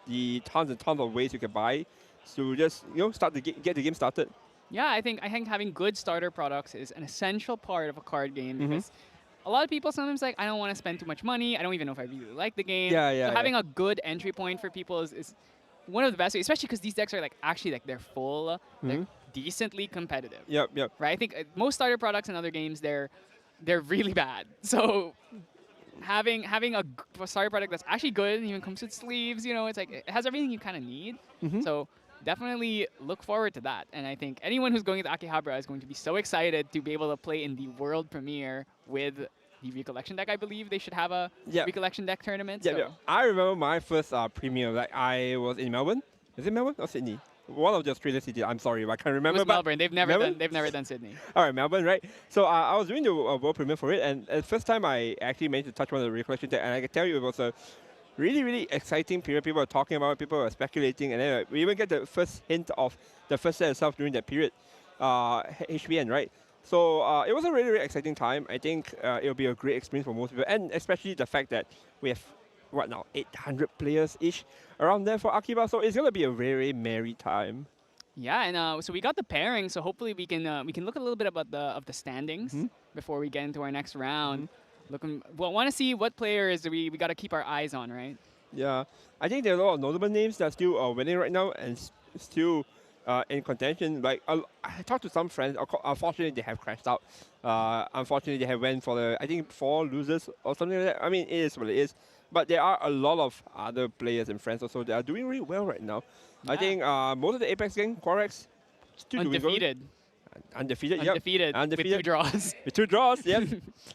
the tons and tons of ways you can buy to just start to get the game started. Yeah, I think having good starter products is an essential part of a card game because a lot of people sometimes like, I don't want to spend too much money. I don't even know if I really like the game. So having a good entry point for people is one of the best ways, especially because these decks are like actually like they're full, they're decently competitive. Yep. Right. I think most starter products in other games they're really bad. So having a starter product that's actually good and even comes with sleeves, it's like it has everything you kind of need. So definitely look forward to that. And I think anyone who's going to Akihabara is going to be so excited to be able to play in the world premiere with the Recollection deck. I believe they should have a Recollection deck tournament. Yeah. I remember my first premiere. Like I was in Melbourne. Is it Melbourne or Sydney? One of the Australian cities. I'm sorry, I can't remember. It was Melbourne. They've never done Sydney. All right, Melbourne, right? So I was doing the world premiere for it, and the first time I actually managed to touch one of the Recollection deck, and I can tell you it was a really, really exciting period. People were talking about it, people were speculating, and then we even get the first hint of the first set itself during that period, HBN, right? So it was a really, really exciting time. I think it'll be a great experience for most people, and especially the fact that we have, what now, 800 players-ish around there for Akiba, so it's going to be a very merry time. Yeah, and so we got the pairing, so hopefully we can look a little bit about the standings before we get into our next round. Well, want to see what players we got to keep our eyes on, right? Yeah, I think there are a lot of notable names that are still winning right now and still in contention. Like I talked to some friends. Unfortunately, they have crashed out. Unfortunately, they have went for the I think 4 losers or something like that. I mean, it is what it is. But there are a lot of other players and friends also that are doing really well right now. Yeah. I think most of the Apex gang, Quarex, still Undefeated. doing good. Undefeated. Undefeated. Undefeated. With 2 draws. With 2 draws, yep.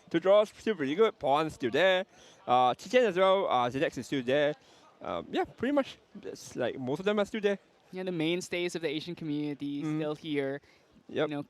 2 draws, still pretty good. Pawn's still there. Tichen as well. Zedex is still there. Yeah, pretty much. It's like most of them are still there. Yeah, the mainstays of the Asian community still here. Yep. You know,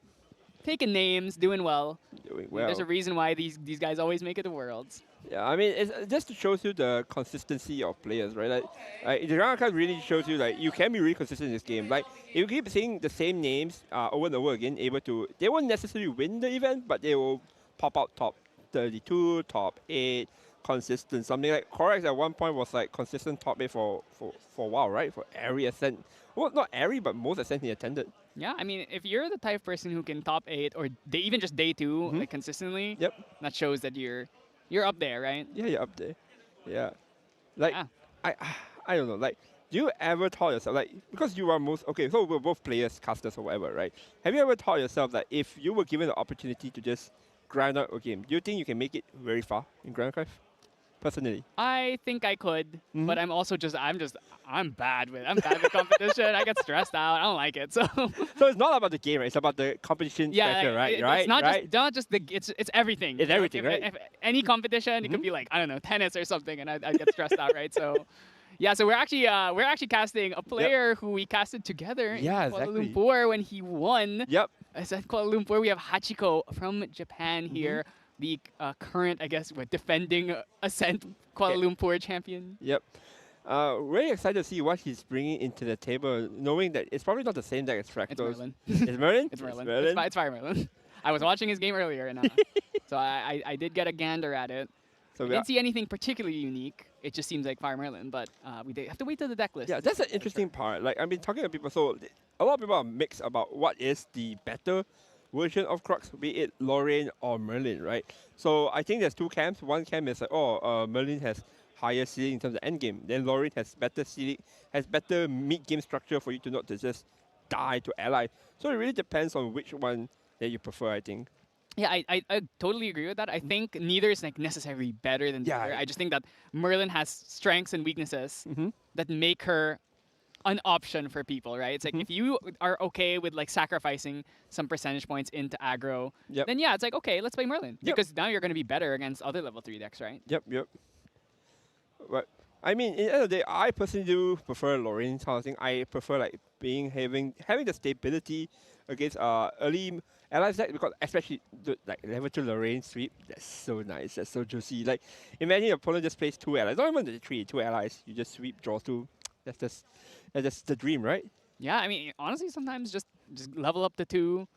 taking names, doing well. Doing well. There's a reason why these guys always make it to Worlds. Yeah, I mean, it just shows you the consistency of players, right? Like the Grand Card really shows you like you can be really consistent in this game. Like if you keep seeing the same names over and over again, they won't necessarily win the event, but they will pop out top 32, top 8, consistent. Something like Corex at one point was like consistent top 8 for a while, right? For every Ascent. Well, not every, but most Ascent he attended. Yeah, I mean, if you're the type of person who can top 8 or even just day 2 like consistently, Yep. that shows that you're up there, right? Yeah, you're up there. Yeah. Like, Yeah. I don't know, like, do you ever tell yourself, like, because you are okay, so we're both players, casters or whatever, right? Have you ever told yourself that if you were given the opportunity to just grind out a game, do you think you can make it very far in Grand Craft? Personally. I think I could, but I'm bad with competition. I get stressed out. I don't like it. So So it's not about the game, right? It's about the competition pressure, right? It's not just it's everything. It's everything, right? If any competition, it could be like, I don't know, tennis or something, and I get stressed out, right? So yeah, so we're actually casting a player who we casted together in Kuala Lumpur when he won. Yep. It's at Kuala Lumpur. We have Hachiko from Japan here. The current, I guess, defending Ascent Kuala Lumpur champion. Yep. Very excited to see what he's bringing into the table, knowing that it's probably not the same deck as Fractals. It's Merlin. It's Merlin? It's Merlin. It's Fire Merlin. I was watching his game earlier, and so I did get a gander at it. So we didn't see anything particularly unique. It just seems like Fire Merlin, but we have to wait till the deck list. Yeah, that's an interesting part. Like, I've been talking to people, so a lot of people are mixed about what is the better version of Crux, be it Lorraine or Merlin, right? So I think there's 2 camps. One camp is like, Merlin has higher ceiling in terms of endgame. Then Lorraine has better ceiling, has better mid-game structure for you to not to just die to ally. So it really depends on which one that you prefer, I think. Yeah, I totally agree with that. I think neither is like necessarily better than the other. I just think that Merlin has strengths and weaknesses that make her an option for people, right? It's like if you are okay with like sacrificing some percentage points into aggro, then yeah, it's like, okay, let's play Merlin. Because now you're going to be better against other level 3 decks, right? Yep. But I mean, in the end of the day, I personally do prefer Lorraine kind of thing. I prefer like having the stability against early allies deck, because especially like level 2 Lorraine sweep, that's so nice, that's so juicy. Like imagine your opponent just plays 2 allies, not even the 3, 2 allies, you just sweep, draw 2. That's the dream, right? Yeah, I mean, honestly, sometimes just level up the 2,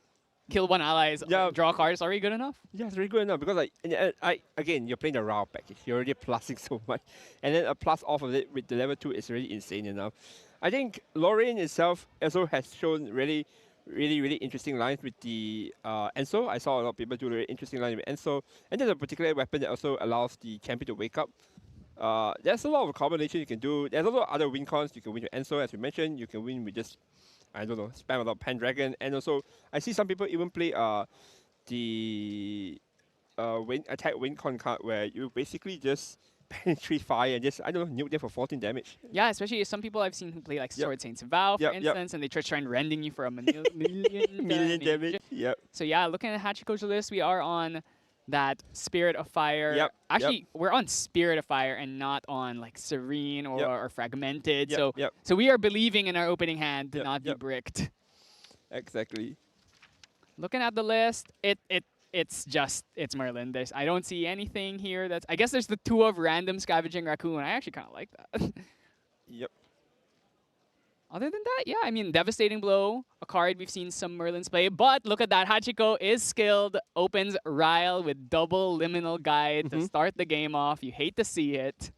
kill 1 ally, draw a card is already good enough. Yeah, it's really good enough because like again, you're playing the raw package. You're already plussing so much, and then a plus off of it with the level 2 is really insane enough. I think Lorraine itself also has shown really interesting lines with the Enso. I saw a lot of people do really interesting lines with Enso, and there's a particular weapon that also allows the champion to wake up. There's a lot of combination you can do. There's also other win cons. You can win with Enso, as we mentioned. You can win with just, I don't know, spam a lot of Pendragon. And also, I see some people even play the attack win con card where you basically just penetrate fire and just, I don't know, nuke them for 14 damage. Yeah, especially some people I've seen who play like Sword Saints Vow, for instance, and they try and rending you for a million damage. Yep. So yeah, looking at Hachiko's list, we are on that Spirit of Fire. Actually, we're on Spirit of Fire and not on like Serene or Fragmented. So we are believing in our opening hand to not be bricked. Exactly. Looking at the list, it's Merlin. I don't see anything here I guess there's the 2 of Random Scavenging Raccoon. I actually kind of like that. Yep. Other than that, yeah, I mean, Devastating Blow, a card we've seen some Merlins play. But look at that. Hachiko is skilled, opens Ryle with double Liminal Guide to start the game off. You hate to see it.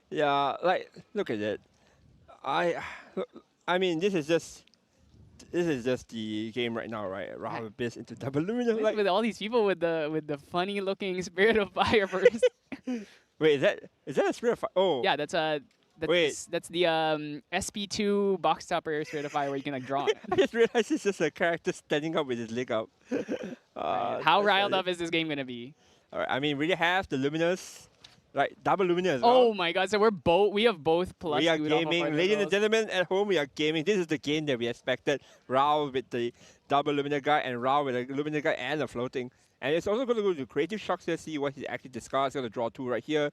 Yeah, like, look at it. I mean, this is just the game right now, right? Ryle Abyss into double Lumina. Like, With all these people with the funny looking Spirit of Fire first. wait, is that a Spirit of Fire? Oh, Yeah, that's Wait. that's the SP2 box topper Spirit of Fire where you can like draw it. I just realized it's just a character standing up with his leg up. How riled up is this game gonna be? All right, I mean, we have the Luminous, like double Luminous as well. Oh my god! So we have both plus. We are dude off of our gaming, ladies and Liminals. gentlemen at home. We are gaming. This is the game that we expected. Rao with the double Lumina guy and Rao with a Lumina guy and a floating. And it's also going to go to creative shocks here. See what he actually discards. Going to draw 2 right here.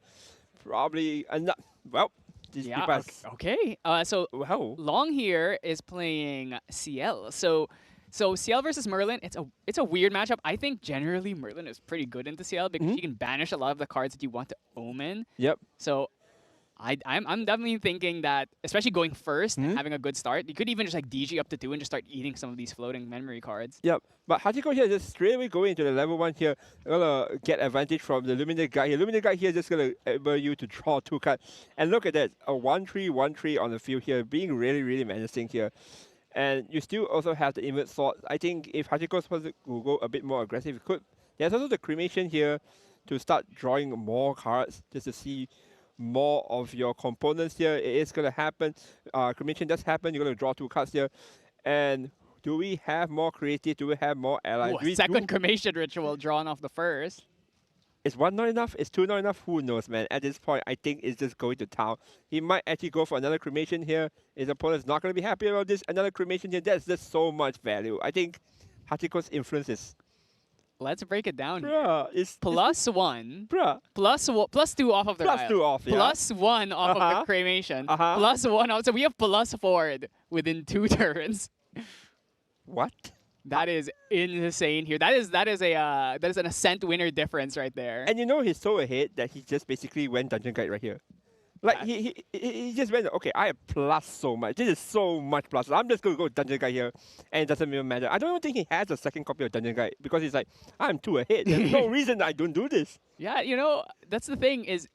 Probably enough. Well, these Yeah. people. Okay. So Wow. Long here is playing CL. So CL versus Merlin, it's a weird matchup. I think generally Merlin is pretty good into CL because you can banish a lot of the cards that you want to omen. Yep. So I'm definitely thinking that, especially going first and having a good start, you could even just like DG up to 2 and just start eating some of these floating memory cards. Yep. But Hachiko here just straight away going into the level 1 here. Gonna get advantage from the Luminate guy here. Luminate guy here just gonna enable you to draw 2 cards. And look at that. A 1-3, 1-3 on the field here, being really, really menacing here. And you still also have the Invert Sword. I think if Hachiko's supposed to go a bit more aggressive, it could. There's also the Cremation here to start drawing more cards just to see more of your components here. It is going to happen. Cremation does happen. You're going to draw 2 cards here. And do we have more creative? Do we have more allies? Ooh, a second cremation ritual drawn off the first. Is 1 not enough? Is 2 not enough? Who knows, man? At this point, I think it's just going to town. He might actually go for another cremation here. His opponent's not going to be happy about this. Another cremation here. That's just so much value. I think Hachiko's influence is... Let's break it down. Here. Bruh, it's... +1. Bruh. Plus 2 off of the Plus Ryle. 2 off, yeah. +1 off of the cremation. +1 off. So we have +4 within 2 turns. What? That is insane here. That is an Ascent winner difference right there. And you know he's so ahead that he just basically went Dungeon Guide right here. Like, he just went, okay, I have plus so much. This is so much plus. I'm just going to go Dungeon Guide here, and it doesn't even matter. I don't even think he has a second copy of Dungeon Guide, because he's like, I'm too ahead. There's no reason I don't do this. Yeah, you know, that's the thing is,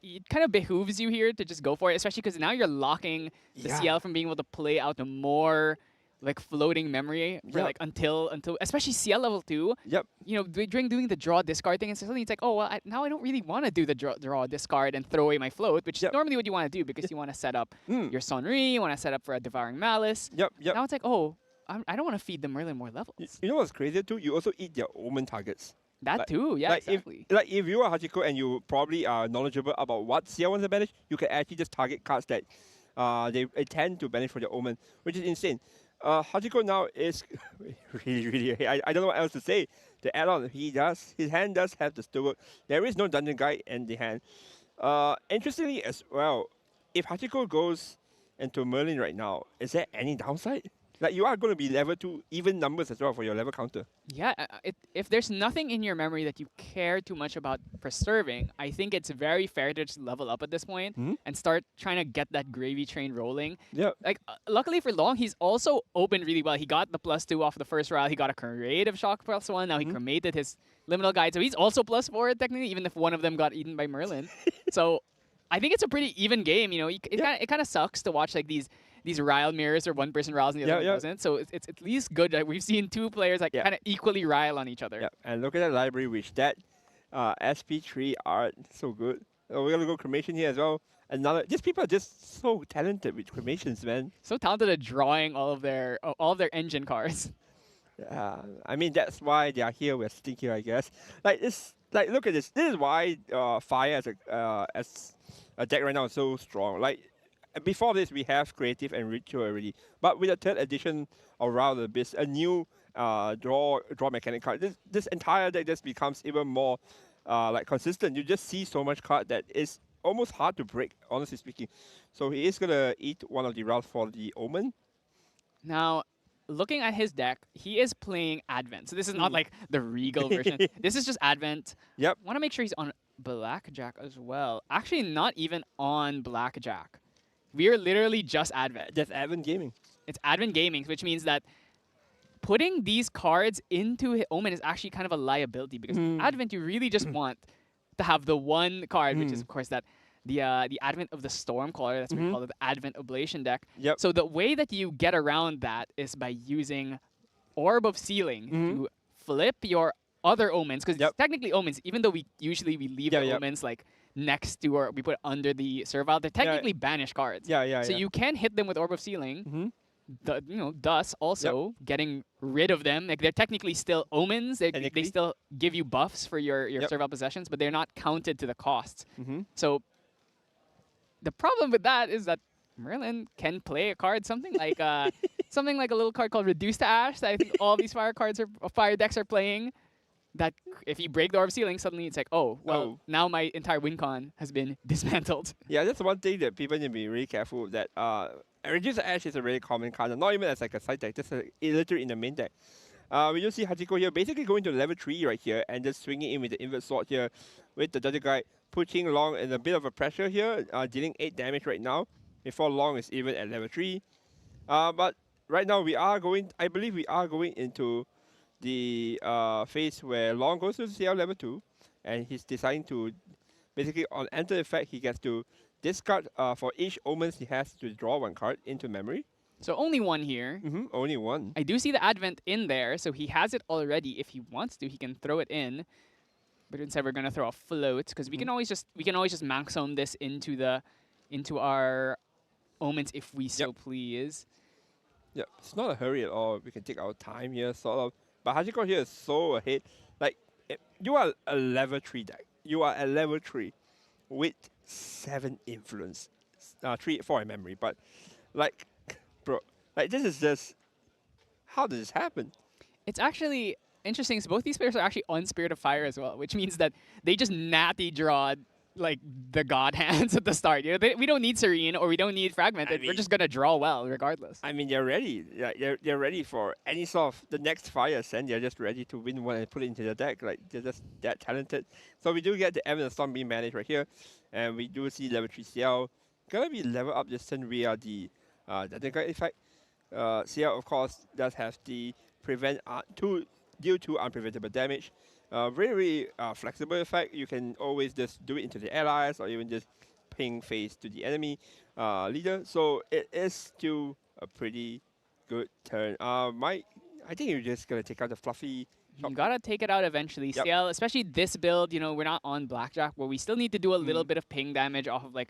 it kind of behooves you here to just go for it, especially because now you're locking the CL from being able to play out the more like floating memory for like until especially CL level 2. Yep. You know, during doing the draw discard thing, and suddenly it's like, oh well, now I don't really want to do the draw discard and throw away my float, which is normally what you want to do because you want to set up your Sonri, you want to set up for a Devouring Malice. Yep. Now it's like, oh, I don't want to feed the Merlin more levels. You know what's crazier too? You also eat their Omen targets. That too, yeah, like exactly. If you are Hachiko and you probably are knowledgeable about what CL wants to banish, you can actually just target cards that they tend to banish for their Omen, which is insane. Hachiko now is really, I don't know what else to say. The add-on, his hand does have the steward. There is no Dungeon Guide in the hand. Interestingly as well, if Hachiko goes into Merlin right now, is there any downside? Like, you are going to be level 2 even numbers as well for your level counter. Yeah, if there's nothing in your memory that you care too much about preserving, I think it's very fair to just level up at this point and start trying to get that gravy train rolling. Yeah. Like, luckily for Long, he's also opened really well. He got the +2 off the first round. He got a creative shock +1. Now he cremated his liminal guide, so he's also +4 technically, even if one of them got eaten by Merlin. So I think it's a pretty even game. You know, it kind of sucks to watch like these Ryle mirrors or one person Ryles and the other one doesn't. So it's at least good that we've seen 2 players like kind of equally Ryle on each other. Yeah, and look at that library, which that SP3 art, so good. Oh, we're going to go cremation here as well. These people are just so talented with cremations, man. So talented at drawing all of their engine cards. I mean, that's why they are here. We're sitting here, I guess. Like, look at this. This is why Fire as a deck right now is so strong. Like, before this, we have Creative and Ritual already. But with the 3rd edition of Round of the Abyss, a new draw mechanic card, this entire deck just becomes even more like consistent. You just see so much card that is almost hard to break, honestly speaking. So he is going to eat one of the routes for the Omen. Now, looking at his deck, he is playing Advent. So this is not like the Regal version. This is just Advent. Yep. Want to make sure he's on Blackjack as well. Actually, not even on Blackjack. We are literally just Advent. That's Advent Gaming. It's Advent Gaming, which means that putting these cards into Omen is actually kind of a liability because Advent you really just want to have the one card, which is of course that the Advent of the Stormcaller. That's what we call it, the Advent Oblation deck. Yep. So the way that you get around that is by using Orb of Sealing to flip your other omens, because technically omens, even though we usually leave the omens like next to or we put under the servile, they're technically banished cards. So you can hit them with Orb of Sealing. Thus also getting rid of them. Like they're technically still omens. They still give you buffs for your servile possessions, but they're not counted to the costs. So the problem with that is that Merlin can play a card something like a little card called Reduce to Ash that I think all these fire decks are playing. That if you break the Orb Ceiling, suddenly it's like, now my entire win con has been dismantled. Yeah, that's one thing that people need to be really careful with, that Reduce to Ash is a really common card, not even as like a side deck, just literally in the main deck. We do see Hachiko here basically going to level 3 right here and just swinging in with the Invert Sword here with the Dungeon Guide, putting Long in a bit of a pressure here, dealing 8 damage right now, before Long is even at level 3. But right now I believe we are going into the phase where Long goes to CL level 2, and he's deciding to basically on enter effect he gets to discard for each omens he has to draw 1 card into memory. So only one here. Only one. I do see the Advent in there, so he has it already. If he wants to, he can throw it in. But instead, we're gonna throw a float because we can always just maximum this into our omens if we so please. Yeah, it's not a hurry at all. We can take our time here, sort of. But Hachiko here is so ahead. Like you are a level 3 deck. You are at level 3 with 7 influence, 4 in memory. But like, bro, like this is just how does this happen? It's actually interesting. So both these players are actually on Spirit of Fire as well, which means that they just natty draw like the god hands at the start. We don't need Serene or we don't need Fragment. We're just gonna draw well regardless. I mean, they're ready. They're ready for any sort of the next Fire Ascent. They're just ready to win one and put it into the deck. Like they're just that talented. So we do get the Evan Storm being managed right here, and we do see level 3 CL gonna be level up this turn via the Dungeon effect. CL of course does have the prevent deal 2 unpreventable damage. Very flexible effect. You can always just do it into the allies or even just ping face to the enemy leader. So it is still a pretty good turn. I think you're just gonna take out the fluffy. You gotta take it out eventually. CL, especially this build, we're not on Blackjack where we still need to do a little bit of ping damage off of like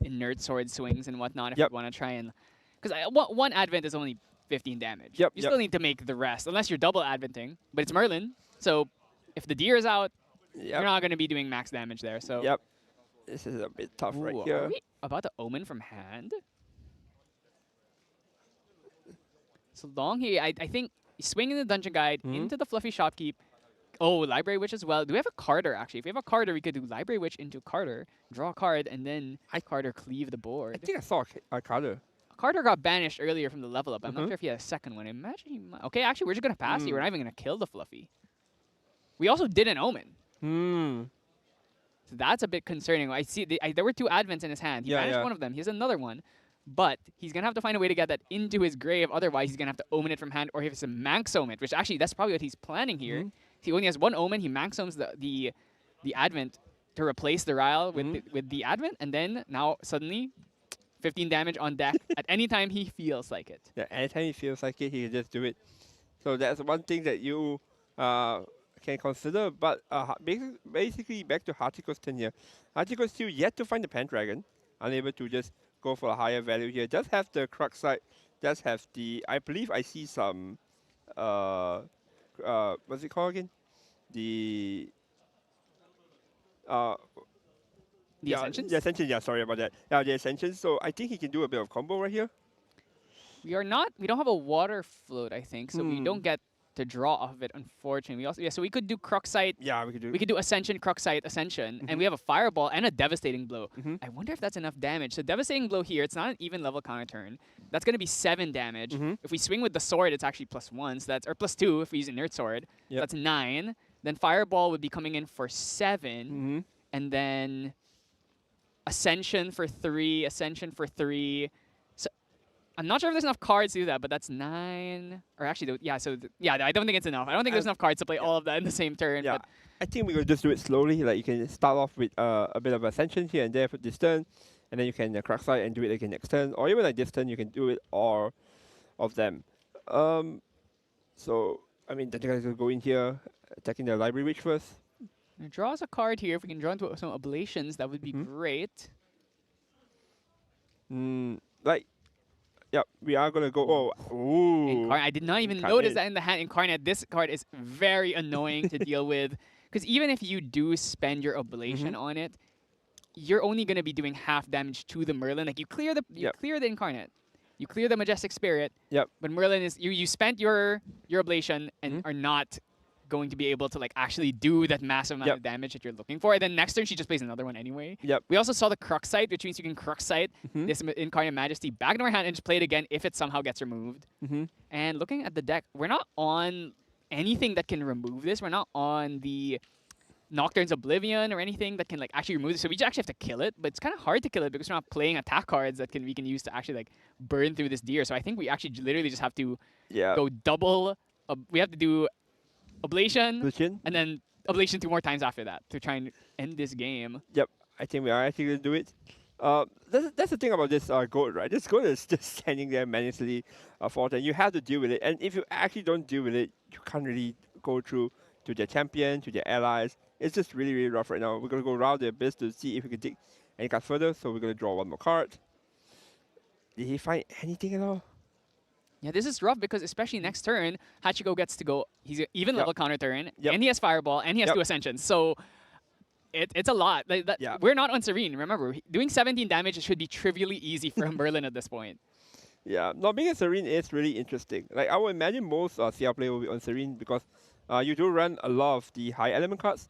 inert sword swings and whatnot if we want to try and, because one Advent is only 15 damage. You still need to make the rest unless you're double Adventing, but it's Merlin, so if the deer is out, you're not going to be doing max damage there. So this is a bit tough right Are here. we about to Omen from hand? So Long here, I think swinging the Dungeon Guide into the Fluffy Shopkeep. Oh, Library Witch as well. Do we have a Carter actually? If we have a Carter, we could do Library Witch into Carter, draw a card, and then Carter cleave the board. I think I saw a Carter. Carter got banished earlier from the level up. I'm not sure if he had a second one. Imagine he might. Okay, actually, we're just going to pass here. We're not even going to kill the Fluffy. We also did an Omen. So that's a bit concerning. I see there were 2 Advents in his hand. He banished one of them. He has another one. But he's going to have to find a way to get that into his grave. Otherwise, he's going to have to Omen it from hand, or he has to Maxome it, which actually, that's probably what he's planning here. He only has 1 Omen. He Maxomes the Advent to replace the Ryle with the Advent. And then now, suddenly, 15 damage on deck at any time he feels like it. Yeah, anytime he feels like it, he can just do it. So that's one thing that you can consider. But basically, back to Hachiko's turn here. Hachiko still yet to find the Pendragon. Unable to just go for a higher value here. Does have the Crux side. Does have the, I believe I see some, what's it called again? The Ascensions? The Ascension, sorry about that. Yeah, the Ascension. So I think he can do a bit of combo right here. We don't have a water float, I think, so we don't get to draw off of it, unfortunately. We also, so we could do Cruxite. Yeah, we could do Ascension, Cruxite, Ascension, and we have a Fireball and a Devastating Blow. I wonder if that's enough damage. So Devastating Blow here, it's not an even level counter turn. That's going to be 7 damage. If we swing with the sword, it's actually +1, so that's, or +2 if we use Inert Sword. That's 9. Then Fireball would be coming in for 7. And then Ascension for 3, Ascension for 3. So I'm not sure if there's enough cards to do that, but that's 9. Or actually, yeah, so yeah, I don't think it's enough. I don't think there's enough cards to play all of that in the same turn. Yeah, But I think we're going to just do it slowly. Like you can start off with a bit of Ascension here and there for this turn, and then you can crack side and do it again next turn, or even like this turn you can do it all of them. So I mean, the guys will go in here, attacking the library witch first. it draws a card here. If we can draw into some Oblations, that would be great. Like, yeah, we are gonna go. Oh, ooh. I did not even notice that in the hand. Incarnate, this card is very annoying to deal with. Because even if you do spend your Oblation on it, you're only going to be doing half damage to the Merlin. Like you clear the clear the Incarnate, you clear the Majestic Spirit. But Merlin is you spent your Oblation and are not going to be able to like actually do that massive amount of damage that you're looking for. And then next turn she just plays another one anyway. We also saw the Crux Sight, which means you can Crux Sight this Incarnate Majesty back into our hand and just play it again if it somehow gets removed. And looking at the deck, we're not on anything that can remove this. We're not on the Nocturne's Oblivion or anything that can like actually remove this. So we just actually have to kill it, but it's kind of hard to kill it because we're not playing attack cards that we can use to actually like burn through this deer. So I think we actually literally just have to go double. We have to do Oblation and then Oblation 2 more times after that to try and end this game. I think we are actually going to do it. That's the thing about this goat, right? This goat is just standing there menacingly for and you have to deal with it. And if you actually don't deal with it, you can't really go through to their champion, to their allies. It's just really, really rough right now. We're going to go around the abyss to see if we can dig any card further. So we're going to draw one more card. Did he find anything at all? Yeah, this is rough because especially next turn, Hachiko gets to go. He's an even level counter turn, and he has Fireball, and he has 2 Ascensions. So it's a lot. We're not on Serene. Remember, doing 17 damage should be trivially easy for Merlin at this point. Yeah, not being a Serene is really interesting. Like I would imagine most CR players will be on Serene because you do run a lot of the high element cards,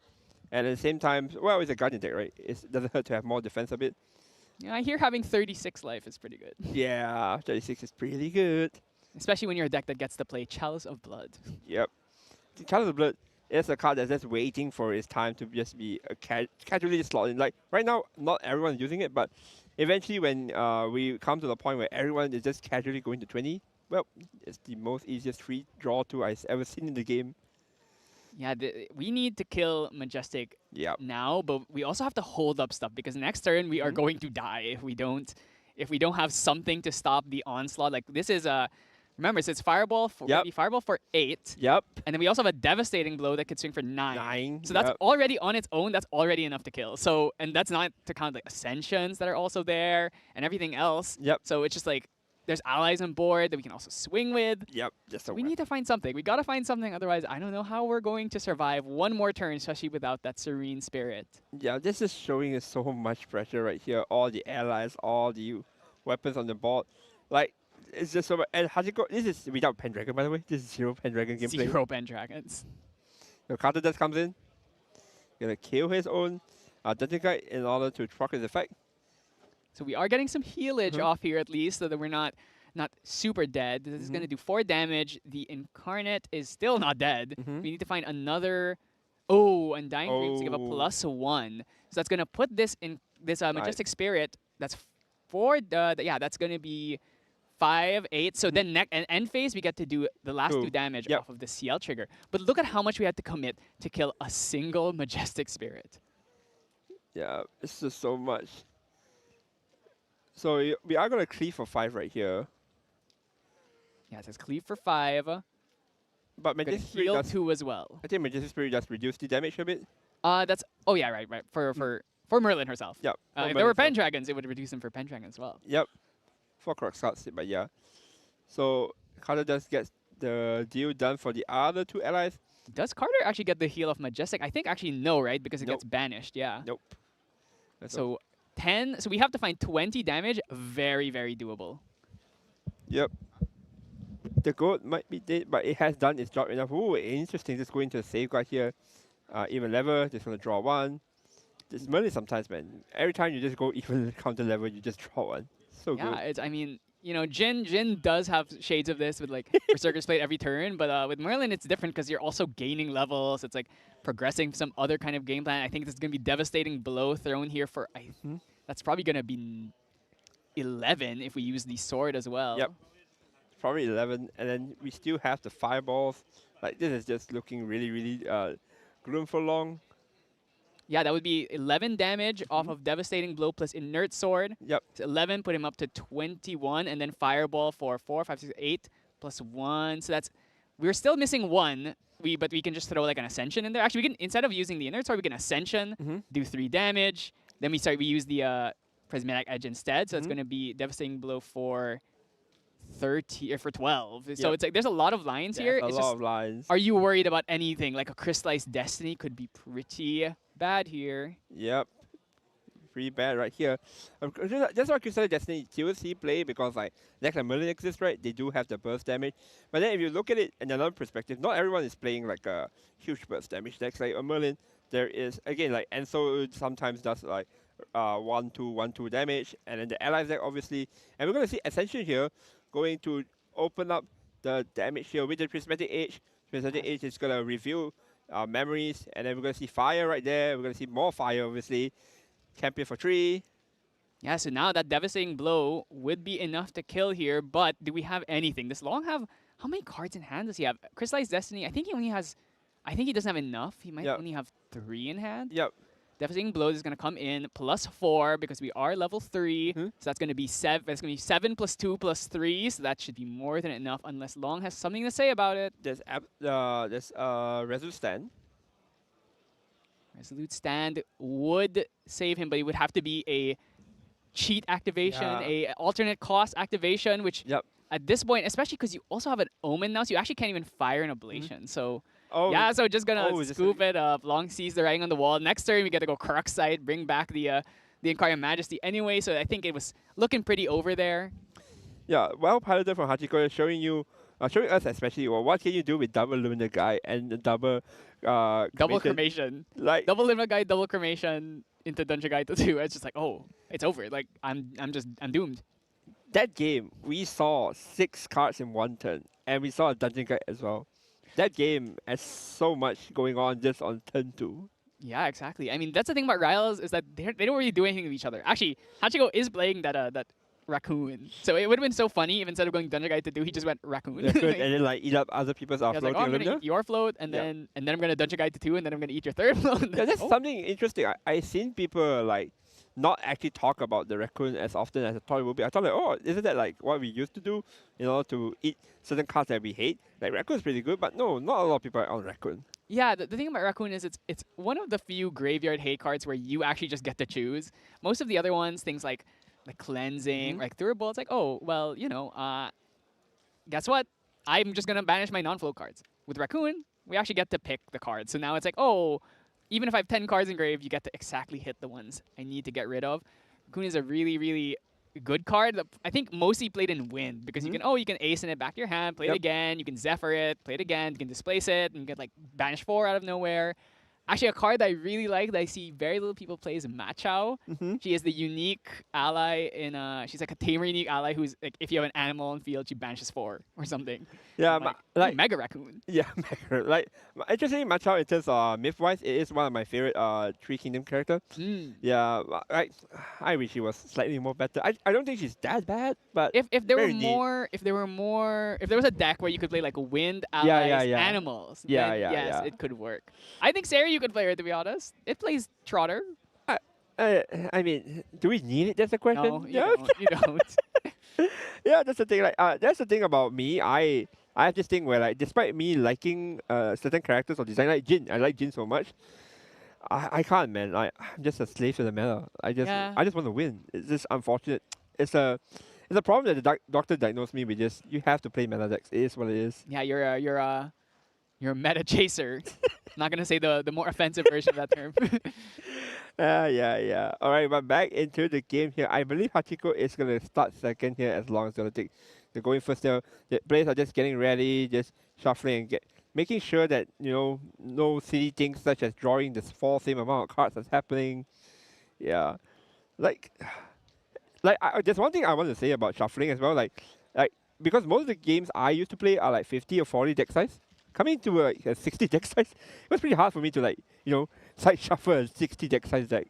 and at the same time, well, it's a Guardian deck, right? It doesn't hurt to have more defense a bit. Yeah, I hear having 36 life is pretty good. Yeah, 36 is pretty good. Especially when you're a deck that gets to play Chalice of Blood. The Chalice of Blood is a card that's just waiting for its time to just be casually slotted in. Like right now, not everyone is using it, but eventually when we come to the point where everyone is just casually going to 20, well, it's the most easiest free draw tool I've ever seen in the game. Yeah, we need to kill Majestic now, but we also have to hold up stuff because next turn we are going to die if we don't have something to stop the onslaught. Like this is a remember, so it's Fireball for Fireball for 8. And then we also have a Devastating Blow that could swing for 9. So that's already on its own. That's already enough to kill. So and that's not to count like Ascensions that are also there and everything else. So it's just like there's allies on board that we can also swing with. We need to find something. We gotta find something. Otherwise, I don't know how we're going to survive one more turn, especially without that Serene Spirit. Yeah, this is showing us so much pressure right here. All the allies, all the weapons on the board. Like, it's just so much. And Hachiko, this is without Pendragon, by the way. This is 0 Pendragon gameplay. 0 Pendragons. The counter death comes in. Gonna kill his own Dungeon Guide in order to proc his effect. So we are getting some healage off here at least, so that we're not super dead. This is going to do 4 damage. The Incarnate is still not dead. We need to find another... Oh, Undying Dreams to give a +1. So that's going to put this in this Majestic Spirit. That's 4... that's going to be 5, 8. So then end phase, we get to do the last 2 damage off of the CL trigger. But look at how much we had to commit to kill a single Majestic Spirit. Yeah, it's just so much. So we are going to cleave for 5 right here. Yeah, it says cleave for 5. But Majestic Spirit heal does 2 as well. I think Majestic Spirit does reduce the damage a bit. That's right. For Merlin herself. If there were Pendragons, it would reduce them for Pendragon as well. 4 Crux cards, but yeah. So Carter does get the deal done for the other 2 allies. Does Carter actually get the heal of Majestic? I think actually no, right? Because it gets banished. Yeah. Nope. So 10. So we have to find 20 damage. Very, very doable. The goat might be dead, but it has done its job enough. Ooh, interesting. Just going to a safeguard here. Even level, just going to draw 1. This Merlin sometimes, man. Every time you just go even counter level, you just draw 1. So good. Yeah, I mean, you know, Jin does have shades of this with like Berserker's Blade every turn, but with Merlin it's different because you're also gaining levels. It's like progressing some other kind of game plan. I think this is going to be Devastating Blow thrown here for... that's probably going to be 11 if we use the sword as well. Yep. Probably 11, and then we still have the fireballs. Like, this is just looking really, really gloom for long. Yeah, that would be 11 damage off of Devastating Blow plus Inert Sword. Yep. So 11, put him up to 21, and then Fireball for 4, 5, 6, 8, plus 1. So that's, we're still missing 1, but we can just throw like an Ascension in there. Actually, we can, instead of using the Inert Sword, we can Ascension, do 3 damage. Then we use the Prismatic Edge instead. So it's going to be Devastating Blow for 30 or for 12. So it's like there's a lot of lines here. A It's lot just, of lines. are you worried about anything? Like a Crystallized Destiny could be pretty bad here. Yep. Pretty bad right here. Just like Crystal Destiny, TOC play because like next time Merlin exists, right? They do have the burst damage. But then if you look at it in another perspective, not everyone is playing like a huge burst damage decks. Like a Merlin, there is again like Enso sometimes does like 1-2 damage, and then the allies deck obviously. And we're gonna see Ascension here going to open up the damage here with the Prismatic Edge. Prismatic Edge is gonna reveal memories, and then we're gonna see fire right there. We're gonna see more fire obviously. Champion for 3. Yeah, so now that Devastating Blow would be enough to kill here, but do we have anything? Does Long have, how many cards in hand does he have? Crystallized Destiny, I think he only has, I think he doesn't have enough. He might only have 3 in hand. Yep. Devastating Blow is going to come in plus 4 because we are level 3. So that's going to be 7. That's going to be 7 plus 2 plus 3. So that should be more than enough unless Long has something to say about it. There's Resolute Stand. Resolute Stand would save him, but it would have to be a cheat activation, a alternate cost activation, which at this point, especially because you also have an Omen now, so you actually can't even fire an Ablation. So yeah, so just gonna scoop it up. Long sees the writing on the wall. Next turn, we get to go Crux Sight, bring back the Incarnate Majesty anyway. So I think it was looking pretty over there. Yeah, well piloted from Hachiko, showing us especially what can you do with double Luminous Guy and the double cremation. Like double Luminous Guy, double cremation into Dungeon Guide 2. It's just like, oh, it's over. Like I'm doomed. That game, we saw 6 cards in 1 turn, and we saw a Dungeon Guide as well. That game has so much going on just on turn 2. Yeah, exactly. I mean, that's the thing about Rivals is that they don't really do anything with each other. Actually, Hachiko is playing that raccoon. So it would have been so funny if instead of going Dungeon Guide to 2, he just went raccoon. And then like eat up other people's floating like, I'm gonna eat your float, and then I'm gonna Dungeon Guide to 2, and then I'm gonna eat your third float. Yeah, that's something interesting. I've seen people like not actually talk about the raccoon as often as I thought it would be. I thought like, oh, isn't that like what we used to do, to eat certain cards that we hate? Like raccoon's pretty good, but no, not a lot of people are on raccoon. Yeah, the thing about Raccoon is it's one of the few graveyard hate cards where you actually just get to choose. Most of the other ones, things like Cleansing, like Durable, it's like, oh, well, guess what? I'm just going to banish my non-flow cards. With Raccoon, we actually get to pick the cards. So now it's like, oh, even if I have 10 cards in grave, you get to exactly hit the ones I need to get rid of. Raccoon is a really, really good card. I think mostly played in Wind because you can ace in it back to your hand, play it again, you can Zephyr it, play it again, you can displace it, and get like banish 4 out of nowhere. Actually, a card that I really like that I see very little people play is Machao. She is the unique ally in she's like a tamer unique ally who's like if you have an animal on field, she banishes 4 or something. Yeah, like Mega Raccoon. Yeah, Mega. Like interestingly, Machao in terms of myth-wise, it is one of my favorite Three Kingdom character. Yeah, I wish she was slightly more better. I don't think she's that bad, but if there was a deck where you could play like wind allies, animals, then yes, it could work. I think Sarah, you could play her, to be honest. It plays Trotter. I mean, do we need it? That's the question. No, you don't. Yeah, that's the thing. Like, that's the thing about me. I have this thing where, like, despite me liking certain characters or design, like Jin, I like Jin so much. I can't, man. I'm just a slave to the meta. I just want to win. It's just unfortunate. It's a problem that the doctor diagnosed me with. Just you have to play meta decks. It is what it is. Yeah, you're a meta chaser. I'm not gonna say the more offensive version of that term. Yeah. All right, but back into the game here. I believe Hachiko is gonna start second here as long as they're gonna take the going first. The players are just getting ready, just shuffling and making sure that no silly things such as drawing the same amount of cards that's happening. Yeah, like there's one thing I want to say about shuffling as well. Like because most of the games I used to play are like 50 or 40 deck size. Coming to a 60 deck size, it was pretty hard for me to side shuffle a 60 deck size deck.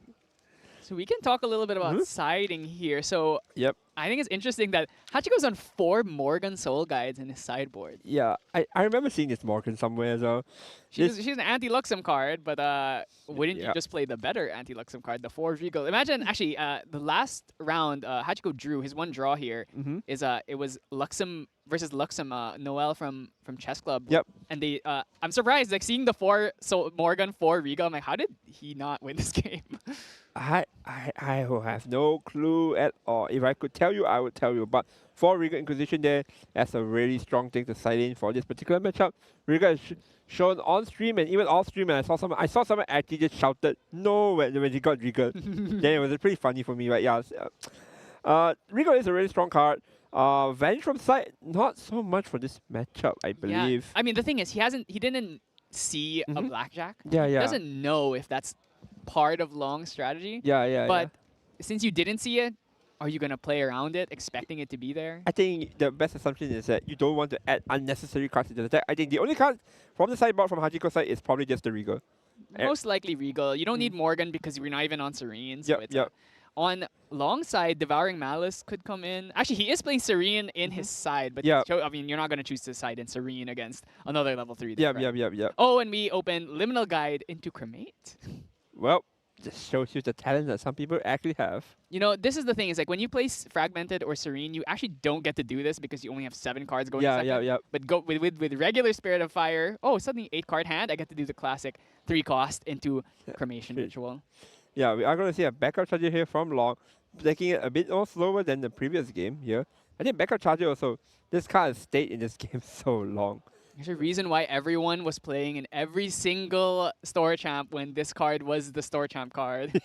So we can talk a little bit about siding here. So Yep. I think it's interesting that Hachiko's on 4 Morgan Soul Guides in his sideboard. Yeah, I remember seeing this Morgan somewhere as well. She's an anti-Luxem card, but wouldn't you Yeah. just play the better anti-Luxem card, the 4 Regal? Imagine, actually, the last round Hachiko drew, his one draw here, is it was Luxem versus Luxem, Noel from Chess Club. Yep. And they, I'm surprised, like seeing the 4 Morgan 4 Regal, I'm like, how did he not win this game? I have no clue at all. If I could tell you, I would tell you. But for Regal Inquisition there, that's a really strong thing to side in for this particular matchup. Regal is shown on stream and even off stream, and I saw someone actually just shouted no when he got Regal. Then it was pretty funny for me, right? Yeah. Regal is a really strong card. Vanish from side, not so much for this matchup, I believe. Yeah. I mean, the thing is, he didn't see a blackjack. Yeah, He yeah. doesn't know if that's part of long strategy. Yeah. But since you didn't see it, are you going to play around it, expecting it to be there? I think the best assumption is that you don't want to add unnecessary cards into the deck. I think the only card from the sideboard from Hachiko's side is probably just the Regal. Most likely Regal. You don't need Morgan because we're not even on Serene. So Yep, it's, yep. On long side, Devouring Malice could come in. Actually, he is playing Serene in his side, but Yeah. I mean, you're not going to choose to side in Serene against another level 3 deck, Yep, right? yep. Oh, and we open Liminal Guide into Cremate. Well, just shows you the talent that some people actually have. You know, this is the thing, is like when you play Fragmented or Serene, you actually don't get to do this because you only have 7 cards going second. Yeah. But go with regular Spirit of Fire, suddenly 8 card hand, I get to do the classic 3 cost into Cremation Ritual. Yeah, we are going to see a backup charger here from Long, taking it a bit more slower than the previous game here. I think backup charger also, this card has stayed in this game so long. There's a reason why everyone was playing in every single Store Champ when this card was the Store Champ card.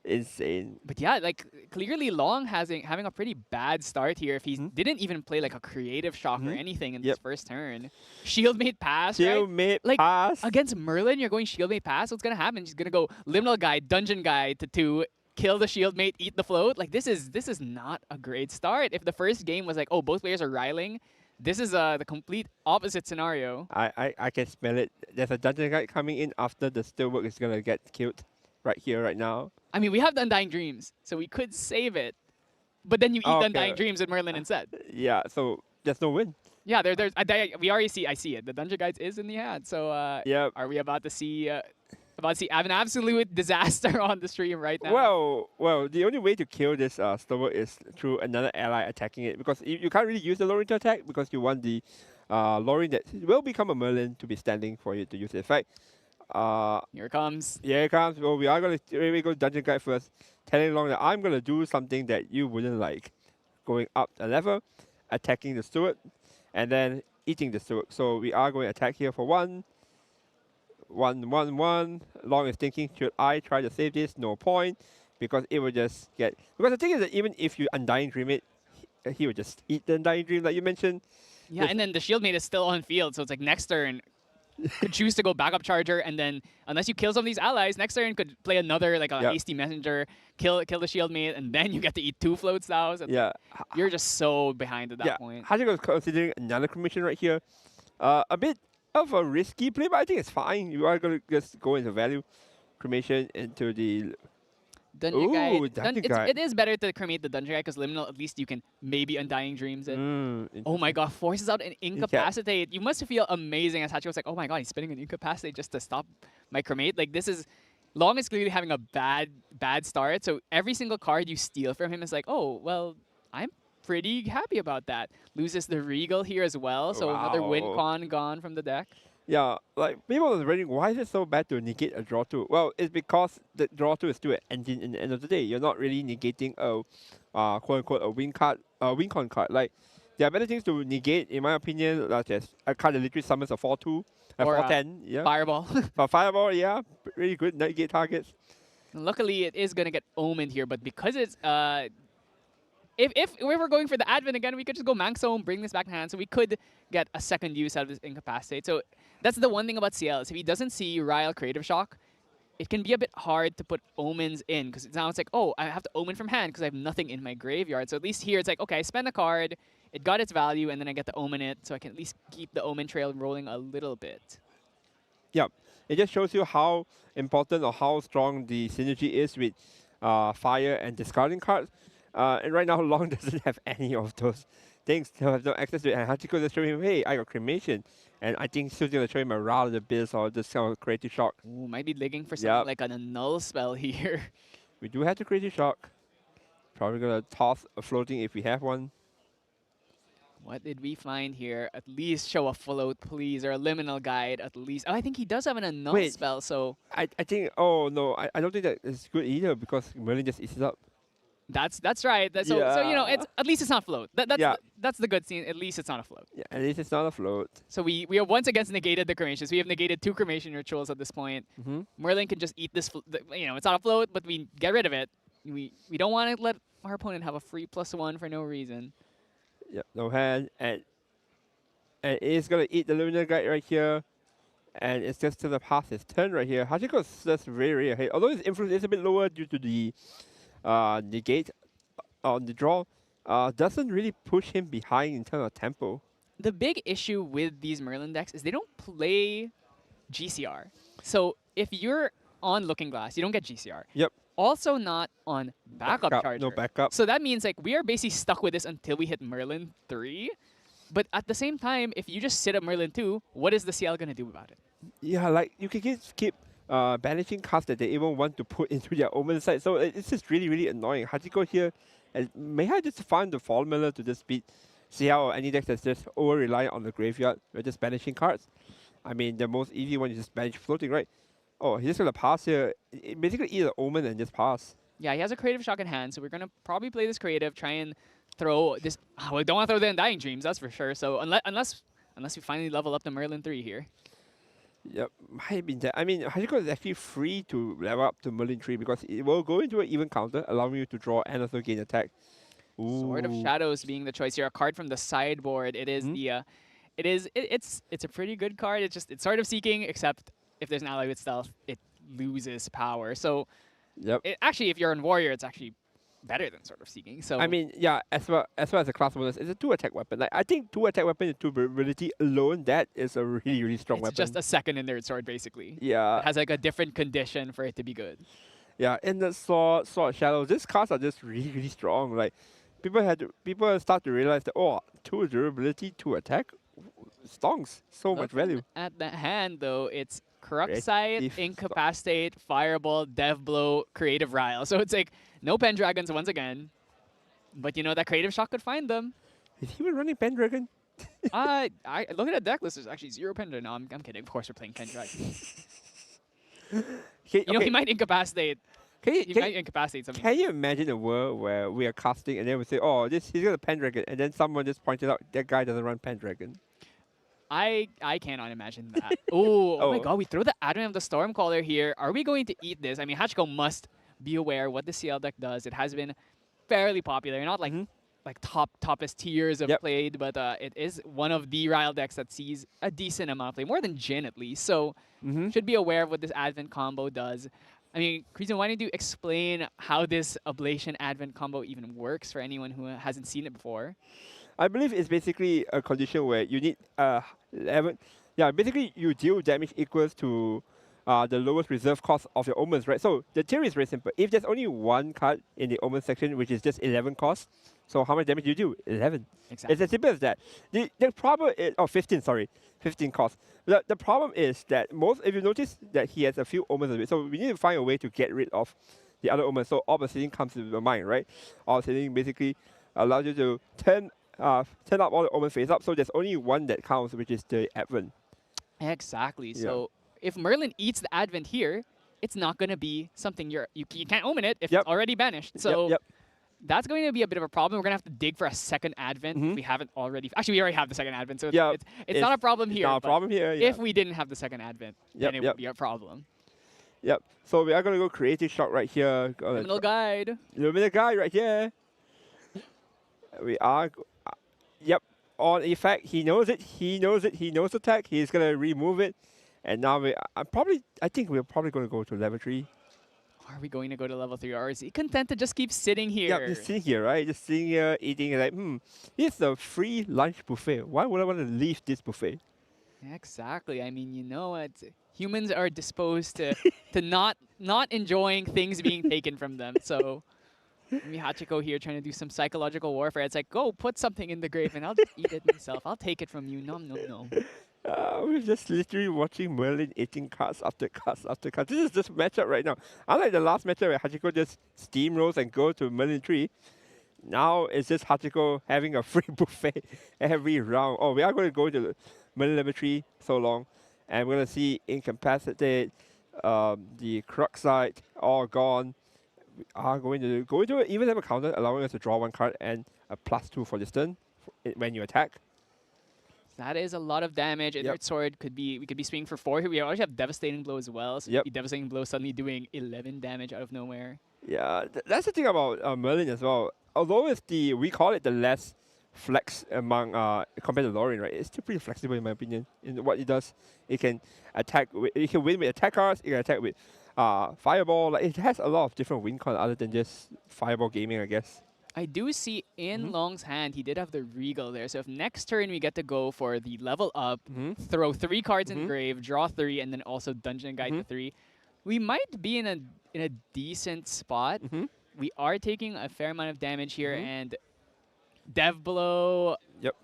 Insane. But yeah, like clearly Long having a pretty bad start here. If he didn't even play like a creative shock or anything in this first turn. Shieldmate pass, right? Shieldmate Like pass. against Merlin, you're going Shieldmate pass. What's gonna happen? She's gonna go Liminal Guide, Dungeon Guide to 2, kill the Shieldmate, eat the float. Like this is not a great start. If the first game was like, oh, both players are riling, this is the complete opposite scenario. I can smell it. There's a Dungeon Guide coming in after the Steelwork is going to get killed right here, right now. I mean, we have the Undying Dreams, so we could save it. But then you eat the Okay. Undying Dreams with Merlin instead. Yeah, so there's no win. Yeah, we already see. I see it. The Dungeon Guides is in the hand. So Yep. are we about to see an absolute disaster on the stream right now? Well, the only way to kill this Steelwork is through another ally attacking it, because you can't really use the Lorien to attack because you want the Lorien that will become a Merlin to be standing for you to use the effect. Here it comes. Here it comes. Well, we are going to go Dungeon Guide first, telling Long that I'm going to do something that you wouldn't like. Going up a level, attacking the Steward, and then eating the Steward. So we are going to attack here for 1. Long is thinking, should I try to save this? No point, because it will just get... Because the thing is that even if you Undying Dream it, he would just eat the Undying Dream like you mentioned. Yeah, and then the Shieldmate is still on field, so it's like next turn could choose to go backup charger, and then unless you kill some of these allies, next turn could play another like a hasty messenger, kill the Shieldmate, and then you get to eat 2 floats now. So Yeah. you're just so behind at that Yeah, point. Hachiko is considering another Cremation right here. A bit of a risky play, but I think it's fine. You are going to just go into value Cremation into the... Dungeon Guide. Dungeon Guide. It is better to cremate the Dungeon Guide because Liminal, at least you can maybe Undying Dreams it. Oh my god, forces out an Incapacitate. You must feel amazing as Hachiko's like, oh my god, he's spinning an Incapacitate just to stop my cremate. Like this is... Long is clearly having a bad start, so every single card you steal from him is like, oh, well, I'm pretty happy about that. Loses the Regal here as well, so another win con gone from the deck. Yeah, like people was wondering why is it so bad to negate a draw 2? Well, it's because the draw 2 is still an engine in the end of the day. You're not really negating a quote unquote a win con card. Like there are better things to negate in my opinion, such as a card that literally summons a 4/2, a Or, 4/10. Yeah. Fireball. For Fireball, yeah, really good negate targets. Luckily, it is going to get Omened here, but because it's... If we were going for the Advent again, we could just go Manxome, bring this back in hand, so we could get a second use out of this Incapacitate. So that's the one thing about CL, is if he doesn't see Ryle Creative Shock, it can be a bit hard to put Omens in, because now it's like, oh, I have to Omen from hand because I have nothing in my graveyard. So at least here it's like, okay, I spend a card, it got its value, and then I get to Omen it, so I can at least keep the Omen trail rolling a little bit. Yep. It just shows you how important or how strong the synergy is with fire and discarding cards. And right now, Long doesn't have any of those things. He'll have no access to it. And Hachiko just show him, hey, I got cremation. And I think she's going to show him a Ral the Biz or this kind of creative shock. Ooh, might be looking for something Yep. like a null spell here. We do have the creative shock. Probably going to toss a floating if we have one. What did we find here? At least show a float, please, or a liminal guide at least. Oh, I think he does have an null Wait. spell, so I think, oh no, I don't think that is good either because Merlin just eats it up. that's right. So you know, it's at least it's not float. Yeah. That's the good scene. At least it's not a float. Yeah, at least it's not a float. So we have once again negated the cremations. We have negated 2 cremation rituals at this point. Merlin can just eat this. You know, it's not a float, but we get rid of it. We don't want to let our opponent have a free +1 for no reason. Yep, no hand, and it's gonna eat the lunar guide right here, and it's just to the pass his turn right here. Hachiko's just very ahead. Although his influence is a bit lower due to the negate on the draw, doesn't really push him behind in terms of tempo. The big issue with these Merlin decks is they don't play GCR. So if you're on Looking Glass, you don't get GCR. Yep. Also not on backup charger. No backup. So that means like we are basically stuck with this until we hit Merlin 3. But at the same time, if you just sit up Merlin 2, what is the CL going to do about it? Yeah, like you can keep banishing cards that they even want to put into their Omen side. So it's just really, really annoying. Hachiko here, and may I just find the formula to just beat CL or any deck that's just over-reliant on the graveyard or just banishing cards. I mean, the most easy one is just banish floating, right? Oh, he's just going to pass here. Basically eat the Omen and just pass. Yeah, he has a creative shock in hand, so we're going to probably play this creative, try and throw this. Oh, we don't want to throw the Undying Dreams, that's for sure. So unless we finally level up the Merlin 3 here. Yep, might be that. I mean, Hachiko is actually free to level up to Merlin 3 because it will go into an even counter, allowing you to draw and also gain attack. Sword of Ooh. Shadows being the choice here. A card from the sideboard. It is it's a pretty good card. It's Sword of Seeking, except if there's an ally with stealth, it loses power. So Yep. actually, if you're in Warrior, it's actually better than Sword of Seeking. So I mean, yeah, as well as a class bonus, it's a 2 attack weapon. Like I think 2 attack weapon and 2 durability alone, that is a really, really strong it's weapon. just a second and third sword, basically. Yeah. It has like a different condition for it to be good. Yeah, and the sword shadows, these cards are just really, really strong. Like people start to realize that 2 durability, 2 attack, stonks so much value. At the hand, though, it's Corrupt Sight, Creative Incapacitate, Fireball, Death Blow, Creative Rile. So it's like no Pendragons once again. But you know, that Creative Shock could find them. Is he even running Pendragon? I look at the deck list, there's actually 0 Pendragon. No, I'm kidding. Of course we're playing Pendragon. You know, he might incapacitate. He might incapacitate something. Can you imagine a world where we are casting and then we say, oh, he's got a Pendragon, and then someone just pointed out that guy doesn't run Pendragon? I cannot imagine that. Oh my god, we throw the Advent of the Stormcaller here. Are we going to eat this? I mean, Hachiko must be aware what the CL deck does. It has been fairly popular. Not like toppest tiers of played, but it is one of the Ryle decks that sees a decent amount of play, more than Jin at least. So should be aware of what this Advent combo does. I mean, Christian, why don't you explain how this Ablation Advent combo even works for anyone who hasn't seen it before? I believe it's basically a condition where you need 11. Yeah, basically you deal damage equals to the lowest reserve cost of your omens, right? So the theory is very simple. If there's only one card in the omen section, which is just 11 cost, so how much damage do you do? 11. Exactly. It's as simple as that. The problem is, 15, sorry. 15 cost. The problem is that if you notice that he has a few omens of it, so we need to find a way to get rid of the other omens. So Orb of Sealing comes to your mind, right? Orb of Sealing basically allows you to turn up all the omen face up, so there's only one that counts, which is the Advent. Exactly. Yeah. So if Merlin eats the Advent here, it's not going to be something you can't omen it if it's already banished. So that's going to be a bit of a problem. We're going to have to dig for a second Advent if we haven't already. Actually, we already have the second Advent, so it's not a problem here. Not a problem here. If we didn't have the second Advent, then it would be a problem. Yep. So we are going to go Creative Shock right here. Luminal Guide. Luminal Guide right here. We are. Yep. On effect, he knows it. He knows it. He knows attack. He's going to remove it. And now I think we're probably going to go to level 3. Are we going to go to level 3, or is he content to just keep sitting here? Yeah, just sitting here, right? Just sitting here, eating, like, it's a free lunch buffet. Why would I want to leave this buffet? Exactly. I mean, you know what? Humans are disposed to not enjoying things being taken from them. So Hachiko here trying to do some psychological warfare. It's like, go put something in the grave and I'll just eat it myself. I'll take it from you. Nom nom nom. We're just literally watching Merlin eating cards after cards after cards. This is this matchup right now. Unlike the last matchup where Hachiko just steamrolls and go to Merlin 3, now it's just Hachiko having a free buffet every round. Oh, we are going to go to the Merlin level 3 so long. And we're going to see Incapacitate, the Crux side, all gone. We are going to go into an even level counter, allowing us to draw one card and a +2 for this turn when you attack. That is a lot of damage. Inert Sword we could be swinging for 4 here. We already have Devastating Blow as well. So Devastating Blow suddenly doing 11 damage out of nowhere. Yeah, that's the thing about Merlin as well. Although it's we call it the less flex among compared to Lorien, right? It's still pretty flexible in my opinion. In what it does, it can attack. It can win with attack cards. It can attack with Fireball. Like it has a lot of different win cards other than just Fireball gaming, I guess. I do see in Long's hand, he did have the Regal there. So if next turn we get to go for the level up, throw 3 cards in grave, draw 3, and then also Dungeon Guide to 3, we might be in a decent spot. We are taking a fair amount of damage here, and Dev Blow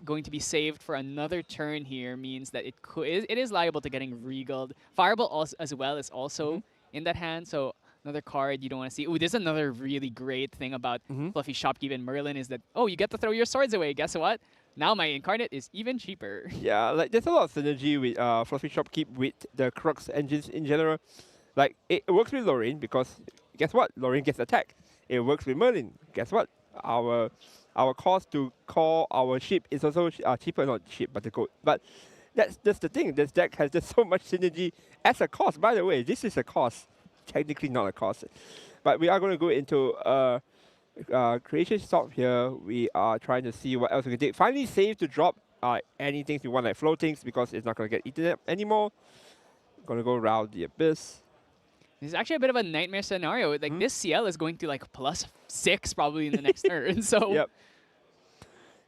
going to be saved for another turn here means that it is liable to getting Regaled. Fireball also, as well is also in that hand, so another card you don't want to see. Ooh, this is another really great thing about Fluffy Shopkeep and Merlin is that, oh, you get to throw your swords away. Guess what? Now my Incarnate is even cheaper. Yeah, like there's a lot of synergy with Fluffy Shopkeep with the Crux engines in general. Like it works with Lorien because guess what? Lorien gets attacked. It works with Merlin. Guess what? Our cost to call our ship is also cheaper, not cheap, but the code. But that's the thing. This deck has just so much synergy as a cost. By the way, this is a cost. Technically not a cost. But we are going to go into creation stop here. We are trying to see what else we can take. Finally save to drop anything you want like floatings because it's not going to get eaten up anymore. Going to go around the Abyss. This is actually a bit of a nightmare scenario. Like this CL is going to like +6 probably in the next turn. So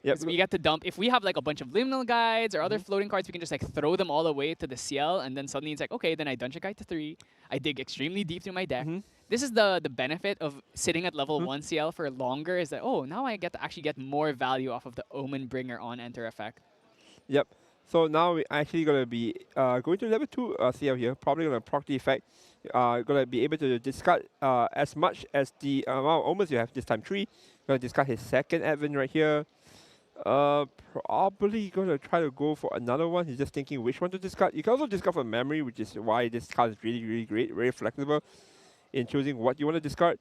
we get to dump. If we have like a bunch of liminal guides or other floating cards, we can just like throw them all away to the CL, and then suddenly it's like, okay, then I Dungeon Guide to 3. I dig extremely deep through my deck. This is the benefit of sitting at level 1 CL for longer is that, oh, now I get to actually get more value off of the Omen Bringer on enter effect. Yep. So now we're actually going to be going to level 2 CL here. Probably going to proc the effect. Going to be able to discard as much as the amount of omens you have this time 3. Going to discard his second Advent right here. Probably going to try to go for another one. He's just thinking which one to discard. You can also discard from memory, which is why this card is really, really great. Very flexible in choosing what you want to discard.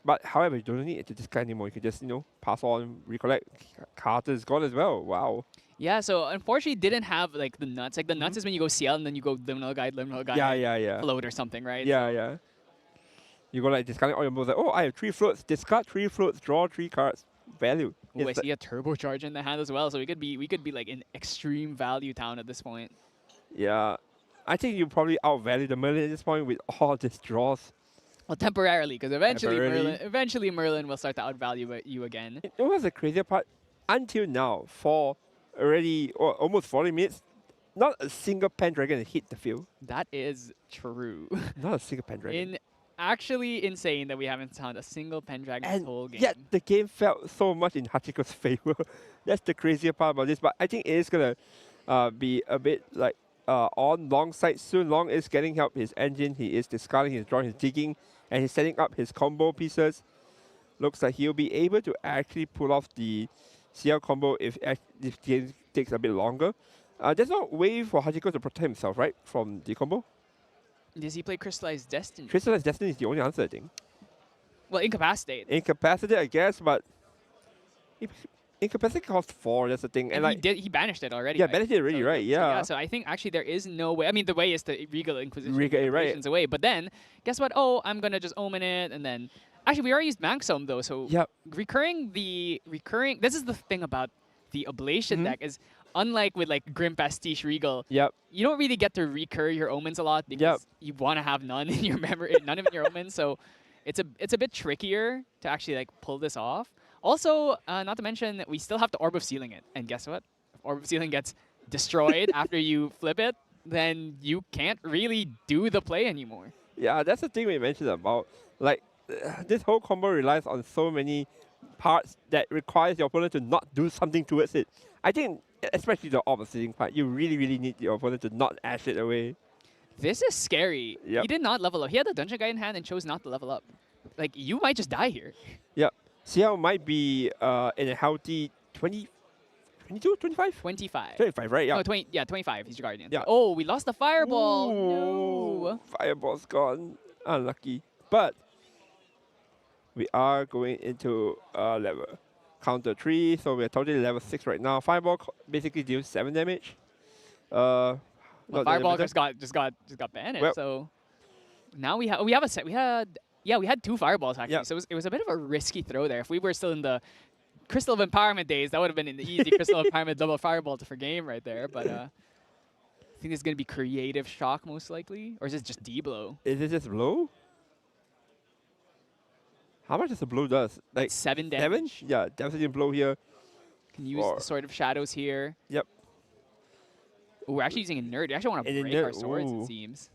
But however, you don't need it to discard anymore. You can just, pass on, recollect. Carter is gone as well. Wow. Yeah, so unfortunately didn't have like the nuts. Like the nuts is when you go CL and then you go liminal guide, float or something, right? Yeah. You go like discarding all your moves. Like, oh, I have 3 floats. Discard 3 floats. Draw 3 cards. Value. Oh, I see a turbocharge in the hand as well. So we could be like in extreme value town at this point. Yeah, I think you probably outvalue the Merlin at this point with all these draws. Well, temporarily, because eventually Merlin will start to outvalue you again. It was the crazier part. Until now, for already almost 40 minutes, not a single Pendragon hit the field. That is true. Not a single Pendragon. Actually insane that we haven't found a single Pendragon this whole game. Yet the game felt so much in Hachiko's favor. That's the crazier part about this. But I think it is going to be a bit like on Long's side soon. Long is getting help his engine. He is discarding, he's drawing, he's digging, and he's setting up his combo pieces. Looks like he'll be able to actually pull off the CL combo if the game takes a bit longer. There's no way for Hachiko to protect himself, right, from the combo? Does he play Crystallized Destiny? Crystallized Destiny is the only answer, I think. Well, Incapacitate. Incapacitate, I guess, but Incapacitate costs 4, that's the thing. And like he banished it already. Yeah, right? banished it already, right, yeah. So I think actually there is no way. I mean, the way is to Regal Inquisition. Right. Away. But then, guess what? Oh, I'm going to just Omen it, and then... Actually, we already used Manxome, though, so recurring... This is the thing about the Ablation deck, is unlike with like Grim Pastiche Regal, you don't really get to recur your omens a lot because you want to have none in your memory, none of your omens. So it's a bit trickier to actually like pull this off. Also, not to mention that we still have to Orb of Sealing it, and guess what? If Orb of Sealing gets destroyed after you flip it, then you can't really do the play anymore. Yeah, that's the thing we mentioned about. Like, this whole combo relies on so many parts that requires your opponent to not do something towards it. I think, especially the opposing part, you really, really need your opponent to not ash it away. This is scary. Yep. He did not level up. He had the Dungeon Guide in hand and chose not to level up. Like, you might just die here. Yep. Xiao might be in a healthy 20, 22, 25? 25. 25, right? Yeah. No, 20, yeah, 25. He's your guardian. Yeah. Oh, we lost the fireball. Ooh, No. Fireball's gone. Unlucky. But we are going into level counter 3, so we're totally level 6 right now. Fireball basically deals 7 damage. The Not fireball unlimited. just got banished. Well- So now we have a set. We had 2 fireballs actually. Yeah. So it was a bit of a risky throw there. If we were still in the Crystal of Empowerment days, that would have been an easy Crystal of Empowerment double fireball for game right there. But I think it's gonna be creative shock most likely, or is it just D-blow? Is it just blow? How much does the blow does? Like 7 damage. 7? Yeah, devastating blow here. Can use Or- the Sword of Shadows here. Yep. Ooh, we're actually using a nerd. We actually want to And a break nerd, our swords, ooh. it seems.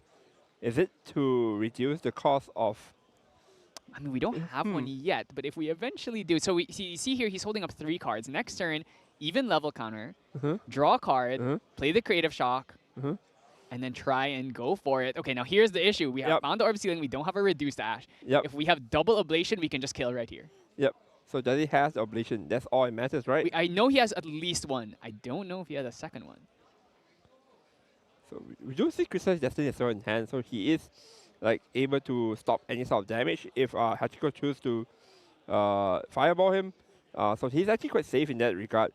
Is it to reduce the cost of... I mean, we don't have one yet, but if we eventually do, so we see here he's holding up 3 cards. Next turn, even level counter, draw a card, play the creative shock, and then try and go for it. Okay, now here's the issue. We have Yep. found the orb ceiling. We don't have a reduced ash. Yep. If we have double ablation, we can just kill right here. Yep. So does he have the ablation? That's all it matters, right? I know he has at least one. I don't know if he has a second one. So we do see Crystal's Destiny still in hand, so he is like able to stop any sort of damage if Hachiko chooses to fireball him. So he's actually quite safe in that regard.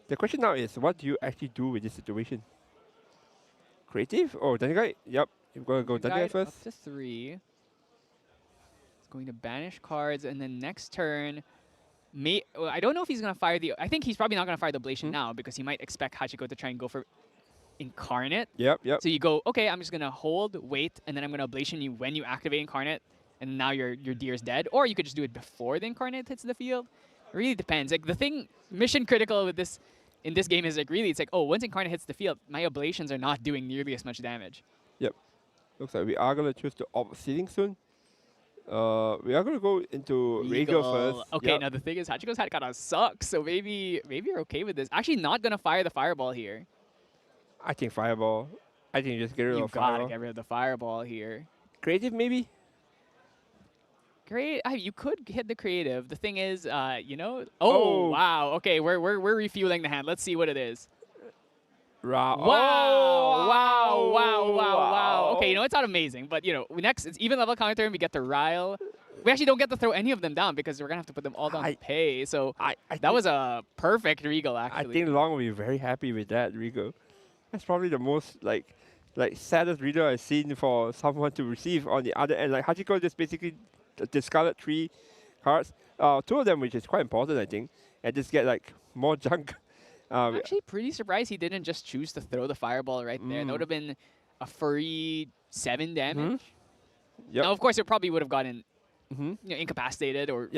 The question now is, what do you actually do with this situation? Creative? Oh, Dungeon Guide? Yep. You're going to go Dungeon Guide Guide first? Up to 3. It's going to banish cards, and then next turn, well, I don't know if he's going to fire the... I think he's probably not going to fire the ablation now, because he might expect Hachiko to try and go for Incarnate. Yep, yep. So you go, okay, I'm just going to hold, wait, and then I'm going to ablation you when you activate Incarnate, and now your deer's dead. Or you could just do it before the Incarnate hits the field. It really depends. Like, the thing, mission critical with this... in this game is like really, it's like, oh, once Incarnate hits the field, my ablations are not doing nearly as much damage. Yep. Looks like we are going to choose to opt sealing soon. We are going to go into Regal first. Okay, Yep. now the thing is, Hachiko's hat kind of sucks, so maybe you're okay with this. Actually, not going to fire the fireball here. I think Fireball. I think you just get rid You of gotta Fireball. get rid of the fireball here. Creative, maybe? Great. You could hit the creative. The thing is, you know. Oh. Oh, wow. Okay, we're refueling the hand. Let's see what it is. Wow. Wow. Okay, you know, it's not amazing, but, you know, next, it's even level counter turn. We get to Rile. We actually don't get to throw any of them down because we're going to have to put them all down to pay. So I that was a perfect Regal, I actually. think Long will be very happy with that, Regal. That's probably the most, like saddest reader I've seen for someone to receive on the other end. Like, Hachiko just basically discarded 3 cards. 2 of them, which is quite important, I think, and just get, like, more junk. I'm actually pretty surprised he didn't just choose to throw the fireball right there. That would have been a free 7 damage. Yep. Now, of course, it probably would have gotten you know, incapacitated or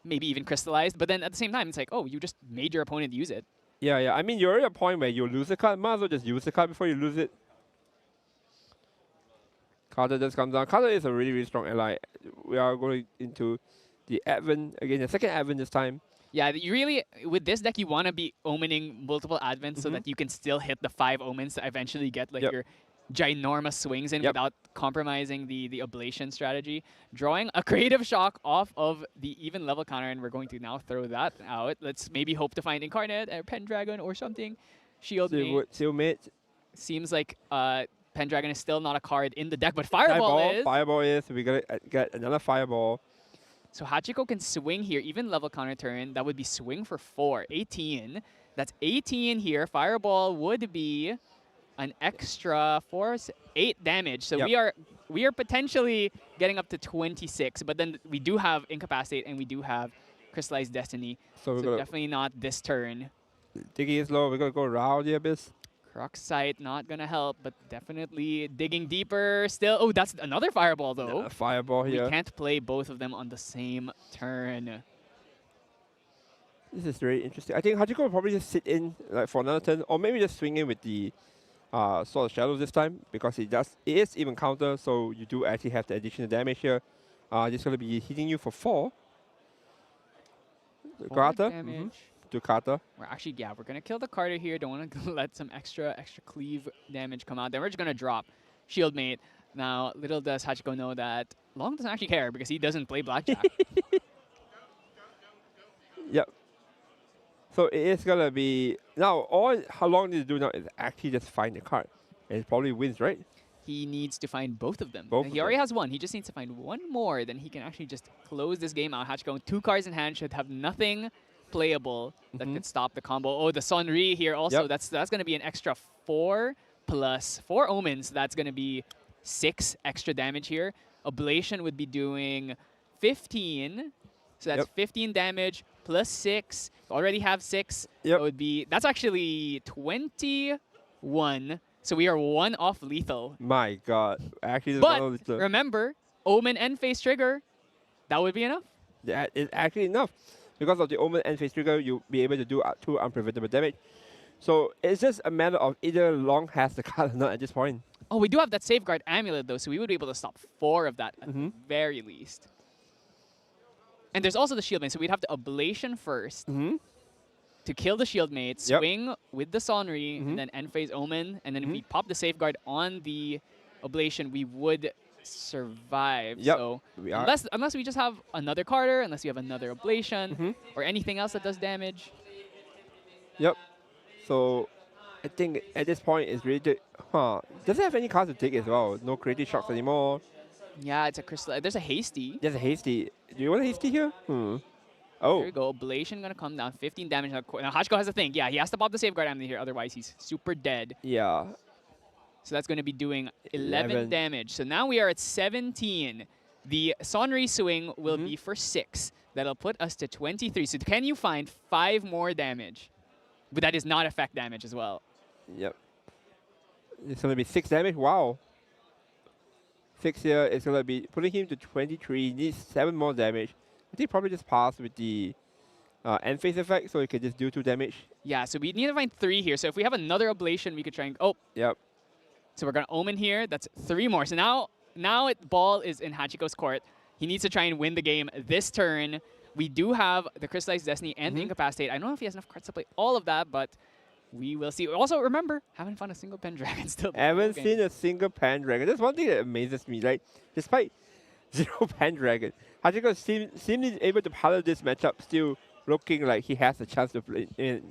maybe even crystallized. But then at the same time, it's like, oh, you just made your opponent use it. Yeah. I mean, you're at a point where you lose a card. Might as well just use the card before you lose it. Carter just comes down. Carter is a really, really strong ally. We are going into the Advent again, the second Advent this time. Yeah, you really, with this deck, you want to be omening multiple Advents so that you can still hit the 5 omens to eventually get like your ginormous swings in without compromising the ablation strategy. Drawing a creative shock off of the even level counter, and we're going to now throw that out. Let's maybe hope to find Incarnate or Pendragon or something. Shield me. Sealmate. Seems like Pendragon is still not a card in the deck, but Fireball is. Fireball is. We gotta get another Fireball. So Hachiko can swing here, even level counter turn. That would be swing for 4, 18. That's 18 here. Fireball would be an extra 8 damage. So we are potentially getting up to 26. But then we do have Incapacitate and we do have Crystallized Destiny. So we're So gonna definitely not this turn. digging is low. We're gonna go around the abyss. Crux Sight not gonna help, but definitely digging deeper still. Oh, that's another Fireball though. A Fireball here. We can't play both of them on the same turn. This is very interesting. I think Hachiko will probably just sit in like for another turn, or maybe just swing in with the Sword of Shadows this time, because it is even counter, so you do actually have the additional damage here. It's going to be hitting you for 4. Carter. Damage. To Carter. We're actually, yeah, we're gonna kill the Carter here. Don't want to let some extra cleave damage come out. Then we're just gonna drop Shield Mate. Now, little does Hachiko know that Long doesn't actually care because he doesn't play Blackjack. Yep. So it is gonna be now. All how long needs to do now is actually just find the card, and it probably wins, right? He needs to find both of them. Both He of already them. has one. He just needs to find one more. Then he can actually just close this game out. Hachiko, 2 cards in hand, should have nothing playable that could stop the combo. Oh, the Sonri here also. Yep. That's going to be an extra 4 plus 4 omens. That's going to be 6 extra damage here. Ablation would be doing 15. So that's Yep. 15 damage plus 6. Already have 6. Yep. That would be, that's actually 21. So we are 1 off lethal. My God, actually, there's But one of the- remember, Omen and Face Trigger, that would be enough. that is actually enough. Because of the Omen and Face Trigger, you'll be able to do 2 unpreventable damage. So it's just a matter of either Long has the card or not at this point. Oh, we do have that Safeguard Amulet, though, so we would be able to stop 4 of that at the very least. And there's also the Shield Mate, so we'd have the Ablation first to kill the Shield Mate, Yep. swing with the Sonri, and then end phase Omen, and then if we pop the Safeguard on the Ablation, we would survive. Yep. So We are. unless we just have another Carter, unless we have another Ablation, or anything else that does damage. Yep. So I think at this point it's really doesn't have any cards to take as well. No creative shocks anymore. Yeah, it's a crystal. There's a Hasty. There's a hasty. Do you want a hasty here? There Oh. we go. Ablation gonna come down. 15 damage. Now Hachiko has a thing. Yeah, he has to pop the Safeguard Amulet here. Otherwise, he's super dead. Yeah. So that's going to be doing 11 11. damage. So now we are at 17. The Sonri swing will be for 6. That'll put us to 23. So can you find 5 more damage? But that is not effect damage as well. Yep. It's gonna be 6 damage. Wow. 6 here is gonna be putting him to 23. Needs 7 more damage. I think probably just pass with the end phase effect, so it can just do 2 damage. Yeah, so we need to find 3 here. So if we have another Ablation, we could try and... Oh, Yep. so we're going to Omen here. That's 3 more. So now ball is in Hachiko's court. He needs to try and win the game this turn. We do have the Crystallized Destiny and the Incapacitate. I don't know if he has enough cards to play all of that, but we will see. Also, remember, haven't found a single Pendragon still. Haven't seen a single Pendragon. That's one thing that amazes me. Like, despite 0 Pendragon, Hachiko seems able to pilot this matchup, still looking like he has a chance to play in.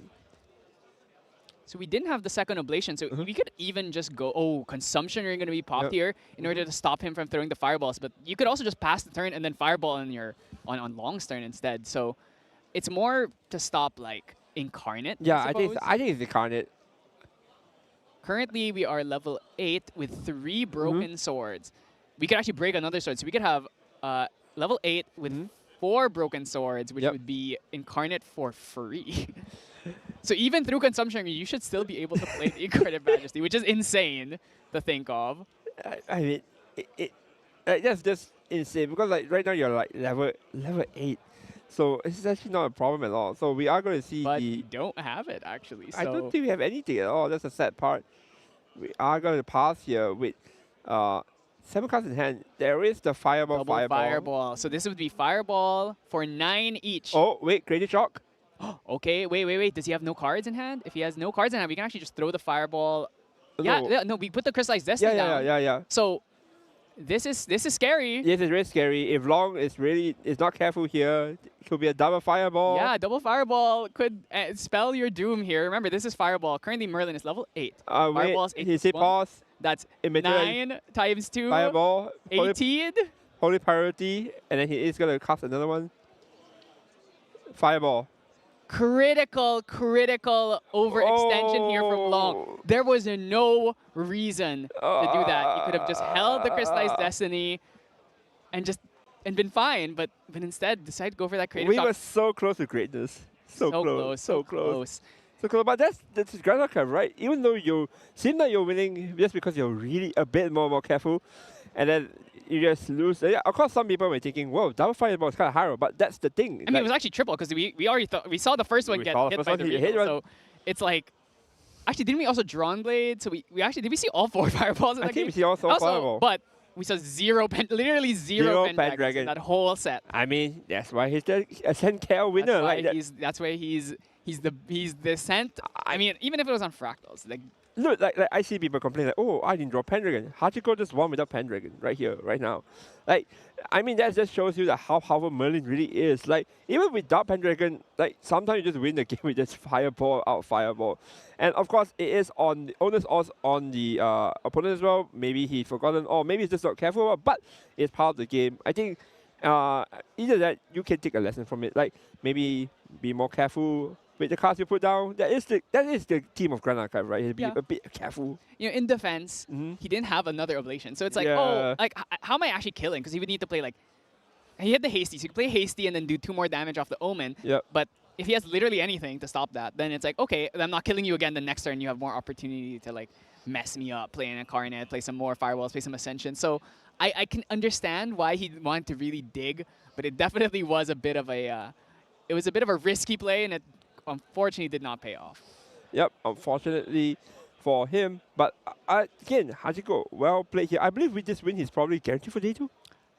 So we didn't have the second Ablation, so we could even just go, oh, Consumption are going to be popped here in order to stop him from throwing the Fireballs. But you could also just pass the turn and then Fireball on Long's turn instead. So it's more to stop, like, Incarnate, Yeah, I I think it's Incarnate. Currently, we are level 8 with 3 broken swords. We could actually break another sword. So we could have level 8 with 4 broken swords, which would be Incarnate for free. So even through Consumption, you should still be able to play the Incarnate Majesty, which is insane to think of. I mean, that's just insane, because like right now you're like level 8. So it's actually not a problem at all. So we are going to see But the... we don't have it, actually. So I don't think we have anything at all. That's a sad part. We are going to pass here with 7 cards in hand. There is the Fireball. double Fireball. So this would be Fireball for 9 each. Oh, wait, Creative Shock. Okay, wait. Does he have no cards in hand? If he has no cards in hand, we can actually just throw the Fireball. No. We put the Crystallized Destiny down. Yeah. So this is scary. Yes, it's very scary. If Long is not careful here, it could be a double Fireball. Yeah, double Fireball could spell your doom here. Remember, this is Fireball. Currently, Merlin is level 8. Fireball's 8 He plus 1. pause. That's Immediately 9 times 2. Fireball. 18. Holy Priority. And then he is going to cast another one. Fireball. Critical overextension here from Long. There was no reason to do that. He could have just held the Crystallized Destiny and been fine, but instead decided to go for that creative We shock. were so close to greatness. So close. So close. So, but that's Grand Archive, right? Even though you seem like you're winning just because you're really a bit more careful, and then you just lose. Yeah, of course, some people were thinking, "Whoa, double fireball is kind of higher," but that's the thing. I mean, it was actually triple because we already thought we saw the first one We get saw the hit first by one the hit Regal, one. so it's like. Actually, didn't we also Drawn Blade? So we actually did we see all 4 fireballs in I that think game? we see also fireball. But we saw literally zero Pendragons in that whole set. I mean, that's why he's the Ascent KL winner. That's why Like that. that's why he's the Ascent. I mean, even if it was on Fractals, like Look, like I see people complain like, "Oh, I didn't draw Pendragon." Hachiko just won without Pendragon right here, right now. Like, I mean, that just shows you that how powerful Merlin really is. Like, even without Pendragon, like sometimes you just win the game with just fireball out fireball. And of course, it is on the onus on the opponent as well. Maybe he forgotten, or maybe he's just not careful. But it's part of the game. I think either that you can take a lesson from it. Like maybe be more careful with the cards you put down. That is the team of Grand Archive, right? Be a bit careful. you know, in defense, he didn't have another Oblation, so it's like, Yeah. oh, like how am I actually killing? Because he would need to play like he had the hasty, so he could play hasty and then do 2 more damage off the Omen. Yep. But if he has literally anything to stop that, then it's like, okay, I'm not killing you again. The next turn, you have more opportunity to like mess me up, play an Incarnate, play some more Firewalls, play some Ascension. So I can understand why he wanted to really dig, but it definitely was a bit of a risky play, and it unfortunately did not pay off. Yep, unfortunately for him. But again, Hachiko, well played here. I believe with this win, he's probably guaranteed for day 2.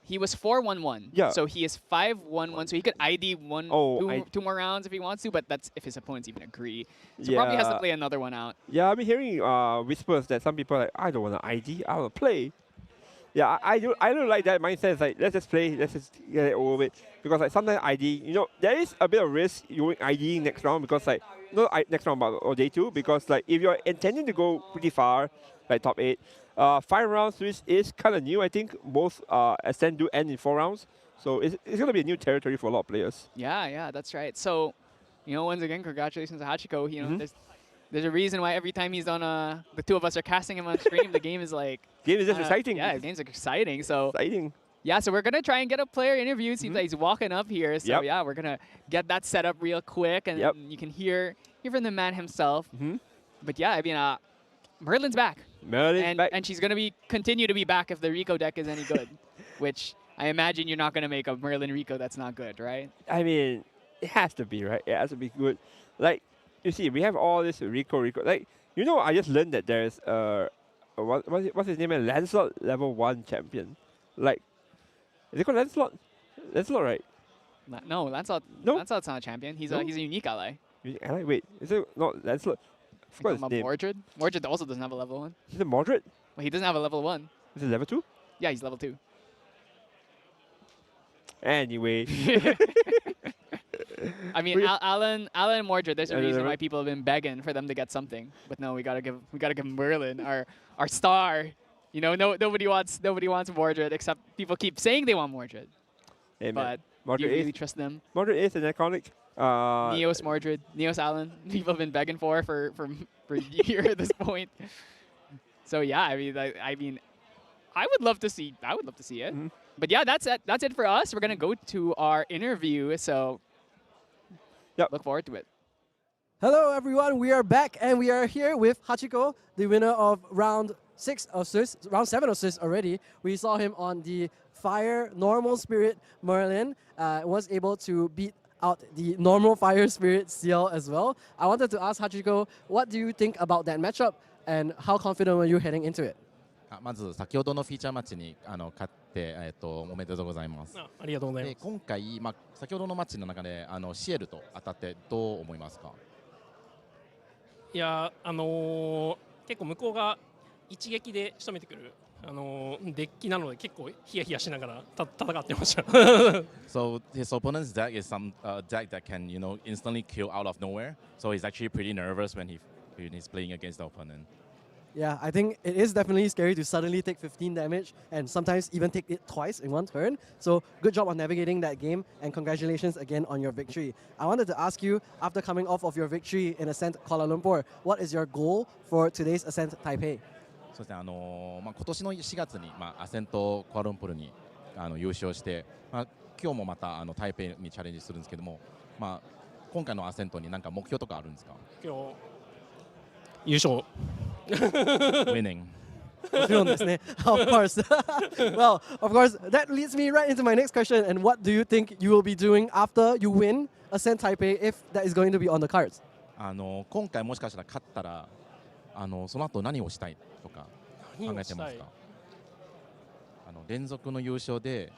He was 4-1-1. Yeah. So he is 5-1-1. So he could ID two more rounds if he wants to, but that's if his opponents even agree. So probably has to play another one out. Yeah, I've been hearing whispers that some people are like, I don't want to ID, I want to play. Yeah, I don't like that mindset. It's like, let's just play, let's just get it over with. Because like sometimes ID, you know, there is a bit of risk you IDing next round because like, not next round, but or day 2, because like if you're intending to go pretty far, like top 8, 5 rounds Swiss is kind of new. I think both Ascent do end in 4 rounds. So it's going to be a new territory for a lot of players. Yeah, that's right. So, you know, once again, congratulations to Hachiko. You know, there's a reason why every time he's on the 2 of us are casting him on stream, the game is like... Game is just exciting. Yeah, the game's exciting. So exciting. Yeah, so we're going to try and get a player interview. Seems like he's walking up here. So yeah, we're going to get that set up real quick. And you can hear from the man himself. But yeah, I mean, Merlin's back. Merlin's back. And she's going to continue to be back if the Rico deck is any good. Which I imagine you're not going to make a Merlin Rico that's not good, right? I mean, it has to be, right? It has to be good. Like, you see, we have all this Rico. Like, you know, I just learned that there's what's his name? Lancelot level 1 champion. Like, is it called Lancelot? Lancelot, right? No, Lancelot. No? Lancelot's not a champion. He's a unique ally. Unique ally? Wait, is it not Lancelot? I forgot his name. Mordred? Mordred also doesn't have a level 1. Is it Mordred? Well, he doesn't have a level 1. Is it level 2? Yeah, he's level 2. Anyway. I mean, Alan and Mordred, there's a reason why people have been begging for them to get something. But no, we gotta give Merlin our star. You know, nobody wants Mordred, except people keep saying they want Mordred. Hey, but Mordred do you really trust them? Mordred is an iconic. Neos Mordred, Neos Alan. People have been begging for a year at this point. So yeah, I mean, I would love to see it. But yeah, that's it for us. We're gonna go to our interview. So look forward to it. Hello, everyone. We are back, and we are here with Hachiko, the winner of round 7 of Swiss already. We saw him on the Fire Normal Spirit Merlin. Was able to beat out the normal Fire Spirit CL as well. I wanted to ask Hachiko, what do you think about that matchup, and how confident were you heading into it? まず先ほどのフィーチャーマッチに勝って、おめでとうございます。ありがとうございます。今回、先ほどのマッチの中でシエルと当たってどう思いますか？いや、結構向こうが一撃で仕留めてくる、デッキなので結構ヒヤヒヤしながら戦ってました。So his opponent's deck is some deck that can instantly kill out of nowhere. So he's actually pretty nervous when he's playing against the opponent. Yeah, I think it is definitely scary to suddenly take 15 damage and sometimes even take it twice in one turn. So good job on navigating that game, and congratulations again on your victory. I wanted to ask you, after coming off of your victory in Ascent Kuala Lumpur, what is your goal for today's Ascent Taipei? そうですね、今年の4月に、アセントクアラルンプールに優勝して、今日もまた台北にチャレンジするんですけども、今回のアセントになんか目標とかあるんですか？今日優勝 Winning. Of course. Well, of course, that leads me right into my next question. And what do you think you will be doing after you win Ascent Taipei, if that is going to be on the cards? 今回もしかしたら勝ったらその後何をしたいとか考えてますか？連続の優勝で、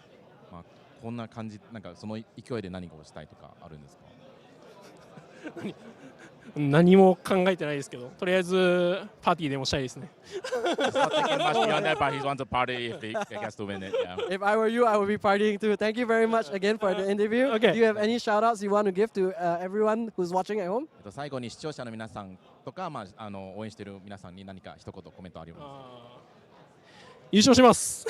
まあ、こんな感じなんかその勢いで何をしたいとかあるんですか？何も考えてないですけど、とりあえずパーティーでもしたいですね。It's not thinking much beyond that, but he wants to party if he gets to win it. Yeah. If I were you, I would be partying too. Thank you very much again for the interview. Okay. Do you have any shout outs you want to give to everyone who's watching at home? 最後に視聴者の皆さんとか、まあ、応援している皆さんに何か一言コメントあります優勝します。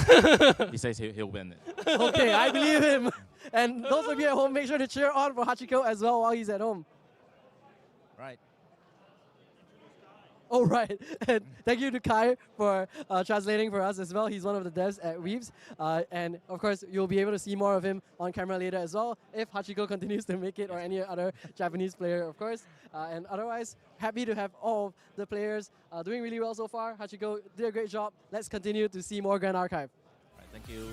He says he'll win it. Okay, I believe him. And those of you at home, make sure to cheer on for Hachiko as well while he's at home. Right. Oh, right. And thank you to Kai for translating for us as well. He's one of the devs at Weaves. And of course, you'll be able to see more of him on camera later as well, if Hachiko continues to make it, or any other Japanese player, of course. And otherwise, happy to have all of the players doing really well so far. Hachiko did a great job. Let's continue to see more Grand Archive. Right, thank you.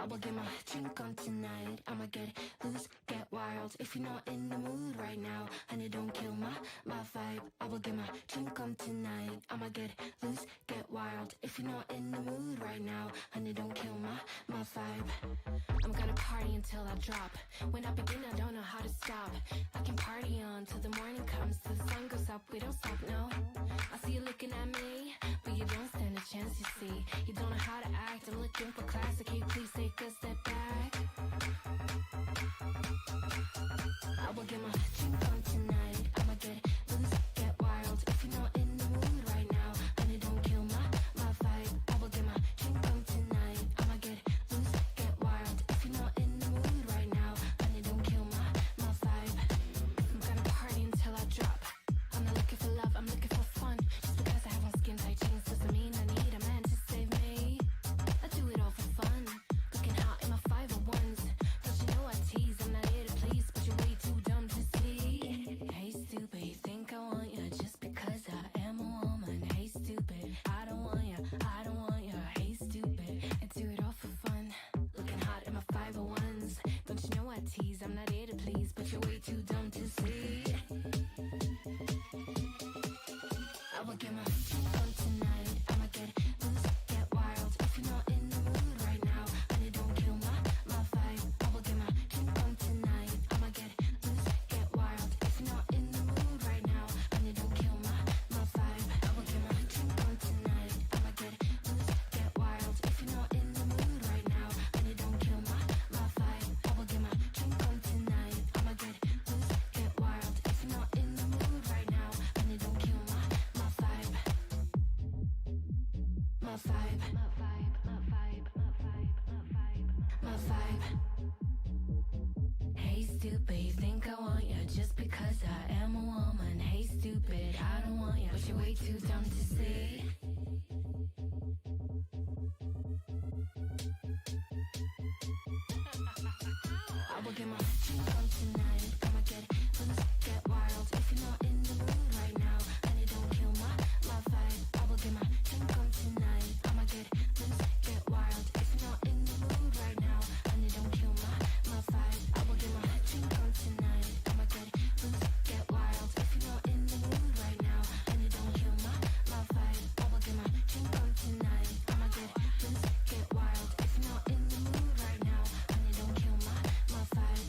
will get my drink on tonight. I'ma get loose, get wild. If you're not in the mood right now, honey, don't kill my vibe. I will get my drink on tonight. I'ma get loose, get wild. If you're not in the mood right now, honey, don't kill my vibe. I'm gonna party until I drop. When I begin, I don't know how to stop. I can party on till the morning comes, till the sun goes up. We don't stop, no. I see you looking at me, but you don't stand a chance. You see, you don't know how to act. I'm looking for class. Can you please take a step back? I will get my drink on tonight. I'ma get loose, get wild. If you're not in the mood right now, honey, don't kill my vibe. I will get my drink on tonight. I'ma get loose, get wild. If you're not in the mood right now, honey, don't kill my vibe. I'm gonna party until I drop. I'm not looking for love, I'm looking for fun. Just because I have on skin tight jeans doesn't mean I need a man to save me. I do it all for fun. Looking hot in my 501s. Don't you know I tease? I'm not here to please, but you're way too dumb to see. Hey stupid, you think I want you just because I am a woman. Hey stupid, I don't want you, I don't want you. Hey stupid, I do it all for fun. Looking hot in my 501s. Don't you know I tease? I'm not here to please, but you're way too dumb to see. I will get my drink on tonight. I'ma get loose, get wild. If you're not in the mood right now, honey, don't kill my vibe. I will get my drink on tonight. I'ma get loose, get wild. If you're not in the mood right now, honey, don't kill my vibe. I will get my drink on tonight. I'ma get loose, get wild. If you're not in the mood right now, honey, don't kill my vibe. I will get my drink on tonight. I'ma get loose, get wild. If you're not in the mood right now, honey, don't kill my vibe. My vibe. My vibe. My vibe. My vibe. My vibe. My vibe. Hey stupid, you think I want you just because I am a woman. Hey stupid, I don't want you, but you're way too dumb to see. I will get my drink on tonight. I'ma get loose, get wild. If you're not in the mood right now, honey, don't kill my vibe. I will get my drink on tonight. I'ma get loose, get wild. If you're not in the mood right now, honey, don't kill my vibe. I will get my drink on tonight. I'ma get loose, get wild. If you're not in the mood right now, honey, don't kill my vibe. I will get my drink on tonight. I'ma get loose, get wild. If you're not in the mood right now, honey, don't kill my vibe.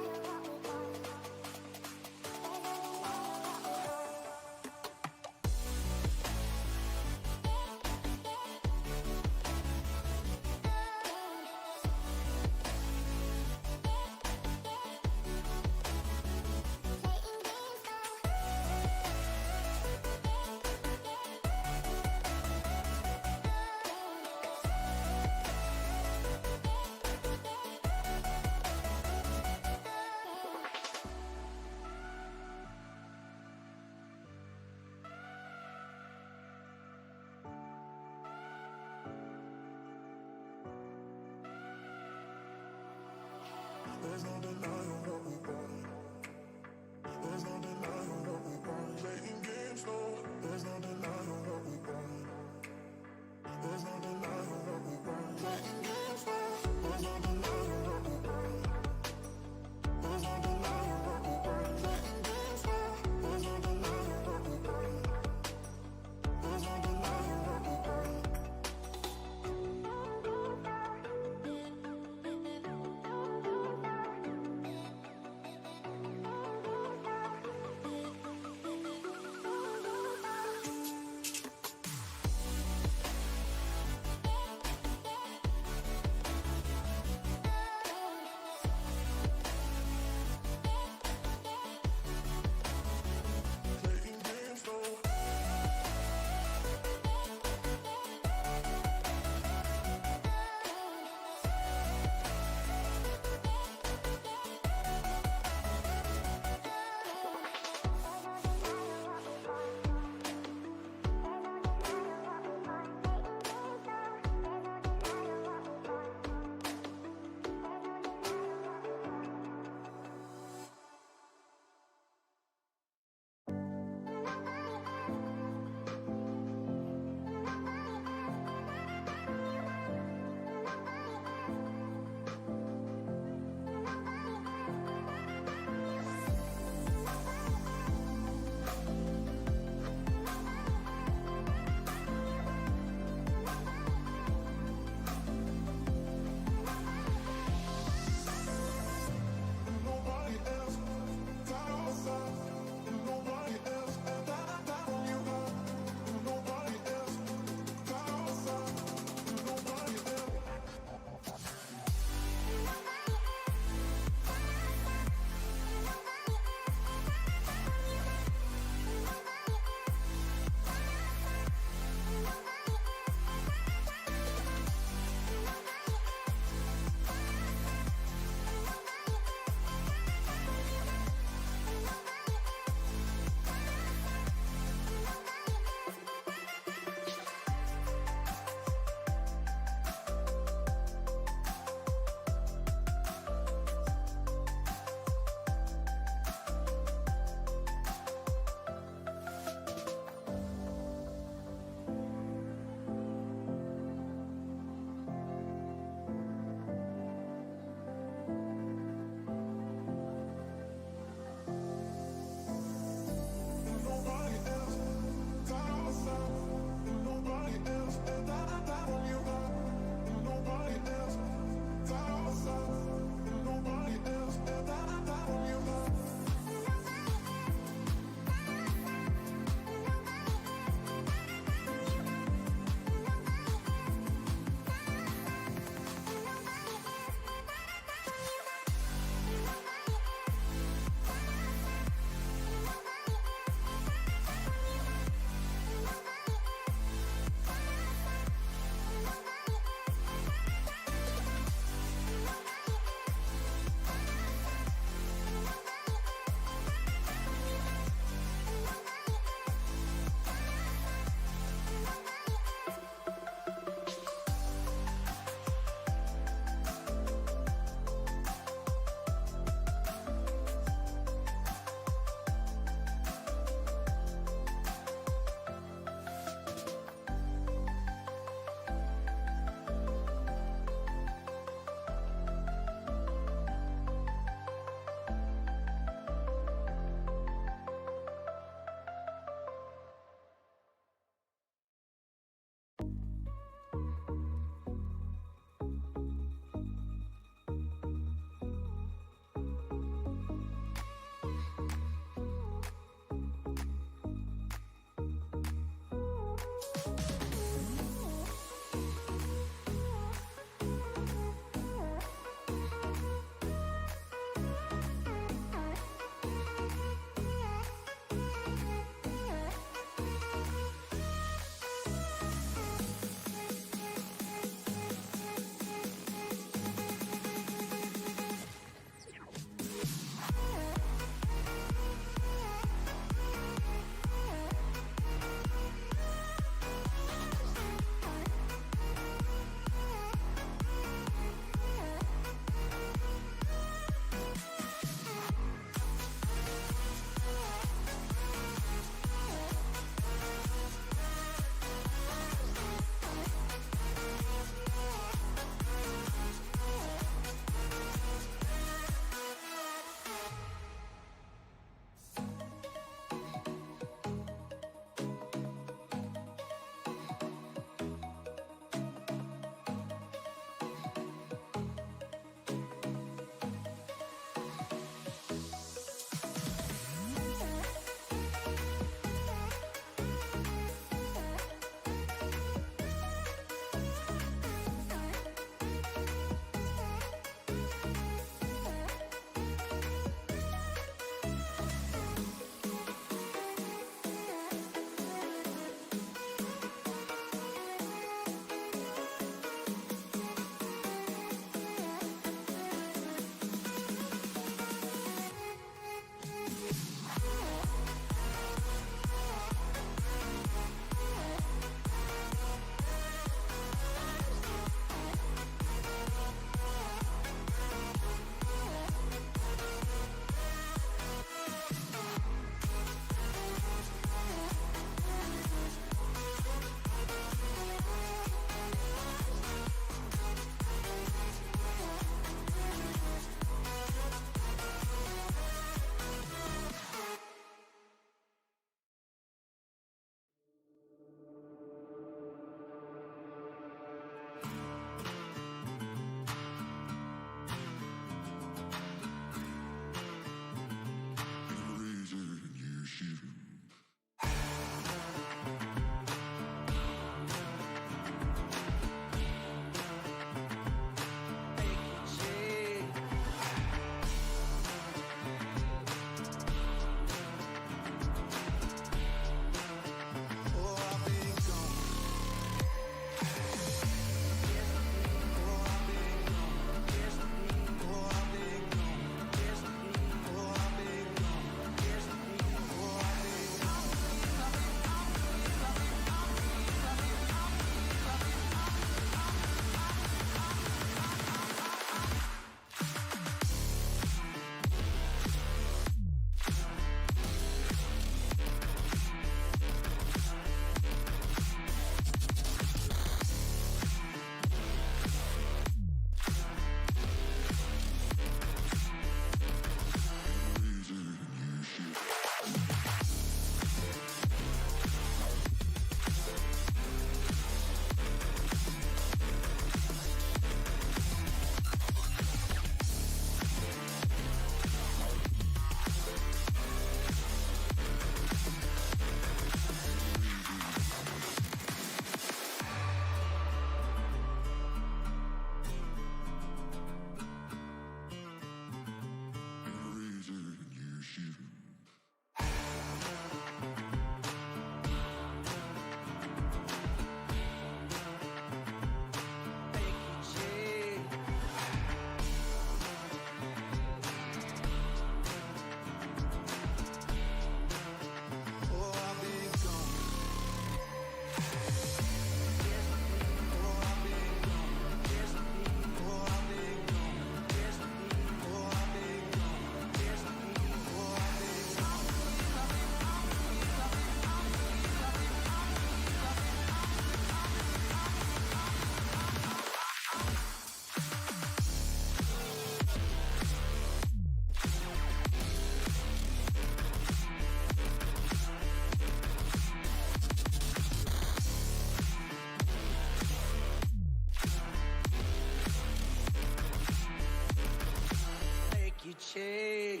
Taipei.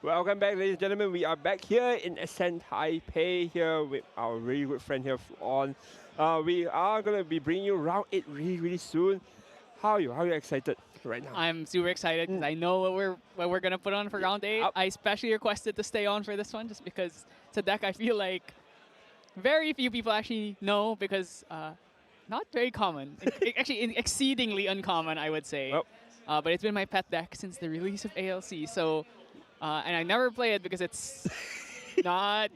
Welcome back, ladies and gentlemen. We are back here in Ascent Taipei here with our really good friend here on. We are going to be bringing you round 8 really soon. How are you? How are you excited right now? I'm super excited because I know what we're gonna put on for round 8. Yep. I especially requested to stay on for this one just because it's a deck I feel like very few people actually know because not very common. Actually, exceedingly uncommon, I would say. Well. But it's been my pet deck since the release of ALC. So, and I never play it because it's not.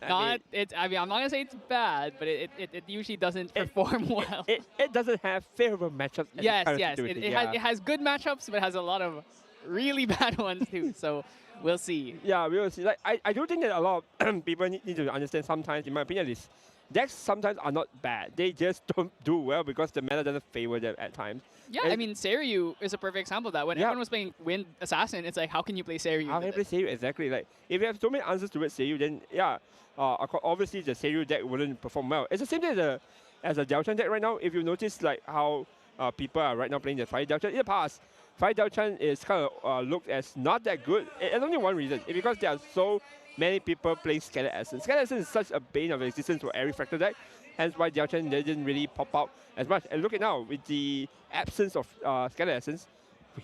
I mean, I'm not gonna say it's bad, but it usually doesn't perform well. It doesn't have favorable matchups. Yes. It has good matchups, but it has a lot of really bad ones too. So we'll see. Yeah, we will see. Like I do think that a lot of people need to understand sometimes, in my opinion, is decks sometimes are not bad. They just don't do well because the meta doesn't favor them at times. Yeah, And I mean, Seiryu is a perfect example of that. When everyone was playing Wind Assassin, it's like, how can you play Seiryu? How can you play Seiryu? Exactly. Like, if you have so many answers towards Seiryu, then yeah, obviously the Seiryu deck wouldn't perform well. It's the same thing as a Daochan deck right now. If you notice like how people are right now playing the Fire Daochan, in the past, Fire Daochan is kind of looked as not that good. And only one reason, it's because there are so many people playing Scalar Essence. Scalar Essence is such a bane of existence for every Fractal deck, hence why Daochan didn't really pop out as much. And look at now, with the absence of Scalar Essence,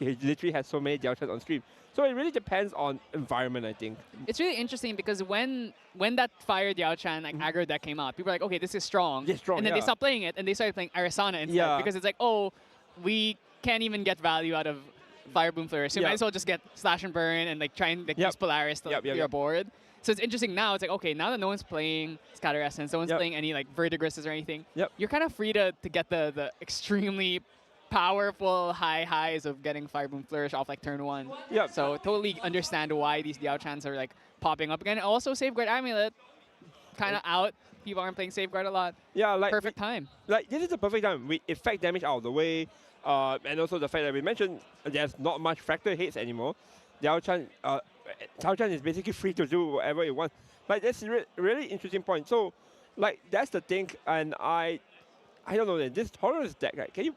we literally have so many Daochans on stream. So it really depends on environment, I think. It's really interesting because when that Fire Daochan like aggro deck came out, people were like, okay, this is strong. Yeah, strong, and then yeah. they stopped playing it and they started playing Arasana instead Yeah. because it's like, oh, we can't even get value out of Fire Boom Flourish. So you Yeah. might as well just get Slash and Burn and like try and like, Yep. use Polaris to like, Yep, yep, clear a yep. board. So it's interesting now. It's like, okay, now that no one's playing Scatter Essence, no one's Yep. playing any like Verdigrisses or anything, Yep. you're kind of free to get the extremely powerful high highs of getting Fire Boom Flourish off like turn 1. Yep. So totally understand why these Daochans are like popping up again. Also Safeguard Amulet, kind of out. People aren't playing Safeguard a lot. Yeah, like Perfect time. like this is the perfect time. We effect damage out of the way, and also the fact that we mentioned there's not much fractal hits anymore. Daochan is basically free to do whatever it wants. Like that's really interesting point. So, like that's the thing, and I don't know. This tolerance deck, right? Can you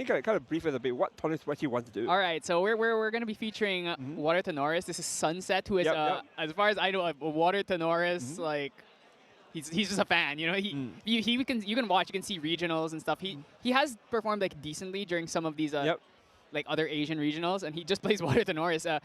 kind of brief us a bit what tolerance what you want to do? All right, so we're going to be featuring Water Tenoris. This is Sunset, who is, Yep, yep. as far as I know, a Water Tenoris, like, he's just a fan, you know? You can watch, you can see regionals and stuff. He has performed, like, decently during some of these, like, other Asian regionals, and he just plays Water Tenoris.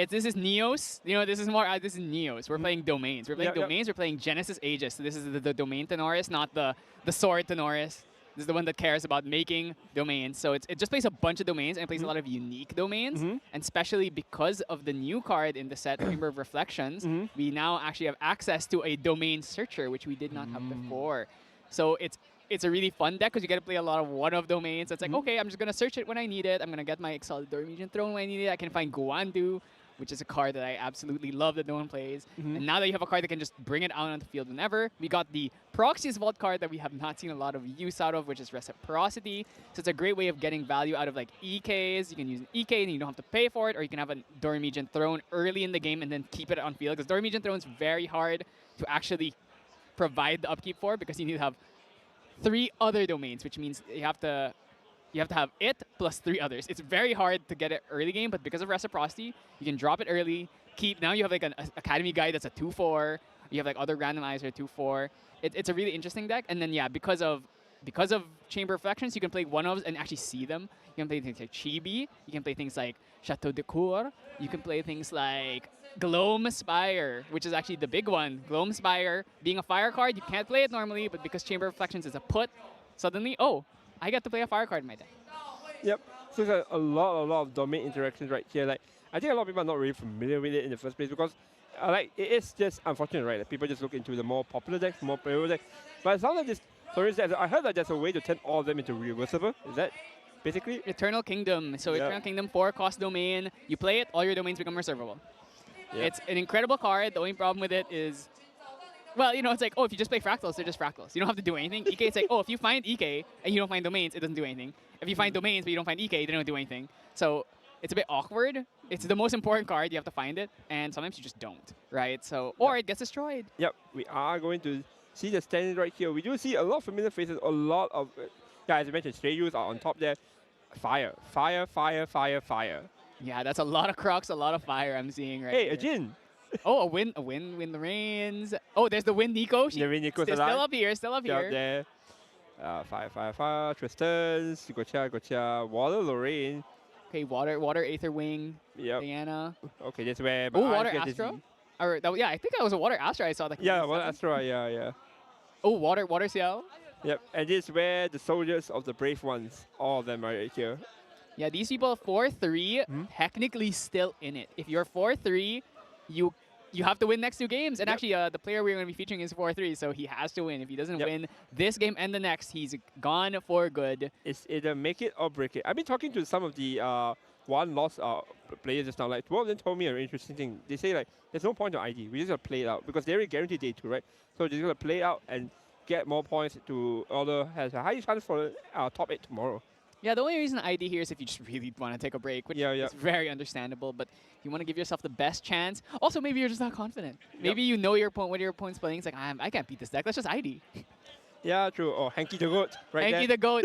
This is Neos. You know, this is Neos. We're playing Domains. We're playing Yep, yep. Domains. We're playing Genesis Aegis. So this is the Domain Tenoris, not the Sword Tenoris. This is the one that cares about making domains. So it just plays a bunch of domains and plays a lot of unique domains. And especially because of the new card in the set, Chamber of Reflections, we now actually have access to a domain searcher, which we did not have before. So it's a really fun deck because you get to play a lot of one-of domains. It's like, okay, I'm just going to search it when I need it. I'm going to get my Exalted Dormition Throne when I need it. I can find Guandu, which is a card that I absolutely love that no one plays. And now that you have a card that can just bring it out on the field whenever, we got the Proxies Vault card that we have not seen a lot of use out of, which is Reciprocity. So it's a great way of getting value out of like EKs. You can use an EK and you don't have to pay for it, or you can have a Dormition Throne early in the game and then keep it on field. Because Dormition Throne is very hard to actually provide the upkeep for because you need to have 3 other domains, which means you have to have it plus 3 others. It's very hard to get it early game, but because of Reciprocity, you can drop it early, keep. Now you have like an Academy Guide that's a 2/4. You have like other randomizer 2/4. It's a really interesting deck. And then yeah, because of Chamber of Reflections, you can play one-ofs and actually see them. You can play things like Chibi. You can play things like Chateau de Cour. You can play things like Gloam Spire, which is actually the big one. Gloam Spire being a fire card, you can't play it normally, but because Chamber of Reflections is a put, suddenly, oh, I get to play a fire card in my deck. Yep. So there's a lot of domain interactions right here. Like I think a lot of people are not really familiar with it in the first place because like it is just unfortunate, right? That people just look into the more popular decks, more playable decks. But it sounds like this. I heard that there's a way to turn all of them into reversible. Is that basically? Eternal Kingdom. So Yep. Eternal Kingdom, 4-cost domain. You play it, all your domains become reservable. Yep. It's an incredible card. The only problem with it is, well, you know, it's like, oh, if you just play Fractals, they're just Fractals. You don't have to do anything. EK, it's like, oh, if you find EK and you don't find domains, it doesn't do anything. If you find domains but you don't find EK, they don't do anything. So it's a bit awkward. It's the most important card. You have to find it, and sometimes you just don't, right? So, or it gets destroyed. Yep. We are going to see the standing right here. We do see a lot of familiar faces. A lot of as you mentioned, Strayus are on top there. Fire. Yeah, that's a lot of Crocs, a lot of fire I'm seeing right Hey, here. a Jin. Oh, a win the rains. Oh, there's the win Nico. The win Nico's Still alive. up here, still up Up here. there. Fire. Tristan. Gocha. Water, Lorraine. Okay, water, Aether Wing, Yep. Diana. Okay, that's where my Oh, eyes Water get Astra. dizzy. Or yeah, I think that was a Water Astra I saw. That Yeah, Water Astra. Yeah. Oh, Water Ciel. Yep. And this is where the soldiers of the brave ones, all of them are right here. Yeah, these people 4-3, technically still in it. If you're 4-3, you have to win next 2 games. And Yep. actually, the player we're going to be featuring is 4-3, so he has to win. If he doesn't Yep. win this game and the next, he's gone for good. It's either make it or break it. I've been talking to some of the one-loss players just now. Like, one of them told me an interesting thing. They say, like, there's no point to ID. We just got to play it out because they're guaranteed day 2, right? So they're just going to play it out and get more points to order has a high chance for top 8 tomorrow. Yeah, the only reason ID here is if you just really want to take a break, which Yeah. is very understandable. But you want to give yourself the best chance. Also, maybe you're just not confident. Maybe you know your opponent, what your opponent's playing. It's like, I can't beat this deck. Let's just ID. Yeah, true. Oh, Hanky the Goat, right Hanky there. the Goat.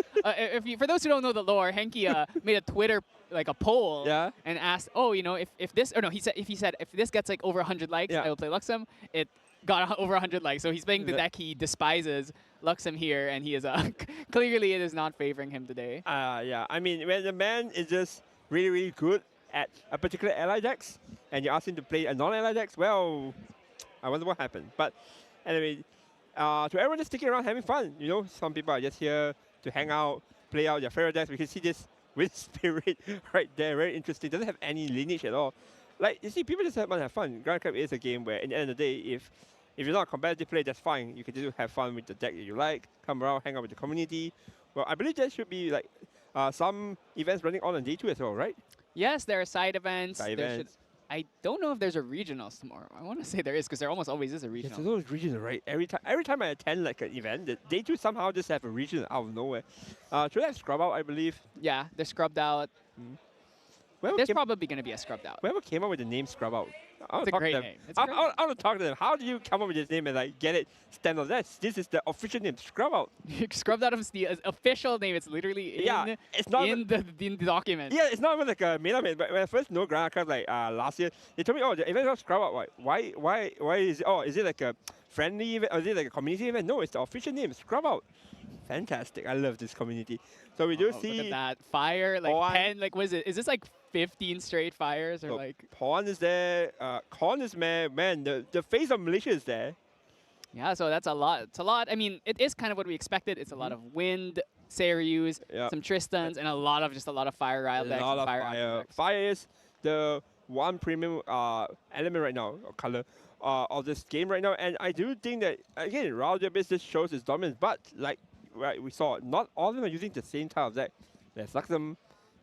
For those who don't know the lore, Hanky made a Twitter like a poll Yeah. and asked, oh, you know, if this, or no, he said if this gets like over 100 likes, Yeah. I will play Luxem. It got over 100 likes, so he's playing the deck he despises, Luxem here, and he is clearly it is not favoring him today. Yeah. I mean, when the man is just really, really good at a particular ally decks, and you ask him to play a non-ally decks, well, I wonder what happened. But anyway, to everyone just sticking around having fun, you know, some people are just here to hang out, play out their favorite decks. We can see this Wind Spirit right there, very interesting. Doesn't have any lineage at all. Like, you see, people just want to have fun. Grand Cup is a game where, in the end of the day, if you're not a competitive player, that's fine. You can just have fun with the deck that you like, come around, hang out with the community. Well, I believe there should be like some events running on day 2 as well, right? Yes, there are side events. Side There should- events. I don't know if there's a regionals tomorrow. I want to say there is because there almost always is a Yes, regional. there's always regional, right? Every time I attend like an event, the day 2 somehow just have a regional out of nowhere. Should I have scrub out, I believe? Yeah, they're scrubbed out. Whoever There's came, probably going to be a scrubbed out. whoever came up with the name scrub out. I wanna It's a talk to great them. name. It's a great I want to talk to them. How do you come up with this name and like get it stand on that? This is the official name, scrub out. Scrubbed out of the official name. It's literally in, Yeah, it's not in the document. Yeah, it's not even like a made up. But when I first know Grand Cup like last year, they told me, oh, the event is scrub out. Why is it? Oh, is it like a friendly event? Or is it like a community event? No, it's the official name, scrub out. Fantastic! I love this community. So we do Oh, see look at that fire, like Pawn. 10, like was it? Is this like 15 straight fires or so like? Pawn is there. Con is there. Man, the face of Malaysia is there. Yeah, so that's a lot. It's a lot. I mean, it is kind of what we expected. It's a lot of wind, Seryus, Yeah. some Tristans, and a lot of Fire Isle A decks. lot and of Fire fire. Isle decks. Fire is the one premium element right now, or color, of this game right now. And I do think that, again, Round Business shows its dominance, but like we saw, not all of them are using the same type of deck. There's Luxem,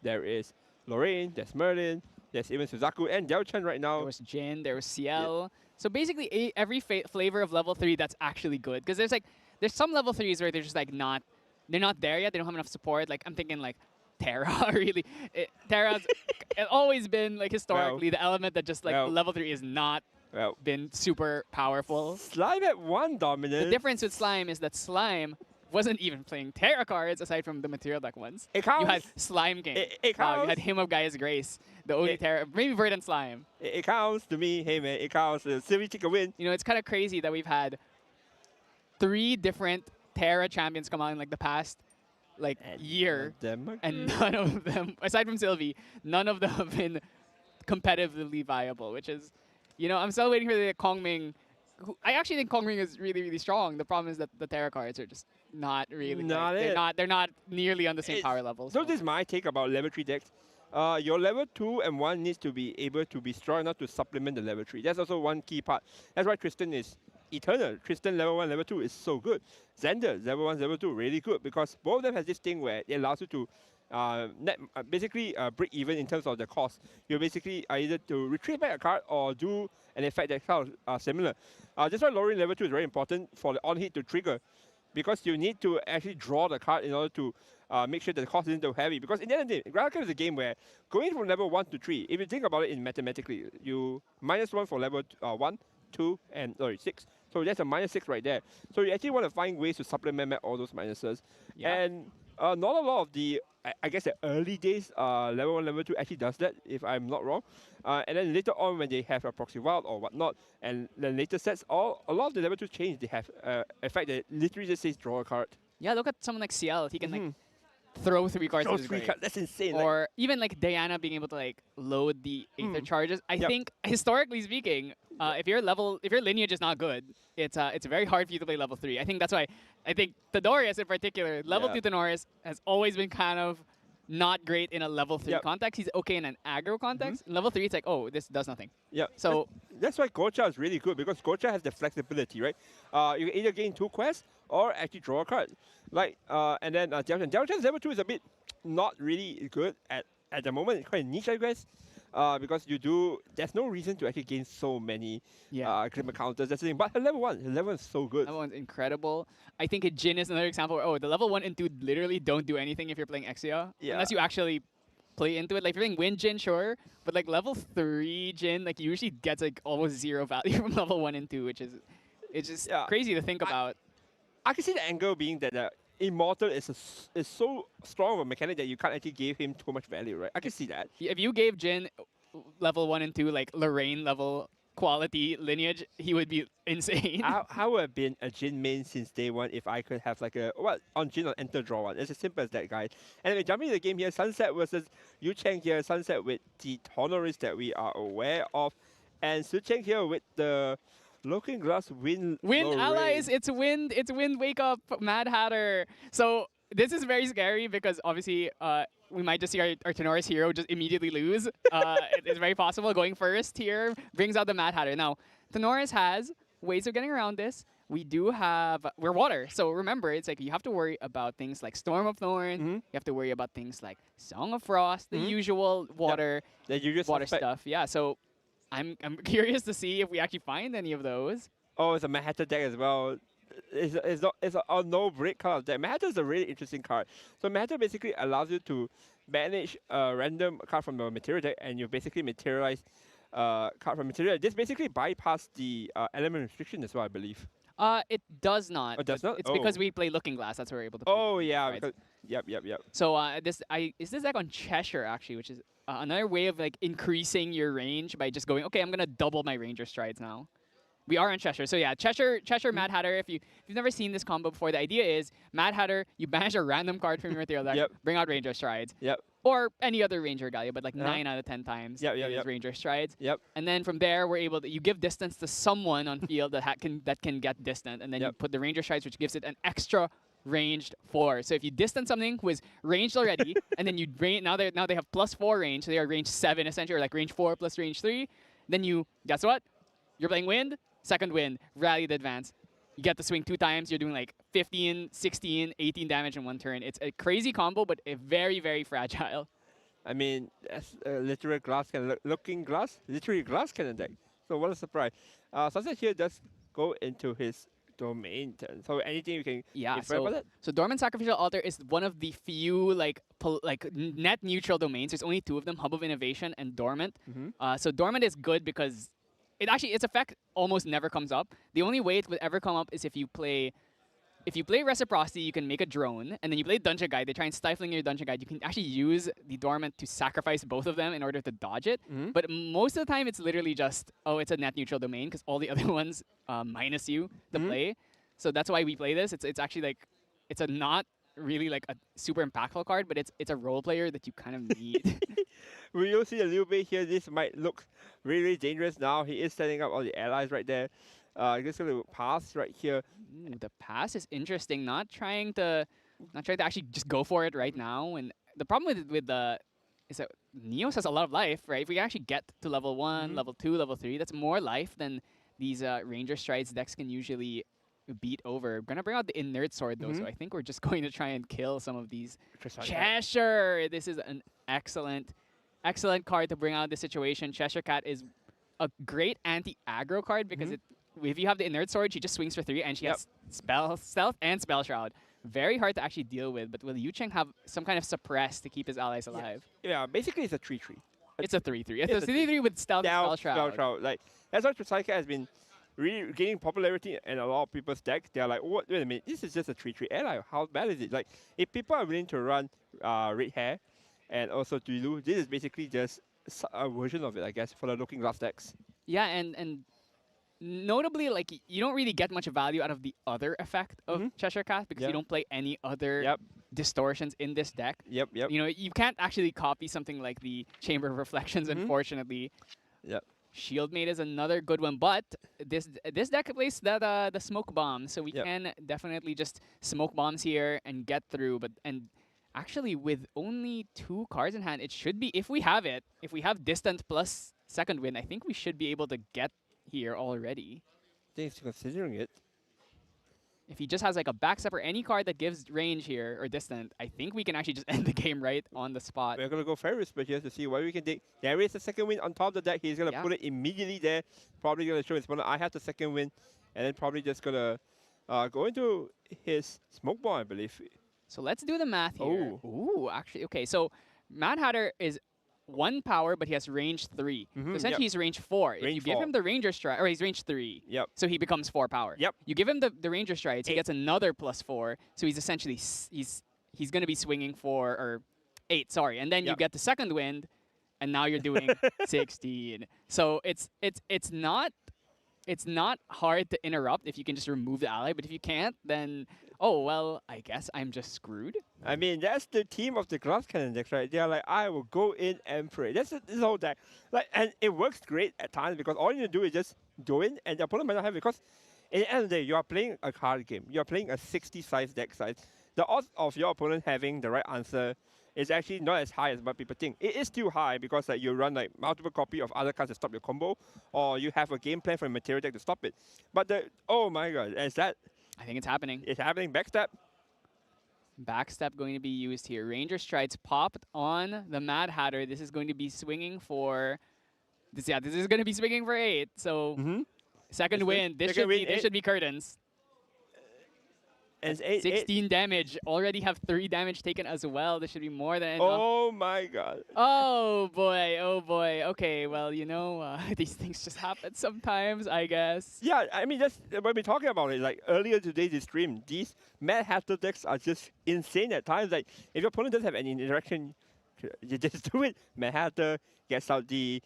there is Lorraine, there's Merlin, there's even Suzaku and Daochan right now. There was Jin, there was CL. So basically, every flavor of level 3 that's actually good. Because there's some level 3s where they're just like they're not there yet. They don't have enough support. Like I'm thinking like Terra, really. Terra's always been like historically the element that just like Well. level 3 is not Well, been super powerful. Slime at 1 dominance. The difference with Slime is that Slime wasn't even playing Terra cards aside from the material deck ones. It counts. You had Slime King. It You counts. had Hymn of Gaia's Grace. The only It- Terra, maybe Verdant Slime. It counts to me. Hey man, it counts. Sylvie take a win. You know, it's kind of crazy that we've had 3 different Terra champions come out in like the past like year, and none of them, aside from Sylvie, none of them have been competitively viable. Which is, you know, I'm still waiting for the Kongming. I actually think Kongming is really, really strong. The problem is that the Terra cards are just not really. Not like, it. they're not nearly on the same It's- power level. So this is my take about level 3 decks. Your level 2 and 1 needs to be able to be strong enough to supplement the level 3. That's also one key part. That's why Tristan is eternal. Tristan level 1, level 2 is so good. Xander, level 1, level 2, really good because both of them has this thing where it allows you to basically break even in terms of the cost. You basically are either to retrieve back a card or do an effect that sounds similar. That's why lowering level 2 is very important for the on-hit to trigger, because you need to actually draw the card in order to make sure that the cost isn't too heavy. Because in the end of the day, Grand Cup is a game where going from level 1 to 3, if you think about it in mathematically, you -1 for level 1, 2, and 6. So that's a -6 right there. So you actually want to find ways to supplement all those minuses. Yeah. And not a lot of the, I guess the early days, level 1, level 2 actually does that, if I'm not wrong. And then later on when they have a proxy wild or whatnot, and then later sets, a lot of the level 2 change, they have a fact that literally just says draw a card. Yeah, look at someone like CL. He can like throw 3 cards. Throw to his 3 grave. cards, that's insane. like- Or even like Diana being able to like load the Aether charges. I Yep. think historically speaking, if your lineage is not good, it's very hard for you to play level 3. I think that's why I think Thenorius in particular, level Yeah. 2 Thenorius has always been kind of not great in a level 3 Yep. context. He's okay in an aggro context. In level 3, it's like, oh, this does nothing. Yeah. So that's why Gocha is really good, because Gocha has the flexibility, right? You can either gain 2 quests or actually draw a card. Like and then Daochan. Daochan's level 2 is a bit not really good at the moment. It's quite niche, I guess. Because there's no reason to actually gain so many glimmer counters. That's the thing. But her level 1 is so good. Level 1's incredible. I think Jin is another example where, the level 1 and 2 literally don't do anything if you're playing Exia. Yeah. Unless you actually play into it. Like, if you're playing Wind Jin, sure. But, like, level 3 Jin, like, usually gets, like, almost 0 value from level 1 and 2, which is... It's just crazy to think about. I can see the angle being that Immortal is so strong of a mechanic that you can't actually give him too much value, right? I can see that. If you gave Jin level 1 and 2, like, Lorraine level quality lineage, he would be insane. I would have been a Jin main since day 1 if I could have like on Jin or enter draw one. It's as simple as that, guys. Anyway, jumping into the game here, Sunset versus Yu Cheng here. Sunset with the Tonoris that we are aware of, and Su Cheng here with the Looking Glass Wind Lorraine. Allies, it's Wind Wake Up Mad Hatter. So this is very scary because obviously we might just see our Tenoris hero just immediately lose. It's very possible. Going first here brings out the Mad Hatter. Now, Tenoris has ways of getting around this. We're water, so remember, it's like you have to worry about things like Storm of Thorn. You have to worry about things like Song of Frost, the usual water, The usual water suspect. stuff. Yeah, so I'm curious to see if we actually find any of those. Oh, it's a Mad Hatter deck as well. It's a no break kind of deck. Mad Hatter is a really interesting card. So Mad Hatter basically allows you to manage a random card from the material deck, and you basically materialize card from material. This basically bypass the element restriction as well, I believe. It does not. Oh, it does but not? It's because Oh. we play Looking Glass. That's where we're able to. Play Oh Looking yeah, Glass, because yep. So is this deck on Cheshire actually, which is another way of like increasing your range by just going, okay, I'm gonna double my Ranger Strides now. We are on Cheshire, so yeah, Cheshire Mad Hatter. If you've never seen this combo before, the idea is Mad Hatter, you banish a random card from your material deck, Yep. bring out Ranger Strides, Yep. or any other Ranger Gallia, but like Uh-huh. 9 out of 10 times Yep, it yep, is yep. Ranger Strides. Yep. And then from there, we're able to you give distance to someone on field that can get distant, and then you Yep. put the Ranger Strides, which gives it an extra ranged 4. So if you distance something who is ranged already, and then you now they have +4 range, so they are range 7 essentially, or like range 4 plus range 3. Then you guess what? You're playing wind, second wind, rally the advance. You get to swing 2 times. You're doing like 15, 16, 18 damage in 1 turn. It's a crazy combo, but a very, very fragile. I mean, that's a literal glass cannon, looking glass, literally glass cannon deck. So what a surprise. Sunset here does go into his domain turn. So anything you can Yeah, infer about that? so Dormant Sacrificial Altar is one of the few like net neutral domains. There's only 2 of them, Hub of Innovation and Dormant. So Dormant is good because its effect almost never comes up. The only way it would ever come up is if you play Reciprocity, you can make a drone, and then you play Dungeon Guide. They try and stifling your Dungeon Guide. You can actually use the Dormant to sacrifice both of them in order to dodge it. But most of the time, it's literally just, oh, it's a net neutral domain, because all the other ones minus you to play. So that's why we play this. It's actually like, it's a not really like a super impactful card, but it's a role player that you kind of need. We will see a little bit here. This might look really, really dangerous now. He is setting up all the allies right there. Just going to pass right here. Ooh, the pass is interesting. Not trying to actually just go for it right now. And the problem with the is that Neos has a lot of life, right? If we actually get to level 1, level 2, level 3, that's more life than these Ranger Strides decks can usually beat over. Gonna bring out the Inert Sword though, so I think we're just going to try and kill some of these. Cheshire! This is an excellent card to bring out the situation. Cheshire Cat is a great anti-aggro card because if you have the Inert Sword, she just swings for 3 and she has Stealth and Spell Shroud. Very hard to actually deal with, but will Yu Cheng have some kind of suppress to keep his allies alive? Yeah, basically it's a 3-3. It's a 3-3. It's a 3-3 with Stealth and Spell Shroud. Like, that's why Psychic has been really gaining popularity in a lot of people's deck. They're like, wait a minute, this is just a 3-3 ally. How bad is it? Like, if people are willing to run Red Hair and also Tulu, this is basically just a version of it, I guess, for the Looking Glass decks. Yeah, and notably, like, you don't really get much value out of the other effect of Cheshire Cat because you don't play any other distortions in this deck. Yep. You know, you can't actually copy something like the Chamber of Reflections, unfortunately. Yep. Shieldmate is another good one, but this deck plays that the smoke bomb, so we can definitely just smoke bombs here and get through. And actually, with only 2 cards in hand, it should be, if we have distant plus second wind, I think we should be able to get here already. Thanks for considering it. If he just has like a backstep or any card that gives range here or distant, I think we can actually just end the game right on the spot. We're going to go Ferris, but here to see what we can take. There is a second win on top of the deck. He's going to put it immediately there. Probably going to show his opponent, I have the second win. And then probably just going to go into his smoke bomb, I believe. So let's do the math here. Ooh, actually, okay. So Mad Hatter is 1 power, but he has range 3. So essentially, he's range 4. If you give him the Ranger Stride, or he's range 3. So he becomes 4 power. You give him the Ranger Strides, he gets another +4. So he's essentially he's going to be swinging for, or 8, sorry. And then you get the second wind, and now you're doing 16. So it's not hard to interrupt if you can just remove the ally, but if you can't, then oh well, I guess I'm just screwed. I mean, that's the team of the Glass Cannon decks, right? They're like, I will go in and pray. That's this whole deck. Like, and it works great at times because all you need to do is just go in, and the opponent might not have it because at the end of the day, you are playing a card game. You are playing a 60 size deck size. the odds of your opponent having the right answer is actually not as high as what people think. It is still high because like you run like multiple copy of other cards to stop your combo, or you have a game plan for a material deck to stop it. But oh my god, is that? I think it's happening. It's happening. Backstep. Backstep going to be used here. Ranger Strides popped on the Mad Hatter. This is going to be swinging for this. Yeah, this is going to be swinging for 8. So second win. This should be curtains. And 16 damage. Already have 3 damage taken as well. This should be more than enough. Oh my god. Oh boy, oh boy. Okay, well, you know, these things just happen sometimes, I guess. Yeah, I mean, that's when we're talking about it. Like earlier today, this stream, these Mad Hatter decks are just insane at times. Like if your opponent doesn't have any interaction, you just do it. Mad Hatter gets out the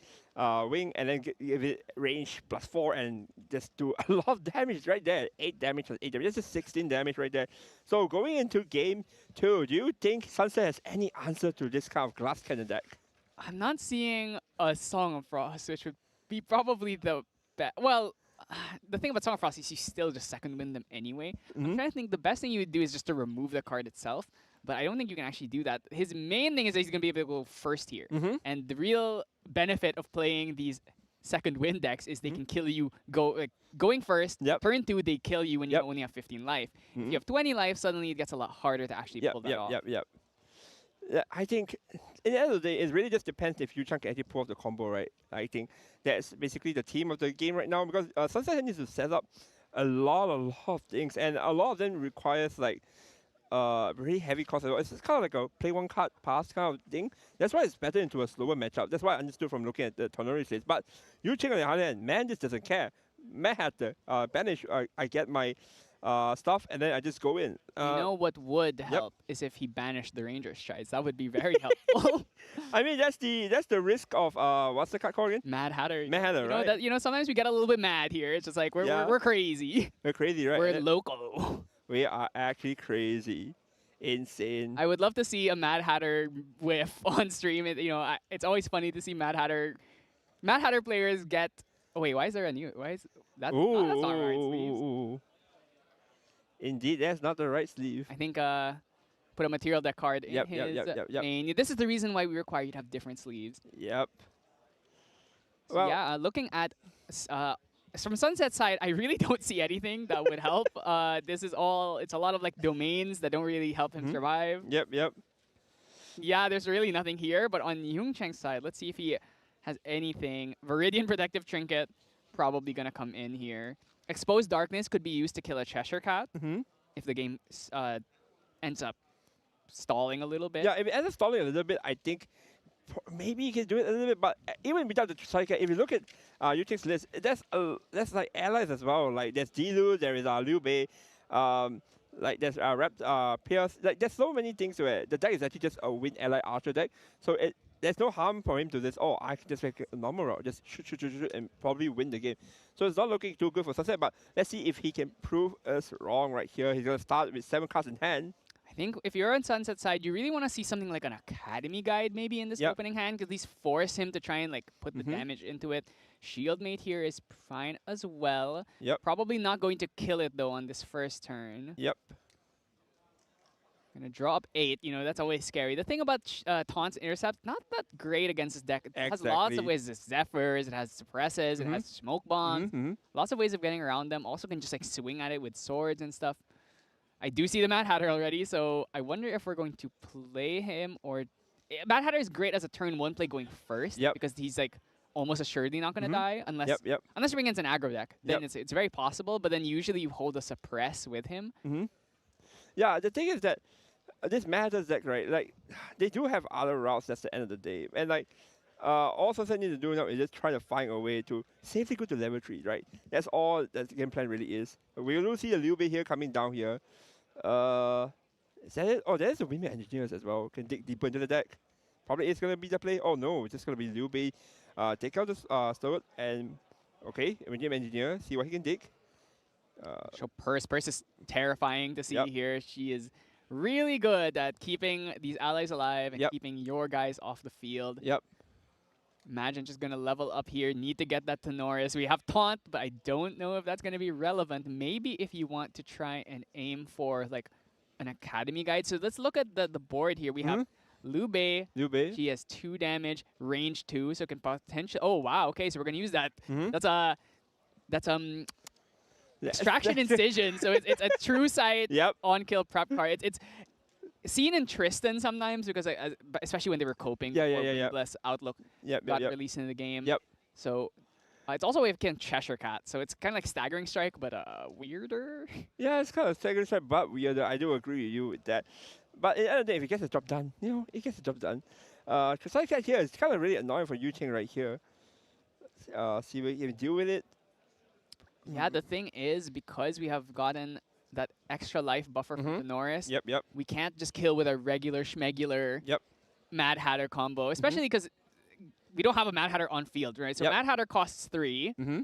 wing and then give it range +4 and just do a lot of damage right there. 8 damage plus 8 damage. This is 16 damage right there. So going into game 2, do you think Sunset has any answer to this kind of glass cannon deck? I'm not seeing a Song of Frost, which would be probably the best. Well, the thing about Song of Frost is you still just second win them anyway. I'm trying to think the best thing you would do is just to remove the card itself. But I don't think you can actually do that. His main thing is that he's going to be able to go first here. And the real benefit of playing these second win decks is they can kill you going first. Turn 2, they kill you when you only have 15 life. If you have 20 life, suddenly it gets a lot harder to actually pull that off. Yeah, I think at the end of the day, it really just depends if Yu-Chan can actually pull off the combo, right? I think that's basically the theme of the game right now because Sunset needs to set up a lot of things, and a lot of them requires like really heavy cost. It's kind of like a play one card pass kind of thing. That's why it's better into a slower matchup. That's why I understood from looking at the tournament list. But Yu-Chan on the other hand, man, just doesn't care. Man had to banish. I get my stuff and then I just go in. You know what would help is if he banished the Ranger Strides. That would be very helpful. I mean, that's the risk of what's the card called again? Mad Hatter. Mad Hatter, right? You know, sometimes we get a little bit mad here. It's just like we're crazy. We're crazy, right? We're local. We are actually crazy. Insane. I would love to see a Mad Hatter whiff on stream. It's always funny to see Mad Hatter players get. Oh wait, why is there a new? Why is that? Oh, that's not right sleeves. Indeed, that's not the right sleeve. I think put a material deck card in his main. This is the reason why we require you to have different sleeves. Yep. So well, yeah, looking at from Sunset side, I really don't see anything that would help. It's a lot of like domains that don't really help him survive. Yep. Yeah, there's really nothing here. But on Yung-Cheng's side, let's see if he has anything. Viridian Protective Trinket, probably gonna come in here. Exposed Darkness could be used to kill a Cheshire Cat if the game ends up stalling a little bit. Yeah, if it ends up stalling a little bit, I think maybe you can do it a little bit. But even without the Cheshire, if you look at Yu-Cheng's list, there's like allies as well. Like there's Dilu, there is Liu Bei, like there's Pierce. Like there's so many things where the deck is actually just a win ally archer deck. So there's no harm for him to this. Oh, I can just make a normal route, just shoot, and probably win the game. So it's not looking too good for Sunset. But let's see if he can prove us wrong right here. He's gonna start with 7 cards in hand. I think if you're on Sunset side, you really want to see something like an Academy Guide maybe in this opening hand, because these force him to try and like put the damage into it. Shieldmate here is fine as well. Probably not going to kill it though on this first turn. Gonna draw up 8. You know, that's always scary. The thing about Taunt's Intercept, not that great against this deck. It has lots of ways. It has Zephyrs, it has Suppresses, it has Smoke Bombs. Lots of ways of getting around them. Also can just like swing at it with swords and stuff. I do see the Mad Hatter already, so I wonder if we're going to play him or... Mad Hatter is great as a turn 1 play going first, because he's like almost assuredly not going to die unless unless you're against an aggro deck. Then it's very possible, but then usually you hold a Suppress with him. Yeah, the thing is that this Mad Hatter deck, right, like they do have other routes. That's the end of the day. And like all Sunset needs to do now is just try to find a way to safely go to level 3, right? That's all that the game plan really is. We will see a Liu Bei here coming down here. Is that it? Oh, there's the Windmill Engineers as well. Can dig deeper into the deck. Probably it's going to be the play. Oh no, it's just going to be Liu Bei. Take out the Steward and okay, Windmill Engineer. See what he can dig. So Purse is terrifying to see here. She is really good at keeping these allies alive and keeping your guys off the field. Imagine just going to level up here. Need to get that Tenoris. We have Taunt, but I don't know if that's going to be relevant. Maybe if you want to try and aim for like an academy guide. So let's look at the board here. We have Liu Bei. Liu Bei. She has 2 damage, range 2, so can potentially. Oh wow. Okay, so we're gonna use that. Mhm. That's Distraction Incision. So it's a true sight Yep. on kill prep card. It's seen in Tristan sometimes because especially when they were coping Yeah, yeah, before yeah, yeah. Windless Outlook Yep. got Yep. released in the game. Yep. So it's also a way of killing Cheshire Cat. So it's kind of like Staggering Strike, but weirder. Yeah, it's kind of second strike, but weirder. I do agree with you with that. But at the end of the day, if it gets the job done, it gets the job done. Cristallic Cat here is kind of really annoying for Yu Ching right here. See if we can deal with it. Yeah, the thing is, because we have gotten that extra life buffer from the Norris, Yep, yep. we can't just kill with a regular schmegular Yep. Mad Hatter combo, especially because we don't have a Mad Hatter on field, right? So Yep. Mad Hatter costs 3. Mm-hmm.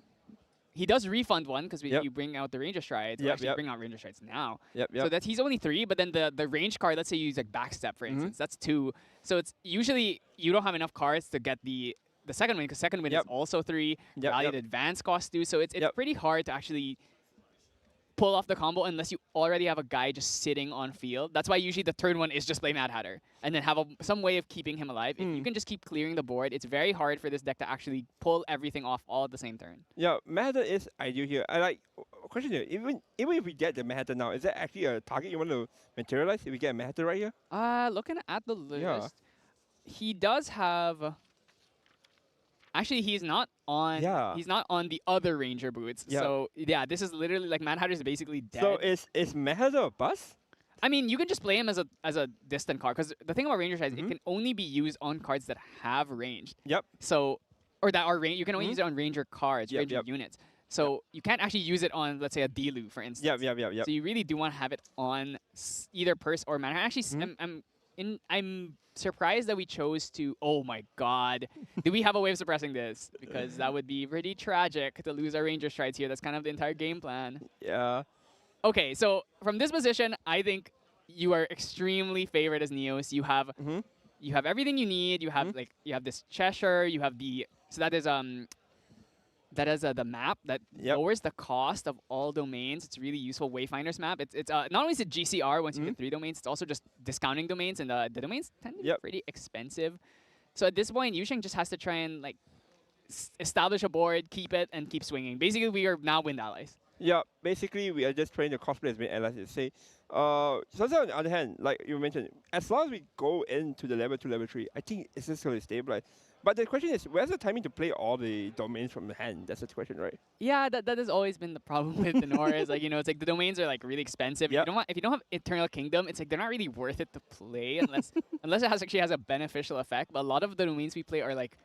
He does refund 1 because Yep. you bring out the Ranger Strides. Yep, Actually, yep. bring out Ranger Strides now. Yep, yep. So that he's only 3, but then the range card, let's say you use like Backstep, for instance, that's 2. So it's usually you don't have enough cards to get the second win, because second win Yep. is also 3. Yep, Valiant yep. Advance costs 2. So it's Yep. pretty hard to actually pull off the combo unless you already have a guy just sitting on field. That's why usually the third one is just play Mad Hatter and then have some way of keeping him alive. If you can just keep clearing the board, it's very hard for this deck to actually pull everything off all at the same turn. Yeah, Matter is ideal here. I like question here. Even if we get the Matter now, is that actually a target you want to materialize if we get a Matter right here? Looking at the list, Yeah. he does have. Actually, he's not on. Yeah. He's not on the other Ranger boots. Yeah. So yeah, this is literally like Mad Hatter is basically dead. So is Matter a bust? I mean, you can just play him as a distant card because the thing about Ranger Strides, it can only be used on cards that have ranged. Yep. So, or that are range. You can only use it on Ranger cards, Yep, Ranger yep. units. So you can't actually use it on, let's say, a Dilu, for instance. Yep. So you really do want to have it on either Purse or Mana. Actually, I'm surprised that we chose to. Oh my God, do we have a way of suppressing this? Because that would be pretty tragic to lose our Ranger Strides here. That's kind of the entire game plan. Yeah. Okay, so from this position, I think you are extremely favored as Neos. You have you have everything you need. You have like you have this Cheshire. You have the that is the map that lowers the cost of all domains. It's really useful. Wayfinder's map. It's not only is it GCR once you get 3 domains, it's also just discounting domains, and the domains tend to be pretty expensive. So at this point, Yusheng just has to try and like establish a board, keep it, and keep swinging. Basically, we are now Wind Allies. Yeah, basically we are just trying to cosplay as Wind Allies to say. So on the other hand, like you mentioned, as long as we go into the level 2, level 3, I think it's just going to stabilize. But the question is, where's the timing to play all the domains from the hand? That's the question, right? Yeah, that has always been the problem with the Norris. Like, you know, it's like the domains are like really expensive. Yep. If you don't have Eternal Kingdom, it's like they're not really worth it to play unless it actually has a beneficial effect. But a lot of the domains we play are like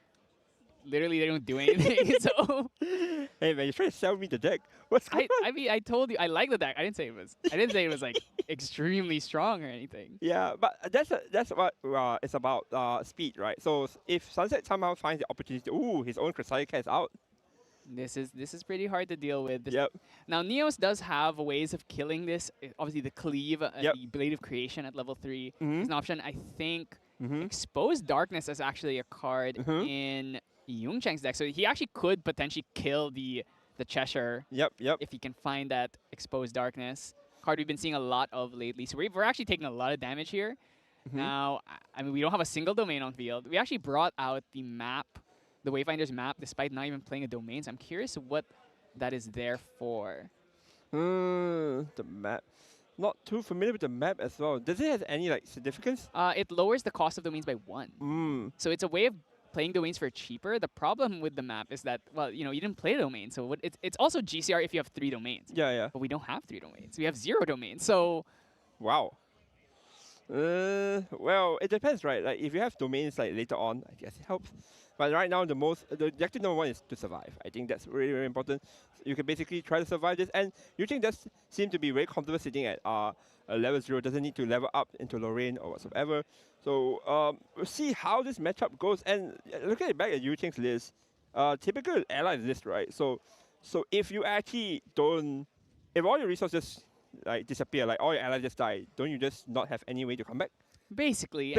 literally they don't do anything. So hey man, you're trying to sell me the deck. What's going on? I mean, I told you I like the deck. I didn't say it was like extremely strong or anything. Yeah, but that's what it's about, speed, right? So if Sunset somehow finds the opportunity, his own Crystallic Cat is out. This is pretty hard to deal with. Yep. Now Neos does have ways of killing this. Obviously the Cleave, the Blade of Creation at level 3 is an option. I think Exposed Darkness is actually a card in Yungcheng's deck, so he actually could potentially kill the Cheshire. Yep. If he can find that Exposed Darkness card we've been seeing a lot of lately. So we're actually taking a lot of damage here. Now, I mean, we don't have a single domain on field. We actually brought out the map, the Wayfinder's map, despite not even playing a domain. So I'm curious what that is there for. The map. Not too familiar with the map as well. Does it have any like significance? It lowers the cost of domains by 1. So it's a way of playing domains for cheaper. The problem with the map is that, well, you know, you didn't play a domain. So it's also GCR if you have 3 domains. Yeah. But we don't have 3 domains. We have 0 domains. So Wow. Well, it depends, right? Like if you have domains like later on, I guess it helps. But right now, the objective number 1 is to survive. I think that's really, really important. You can basically try to survive this, and Yuching does seem to be very comfortable sitting at a level 0. Doesn't need to level up into Lorraine or whatsoever. So we'll see how this matchup goes. And looking back at Yuching's list, typical ally list, right? So if you actually don't, if all your resources like disappear, like all your allies just die, don't you just not have any way to come back? basically.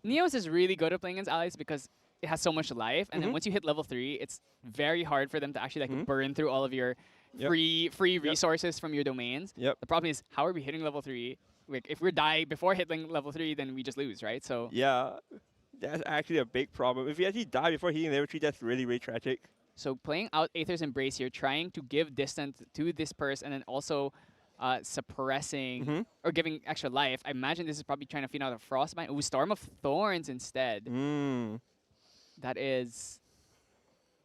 Neos is really good at playing against allies because it has so much life, and then once you hit level 3, it's very hard for them to actually like burn through all of your free resources from your domains. The problem is, how are we hitting level 3 like, if we die before hitting level 3, then we just lose, right? So Yeah, that's actually a big problem. If you actually die before hitting level 3, that's really, really tragic. So playing out Aether's Embrace here, trying to give distance to this Purse, and then also suppressing or giving extra life. I imagine this is probably trying to feed out a Frostbite. Ooh, Storm of Thorns instead. That is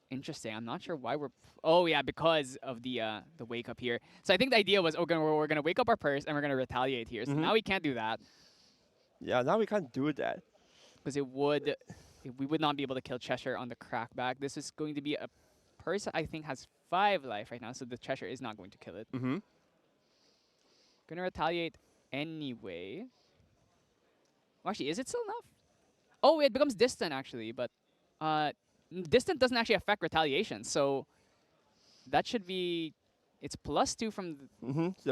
interesting. I'm not sure why we're... Oh, yeah, because of the wake up here. So I think the idea was, okay, we're going to wake up our Purse, and we're going to retaliate here. So now we can't do that. Yeah, now we can't do that. Because we would not be able to kill Cheshire on the crackback. This is going to be a Purse I think has 5 life right now, so the Cheshire is not going to kill it. Gonna retaliate anyway. Well, actually, is it still enough? Oh, it becomes distant actually, but distant doesn't actually affect retaliation, so that should be... It's +2 from...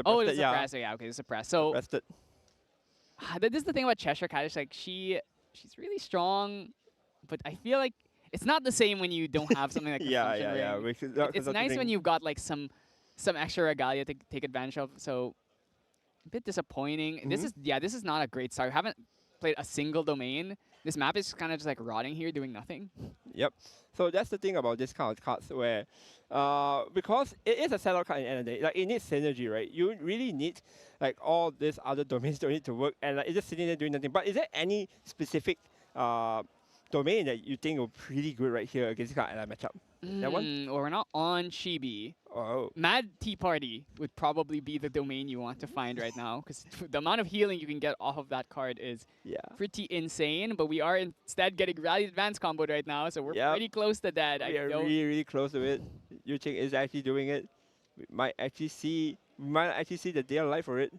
Oh, it's suppressed. Yeah, okay, it's suppressed. So this is the thing about Cheshire Cat. It's like she's really strong, but I feel like it's not the same when you don't have something like Consumption Ring. It's nice when you've got like some extra regalia to take advantage of. So a bit disappointing. This is not a great start. We haven't played a single domain. This map is kind of just like rotting here, doing nothing. Yep. So that's the thing about this kind of cards where, because it is a sellout card in the end of the day, like it needs synergy, right? You really need like all these other domains don't need to work, and like, it's just sitting there doing nothing. But is there any specific domain that you think will be pretty good right here against this kind of matchup? That one? Or we're not on Chibi. Oh. Mad Tea Party would probably be the domain you want to find right now, because the amount of healing you can get off of that card is pretty insane. But we are instead getting Rally Advance comboed right now, so we're pretty close to that. We are really, really close to it. Yuching is actually doing it. We might actually see the day of life for it.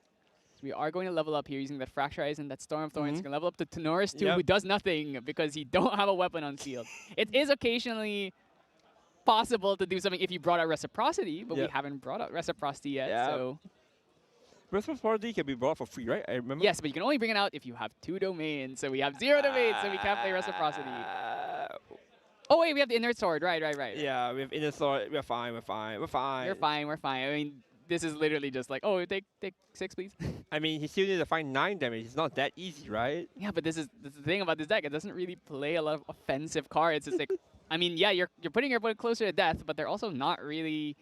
We are going to level up here using that Fracturize and that Storm of Thorns. Going to level up to Tenoris too, who does nothing because he don't have a weapon on field. It is occasionally possible to do something if you brought out Reciprocity, but we haven't brought out Reciprocity yet. So Reciprocity can be brought for free, right? I remember. Yes, but you can only bring it out if you have 2 domains. So we have 0 domains, so we can't play Reciprocity. Oh wait, we have the Inert Sword. Right. Yeah, we have Inert Sword. We're fine. We're fine. I mean, this is literally just like, oh, take 6, please. I mean, he still needs to find 9 damage. It's not that easy, right? Yeah, but this is the thing about this deck. It doesn't really play a lot of offensive cards. It's like, I mean, yeah, you're putting your opponent closer to death, but they're also not really...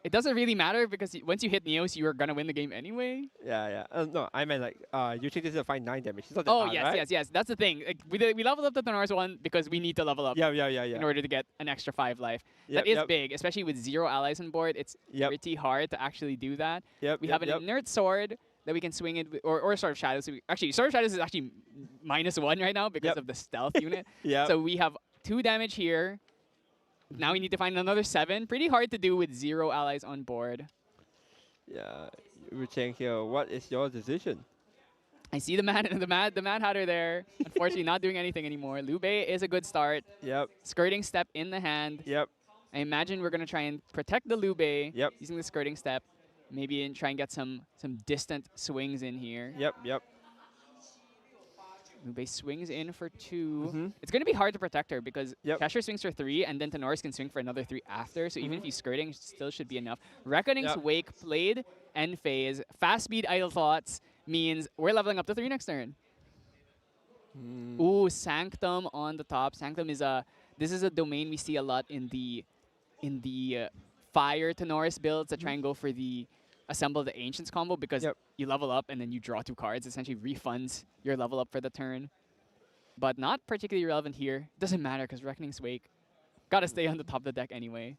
It doesn't really matter because once you hit Neos, you are going to win the game anyway. Yeah. No, I meant like, you think this is to find 9 damage. It's not that hard, right? yes. That's the thing. Like, we leveled up the Tenoris one because we need to level up in order to get an extra 5 life. That is big, especially with 0 allies on board. It's pretty hard to actually do that. We have an Inert Sword that we can swing it with, or Sword of Shadows. Actually, Sword of Shadows is actually -1 right now because of the stealth unit. So we have 2 damage here. Now we need to find another 7. Pretty hard to do with 0 allies on board. Yeah, Yuching here. What is your decision? I see the Mad Hatter there. Unfortunately, not doing anything anymore. Lube is a good start. Skirting Step in the hand. I imagine we're gonna try and protect the Lube using the Skirting Step. Maybe and try and get some distant swings in here. Lube swings in for 2. It's going to be hard to protect her because Cheshire swings for 3, and then Tenoris can swing for another 3 after. So even if he's skirting, still should be enough. Reckoning's Wake played, end phase. Fast speed Idle Thoughts means we're leveling up to 3 next turn. Ooh, Sanctum on the top. Sanctum is this is a domain we see a lot in the Fire Tenoris builds that try and go for the Assemble the Ancients combo because you level up and then you draw 2 cards. Essentially refunds your level up for the turn. But not particularly relevant here. Doesn't matter because Reckoning's Wake. Gotta stay on the top of the deck anyway.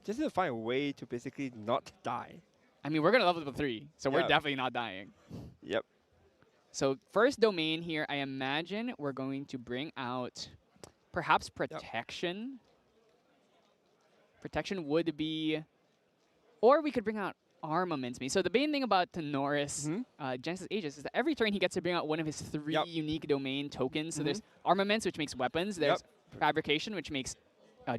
Just to find a way to basically not die. I mean, we're gonna level up to 3, so we're definitely not dying. So first domain here, I imagine we're going to bring out perhaps Protection. Protection would be... Or we could bring out Armaments. So the main thing about Tenoris, Genesis Aegis, is that every turn he gets to bring out one of his 3 unique domain tokens. So there's Armaments, which makes weapons. There's Fabrication, which makes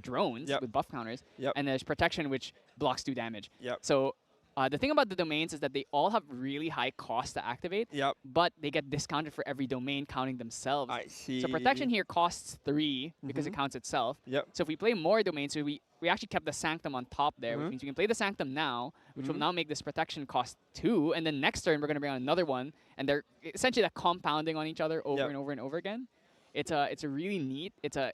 drones with buff counters. And there's Protection, which blocks 2 damage. So The thing about the domains is that they all have really high cost to activate, Yep. but they get discounted for every domain counting themselves. I see. So protection here costs 3 because it counts itself. Yep. So if we play more domains, so we actually kept the Sanctum on top there, which means we can play the Sanctum now, which will now make this protection cost 2, and then next turn we're going to bring on another one, and they're essentially like compounding on each other over and over and over again. It's a really neat, it's a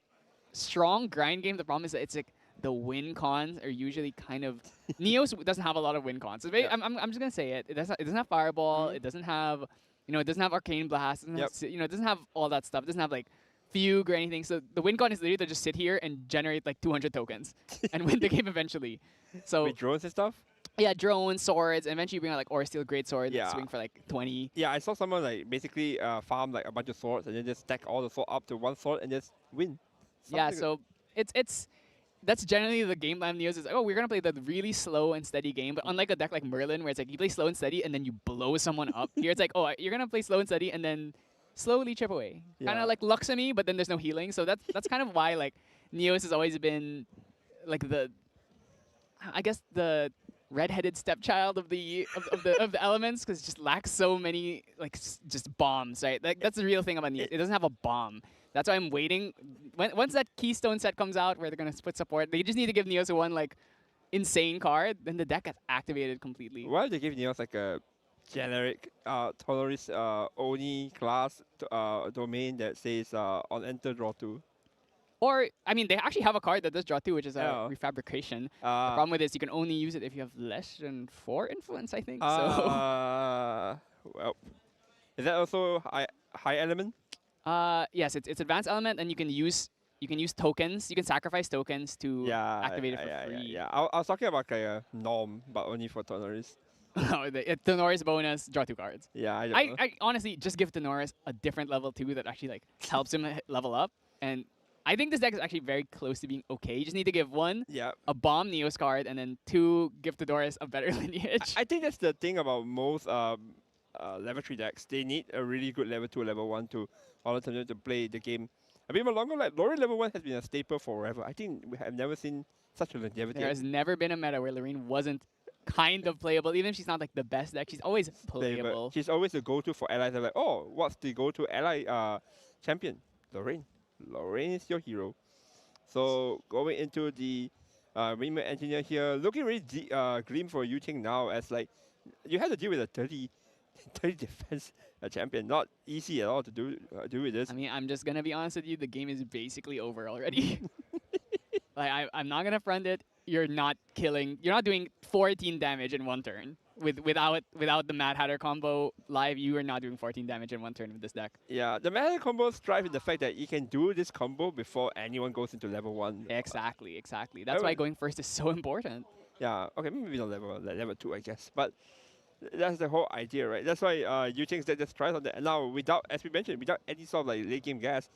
strong grind game. The problem is that it's like the win cons are usually kind of Neos doesn't have a lot of win cons. So I'm just gonna say it. It doesn't have Fireball. It doesn't have, it doesn't have Arcane Blast. It doesn't have, it doesn't have all that stuff. It doesn't have like Fugue or anything. So the win con is literally to just sit here and generate like 200 tokens and win the game eventually. So with drones and stuff. Yeah, drones, swords, and eventually you bring out like Aura Steel Greatsword that swing for like 20. Yeah, I saw someone like basically farm like a bunch of swords and then just stack all the sword up to one sword and just win. Yeah, so that's generally the game plan of Neos is like, oh, we're gonna play the really slow and steady game. But unlike a deck like Merlin, where it's like you play slow and steady and then you blow someone up, here it's like, oh, you're gonna play slow and steady and then slowly chip away. Kind of like Luxemy, but then there's no healing. So that's kind of why like Neos has always been like the redheaded stepchild of the elements, because it just lacks so many like just bombs, right? Like that's the real thing about Neos. It doesn't have a bomb. That's why I'm waiting. Once that Keystone set comes out, where they're gonna split support, they just need to give Neos one like insane card, then the deck gets activated completely. Why don't they give Neos like a generic Tolerist Oni class domain that says on enter draw 2? Or, I mean, they actually have a card that does draw 2, which is a Refabrication. The problem with it is you can only use it if you have less than 4 influence, I think. Well, is that also high element? Yes, it's advanced element, and you can use tokens. You can sacrifice tokens to activate it for free. Yeah. I was talking about like a norm, but only for Tonorist. No, the Norris bonus, draw 2 cards. Yeah, I honestly just give the Norris a different level 2 that actually like helps him level up, and I think this deck is actually very close to being okay. You just need to give 1 a bomb Neos card, and then 2 give to Doris a better lineage. I think that's the thing about most level 3 decks. They need a really good level 2 or level 1 to allow them to play the game a bit more longer. Like Lorraine level 1 has been a staple forever. I think we have never seen such a longevity. There has never been a meta where Lorraine wasn't kind of playable. Even if she's not like the best deck, she's always playable. She's always the go-to for allies. They're like, oh, what's the go-to ally champion? Lorraine. Lorraine is your hero. So going into the Wingman Engineer here, looking really grim for Yuting now, as like you have to deal with a 30 defense champion. Not easy at all to do with this. I mean, I'm just gonna be honest with you. The game is basically over already. Like I'm not gonna front it. You're not doing 14 damage in 1 turn. Without the Mad Hatter combo live, you are not doing 14 damage in 1 turn with this deck. Yeah, the Mad Hatter combos thrive in the fact that you can do this combo before anyone goes into level 1. Exactly. That's why going first is so important. Yeah, okay, maybe not level 2, I guess. But that's the whole idea, right? That's why Yuting's deck just tries on that. And now, as we mentioned, without any sort of like late game gas,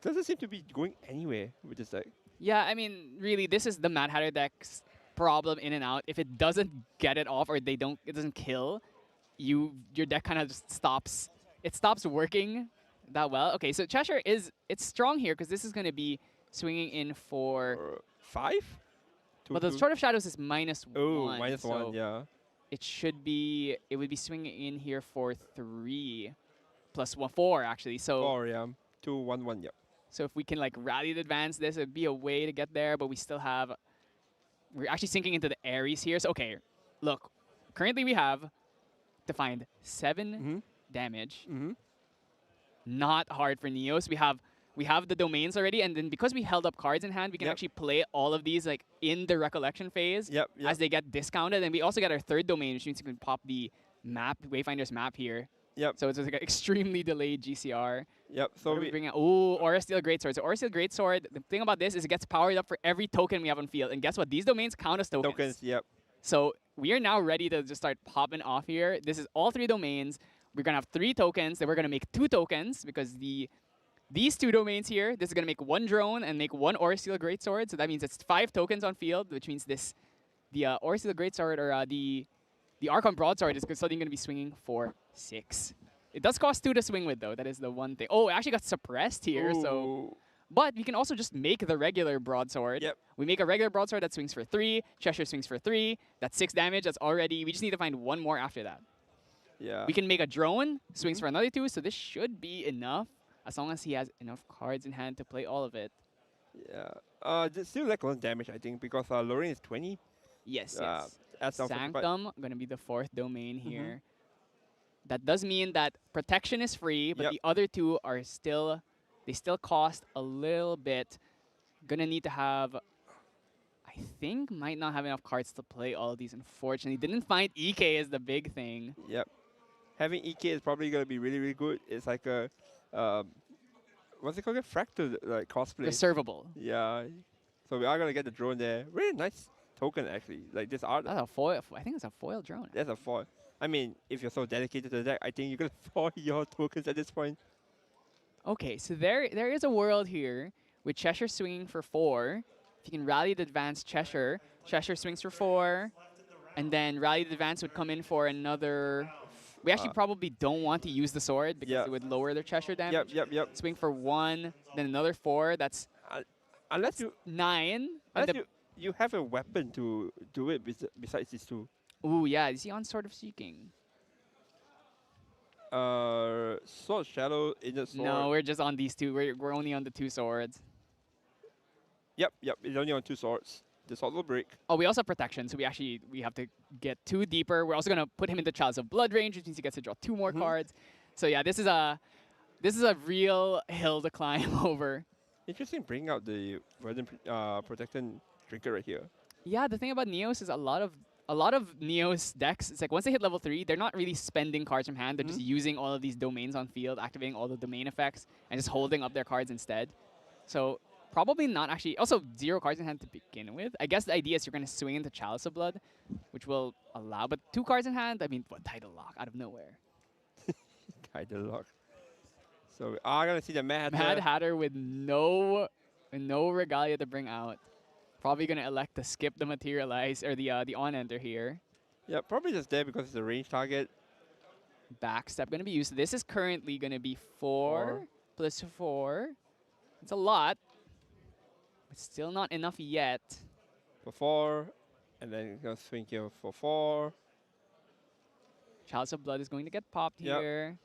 doesn't seem to be going anywhere with this deck. Yeah, I mean, really, this is the Mad Hatter deck's problem in and out. If it doesn't get it off or it doesn't kill, your deck kind of just stops. It stops working that well. Okay, so Cheshire it's strong here because this is going to be swinging in for 5. But the Sword of Shadows is -1. Oh, -1, so yeah. It would be swinging in here for 3 plus 1, 4 actually. So 4, yeah. 2, 1, 1, yeah. So if we can like rally to advance this, it'd be a way to get there, but we're actually sinking into the Ares here. So okay, look, currently we have defined 7 damage. Not hard for Neos. We have the domains already, and then because we held up cards in hand, we can actually play all of these like in the recollection phase as they get discounted. And we also get our 3rd domain, which means we can pop the map, Wayfinder's map here. So it's like an extremely delayed GCR. So we bring out Aura Steel Greatsword. So Aura Steel Greatsword, the thing about this is it gets powered up for every token we have on field. And guess what? These domains count as tokens. So we are now ready to just start popping off here. This is all 3 domains. We're gonna have 3 tokens. Then we're gonna make 2 tokens because these 2 domains here, this is gonna make 1 drone and make 1 Aura Steel Greatsword. So that means it's 5 tokens on field, which means the Aura Steel Greatsword or the Archon Broadsword is suddenly going to be swinging for 6. It does cost 2 to swing with, though. That is the one thing. Oh, it actually got suppressed here. So But we can also just make the regular broadsword. Yep. We make a regular broadsword that swings for 3. Cheshire swings for 3. That's 6 damage. That's already. We just need to find one more after that. Yeah. We can make a drone, swings for another 2, so this should be enough as long as he has enough cards in hand to play all of it. Yeah. Just still like 1 damage, I think, because Lorraine is 20. Yes, Uh, yes. As of- but- Sanctum, going to be the 4th domain here. That does mean that protection is free, but Yep. the other 2 are still, they still cost a little bit. Gonna need to have, I think, might not have enough cards to play all of these, unfortunately. Didn't find EK is the big thing. Yep. Having EK is probably going to be really, really good. It's like a, what's it called? A fractal like cosplay. Reservable. Yeah. So we are going to get the drone there. Really nice token, actually. Like this art. That's a foil. I think it's a foil drone. That's a foil. I mean, if you're so dedicated to the deck, I think you're going to foil your tokens at this point. Okay, so there is a world here with Cheshire swinging for 4. If you can rally the advance Cheshire, Cheshire swings for 4, and then rally the advance would come in for another. We actually probably don't want to use the sword because Yeah. it would lower their Cheshire damage. Yep. Swing for 1, then another 4. That's Unless you, 9. and unless the- you have a weapon to do it besides these 2. Ooh, yeah. Is he on Sword of Seeking? Sword Shadow, Inner Sword. No, we're just on these 2. We're only on the 2 swords. Yep. It's only on 2 swords. The sword will break. Oh, we also have protection, so we have to get 2 deeper. We're also gonna put him into Chalice of Blood range, which means he gets to draw 2 more cards. So yeah, this is a real hill to climb over. Interesting bringing out the Verdant Protectant Drinker right here. Yeah, the thing about Neos is a lot of Neos decks, it's like once they hit level 3, they're not really spending cards from hand. They're just using all of these domains on field, activating all the domain effects, and just holding up their cards instead. So probably not actually. Also, 0 cards in hand to begin with. I guess the idea is you're going to swing into Chalice of Blood, which will allow. But 2 cards in hand, I mean, what, Tidal Lock out of nowhere. Tidal Lock. So we are going to see the Mad Mad Hatter with no Regalia to bring out. Probably going to elect to skip the Materialize, or the On-Enter here. Yeah, probably just there because it's a range target. Backstep going to be used. This is currently going to be 4 plus 4. It's a lot. But still not enough yet. For 4. And then going to swing here for 4. Chalice of Blood is going to get popped Yep. here.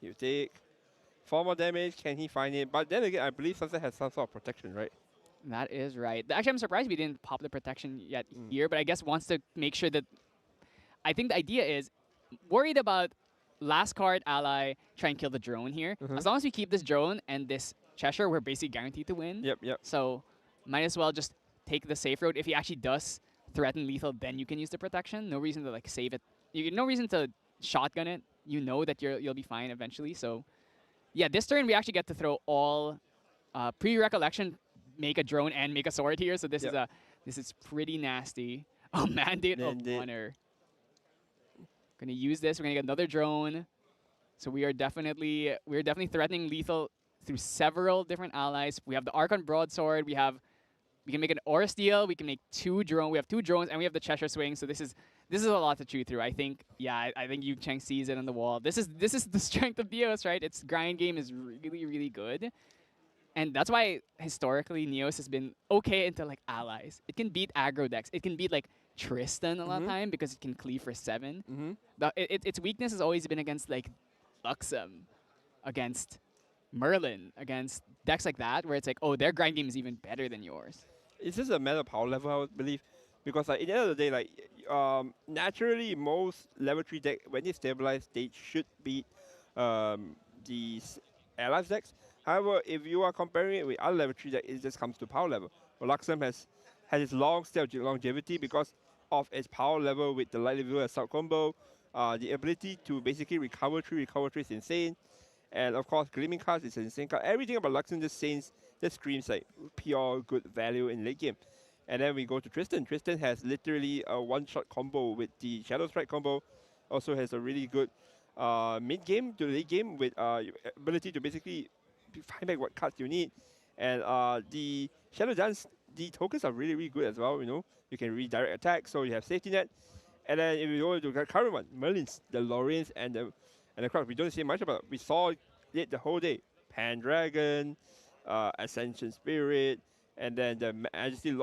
You take 4 more damage. Can he find it? But then again, I believe Sunset has some sort of protection, right? That is right. Actually, I'm surprised we didn't pop the protection yet here, but I guess wants to make sure that. I think the idea is worried about last card ally try and kill the drone here. As long as we keep this drone and this Cheshire, we're basically guaranteed to win. Yep. So might as well just take the safe road. If he actually does threaten lethal, then you can use the protection. No reason to like save it. No reason to shotgun it. You know that you'll be fine eventually. So yeah, this turn we actually get to throw all pre-recollection, make a drone and make a sword here. So this is pretty nasty. Oh, Mandate of Honor. Gonna use this. We're gonna get another drone. So we are definitely threatening lethal through several different allies. We have the Archon Broadsword. We can make an Aura Steel. We can make 2 drones. We have 2 drones, and we have the Cheshire Swing. So this is a lot to chew through. I think I think Yu Cheng sees it on the wall. This is the strength of Neos, right? Its grind game is really good. And that's why historically Neos has been okay into like allies. It can beat aggro decks. It can beat like Tristan a lot of time because it can cleave for 7. Its weakness has always been against like Luxem, against Merlin, against decks like that where it's like, oh, their grind game is even better than yours. It's just a matter of power level, I would believe. Because like, at the end of the day, like naturally most level 3 deck, when they stabilize, they should beat these allies decks. However, if you are comparing it with other level 3 decks, it just comes to power level. Well, Luxem has its long stay of longevity because of its power level with the Lightly View Assault combo, the ability to basically recover 3 is insane. And of course, Gleaming Cards is an insane card. Everything about Luxem just screams like pure good value in late game. And then we go to Tristan. Tristan has literally a one-shot combo with the Shadow Strike combo. Also has a really good mid-game to late game with ability to basically find back what cards you need. And the Shadow Dance, the tokens are really good as well. You know, you can redirect attack, so you have safety net. And then if you go to the current one, Merlins, the Lorraines, and the Crocs, we don't see much about it. We saw it the whole day. Pendragon, Ascension Spirit, and then the Majesty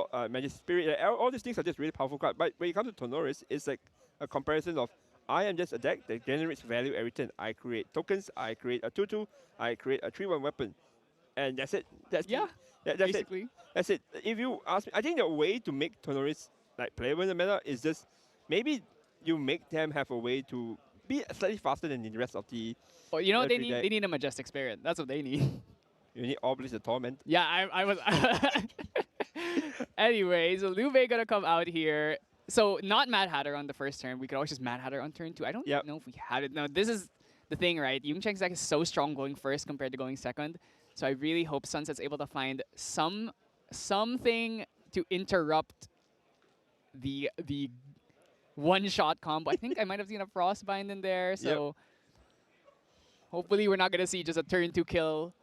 Spirit. All these things are just really powerful cards. But when it comes to Tonoris, it's like a comparison of I am just a deck that generates value every turn. I create tokens, I create a 2/2, I create a 3/1 weapon, and that's it. That's that's basically. it. That's it. If you ask me, I think the way to make Tonoris like playable in the meta is just maybe you make them have a way to be slightly faster than the rest of the. Oh, you know what they every need? deck. They need a Majestic Spirit. That's what they need. You need Obelisk the Torment. Yeah, I was. Anyway, so Liu Bei gonna come out here. So not Mad Hatter on the first turn. We could always just Mad Hatter on turn 2. I don't know if we had it. No, this is the thing, right? Yungcheng's deck is so strong going first compared to going second. So I really hope Sunset's able to find something to interrupt the one-shot combo. I think I might have seen a Frostbind in there. So hopefully we're not gonna see just a turn 2 kill.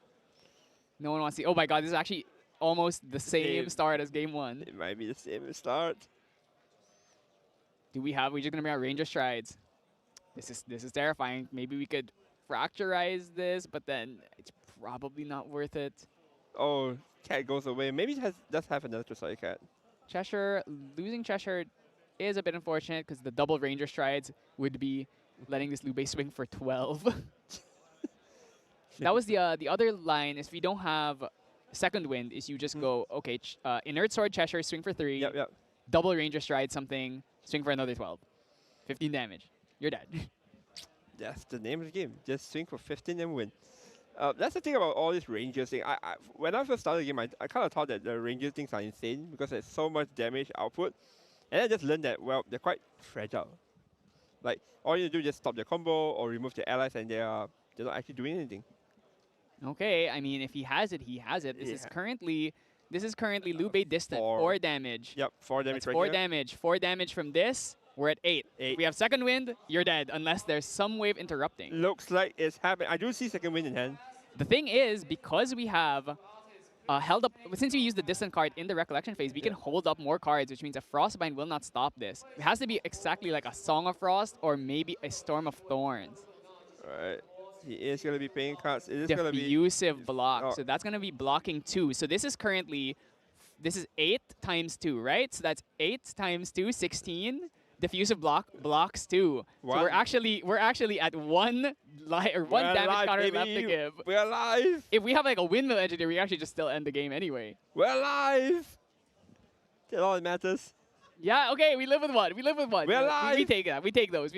No one wants to see. Oh my god, this is actually almost the same start as game 1. It might be the same start. Do we have? We're just gonna bring out Ranger Strides. This is terrifying. Maybe we could fracturize this, but then it's probably not worth it. Oh, cat goes away. Maybe it does have another Tricide cat. Cheshire, losing Cheshire is a bit unfortunate because the double Ranger Strides would be letting this Liu Bei swing for 12. That was the other line. Is if you don't have second wind, is you just go okay, Inert Sword Cheshire, swing for 3. Yep. Double Ranger Stride something, swing for another 12. 15 damage. You're dead. That's the name of the game. Just swing for 15 and win. That's the thing about all these Rangers thing. When I first started the game, I kind of thought that the Ranger things are insane because there's so much damage output. And I just learned that, well, they're quite fragile. Like, all you do is just stop their combo or remove their allies and they're not actually doing anything. Okay, I mean, if he has it, he has it. This is currently Liu Bei distant. 4 damage. Yep, 4 damage That's right 4 here. damage. 4 damage from this. We're at 8. If we have second wind, you're dead unless there's some wave interrupting. Looks like it's happening. I do see second wind in hand. The thing is, because we have held up, since we used the distant card in the recollection phase, we can hold up more cards, which means a Frostbind will not stop this. It has to be exactly like a Song of Frost or maybe a Storm of Thorns. Alright. He is going to be paying cards. It is going to be diffusive block. So that's going to be blocking 2. So this is currently, this is 8 times 2, right? So that's 8 times 2, 16. Diffusive block blocks 2. Wow. So we're actually at one damage counter left to give. We're alive. If we have like a windmill engineer, we actually just still end the game anyway. We're alive. That's all that matters. Yeah, okay, we live with one. We're alive. We take that. We take those.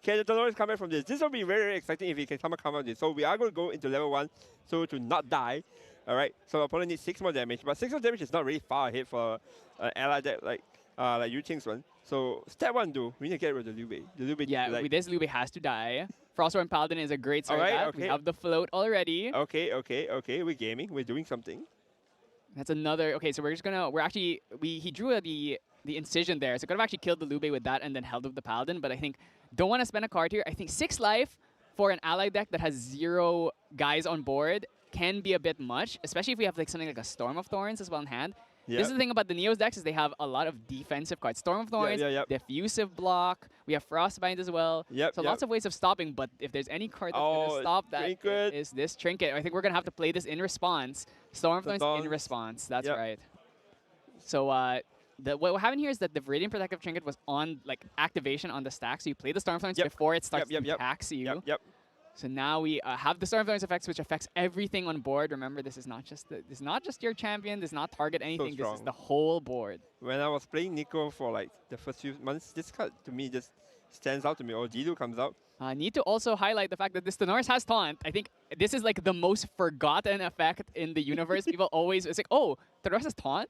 Okay, the Dolores come back from this. This will be very, very exciting if he can come out of this. So we are going to go into level 1, so to not die. All right. So our opponent needs 6 more damage, but 6 more damage is not really far ahead for an ally deck like Yu Qing's one. So step 1, we need to get rid of the Liu Bei. The Liu Bei, yeah, with this Liu Bei has to die. Frostborn Paladin is a great start. Alright, okay. We have the float already. Okay. We're gaming. We're doing something. That's another. Okay, so he drew the incision there, so could have actually killed the Liu Bei with that and then held up the Paladin. But I think don't want to spend a card here. I think 6 life for an ally deck that has 0 guys on board can be a bit much, especially if we have like something like a Storm of Thorns as well in hand. Yep. This is the thing about the Neos decks is they have a lot of defensive cards. Storm of Thorns, diffusive block. We have Frostbind as well. So lots of ways of stopping. But if there's any card that's going to stop that, it is this Trinket. I think we're going to have to play this in response. Storm of Thorns in response. That's right. So what happened here is that the Viridian Protective Trinket was on like activation on the stack. So you play the Storm of Thorns before it starts to tax you. So now we have the Storm of Thorns effects, which affects everything on board. Remember, this is not just your champion. This is not target anything. This is the whole board. When I was playing Nico for like the first few months, this card to me just stands out to me. Or Dilu comes out. Need to also highlight the fact that this Tenoris has Taunt. I think this is like the most forgotten effect in the universe. People always, it's like, oh, Tenoris has Taunt?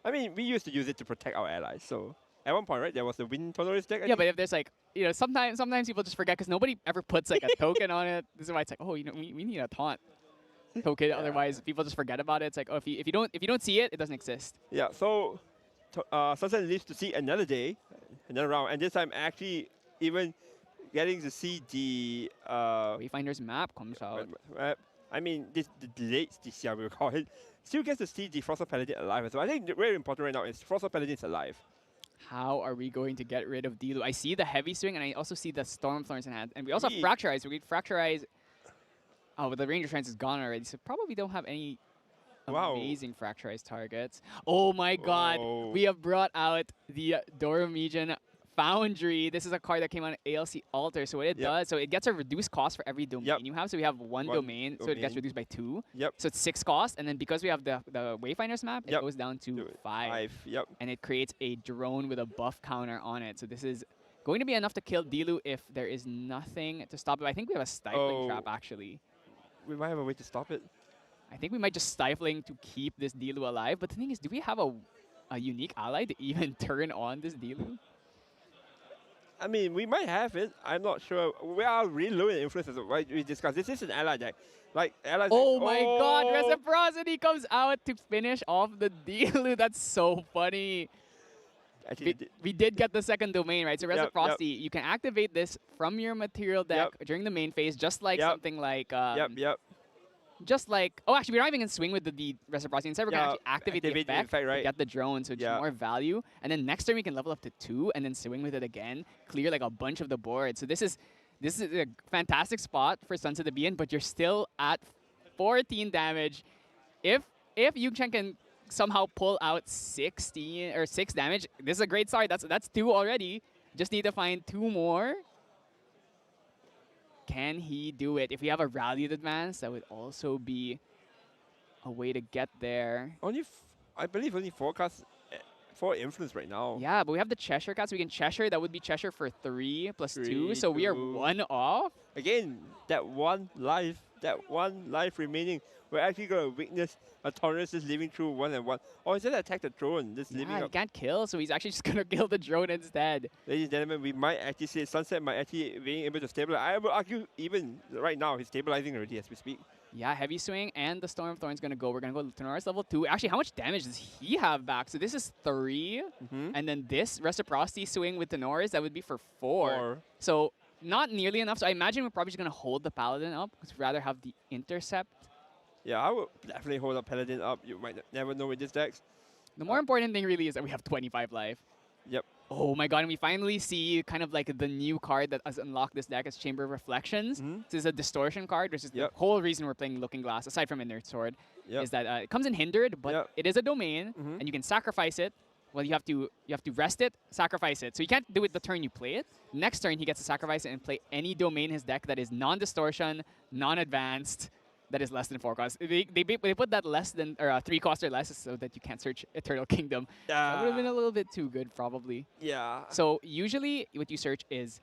I mean, we used to use it to protect our allies, so... At one point, right, there was the Wind Tenoris deck. But if there's like, sometimes people just forget because nobody ever puts like a token on it. This is why it's like, oh, we need a taunt token. Otherwise, people just forget about it. It's like, oh, if you don't see it, it doesn't exist. Yeah. So, Sunset lives to see another day, another round, and this time actually even getting to see the Wayfinder's map comes out. I mean, the delayed DCR we call it. Still gets to see the Frostborn Paladin alive as well. I think very important right now is Frostborn Paladin is alive. How are we going to get rid of Dilu? I see the heavy swing, and I also see the Storm of Thorns in hand. And we also have Fracturize. We Fracturize Oh, but the Ranger Shrines is gone already, so probably don't have any Wow. amazing fracturized targets. Oh my god, Oh. we have brought out the Doromegan Foundry. This is a card that came on ALC Alter, so what it Yep. does, so it gets a reduced cost for every domain Yep. you have. So we have one domain, so it gets domain. reduced by 2. Yep. So it's 6 cost, and then because we have the Wayfinders map, it Yep. goes down to 5. Yep. And it creates a drone with a buff counter on it. So this is going to be enough to kill Dilu if there is nothing to stop it. I think we have a stifling trap, actually. We might have a way to stop it. I think we might just stifling to keep this Dilu alive. But the thing is, do we have a unique ally to even turn on this Dilu? I mean, we might have it. I'm not sure. We are really low in influence as well. We discussed. This is an ally deck. Like, allies. Oh my god, Reciprocity comes out to finish off the Dilu. That's so funny. Actually, We did get the second domain, right? So Yep, Reciprocity, you can activate this from your material deck during the main phase, just like Yep. something like... yep. Just like... Oh, actually, we're not even going to swing with the Reciprocity. Instead, we're going to actually activate the effect to right? get the drone, so just more value. And then next turn, we can level up to 2, and then swing with it again, clear like a bunch of the board. So this is a fantastic spot for Sunset to be in, but you're still at 14 damage. If Yucheng can somehow pull out 16 or 6 damage, this is a great start. That's 2 already. Just need to find 2 more. Can he do it? If we have a rallied advance, that would also be a way to get there. I believe only 4 cards, 4 influence right now. Yeah, but we have the Cheshire cards. We can Cheshire. That would be Cheshire for 3 plus 2. So we are 2. 1 off. Again, that one life remaining. We're actually going to witness a Taurus just living through 1 and 1. Or is it attack the drone? Just living Yeah, he up. can't kill, so he's actually just going to kill the drone instead. Ladies and gentlemen, we might actually see Sunset might actually being able to stabilize. I would argue even right now he's stabilizing already as we speak. Yeah, Heavy Swing and the Storm of Thorns going to go. We're going to go to Tenoris level 2. Actually, how much damage does he have back? So this is 3. And then this Reciprocity Swing with Tenoris, that would be for 4. So not nearly enough. So I imagine we're probably just going to hold the Paladin up because we'd rather have the Intercept. Yeah, I would definitely hold up Paladin up. You might never know with this deck. The more important thing really is that we have 25 life. Yep. Oh my god, and we finally see kind of like the new card that has unlocked this deck as Chamber of Reflections. This is a distortion card, which is the whole reason we're playing Looking Glass, aside from Inner Sword, is that it comes in hindered, but it is a domain, and you can sacrifice it. Well, you have to rest it, sacrifice it. So you can't do it the turn you play it. Next turn, he gets to sacrifice it and play any domain in his deck that is non-distortion, non-advanced, that is less than 4 costs. They put that less than, or 3 cost or less so that you can't search Eternal Kingdom. That would have been a little bit too good, probably. Yeah. So usually what you search is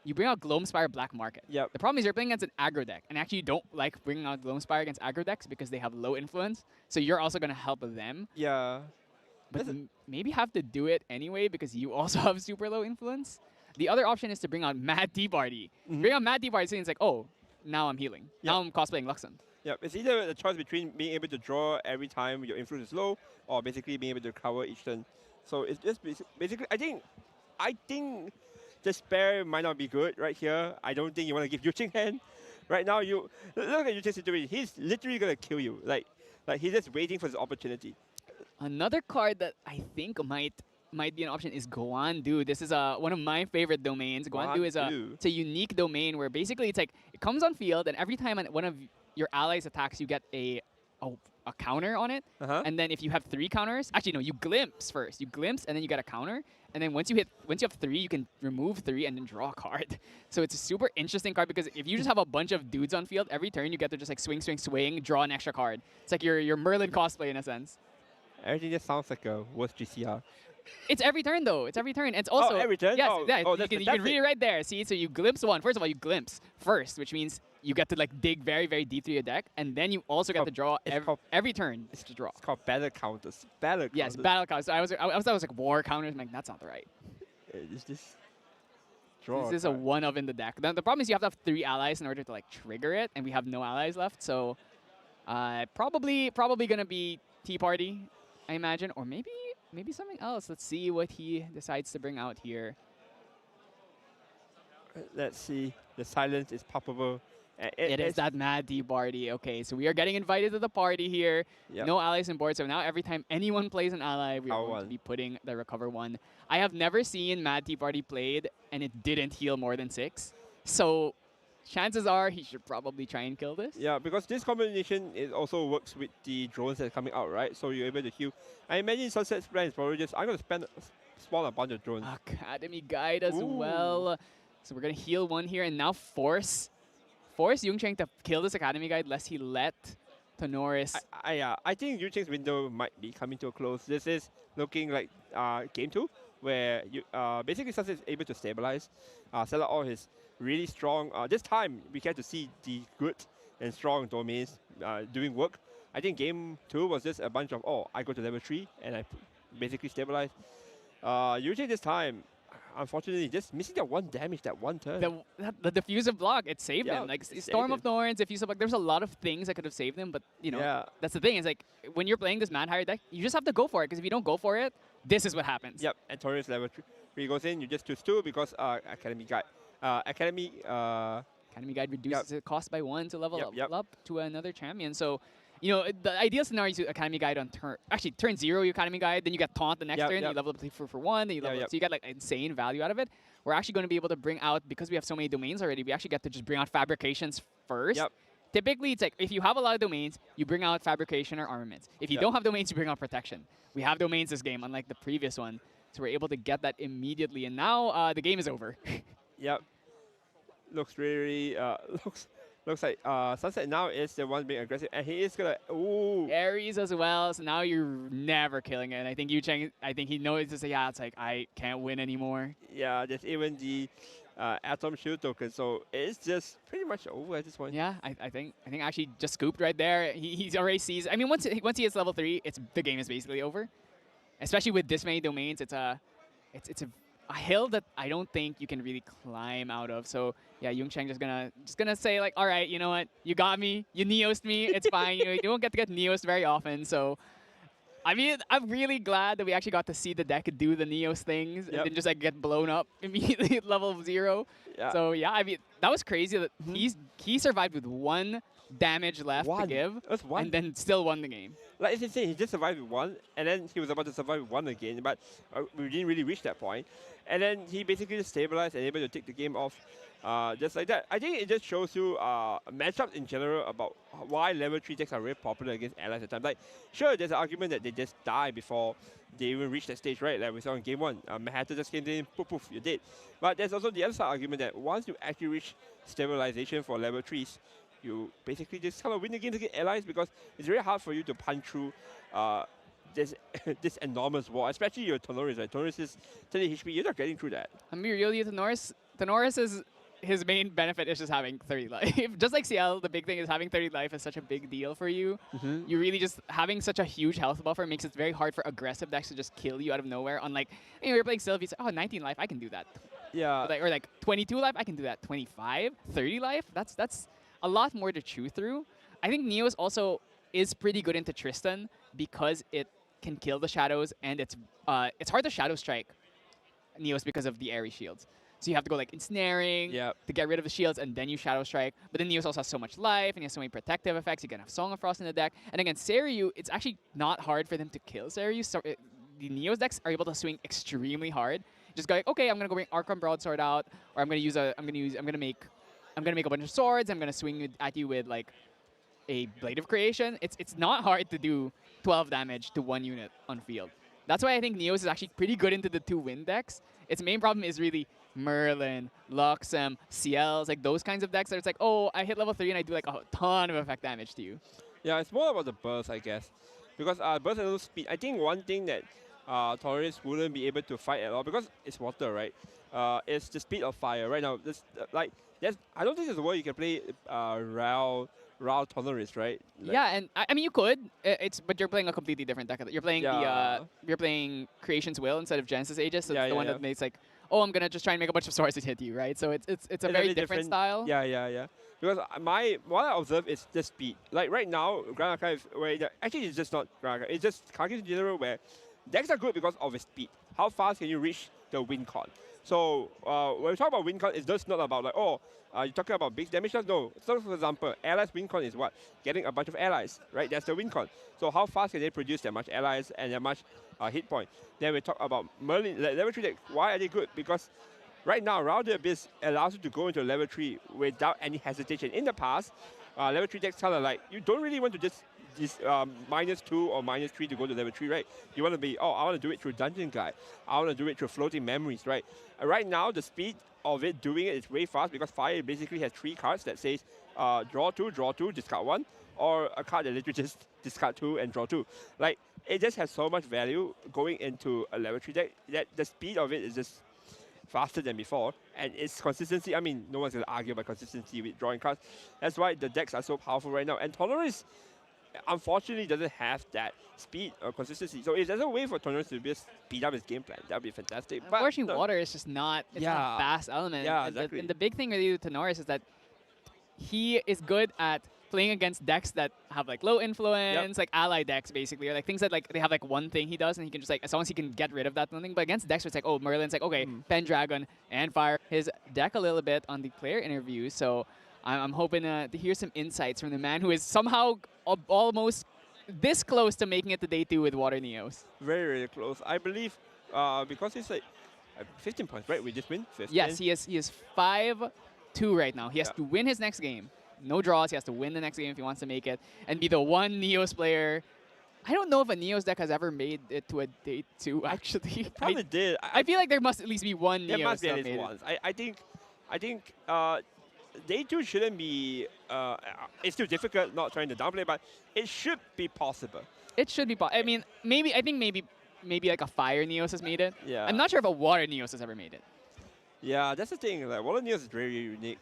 you bring out Gloamspire Black Market. Yep. The problem is you're playing against an aggro deck, and actually you don't like bringing out Gloamspire against aggro decks because they have low influence. So you're also going to help them. Yeah. But maybe have to do it anyway because you also have super low influence. The other option is to bring out Mad Tea Party. Bring out Mad Tea Party, so it's like, oh, now I'm healing. Now I'm cosplaying Luxon. Yeah, it's either a choice between being able to draw every time your influence is low, or basically being able to cover each turn. So it's just basically, I think the spare might not be good right here. I don't think you want to give Yuching hand. Right now, you look at Yuching's situation. He's literally gonna kill you. Like he's just waiting for his opportunity. Another card that I think might be an option is Guandu. This is one of my favorite domains. Guandu is it's a unique domain where basically it's like it comes on field, and every time one of your allies attacks, you get a counter on it. And then if you have 3 counters, actually no, you glimpse first. You glimpse and then you get a counter. And then once you have 3, you can remove 3 and then draw a card. So it's a super interesting card because if you just have a bunch of dudes on field, every turn you get to just like swing, swing, swing, draw an extra card. It's like your Merlin cosplay in a sense. Everything just sounds like a worse GCR. It's every turn though. It's every turn. It's also every turn. Yes, Oh, yeah. oh, you can read it right there. See, so you glimpse one. First of all, you glimpse first, which means you get to like dig very, very deep through your deck, and then you also get to draw every turn. It's to draw. It's called battle counters. Battle counters. Yes, battle counters. So I was like war counters. I'm like, that's not right. It's just draw. This is a one of in the deck. The problem is you have to have 3 allies in order to like trigger it, and we have no allies left. So probably gonna be Tea Party, I imagine, or maybe something else. Let's see what he decides to bring out here. Let's see. The silence is palpable. It is that Mad Tea Party. Okay, so we are getting invited to the party here. Yep. No allies on board, so now every time anyone plays an ally, we are going to be putting the Recover 1. I have never seen Mad Tea Party played, and it didn't heal more than 6. So chances are he should probably try and kill this. Yeah, because this combination it also works with the drones that's coming out, right? So you're able to heal. I imagine Sunset's plan is probably just, I'm going to spawn a bunch of drones. Academy Guide as Ooh. well. So we're going to heal one here and now force Yungcheng to kill this Academy Guide lest he let Tenoris. I think Yucheng's window might be coming to a close. This is looking like game 2, where you basically Sunset is able to stabilize, sell out all his really strong. This time we get to see the good and strong domains doing work. I think game 2 was just a bunch of, I go to level 3 and I basically stabilize. Yucheng this time, unfortunately, just missing that 1 damage that 1 turn. The diffusive block, it saved him. Like Storm of him. Thorns, diffusive block, there's a lot of things that could have saved him, but you know, that's the thing. It's like when you're playing this Mad Hire deck, you just have to go for it, because if you don't go for it, this is what happens. Yep, and Taurus level 3 goes in, you just choose 2 because Academy Guide. Academy Guide reduces the cost by 1 to level Yep. up to another champion. So, you know, the ideal scenario is Academy Guide on turn 0, you Academy Guide, then you get Taunt the next turn, you level up for 1, then you level up. So you get like insane value out of it. We're actually going to be able to bring out, because we have so many domains already, we actually get to just bring out Fabrications first. Typically, it's like, if you have a lot of domains, you bring out Fabrication or Armaments. If you don't have domains, you bring out Protection. We have domains this game, unlike the previous one. So we're able to get that immediately. And now the game is over. Yep. Looks really, looks like Sunset now is the one being aggressive. And he is going to, ooh. Ares as well. So now you're never killing it. And I think Yucheng, he knows to say, yeah, it's like, I can't win anymore. Yeah, there's even the Atom Shield token. So it's just pretty much over at this point. Yeah, I think actually just scooped right there. He's already sees. I mean, once he hits level 3, the game is basically over. Especially with this many domains, it's a hill that I don't think you can really climb out of. So yeah, Yungcheng just gonna say like, all right, you know what, you got me, you Neosed me, it's fine. You don't get to get Neosed very often. So I mean, I'm really glad that we actually got to see the deck do the Neos things and then just like get blown up immediately at level 0. Yeah. So yeah, I mean, that was crazy that he survived with 1 damage left to give, and then still won the game. Like it's insane, he just survived with 1, and then he was about to survive with 1 again, but we didn't really reach that point. And then he basically just stabilized and able to take the game off just like that. I think it just shows you matchups in general about why level 3 decks are very popular against allies at times. Like, sure, there's an argument that they just die before they even reach that stage, right? Like we saw in game 1, Manhattan just came in, poof, poof, you're dead. But there's also the other side argument that once you actually reach stabilization for level 3s, you basically just kind of win the games against allies, because it's very hard for you to punch through this enormous wall, especially your Tenoris, right? Tenoris is 30 HP, you're not getting through that. I mean, really, Tenoris is, his main benefit is just having 30 life. Just like CL, the big thing is having 30 life is such a big deal for you. You really just, having such a huge health buffer makes it very hard for aggressive decks to just kill you out of nowhere. Unlike, you're playing Sylvie, oh, 19 life, I can do that. Yeah. Or like 22 life, I can do that. 25, 30 life, that's a lot more to chew through. I think Neos also is pretty good into Tristan because it can kill the shadows, and it's hard to shadow strike Neos because of the airy shields. So you have to go like ensnaring to get rid of the shields, and then you shadow strike. But then Neos also has so much life, and he has so many protective effects. You can have Song of Frost in the deck. And against Seiryu, it's actually not hard for them to kill Seiryu. So the Neos decks are able to swing extremely hard. Just go like, okay, I'm gonna go bring Archon Broadsword out, or I'm gonna make a bunch of swords. I'm gonna swing at you with like a Blade of Creation. It's not hard to do 12 damage to 1 unit on field. That's why I think Neos is actually pretty good into the 2 win decks. Its main problem is really Merlin, Luxem, CLs, like those kinds of decks that it's like, oh, I hit level 3 and I do like a ton of effect damage to you. Yeah, it's more about the burst, I guess. Because burst and speed, I think one thing that Taurus wouldn't be able to fight at all, because it's water, right? It's the speed of fire. Right now, I don't think there's a way you can play Raul Taurus, right? Like, yeah, and I mean you could. But you're playing a completely different deck. You're playing you're playing Creation's Will instead of Genesis Aegis. So it's the one that makes like, oh, I'm gonna just try and make a bunch of swords to hit you, right? So it's a very different style. Yeah. Because what I observe is the speed. Like right now, Grand Archive, actually it's just not Grand Archive. It's just Kage in general, where decks are good because of its speed. How fast can you reach the win con? So when we talk about win con, it's just not about like, oh, you're talking about big damage. No. So for example, allies win con is what? Getting a bunch of allies, right? That's the win con. So how fast can they produce that much allies and that much hit point? Then we talk about Merlin, level 3 deck. Why are they good? Because right now, Round the Abyss allows you to go into level 3 without any hesitation. In the past, level 3 decks kind of like, you don't really want to just -2 or -3 to go to level 3, right? You want to be, oh, I want to do it through Dungeon Guide. I want to do it through Floating Memories, right? Right now, the speed of it doing it is way fast because Fire basically has 3 cards that says draw 2, discard 1, or a card that literally just discard 2 and draw 2. Like, it just has so much value going into a level 3 deck that the speed of it is just faster than before, and its consistency, I mean, no one's going to argue about consistency with drawing cards. That's why the decks are so powerful right now. And Tonoris, unfortunately, doesn't have that speed or consistency. So if there's a way for Tonoris to just speed up his game plan, that would be fantastic. But Unfortunately, water is just not, it's not a fast element. Yeah, And exactly. and the big thing with Tonoris is that he is good at playing against decks that have like low influence, like ally decks basically, or like things that like they have like one thing he does and he can just like, as long as he can get rid of that one thing. But against decks where it's like, oh, Merlin's like, okay, Pendragon and fire his deck a little bit on the player interview. So I'm hoping to hear some insights from the man who is somehow almost this close to making it to day 2 with Water Neos. Very, very close. I believe because he's like 15 points, right? We just win 15. Yes, he is 5-2 right now. He has to win his next game. No draws. He has to win the next game if he wants to make it and be the one Neos player. I don't know if a Neos deck has ever made it to a day 2, actually. Probably did. I feel like there must at least be one Neos There must be at that least made once. I think day 2 shouldn't be. It's still difficult, not trying to downplay, but it should be possible. It should be. I mean, I think maybe like a Fire Neos has made it. Yeah. I'm not sure if a Water Neos has ever made it. Yeah, that's the thing. Like, Water Neos is very unique.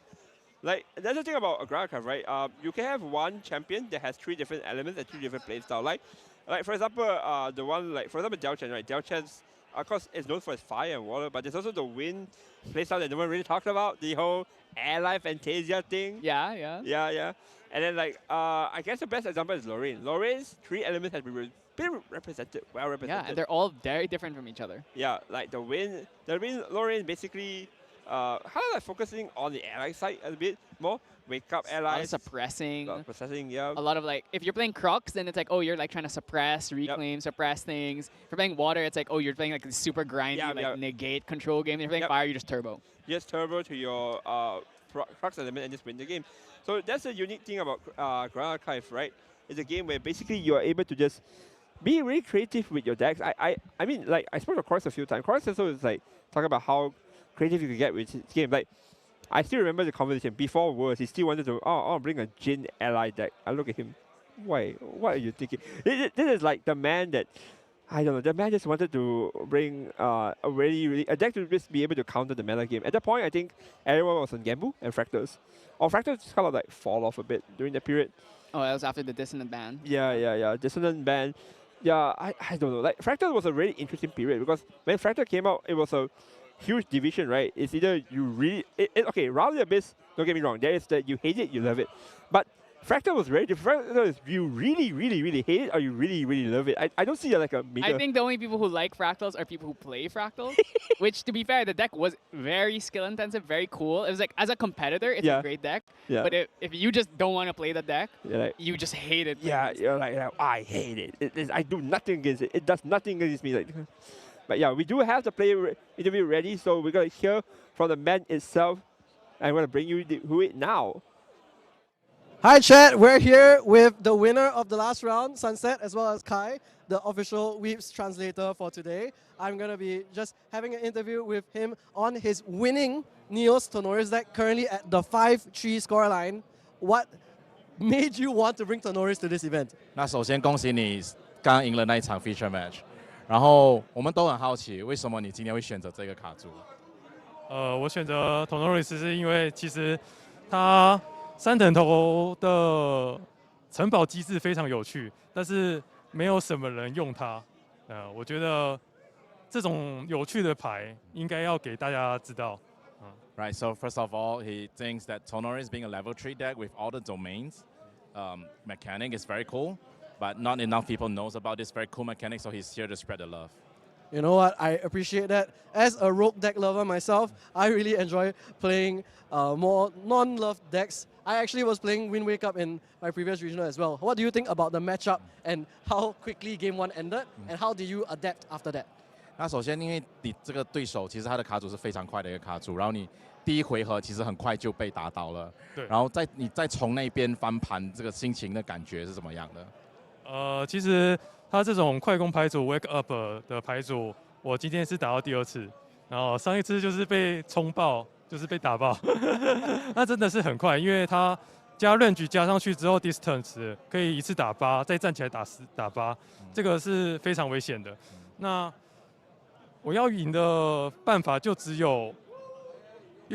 Like, that's the thing about a ground craft, right? You can have one champion that has 3 different elements and 3 different playstyle. Like for example, the one like, for example, Daochan, right? Daochan's, of course, is known for its fire and water, but there's also the wind playstyle that no one really talked about. The whole airline Fantasia thing. Yeah. Yeah. And then like, I guess the best example is Lorraine. Lorraine's 3 elements have been represented, well represented. Yeah, and they're all very different from each other. Yeah, like the wind Lorraine basically kind of like focusing on the ally side a bit more. Wake up A lot of allies. suppressing. Processing, yeah. A lot of like, if you're playing Crocs, then it's like, oh, you're like trying to suppress, reclaim, suppress things. If you're playing Water, it's like, oh, you're playing like this super grindy, negate control game. If you're playing Fire, you just turbo. Just turbo to your Crux element and just win the game. So that's the unique thing about Grand Archive, right? It's a game where basically you are able to just be really creative with your decks. I mean, like, I spoke to Chorus a few times. Chorus also is like talking about how creative you can get with his game. Like, I still remember the conversation before Worlds. He still wanted to, I'll bring a Jin ally deck. I look at him, why? What are you thinking? This is like the man that, I don't know, the man just wanted to bring a deck to just be able to counter the meta game. At that point, I think everyone was on Gambu and Fractals. Or Fractals kind of like fall off a bit during that period. Oh, that was after the Dissonant ban. Yeah. Dissonant ban. Yeah, I don't know. Like, Fractal was a really interesting period because when Fractal came out, it was a huge division, right? It's either you really... okay, Round the Abyss, don't get me wrong. There is that you hate it, you love it. But Fractal was very different. Fractal is you really, really, really hate it or you really, really love it. I don't see like a major... I think the only people who like Fractals are people who play Fractals, which, to be fair, the deck was very skill-intensive, very cool. It was like, as a competitor, it's a great deck. Yeah. But if you just don't want to play the deck, like, you just hate it. Yeah, you're like, I hate it. I do nothing against it. It does nothing against me. Like, but yeah, we do have the player interview ready, so we're going to hear from the man itself. I'm going to bring you to it now. Hi, chat. We're here with the winner of the last round, Sunset, as well as Kai, the official Weeps translator for today. I'm going to be just having an interview with him on his winning Neos Tonoris deck, currently at the 5-3 scoreline. What made you want to bring Tonoris to this event? 那首先恭喜你刚刚赢了那一场 feature match，然后我们都很好奇，为什么你今天会选择这个卡组？我选择 Tonoris 是因为其实它3等头的城堡机制非常有趣，但是没有什么人用它。我觉得这种有趣的牌应该要给大家知道。Right, so first of all, he thinks that Tonoris being a level 3 deck with all the domains mechanic is very cool, but not enough people knows about this very cool mechanic, so he's here to spread the love. You know what? I appreciate that. As a rogue deck lover myself, I really enjoy playing more non-loved decks. I actually was playing Wind Wake Up in my previous regional as well. What do you think about the matchup and how quickly Game 1 ended, and how did you adapt after that? 那首先，因为你这个对手其实他的卡组是非常快的一个卡组，然后你第一回合其实很快就被打倒了，对。然后你再从那边翻盘，这个心情的感觉是怎么样的？其实他这种快攻牌组 Wake Up 的牌组，我今天是打到第2次，然后上一次就是被冲爆，就是被打爆，那真的是很快，因为他加 range 加上去之后 distance 可以一次打8，再站起来打8，这个是非常危险的。那我要赢的办法就只有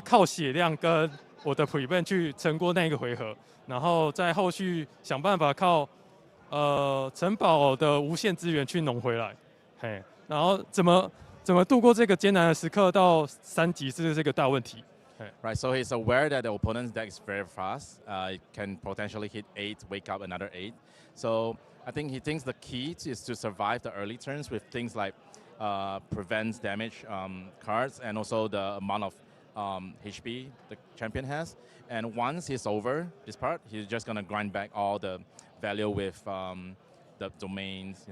靠血量跟我的 prevent 去撑过那一个回合，然后在后续想办法靠城堡的无限资源去弄回来，嘿，然后怎么度过这个艰难的时刻到3级是这个大问题。Right, so he's aware that the opponent's deck is very fast. It can potentially hit 8, wake up another 8. So I think he thinks the key is to survive the early turns with things like prevents damage cards and also the amount of HP the champion has. And once he's over this part, he's just gonna grind back all the value with the domains,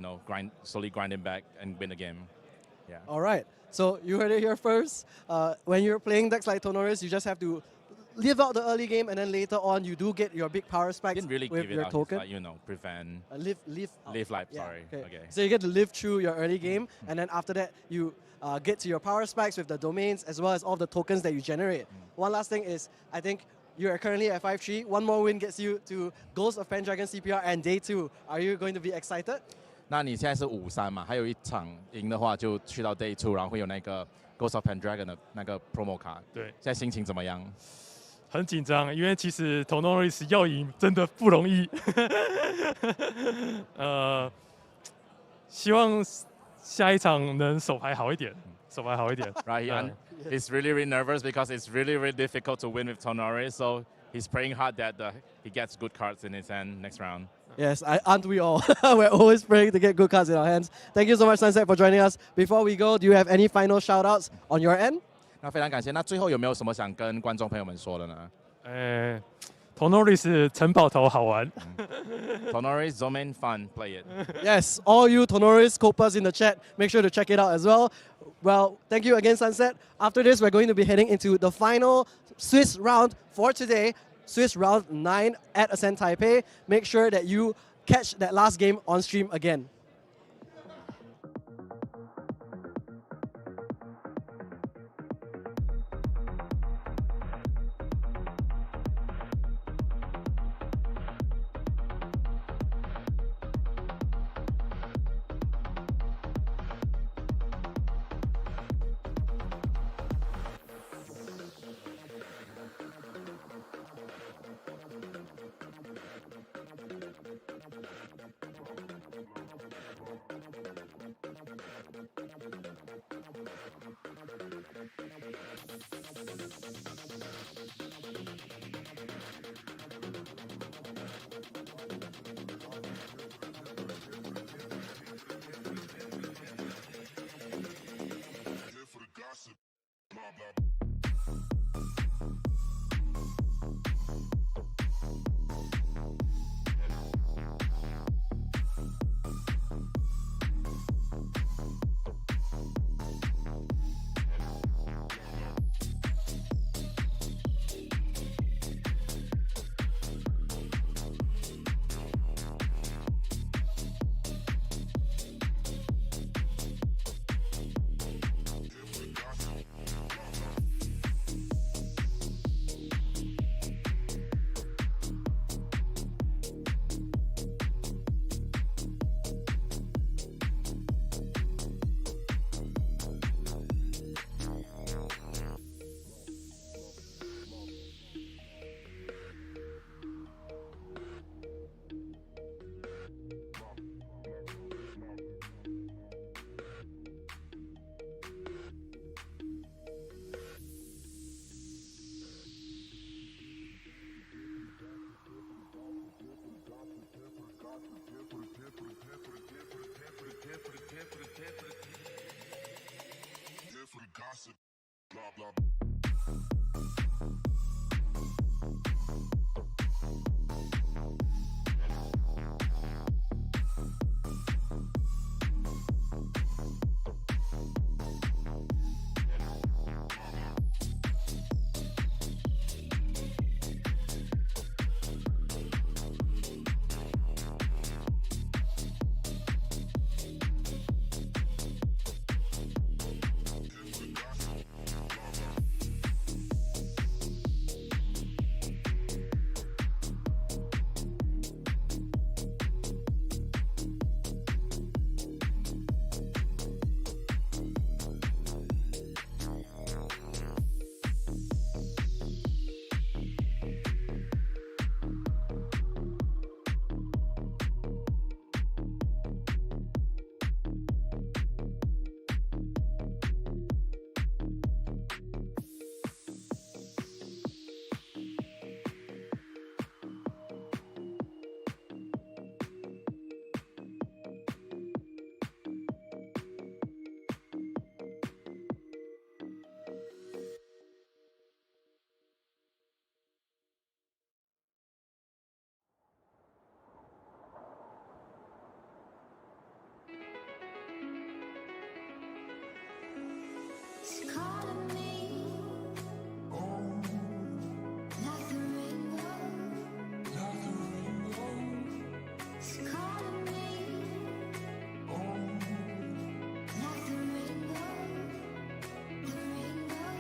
slowly grinding back and win the game. Yeah. All right. So you heard it here first. When you're playing decks like Tonoris, you just have to live out the early game, and then later on you do get your big power spikes Didn't really with give it your out. token. Like, prevent. Live life. Yeah, Sorry. Okay. So you get to live through your early game, and then after that you get to your power spikes with the domains as well as all the tokens that you generate. One last thing is, I think you are currently at 5-3. One more win gets you to Ghost of Pendragon CPR and Day 2. Are you going to be excited? 那你现在是5-3嘛，还有一场赢的话就去到 Day 2，然后会有那个 Ghost of Pendragon 的那个 promo 卡。对，现在心情怎么样？很紧张，因为其实 Tonoris 要赢真的不容易。希望下一场能手牌好一点，手牌好一点。Right, he's really, really nervous because it's really, really difficult to win with Tonoris. So he's praying hard that he gets good cards in his hand next round. Yes, aren't we all? We're always praying to get good cards in our hands. Thank you so much, Sunset, for joining us. Before we go, do you have any final shout-outs on your end? 那非常感谢。那最后有没有什么想跟观众朋友们说的呢？Tonoris 城堡头好玩。Tonoris domain fun, play it. Yes, all you Tonoris Copas in the chat, make sure to check it out as well. Well, thank you again, Sunset. After this, we're going to be heading into the final Swiss round for today. Swiss round 9 at Ascent Taipei. Make sure that you catch that last game on stream again. calling me like the rainbow. It's calling me like the rainbow. The rainbow.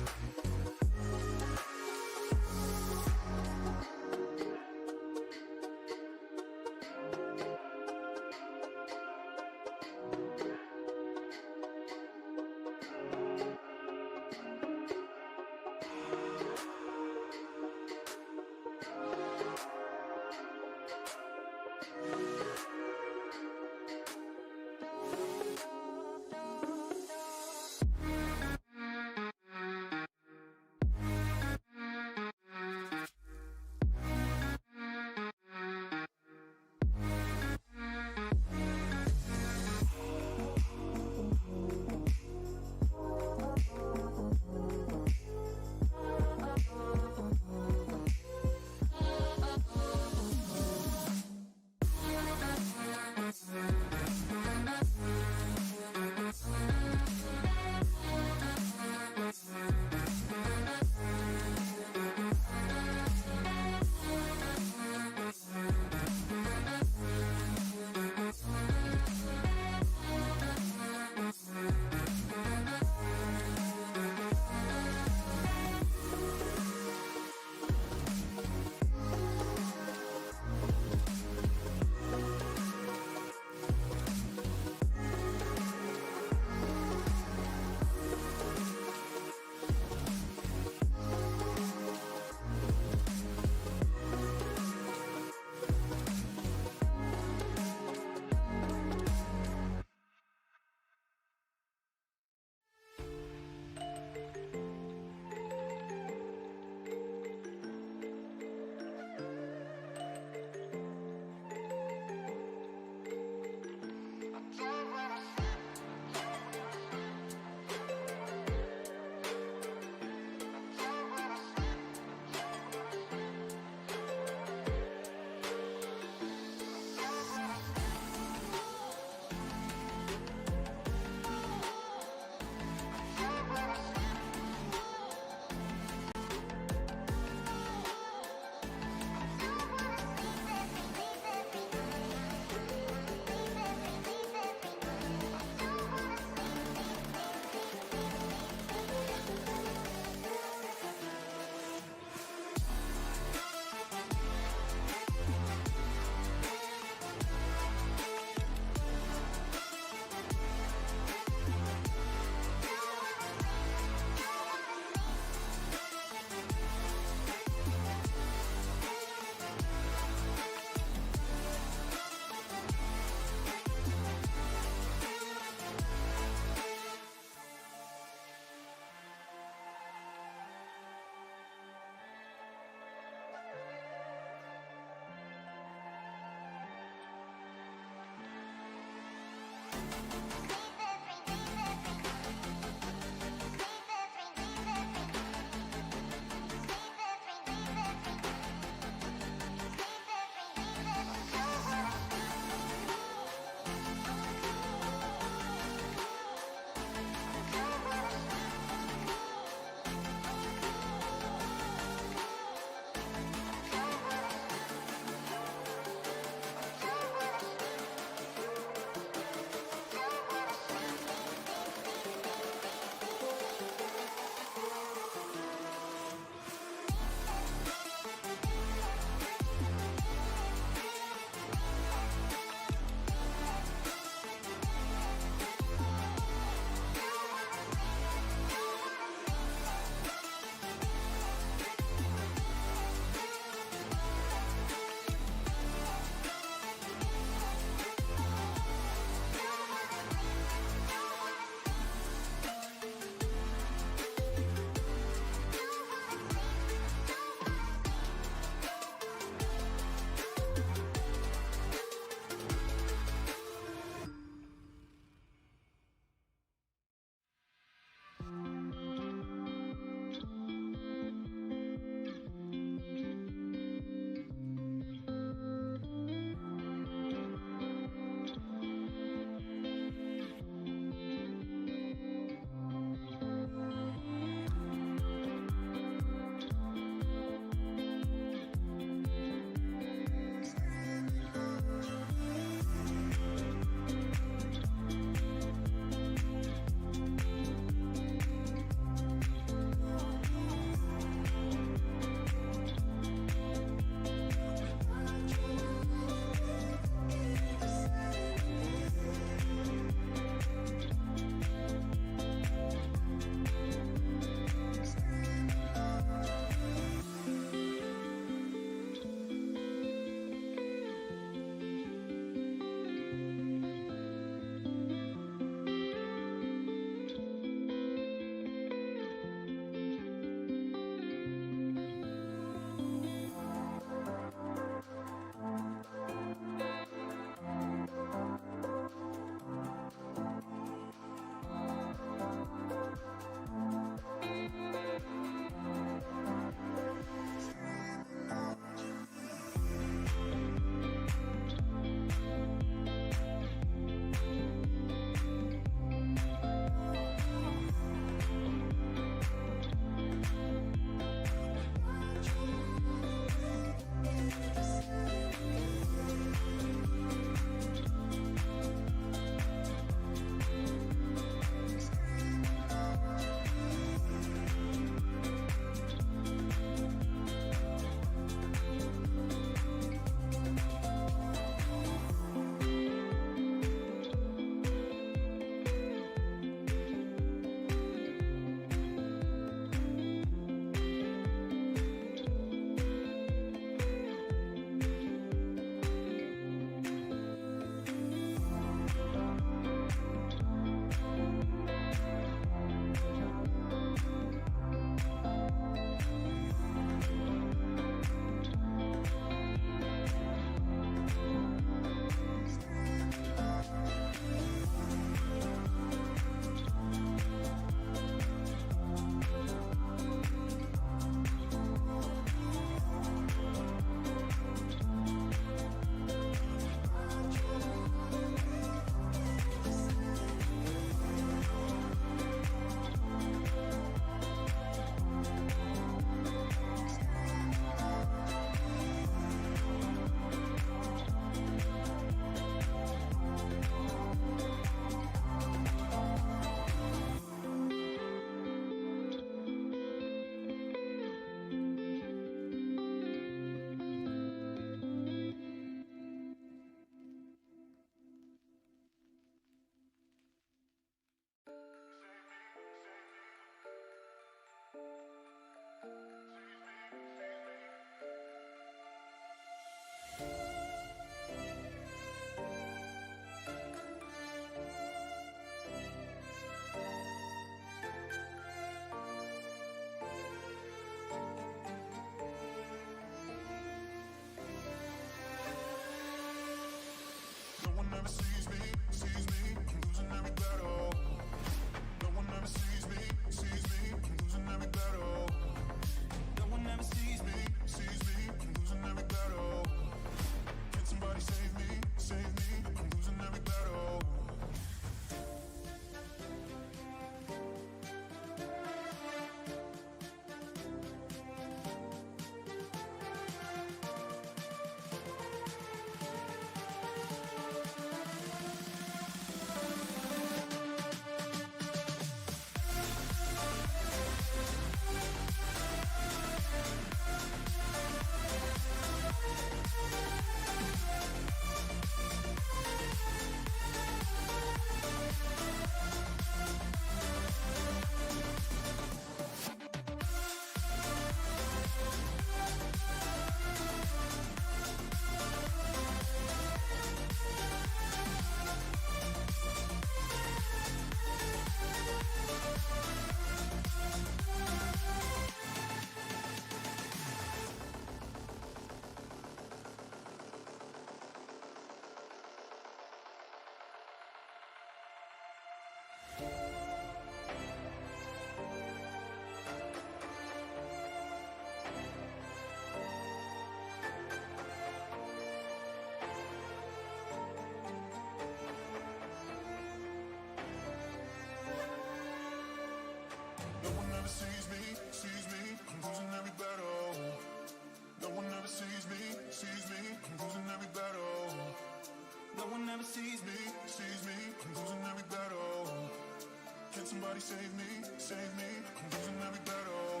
Somebody save me, save me. I'm losing every battle.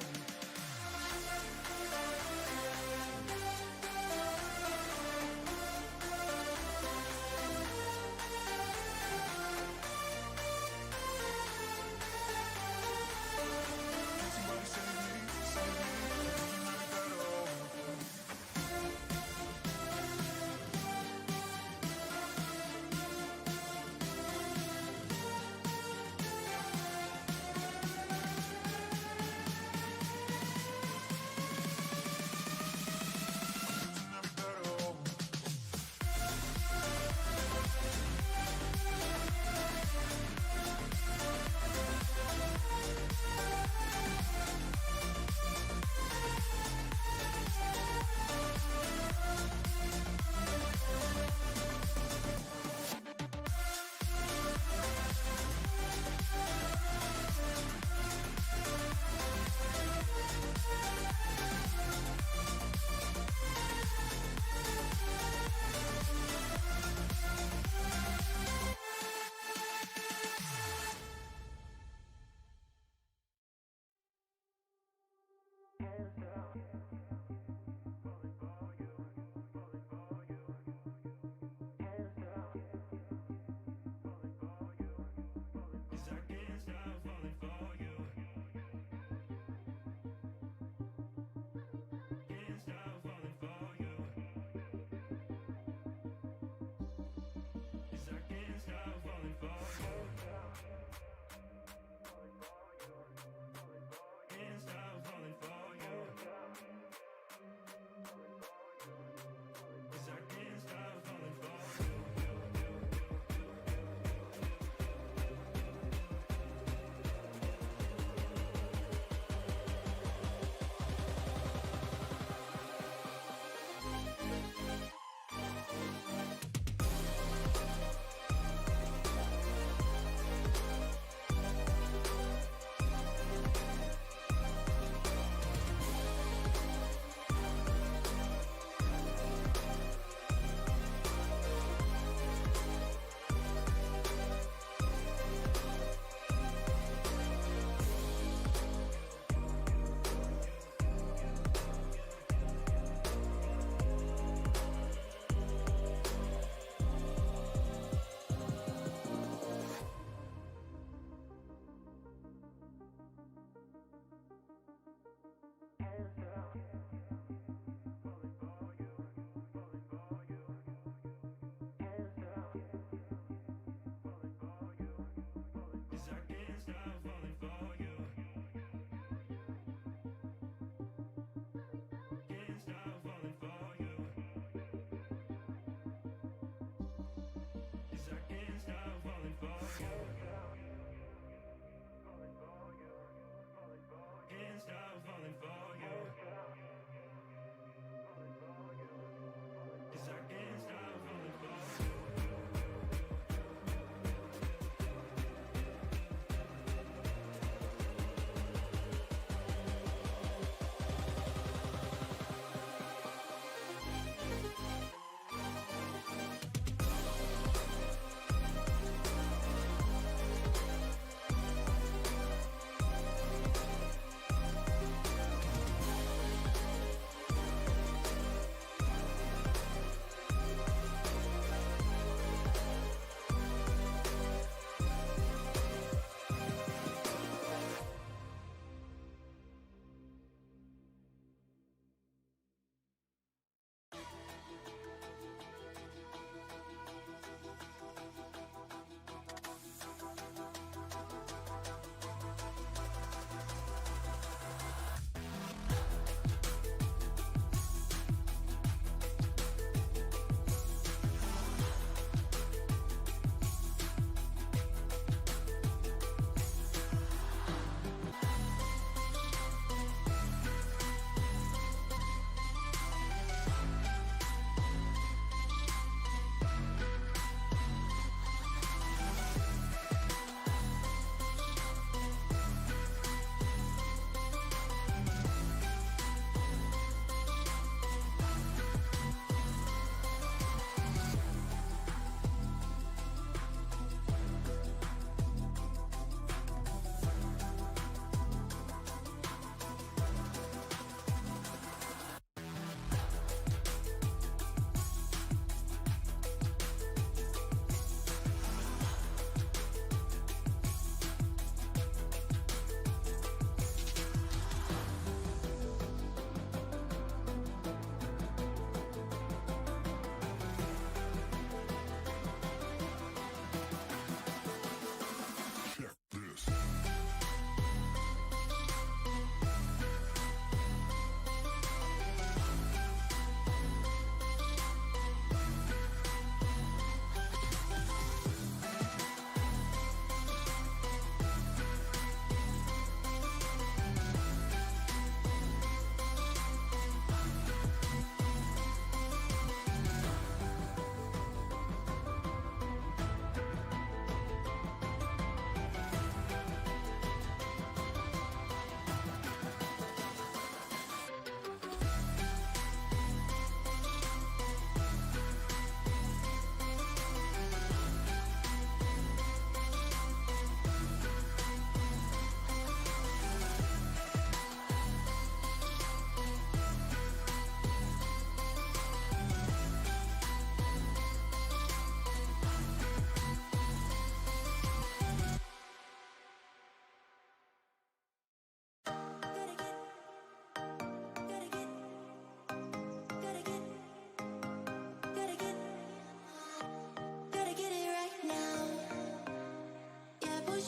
Somebody save me, save me. I'm losing every battle.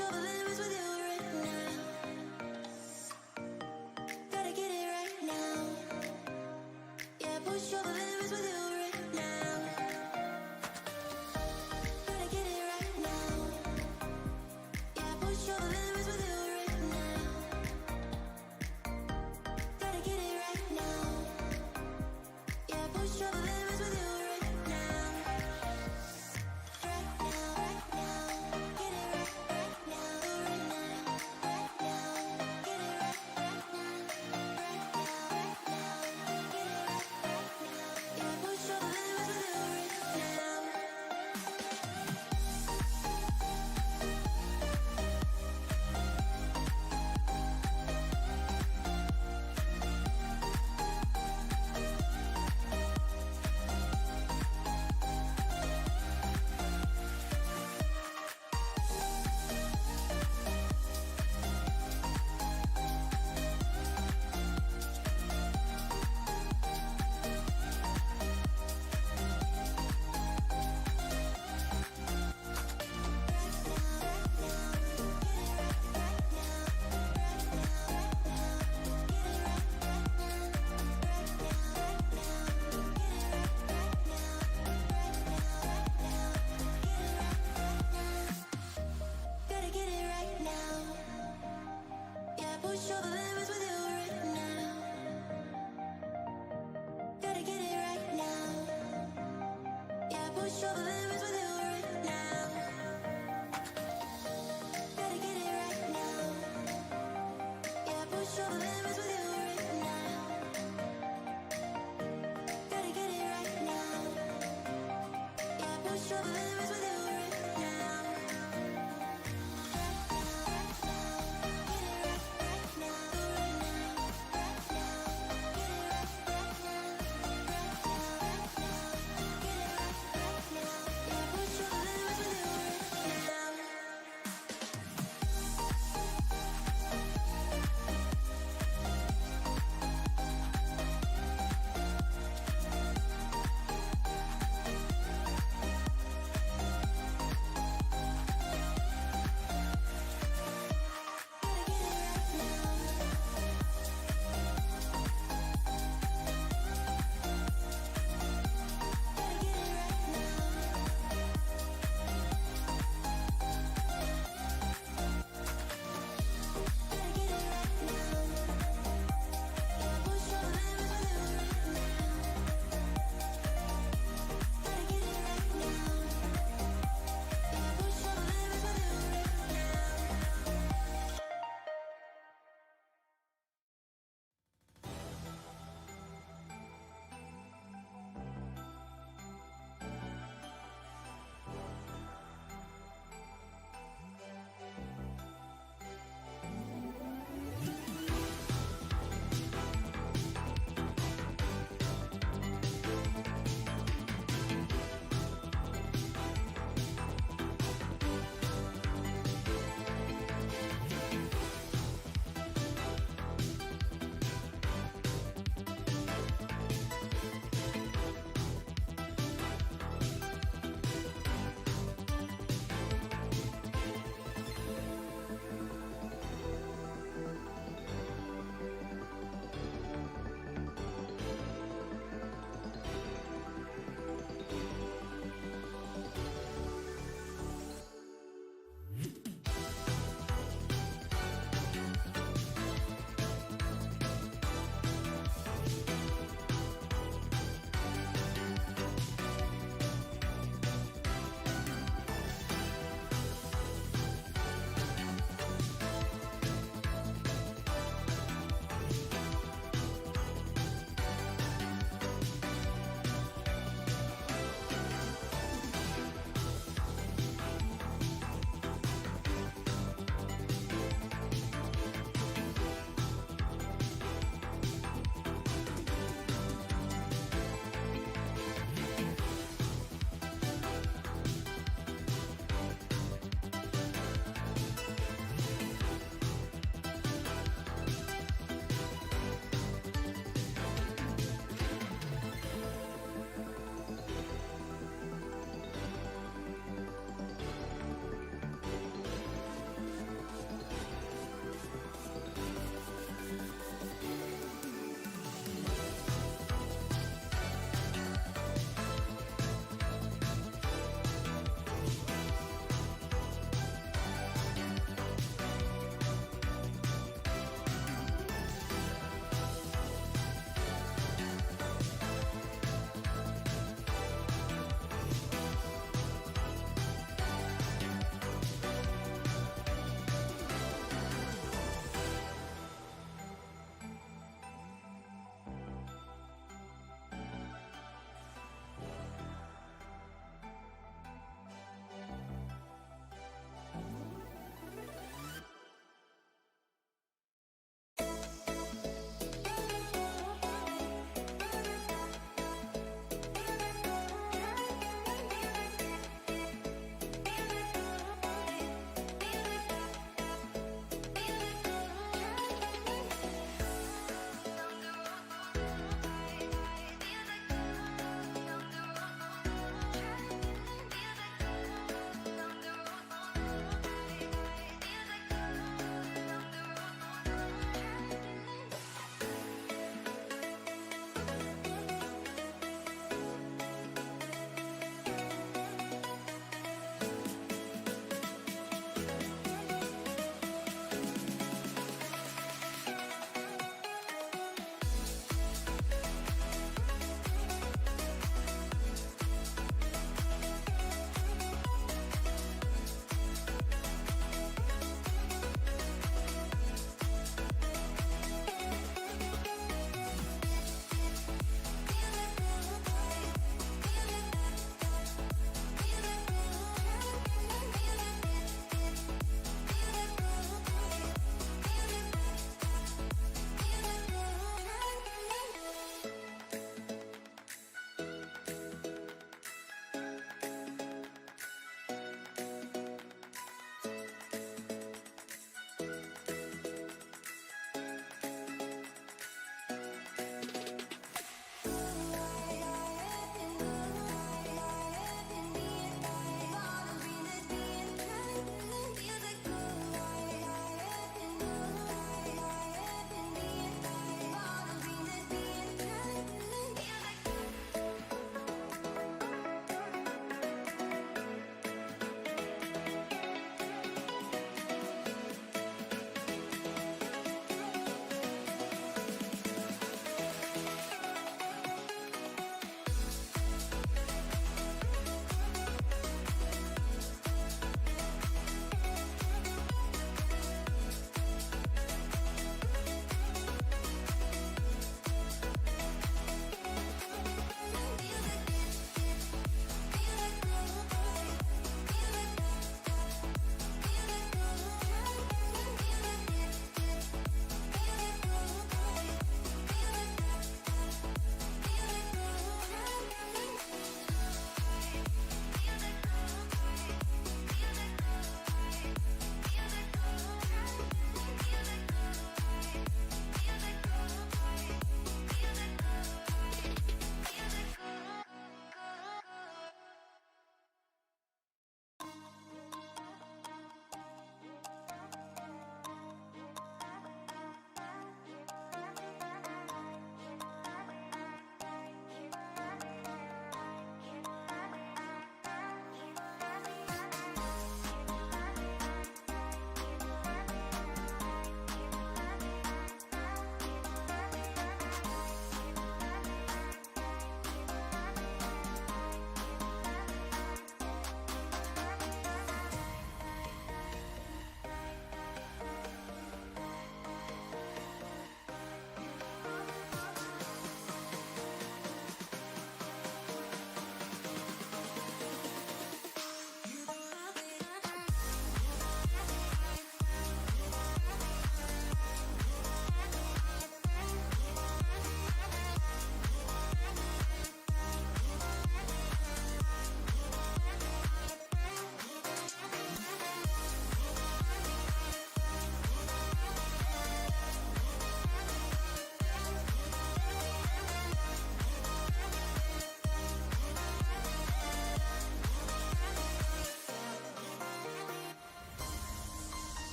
push all the limits with you right now. Gotta get it right now. Yeah, push all the limits with you right now. Gotta get it right now. Yeah, push all the limits with you right now. Gotta get it right now. Yeah, push all the limits with you right now. Right now, right now. Get it right now.